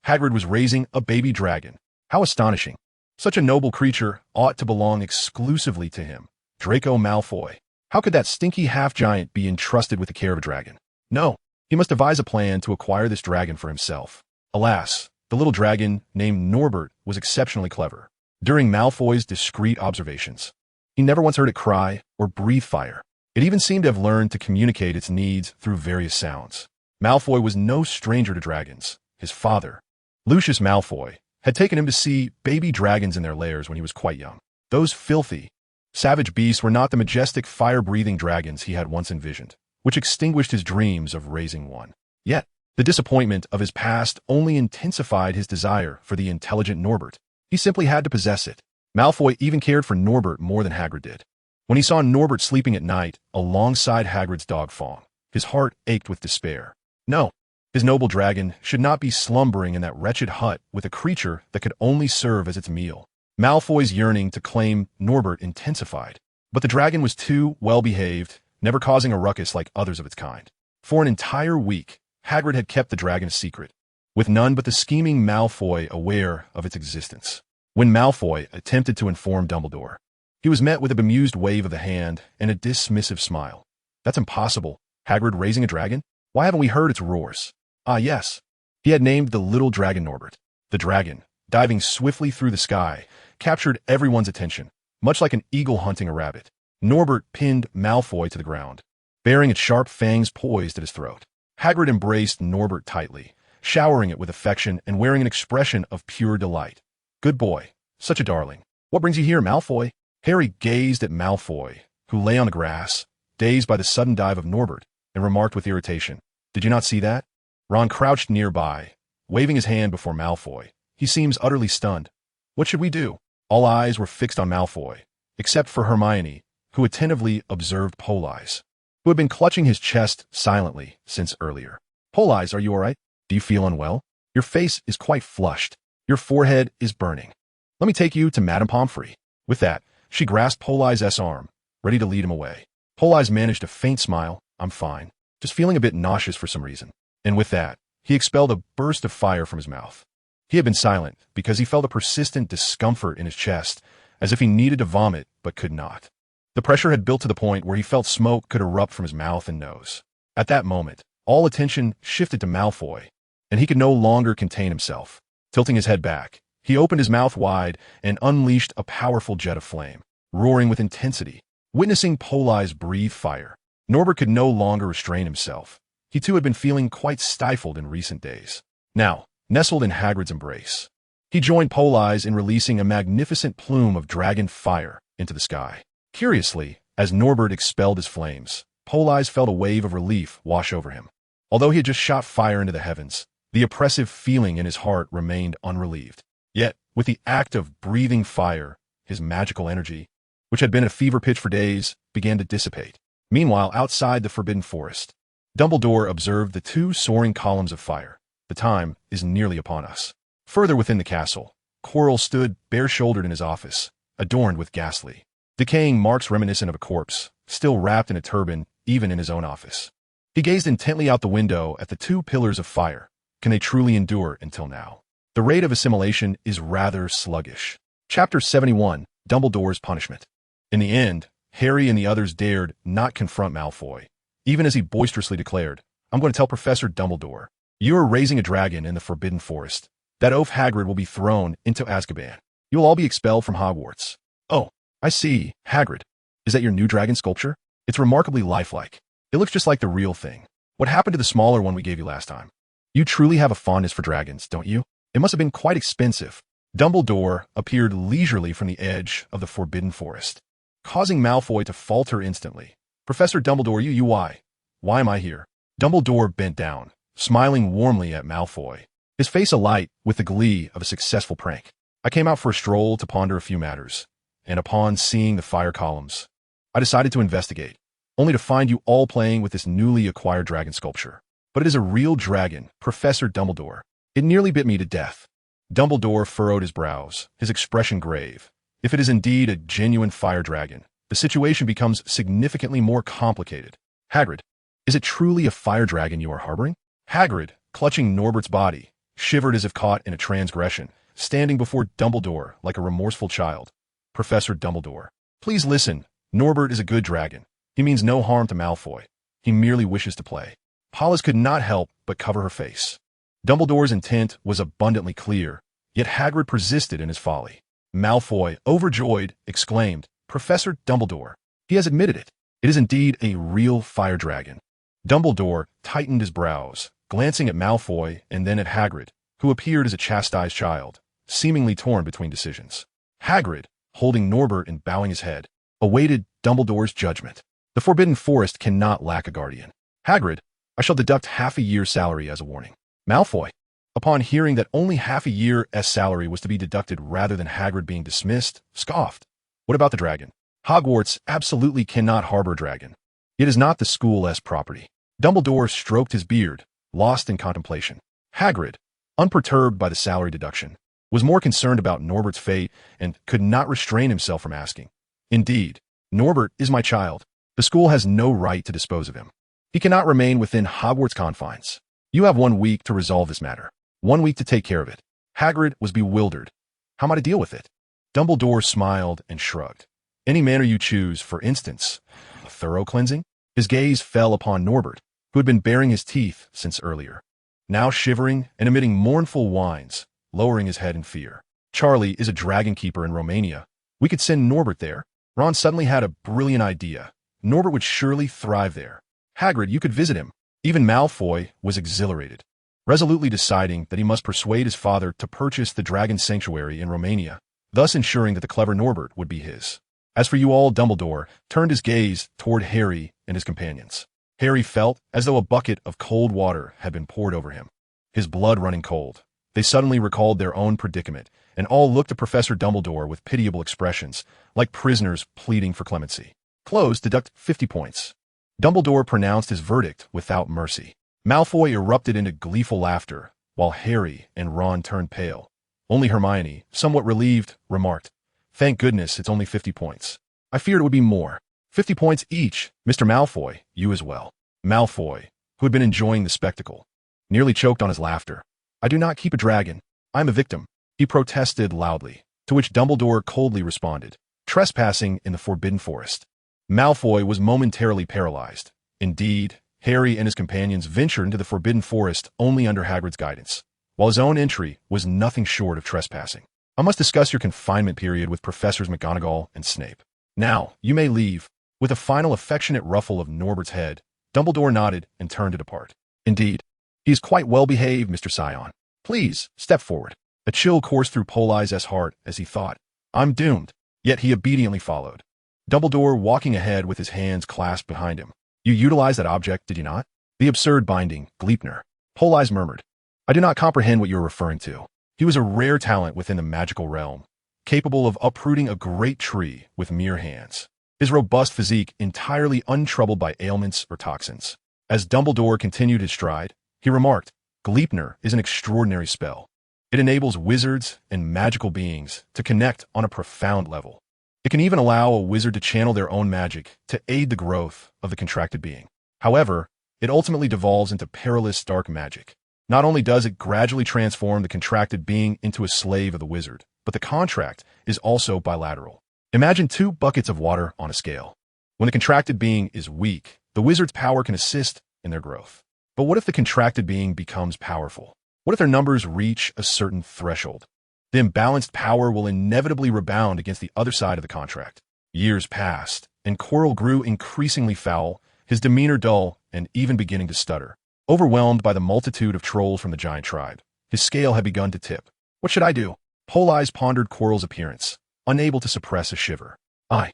Hagrid was raising a baby dragon. How astonishing! Such a noble creature ought to belong exclusively to him, Draco Malfoy. How could that stinky half-giant be entrusted with the care of a dragon? No, he must devise a plan to acquire this dragon for himself. Alas, the little dragon, named Norbert, was exceptionally clever. During Malfoy's discreet observations, he never once heard it cry or breathe fire. It even seemed to have learned to communicate its needs through various sounds. Malfoy was no stranger to dragons. His father, Lucius Malfoy, had taken him to see baby dragons in their lairs when he was quite young. Those filthy, savage beasts were not the majestic fire-breathing dragons he had once envisioned, which extinguished his dreams of raising one. Yet, the disappointment of his past only intensified his desire for the intelligent Norbert. He simply had to possess it. Malfoy even cared for Norbert more than Hagrid did. When he saw Norbert sleeping at night alongside Hagrid's dog Fawn, his heart ached with despair. No, his noble dragon should not be slumbering in that wretched hut with a creature that could only serve as its meal. Malfoy's yearning to claim Norbert intensified, but the dragon was too well-behaved, never causing a ruckus like others of its kind. For an entire week, Hagrid had kept the dragon a secret. with none but the scheming Malfoy aware of its existence. When Malfoy attempted to inform Dumbledore, he was met with a bemused wave of the hand and a dismissive smile. That's impossible. Hagrid raising a dragon? Why haven't we heard its roars? Ah, yes. He had named the little dragon Norbert. The dragon, diving swiftly through the sky, captured everyone's attention, much like an eagle hunting a rabbit. Norbert pinned Malfoy to the ground, bearing its sharp fangs poised at his throat. Hagrid embraced Norbert tightly, showering it with affection and wearing an expression of pure delight. Good boy. Such a darling. What brings you here, Malfoy? Harry gazed at Malfoy, who lay on the grass, dazed by the sudden dive of Norbert, and remarked with irritation, Did you not see that? Ron crouched nearby, waving his hand before Malfoy. He seems utterly stunned. What should we do? All eyes were fixed on Malfoy, except for Hermione, who attentively observed Politz, who had been clutching his chest silently since earlier. Politz, are you all right? Do you feel unwell? Your face is quite flushed. Your forehead is burning. Let me take you to Madame Pomfrey. With that, she grasped Politz's arm, ready to lead him away. Politz managed a faint smile. I'm fine. Just feeling a bit nauseous for some reason. And with that, he expelled a burst of fire from his mouth. He had been silent because he felt a persistent discomfort in his chest, as if he needed to vomit but could not. The pressure had built to the point where he felt smoke could erupt from his mouth and nose. At that moment, all attention shifted to Malfoy, and he could no longer contain himself. Tilting his head back, he opened his mouth wide and unleashed a powerful jet of flame, roaring with intensity. Witnessing Politz breathe fire, Norbert could no longer restrain himself. He too had been feeling quite stifled in recent days. Now, nestled in Hagrid's embrace, he joined Politz in releasing a magnificent plume of dragon fire into the sky. Curiously, as Norbert expelled his flames, Politz felt a wave of relief wash over him. Although he had just shot fire into the heavens, the oppressive feeling in his heart remained unrelieved. Yet, with the act of breathing fire, his magical energy, which had been at a fever pitch for days, began to dissipate. Meanwhile, outside the Forbidden Forest, Dumbledore observed the two soaring columns of fire. The time is nearly upon us. Further within the castle, Quirrell stood bare-shouldered in his office, adorned with ghastly, decaying marks reminiscent of a corpse, still wrapped in a turban, even in his own office. He gazed intently out the window at the two pillars of fire. Can they truly endure until now? The rate of assimilation is rather sluggish. Chapter 71, Dumbledore's Punishment. In the end, Harry and the others dared not confront Malfoy, even as he boisterously declared, I'm going to tell Professor Dumbledore, you are raising a dragon in the Forbidden Forest. That oaf Hagrid will be thrown into Azkaban. You will all be expelled from Hogwarts. Oh, I see, Hagrid. Is that your new dragon sculpture? It's remarkably lifelike. It looks just like the real thing. What happened to the smaller one we gave you last time? You truly have a fondness for dragons, don't you? It must have been quite expensive. Dumbledore appeared leisurely from the edge of the Forbidden Forest, causing Malfoy to falter instantly. Professor Dumbledore, why am I here? Dumbledore bent down, smiling warmly at Malfoy, his face alight with the glee of a successful prank. I came out for a stroll to ponder a few matters, and upon seeing the fire columns, I decided to investigate, only to find you all playing with this newly acquired dragon sculpture. But it is a real dragon, Professor Dumbledore. It nearly bit me to death. Dumbledore furrowed his brows, his expression grave. If it is indeed a genuine fire dragon, the situation becomes significantly more complicated. Hagrid, is it truly a fire dragon you are harboring? Hagrid, clutching Norbert's body, shivered as if caught in a transgression, standing before Dumbledore like a remorseful child. Professor Dumbledore, please listen. Norbert is a good dragon. He means no harm to Malfoy. He merely wishes to play. Politz could not help but cover her face. Dumbledore's intent was abundantly clear, yet Hagrid persisted in his folly. Malfoy, overjoyed, exclaimed, Professor Dumbledore, he has admitted it. It is indeed a real fire dragon. Dumbledore tightened his brows, glancing at Malfoy and then at Hagrid, who appeared as a chastised child, seemingly torn between decisions. Hagrid, holding Norbert and bowing his head, awaited Dumbledore's judgment. The Forbidden Forest cannot lack a guardian. Hagrid, I shall deduct half a year's salary as a warning. Malfoy, upon hearing that only half a year's salary was to be deducted rather than Hagrid being dismissed, scoffed. What about the dragon? Hogwarts absolutely cannot harbor a dragon. It is not the school's property. Dumbledore stroked his beard, lost in contemplation. Hagrid, unperturbed by the salary deduction, was more concerned about Norbert's fate and could not restrain himself from asking. Indeed, Norbert is my child. The school has no right to dispose of him. He cannot remain within Hogwarts confines. You have 1 week to resolve this matter. 1 week to take care of it. Hagrid was bewildered. How am I to deal with it? Dumbledore smiled and shrugged. Any manner you choose, for instance. A thorough cleansing? His gaze fell upon Norbert, who had been baring his teeth since earlier, now shivering and emitting mournful whines, lowering his head in fear. Charlie is a dragon keeper in Romania. We could send Norbert there. Ron suddenly had a brilliant idea. Norbert would surely thrive there. Hagrid, you could visit him. Even Malfoy was exhilarated, resolutely deciding that he must persuade his father to purchase the dragon sanctuary in Romania, thus ensuring that the clever Norbert would be his. As for you all, Dumbledore turned his gaze toward Harry and his companions. Harry felt as though a bucket of cold water had been poured over him, his blood running cold. They suddenly recalled their own predicament, and all looked at Professor Dumbledore with pitiable expressions, like prisoners pleading for clemency. Close, deduct 50 points. Dumbledore pronounced his verdict without mercy. Malfoy erupted into gleeful laughter, while Harry and Ron turned pale. Only Hermione, somewhat relieved, remarked, "Thank goodness it's only 50 points. I feared it would be more. 50 points each. Mr. Malfoy, you as well." Malfoy, who had been enjoying the spectacle, nearly choked on his laughter. "I do not keep a dragon. I am a victim," he protested loudly, to which Dumbledore coldly responded, "Trespassing in the Forbidden Forest." Malfoy was momentarily paralyzed. Indeed, Harry and his companions ventured into the Forbidden Forest only under Hagrid's guidance, while his own entry was nothing short of trespassing. "I must discuss your confinement period with Professors McGonagall and Snape. Now, you may leave." With a final affectionate ruffle of Norbert's head, Dumbledore nodded and turned to depart. "Indeed, he is quite well behaved, Mr. Scion. Please, step forward." A chill coursed through Politz' heart as he thought, "I'm doomed." Yet he obediently followed, Dumbledore walking ahead with his hands clasped behind him. "You utilized that object, did you not?" "The absurd binding, Gleipnir," Politz murmured. "I do not comprehend what you are referring to." He was a rare talent within the magical realm, capable of uprooting a great tree with mere hands, his robust physique entirely untroubled by ailments or toxins. As Dumbledore continued his stride, he remarked, "Gleipnir is an extraordinary spell. It enables wizards and magical beings to connect on a profound level. It can even allow a wizard to channel their own magic to aid the growth of the contracted being. However, it ultimately devolves into perilous dark magic. Not only does it gradually transform the contracted being into a slave of the wizard, but the contract is also bilateral. Imagine 2 buckets of water on a scale. When the contracted being is weak, the wizard's power can assist in their growth. But what if the contracted being becomes powerful? What if their numbers reach a certain threshold? The imbalanced power will inevitably rebound against the other side of the contract. Years passed, and Quirrell grew increasingly foul, his demeanor dull, and even beginning to stutter. Overwhelmed by the multitude of trolls from the giant tribe, his scale had begun to tip. What should I do? Politz pondered Quirrell's appearance, unable to suppress a shiver. I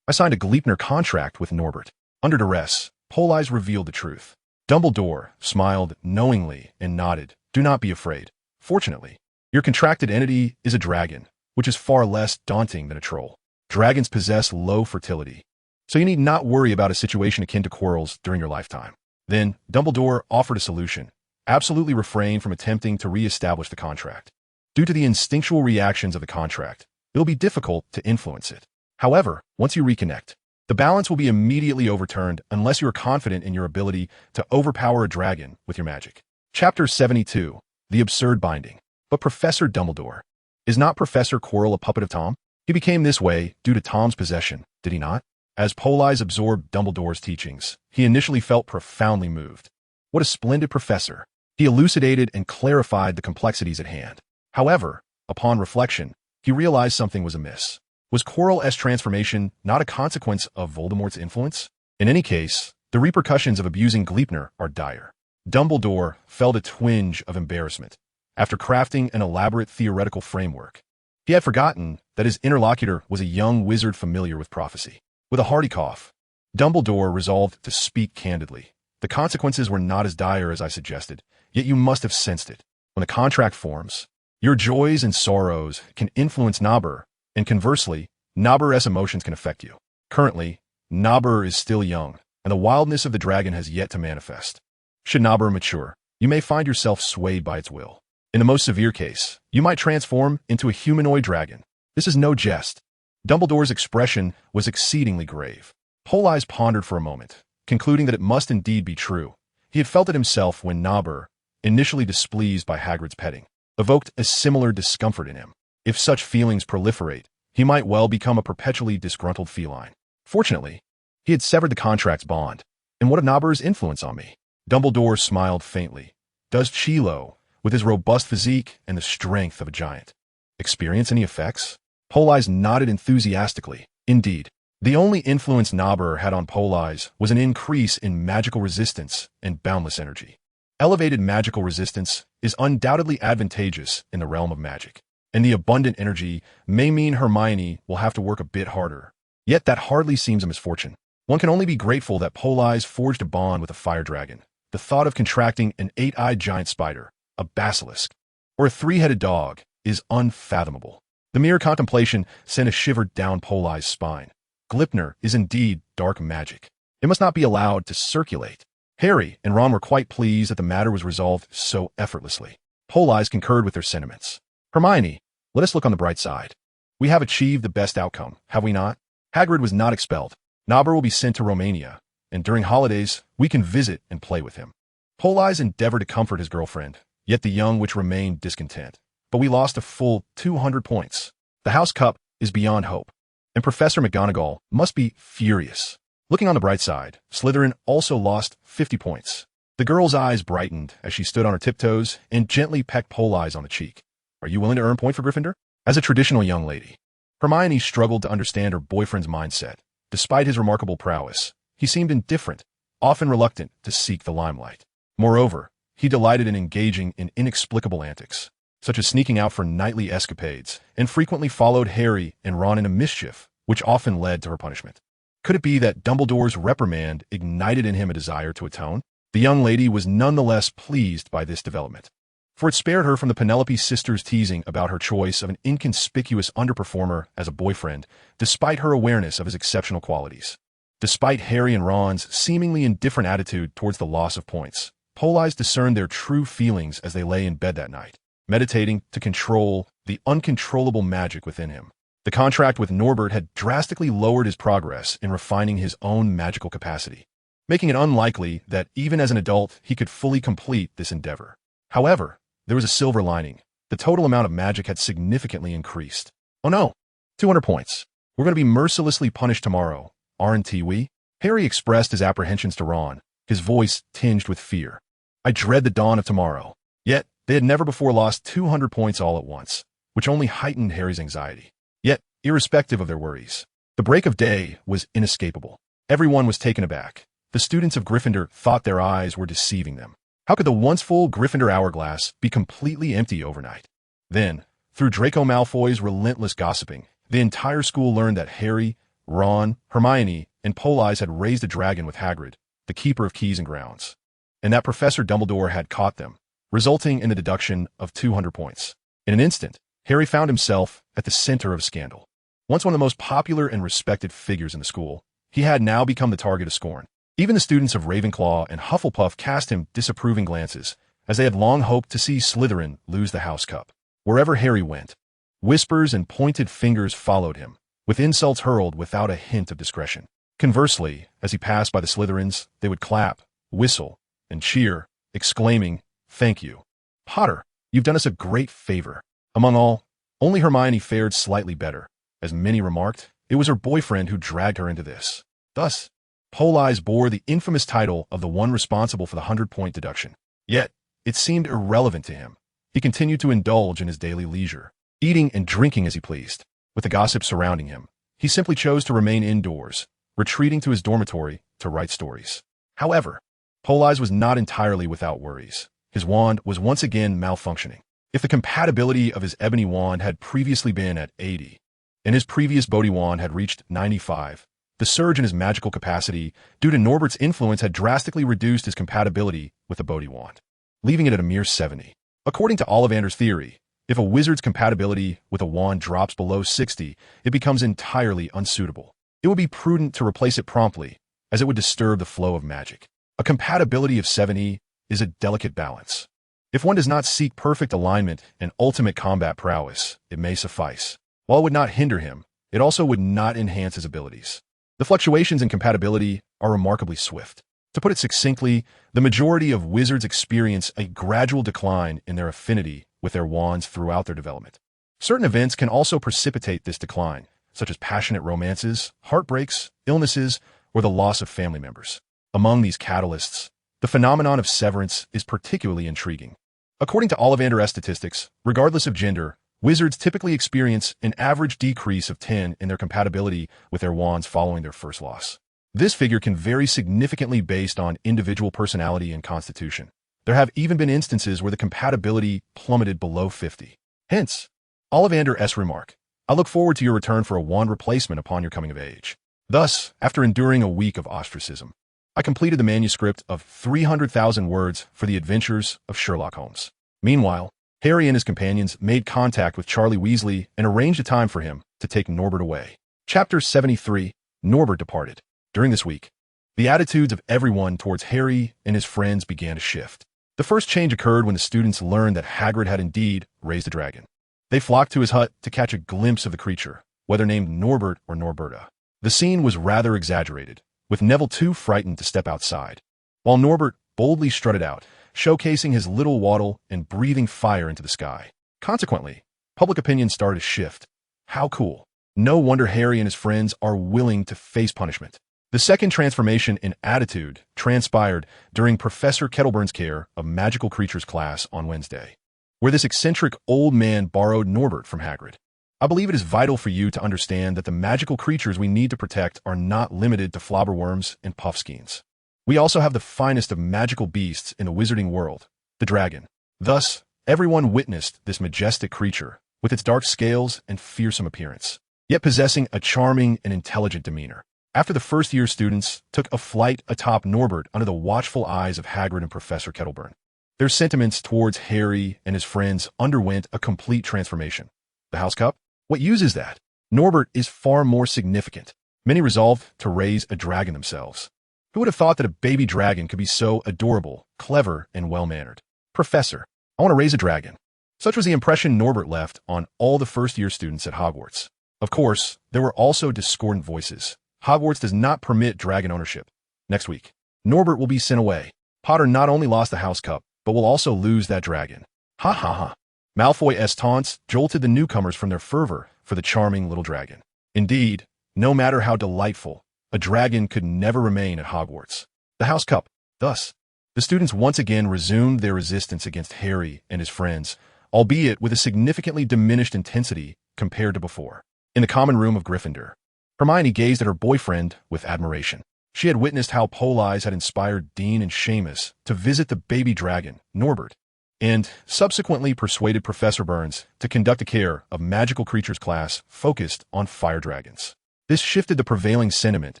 signed a Gleipnir contract with Norbert. Under duress, Politz revealed the truth. Dumbledore smiled knowingly and nodded. "Do not be afraid. Fortunately, your contracted entity is a dragon, which is far less daunting than a troll. Dragons possess low fertility, so you need not worry about a situation akin to Quirrell's during your lifetime." Then, Dumbledore offered a solution. Absolutely refrain from attempting to re-establish the contract. Due to the instinctual reactions of the contract, it will be difficult to influence it. However, once you reconnect, the balance will be immediately overturned unless you are confident in your ability to overpower a dragon with your magic. Chapter 72, The Absurd Binding. But Professor Dumbledore, is not Professor Quirrell a puppet of Tom? He became this way due to Tom's possession, did he not? As Politz absorbed Dumbledore's teachings, he initially felt profoundly moved. What a splendid professor! He elucidated and clarified the complexities at hand. However, upon reflection, he realized something was amiss. Was Quirrell's transformation not a consequence of Voldemort's influence? In any case, the repercussions of abusing Gleipnir are dire. Dumbledore felt a twinge of embarrassment. After crafting an elaborate theoretical framework, he had forgotten that his interlocutor was a young wizard familiar with prophecy. With a hearty cough, Dumbledore resolved to speak candidly. "The consequences were not as dire as I suggested, yet you must have sensed it. When the contract forms, your joys and sorrows can influence Nabur, and conversely, Nabur's emotions can affect you. Currently, Nabur is still young, and the wildness of the dragon has yet to manifest. Should Nabur mature, you may find yourself swayed by its will. In the most severe case, you might transform into a humanoid dragon. This is no jest." Dumbledore's expression was exceedingly grave. Politz pondered for a moment, concluding that it must indeed be true. He had felt it himself when Nabur, initially displeased by Hagrid's petting, evoked a similar discomfort in him. If such feelings proliferate, he might well become a perpetually disgruntled feline. Fortunately, he had severed the contract's bond. And what of Nobber's influence on me? Dumbledore smiled faintly. Does Chilo, with his robust physique and the strength of a giant, experience any effects? Politz nodded enthusiastically. Indeed, the only influence Nobber had on Politz was an increase in magical resistance and boundless energy. Elevated magical resistance is undoubtedly advantageous in the realm of magic, and the abundant energy may mean Hermione will have to work a bit harder. Yet that hardly seems a misfortune. One can only be grateful that Politz forged a bond with a fire dragon. The thought of contracting an 8-eyed giant spider, a basilisk, or a 3-headed dog is unfathomable. The mere contemplation sent a shiver down Politz's spine. Glipner is indeed dark magic. It must not be allowed to circulate. Harry and Ron were quite pleased that the matter was resolved so effortlessly. Politz concurred with their sentiments. Hermione, let us look on the bright side. We have achieved the best outcome, have we not? Hagrid was not expelled. Nobber will be sent to Romania, and during holidays, we can visit and play with him. Politz endeavored to comfort his girlfriend, yet the young witch remained discontent. But we lost a full 200 points. The House Cup is beyond hope, and Professor McGonagall must be furious. Looking on the bright side, Slytherin also lost 50 points. The girl's eyes brightened as she stood on her tiptoes and gently pecked Politz on the cheek. Are you willing to earn a point for Gryffindor? As a traditional young lady, Hermione struggled to understand her boyfriend's mindset. Despite his remarkable prowess, he seemed indifferent, often reluctant to seek the limelight. Moreover, he delighted in engaging in inexplicable antics, such as sneaking out for nightly escapades, and frequently followed Harry and Ron into mischief, which often led to her punishment. Could it be that Dumbledore's reprimand ignited in him a desire to atone? The young lady was nonetheless pleased by this development, for it spared her from the Penelope sisters' teasing about her choice of an inconspicuous underperformer as a boyfriend, despite her awareness of his exceptional qualities. Despite Harry and Ron's seemingly indifferent attitude towards the loss of points, Politz discerned their true feelings as they lay in bed that night, meditating to control the uncontrollable magic within him. The contract with Norbert had drastically lowered his progress in refining his own magical capacity, making it unlikely that even as an adult he could fully complete this endeavor. However, there was a silver lining. The total amount of magic had significantly increased. Oh no, 200 points. We're going to be mercilessly punished tomorrow, aren't we? Harry expressed his apprehensions to Ron, his voice tinged with fear. I dread the dawn of tomorrow. Yet, they had never before lost 200 points all at once, which only heightened Harry's anxiety. Yet, irrespective of their worries, the break of day was inescapable. Everyone was taken aback. The students of Gryffindor thought their eyes were deceiving them. How could the once full Gryffindor hourglass be completely empty overnight? Then, through Draco Malfoy's relentless gossiping, the entire school learned that Harry, Ron, Hermione, and Politz had raised a dragon with Hagrid, the keeper of keys and grounds, and that Professor Dumbledore had caught them, resulting in a deduction of 200 points. In an instant, Harry found himself at the center of a scandal. Once one of the most popular and respected figures in the school, he had now become the target of scorn. Even the students of Ravenclaw and Hufflepuff cast him disapproving glances, as they had long hoped to see Slytherin lose the House Cup. Wherever Harry went, whispers and pointed fingers followed him, with insults hurled without a hint of discretion. Conversely, as he passed by the Slytherins, they would clap, whistle, and cheer, exclaiming, "Thank you. Potter, you've done us a great favor." Among all, only Hermione fared slightly better. As many remarked, it was her boyfriend who dragged her into this. Thus, Politz bore the infamous title of the one responsible for the 100-point deduction. Yet, it seemed irrelevant to him. He continued to indulge in his daily leisure, eating and drinking as he pleased. With the gossip surrounding him, he simply chose to remain indoors, retreating to his dormitory to write stories. However, Politz was not entirely without worries. His wand was once again malfunctioning. If the compatibility of his ebony wand had previously been at 80, and his previous Bodhi wand had reached 95, the surge in his magical capacity due to Norbert's influence had drastically reduced his compatibility with the Bodhi wand, leaving it at a mere 70. According to Ollivander's theory, if a wizard's compatibility with a wand drops below 60, it becomes entirely unsuitable. It would be prudent to replace it promptly, as it would disturb the flow of magic. A compatibility of 70 is a delicate balance. If one does not seek perfect alignment and ultimate combat prowess, it may suffice. While it would not hinder him, it also would not enhance his abilities. The fluctuations in compatibility are remarkably swift. To put it succinctly, the majority of wizards experience a gradual decline in their affinity with their wands throughout their development. Certain events can also precipitate this decline, such as passionate romances, heartbreaks, illnesses, or the loss of family members. Among these catalysts, the phenomenon of severance is particularly intriguing. According to Ollivander statistics, regardless of gender, wizards typically experience an average decrease of 10 in their compatibility with their wands following their first loss. This figure can vary significantly based on individual personality and constitution. There have even been instances where the compatibility plummeted below 50. Hence, Ollivander's remark, "I look forward to your return for a wand replacement upon your coming of age." Thus, after enduring a week of ostracism, I completed the manuscript of 300,000 words for the adventures of Sherlock Holmes. Meanwhile, Harry and his companions made contact with Charlie Weasley and arranged a time for him to take Norbert away. Chapter 73, Norbert departed. During this week, the attitudes of everyone towards Harry and his friends began to shift. The first change occurred when the students learned that Hagrid had indeed raised a dragon. They flocked to his hut to catch a glimpse of the creature, whether named Norbert or Norberta. The scene was rather exaggerated, with Neville too frightened to step outside, while Norbert boldly strutted out, showcasing his little waddle and breathing fire into the sky. Consequently, public opinion started to shift. How cool. No wonder Harry and his friends are willing to face punishment. The second transformation in attitude transpired during Professor Kettleburn's care of magical creatures class on Wednesday, where this eccentric old man borrowed Norbert from Hagrid. I believe it is vital for you to understand that the magical creatures we need to protect are not limited to flobberworms and puffskeins. We also have the finest of magical beasts in the wizarding world, the dragon. Thus, everyone witnessed this majestic creature, with its dark scales and fearsome appearance, yet possessing a charming and intelligent demeanor. After the first-year students took a flight atop Norbert under the watchful eyes of Hagrid and Professor Kettleburn, their sentiments towards Harry and his friends underwent a complete transformation. The House Cup? What use is that? Norbert is far more significant. Many resolved to raise a dragon themselves. Who would have thought that a baby dragon could be so adorable, clever, and well-mannered? Professor, I want to raise a dragon. Such was the impression Norbert left on all the first-year students at Hogwarts. Of course, there were also discordant voices. Hogwarts does not permit dragon ownership. Next week, Norbert will be sent away. Potter not only lost the House Cup, but will also lose that dragon. Ha ha ha. Malfoy's taunts jolted the newcomers from their fervor for the charming little dragon. Indeed, no matter how delightful, a dragon could never remain at Hogwarts. The House Cup. Thus, the students once again resumed their resistance against Harry and his friends, albeit with a significantly diminished intensity compared to before. In the common room of Gryffindor, Hermione gazed at her boyfriend with admiration. She had witnessed how Politz had inspired Dean and Seamus to visit the baby dragon, Norbert, and subsequently persuaded Professor Burns to conduct a care of magical creatures class focused on fire dragons. This shifted the prevailing sentiment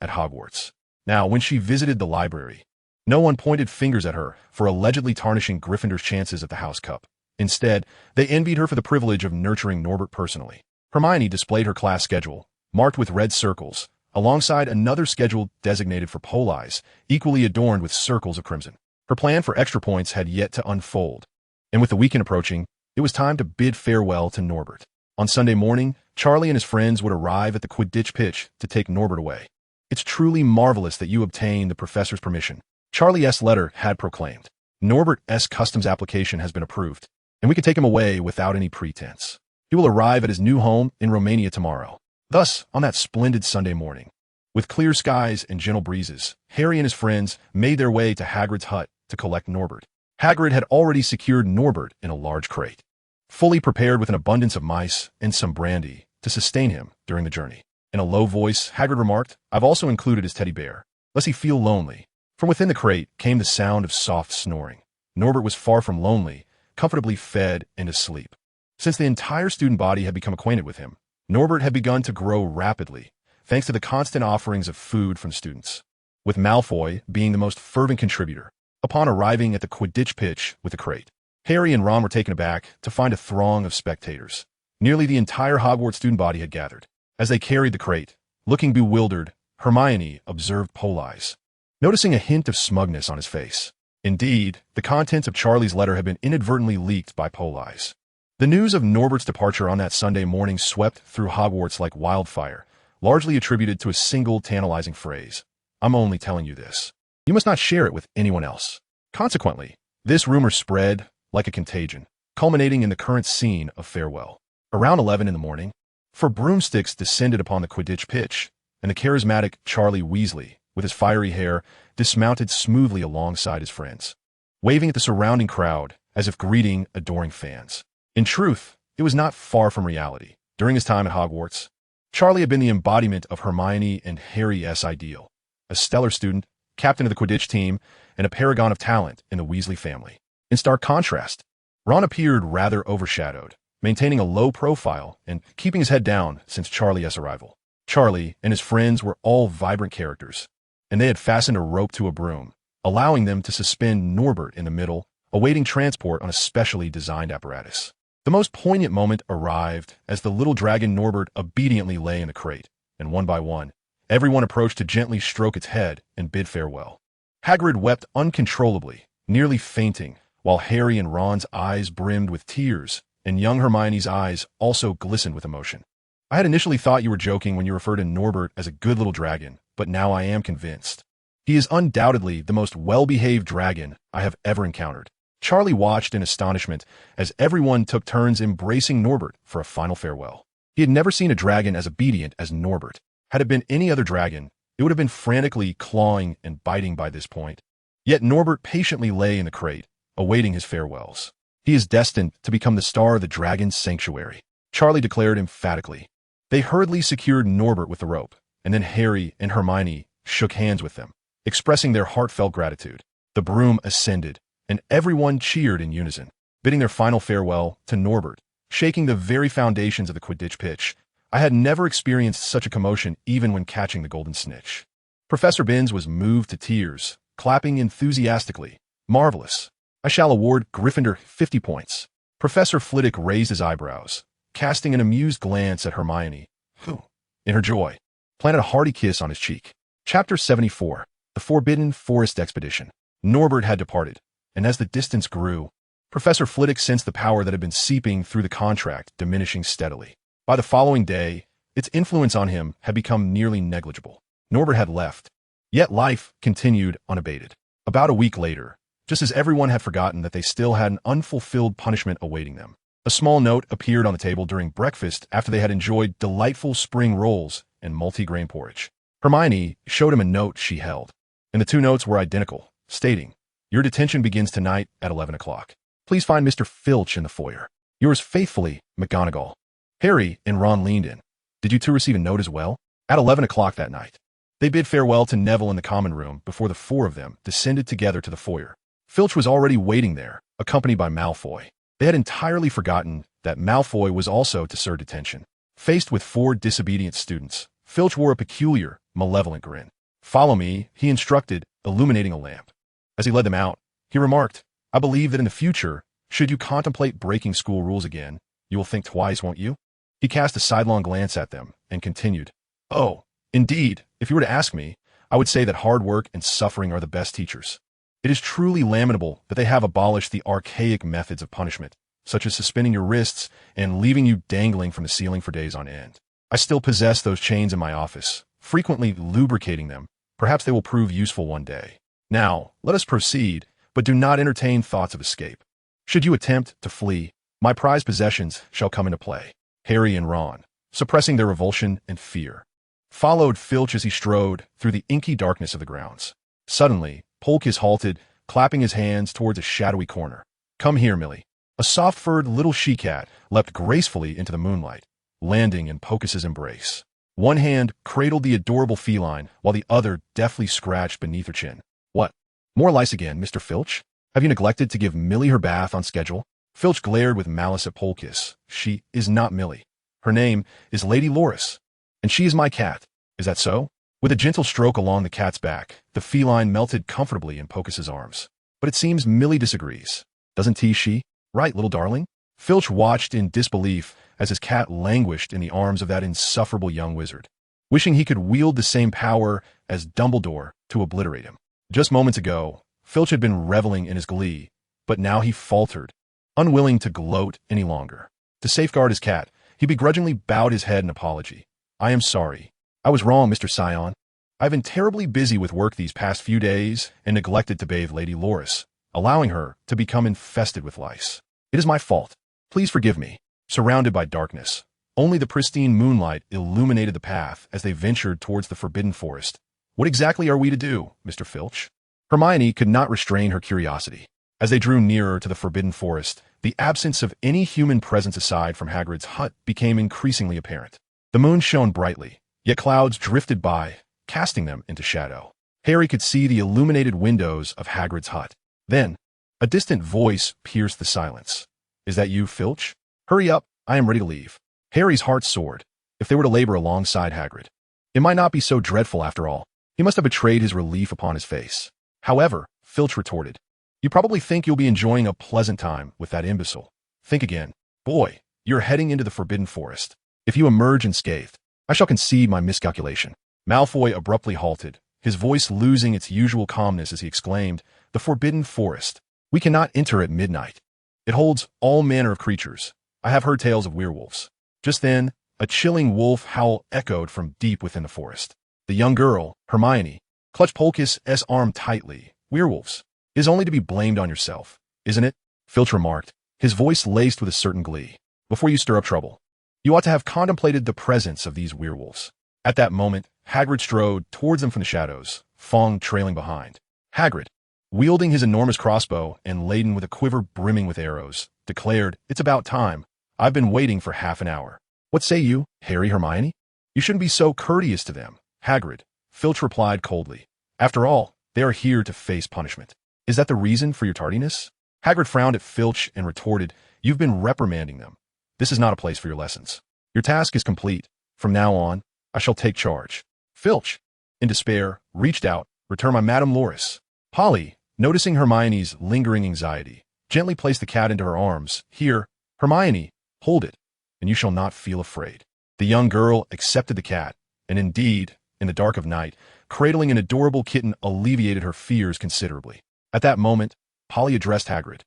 at Hogwarts. Now, when she visited the library, no one pointed fingers at her for allegedly tarnishing Gryffindor's chances at the House Cup. Instead, they envied her for the privilege of nurturing Norbert personally. Hermione displayed her class schedule, marked with red circles, alongside another schedule designated for Politz, equally adorned with circles of crimson. Her plan for extra points had yet to unfold, and with the weekend approaching, it was time to bid farewell to Norbert. On Sunday morning, Charlie and his friends would arrive at the Quidditch pitch to take Norbert away. "It's truly marvelous that you obtained the professor's permission," Charlie's letter had proclaimed. "Norbert's customs application has been approved, and we can take him away without any pretense. He will arrive at his new home in Romania tomorrow." Thus, on that splendid Sunday morning, with clear skies and gentle breezes, Harry and his friends made their way to Hagrid's hut to collect Norbert. Hagrid had already secured Norbert in a large crate, fully prepared with an abundance of mice and some brandy to sustain him during the journey. In a low voice, Hagrid remarked, "I've also included his teddy bear, lest he feel lonely." From within the crate came the sound of soft snoring. Norbert was far from lonely, comfortably fed and asleep. Since the entire student body had become acquainted with him, Norbert had begun to grow rapidly, thanks to the constant offerings of food from students, with Malfoy being the most fervent contributor. Upon arriving at the Quidditch pitch with the crate, Harry and Ron were taken aback to find a throng of spectators. Nearly the entire Hogwarts student body had gathered. As they carried the crate, looking bewildered, Hermione observed Politz, noticing a hint of smugness on his face. Indeed, the contents of Charlie's letter had been inadvertently leaked by Politz. The news of Norbert's departure on that Sunday morning swept through Hogwarts like wildfire, largely attributed to a single tantalizing phrase. "I'm only telling you this." You must not share it with anyone else. Consequently, this rumor spread like a contagion, culminating in the current scene of farewell. Around 11 in the morning, four broomsticks descended upon the Quidditch pitch, and the charismatic Charlie Weasley, with his fiery hair, dismounted smoothly alongside his friends, waving at the surrounding crowd as if greeting adoring fans. In truth, it was not far from reality. During his time at Hogwarts, Charlie had been the embodiment of Hermione and Harry's ideal, a stellar student, captain of the Quidditch team, and a paragon of talent in the Weasley family. In stark contrast, Ron appeared rather overshadowed, maintaining a low profile and keeping his head down since Charlie's arrival. Charlie and his friends were all vibrant characters, and they had fastened a rope to a broom, allowing them to suspend Norbert in the middle, awaiting transport on a specially designed apparatus. The most poignant moment arrived as the little dragon Norbert obediently lay in the crate, and one by one, everyone approached to gently stroke its head and bid farewell. Hagrid wept uncontrollably, nearly fainting, while Harry and Ron's eyes brimmed with tears, and young Hermione's eyes also glistened with emotion. I had initially thought you were joking when you referred to Norbert as a good little dragon, but now I am convinced. He is undoubtedly the most well-behaved dragon I have ever encountered. Charlie watched in astonishment as everyone took turns embracing Norbert for a final farewell. He had never seen a dragon as obedient as Norbert. Had it been any other dragon, it would have been frantically clawing and biting by this point. Yet Norbert patiently lay in the crate, awaiting his farewells. He is destined to become the star of the dragon's sanctuary, Charlie declared emphatically. They hurriedly secured Norbert with the rope, and then Harry and Hermione shook hands with them, expressing their heartfelt gratitude. The broom ascended, and everyone cheered in unison, bidding their final farewell to Norbert, shaking the very foundations of the Quidditch pitch. I had never experienced such a commotion even when catching the golden snitch. Professor Binns was moved to tears, clapping enthusiastically. Marvelous. I shall award Gryffindor 50 points. Professor Flitwick raised his eyebrows, casting an amused glance at Hermione, who, in her joy, planted a hearty kiss on his cheek. Chapter 74. The Forbidden Forest Expedition. Norbert had departed, and as the distance grew, Professor Flitwick sensed the power that had been seeping through the contract diminishing steadily. By the following day, its influence on him had become nearly negligible. Norbert had left, yet life continued unabated. About a week later, just as everyone had forgotten that they still had an unfulfilled punishment awaiting them, a small note appeared on the table during breakfast after they had enjoyed delightful spring rolls and multigrain porridge. Hermione showed him a note she held, and the two notes were identical, stating, "Your detention begins tonight at 11 o'clock. Please find Mr. Filch in the foyer. Yours faithfully, McGonagall." Harry and Ron leaned in. "Did you two receive a note as well?" At 11 o'clock that night, they bid farewell to Neville in the common room before the four of them descended together to the foyer. Filch was already waiting there, accompanied by Malfoy. They had entirely forgotten that Malfoy was also to serve detention. Faced with four disobedient students, Filch wore a peculiar, malevolent grin. "Follow me," he instructed, illuminating a lamp. As he led them out, he remarked, "I believe that in the future, should you contemplate breaking school rules again, you will think twice, won't you?" He cast a sidelong glance at them and continued, "Oh, indeed, if you were to ask me, I would say that hard work and suffering are the best teachers. It is truly lamentable that they have abolished the archaic methods of punishment, such as suspending your wrists and leaving you dangling from the ceiling for days on end. I still possess those chains in my office, frequently lubricating them. Perhaps they will prove useful one day. Now, let us proceed, but do not entertain thoughts of escape. Should you attempt to flee, my prized possessions shall come into play." Harry and Ron, suppressing their revulsion and fear, followed Filch as he strode through the inky darkness of the grounds. Suddenly, Politz halted, clapping his hands towards a shadowy corner. "Come here, Millie." A soft-furred little she-cat leapt gracefully into the moonlight, landing in Polkitz's embrace. One hand cradled the adorable feline, while the other deftly scratched beneath her chin. "What? More lice again, Mr. Filch? Have you neglected to give Millie her bath on schedule?" Filch glared with malice at Politz. "She is not Millie. Her name is Lady Loris, and she is my cat. Is that so?" With a gentle stroke along the cat's back, the feline melted comfortably in Polkitz's arms. "But it seems Millie disagrees. Doesn't she? Right, little darling?" Filch watched in disbelief as his cat languished in the arms of that insufferable young wizard, wishing he could wield the same power as Dumbledore to obliterate him. Just moments ago, Filch had been reveling in his glee, but now he faltered, unwilling to gloat any longer. To safeguard his cat, he begrudgingly bowed his head in apology. "I am sorry. I was wrong, Mr. Scion. I've been terribly busy with work these past few days and neglected to bathe Lady Loris, allowing her to become infested with lice. It is my fault. Please forgive me. Surrounded by darkness, only the pristine moonlight illuminated the path as they ventured towards the forbidden forest. What exactly are we to do, Mr. Filch? Hermione could not restrain her curiosity. As they drew nearer to the forbidden forest, the absence of any human presence aside from Hagrid's hut became increasingly apparent. The moon shone brightly, yet clouds drifted by, casting them into shadow. Harry could see the illuminated windows of Hagrid's hut. Then, a distant voice pierced the silence. Is that you, Filch? Hurry up, I am ready to leave. Harry's heart soared. If they were to labor alongside Hagrid, it might not be so dreadful after all. He must have betrayed his relief upon his face. However, Filch retorted, you probably think you'll be enjoying a pleasant time with that imbecile. Think again. Boy, you're heading into the forbidden forest. If you emerge unscathed, I shall concede my miscalculation. Malfoy abruptly halted, his voice losing its usual calmness as he exclaimed, the forbidden forest. We cannot enter at midnight. It holds all manner of creatures. I have heard tales of werewolves. Just then, a chilling wolf howl echoed from deep within the forest. The young girl, Hermione, clutched Politz' arm tightly. Werewolves. It is only to be blamed on yourself, isn't it? Filch remarked, his voice laced with a certain glee. Before you stir up trouble, you ought to have contemplated the presence of these werewolves. At that moment, Hagrid strode towards them from the shadows, Fong trailing behind. Hagrid, wielding his enormous crossbow and laden with a quiver brimming with arrows, declared, it's about time. I've been waiting for half an hour. What say you, Harry, Hermione? You shouldn't be so courteous to them, Hagrid, Filch replied coldly. After all, they are here to face punishment. Is that the reason for your tardiness? Hagrid frowned at Filch and retorted, you've been reprimanding them. This is not a place for your lessons. Your task is complete. From now on, I shall take charge. Filch, in despair, reached out, return my Madame Loris. Polly, noticing Hermione's lingering anxiety, gently placed the cat into her arms. Here, Hermione, hold it, and you shall not feel afraid. The young girl accepted the cat, and indeed, in the dark of night, cradling an adorable kitten alleviated her fears considerably. At that moment, Polly addressed Hagrid.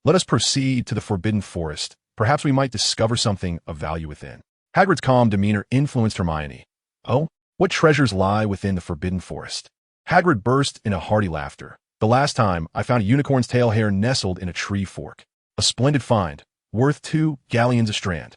Let us proceed to the forbidden forest. Perhaps we might discover something of value within. Hagrid's calm demeanor influenced Hermione. Oh, what treasures lie within the forbidden forest? Hagrid burst into hearty laughter. The last time, I found a unicorn's tail hair nestled in a tree fork. A splendid find, worth 2 galleons a strand.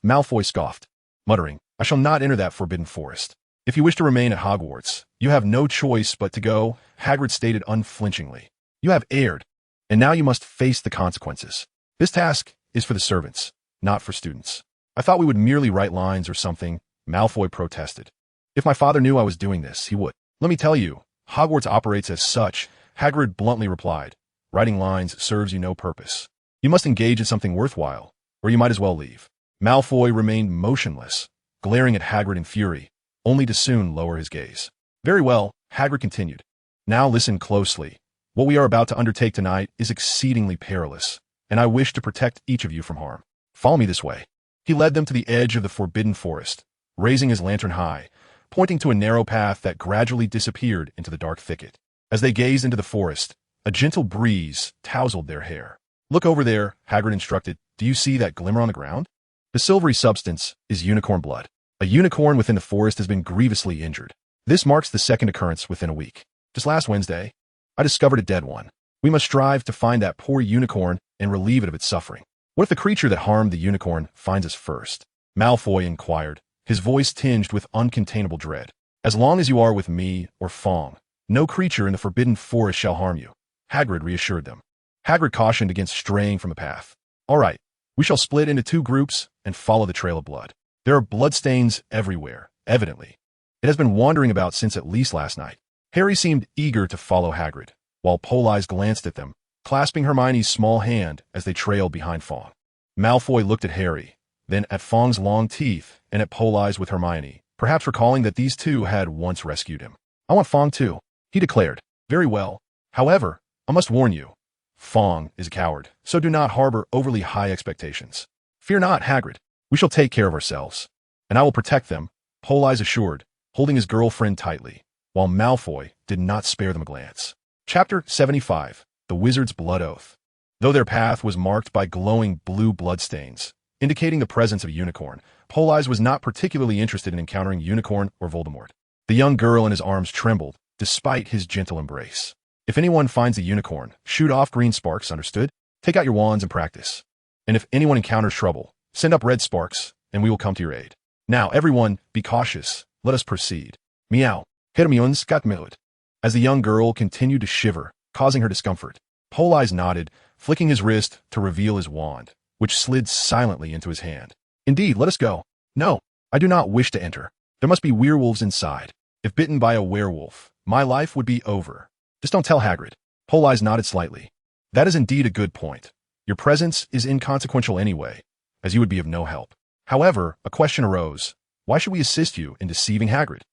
Malfoy scoffed, muttering, I shall not enter that forbidden forest. If you wish to remain at Hogwarts, you have no choice but to go, Hagrid stated unflinchingly. You have erred, and now you must face the consequences. This task is for the servants, not for students. I thought we would merely write lines or something, Malfoy protested. If my father knew I was doing this, he would. Let me tell you, Hogwarts operates as such, Hagrid bluntly replied. Writing lines serves you no purpose. You must engage in something worthwhile, or you might as well leave. Malfoy remained motionless, glaring at Hagrid in fury, only to soon lower his gaze. Very well, Hagrid continued. Now listen closely. What we are about to undertake tonight is exceedingly perilous, and I wish to protect each of you from harm. Follow me this way. He led them to the edge of the forbidden forest, raising his lantern high, pointing to a narrow path that gradually disappeared into the dark thicket. As they gazed into the forest, a gentle breeze tousled their hair. Look over there, Hagrid instructed. Do you see that glimmer on the ground? The silvery substance is unicorn blood. A unicorn within the forest has been grievously injured. This marks the second occurrence within a week. Just last Wednesday, I discovered a dead one. We must strive to find that poor unicorn and relieve it of its suffering. What if the creature that harmed the unicorn finds us first? Malfoy inquired, his voice tinged with uncontainable dread. As long as you are with me or Fong, no creature in the forbidden forest shall harm you, Hagrid reassured them. Hagrid cautioned against straying from the path. All right, we shall split into 2 groups and follow the trail of blood. There are bloodstains everywhere, evidently. It has been wandering about since at least last night. Harry seemed eager to follow Hagrid, while Politz glanced at them, clasping Hermione's small hand as they trailed behind Fong. Malfoy looked at Harry, then at Fong's long teeth and at Politz with Hermione, perhaps recalling that these two had once rescued him. I want Fong too, he declared. Very well. However, I must warn you, Fong is a coward, so do not harbor overly high expectations. Fear not, Hagrid. We shall take care of ourselves, and I will protect them, Politz assured, holding his girlfriend tightly, while Malfoy did not spare them a glance. Chapter 75, The Wizard's Blood Oath. Though their path was marked by glowing blue bloodstains, indicating the presence of a unicorn, Politz was not particularly interested in encountering Unicorn or Voldemort. The young girl in his arms trembled, despite his gentle embrace. If anyone finds a unicorn, shoot off green sparks, understood? Take out your wands and practice. And if anyone encounters trouble, send up red sparks, and we will come to your aid. Now, everyone, be cautious. Let us proceed. Meow. Hermione's got millet. As the young girl continued to shiver, causing her discomfort, Politz nodded, flicking his wrist to reveal his wand, which slid silently into his hand. Indeed, let us go. No, I do not wish to enter. There must be werewolves inside. If bitten by a werewolf, my life would be over. Just don't tell Hagrid. Politz nodded slightly. That is indeed a good point. Your presence is inconsequential anyway, as you would be of no help. However, a question arose. Why should we assist you in deceiving Hagrid?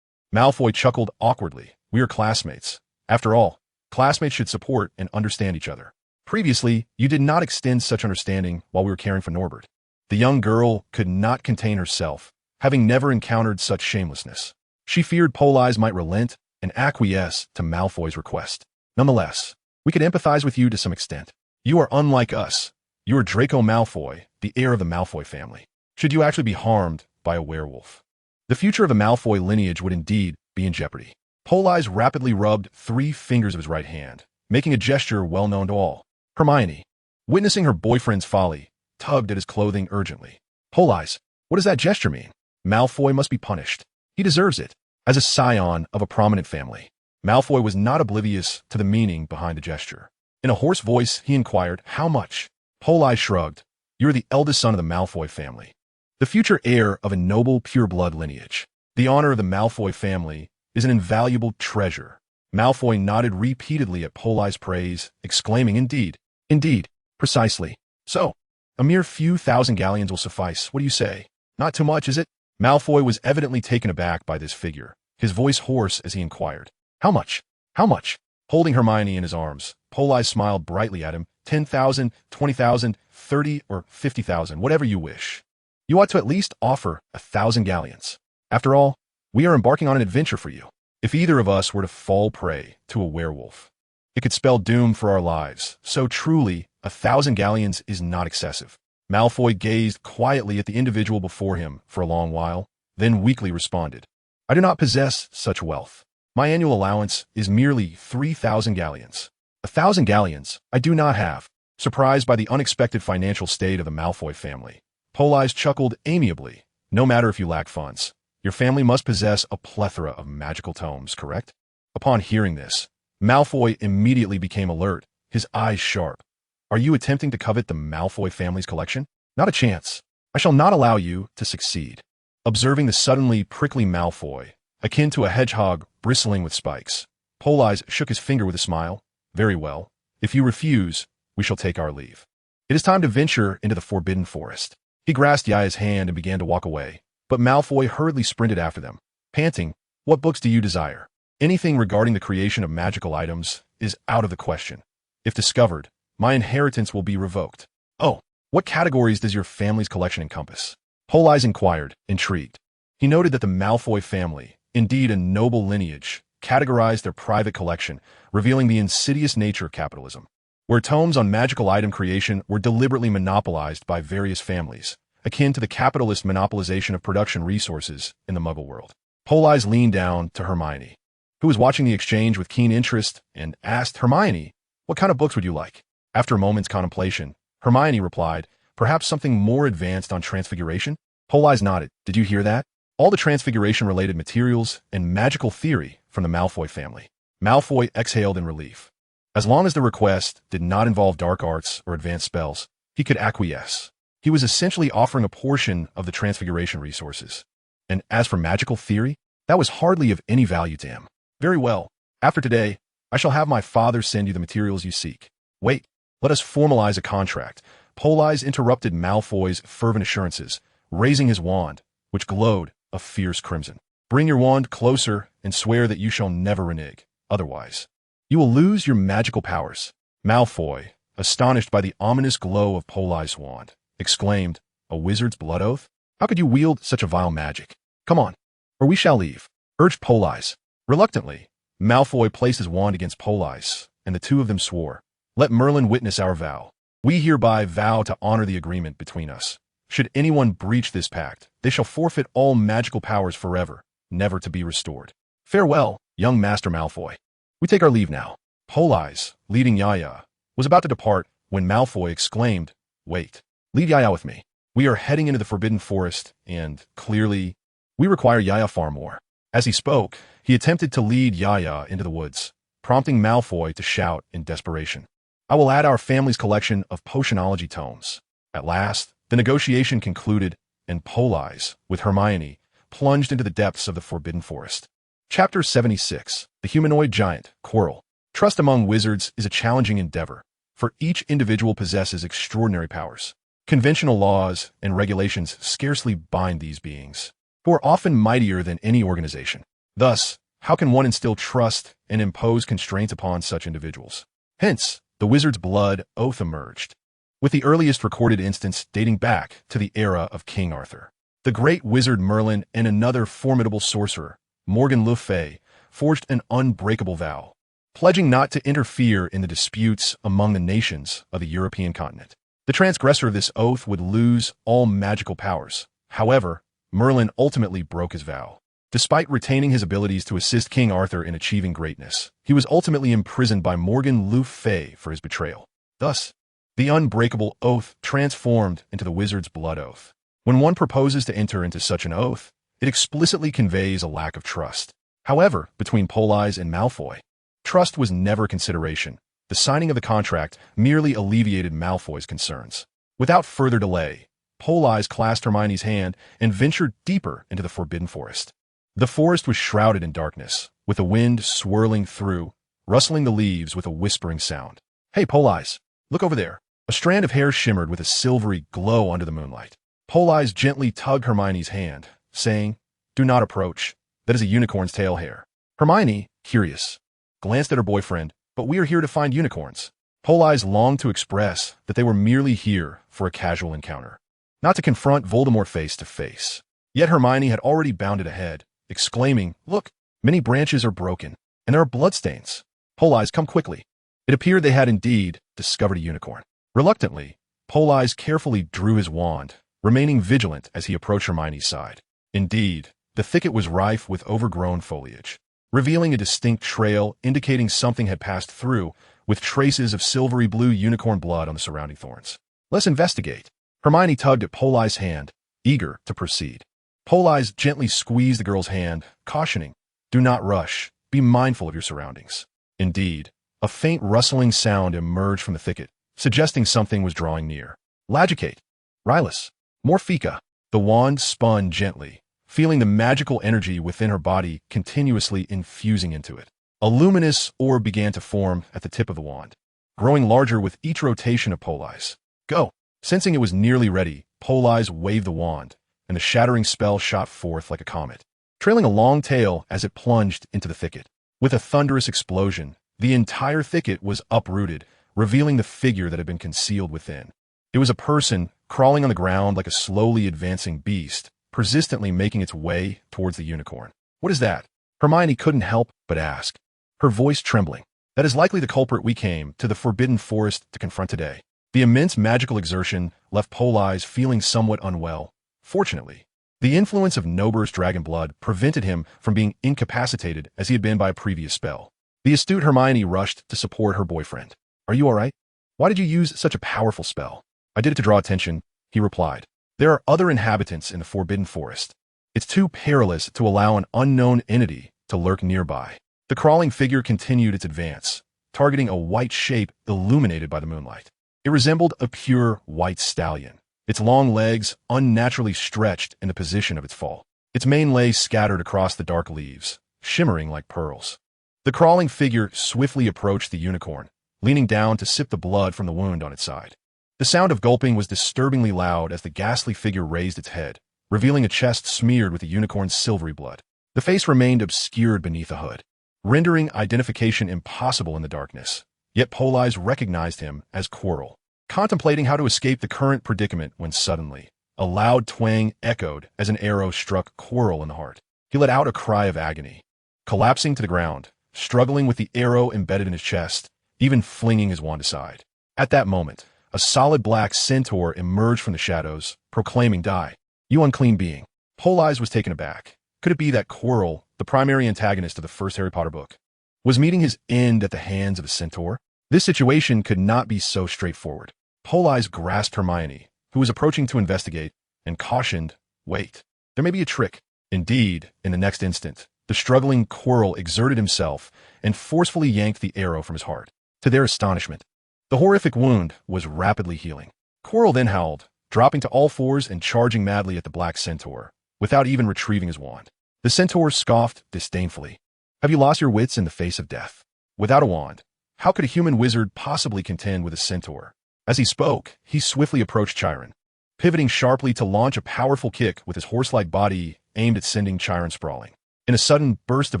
Malfoy chuckled awkwardly. We are classmates. After all, classmates should support and understand each other. Previously, you did not extend such understanding while we were caring for Norbert. The young girl could not contain herself, having never encountered such shamelessness. She feared Politz might relent and acquiesce to Malfoy's request. Nonetheless, we could empathize with you to some extent. You are unlike us. You are Draco Malfoy, the heir of the Malfoy family. Should you actually be harmed by a werewolf, the future of the Malfoy lineage would indeed be in jeopardy. Politz rapidly rubbed 3 fingers of his right hand, making a gesture well known to all. Hermione, witnessing her boyfriend's folly, tugged at his clothing urgently. Politz, what does that gesture mean? Malfoy must be punished. He deserves it. As a scion of a prominent family, Malfoy was not oblivious to the meaning behind the gesture. In a hoarse voice, he inquired, how much? Politz shrugged. You are the eldest son of the Malfoy family, the future heir of a noble pure-blood lineage. The honor of the Malfoy family is an invaluable treasure. Malfoy nodded repeatedly at Politz's praise, exclaiming, indeed, precisely. So, a mere few thousand galleons will suffice. What do you say? Not too much, is it? Malfoy was evidently taken aback by this figure, his voice hoarse as he inquired. How much? How much? Holding Hermione in his arms, Politz smiled brightly at him. 10,000, 20,000, 30, or 50,000, whatever you wish. You ought to at least offer 1,000 galleons. After all, we are embarking on an adventure for you. If either of us were to fall prey to a werewolf, it could spell doom for our lives. So truly, 1,000 galleons is not excessive. Malfoy gazed quietly at the individual before him for a long while, then weakly responded. I do not possess such wealth. My annual allowance is merely 3,000 galleons. 1,000 galleons I do not have. Surprised by the unexpected financial state of the Malfoy family, Politz chuckled amiably. No matter if you lack funds, your family must possess a plethora of magical tomes, correct? Upon hearing this, Malfoy immediately became alert, his eyes sharp. Are you attempting to covet the Malfoy family's collection? Not a chance. I shall not allow you to succeed. Observing the suddenly prickly Malfoy, akin to a hedgehog bristling with spikes, Politz shook his finger with a smile. Very well. If you refuse, we shall take our leave. It is time to venture into the Forbidden Forest. He grasped Yaya's hand and began to walk away, but Malfoy hurriedly sprinted after them, panting, What books do you desire? Anything regarding the creation of magical items is out of the question. If discovered, my inheritance will be revoked. Oh, what categories does your family's collection encompass? Politz inquired, intrigued. He noted that the Malfoy family, indeed a noble lineage, categorized their private collection, revealing the insidious nature of capitalism, where tomes on magical item creation were deliberately monopolized by various families, akin to the capitalist monopolization of production resources in the Muggle world. Politz leaned down to Hermione, who was watching the exchange with keen interest, and asked, Hermione, what kind of books would you like? After a moment's contemplation, Hermione replied, perhaps something more advanced on transfiguration? Politz nodded. Did you hear that? All the transfiguration-related materials and magical theory from the Malfoy family. Malfoy exhaled in relief. As long as the request did not involve dark arts or advanced spells, he could acquiesce. He was essentially offering a portion of the transfiguration resources. And as for magical theory, that was hardly of any value to him. Very well. After today, I shall have my father send you the materials you seek. Wait, let us formalize a contract. Politz interrupted Malfoy's fervent assurances, raising his wand, which glowed a fierce crimson. Bring your wand closer and swear that you shall never renege. Otherwise, you will lose your magical powers. Malfoy, astonished by the ominous glow of Politz's wand, exclaimed, A wizard's blood oath? How could you wield such a vile magic? Come on, or we shall leave, urged Politz. Reluctantly, Malfoy placed his wand against Politz, and the two of them swore, Let Merlin witness our vow. We hereby vow to honor the agreement between us. Should anyone breach this pact, they shall forfeit all magical powers forever, never to be restored. Farewell, young Master Malfoy. We take our leave now. Politz, leading Yaya, was about to depart when Malfoy exclaimed, Wait, lead Yaya with me. We are heading into the Forbidden Forest, and, clearly, we require Yaya far more. As he spoke, he attempted to lead Yaya into the woods, prompting Malfoy to shout in desperation. I will add our family's collection of potionology tomes. At last, the negotiation concluded, and Politz, with Hermione, plunged into the depths of the Forbidden Forest. Chapter 76. The Humanoid Giant, Quirrell. Trust among wizards is a challenging endeavor, for each individual possesses extraordinary powers. Conventional laws and regulations scarcely bind these beings, who are often mightier than any organization. Thus, how can one instill trust and impose constraints upon such individuals? Hence, the wizard's blood oath emerged, with the earliest recorded instance dating back to the era of King Arthur. The great wizard Merlin and another formidable sorcerer, Morgan Le Fay, forged an unbreakable vow, pledging not to interfere in the disputes among the nations of the European continent. The transgressor of this oath would lose all magical powers. However, Merlin ultimately broke his vow. Despite retaining his abilities to assist King Arthur in achieving greatness, he was ultimately imprisoned by Morgan Le Fay for his betrayal. Thus, the unbreakable oath transformed into the wizard's blood oath. When one proposes to enter into such an oath, it explicitly conveys a lack of trust. However, between Politz and Malfoy, trust was never a consideration. The signing of the contract merely alleviated Malfoy's concerns. Without further delay, Politz clasped Hermione's hand and ventured deeper into the Forbidden Forest. The forest was shrouded in darkness, with the wind swirling through, rustling the leaves with a whispering sound. Hey, Politz, look over there. A strand of hair shimmered with a silvery glow under the moonlight. Politz gently tugged Hermione's hand, saying, Do not approach. That is a unicorn's tail hair. Hermione, curious, glanced at her boyfriend, but we are here to find unicorns. Politz longed to express that they were merely here for a casual encounter, not to confront Voldemort face to face. Yet Hermione had already bounded ahead, exclaiming, Look, many branches are broken, and there are bloodstains. Politz, come quickly. It appeared they had indeed discovered a unicorn. Reluctantly, Politz carefully drew his wand, remaining vigilant as he approached Hermione's side. Indeed, the thicket was rife with overgrown foliage, revealing a distinct trail indicating something had passed through, with traces of silvery blue unicorn blood on the surrounding thorns. Let's investigate. Hermione tugged at Politz's hand, eager to proceed. Politz gently squeezed the girl's hand, cautioning, Do not rush. Be mindful of your surroundings. Indeed, a faint rustling sound emerged from the thicket, suggesting something was drawing near. Lagicate. Rylus. Morphica. The wand spun gently, feeling the magical energy within her body continuously infusing into it. A luminous orb began to form at the tip of the wand, growing larger with each rotation of Politz. Go! Sensing it was nearly ready, Politz waved the wand, and the shattering spell shot forth like a comet, trailing a long tail as it plunged into the thicket. With a thunderous explosion, the entire thicket was uprooted, revealing the figure that had been concealed within. It was a person crawling on the ground like a slowly advancing beast, persistently making its way towards the unicorn. What is that? Hermione couldn't help but ask, her voice trembling. That is likely the culprit we came to the Forbidden Forest to confront today. The immense magical exertion left Politz feeling somewhat unwell. Fortunately, the influence of Nober's dragon blood prevented him from being incapacitated as he had been by a previous spell. The astute Hermione rushed to support her boyfriend. Are you all right? Why did you use such a powerful spell? I did it to draw attention, he replied. There are other inhabitants in the Forbidden Forest. It's too perilous to allow an unknown entity to lurk nearby. The crawling figure continued its advance, targeting a white shape illuminated by the moonlight. It resembled a pure white stallion, its long legs unnaturally stretched in the position of its fall. Its mane lay scattered across the dark leaves, shimmering like pearls. The crawling figure swiftly approached the unicorn, leaning down to sip the blood from the wound on its side. The sound of gulping was disturbingly loud as the ghastly figure raised its head, revealing a chest smeared with the unicorn's silvery blood. The face remained obscured beneath a hood, rendering identification impossible in the darkness. Yet Politz recognized him as Quirrell, contemplating how to escape the current predicament when suddenly, a loud twang echoed as an arrow struck Quirrell in the heart. He let out a cry of agony, collapsing to the ground, struggling with the arrow embedded in his chest, even flinging his wand aside. At that moment, a solid black centaur emerged from the shadows, proclaiming, Die, you unclean being. Politz was taken aback. Could it be that Quirrell the primary antagonist of the first Harry Potter book, was meeting his end at the hands of a centaur. This situation could not be so straightforward. Politz grasped Hermione, who was approaching to investigate, and cautioned, "Wait, there may be a trick." Indeed, in the next instant, the struggling Quirrell exerted himself and forcefully yanked the arrow from his heart. To their astonishment, the horrific wound was rapidly healing. Quirrell then howled, dropping to all fours and charging madly at the black centaur, without even retrieving his wand. The centaur scoffed disdainfully. "Have you lost your wits in the face of death? Without a wand, how could a human wizard possibly contend with a centaur?" As he spoke, he swiftly approached Chiron, pivoting sharply to launch a powerful kick with his horse-like body aimed at sending Chiron sprawling. In a sudden burst of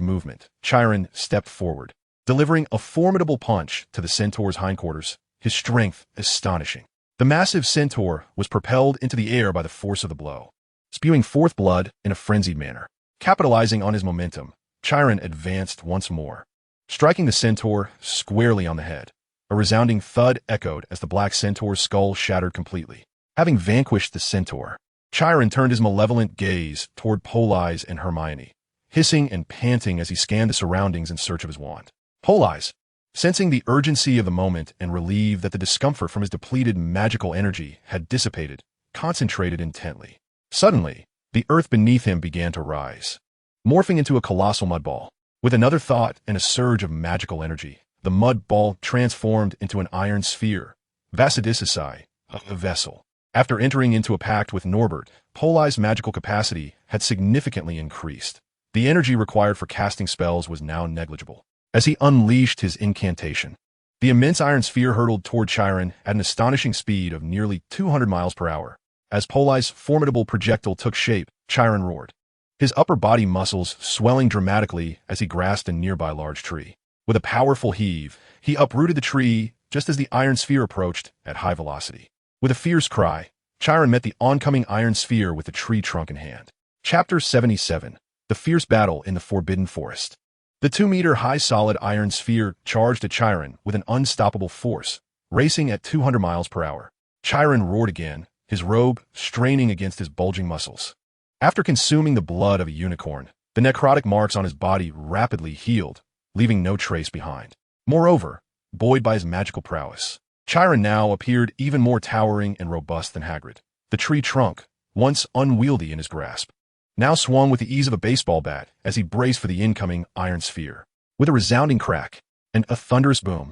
movement, Chiron stepped forward, delivering a formidable punch to the centaur's hindquarters, his strength astonishing. The massive centaur was propelled into the air by the force of the blow, spewing forth blood in a frenzied manner. Capitalizing on his momentum, Chiron advanced once more, striking the centaur squarely on the head. A resounding thud echoed as the black centaur's skull shattered completely. Having vanquished the centaur, Chiron turned his malevolent gaze toward Politz and Hermione, hissing and panting as he scanned the surroundings in search of his wand. Politz, sensing the urgency of the moment and relieved that the discomfort from his depleted magical energy had dissipated, concentrated intently. Suddenly, the earth beneath him began to rise, morphing into a colossal mud ball. With another thought and a surge of magical energy, the mud ball transformed into an iron sphere, Vasidicicai, a vessel. After entering into a pact with Norbert, Politz's magical capacity had significantly increased. The energy required for casting spells was now negligible. As he unleashed his incantation, the immense iron sphere hurtled toward Chiron at an astonishing speed of nearly 200 miles per hour. As Politz's formidable projectile took shape, Chiron roared, his upper body muscles swelling dramatically as he grasped a nearby large tree. With a powerful heave, he uprooted the tree just as the iron sphere approached at high velocity. With a fierce cry, Chiron met the oncoming iron sphere with the tree trunk in hand. Chapter 77. The Fierce Battle in the Forbidden Forest. The 2-meter-high solid iron sphere charged at Chiron with an unstoppable force, racing at 200 miles per hour. Chiron roared again, his robe straining against his bulging muscles. After consuming the blood of a unicorn, the necrotic marks on his body rapidly healed, leaving no trace behind. Moreover, buoyed by his magical prowess, Chiron now appeared even more towering and robust than Hagrid. The tree trunk, once unwieldy in his grasp, now swung with the ease of a baseball bat as he braced for the incoming iron sphere. With a resounding crack and a thunderous boom,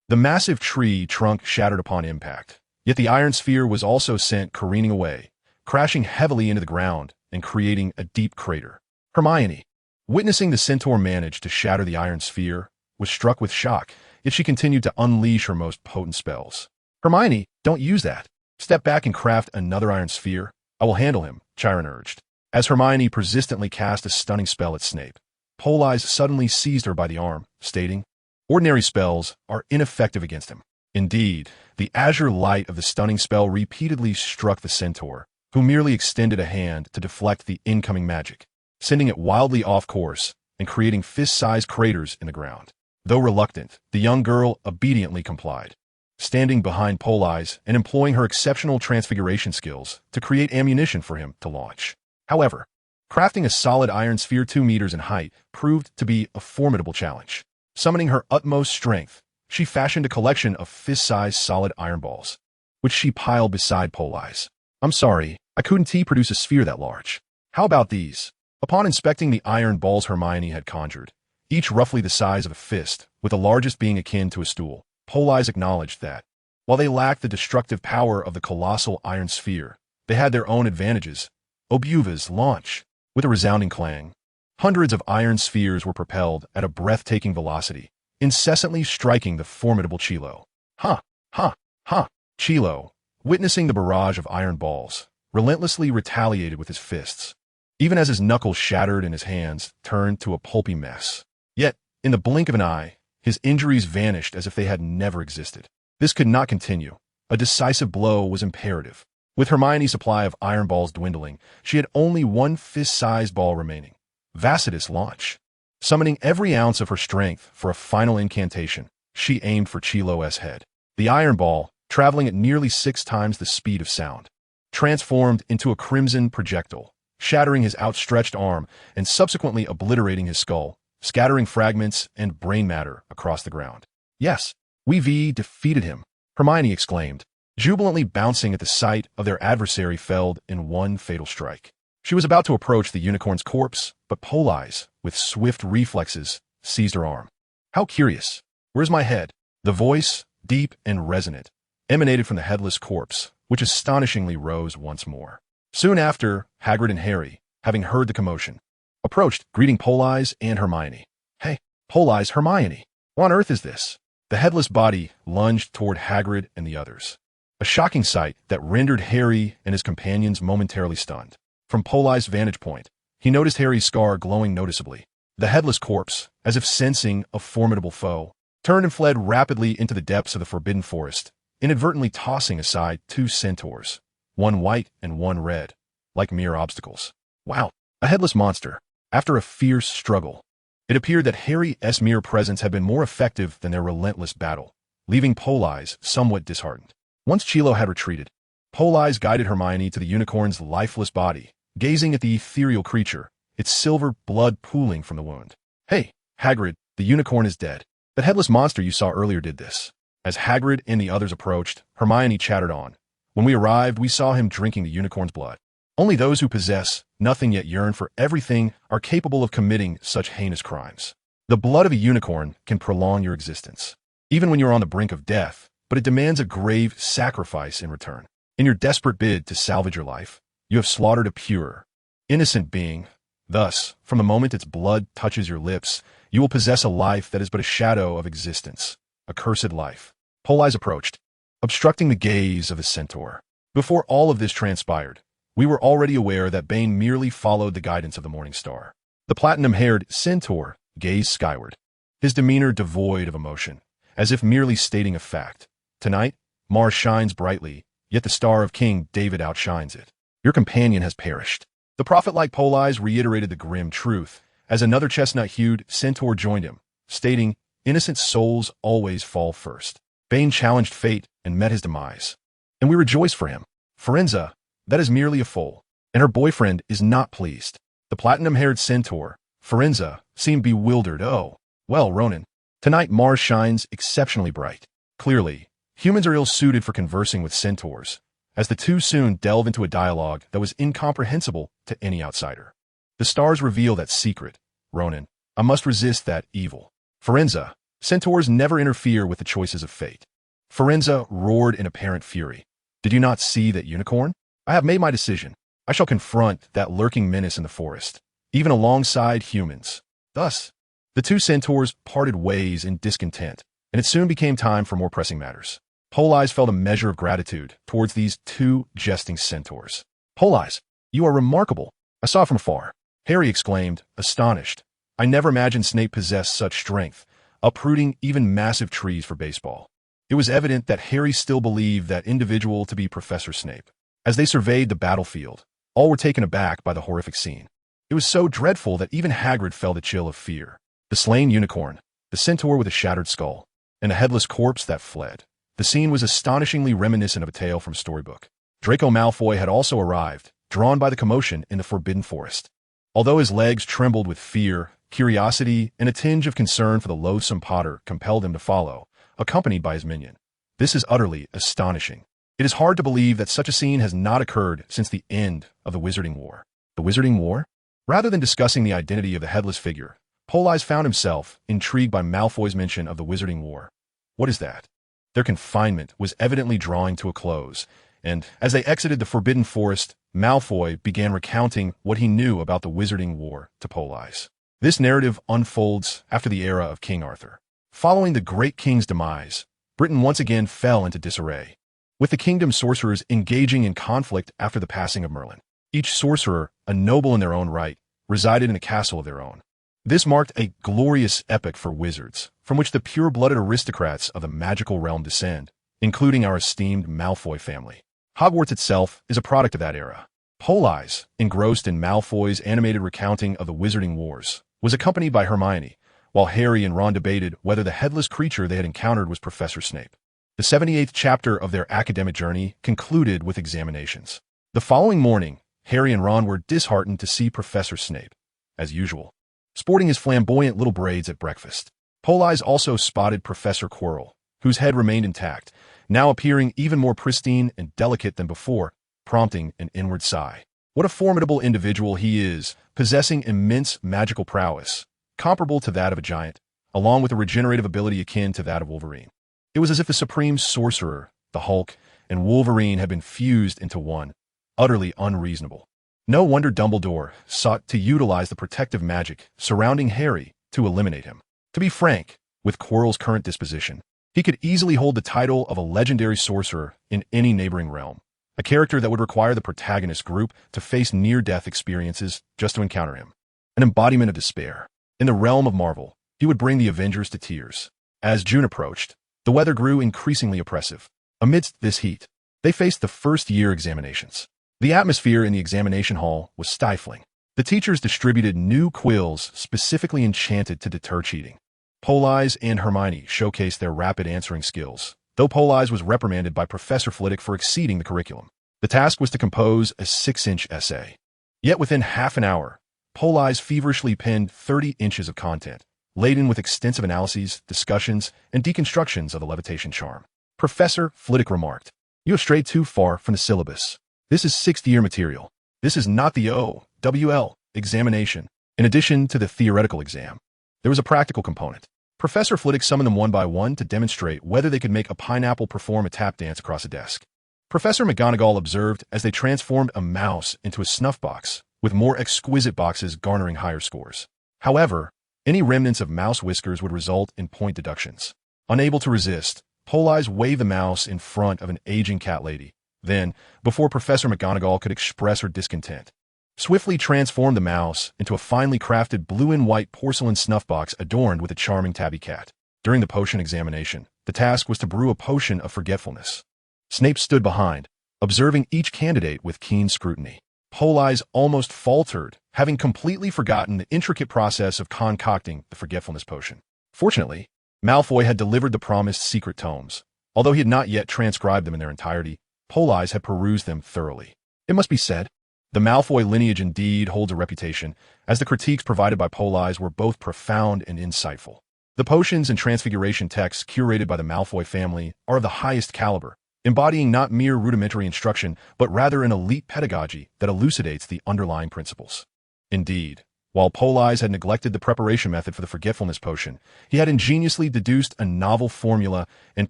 the massive tree trunk shattered upon impact. Yet the iron sphere was also sent careening away, crashing heavily into the ground and creating a deep crater. Hermione, witnessing the centaur manage to shatter the iron sphere, was struck with shock, yet she continued to unleash her most potent spells. "Hermione, don't use that. Step back and craft another iron sphere. I will handle him," Chiron urged. As Hermione persistently cast a stunning spell at Snape, Politz suddenly seized her by the arm, stating, "Ordinary spells are ineffective against him." Indeed, the azure light of the stunning spell repeatedly struck the centaur, who merely extended a hand to deflect the incoming magic, sending it wildly off course and creating fist-sized craters in the ground. Though reluctant, the young girl obediently complied, standing behind Politz and employing her exceptional transfiguration skills to create ammunition for him to launch. However, crafting a solid iron sphere 2 meters in height proved to be a formidable challenge. Summoning her utmost strength, she fashioned a collection of fist-sized solid iron balls, which she piled beside Politz. "I'm sorry, I couldn't produce a sphere that large. How about these?" Upon inspecting the iron balls Hermione had conjured, each roughly the size of a fist, with the largest being akin to a stool, Politz acknowledged that, while they lacked the destructive power of the colossal iron sphere, they had their own advantages. Obuva's launch. With a resounding clang, hundreds of iron spheres were propelled at a breathtaking velocity, incessantly striking the formidable Chilo. Ha! Ha! Ha! Chilo, witnessing the barrage of iron balls, relentlessly retaliated with his fists, even as his knuckles shattered and his hands turned to a pulpy mess. Yet, in the blink of an eye, his injuries vanished as if they had never existed. This could not continue. A decisive blow was imperative. With Hermione's supply of iron balls dwindling, she had only one fist-sized ball remaining. Vasidic's launch. Summoning every ounce of her strength for a final incantation, she aimed for Chilo's head. The iron ball, traveling at nearly 6 times the speed of sound, transformed into a crimson projectile, shattering his outstretched arm and subsequently obliterating his skull, scattering fragments and brain matter across the ground. "Yes, we defeated him," Hermione exclaimed, jubilantly bouncing at the sight of their adversary felled in one fatal strike. She was about to approach the unicorn's corpse, but Politz, with swift reflexes, seized her arm. "How curious. Where's my head?" The voice, deep and resonant, emanated from the headless corpse, which astonishingly rose once more. Soon after, Hagrid and Harry, having heard the commotion, approached, greeting Politz and Hermione. "Hey, Politz, Hermione, what on earth is this?" The headless body lunged toward Hagrid and the others. A shocking sight that rendered Harry and his companions momentarily stunned. From Politz's vantage point, he noticed Harry's scar glowing noticeably. The headless corpse, as if sensing a formidable foe, turned and fled rapidly into the depths of the Forbidden Forest, inadvertently tossing aside 2 centaurs, one white and one red, like mere obstacles. Wow, a headless monster. After a fierce struggle, it appeared that Harry's mere presence had been more effective than their relentless battle, leaving Politz somewhat disheartened. Once Chilo had retreated, Politz guided Hermione to the unicorn's lifeless body, gazing at the ethereal creature, its silver blood pooling from the wound. "Hey, Hagrid, the unicorn is dead. That headless monster you saw earlier did this." As Hagrid and the others approached, Hermione chattered on. "When we arrived, we saw him drinking the unicorn's blood. Only those who possess nothing yet yearn for everything are capable of committing such heinous crimes. The blood of a unicorn can prolong your existence, even when you are on the brink of death, but it demands a grave sacrifice in return. In your desperate bid to salvage your life, you have slaughtered a pure, innocent being. Thus, from the moment its blood touches your lips, you will possess a life that is but a shadow of existence, a cursed life." Politz approached, obstructing the gaze of the centaur. Before all of this transpired, we were already aware that Bane merely followed the guidance of the Morning Star. The platinum-haired centaur gazed skyward, his demeanor devoid of emotion, as if merely stating a fact. "Tonight, Mars shines brightly, yet the star of King David outshines it. Your companion has perished." The prophet-like Politz reiterated the grim truth, as another chestnut-hued centaur joined him, stating, "Innocent souls always fall first." Bane challenged fate and met his demise. "And we rejoice for him. Forenza, that is merely a foal, and her boyfriend is not pleased." The platinum-haired centaur, Forenza, seemed bewildered. "Oh, well, Ronan, tonight Mars shines exceptionally bright. Clearly, humans are ill-suited for conversing with centaurs, as the two soon delve into a dialogue that was incomprehensible to any outsider. The stars reveal that secret. Ronan, I must resist that evil. Forenza, centaurs never interfere with the choices of fate." Forenza roared in apparent fury. "Did you not see that unicorn? I have made my decision. I shall confront that lurking menace in the forest, even alongside humans." Thus, the two centaurs parted ways in discontent, and it soon became time for more pressing matters. Politz felt a measure of gratitude towards these 2 jesting centaurs. "Politz, you are remarkable. I saw from afar," Harry exclaimed, astonished. "I never imagined Snape possessed such strength, uprooting even massive trees for baseball." It was evident that Harry still believed that individual to be Professor Snape. As they surveyed the battlefield, all were taken aback by the horrific scene. It was so dreadful that even Hagrid felt a chill of fear. The slain unicorn, the centaur with a shattered skull, and a headless corpse that fled. The scene was astonishingly reminiscent of a tale from Storybook. Draco Malfoy had also arrived, drawn by the commotion in the Forbidden Forest. Although his legs trembled with fear, curiosity, and a tinge of concern for the loathsome Potter compelled him to follow, accompanied by his minion. This is utterly astonishing. It is hard to believe that such a scene has not occurred since the end of the Wizarding War. The Wizarding War? Rather than discussing the identity of the headless figure, Politz found himself intrigued by Malfoy's mention of the Wizarding War. What is that? Their confinement was evidently drawing to a close, and as they exited the Forbidden Forest, Malfoy began recounting what he knew about the Wizarding War to Politz. This narrative unfolds after the era of King Arthur. Following the Great King's demise, Britain once again fell into disarray, with the kingdom's sorcerers engaging in conflict after the passing of Merlin. Each sorcerer, a noble in their own right, resided in a castle of their own. This marked a glorious epoch for wizards, from which the pure-blooded aristocrats of the magical realm descend, including our esteemed Malfoy family. Hogwarts itself is a product of that era. Politz, engrossed in Malfoy's animated recounting of the Wizarding Wars, was accompanied by Hermione, while Harry and Ron debated whether the headless creature they had encountered was Professor Snape. The 78th chapter of their academic journey concluded with examinations. The following morning, Harry and Ron were disheartened to see Professor Snape, as usual, sporting his flamboyant little braids at breakfast. Politz also spotted Professor Quirrell, whose head remained intact, now appearing even more pristine and delicate than before, prompting an inward sigh. What a formidable individual he is, possessing immense magical prowess, comparable to that of a giant, along with a regenerative ability akin to that of Wolverine. It was as if the supreme sorcerer, the Hulk, and Wolverine had been fused into one, utterly unreasonable. No wonder Dumbledore sought to utilize the protective magic surrounding Harry to eliminate him. To be frank, with Quirrell's current disposition, he could easily hold the title of a legendary sorcerer in any neighboring realm, a character that would require the protagonist group to face near-death experiences just to encounter him. An embodiment of despair. In the realm of Marvel, he would bring the Avengers to tears. As June approached, the weather grew increasingly oppressive. Amidst this heat, they faced the first-year examinations. The atmosphere in the examination hall was stifling. The teachers distributed new quills specifically enchanted to deter cheating. Politz and Hermione showcased their rapid answering skills, though Politz was reprimanded by Professor Flitwick for exceeding the curriculum. The task was to compose a 6-inch essay. Yet within half an hour, Politz feverishly penned 30 inches of content, laden with extensive analyses, discussions, and deconstructions of the levitation charm. Professor Flitwick remarked, "You have strayed too far from the syllabus. This is 6th-year material. This is not the OWL examination." In addition to the theoretical exam, there was a practical component. Professor Flitwick summoned them one by one to demonstrate whether they could make a pineapple perform a tap dance across a desk. Professor McGonagall observed as they transformed a mouse into a snuff box, with more exquisite boxes garnering higher scores. However, any remnants of mouse whiskers would result in point deductions. Unable to resist, Politz waved the mouse in front of an aging cat lady. Then, before Professor McGonagall could express her discontent, swiftly transformed the mouse into a finely crafted blue and white porcelain snuff box adorned with a charming tabby cat. During the potion examination, the task was to brew a potion of forgetfulness. Snape stood behind, observing each candidate with keen scrutiny. Politz almost faltered, having completely forgotten the intricate process of concocting the forgetfulness potion. Fortunately, Malfoy had delivered the promised secret tomes. Although he had not yet transcribed them in their entirety, Politz had perused them thoroughly. It must be said, the Malfoy lineage indeed holds a reputation, as the critiques provided by Politz were both profound and insightful. The potions and transfiguration texts curated by the Malfoy family are of the highest caliber, embodying not mere rudimentary instruction, but rather an elite pedagogy that elucidates the underlying principles. Indeed, while Politz had neglected the preparation method for the forgetfulness potion, he had ingeniously deduced a novel formula and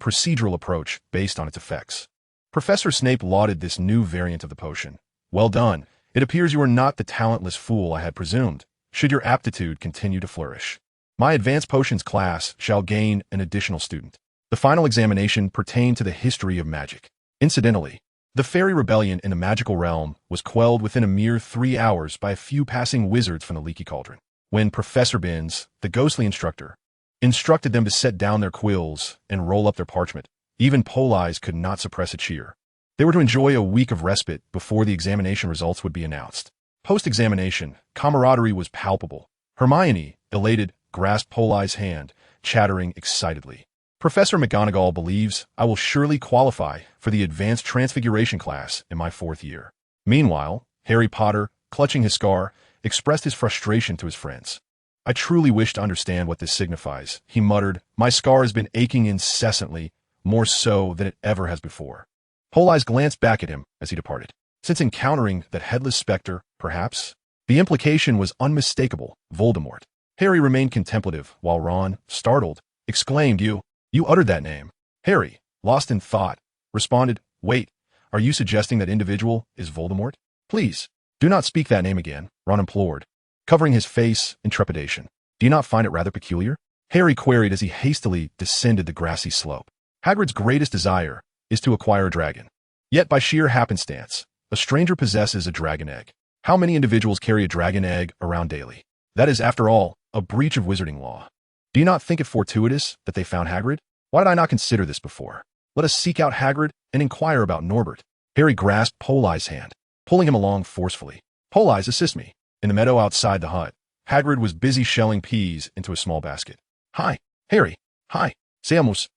procedural approach based on its effects. Professor Snape lauded this new variant of the potion. "Well done. It appears you are not the talentless fool I had presumed, should your aptitude continue to flourish. My advanced potions class shall gain an additional student." The final examination pertained to the history of magic. Incidentally, the fairy rebellion in the magical realm was quelled within a mere 3 hours by a few passing wizards from the Leaky Cauldron. When Professor Binns, the ghostly instructor, instructed them to set down their quills and roll up their parchment, even Politz could not suppress a cheer. They were to enjoy a week of respite before the examination results would be announced. Post-examination, camaraderie was palpable. Hermione, elated, grasped Politz's hand, chattering excitedly. "Professor McGonagall believes I will surely qualify for the advanced transfiguration class in my 4th year." Meanwhile, Harry Potter, clutching his scar, expressed his frustration to his friends. "I truly wish to understand what this signifies," he muttered. "My scar has been aching incessantly, more so than it ever has before." Politz glanced back at him as he departed. Since encountering that headless specter, perhaps? The implication was unmistakable, Voldemort. Harry remained contemplative, while Ron, startled, exclaimed, You uttered that name." Harry, lost in thought, responded, "Wait, are you suggesting that individual is Voldemort?" "Please, do not speak that name again," Ron implored, covering his face in trepidation. "Do you not find it rather peculiar?" Harry queried as he hastily descended the grassy slope. Hagrid's greatest desire is to acquire a dragon. Yet by sheer happenstance, a stranger possesses a dragon egg. How many individuals carry a dragon egg around daily? That is, after all, a breach of wizarding law. Do you not think it fortuitous that they found Hagrid? Why did I not consider this before? Let us seek out Hagrid and inquire about Norbert. Harry grasped Politz's hand, pulling him along forcefully. "Politz, assist me." In the meadow outside the hut, Hagrid was busy shelling peas into a small basket. "Hi, Harry. Hi. Seamus.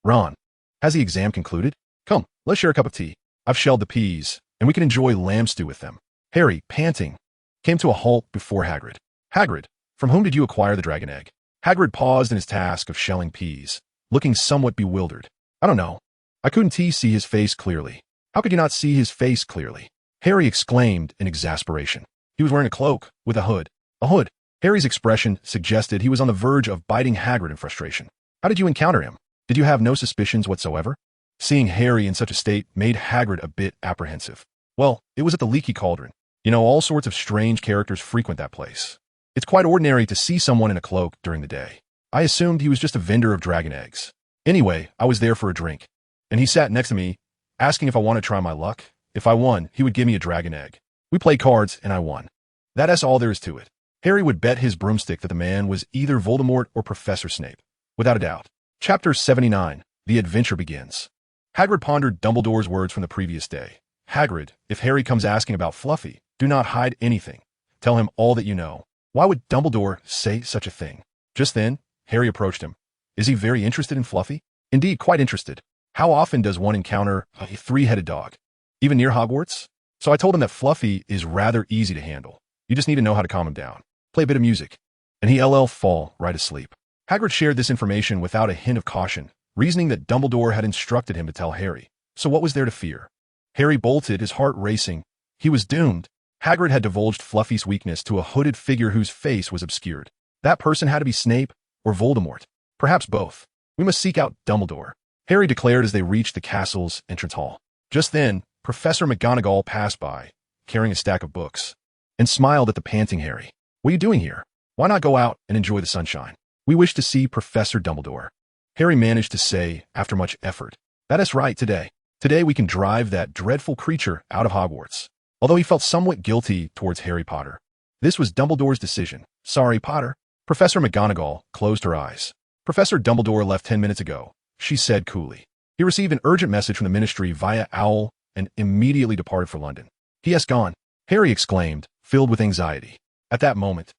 Ron. Has the exam concluded? Come, let's share a cup of tea. I've shelled the peas, and we can enjoy lamb stew with them." Harry, panting, came to a halt before Hagrid. Hagrid, from whom did you acquire the dragon egg? Hagrid paused in his task of shelling peas, looking somewhat bewildered. I don't know. I couldn't see his face clearly. How could you not see his face clearly? Harry exclaimed in exasperation. He was wearing a cloak with a hood. A hood. Harry's expression suggested he was on the verge of biting Hagrid in frustration. How did you encounter him? Did you have no suspicions whatsoever? Seeing Harry in such a state made Hagrid a bit apprehensive. Well, it was at the Leaky Cauldron. You know, all sorts of strange characters frequent that place. It's quite ordinary to see someone in a cloak during the day. I assumed he was just a vendor of dragon eggs. Anyway, I was there for a drink, and he sat next to me, asking if I wanted to try my luck. If I won, he would give me a dragon egg. We played cards, and I won. That's all there is to it. Harry would bet his broomstick that the man was either Voldemort or Professor Snape, without a doubt. Chapter 79. The Adventure Begins. Hagrid pondered Dumbledore's words from the previous day. Hagrid, if Harry comes asking about Fluffy, do not hide anything. Tell him all that you know. Why would Dumbledore say such a thing? Just then, Harry approached him. Is he very interested in Fluffy? Indeed, quite interested. How often does one encounter a three-headed dog? Even near Hogwarts? So I told him that Fluffy is rather easy to handle. You just need to know how to calm him down. Play a bit of music. And he'll fall right asleep. Hagrid shared this information without a hint of caution, reasoning that Dumbledore had instructed him to tell Harry. So what was there to fear? Harry bolted, his heart racing. He was doomed. Hagrid had divulged Fluffy's weakness to a hooded figure whose face was obscured. That person had to be Snape or Voldemort. Perhaps both. We must seek out Dumbledore, Harry declared as they reached the castle's entrance hall. Just then, Professor McGonagall passed by, carrying a stack of books, and smiled at the panting Harry. What are you doing here? Why not go out and enjoy the sunshine? We wish to see Professor Dumbledore, Harry managed to say after much effort. That is right, today. Today we can drive that dreadful creature out of Hogwarts. Although he felt somewhat guilty towards Harry Potter. This was Dumbledore's decision. Sorry, Potter. Professor McGonagall closed her eyes. Professor Dumbledore left 10 minutes ago, she said coolly. He received an urgent message from the Ministry via Owl and immediately departed for London. He has gone, Harry exclaimed, filled with anxiety. At that moment,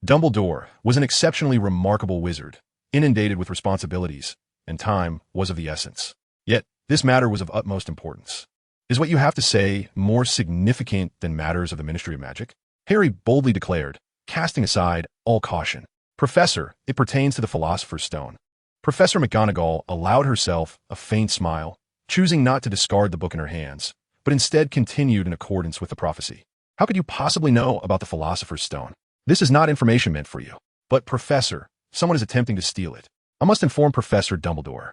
Dumbledore was an exceptionally remarkable wizard, inundated with responsibilities, and time was of the essence. Yet, this matter was of utmost importance. Is what you have to say more significant than matters of the Ministry of Magic? Harry boldly declared, casting aside all caution. Professor, it pertains to the Philosopher's Stone. Professor McGonagall allowed herself a faint smile, choosing not to discard the book in her hands, but instead continued in accordance with the prophecy. How could you possibly know about the Philosopher's Stone? This is not information meant for you. But Professor, someone is attempting to steal it. I must inform Professor Dumbledore.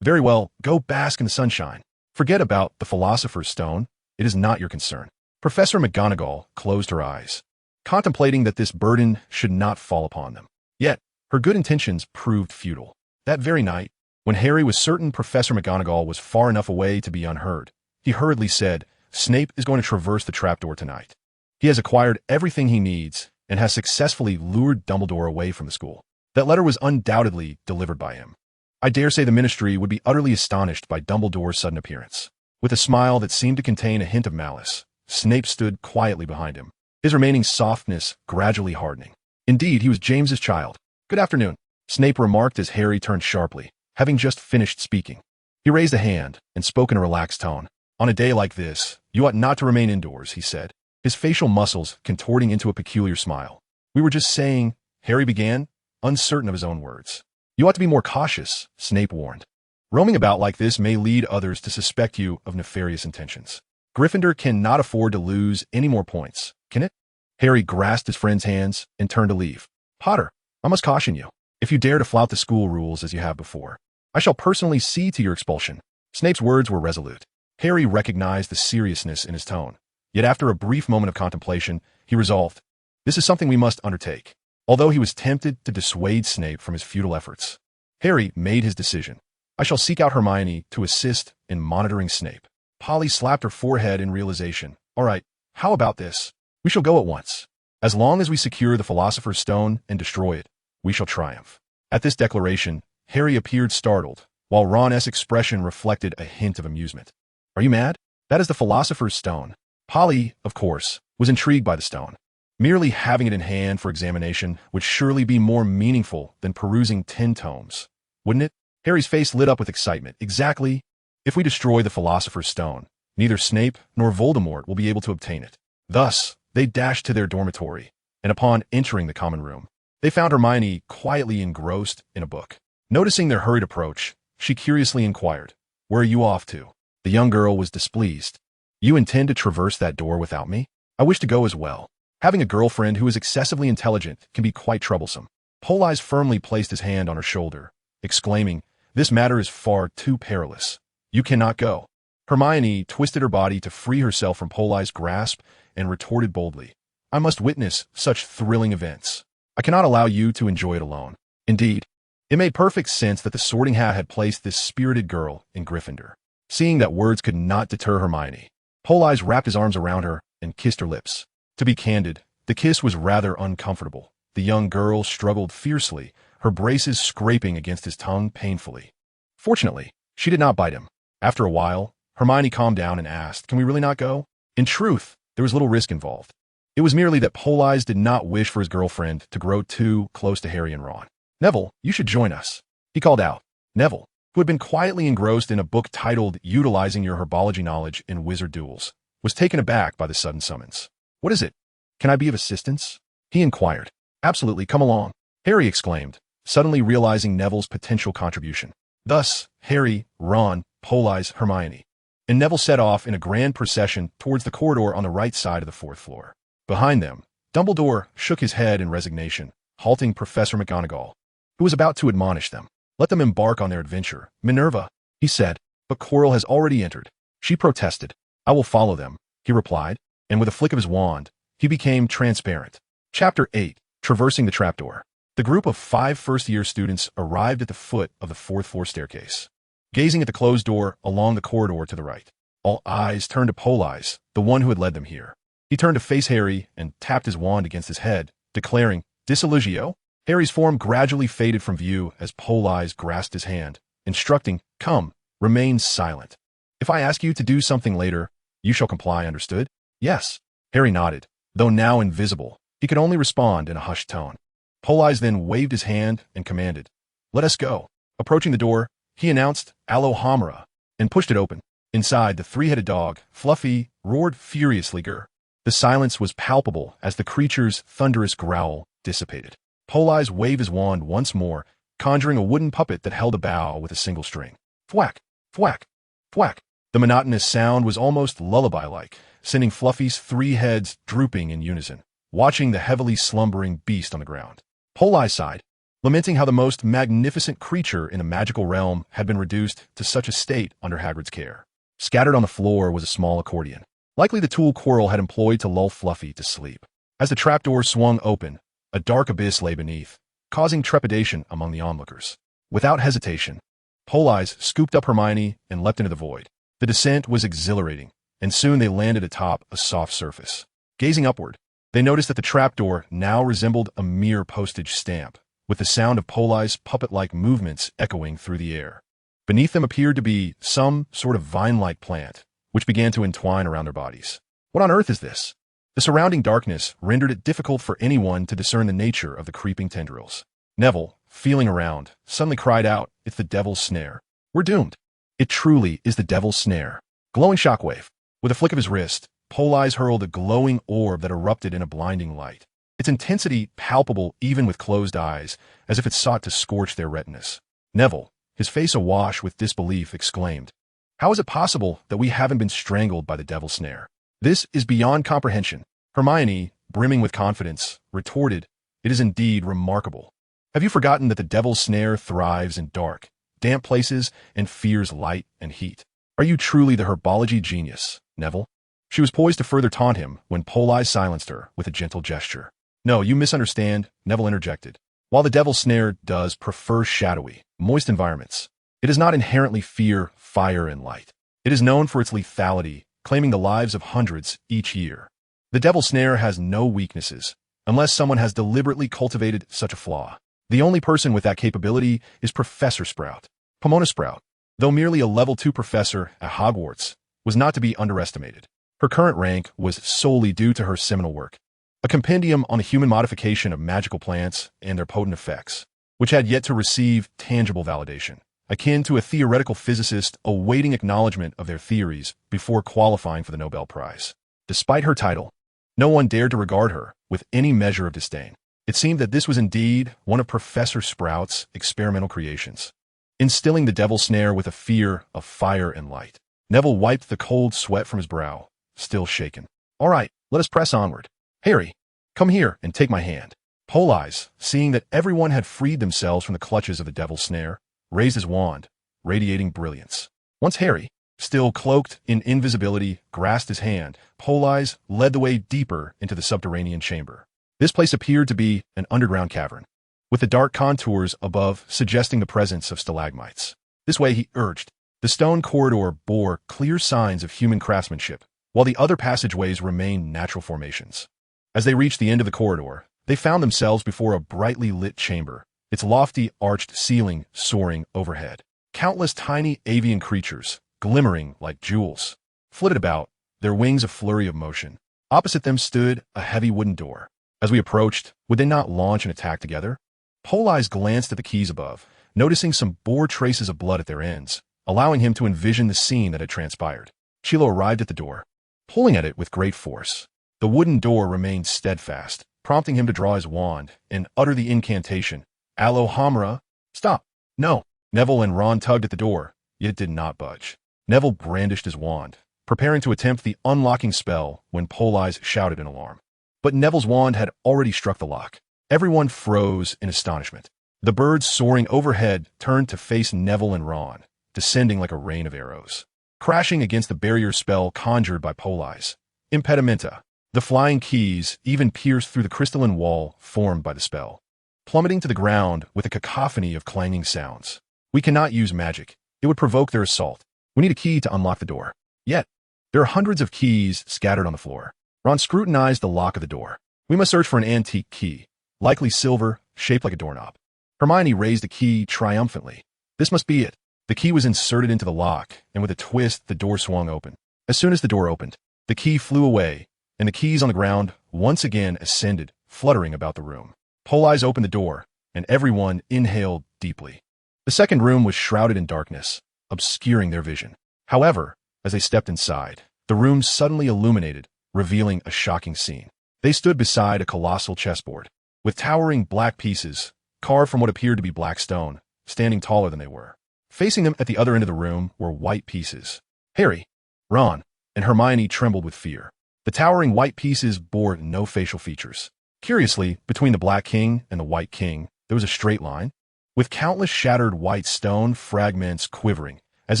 Very well, go bask in the sunshine. Forget about the Philosopher's Stone. It is not your concern. Professor McGonagall closed her eyes, contemplating that this burden should not fall upon them. Yet, her good intentions proved futile. That very night, when Harry was certain Professor McGonagall was far enough away to be unheard, he hurriedly said, Snape is going to traverse the trapdoor tonight. He has acquired everything he needs and has successfully lured Dumbledore away from the school. That letter was undoubtedly delivered by him. I dare say the Ministry would be utterly astonished by Dumbledore's sudden appearance. With a smile that seemed to contain a hint of malice, Snape stood quietly behind him, his remaining softness gradually hardening. Indeed, he was James's child. Good afternoon, Snape remarked as Harry turned sharply, having just finished speaking. He raised a hand and spoke in a relaxed tone. On a day like this, you ought not to remain indoors, he said, his facial muscles contorting into a peculiar smile. We were just saying, Harry began, uncertain of his own words. You ought to be more cautious, Snape warned. Roaming about like this may lead others to suspect you of nefarious intentions. Gryffindor cannot afford to lose any more points, can it? Harry grasped his friend's hands and turned to leave. Potter, I must caution you. If you dare to flout the school rules as you have before, I shall personally see to your expulsion. Snape's words were resolute. Harry recognized the seriousness in his tone. Yet after a brief moment of contemplation, he resolved, this is something we must undertake. Although he was tempted to dissuade Snape from his futile efforts, Harry made his decision. I shall seek out Hermione to assist in monitoring Snape. Polly slapped her forehead in realization. All right, how about this? We shall go at once. As long as we secure the Philosopher's Stone and destroy it, we shall triumph. At this declaration, Harry appeared startled, while Ron's expression reflected a hint of amusement. Are you mad? That is the Philosopher's Stone. Polly, of course, was intrigued by the stone. Merely having it in hand for examination would surely be more meaningful than perusing 10 tomes, wouldn't it? Harry's face lit up with excitement. Exactly. If we destroy the Philosopher's Stone, neither Snape nor Voldemort will be able to obtain it. Thus, They dashed to their dormitory, and upon entering the common room, they found Hermione quietly engrossed in a book. Noticing their hurried approach, she curiously inquired, "Where are you off to?" The young girl was displeased. "You intend to traverse that door without me? I wish to go as well. Having a girlfriend who is excessively intelligent can be quite troublesome." Politz firmly placed his hand on her shoulder, exclaiming, "This matter is far too perilous. You cannot go." Hermione twisted her body to free herself from Politz's grasp and retorted boldly, "I must witness such thrilling events. I cannot allow you to enjoy it alone." Indeed, it made perfect sense that the Sorting Hat had placed this spirited girl in Gryffindor. Seeing that words could not deter Hermione, Politz wrapped his arms around her and kissed her lips. To be candid, the kiss was rather uncomfortable. The young girl struggled fiercely, her braces scraping against his tongue painfully. Fortunately, she did not bite him. After a while, Hermione calmed down and asked, "Can we really not go?" In truth, there was little risk involved. It was merely that Politz did not wish for his girlfriend to grow too close to Harry and Ron. "Neville, you should join us," he called out. Neville, who had been quietly engrossed in a book titled Utilizing Your Herbology Knowledge in Wizard Duels, was taken aback by the sudden summons. "What is it? Can I be of assistance?" he inquired. "Absolutely, come along," Harry exclaimed, suddenly realizing Neville's potential contribution. Thus, Harry, Ron, Politz, Hermione, and Neville set off in a grand procession towards the corridor on the right side of the fourth floor. Behind them, Dumbledore shook his head in resignation, halting Professor McGonagall, who was about to admonish them. "Let them embark on their adventure, Minerva," he said, but Quirrell has already entered. She protested. "I will follow them," he replied, and with a flick of his wand, he became transparent. Chapter 8. Traversing the Trapdoor. The group of 5 first-year students arrived at the foot of the fourth-floor staircase. Gazing at the closed door along the corridor to the right, all eyes turned to Politz, the one who had led them here. He turned to face Harry and tapped his wand against his head, declaring, "Disillusionio?" Harry's form gradually faded from view as Politz grasped his hand, instructing, "Come, remain silent. If I ask you to do something later, you shall comply, understood?" "Yes." Harry nodded. Though now invisible, he could only respond in a hushed tone. Politz then waved his hand and commanded, "Let us go." Approaching the door, he announced, "Alohomora," and pushed it open. Inside, the three-headed dog, Fluffy, roared furiously. The silence was palpable as the creature's thunderous growl dissipated. Politz waved his wand once more, conjuring a wooden puppet that held a bow with a single string. Thwack, thwack, thwack. The monotonous sound was almost lullaby-like, sending Fluffy's 3 heads drooping in unison, watching the heavily slumbering beast on the ground. Politz sighed, lamenting how the most magnificent creature in the magical realm had been reduced to such a state under Hagrid's care. Scattered on the floor was a small accordion, likely the tool Quirrell had employed to lull Fluffy to sleep. As the trapdoor swung open, a dark abyss lay beneath, causing trepidation among the onlookers. Without hesitation, Politz scooped up Hermione and leapt into the void. The descent was exhilarating, and soon they landed atop a soft surface. Gazing upward, they noticed that the trapdoor now resembled a mere postage stamp, with the sound of Politz's puppet-like movements echoing through the air. Beneath them appeared to be some sort of vine-like plant, which began to entwine around their bodies. What on earth is this? The surrounding darkness rendered it difficult for anyone to discern the nature of the creeping tendrils. Neville, feeling around, suddenly cried out, "It's the Devil's Snare. We're doomed." It truly is the Devil's Snare. Glowing shockwave. With a flick of his wrist, Politz hurled a glowing orb that erupted in a blinding light. Its intensity palpable even with closed eyes, as if it sought to scorch their retinas. Neville, his face awash with disbelief, exclaimed, "How is it possible that we haven't been strangled by the Devil's Snare? This is beyond comprehension." Hermione, brimming with confidence, retorted, "It is indeed remarkable. Have you forgotten that the Devil's Snare thrives in dark, damp places and fears light and heat? Are you truly the herbology genius, Neville?" She was poised to further taunt him when Politz silenced her with a gentle gesture. "No, you misunderstand," Neville interjected. "While the Devil's Snare does prefer shadowy, moist environments, it does not inherently fear fire and light. It is known for its lethality, claiming the lives of hundreds each year. The Devil's Snare has no weaknesses, unless someone has deliberately cultivated such a flaw. The only person with that capability is Professor Sprout. Pomona Sprout, though merely a level 2 professor at Hogwarts, was not to be underestimated. Her current rank was solely due to her seminal work, a compendium on the human modification of magical plants and their potent effects, which had yet to receive tangible validation, akin to a theoretical physicist awaiting acknowledgement of their theories before qualifying for the Nobel Prize. Despite her title, No one dared to regard her with any measure of disdain. It seemed that this was indeed one of Professor Sprout's experimental creations, instilling the devil snare with a fear of fire and light. Neville wiped the cold sweat from his brow, still shaken. All right, let us press onward. Harry, come here and take my hand. Politz, seeing that everyone had freed themselves from the clutches of the devil's snare, raised his wand, radiating brilliance. Once Harry, still cloaked in invisibility, grasped his hand, Politz led the way deeper into the subterranean chamber. This place appeared to be an underground cavern, with the dark contours above suggesting the presence of stalagmites. This way, he urged. The stone corridor bore clear signs of human craftsmanship, while the other passageways remained natural formations. As they reached the end of the corridor, they found themselves before a brightly lit chamber, its lofty arched ceiling soaring overhead. Countless tiny avian creatures, glimmering like jewels, flitted about, their wings a flurry of motion. Opposite them stood a heavy wooden door. As we approached, would they not launch an attack together? Politz glanced at the keys above, noticing some bore traces of blood at their ends, allowing him to envision the scene that had transpired. Chilo arrived at the door, pulling at it with great force. The wooden door remained steadfast, prompting him to draw his wand and utter the incantation, Alohomora. Stop. No. Neville and Ron tugged at the door, yet it did not budge. Neville brandished his wand, preparing to attempt the unlocking spell when Politz shouted in alarm. But Neville's wand had already struck the lock. Everyone froze in astonishment. The birds soaring overhead turned to face Neville and Ron, descending like a rain of arrows, crashing against the barrier spell conjured by Politz. Impedimenta. The flying keys even pierced through the crystalline wall formed by the spell, plummeting to the ground with a cacophony of clanging sounds. We cannot use magic. It would provoke their assault. We need a key to unlock the door. Yet, there are hundreds of keys scattered on the floor. Ron scrutinized the lock of the door. We must search for an antique key, likely silver, shaped like a doorknob. Hermione raised the key triumphantly. This must be it. The key was inserted into the lock, and with a twist, the door swung open. As soon as the door opened, the key flew away, and the keys on the ground once again ascended, fluttering about the room. Politz opened the door, and everyone inhaled deeply. The second room was shrouded in darkness, obscuring their vision. However, as they stepped inside, the room suddenly illuminated, revealing a shocking scene. They stood beside a colossal chessboard, with towering black pieces, carved from what appeared to be black stone, standing taller than they were. Facing them at the other end of the room were white pieces. Harry, Ron, and Hermione trembled with fear. The towering white pieces bore no facial features. Curiously, between the Black King and the White King, there was a straight line, with countless shattered white stone fragments quivering, as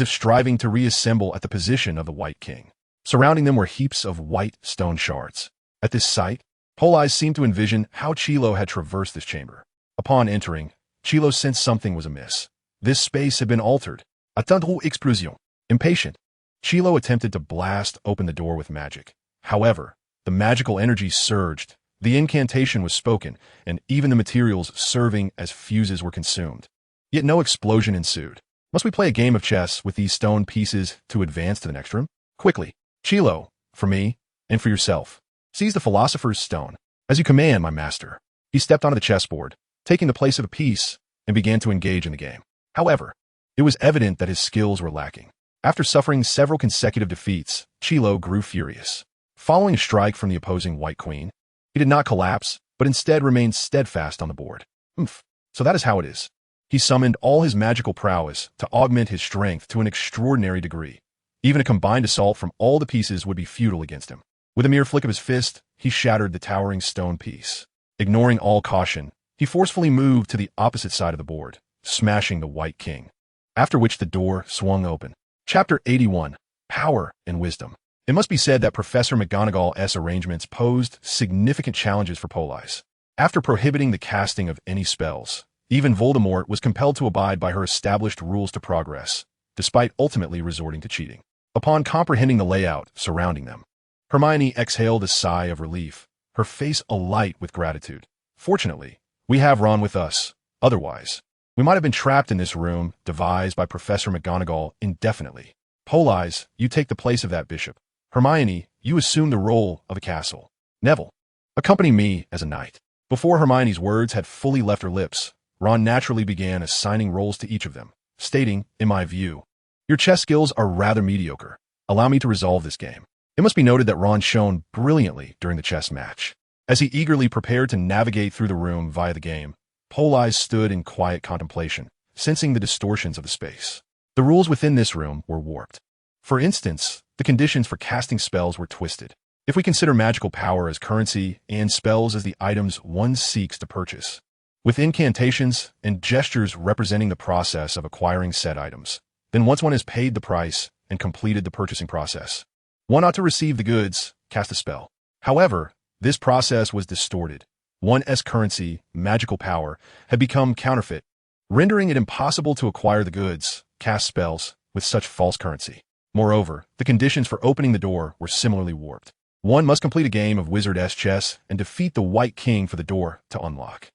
if striving to reassemble at the position of the White King. Surrounding them were heaps of white stone shards. At this sight, Politz seemed to envision how Chilo had traversed this chamber. Upon entering, Chilo sensed something was amiss. This space had been altered. Attendre explosion. Impatient, Chilo attempted to blast open the door with magic. However, the magical energy surged, the incantation was spoken, and even the materials serving as fuses were consumed. Yet no explosion ensued. Must we play a game of chess with these stone pieces to advance to the next room? Quickly, Chilo, for me, and for yourself. Seize the Philosopher's Stone. As you command, my master. He stepped onto the chessboard, taking the place of a piece, and began to engage in the game. However, it was evident that his skills were lacking. After suffering several consecutive defeats, Chilo grew furious. Following a strike from the opposing White Queen, he did not collapse, but instead remained steadfast on the board. So that is how it is. He summoned all his magical prowess to augment his strength to an extraordinary degree. Even a combined assault from all the pieces would be futile against him. With a mere flick of his fist, he shattered the towering stone piece. Ignoring all caution, he forcefully moved to the opposite side of the board, smashing the White King. After which the door swung open. Chapter 81. Power and Wisdom. It must be said that Professor McGonagall's arrangements posed significant challenges for Politz. After prohibiting the casting of any spells, even Voldemort was compelled to abide by her established rules to progress, despite ultimately resorting to cheating. Upon comprehending the layout surrounding them, Hermione exhaled a sigh of relief, her face alight with gratitude. Fortunately, we have Ron with us. Otherwise, we might have been trapped in this room devised by Professor McGonagall indefinitely. Politz, you take the place of that bishop. Hermione, you assume the role of a castle. Neville, accompany me as a knight. Before Hermione's words had fully left her lips, Ron naturally began assigning roles to each of them, stating, in my view, your chess skills are rather mediocre. Allow me to resolve this game. It must be noted that Ron shone brilliantly during the chess match. As he eagerly prepared to navigate through the room via the game, Politz stood in quiet contemplation, sensing the distortions of the space. The rules within this room were warped. For instance, the conditions for casting spells were twisted. If we consider magical power as currency and spells as the items one seeks to purchase, with incantations and gestures representing the process of acquiring said items, then once one has paid the price and completed the purchasing process, one ought to receive the goods, cast a spell. However, this process was distorted. One's currency, magical power, had become counterfeit, rendering it impossible to acquire the goods, cast spells, with such false currency. Moreover, the conditions for opening the door were similarly warped. One must complete a game of Wizard-S chess and defeat the White King for the door to unlock.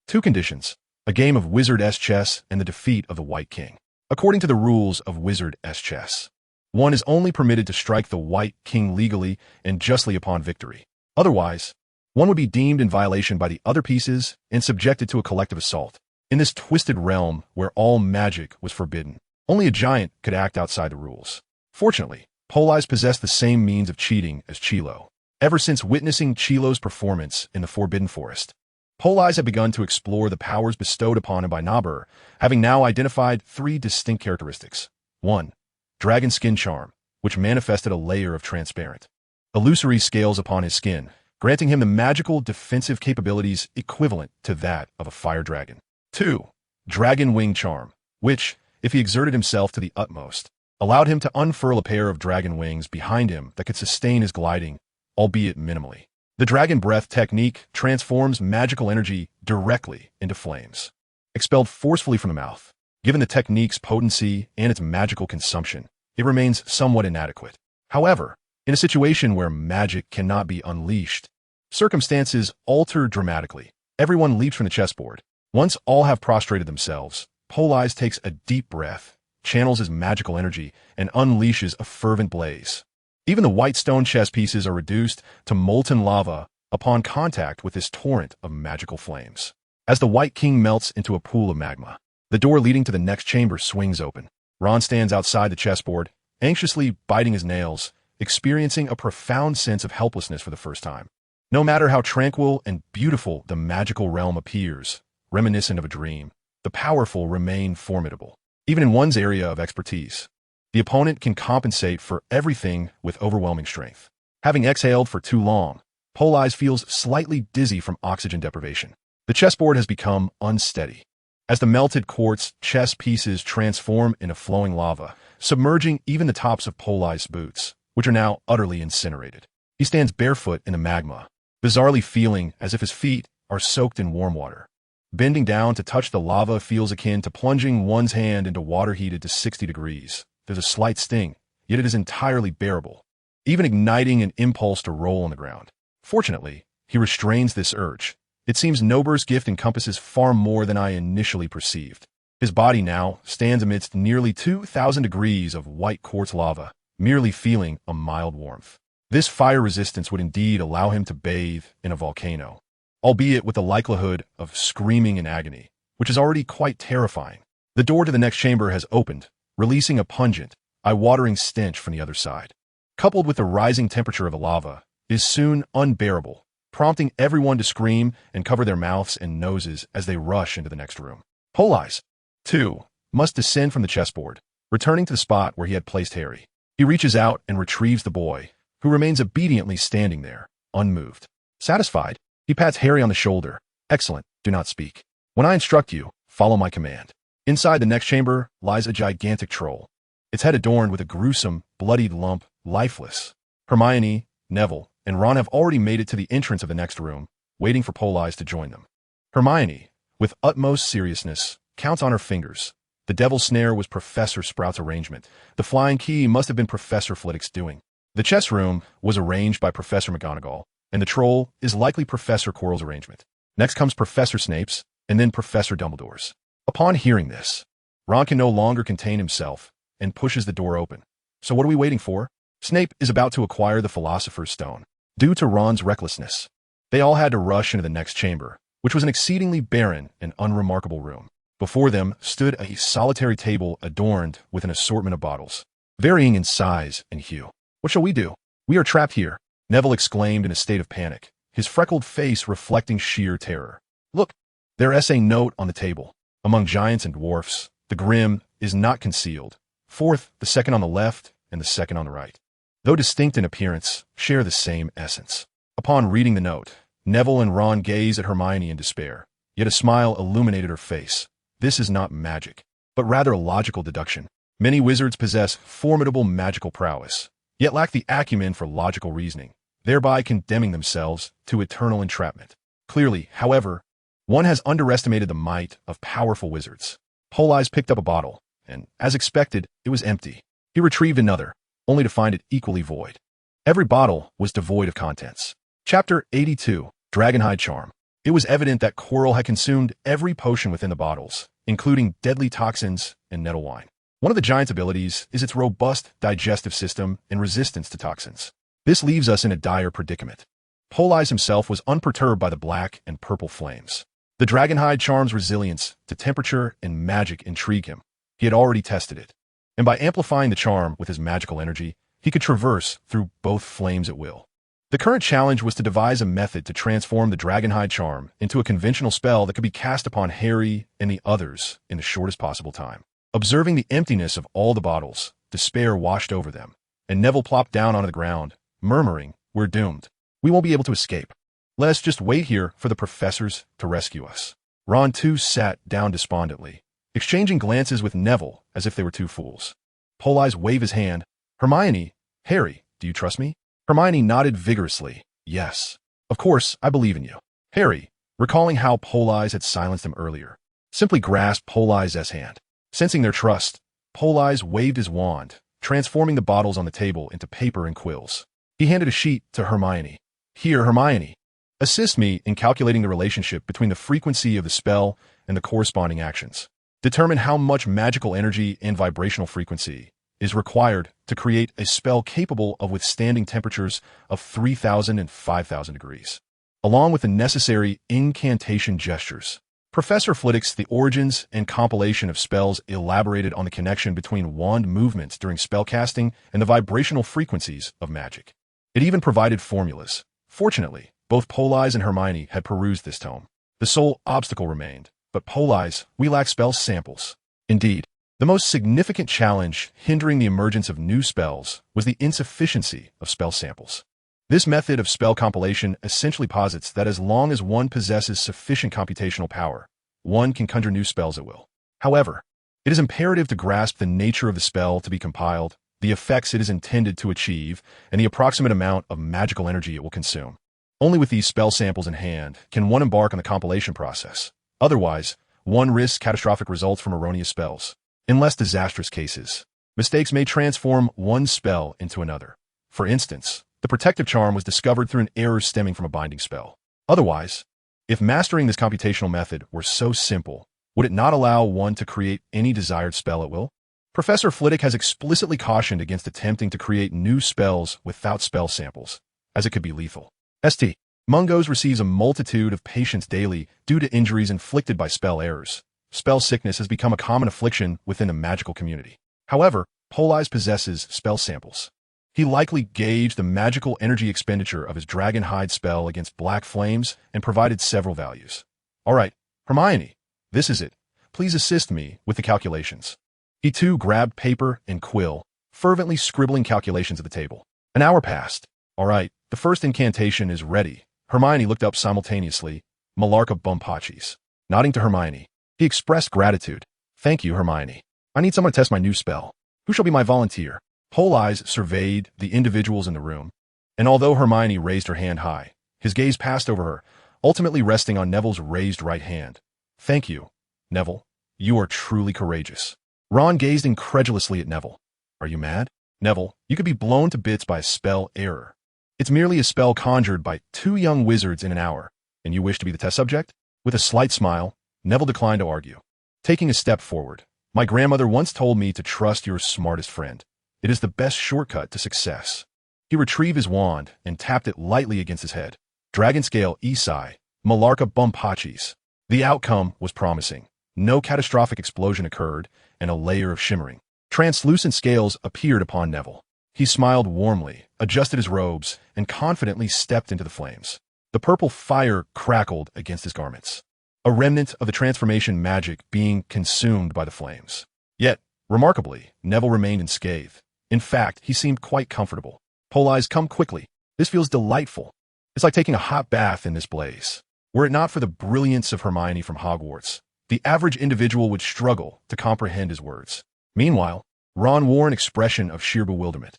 2 conditions: a game of Wizard-S chess and the defeat of the White King. According to the rules of Wizard-S chess, one is only permitted to strike the White King legally and justly upon victory. Otherwise, one would be deemed in violation by the other pieces and subjected to a collective assault. In this twisted realm where all magic was forbidden, only a giant could act outside the rules. Fortunately, Politz possessed the same means of cheating as Chilo. Ever since witnessing Chilo's performance in the Forbidden Forest, Politz had begun to explore the powers bestowed upon him by Nabur, having now identified 3 distinct characteristics. 1. Dragon Skin Charm, which manifested a layer of transparent, illusory scales upon his skin, granting him the magical defensive capabilities equivalent to that of a fire dragon. 2. Dragon Wing Charm, which, if he exerted himself to the utmost, allowed him to unfurl a pair of dragon wings behind him that could sustain his gliding, albeit minimally. The Dragon Breath technique transforms magical energy directly into flames, expelled forcefully from the mouth. Given the technique's potency and its magical consumption, it remains somewhat inadequate. However, in a situation where magic cannot be unleashed, circumstances alter dramatically. Everyone leaps from the chessboard. Once all have prostrated themselves, Politz takes a deep breath, channels his magical energy, and unleashes a fervent blaze. Even the white stone chess pieces are reduced to molten lava upon contact with this torrent of magical flames. As the White King melts into a pool of magma, the door leading to the next chamber swings open. Ron stands outside the chessboard, anxiously biting his nails, experiencing a profound sense of helplessness for the first time. No matter how tranquil and beautiful the magical realm appears, reminiscent of a dream, the powerful remain formidable. Even in one's area of expertise, the opponent can compensate for everything with overwhelming strength. Having exhaled for too long, Politz feels slightly dizzy from oxygen deprivation. The chessboard has become unsteady. As the melted quartz chess pieces transform into flowing lava, submerging even the tops of Politz's boots, which are now utterly incinerated. He stands barefoot in the magma, bizarrely feeling as if his feet are soaked in warm water. Bending down to touch the lava feels akin to plunging one's hand into water heated to 60 degrees. There's a slight sting, yet it is entirely bearable, even igniting an impulse to roll on the ground. Fortunately, he restrains this urge. It seems Nobur's gift encompasses far more than I initially perceived. His body now stands amidst nearly 2,000 degrees of white quartz lava, merely feeling a mild warmth. This fire resistance would indeed allow him to bathe in a volcano, albeit with the likelihood of screaming in agony, which is already quite terrifying. The door to the next chamber has opened, releasing a pungent, eye-watering stench from the other side. Coupled with the rising temperature of the lava, is soon unbearable, prompting everyone to scream and cover their mouths and noses as they rush into the next room. Politz, too, must descend from the chessboard, returning to the spot where he had placed Harry. He reaches out and retrieves the boy, who remains obediently standing there, unmoved. Satisfied, he pats Harry on the shoulder. Excellent, do not speak. When I instruct you, follow my command. Inside the next chamber lies a gigantic troll, its head adorned with a gruesome, bloodied lump, lifeless. Hermione, Neville, and Ron have already made it to the entrance of the next room, waiting for Politz to join them. Hermione, with utmost seriousness, counts on her fingers. The devil's snare was Professor Sprout's arrangement. The flying key must have been Professor Flitwick's doing. The chess room was arranged by Professor McGonagall, and the troll is likely Professor Quirrell's arrangement. Next comes Professor Snape's, and then Professor Dumbledore's. Upon hearing this, Ron can no longer contain himself and pushes the door open. So what are we waiting for? Snape is about to acquire the Philosopher's Stone. Due to Ron's recklessness, they all had to rush into the next chamber, which was an exceedingly barren and unremarkable room. Before them stood a solitary table adorned with an assortment of bottles, varying in size and hue. What shall we do? We are trapped here, Neville exclaimed in a state of panic, his freckled face reflecting sheer terror. Look, their essay note on the table. Among giants and dwarfs, the grim is not concealed. Fourth, the second on the left, and the second on the right. Though distinct in appearance, share the same essence. Upon reading the note, Neville and Ron gazed at Hermione in despair, yet a smile illuminated her face. This is not magic, but rather a logical deduction. Many wizards possess formidable magical prowess, yet lack the acumen for logical reasoning, thereby condemning themselves to eternal entrapment. Clearly, however, one has underestimated the might of powerful wizards. Politz picked up a bottle, and, as expected, it was empty. He retrieved another, only to find it equally void. Every bottle was devoid of contents. Chapter 82, Dragonhide Charm. It was evident that Quirrell had consumed every potion within the bottles, including deadly toxins and nettle wine. One of the giant's abilities is its robust digestive system and resistance to toxins. This leaves us in a dire predicament. Politz himself was unperturbed by the black and purple flames. The Dragonhide Charm's resilience to temperature and magic intrigued him. He had already tested it, and by amplifying the charm with his magical energy, he could traverse through both flames at will. The current challenge was to devise a method to transform the Dragonhide Charm into a conventional spell that could be cast upon Harry and the others in the shortest possible time. Observing the emptiness of all the bottles, despair washed over them, and Neville plopped down onto the ground, murmuring, "We're doomed. We won't be able to escape. Let us just wait here for the professors to rescue us." Ron too sat down despondently, exchanging glances with Neville as if they were two fools. Politz waved his hand. "Hermione, Harry, do you trust me?" Hermione nodded vigorously. "Yes. Of course, I believe in you." Harry, recalling how Politz had silenced him earlier, simply grasped Politz's hand. Sensing their trust, Politz waved his wand, transforming the bottles on the table into paper and quills. He handed a sheet to Hermione. "Here, Hermione. Assist me in calculating the relationship between the frequency of the spell and the corresponding actions. Determine how much magical energy and vibrational frequency is required to create a spell capable of withstanding temperatures of 3,000 and 5,000 degrees, along with the necessary incantation gestures." Professor Flitwick's The Origins and Compilation of Spells elaborated on the connection between wand movements during spellcasting and the vibrational frequencies of magic. It even provided formulas. Fortunately, both Politz and Hermione had perused this tome. The sole obstacle remained, but Politz, we lack spell samples. Indeed, the most significant challenge hindering the emergence of new spells was the insufficiency of spell samples. This method of spell compilation essentially posits that as long as one possesses sufficient computational power, one can conjure new spells at will. However, it is imperative to grasp the nature of the spell to be compiled, the effects it is intended to achieve, and the approximate amount of magical energy it will consume. Only with these spell samples in hand can one embark on the compilation process. Otherwise, one risks catastrophic results from erroneous spells. In less disastrous cases, mistakes may transform one spell into another. For instance, the protective charm was discovered through an error stemming from a binding spell. Otherwise, if mastering this computational method were so simple, would it not allow one to create any desired spell at will? Professor Flitwick has explicitly cautioned against attempting to create new spells without spell samples, as it could be lethal. St. Mungo's receives a multitude of patients daily due to injuries inflicted by spell errors. Spell sickness has become a common affliction within the magical community. However, Politz possesses spell samples. He likely gauged the magical energy expenditure of his Dragonhide spell against black flames and provided several values. "All right, Hermione, this is it. Please assist me with the calculations." He too grabbed paper and quill, fervently scribbling calculations at the table. An hour passed. "All right, the first incantation is ready." Hermione looked up simultaneously, Malarca Bumpaches. Nodding to Hermione, he expressed gratitude. "Thank you, Hermione. I need someone to test my new spell. Who shall be my volunteer?" Politz surveyed the individuals in the room, and although Hermione raised her hand high, his gaze passed over her, ultimately resting on Neville's raised right hand. "Thank you, Neville. You are truly courageous." Ron gazed incredulously at Neville. "Are you mad? Neville, you could be blown to bits by a spell error. It's merely a spell conjured by two young wizards in an hour, and you wish to be the test subject?" With a slight smile, Neville declined to argue. Taking a step forward, "My grandmother once told me to trust your smartest friend. It is the best shortcut to success." He retrieved his wand and tapped it lightly against his head. Dragonscale Esai, Malarca Bumpaches. The outcome was promising. No catastrophic explosion occurred, and a layer of shimmering, translucent scales appeared upon Neville. He smiled warmly adjusted his robes, and confidently stepped into the flames. The purple fire crackled against his garments, a remnant of the transformation magic being consumed by the flames. Yet, remarkably, Neville remained unscathed. In fact, he seemed quite comfortable. Politz, come quickly. This feels delightful. It's like taking a hot bath in this blaze. Were it not for the brilliance of Hermione from Hogwarts, the average individual would struggle to comprehend his words. Meanwhile, Ron wore an expression of sheer bewilderment.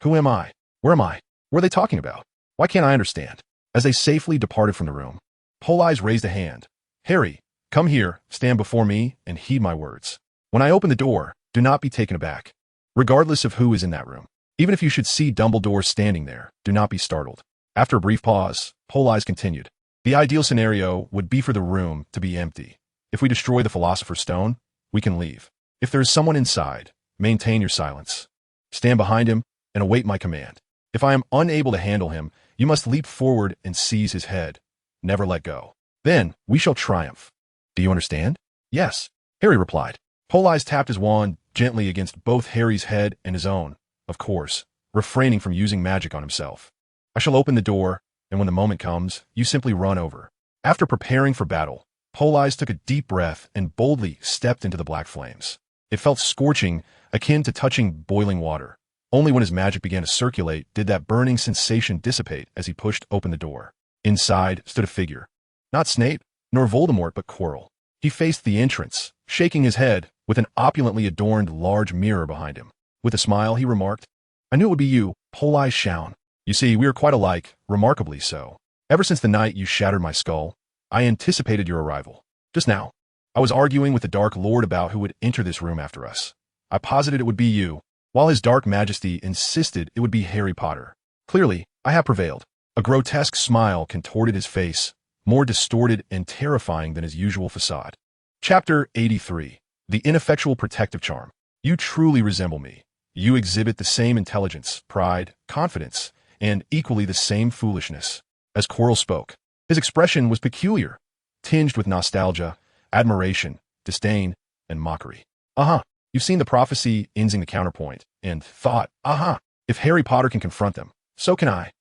Who am I? Where am I? What are they talking about? Why can't I understand? As they safely departed from the room, Politz raised a hand. Harry, come here, stand before me, and heed my words. When I open the door, do not be taken aback. Regardless of who is in that room, even if you should see Dumbledore standing there, do not be startled. After a brief pause, Politz continued. The ideal scenario would be for the room to be empty. If we destroy the Philosopher's Stone, we can leave. If there is someone inside, maintain your silence. Stand behind him and await my command. If I am unable to handle him, you must leap forward and seize his head. Never let go. Then we shall triumph. Do you understand? Yes, Harry replied. Politz tapped his wand gently against both Harry's head and his own, of course, refraining from using magic on himself. I shall open the door, and when the moment comes, you simply run over. After preparing for battle, Politz took a deep breath and boldly stepped into the black flames. It felt scorching, akin to touching boiling water. Only when his magic began to circulate did that burning sensation dissipate as he pushed open the door. Inside stood a figure. Not Snape, nor Voldemort, but Quirrell. He faced the entrance, shaking his head, with an opulently adorned large mirror behind him. With a smile, he remarked, I knew it would be you, Politz Shown. You see, we are quite alike, remarkably so. Ever since the night you shattered my skull, I anticipated your arrival. Just now, I was arguing with the Dark Lord about who would enter this room after us. I posited it would be you, while his Dark Majesty insisted it would be Harry Potter. Clearly, I have prevailed. A grotesque smile contorted his face, more distorted and terrifying than his usual facade. Chapter 83. The Ineffectual Protective Charm. You truly resemble me. You exhibit the same intelligence, pride, confidence, and equally the same foolishness. As Quirrell spoke, his expression was peculiar, tinged with nostalgia, admiration, disdain, and mockery. You've seen the prophecy ensing the counterpoint, and thought, if Harry Potter can confront them, so can I.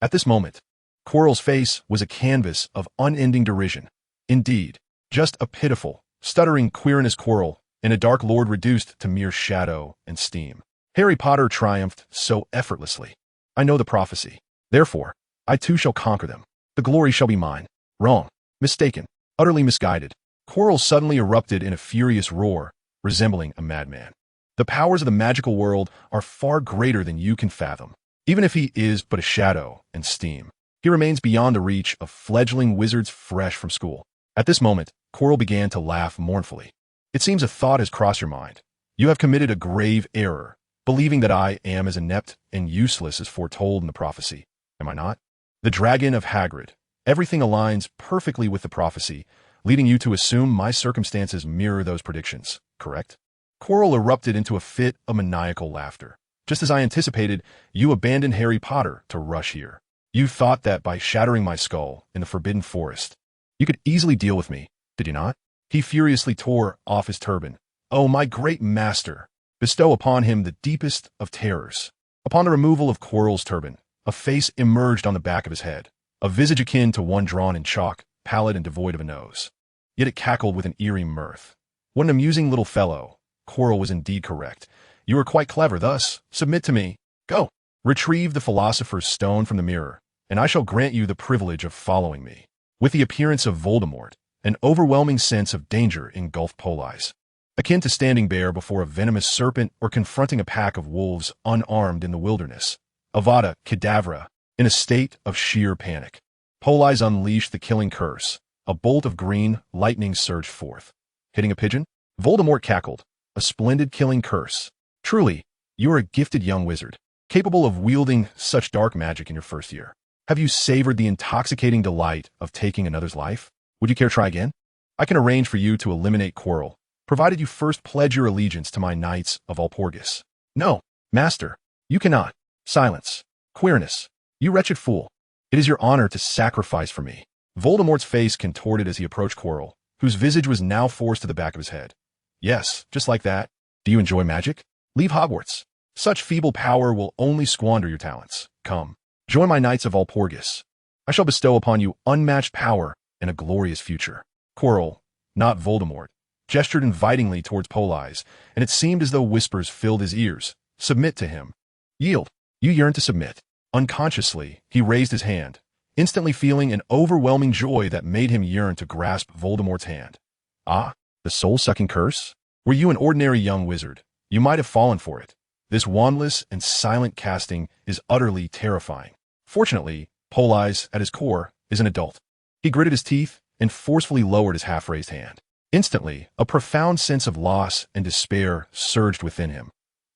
At this moment, Quirrell's face was a canvas of unending derision. Indeed, just a pitiful, stuttering queerness Quirrell, and a Dark Lord reduced to mere shadow and steam. Harry Potter triumphed so effortlessly. I know the prophecy. Therefore, I too shall conquer them. The glory shall be mine. Wrong. Mistaken. Utterly misguided. Quirrell suddenly erupted in a furious roar, resembling a madman. The powers of the magical world are far greater than you can fathom. Even if he is but a shadow and steam, he remains beyond the reach of fledgling wizards fresh from school. At this moment, Quirrell began to laugh mournfully. It seems a thought has crossed your mind. You have committed a grave error, believing that I am as inept and useless as foretold in the prophecy. Am I not? The dragon of Hagrid. Everything aligns perfectly with the prophecy, leading you to assume my circumstances mirror those predictions, correct? Quirrell erupted into a fit of maniacal laughter. Just as I anticipated, you abandoned Harry Potter to rush here. You thought that by shattering my skull in the Forbidden Forest, you could easily deal with me, did you not? He furiously tore off his turban. Oh, my great master! Bestow upon him the deepest of terrors. Upon the removal of Quirrell's turban, a face emerged on the back of his head, a visage akin to one drawn in chalk, pallid and devoid of a nose. Yet it cackled with an eerie mirth. What an amusing little fellow. Quirrell was indeed correct. You are quite clever, thus. Submit to me. Go. Retrieve the Philosopher's Stone from the mirror, and I shall grant you the privilege of following me. With the appearance of Voldemort, an overwhelming sense of danger engulfed Politz. Akin to standing bare before a venomous serpent or confronting a pack of wolves unarmed in the wilderness. Avada Kedavra, in a state of sheer panic. Politz unleashed the killing curse. A bolt of green lightning surged forth. Hitting a pigeon? Voldemort cackled. A splendid killing curse. Truly, you are a gifted young wizard, capable of wielding such dark magic in your first year. Have you savored the intoxicating delight of taking another's life? Would you care to try again? I can arrange for you to eliminate Quirrell, provided you first pledge your allegiance to my Knights of Walpurgis. No, master, you cannot. Silence. Queerness. You wretched fool. It is your honor to sacrifice for me. Voldemort's face contorted as he approached Quirrell, whose visage was now forced to the back of his head. Yes, just like that. Do you enjoy magic? Leave Hogwarts. Such feeble power will only squander your talents. Come, join my knights of Walpurgis. I shall bestow upon you unmatched power and a glorious future." Quirrell, not Voldemort, gestured invitingly towards Politz, and it seemed as though whispers filled his ears. "Submit to him. Yield. You yearn to submit." Unconsciously, he raised his hand, instantly feeling an overwhelming joy that made him yearn to grasp Voldemort's hand. Ah, the soul-sucking curse? Were you an ordinary young wizard, you might have fallen for it. This wandless and silent casting is utterly terrifying. Fortunately, Politz, at his core, is an adult. He gritted his teeth and forcefully lowered his half-raised hand. Instantly, a profound sense of loss and despair surged within him.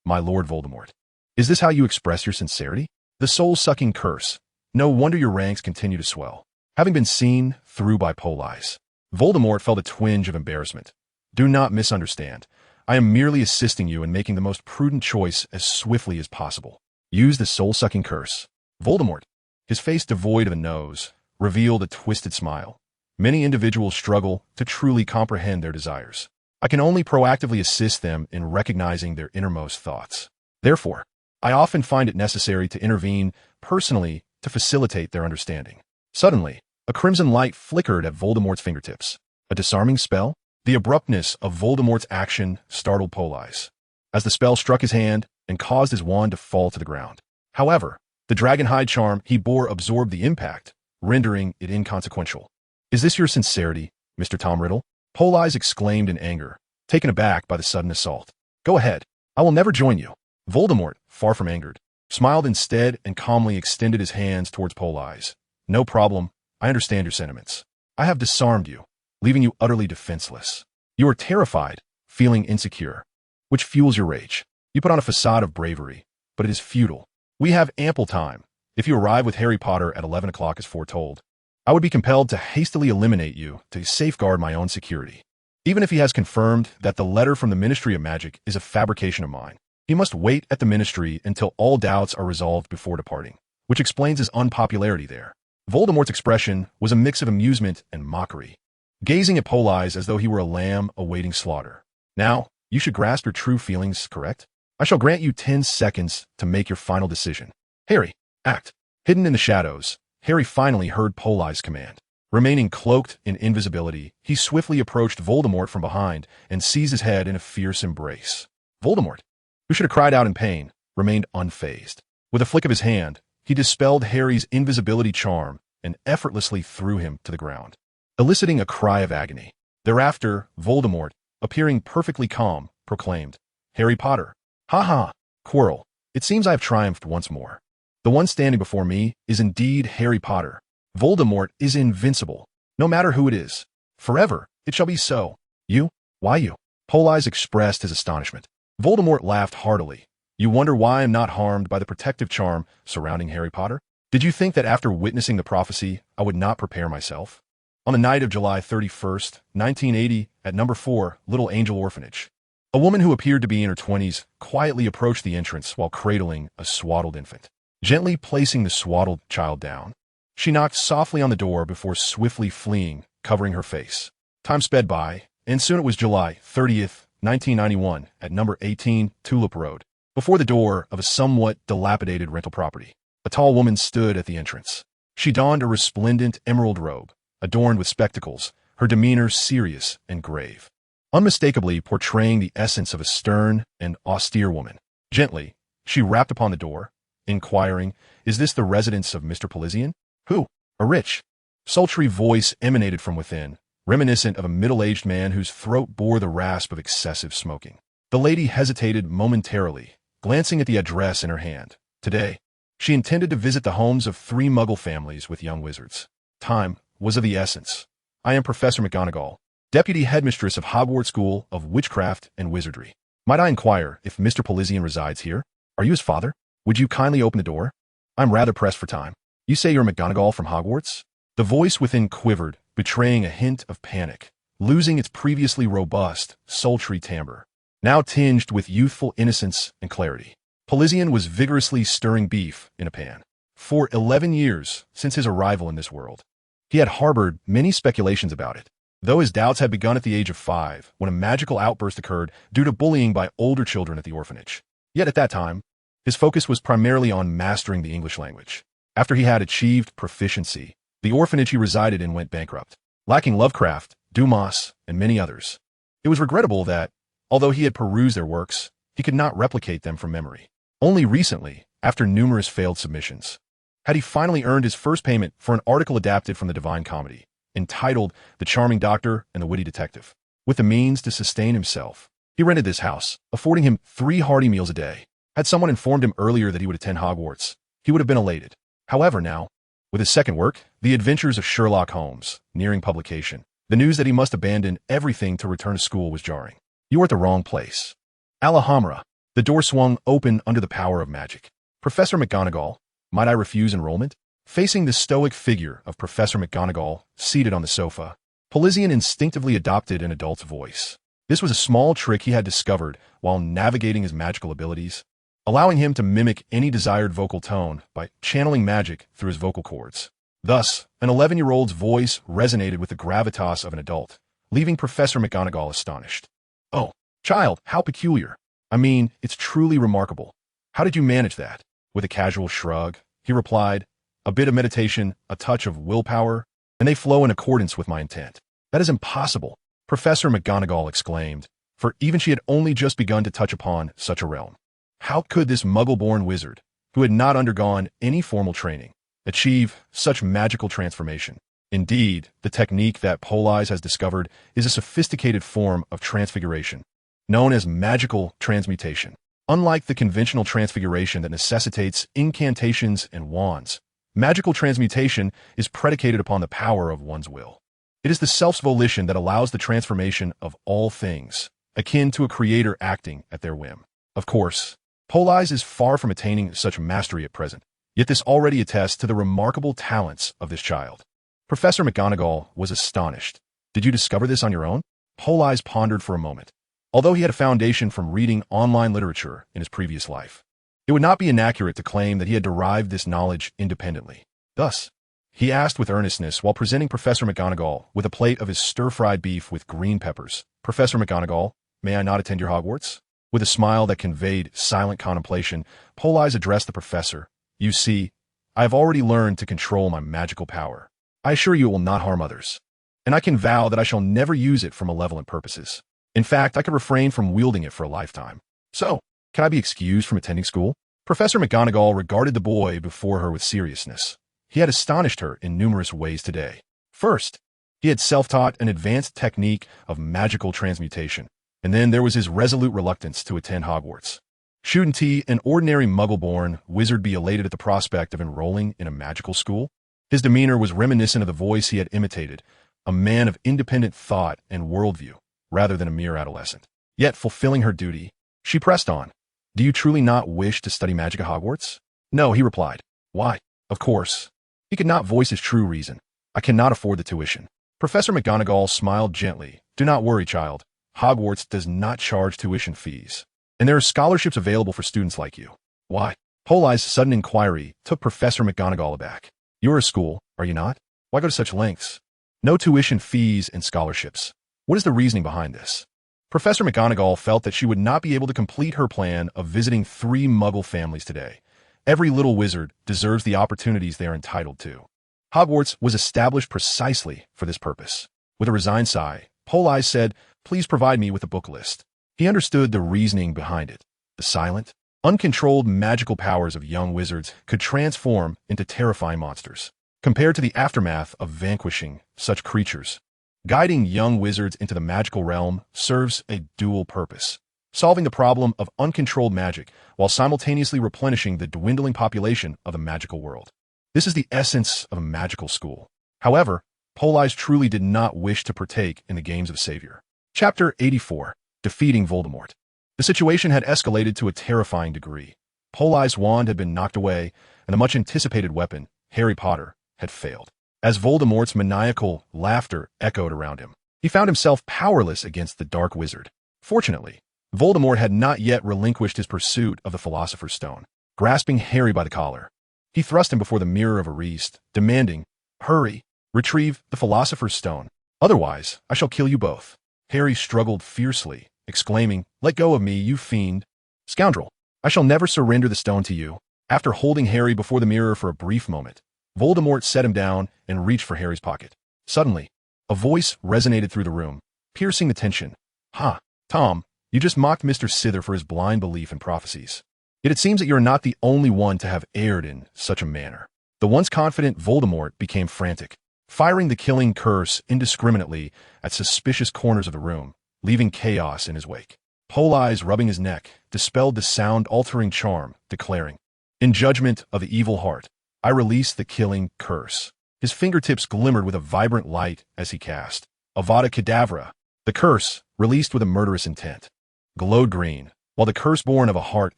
"My Lord Voldemort, is this how you express your sincerity? The soul-sucking curse. No wonder your ranks continue to swell." Having been seen through by Politz, Voldemort felt a twinge of embarrassment. "Do not misunderstand. I am merely assisting you in making the most prudent choice as swiftly as possible. Use the soul-sucking curse." Voldemort, his face devoid of a nose, revealed a twisted smile. "Many individuals struggle to truly comprehend their desires. I can only proactively assist them in recognizing their innermost thoughts. Therefore, I often find it necessary to intervene personally to facilitate their understanding." Suddenly, a crimson light flickered at Voldemort's fingertips. A disarming spell? The abruptness of Voldemort's action startled Politz, as the spell struck his hand and caused his wand to fall to the ground. However, the dragonhide charm he bore absorbed the impact, rendering it inconsequential. "Is this your sincerity, Mr. Tom Riddle?" Politz exclaimed in anger, taken aback by the sudden assault. "Go ahead. I will never join you." Voldemort, far from angered, smiled instead and calmly extended his hands towards Politz. "No problem. I understand your sentiments. I have disarmed you, leaving you utterly defenseless. You are terrified, feeling insecure, which fuels your rage. You put on a facade of bravery, but it is futile. We have ample time. If you arrive with Harry Potter at 11 o'clock as foretold, I would be compelled to hastily eliminate you to safeguard my own security. Even if he has confirmed that the letter from the Ministry of Magic is a fabrication of mine, he must wait at the Ministry until all doubts are resolved before departing, which explains his unpopularity there." Voldemort's expression was a mix of amusement and mockery, gazing at Politz as though he were a lamb awaiting slaughter. "Now, you should grasp your true feelings, correct? I shall grant you 10 seconds to make your final decision. Harry, act." Hidden in the shadows, Harry finally heard Politz's command. Remaining cloaked in invisibility, he swiftly approached Voldemort from behind and seized his head in a fierce embrace. Voldemort, who should have cried out in pain, remained unfazed. With a flick of his hand, he dispelled Harry's invisibility charm and effortlessly threw him to the ground, eliciting a cry of agony. Thereafter, Voldemort, appearing perfectly calm, proclaimed, "Harry Potter. Ha ha, Quirrell, it seems I have triumphed once more. The one standing before me is indeed Harry Potter. Voldemort is invincible, no matter who it is. Forever, it shall be so. You? Why you?" Politz expressed his astonishment. Voldemort laughed heartily. "You wonder why I am not harmed by the protective charm surrounding Harry Potter? Did you think that after witnessing the prophecy, I would not prepare myself?" On the night of July 31st, 1980, at number 4, Little Angel Orphanage, a woman who appeared to be in her 20s quietly approached the entrance while cradling a swaddled infant. Gently placing the swaddled child down, she knocked softly on the door before swiftly fleeing, covering her face. Time sped by, and soon it was July 30th, 1991, at number 18, Tulip Road. Before the door of a somewhat dilapidated rental property, a tall woman stood at the entrance. She donned a resplendent emerald robe, adorned with spectacles, her demeanor serious and grave, unmistakably portraying the essence of a stern and austere woman. Gently, she rapped upon the door, inquiring, "Is this the residence of Mr. Politz?" "Who?" A rich, sultry voice emanated from within, reminiscent of a middle-aged man whose throat bore the rasp of excessive smoking. The lady hesitated momentarily, glancing at the address in her hand. Today, she intended to visit the homes of 3 Muggle families with young wizards. Time was of the essence. "I am Professor McGonagall, Deputy Headmistress of Hogwarts School of Witchcraft and Wizardry. Might I inquire if Mr. Politz resides here? Are you his father? Would you kindly open the door? I'm rather pressed for time." "You say you're McGonagall from Hogwarts?" The voice within quivered, betraying a hint of panic, losing its previously robust, sultry timbre, now tinged with youthful innocence and clarity. Politz was vigorously stirring beef in a pan. For 11 years since his arrival in this world, he had harbored many speculations about it, though his doubts had begun at the age of 5, when a magical outburst occurred due to bullying by older children at the orphanage. Yet at that time, His focus was primarily on mastering the English language. After he had achieved proficiency, the orphanage he resided in went bankrupt, lacking Lovecraft, Dumas, and many others. It was regrettable that, although he had perused their works, he could not replicate them from memory. Only recently, after numerous failed submissions, had he finally earned his first payment for an article adapted from the Divine Comedy, entitled The Charming Doctor and the Witty Detective. With the means to sustain himself, he rented this house, affording him 3 hearty meals a day. Had someone informed him earlier that he would attend Hogwarts, he would have been elated. However, now, with his second work, The Adventures of Sherlock Holmes, nearing publication, the news that he must abandon everything to return to school was jarring. You are at the wrong place. Alhambra. The door swung open under the power of magic. Professor McGonagall, might I refuse enrollment? Facing the stoic figure of Professor McGonagall, seated on the sofa, Politz instinctively adopted an adult's voice. This was a small trick he had discovered while navigating his magical abilities, allowing him to mimic any desired vocal tone by channeling magic through his vocal cords. Thus, an 11-year-old's voice resonated with the gravitas of an adult, leaving Professor McGonagall astonished. Oh, child, how peculiar. I mean, it's truly remarkable. How did you manage that? With a casual shrug, he replied, a bit of meditation, a touch of willpower, and they flow in accordance with my intent. That is impossible, Professor McGonagall exclaimed, for even she had only just begun to touch upon such a realm. How could this muggle-born wizard, who had not undergone any formal training, achieve such magical transformation? Indeed, the technique that Politz has discovered is a sophisticated form of transfiguration, known as magical transmutation. Unlike the conventional transfiguration that necessitates incantations and wands, magical transmutation is predicated upon the power of one's will. It is the self's volition that allows the transformation of all things, akin to a creator acting at their whim. Of course, Politz is far from attaining such mastery at present, yet this already attests to the remarkable talents of this child. Professor McGonagall was astonished. Did you discover this on your own? Politz pondered for a moment. Although he had a foundation from reading online literature in his previous life, it would not be inaccurate to claim that he had derived this knowledge independently. Thus, he asked with earnestness while presenting Professor McGonagall with a plate of his stir-fried beef with green peppers. Professor McGonagall, may I not attend your Hogwarts? With a smile that conveyed silent contemplation, Politz addressed the professor. You see, I have already learned to control my magical power. I assure you it will not harm others, and I can vow that I shall never use it for malevolent purposes. In fact, I could refrain from wielding it for a lifetime. So, can I be excused from attending school? Professor McGonagall regarded the boy before her with seriousness. He had astonished her in numerous ways today. First, he had self-taught an advanced technique of magical transmutation, and then there was his resolute reluctance to attend Hogwarts. Shouldn't he, an ordinary muggle-born wizard, be elated at the prospect of enrolling in a magical school? His demeanor was reminiscent of the voice he had imitated, a man of independent thought and worldview, rather than a mere adolescent. Yet, fulfilling her duty, she pressed on. Do you truly not wish to study magic at Hogwarts? No, he replied. Why? Of course. He could not voice his true reason. I cannot afford the tuition. Professor McGonagall smiled gently. Do not worry, child. Hogwarts does not charge tuition fees, and there are scholarships available for students like you. Why? Politz's sudden inquiry took Professor McGonagall aback. You are a school, are you not? Why go to such lengths? No tuition fees and scholarships. What is the reasoning behind this? Professor McGonagall felt that she would not be able to complete her plan of visiting 3 Muggle families today. Every little wizard deserves the opportunities they are entitled to. Hogwarts was established precisely for this purpose. With a resigned sigh, Politz said, Please provide me with a book list. He understood the reasoning behind it. The silent, uncontrolled magical powers of young wizards could transform into terrifying monsters. Compared to the aftermath of vanquishing such creatures, guiding young wizards into the magical realm serves a dual purpose, solving the problem of uncontrolled magic while simultaneously replenishing the dwindling population of the magical world. This is the essence of a magical school. However, Politz truly did not wish to partake in the games of Savior. Chapter 84. Defeating Voldemort. The situation had escalated to a terrifying degree. Politz's wand had been knocked away, and the much-anticipated weapon, Harry Potter, had failed. As Voldemort's maniacal laughter echoed around him, he found himself powerless against the Dark Wizard. Fortunately, Voldemort had not yet relinquished his pursuit of the Philosopher's Stone. Grasping Harry by the collar, he thrust him before the mirror of Ariste, demanding, Hurry, retrieve the Philosopher's Stone. Otherwise, I shall kill you both. Harry struggled fiercely, exclaiming, Let go of me, you fiend. Scoundrel, I shall never surrender the stone to you. After holding Harry before the mirror for a brief moment, Voldemort set him down and reached for Harry's pocket. Suddenly, a voice resonated through the room, piercing the tension. "Ha, Tom, you just mocked Mr. Sither for his blind belief in prophecies. Yet it seems that you are not the only one to have erred in such a manner." The once confident Voldemort became frantic, firing the killing curse indiscriminately at suspicious corners of the room, leaving chaos in his wake. Politz, rubbing his neck, dispelled the sound-altering charm, declaring, "In judgment of the evil heart, I release the killing curse." His fingertips glimmered with a vibrant light as he cast Avada Kedavra. The curse, released with a murderous intent, glowed green, while the curse born of a heart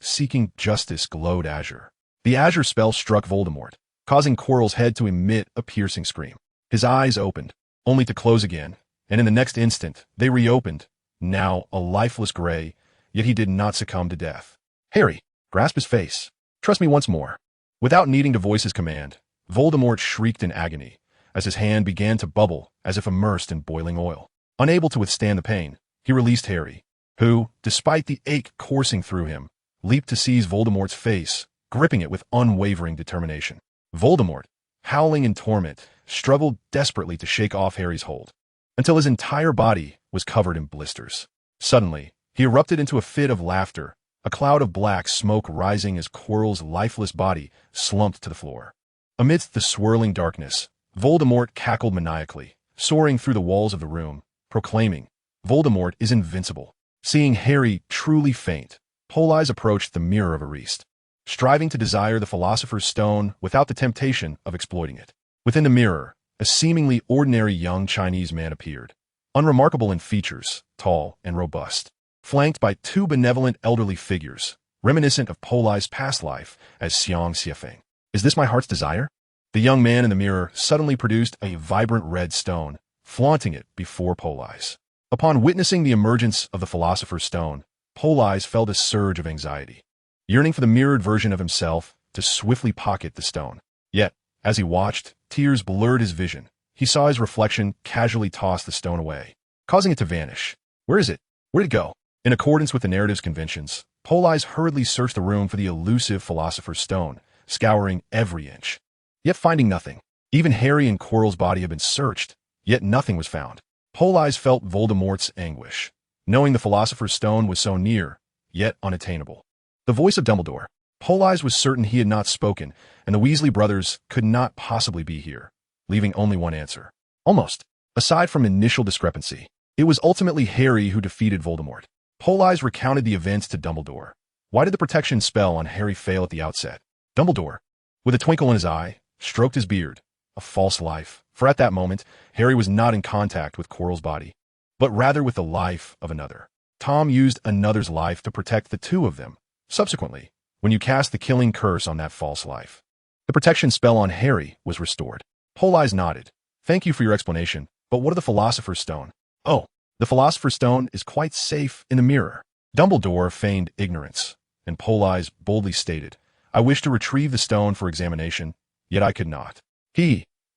seeking justice glowed azure. The azure spell struck Voldemort, causing Quirrell's head to emit a piercing scream. His eyes opened, only to close again, and in the next instant, they reopened, now a lifeless gray, yet he did not succumb to death. "Harry, grasp his face. Trust me once more." Without needing to voice his command, Voldemort shrieked in agony as his hand began to bubble as if immersed in boiling oil. Unable to withstand the pain, he released Harry, who, despite the ache coursing through him, leaped to seize Voldemort's face, gripping it with unwavering determination. Voldemort, howling in torment, struggled desperately to shake off Harry's hold, until his entire body was covered in blisters. Suddenly, he erupted into a fit of laughter, a cloud of black smoke rising as Quirrell's lifeless body slumped to the floor. Amidst the swirling darkness, Voldemort cackled maniacally, soaring through the walls of the room, proclaiming, "Voldemort is invincible." Seeing Harry truly faint, Politz approached the Mirror of Arist, striving to desire the Philosopher's Stone without the temptation of exploiting it. Within the mirror, a seemingly ordinary young Chinese man appeared, unremarkable in features, tall and robust, flanked by two benevolent elderly figures, reminiscent of Politz's past life as Xiang Xiafeng. "Is this my heart's desire?" The young man in the mirror suddenly produced a vibrant red stone, flaunting it before Politz. Upon witnessing the emergence of the Philosopher's Stone, Politz felt a surge of anxiety, yearning for the mirrored version of himself to swiftly pocket the stone. Yet, as he watched, tears blurred his vision. He saw his reflection casually toss the stone away, causing it to vanish. "Where is it? Where'd it go?" In accordance with the narrative's conventions, Politz hurriedly searched the room for the elusive Philosopher's Stone, scouring every inch, yet finding nothing. Even Harry and Quirrell's body had been searched, yet nothing was found. Politz felt Voldemort's anguish, knowing the Philosopher's Stone was so near, yet unattainable. The voice of Dumbledore. Politz was certain he had not spoken, and the Weasley brothers could not possibly be here, leaving only one answer. Almost. Aside from initial discrepancy, it was ultimately Harry who defeated Voldemort. Politz recounted the events to Dumbledore. Why did the protection spell on Harry fail at the outset? Dumbledore, with a twinkle in his eye, stroked his beard. A false life, for at that moment, Harry was not in contact with Quirrell's body, but rather with the life of another. Tom used another's life to protect the two of them. Subsequently, when you cast the killing curse on that false life, the protection spell on Harry was restored. Politz nodded. "Thank you for your explanation, but what of the Philosopher's Stone?" "Oh, the Philosopher's Stone is quite safe in the mirror." Dumbledore feigned ignorance, and Politz boldly stated, "I wish to retrieve the stone for examination, yet I could not."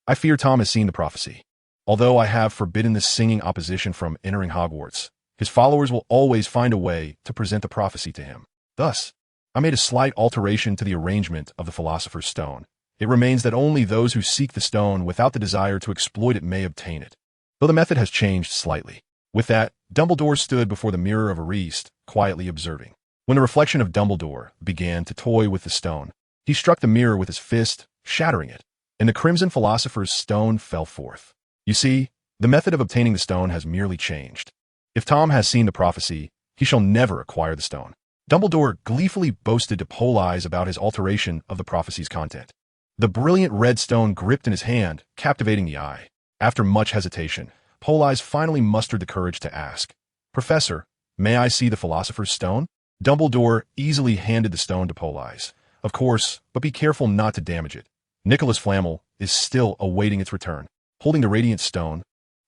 I fear Tom has seen the prophecy. Although I have forbidden the singing opposition from entering Hogwarts, his followers will always find a way to present the prophecy to him. Thus, I made a slight alteration to the arrangement of the Philosopher's Stone. It remains that only those who seek the stone without the desire to exploit it may obtain it, though the method has changed slightly. With that, Dumbledore stood before the Mirror of Arist, quietly observing. When the reflection of Dumbledore began to toy with the stone, he struck the mirror with his fist, shattering it, and the Crimson Philosopher's Stone fell forth. You see, the method of obtaining the stone has merely changed. If Tom has seen the prophecy, he shall never acquire the stone. Dumbledore gleefully boasted to Politz about his alteration of the prophecy's content. The brilliant red stone gripped in his hand, captivating the eye. After much hesitation, Politz finally mustered the courage to ask, "Professor, may I see the Philosopher's Stone?" Dumbledore easily handed the stone to Politz. "Of course, but be careful not to damage it. Nicholas Flamel is still awaiting its return." Holding the radiant stone,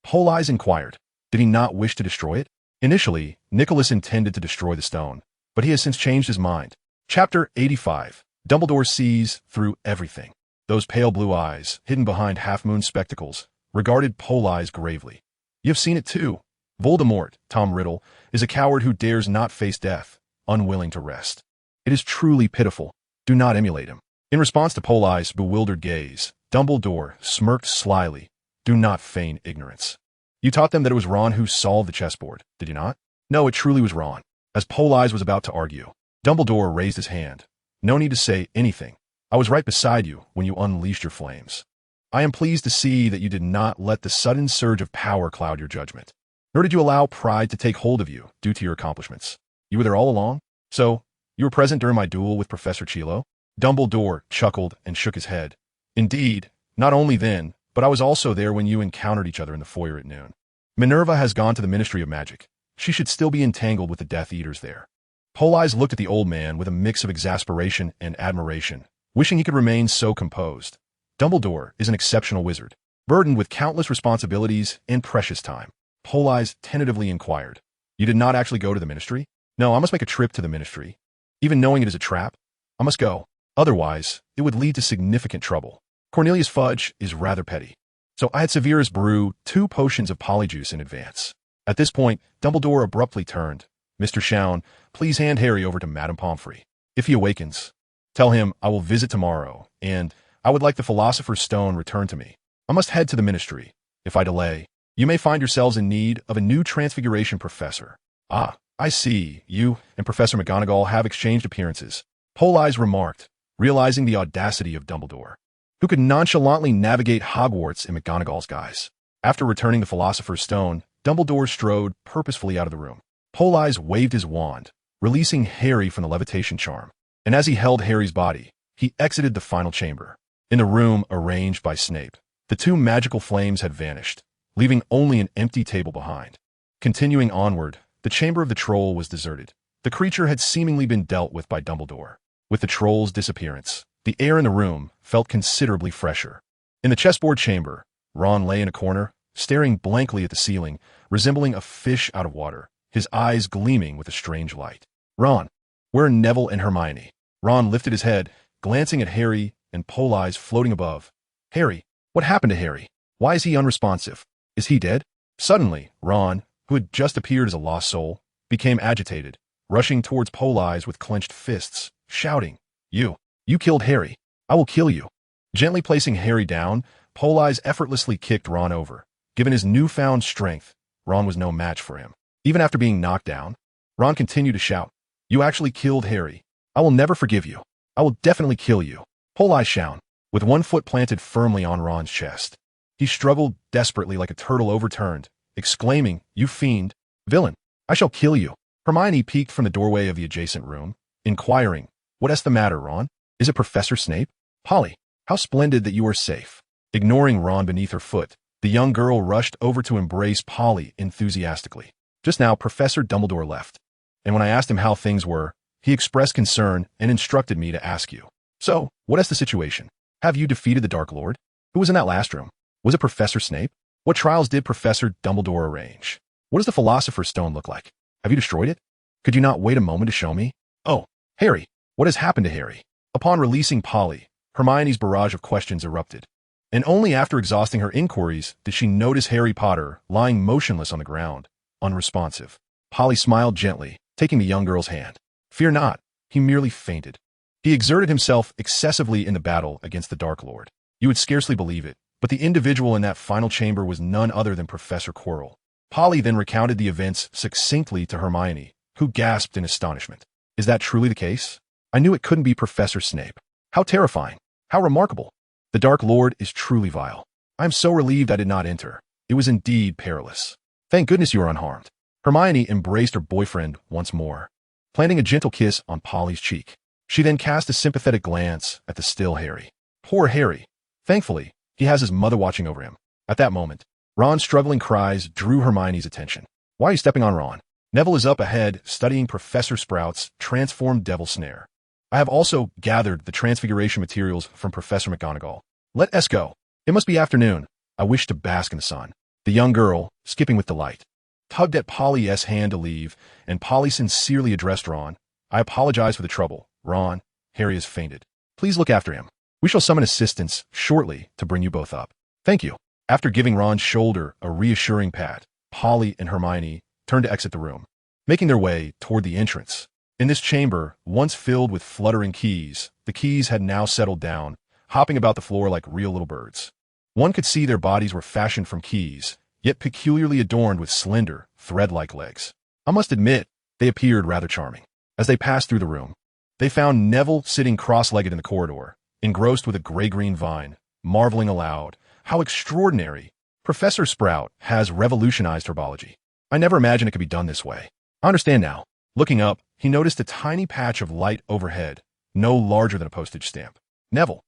Politz inquired, did he not wish to destroy it? Initially, Nicholas intended to destroy the stone, but he has since changed his mind. Chapter 85. Dumbledore sees through everything. Those pale blue eyes, hidden behind half-moon spectacles, regarded Politz gravely. "You have seen it too. Voldemort, Tom Riddle, is a coward who dares not face death, unwilling to rest." It is truly pitiful. Do not emulate him. In response to Polit's bewildered gaze, Dumbledore smirked slyly. Do not feign ignorance. You taught them that it was Ron who solved the chessboard, did you not? No, it truly was Ron. As Politz was about to argue, Dumbledore raised his hand. No need to say anything. I was right beside you when you unleashed your flames. I am pleased to see that you did not let the sudden surge of power cloud your judgment. Nor did you allow pride to take hold of you due to your accomplishments. You were there all along? So, you were present during my duel with Professor Chilo? Dumbledore chuckled and shook his head. Indeed, not only then, but I was also there when you encountered each other in the foyer at noon. Minerva has gone to the Ministry of Magic. She should still be entangled with the Death Eaters there. Politz looked at the old man with a mix of exasperation and admiration, wishing he could remain so composed. Dumbledore is an exceptional wizard, burdened with countless responsibilities and precious time. Politz tentatively inquired, You did not actually go to the Ministry? No, I must make a trip to the Ministry. Even knowing it is a trap, I must go. Otherwise, it would lead to significant trouble. Cornelius Fudge is rather petty. So I had Severus brew 2 potions of polyjuice in advance. At this point, Dumbledore abruptly turned. Mr. Chown, please hand Harry over to Madame Pomfrey. If he awakens, tell him I will visit tomorrow, and I would like the Philosopher's Stone returned to me. I must head to the Ministry. If I delay, you may find yourselves in need of a new Transfiguration professor. Ah, I see. You and Professor McGonagall have exchanged appearances. Politz remarked, realizing the audacity of Dumbledore, who could nonchalantly navigate Hogwarts in McGonagall's guise. After returning the Philosopher's Stone, Dumbledore strode purposefully out of the room. Politz waved his wand, releasing Harry from the levitation charm, and as he held Harry's body, he exited the final chamber. In the room arranged by Snape, the 2 magical flames had vanished, leaving only an empty table behind. Continuing onward, the chamber of the troll was deserted. The creature had seemingly been dealt with by Dumbledore. With the troll's disappearance, the air in the room felt considerably fresher. In the chessboard chamber, Ron lay in a corner, staring blankly at the ceiling, resembling a fish out of water, his eyes gleaming with a strange light. Ron, where are Neville and Hermione? Ron lifted his head, glancing at Harry and Politz floating above. Harry, what happened to Harry? Why is he unresponsive? Is he dead? Suddenly, Ron, who had just appeared as a lost soul, became agitated, rushing towards Politz with clenched fists, shouting, You killed Harry. I will kill you. Gently placing Harry down, Politz effortlessly kicked Ron over. Given his newfound strength, Ron was no match for him. Even after being knocked down, Ron continued to shout, You actually killed Harry. I will never forgive you. I will definitely kill you. Politz shouted, with one foot planted firmly on Ron's chest. He struggled desperately like a turtle overturned, exclaiming, You fiend, villain, I shall kill you. Hermione peeked from the doorway of the adjacent room, inquiring, What's the matter, Ron? Is it Professor Snape? Polly, how splendid that you are safe. Ignoring Ron beneath her foot, the young girl rushed over to embrace Polly enthusiastically. Just now, Professor Dumbledore left, and when I asked him how things were, he expressed concern and instructed me to ask you. So, what is the situation? Have you defeated the Dark Lord? Who was in that last room? Was it Professor Snape? What trials did Professor Dumbledore arrange? What does the Philosopher's Stone look like? Have you destroyed it? Could you not wait a moment to show me? Oh, Harry, what has happened to Harry? Upon releasing Polly, Hermione's barrage of questions erupted, and only after exhausting her inquiries did she notice Harry Potter lying motionless on the ground, unresponsive. Polly smiled gently, taking the young girl's hand. Fear not, he merely fainted. He exerted himself excessively in the battle against the Dark Lord. You would scarcely believe it, but the individual in that final chamber was none other than Professor Quirrell. Polly then recounted the events succinctly to Hermione, who gasped in astonishment. Is that truly the case? I knew it couldn't be Professor Snape. How terrifying. How remarkable. The Dark Lord is truly vile. I am so relieved I did not enter. It was indeed perilous. Thank goodness you are unharmed. Hermione embraced her boyfriend once more, planting a gentle kiss on Polly's cheek. She then cast a sympathetic glance at the still Harry. Poor Harry. Thankfully, he has his mother watching over him. At that moment, Ron's struggling cries drew Hermione's attention. Why are you stepping on Ron? Neville is up ahead, studying Professor Sprout's transformed devil snare. I have also gathered the transfiguration materials from Professor McGonagall. Let us go. It must be afternoon. I wish to bask in the sun. The young girl, skipping with delight, tugged at Polly's hand to leave, and Polly sincerely addressed Ron. I apologize for the trouble. Ron, Harry has fainted. Please look after him. We shall summon assistance shortly to bring you both up. Thank you. After giving Ron's shoulder a reassuring pat, Polly and Hermione turned to exit the room. Making their way toward the entrance, In this chamber, once filled with fluttering keys, the keys had now settled down, hopping about the floor like real little birds. One could see their bodies were fashioned from keys, yet peculiarly adorned with slender, thread-like legs. I must admit, they appeared rather charming. As they passed through the room, they found Neville sitting cross-legged in the corridor, engrossed with a gray-green vine, marveling aloud, "How extraordinary! Professor Sprout has revolutionized herbology. I never imagined it could be done this way. I understand now." Looking up, he noticed a tiny patch of light overhead, no larger than a postage stamp. Neville,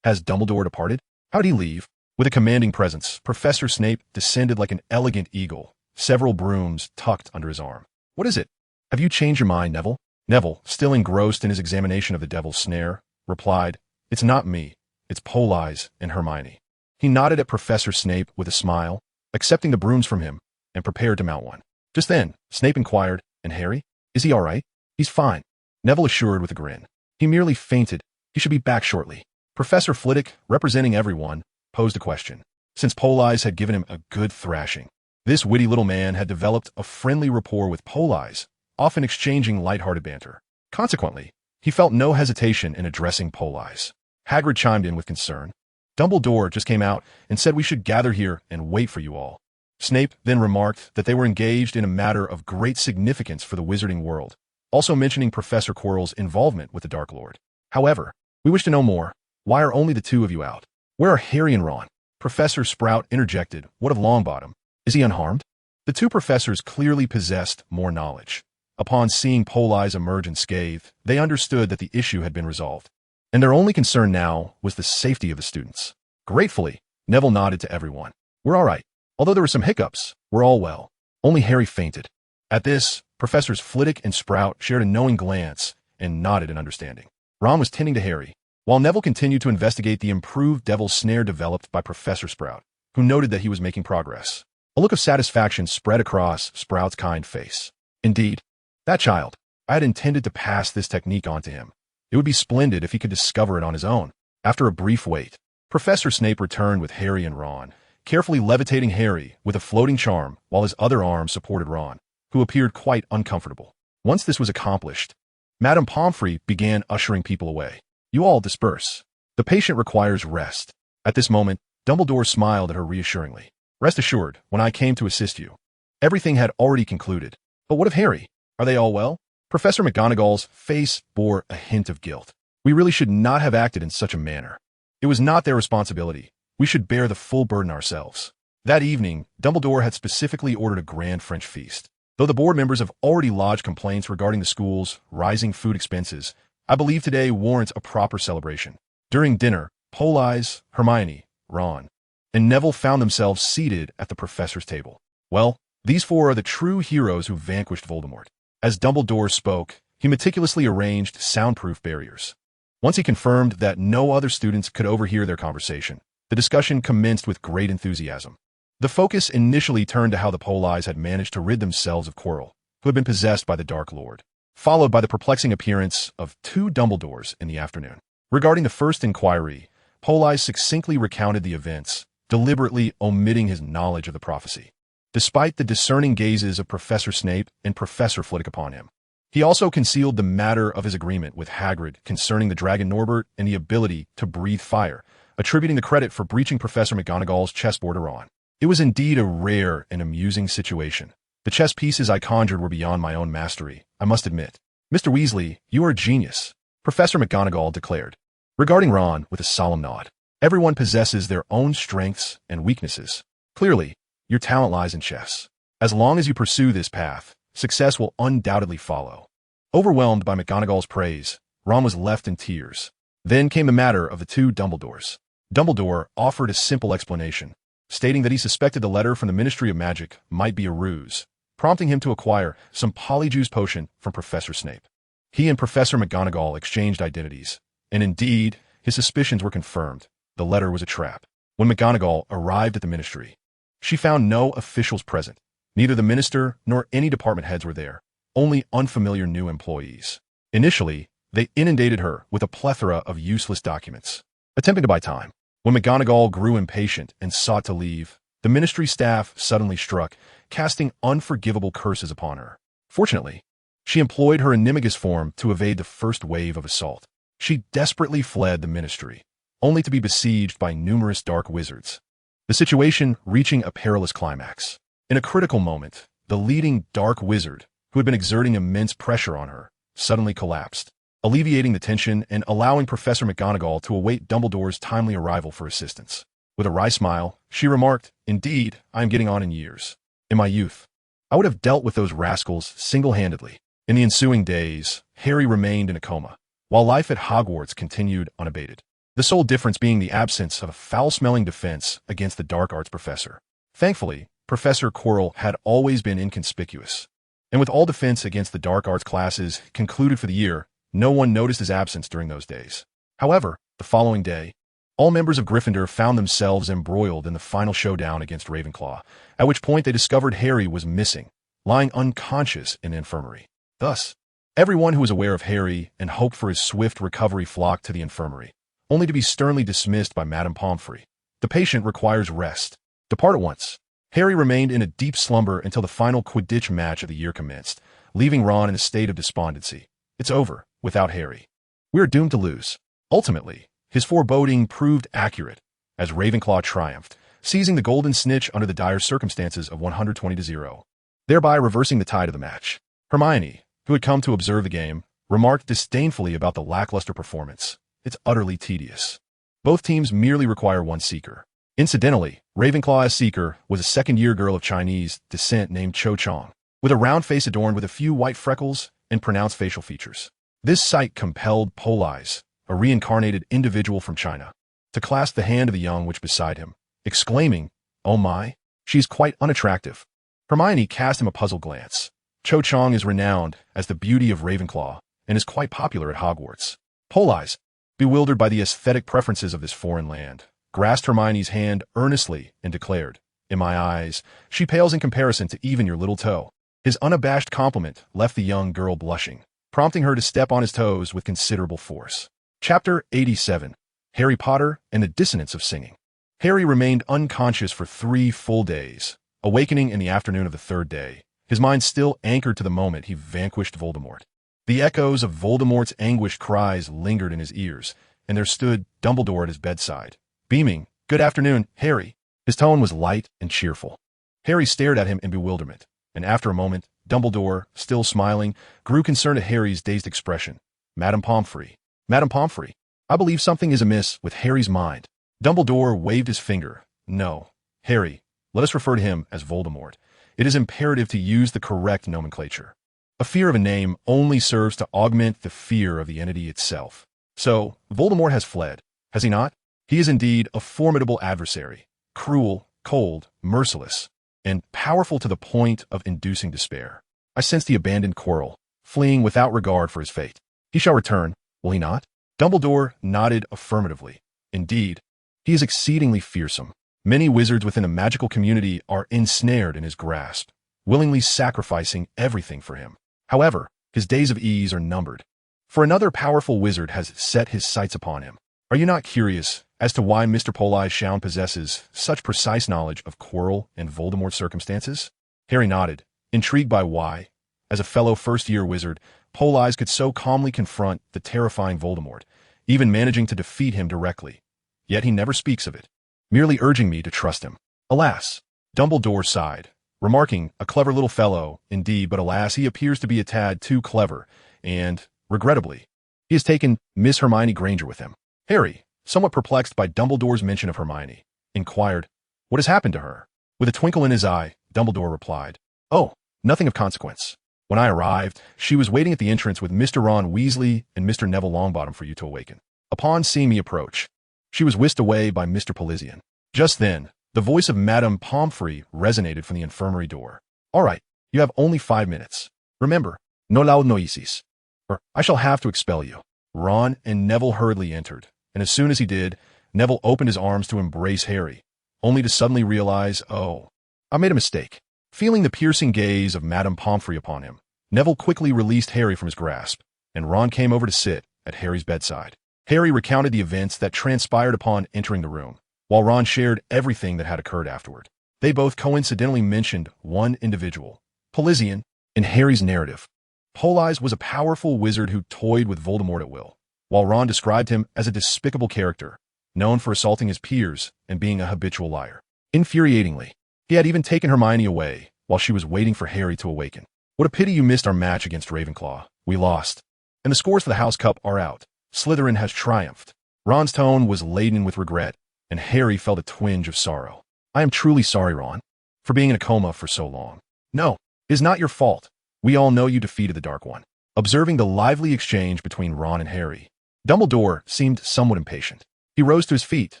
has Dumbledore departed? How'd he leave? With a commanding presence, Professor Snape descended like an elegant eagle, several brooms tucked under his arm. "What is it? Have you changed your mind, Neville?" Neville, still engrossed in his examination of the Devil's Snare, replied, "It's not me. It's Politz and Hermione." He nodded at Professor Snape with a smile, accepting the brooms from him, and prepared to mount one. Just then, Snape inquired, "And Harry? Is he all right?" "He's fine," Neville assured with a grin. "He merely fainted. He should be back shortly." Professor Flitwick, representing everyone, posed a question. Since Politz had given him a good thrashing, this witty little man had developed a friendly rapport with Politz, often exchanging light-hearted banter. Consequently, he felt no hesitation in addressing Politz. Hagrid chimed in with concern. "Dumbledore just came out and said we should gather here and wait for you all." Snape then remarked that they were engaged in a matter of great significance for the wizarding world, also mentioning Professor Quirrell's involvement with the Dark Lord. "However, we wish to know more. Why are only the two of you out? Where are Harry and Ron?" Professor Sprout interjected, "What of Longbottom? Is he unharmed?" The two professors clearly possessed more knowledge. Upon seeing Politz emerge unscathed, they understood that the issue had been resolved, and their only concern now was the safety of the students. Gratefully, Neville nodded to everyone. "We're all right. Although there were some hiccups, we're all well. Only Harry fainted." At this, Professors Flitwick and Sprout shared a knowing glance and nodded in understanding. Ron was tending to Harry, while Neville continued to investigate the improved Devil's Snare developed by Professor Sprout, who noted that he was making progress. A look of satisfaction spread across Sprout's kind face. "Indeed, that child. I had intended to pass this technique on to him. It would be splendid if he could discover it on his own." After a brief wait, Professor Snape returned with Harry and Ron, carefully levitating Harry with a floating charm while his other arm supported Ron, who appeared quite uncomfortable. Once this was accomplished, Madame Pomfrey began ushering people away. "You all disperse. The patient requires rest." At this moment, Dumbledore smiled at her reassuringly. "Rest assured, when I came to assist you, everything had already concluded. But what of Harry? Are they all well?" Professor McGonagall's face bore a hint of guilt. "We really should not have acted in such a manner. It was not their responsibility. We should bear the full burden ourselves." That evening, Dumbledore had specifically ordered a grand French feast. Though the board members have already lodged complaints regarding the school's rising food expenses, I believe today warrants a proper celebration. During dinner, Politz, Hermione, Ron, and Neville found themselves seated at the professor's table. "Well, these four are the true heroes who vanquished Voldemort." As Dumbledore spoke, he meticulously arranged soundproof barriers. Once he confirmed that no other students could overhear their conversation, the discussion commenced with great enthusiasm. The focus initially turned to how the Politz had managed to rid themselves of Quirrell, who had been possessed by the Dark Lord, followed by the perplexing appearance of two Dumbledores in the afternoon. Regarding the first inquiry, Politz succinctly recounted the events, deliberately omitting his knowledge of the prophecy, despite the discerning gazes of Professor Snape and Professor Flitwick upon him. He also concealed the matter of his agreement with Hagrid concerning the dragon Norbert and the ability to breathe fire, attributing the credit for breaching Professor McGonagall's chessboard to Ron. It was indeed a rare and amusing situation. The chess pieces I conjured were beyond my own mastery, I must admit. "Mr. Weasley, you are a genius," Professor McGonagall declared, regarding Ron with a solemn nod. "Everyone possesses their own strengths and weaknesses. Clearly, your talent lies in chess. As long as you pursue this path, success will undoubtedly follow." Overwhelmed by McGonagall's praise, Ron was left in tears. Then came the matter of the two Dumbledores. Dumbledore offered a simple explanation, stating that he suspected the letter from the Ministry of Magic might be a ruse, prompting him to acquire some Polyjuice potion from Professor Snape. He and Professor McGonagall exchanged identities, and indeed, his suspicions were confirmed. The letter was a trap. When McGonagall arrived at the Ministry, she found no officials present. Neither the minister nor any department heads were there, only unfamiliar new employees. Initially, they inundated her with a plethora of useless documents, attempting to buy time. When McGonagall grew impatient and sought to leave, the ministry staff suddenly struck, casting unforgivable curses upon her. Fortunately, She employed her animagus form to evade the first wave of assault. She desperately fled the ministry, only to be besieged by numerous dark wizards, the situation reaching a perilous climax. In a critical moment, the leading dark wizard, who had been exerting immense pressure on her, suddenly collapsed, alleviating the tension and allowing Professor McGonagall to await Dumbledore's timely arrival for assistance. With a wry smile, she remarked, "Indeed, I am getting on in years. In my youth, I would have dealt with those rascals single-handedly." In the ensuing days, Harry remained in a coma, while life at Hogwarts continued unabated. The sole difference being the absence of a foul-smelling defense against the dark arts professor. Thankfully, Professor Quirrell had always been inconspicuous, and with all defense against the dark arts classes concluded for the year, no one noticed his absence during those days. However, the following day, all members of Gryffindor found themselves embroiled in the final showdown against Ravenclaw, at which point they discovered Harry was missing, lying unconscious in the infirmary. Thus, everyone who was aware of Harry and hoped for his swift recovery flocked to the infirmary, only to be sternly dismissed by Madame Pomfrey. The patient requires rest. Depart at once. Harry remained in a deep slumber until the final Quidditch match of the year commenced, leaving Ron in a state of despondency. It's over, without Harry. We are doomed to lose. Ultimately, his foreboding proved accurate, as Ravenclaw triumphed, seizing the golden snitch under the dire circumstances of 120-0, thereby reversing the tide of the match. Hermione, who had come to observe the game, remarked disdainfully about the lackluster performance. It's utterly tedious. Both teams merely require one seeker. Incidentally, Ravenclaw's seeker was a second-year girl of Chinese descent named Cho Chang, with a round face adorned with a few white freckles and pronounced facial features. This sight compelled Politz, a reincarnated individual from China, to clasp the hand of the young witch beside him, exclaiming, "Oh my, she's quite unattractive." Hermione cast him a puzzled glance. Cho Chang is renowned as the beauty of Ravenclaw and is quite popular at Hogwarts. Politz, bewildered by the aesthetic preferences of this foreign land, grasped Hermione's hand earnestly and declared, "In my eyes, she pales in comparison to even your little toe." His unabashed compliment left the young girl blushing, prompting her to step on his toes with considerable force. Chapter 87. Harry Potter and the Dissonance of Singing. Harry remained unconscious for 3 full days, awakening in the afternoon of the 3rd day, his mind still anchored to the moment he vanquished Voldemort. The echoes of Voldemort's anguished cries lingered in his ears, and there stood Dumbledore at his bedside, beaming, "Good afternoon, Harry." His tone was light and cheerful. Harry stared at him in bewilderment, and after a moment, Dumbledore, still smiling, grew concerned at Harry's dazed expression. Madame Pomfrey, I believe something is amiss with Harry's mind." Dumbledore waved his finger. "No, Harry, let us refer to him as Voldemort. It is imperative to use the correct nomenclature. A fear of a name only serves to augment the fear of the entity itself. So, Voldemort has fled, has he not? He is indeed a formidable adversary, cruel, cold, merciless, and powerful to the point of inducing despair. I sense the abandoned Quirrell, fleeing without regard for his fate. He shall return, will he not?" Dumbledore nodded affirmatively. "Indeed, he is exceedingly fearsome. Many wizards within the magical community are ensnared in his grasp, willingly sacrificing everything for him. However, his days of ease are numbered, for another powerful wizard has set his sights upon him. Are you not curious as to why Mr. Politz possesses such precise knowledge of Quirrell and Voldemort's circumstances?" Harry nodded, intrigued by why, as a fellow first-year wizard, Politz could so calmly confront the terrifying Voldemort, even managing to defeat him directly. Yet he never speaks of it, merely urging me to trust him. "Alas," Dumbledore sighed, remarking, "A clever little fellow, indeed, but alas, he appears to be a tad too clever, and, regrettably, he has taken Miss Hermione Granger with him." Harry, somewhat perplexed by Dumbledore's mention of Hermione, inquired, "What has happened to her?" With a twinkle in his eye, Dumbledore replied, "Oh, nothing of consequence. When I arrived, she was waiting at the entrance with Mr. Ron Weasley and Mr. Neville Longbottom for you to awaken. Upon seeing me approach, she was whisked away by Mr. Politz. Just then, the voice of Madame Pomfrey resonated from the infirmary door. "All right, you have only 5 minutes. Remember, no loud noises, or I shall have to expel you." Ron and Neville hurriedly entered, and as soon as he did, Neville opened his arms to embrace Harry, only to suddenly realize, "Oh, I made a mistake." Feeling the piercing gaze of Madame Pomfrey upon him, Neville quickly released Harry from his grasp, and Ron came over to sit at Harry's bedside. Harry recounted the events that transpired upon entering the room, while Ron shared everything that had occurred afterward. They both coincidentally mentioned one individual, Politz, in Harry's narrative. Politz was a powerful wizard who toyed with Voldemort at will, while Ron described him as a despicable character, known for assaulting his peers and being a habitual liar. Infuriatingly, he had even taken Hermione away while she was waiting for Harry to awaken. What a pity you missed our match against Ravenclaw. We lost. And the scores for the House Cup are out. Slytherin has triumphed. Ron's tone was laden with regret, and Harry felt a twinge of sorrow. I am truly sorry, Ron, for being in a coma for so long. No, it is not your fault. We all know you defeated the Dark One. Observing the lively exchange between Ron and Harry, Dumbledore seemed somewhat impatient. He rose to his feet,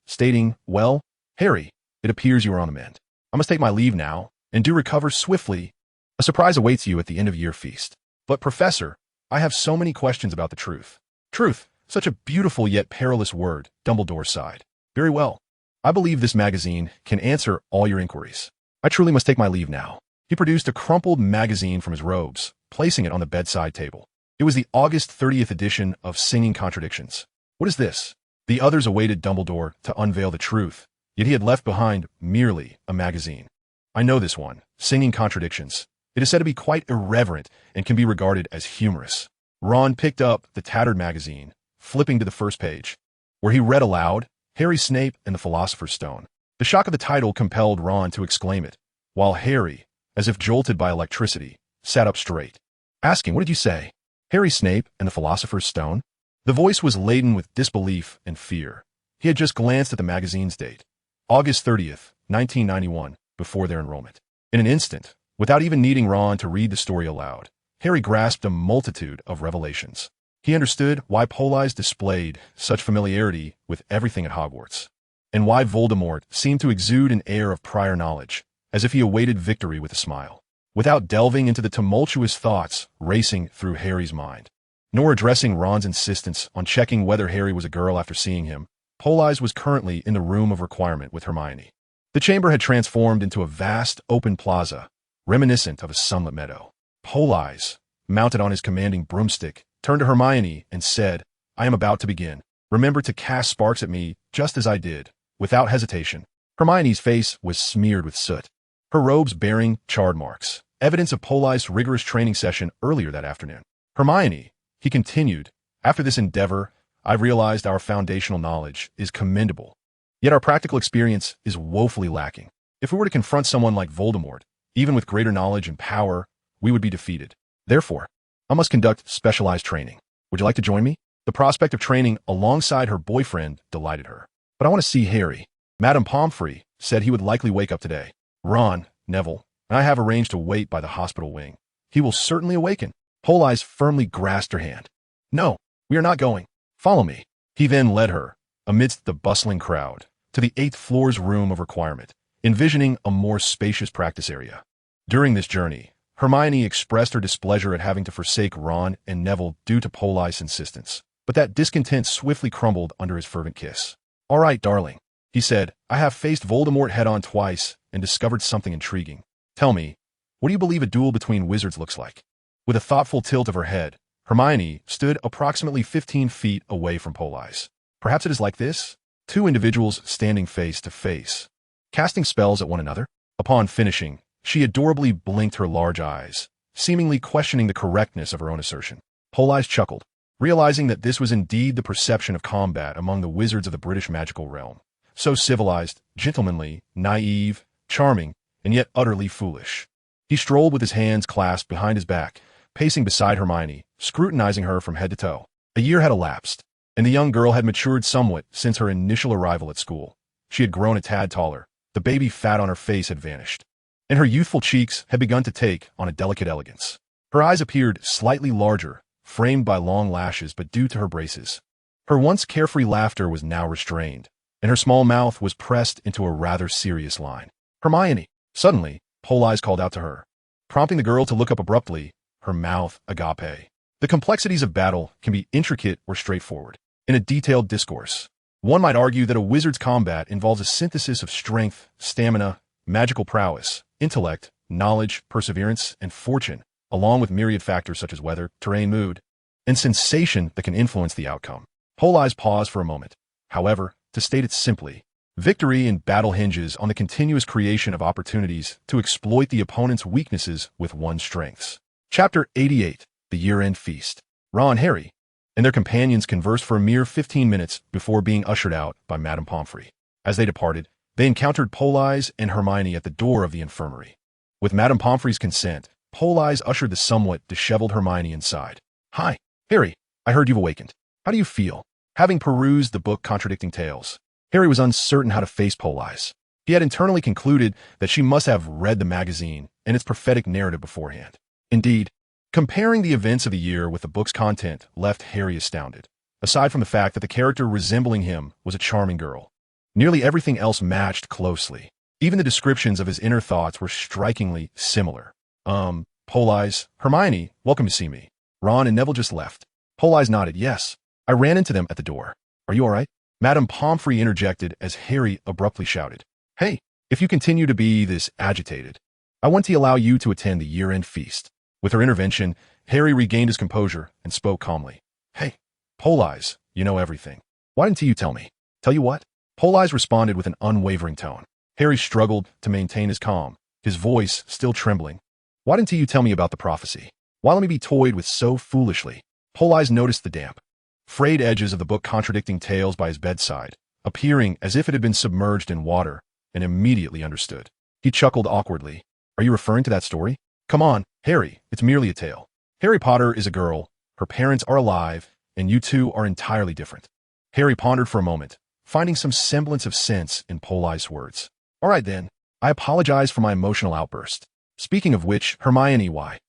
stating, "Well, Harry, it appears you are on the mend. I must take my leave now, and do recover swiftly. A surprise awaits you at the end-of-year feast. But, Professor, I have so many questions about the truth." Truth, such a beautiful yet perilous word, Dumbledore sighed. Very well. I believe this magazine can answer all your inquiries. I truly must take my leave now. He produced a crumpled magazine from his robes, placing it on the bedside table. It was the August 30th edition of Singing Contradictions. What is this? The others awaited Dumbledore to unveil the truth, yet he had left behind merely a magazine. I know this one, Singing Contradictions. It is said to be quite irreverent and can be regarded as humorous. Ron picked up the tattered magazine, flipping to the first page, where he read aloud, Harry Snape and the Philosopher's Stone. The shock of the title compelled Ron to exclaim it, while Harry, as if jolted by electricity, sat up straight, asking, "What did you say? Harry Snape and the Philosopher's Stone?" The voice was laden with disbelief and fear. He had just glanced at the magazine's date, August 30th, 1991, before their enrollment. In an instant, without even needing Ron to read the story aloud, Harry grasped a multitude of revelations. He understood why Politz displayed such familiarity with everything at Hogwarts, and why Voldemort seemed to exude an air of prior knowledge, as if he awaited victory with a smile. Without delving into the tumultuous thoughts racing through Harry's mind, nor addressing Ron's insistence on checking whether Harry was a girl after seeing him, Politz was currently in the room of requirement with Hermione. The chamber had transformed into a vast open plaza, reminiscent of a sunlit meadow. Politz, mounted on his commanding broomstick, turned to Hermione and said, "I am about to begin. Remember to cast sparks at me just as I did, without hesitation." Hermione's face was smeared with soot, her robes bearing charred marks, evidence of Politz's rigorous training session earlier that afternoon. "Hermione," he continued, "after this endeavor, I've realized our foundational knowledge is commendable, yet our practical experience is woefully lacking. If we were to confront someone like Voldemort, even with greater knowledge and power, we would be defeated. Therefore, I must conduct specialized training. Would you like to join me?" The prospect of training alongside her boyfriend delighted her. "But I want to see Harry. Madame Pomfrey said he would likely wake up today. Ron, Neville, and I have arranged to wait by the hospital wing. He will certainly awaken." Politz firmly grasped her hand. "No, we are not going. Follow me." He then led her, amidst the bustling crowd, to the 8th floor's room of requirement, envisioning a more spacious practice area. During this journey, Hermione expressed her displeasure at having to forsake Ron and Neville due to Politz's insistence, but that discontent swiftly crumbled under his fervent kiss. "All right, darling," he said, "I have faced Voldemort head-on twice and discovered something intriguing. Tell me, what do you believe a duel between wizards looks like?" With a thoughtful tilt of her head, Hermione stood approximately 15 feet away from Politz. "Perhaps it is like this? Two individuals standing face to face, casting spells at one another?" Upon finishing, she adorably blinked her large eyes, seemingly questioning the correctness of her own assertion. Politz chuckled, realizing that this was indeed the perception of combat among the wizards of the British magical realm. So civilized, gentlemanly, naive, charming, and yet utterly foolish. He strolled with his hands clasped behind his back, pacing beside Hermione, scrutinizing her from head to toe. A year had elapsed, and the young girl had matured somewhat since her initial arrival at school. She had grown a tad taller, the baby fat on her face had vanished, and her youthful cheeks had begun to take on a delicate elegance. Her eyes appeared slightly larger, framed by long lashes but due to her braces. Her once carefree laughter was now restrained, and her small mouth was pressed into a rather serious line. "Hermione!" Suddenly, Politz called out to her, prompting the girl to look up abruptly, her mouth agape. The complexities of battle can be intricate or straightforward. In a detailed discourse, one might argue that a wizard's combat involves a synthesis of strength, stamina, magical prowess, intellect, knowledge, perseverance, and fortune, along with myriad factors such as weather, terrain, mood, and sensation that can influence the outcome. Politz paused for a moment. However, to state it simply, victory in battle hinges on the continuous creation of opportunities to exploit the opponent's weaknesses with one's strengths. Chapter 88. the year-end feast. Ron, Harry, and their companions conversed for a mere 15 minutes before being ushered out by Madame Pomfrey. As they departed, they encountered Politz and Hermione at the door of the infirmary. With Madame Pomfrey's consent, Politz ushered the somewhat disheveled Hermione inside. "Hi, Harry, I heard you've awakened. How do you feel, having perused the book Contradicting Tales?" Harry was uncertain how to face Politz. He had internally concluded that she must have read the magazine and its prophetic narrative beforehand. Indeed, comparing the events of the year with the book's content left Harry astounded. Aside from the fact that the character resembling him was a charming girl, nearly everything else matched closely. Even the descriptions of his inner thoughts were strikingly similar. Politz, Hermione, welcome to see me. Ron and Neville just left. Politz nodded. Yes, I ran into them at the door. Are you all right? Madame Pomfrey interjected as Harry abruptly shouted, "Hey, if you continue to be this agitated, I want to allow you to attend the year-end feast." With her intervention, Harry regained his composure and spoke calmly. "Hey, Politz, you know everything. Why didn't you tell me?" "Tell you what?" Politz responded with an unwavering tone. Harry struggled to maintain his calm, his voice still trembling. "Why didn't you tell me about the prophecy? Why let me be toyed with so foolishly?" Politz noticed the damp, frayed edges of the book Contradicting Tales by his bedside, appearing as if it had been submerged in water, and immediately understood. He chuckled awkwardly. "Are you referring to that story? Come on, Harry, it's merely a tale. Harry Potter is a girl, her parents are alive, and you two are entirely different." Harry pondered for a moment, finding some semblance of sense in Politz's words. "All right then, I apologize for my emotional outburst. Speaking of which, Hermione, why?"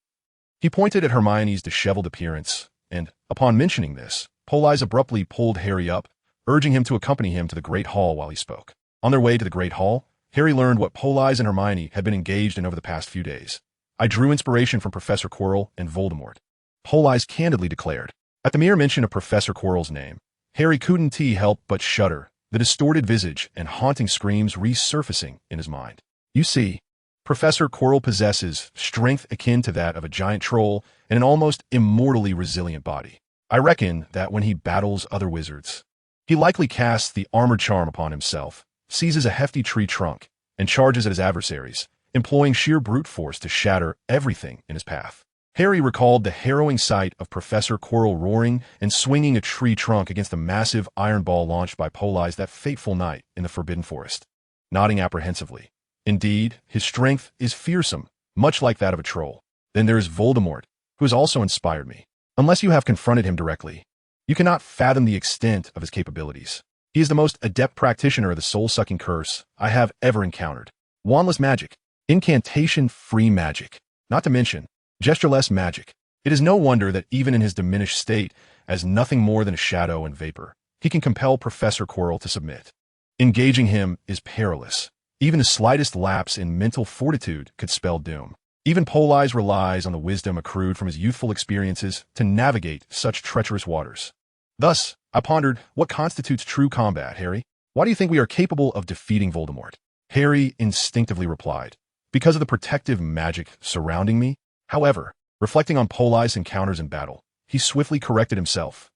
He pointed at Hermione's disheveled appearance, and, upon mentioning this, Politz abruptly pulled Harry up, urging him to accompany him to the Great Hall while he spoke. On their way to the Great Hall, Harry learned what Politz and Hermione had been engaged in over the past few days. "I drew inspiration from Professor Quirrell and Voldemort," Politz candidly declared. At the mere mention of Professor Quirrell's name, Harry couldn't help but shudder, the distorted visage and haunting screams resurfacing in his mind. "You see, Professor Quirrell possesses strength akin to that of a giant troll and an almost immortally resilient body. I reckon that when he battles other wizards, he likely casts the armored charm upon himself, seizes a hefty tree trunk, and charges at his adversaries, employing sheer brute force to shatter everything in his path." Harry recalled the harrowing sight of Professor Quirrell roaring and swinging a tree trunk against the massive iron ball launched by Politz that fateful night in the Forbidden Forest, nodding apprehensively. "Indeed, his strength is fearsome, much like that of a troll. Then there is Voldemort, who has also inspired me. Unless you have confronted him directly, you cannot fathom the extent of his capabilities. He is the most adept practitioner of the soul-sucking curse I have ever encountered. Wandless magic, incantation-free magic, not to mention gestureless magic. It is no wonder that even in his diminished state, as nothing more than a shadow and vapor, he can compel Professor Quirrell to submit. Engaging him is perilous. Even the slightest lapse in mental fortitude could spell doom. Even Politz relies on the wisdom accrued from his youthful experiences to navigate such treacherous waters. Thus, I pondered, what constitutes true combat, Harry? Why do you think we are capable of defeating Voldemort? Harry instinctively replied, "Because of the protective magic surrounding me." However, reflecting on Politz's encounters in battle, he swiftly corrected himself.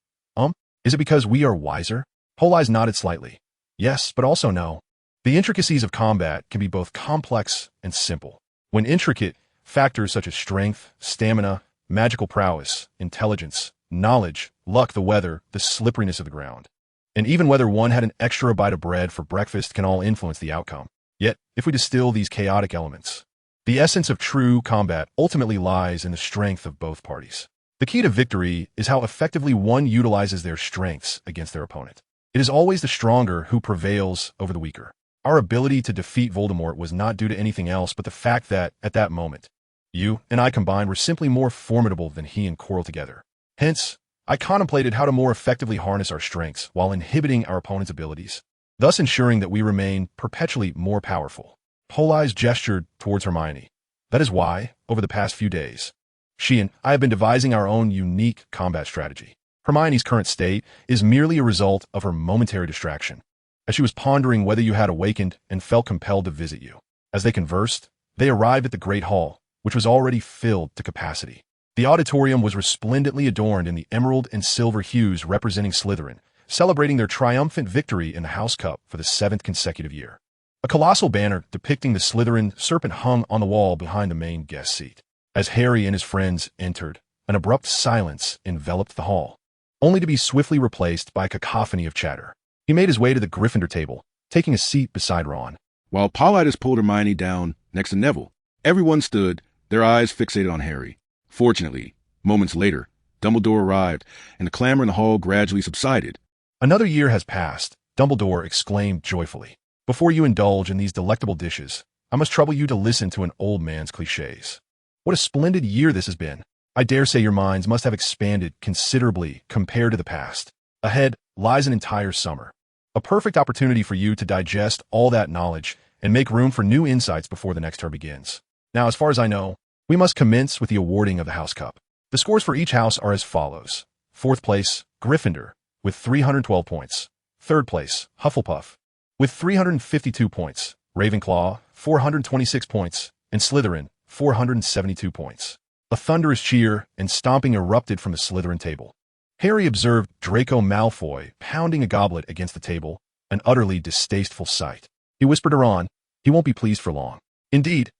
Is it because we are wiser?" Politz nodded slightly. "Yes, but also no. The intricacies of combat can be both complex and simple. When intricate, factors such as strength, stamina, magical prowess, intelligence, knowledge, luck, the weather, the slipperiness of the ground, and even whether one had an extra bite of bread for breakfast can all influence the outcome. Yet, if we distill these chaotic elements, the essence of true combat ultimately lies in the strength of both parties. The key to victory is how effectively one utilizes their strengths against their opponent. It is always the stronger who prevails over the weaker. Our ability to defeat Voldemort was not due to anything else but the fact that, at that moment, you and I combined were simply more formidable than he and Quirrell together. Hence, I contemplated how to more effectively harness our strengths while inhibiting our opponent's abilities, thus ensuring that we remain perpetually more powerful. Politz gestured towards Hermione. "That is why, over the past few days, she and I have been devising our own unique combat strategy. Hermione's current state is merely a result of her momentary distraction, as she was pondering whether you had awakened and felt compelled to visit you." As they conversed, they arrived at the Great Hall, which was already filled to capacity. The auditorium was resplendently adorned in the emerald and silver hues representing Slytherin, celebrating their triumphant victory in the House Cup for the 7th consecutive year. A colossal banner depicting the Slytherin serpent hung on the wall behind the main guest seat. As Harry and his friends entered, an abrupt silence enveloped the hall, only to be swiftly replaced by a cacophony of chatter. He made his way to the Gryffindor table, taking a seat beside Ron. While Politz pulled Hermione down next to Neville, everyone stood, their eyes fixated on Harry. Fortunately, moments later, Dumbledore arrived, and the clamor in the hall gradually subsided. Another year has passed, Dumbledore exclaimed joyfully. Before you indulge in these delectable dishes, I must trouble you to listen to an old man's cliches. What a splendid year this has been. I dare say your minds must have expanded considerably compared to the past. Ahead lies an entire summer. A perfect opportunity for you to digest all that knowledge and make room for new insights before the next term begins. Now, as far as I know, we must commence with the awarding of the House Cup. The scores for each house are as follows. 4th place, Gryffindor, with 312 points. 3rd place, Hufflepuff, with 352 points. Ravenclaw, 426 points. And Slytherin, 472 points. A thunderous cheer and stomping erupted from the Slytherin table. Harry observed Draco Malfoy pounding a goblet against the table, an utterly distasteful sight. He whispered to Ron, "He won't be pleased for long." Indeed,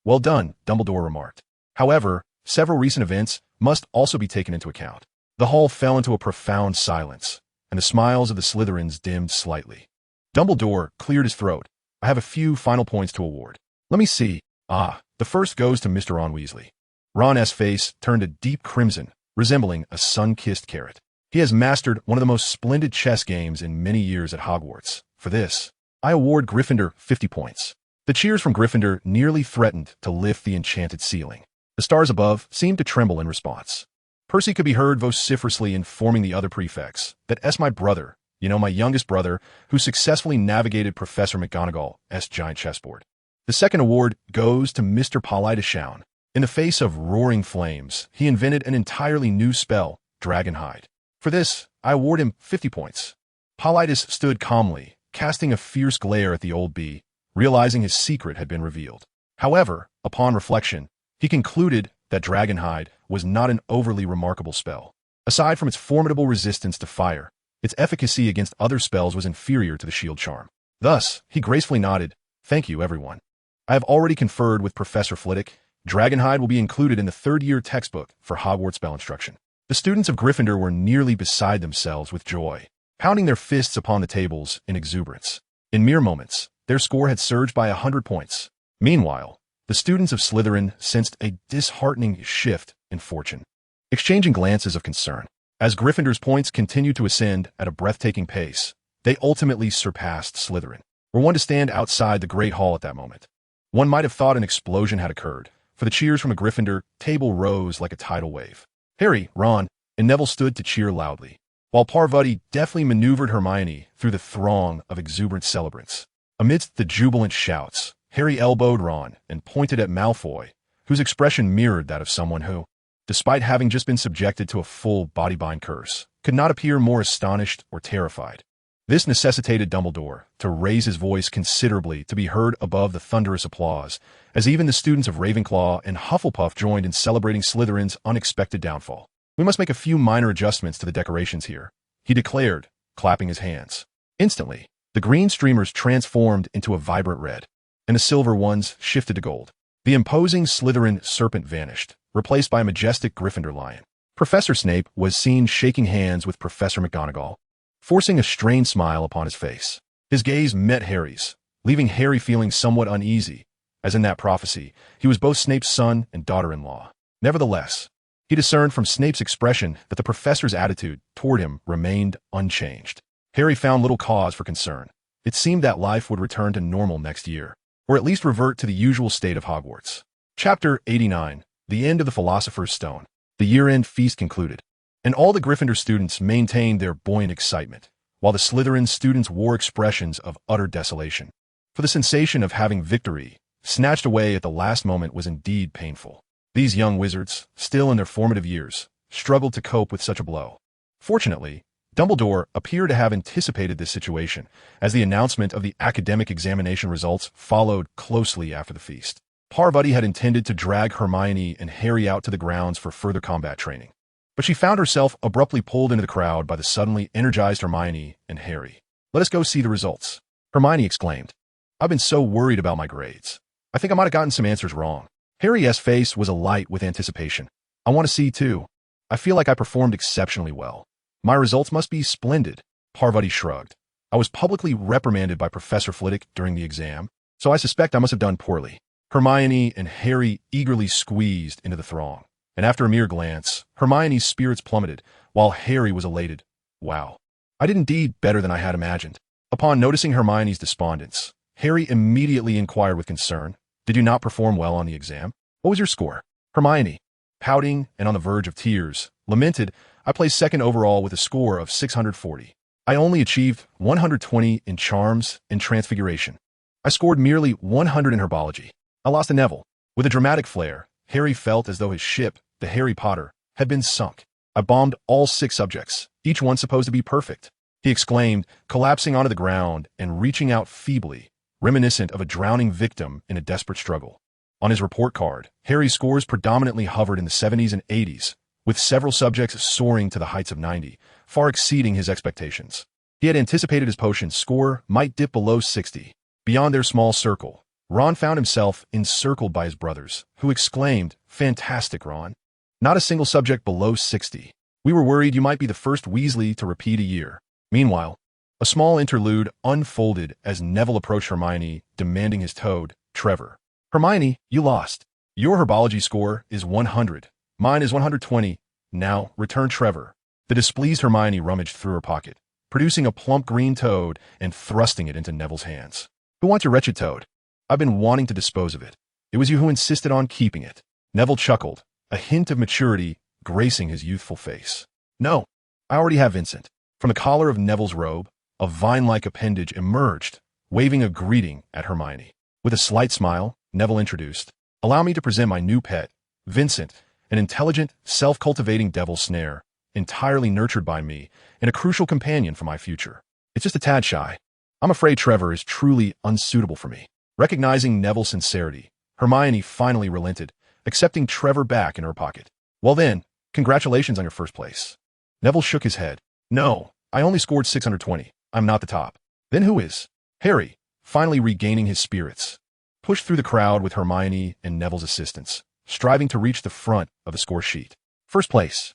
well done, Dumbledore remarked. However, several recent events must also be taken into account. The hall fell into a profound silence, and the smiles of the Slytherins dimmed slightly. Dumbledore cleared his throat. "I have a few final points to award. Let me see. The first goes to Mr. Ron Weasley." Ron's face turned a deep crimson, resembling a sun-kissed carrot. He has mastered one of the most splendid chess games in many years at Hogwarts. For this, I award Gryffindor 50 points. The cheers from Gryffindor nearly threatened to lift the enchanted ceiling. The stars above seemed to tremble in response. Percy could be heard vociferously informing the other prefects that my brother, my youngest brother, who successfully navigated Professor McGonagall's giant chessboard. The second award goes to Mr. Politz. In the face of roaring flames, he invented an entirely new spell, Dragon Hide. For this, I award him 50 points. Politz stood calmly, casting a fierce glare at the old bee, realizing his secret had been revealed. However, upon reflection, he concluded that Dragon Hide was not an overly remarkable spell. Aside from its formidable resistance to fire, its efficacy against other spells was inferior to the shield charm. Thus, he gracefully nodded, "Thank you, everyone. I have already conferred with Professor Flitwick. Dragonhide will be included in the third-year textbook for Hogwarts spell instruction." The students of Gryffindor were nearly beside themselves with joy, pounding their fists upon the tables in exuberance. In mere moments, their score had surged by 100 points. Meanwhile, the students of Slytherin sensed a disheartening shift in fortune, exchanging glances of concern. As Gryffindor's points continued to ascend at a breathtaking pace, they ultimately surpassed Slytherin. Were one to stand outside the Great Hall at that moment, one might have thought an explosion had occurred, for the cheers from a Gryffindor table rose like a tidal wave. Harry, Ron, and Neville stood to cheer loudly, while Parvati deftly maneuvered Hermione through the throng of exuberant celebrants. Amidst the jubilant shouts, Harry elbowed Ron and pointed at Malfoy, whose expression mirrored that of someone who, despite having just been subjected to a full body-bind curse, could not appear more astonished or terrified. This necessitated Dumbledore to raise his voice considerably to be heard above the thunderous applause, as even the students of Ravenclaw and Hufflepuff joined in celebrating Slytherin's unexpected downfall. "We must make a few minor adjustments to the decorations here," he declared, clapping his hands. Instantly, the green streamers transformed into a vibrant red, and the silver ones shifted to gold. The imposing Slytherin serpent vanished, replaced by a majestic Gryffindor lion. Professor Snape was seen shaking hands with Professor McGonagall, forcing a strained smile upon his face. His gaze met Harry's, leaving Harry feeling somewhat uneasy, as in that prophecy, he was both Snape's son and daughter-in-law. Nevertheless, he discerned from Snape's expression that the professor's attitude toward him remained unchanged. Harry found little cause for concern. It seemed that life would return to normal next year, or at least revert to the usual state of Hogwarts. Chapter 89, The End of the Philosopher's Stone. The year-end feast concluded, and all the Gryffindor students maintained their buoyant excitement, while the Slytherin students wore expressions of utter desolation. For the sensation of having victory snatched away at the last moment was indeed painful. These young wizards, still in their formative years, struggled to cope with such a blow. Fortunately, Dumbledore appeared to have anticipated this situation, as the announcement of the academic examination results followed closely after the feast. Parvati had intended to drag Hermione and Harry out to the grounds for further combat training, but she found herself abruptly pulled into the crowd by the suddenly energized Hermione and Harry. "Let us go see the results," Hermione exclaimed. "I've been so worried about my grades. I think I might have gotten some answers wrong." Harry's face was alight with anticipation. I want to see too. I feel like I performed exceptionally well. My results must be splendid. Parvati shrugged. I was publicly reprimanded by Professor Flitwick during the exam, so I suspect I must have done poorly. Hermione and Harry eagerly squeezed into the throng, and after a mere glance, Hermione's spirits plummeted, while Harry was elated. Wow. I did indeed better than I had imagined. Upon noticing Hermione's despondence, Harry immediately inquired with concern, "Did you not perform well on the exam? What was your score?" Hermione, pouting and on the verge of tears, lamented, "I placed second overall with a score of 640. I only achieved 120 in charms and transfiguration. I scored merely 100 in herbology. I lost to Neville." With a dramatic flair, Harry felt as though his ship, the Harry Potter, had been sunk. "I bombed all 6 subjects, each one supposed to be perfect," he exclaimed, collapsing onto the ground and reaching out feebly, reminiscent of a drowning victim in a desperate struggle. On his report card, Harry's scores predominantly hovered in the 70s and 80s, with several subjects soaring to the heights of 90, far exceeding his expectations. He had anticipated his potion's score might dip below 60. Beyond their small circle, Ron found himself encircled by his brothers, who exclaimed, "Fantastic, Ron. Not a single subject below 60. We were worried you might be the first Weasley to repeat a year." Meanwhile, a small interlude unfolded as Neville approached Hermione, demanding his toad, Trevor. "Hermione, you lost. Your herbology score is 100. Mine is 120. Now, return Trevor." The displeased Hermione rummaged through her pocket, producing a plump green toad and thrusting it into Neville's hands. "Who wants your wretched toad? I've been wanting to dispose of it. It was you who insisted on keeping it." Neville chuckled, a hint of maturity gracing his youthful face. "No, I already have Vincent." From the collar of Neville's robe, a vine-like appendage emerged, waving a greeting at Hermione. With a slight smile, Neville introduced, "Allow me to present my new pet, Vincent, an intelligent, self-cultivating devil snare, entirely nurtured by me, and a crucial companion for my future. It's just a tad shy. I'm afraid Trevor is truly unsuitable for me." Recognizing Neville's sincerity, Hermione finally relented, accepting Trevor back in her pocket. "Well then, congratulations on your first place." Neville shook his head. "No, I only scored 620. I'm not the top." "Then who is?" Harry, finally regaining his spirits, pushed through the crowd with Hermione and Neville's assistance, striving to reach the front of the score sheet. First place.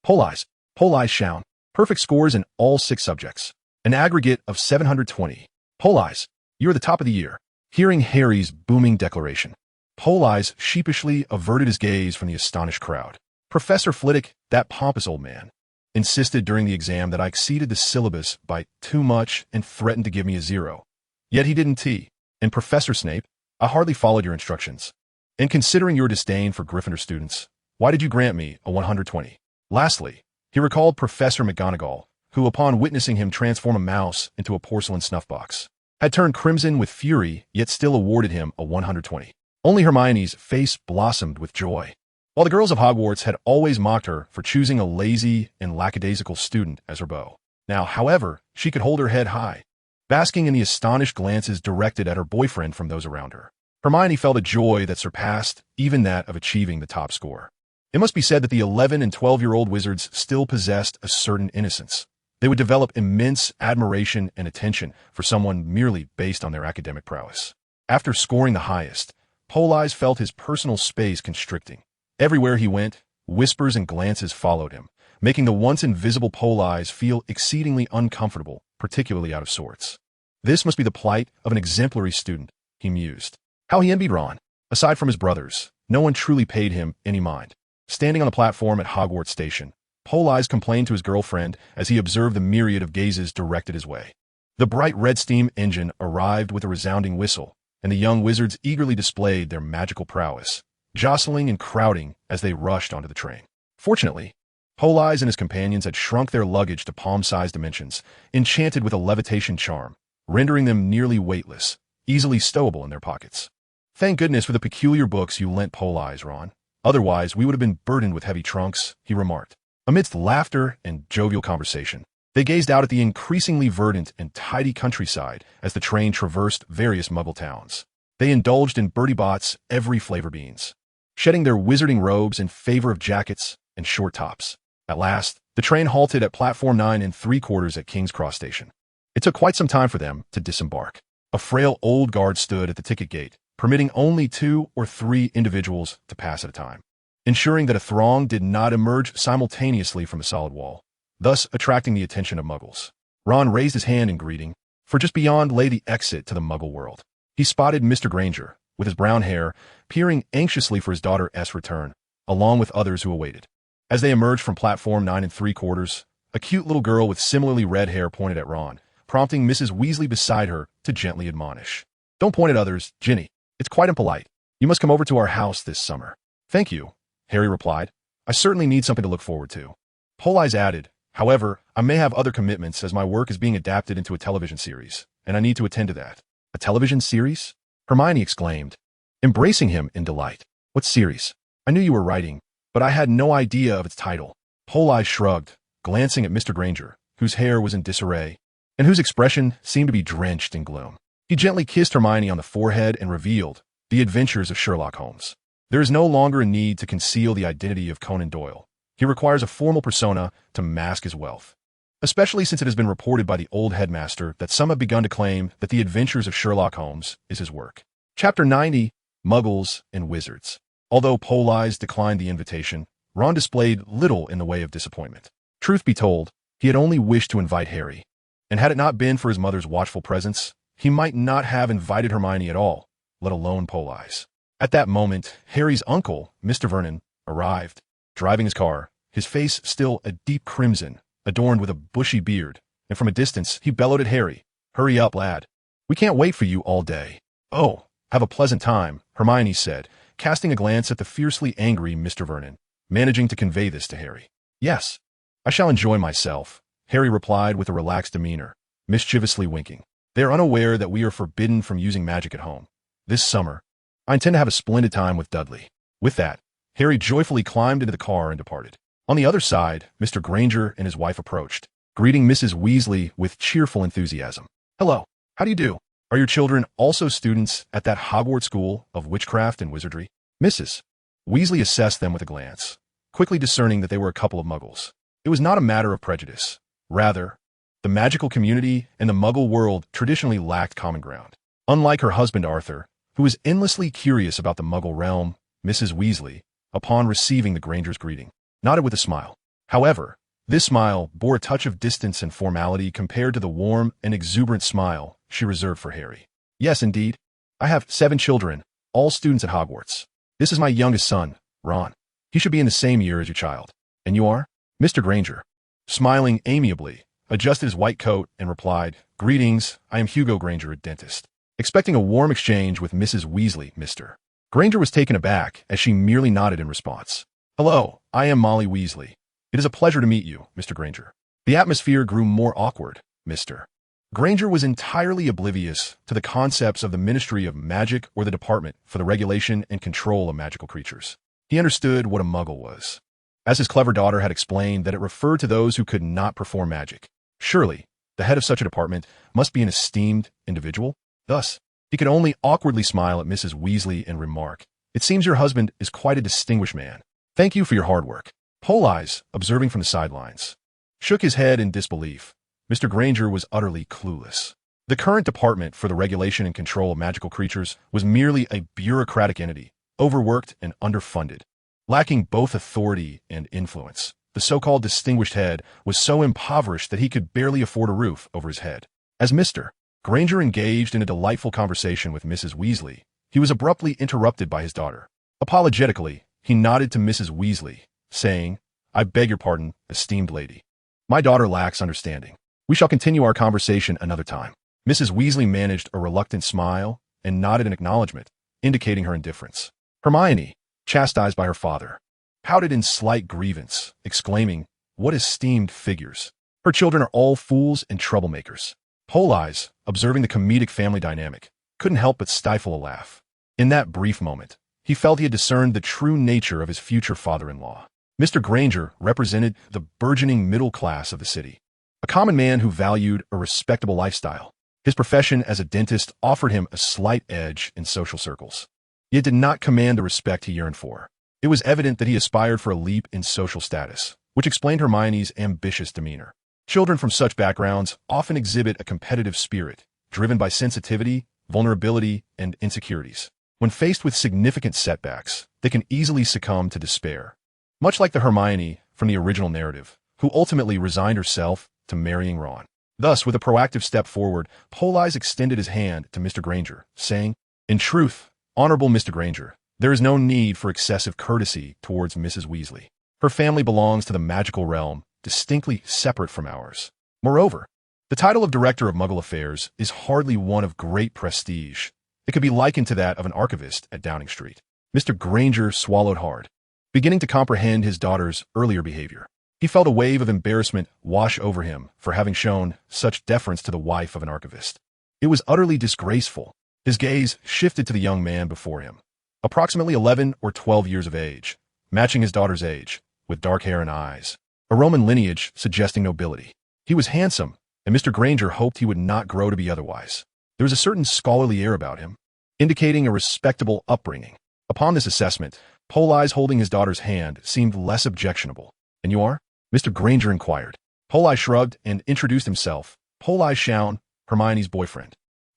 Politz Shaun. Perfect scores in all 6 subjects. An aggregate of 720. Politz, you're the top of the year." Hearing Harry's booming declaration, Politz sheepishly averted his gaze from the astonished crowd. Professor Flitwick, that pompous old man, insisted during the exam that I exceeded the syllabus by too much and threatened to give me a 0. Yet he didn't tea. And Professor Snape, I hardly followed your instructions. And considering your disdain for Gryffindor students, why did you grant me a 120? Lastly, he recalled Professor McGonagall, who, upon witnessing him transform a mouse into a porcelain snuff box, had turned crimson with fury, yet still awarded him a 120. Only Hermione's face blossomed with joy. While the girls of Hogwarts had always mocked her for choosing a lazy and lackadaisical student as her beau. Now, however, she could hold her head high, basking in the astonished glances directed at her boyfriend from those around her. Hermione felt a joy that surpassed even that of achieving the top score. It must be said that the 11 and 12-year-old wizards still possessed a certain innocence. They would develop immense admiration and attention for someone merely based on their academic prowess. After scoring the highest, Politz felt his personal space constricting. Everywhere he went, whispers and glances followed him, making the once invisible Politz feel exceedingly uncomfortable, particularly out of sorts. This must be the plight of an exemplary student, he mused. How he envied Ron. Aside from his brothers, no one truly paid him any mind. Standing on the platform at Hogwarts Station, Politz complained to his girlfriend as he observed the myriad of gazes directed his way. The bright red steam engine arrived with a resounding whistle, and the young wizards eagerly displayed their magical prowess, jostling and crowding as they rushed onto the train. Fortunately, Politz and his companions had shrunk their luggage to palm-sized dimensions, enchanted with a levitation charm, rendering them nearly weightless, easily stowable in their pockets. Thank goodness for the peculiar books you lent Politz, Ron. Otherwise, we would have been burdened with heavy trunks, he remarked. Amidst laughter and jovial conversation, they gazed out at the increasingly verdant and tidy countryside as the train traversed various Muggle towns. They indulged in Bertie Bott's every flavor beans, shedding their wizarding robes in favor of jackets and short tops. At last, the train halted at platform 9 3/4 at King's Cross Station. It took quite some time for them to disembark. A frail old guard stood at the ticket gate, permitting only 2 or 3 individuals to pass at a time. ensuring that a throng did not emerge simultaneously from a solid wall, thus attracting the attention of muggles. Ron raised his hand in greeting, for just beyond lay the exit to the muggle world. He spotted Mr. Granger, with his brown hair, peering anxiously for his daughter's return, along with others who awaited. As they emerged from platform 9 3/4, a cute little girl with similarly red hair pointed at Ron, prompting Mrs. Weasley beside her to gently admonish. "Don't point at others, Ginny. It's quite impolite. You must come over to our house this summer." "Thank you," Harry replied. "I certainly need something to look forward to." Politz added, "However, I may have other commitments as my work is being adapted into a television series, and I need to attend to that." "A television series?" Hermione exclaimed, embracing him in delight. "What series? I knew you were writing, but I had no idea of its title." Politz shrugged, glancing at Mr. Granger, whose hair was in disarray, and whose expression seemed to be drenched in gloom. He gently kissed Hermione on the forehead and revealed, "The Adventures of Sherlock Holmes." There is no longer a need to conceal the identity of Conan Doyle. He requires a formal persona to mask his wealth. Especially since it has been reported by the old headmaster that some have begun to claim that The Adventures of Sherlock Holmes is his work. Chapter 90, Muggles and Wizards. Although Politz declined the invitation, Ron displayed little in the way of disappointment. Truth be told, he had only wished to invite Harry, and had it not been for his mother's watchful presence, he might not have invited Hermione at all, let alone Politz. At that moment, Harry's uncle, Mr. Vernon, arrived, driving his car, his face still a deep crimson, adorned with a bushy beard, and from a distance he bellowed at Harry, "Hurry up, lad. We can't wait for you all day." "Oh, have a pleasant time," Hermione said, casting a glance at the fiercely angry Mr. Vernon, managing to convey this to Harry. "Yes, I shall enjoy myself," Harry replied with a relaxed demeanor, mischievously winking. "They are unaware that we are forbidden from using magic at home. This summer, I intend to have a splendid time with Dudley." With that, Harry joyfully climbed into the car and departed. On the other side, Mr. Granger and his wife approached, greeting Mrs. Weasley with cheerful enthusiasm. "Hello, how do you do? Are your children also students at that Hogwarts School of Witchcraft and Wizardry?" Mrs. Weasley assessed them with a glance, quickly discerning that they were a couple of muggles. It was not a matter of prejudice. Rather, the magical community and the muggle world traditionally lacked common ground. Unlike her husband Arthur, who was endlessly curious about the muggle realm, Mrs. Weasley, upon receiving the Granger's greeting, nodded with a smile. However, this smile bore a touch of distance and formality compared to the warm and exuberant smile she reserved for Harry. "Yes, indeed. I have 7 children, all students at Hogwarts. This is my youngest son, Ron. He should be in the same year as your child. And you are?" Mr. Granger, smiling amiably, adjusted his white coat and replied, "Greetings, I am Hugo Granger, a dentist." Expecting a warm exchange with Mrs. Weasley, Mr. Granger was taken aback as she merely nodded in response. "Hello, I am Molly Weasley. It is a pleasure to meet you, Mr. Granger." The atmosphere grew more awkward. Mr. Granger was entirely oblivious to the concepts of the Ministry of Magic or the Department for the Regulation and Control of Magical Creatures. He understood what a muggle was, as his clever daughter had explained that it referred to those who could not perform magic. Surely, the head of such a department must be an esteemed individual. Thus, he could only awkwardly smile at Mrs. Weasley and remark, "It seems your husband is quite a distinguished man. Thank you for your hard work." Politz, observing from the sidelines, shook his head in disbelief. Mr. Granger was utterly clueless. The current Department for the Regulation and Control of Magical Creatures was merely a bureaucratic entity, overworked and underfunded. Lacking both authority and influence, the so-called distinguished head was so impoverished that he could barely afford a roof over his head. As Mr. Granger engaged in a delightful conversation with Mrs. Weasley, he was abruptly interrupted by his daughter. Apologetically, he nodded to Mrs. Weasley, saying, "I beg your pardon, esteemed lady. My daughter lacks understanding. We shall continue our conversation another time." Mrs. Weasley managed a reluctant smile and nodded in acknowledgement, indicating her indifference. Hermione, chastised by her father, pouted in slight grievance, exclaiming, "What esteemed figures! Her children are all fools and troublemakers." Politz, observing the comedic family dynamic, couldn't help but stifle a laugh. In that brief moment, he felt he had discerned the true nature of his future father-in-law. Mr. Granger represented the burgeoning middle class of the city, a common man who valued a respectable lifestyle. His profession as a dentist offered him a slight edge in social circles, yet did not command the respect he yearned for. It was evident that he aspired for a leap in social status, which explained Hermione's ambitious demeanor. Children from such backgrounds often exhibit a competitive spirit, driven by sensitivity, vulnerability, and insecurities. When faced with significant setbacks, they can easily succumb to despair. Much like the Hermione from the original narrative, who ultimately resigned herself to marrying Ron. Thus, with a proactive step forward, Politz extended his hand to Mr. Granger, saying, "In truth, Honorable Mr. Granger, there is no need for excessive courtesy towards Mrs. Weasley. Her family belongs to the magical realm, distinctly separate from ours. Moreover, the title of Director of Muggle Affairs is hardly one of great prestige. It could be likened to that of an archivist at Downing Street." Mr. Granger swallowed hard, beginning to comprehend his daughter's earlier behavior. He felt a wave of embarrassment wash over him for having shown such deference to the wife of an archivist. It was utterly disgraceful. His gaze shifted to the young man before him, approximately 11 or 12 years of age, matching his daughter's age, with dark hair and eyes, a Roman lineage suggesting nobility. He was handsome, and Mr. Granger hoped he would not grow to be otherwise. There was a certain scholarly air about him, indicating a respectable upbringing. Upon this assessment, Politz holding his daughter's hand seemed less objectionable. "And you are?" Mr. Granger inquired. Politz shrugged and introduced himself. "Politz Shaun, Hermione's boyfriend."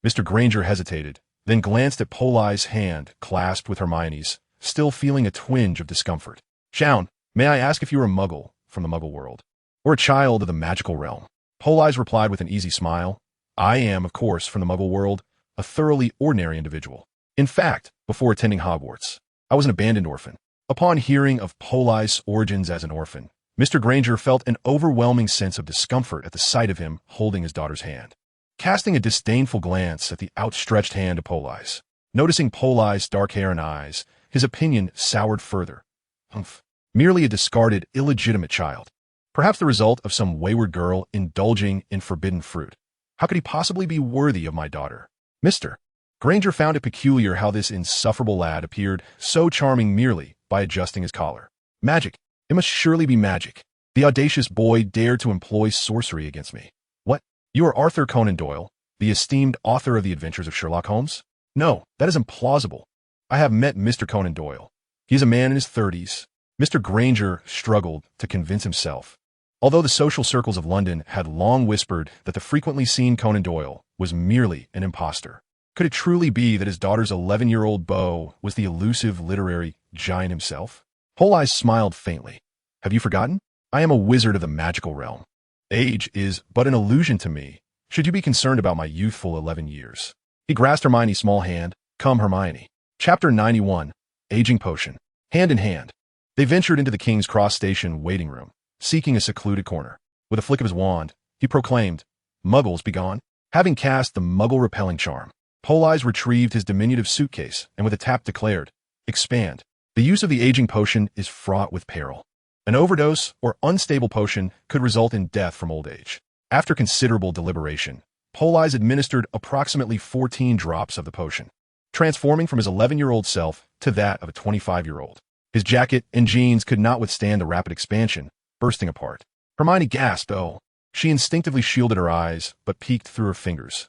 Mr. Granger hesitated, then glanced at Politz's hand clasped with Hermione's, still feeling a twinge of discomfort. "Shaun, may I ask if you are a Muggle from the Muggle world, or a child of the magical realm?" Politz replied with an easy smile. "I am, of course, from the Muggle world, a thoroughly ordinary individual. In fact, before attending Hogwarts, I was an abandoned orphan." Upon hearing of Politz's origins as an orphan, Mr. Granger felt an overwhelming sense of discomfort at the sight of him holding his daughter's hand. Casting a disdainful glance at the outstretched hand of Politz, noticing Politz's dark hair and eyes, his opinion soured further. Humph. Merely a discarded, illegitimate child. Perhaps the result of some wayward girl indulging in forbidden fruit. How could he possibly be worthy of my daughter? Mr. Granger found it peculiar how this insufferable lad appeared so charming merely by adjusting his collar. Magic. It must surely be magic. The audacious boy dared to employ sorcery against me. What? You are Arthur Conan Doyle, the esteemed author of the adventures of Sherlock Holmes? No, that is implausible. I have met Mr. Conan Doyle. He is a man in his 30s. Mr. Granger struggled to convince himself. Although the social circles of London had long whispered that the frequently seen Conan Doyle was merely an imposter, could it truly be that his daughter's 11-year-old beau was the elusive literary giant himself? Politz smiled faintly. "Have you forgotten? I am a wizard of the magical realm. Age is but an illusion to me, should you be concerned about my youthful 11 years." He grasped Hermione's small hand. "Come, Hermione." Chapter 91, Aging Potion. Hand in hand, they ventured into the King's Cross Station waiting room, seeking a secluded corner. With a flick of his wand, he proclaimed, "Muggles, begone." Having cast the Muggle-repelling charm, Politz retrieved his diminutive suitcase and with a tap declared, "Expand." The use of the aging potion is fraught with peril. An overdose or unstable potion could result in death from old age. After considerable deliberation, Politz administered approximately 14 drops of the potion, transforming from his 11-year-old self to that of a 25-year-old. His jacket and jeans could not withstand the rapid expansion, bursting apart. Hermione gasped, "Oh." She instinctively shielded her eyes, but peeked through her fingers.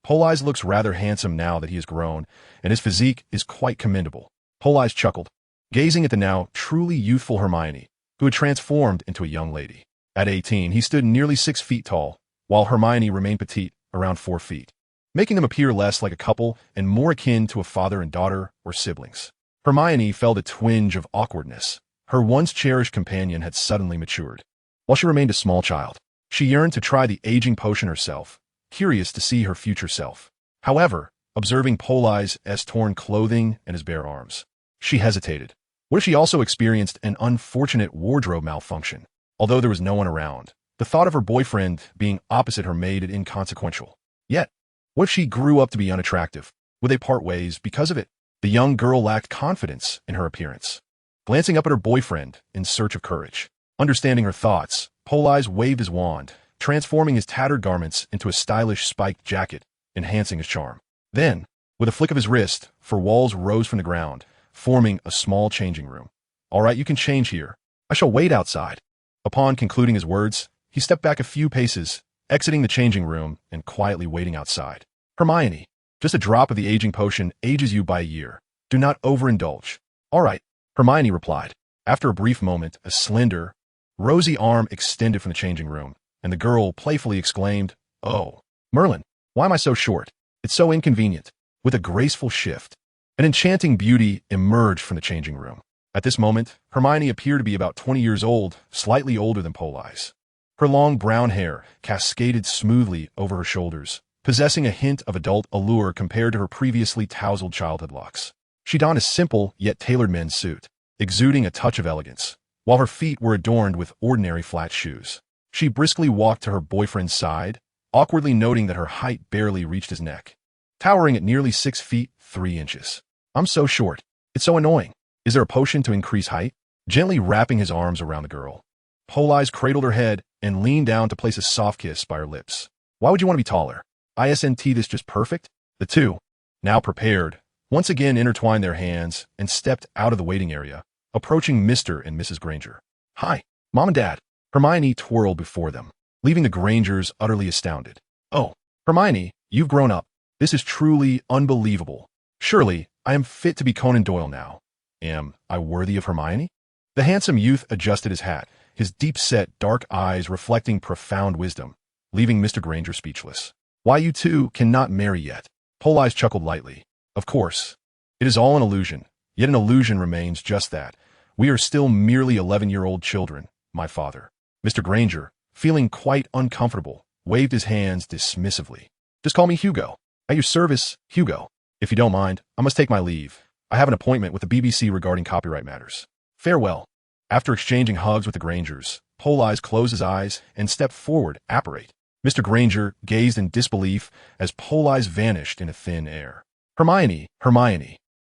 Politz looks rather handsome now that he has grown, and his physique is quite commendable. Politz chuckled, gazing at the now truly youthful Hermione, who had transformed into a young lady. At 18, he stood nearly 6 feet tall, while Hermione remained petite, around 4 feet, making them appear less like a couple and more akin to a father and daughter or siblings. Hermione felt a twinge of awkwardness. Her once cherished companion had suddenly matured. While she remained a small child, she yearned to try the aging potion herself, curious to see her future self. However, observing Politz's torn clothing and his bare arms, she hesitated. What if she also experienced an unfortunate wardrobe malfunction? Although there was no one around, the thought of her boyfriend being opposite her made it inconsequential. Yet, what if she grew up to be unattractive? Would they part ways because of it? The young girl lacked confidence in her appearance. Glancing up at her boyfriend in search of courage, understanding her thoughts, Politz waved his wand, transforming his tattered garments into a stylish spiked jacket, enhancing his charm. Then, with a flick of his wrist, 4 walls rose from the ground, forming a small changing room. "All right, you can change here. I shall wait outside." Upon concluding his words, he stepped back a few paces, exiting the changing room and quietly waiting outside. "Hermione, just a drop of the aging potion ages you by a year. Do not overindulge." "All right," Hermione replied. After a brief moment, a slender, rosy arm extended from the changing room, and the girl playfully exclaimed, "Oh, Merlin, why am I so short? It's so inconvenient." With a graceful shift An enchanting beauty emerged from the changing room. At this moment, Hermione appeared to be about 20 years old, slightly older than Politz. Her long brown hair cascaded smoothly over her shoulders, possessing a hint of adult allure compared to her previously tousled childhood locks. She donned a simple yet tailored men's suit, exuding a touch of elegance, while her feet were adorned with ordinary flat shoes. She briskly walked to her boyfriend's side, awkwardly noting that her height barely reached his neck, towering at nearly 6 feet 3 inches. "I'm so short. It's so annoying. Is there a potion to increase height?" Gently wrapping his arms around the girl, Politz cradled her head and leaned down to place a soft kiss by her lips. "Why would you want to be taller? Isn't this just perfect?" The two, now prepared, once again intertwined their hands and stepped out of the waiting area, approaching Mr. and Mrs. Granger. "Hi, Mom and Dad." Hermione twirled before them, leaving the Grangers utterly astounded. "Oh, Hermione, you've grown up. This is truly unbelievable. Surely, I am fit to be Conan Doyle now. Am I worthy of Hermione?" The handsome youth adjusted his hat, his deep-set dark eyes reflecting profound wisdom, leaving Mr. Granger speechless. "Why you two cannot marry yet?" Politz chuckled lightly. "Of course. It is all an illusion, yet an illusion remains just that. We are still merely 11-year-old children, my father." Mr. Granger, feeling quite uncomfortable, waved his hands dismissively. "Just call me Hugo. At your service, Hugo. If you don't mind, I must take my leave. I have an appointment with the BBC regarding copyright matters. Farewell." After exchanging hugs with the Grangers, Politz closed his eyes and stepped forward, apparate. Mr. Granger gazed in disbelief as Politz vanished in a thin air. Hermione,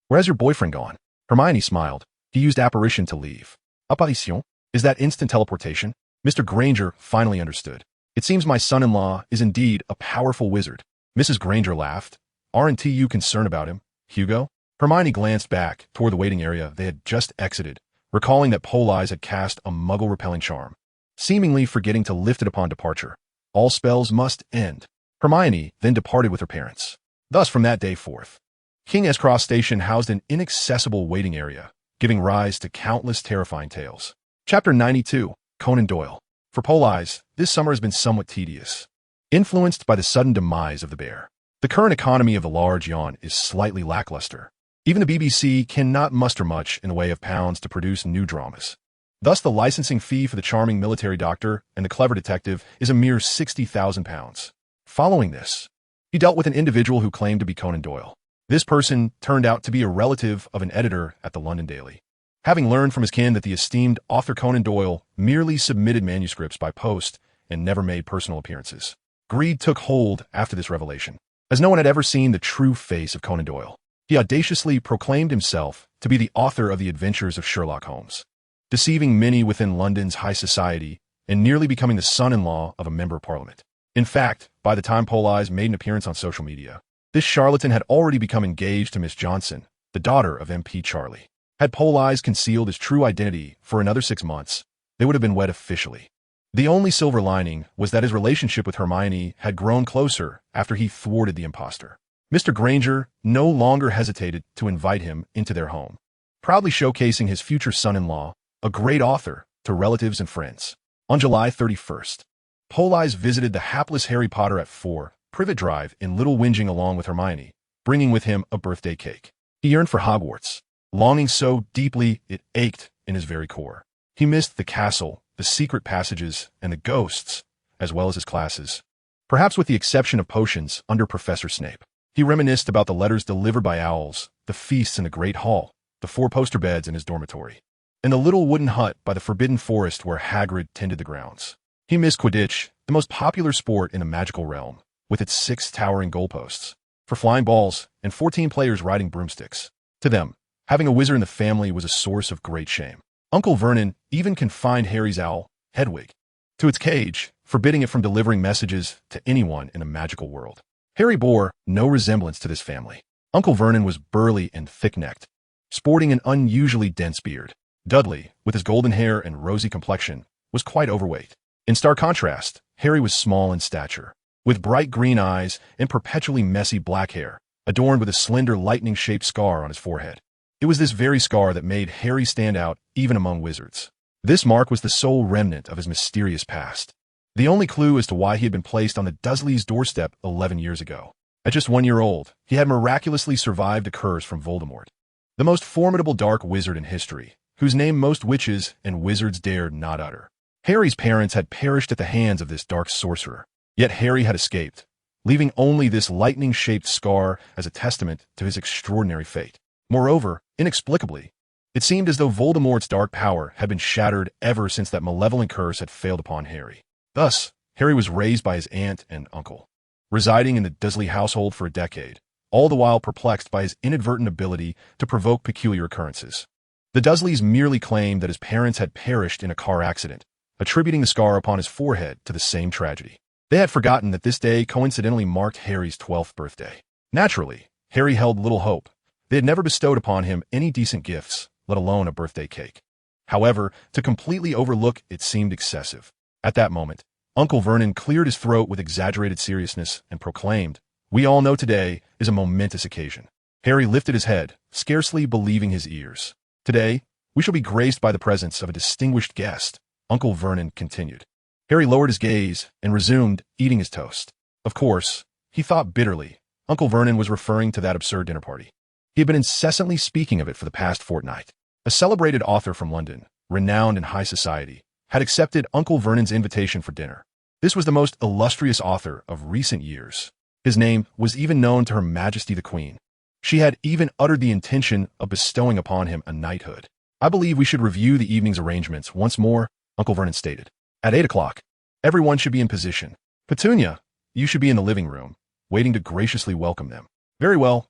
where has your boyfriend gone?" Hermione smiled. "He used apparition to leave." "Apparition? Is that instant teleportation?" Mr. Granger finally understood. "It seems my son-in-law is indeed a powerful wizard." Mrs. Granger laughed. "Aren't you concerned about him, Hugo?" Hermione glanced back toward the waiting area they had just exited, recalling that Politz had cast a muggle-repelling charm, seemingly forgetting to lift it upon departure. All spells must end. Hermione then departed with her parents. Thus, from that day forth, King's Cross Station housed an inaccessible waiting area, giving rise to countless terrifying tales. Chapter 92, Conan Doyle. For Politz, this summer has been somewhat tedious, influenced by the sudden demise of the bear. The current economy of the large yawn is slightly lackluster. Even the BBC cannot muster much in the way of pounds to produce new dramas. Thus, the licensing fee for the charming military doctor and the clever detective is a mere £60,000. Following this, he dealt with an individual who claimed to be Conan Doyle. This person turned out to be a relative of an editor at the London Daily. Having learned from his kin that the esteemed author Conan Doyle merely submitted manuscripts by post and never made personal appearances, greed took hold after this revelation. As no one had ever seen the true face of Conan Doyle, he audaciously proclaimed himself to be the author of the adventures of Sherlock Holmes, deceiving many within London's high society and nearly becoming the son-in-law of a member of parliament. In fact, by the time Politz made an appearance on social media, this charlatan had already become engaged to Miss Johnson, the daughter of MP Charlie. Had Politz concealed his true identity for another 6 months, they would have been wed officially. The only silver lining was that his relationship with Hermione had grown closer after he thwarted the impostor. Mr. Granger no longer hesitated to invite him into their home, proudly showcasing his future son-in-law, a great author, to relatives and friends. On July 31st, Politz visited the hapless Harry Potter at 4 Privet Drive in Little Whinging along with Hermione, bringing with him a birthday cake. He yearned for Hogwarts, longing so deeply it ached in his very core. He missed the castle, the secret passages, and the ghosts, as well as his classes. Perhaps with the exception of potions under Professor Snape. He reminisced about the letters delivered by owls, the feasts in the Great Hall, the 4 poster beds in his dormitory, and the little wooden hut by the forbidden forest where Hagrid tended the grounds. He missed Quidditch, the most popular sport in the magical realm, with its 6 towering goalposts, for flying balls, and 14 players riding broomsticks. To them, having a wizard in the family was a source of great shame. Uncle Vernon even confined Harry's owl, Hedwig, to its cage, forbidding it from delivering messages to anyone in the magical world. Harry bore no resemblance to this family. Uncle Vernon was burly and thick-necked, sporting an unusually dense beard. Dudley, with his golden hair and rosy complexion, was quite overweight. In stark contrast, Harry was small in stature, with bright green eyes and perpetually messy black hair, adorned with a slender lightning-shaped scar on his forehead. It was this very scar that made Harry stand out even among wizards. This mark was the sole remnant of his mysterious past, the only clue as to why he had been placed on the Dursleys' doorstep 11 years ago. At just 1 year old, he had miraculously survived a curse from Voldemort, the most formidable dark wizard in history, whose name most witches and wizards dared not utter. Harry's parents had perished at the hands of this dark sorcerer, yet Harry had escaped, leaving only this lightning-shaped scar as a testament to his extraordinary fate. Moreover, inexplicably, it seemed as though Voldemort's dark power had been shattered ever since that malevolent curse had failed upon Harry. Thus, Harry was raised by his aunt and uncle, residing in the Dursley household for a decade, all the while perplexed by his inadvertent ability to provoke peculiar occurrences. The Dursleys merely claimed that his parents had perished in a car accident, attributing the scar upon his forehead to the same tragedy. They had forgotten that this day coincidentally marked Harry's 12th birthday. Naturally, Harry held little hope. They had never bestowed upon him any decent gifts, let alone a birthday cake. However, to completely overlook it seemed excessive. At that moment, Uncle Vernon cleared his throat with exaggerated seriousness and proclaimed, "We all know today is a momentous occasion." Harry lifted his head, scarcely believing his ears. "Today, we shall be graced by the presence of a distinguished guest," Uncle Vernon continued. Harry lowered his gaze and resumed eating his toast. Of course, he thought bitterly, Uncle Vernon was referring to that absurd dinner party. He had been incessantly speaking of it for the past fortnight. A celebrated author from London, renowned in high society, had accepted Uncle Vernon's invitation for dinner. This was the most illustrious author of recent years. His name was even known to Her Majesty the Queen. She had even uttered the intention of bestowing upon him a knighthood. "I believe we should review the evening's arrangements once more," Uncle Vernon stated. "At 8 o'clock, everyone should be in position. Petunia, you should be in the living room, waiting to graciously welcome them." Very well,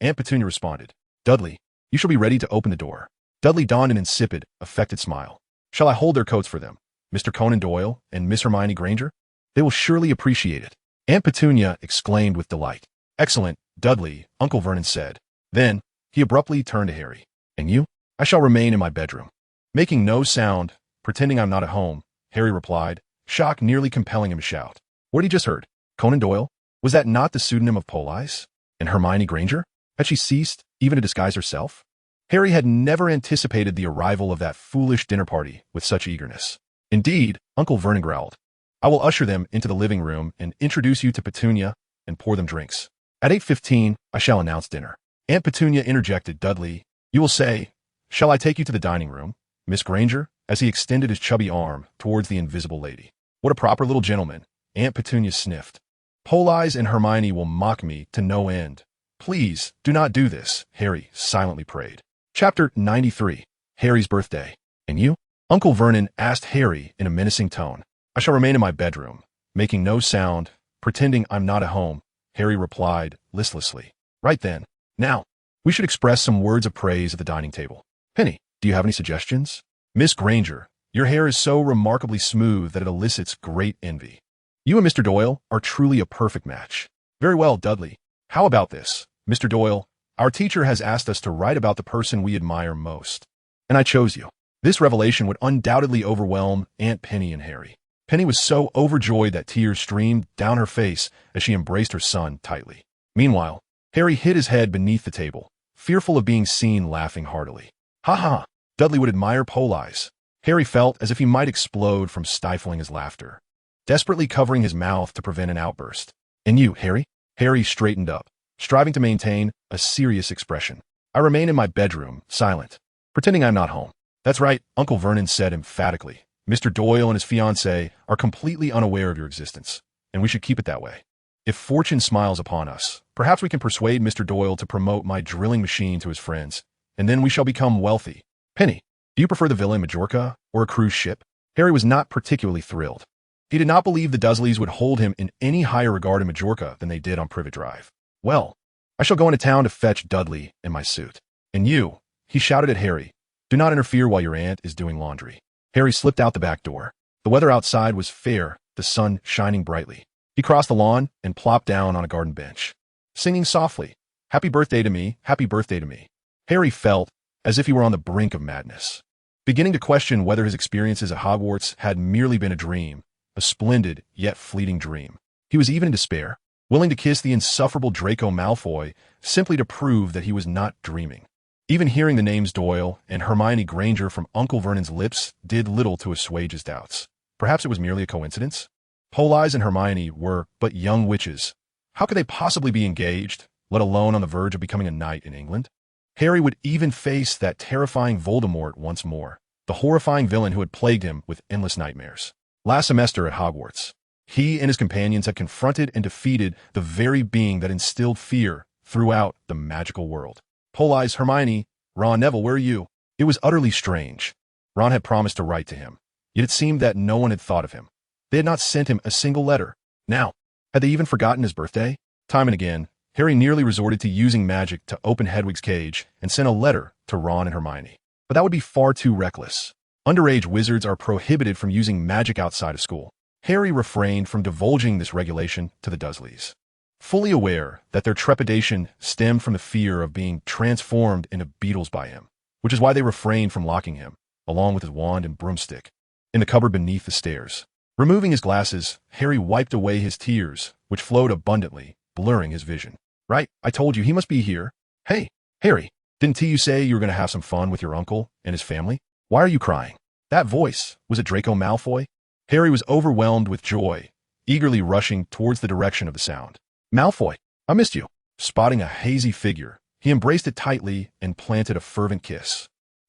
Aunt Petunia responded. "Dudley, you shall be ready to open the door." Dudley donned an insipid, affected smile. "Shall I hold their coats for them, Mr. Conan Doyle and Miss Hermione Granger? They will surely appreciate it." Aunt Petunia exclaimed with delight. "Excellent, Dudley," Uncle Vernon said. Then, he abruptly turned to Harry. "And you?" "I shall remain in my bedroom." Making no sound, pretending I'm not at home, Harry replied, shock nearly compelling him to shout. What had he just heard? Conan Doyle? Was that not the pseudonym of Politz? And Hermione Granger? Had she ceased even to disguise herself? Harry had never anticipated the arrival of that foolish dinner party with such eagerness. Indeed, Uncle Vernon growled, "I will usher them into the living room and introduce you to Petunia and pour them drinks. At 8:15, I shall announce dinner." Aunt Petunia interjected, "Dudley, you will say, 'Shall I take you to the dining room, Miss Granger?'" as he extended his chubby arm towards the invisible lady. "What a proper little gentleman," Aunt Petunia sniffed. "Politz and Hermione will mock me to no end. Please, do not do this," Harry silently prayed. Chapter 93. Harry's Birthday. "And you?" Uncle Vernon asked Harry in a menacing tone. "I shall remain in my bedroom." Making no sound, pretending I'm not at home, Harry replied listlessly. "Right then. Now, we should express some words of praise at the dining table. Penny, do you have any suggestions?" "Miss Granger, your hair is so remarkably smooth that it elicits great envy. You and Mr. Doyle are truly a perfect match." "Very well, Dudley. How about this? Mr. Doyle, our teacher has asked us to write about the person we admire most. And I chose you." This revelation would undoubtedly overwhelm Aunt Penny and Harry. Penny was so overjoyed that tears streamed down her face as she embraced her son tightly. Meanwhile, Harry hid his head beneath the table, fearful of being seen laughing heartily. "Ha ha! Dudley would admire Politz." Harry felt as if he might explode from stifling his laughter, desperately covering his mouth to prevent an outburst. "And you, Harry?" Harry straightened up, striving to maintain a serious expression. "I remain in my bedroom, silent, pretending I'm not home." "That's right," Uncle Vernon said emphatically. "Mr. Doyle and his fiancée are completely unaware of your existence, and we should keep it that way. If fortune smiles upon us, perhaps we can persuade Mr. Doyle to promote my drilling machine to his friends, and then we shall become wealthy. Penny, do you prefer the villa in Majorca or a cruise ship?" Harry was not particularly thrilled. He did not believe the Dursleys would hold him in any higher regard in Majorca than they did on Privet Drive. "Well, I shall go into town to fetch Dudley and my suit. And you," he shouted at Harry, "do not interfere while your aunt is doing laundry." Harry slipped out the back door. The weather outside was fair, the sun shining brightly. He crossed the lawn and plopped down on a garden bench, singing softly, "Happy birthday to me, happy birthday to me." Harry felt as if he were on the brink of madness, beginning to question whether his experiences at Hogwarts had merely been a dream, a splendid yet fleeting dream. He was even in despair, willing to kiss the insufferable Draco Malfoy simply to prove that he was not dreaming. Even hearing the names Doyle and Hermione Granger from Uncle Vernon's lips did little to assuage his doubts. Perhaps it was merely a coincidence. Politz and Hermione were but young witches, How could they possibly be engaged, let alone on the verge of becoming a knight in England? Harry would even face that terrifying Voldemort once more, the horrifying villain who had plagued him with endless nightmares. Last semester at Hogwarts, he and his companions had confronted and defeated the very being that instilled fear throughout the magical world. Politz, Hermione, Ron, Neville, where are you? It was utterly strange. Ron had promised to write to him, yet it seemed that no one had thought of him. They had not sent him a single letter. Now, had they even forgotten his birthday? Time and again, Harry nearly resorted to using magic to open Hedwig's cage and send a letter to Ron and Hermione. But that would be far too reckless. Underage wizards are prohibited from using magic outside of school. Harry refrained from divulging this regulation to the Dursleys, fully aware that their trepidation stemmed from the fear of being transformed into beetles by him, which is why they refrained from locking him, along with his wand and broomstick, in the cupboard beneath the stairs. Removing his glasses, Harry wiped away his tears, which flowed abundantly, blurring his vision. Right, I told you he must be here. Hey, Harry, didn't you say you were going to have some fun with your uncle and his family? Why are you crying? That voice, was it Draco Malfoy? Harry was overwhelmed with joy, eagerly rushing towards the direction of the sound. Malfoy, I missed you. Spotting a hazy figure, he embraced it tightly and planted a fervent kiss.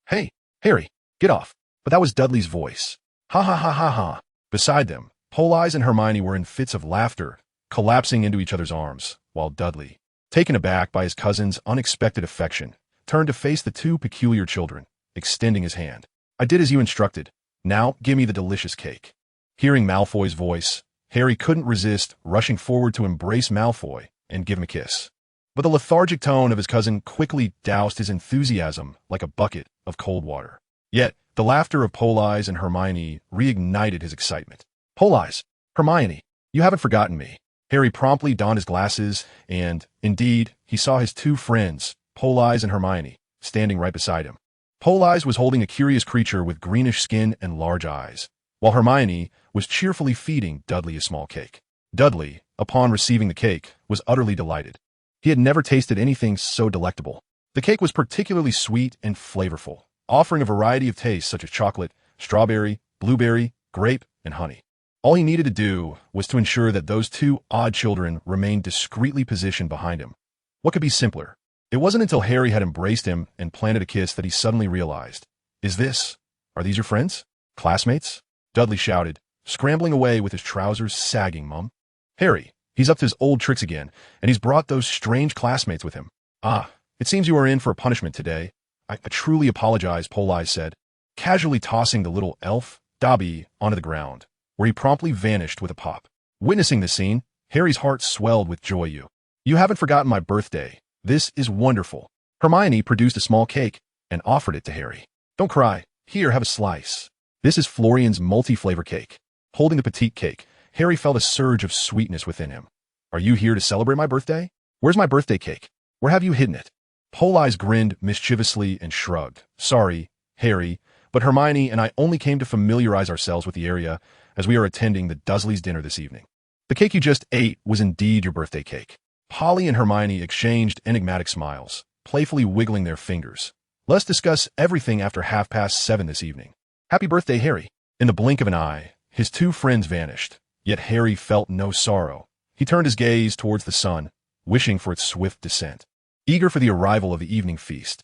Hey, Harry, get off. But that was Dudley's voice. Ha ha ha ha ha. Beside them, Politz and Hermione were in fits of laughter, collapsing into each other's arms, while Dudley, taken aback by his cousin's unexpected affection, turned to face the two peculiar children, extending his hand. I did as you instructed. Now give me the delicious cake. Hearing Malfoy's voice, Harry couldn't resist rushing forward to embrace Malfoy and give him a kiss. But the lethargic tone of his cousin quickly doused his enthusiasm like a bucket of cold water. Yet, the laughter of Politz and Hermione reignited his excitement. Politz, Hermione, you haven't forgotten me. Harry promptly donned his glasses, and, indeed, he saw his two friends, Politz and Hermione, standing right beside him. Politz was holding a curious creature with greenish skin and large eyes, while Hermione was cheerfully feeding Dudley a small cake. Dudley, upon receiving the cake, was utterly delighted. He had never tasted anything so delectable. The cake was particularly sweet and flavorful, offering a variety of tastes such as chocolate, strawberry, blueberry, grape, and honey. All he needed to do was to ensure that those two odd children remained discreetly positioned behind him. What could be simpler? It wasn't until Harry had embraced him and planted a kiss that he suddenly realized. Are these your friends? Classmates? Dudley shouted, scrambling away with his trousers sagging, Mum. Harry, he's up to his old tricks again, and he's brought those strange classmates with him. Ah, it seems you are in for a punishment today. I truly apologize, Politz said, casually tossing the little elf, Dobby, onto the ground, where he promptly vanished with a pop. Witnessing this scene, Harry's heart swelled with joy. You haven't forgotten my birthday. This is wonderful. Hermione produced a small cake and offered it to Harry. Don't cry. Here, have a slice. This is Florian's multi-flavor cake. Holding the petite cake, Harry felt a surge of sweetness within him. Are you here to celebrate my birthday? Where's my birthday cake? Where have you hidden it? Politz grinned mischievously and shrugged. Sorry, Harry, but Hermione and I only came to familiarize ourselves with the area as we are attending the Dursleys' dinner this evening. The cake you just ate was indeed your birthday cake. Polly and Hermione exchanged enigmatic smiles, playfully wiggling their fingers. Let's discuss everything after 7:30 this evening. Happy birthday, Harry. In the blink of an eye, his two friends vanished, yet Harry felt no sorrow. He turned his gaze towards the sun, wishing for its swift descent. Eager for the arrival of the evening feast,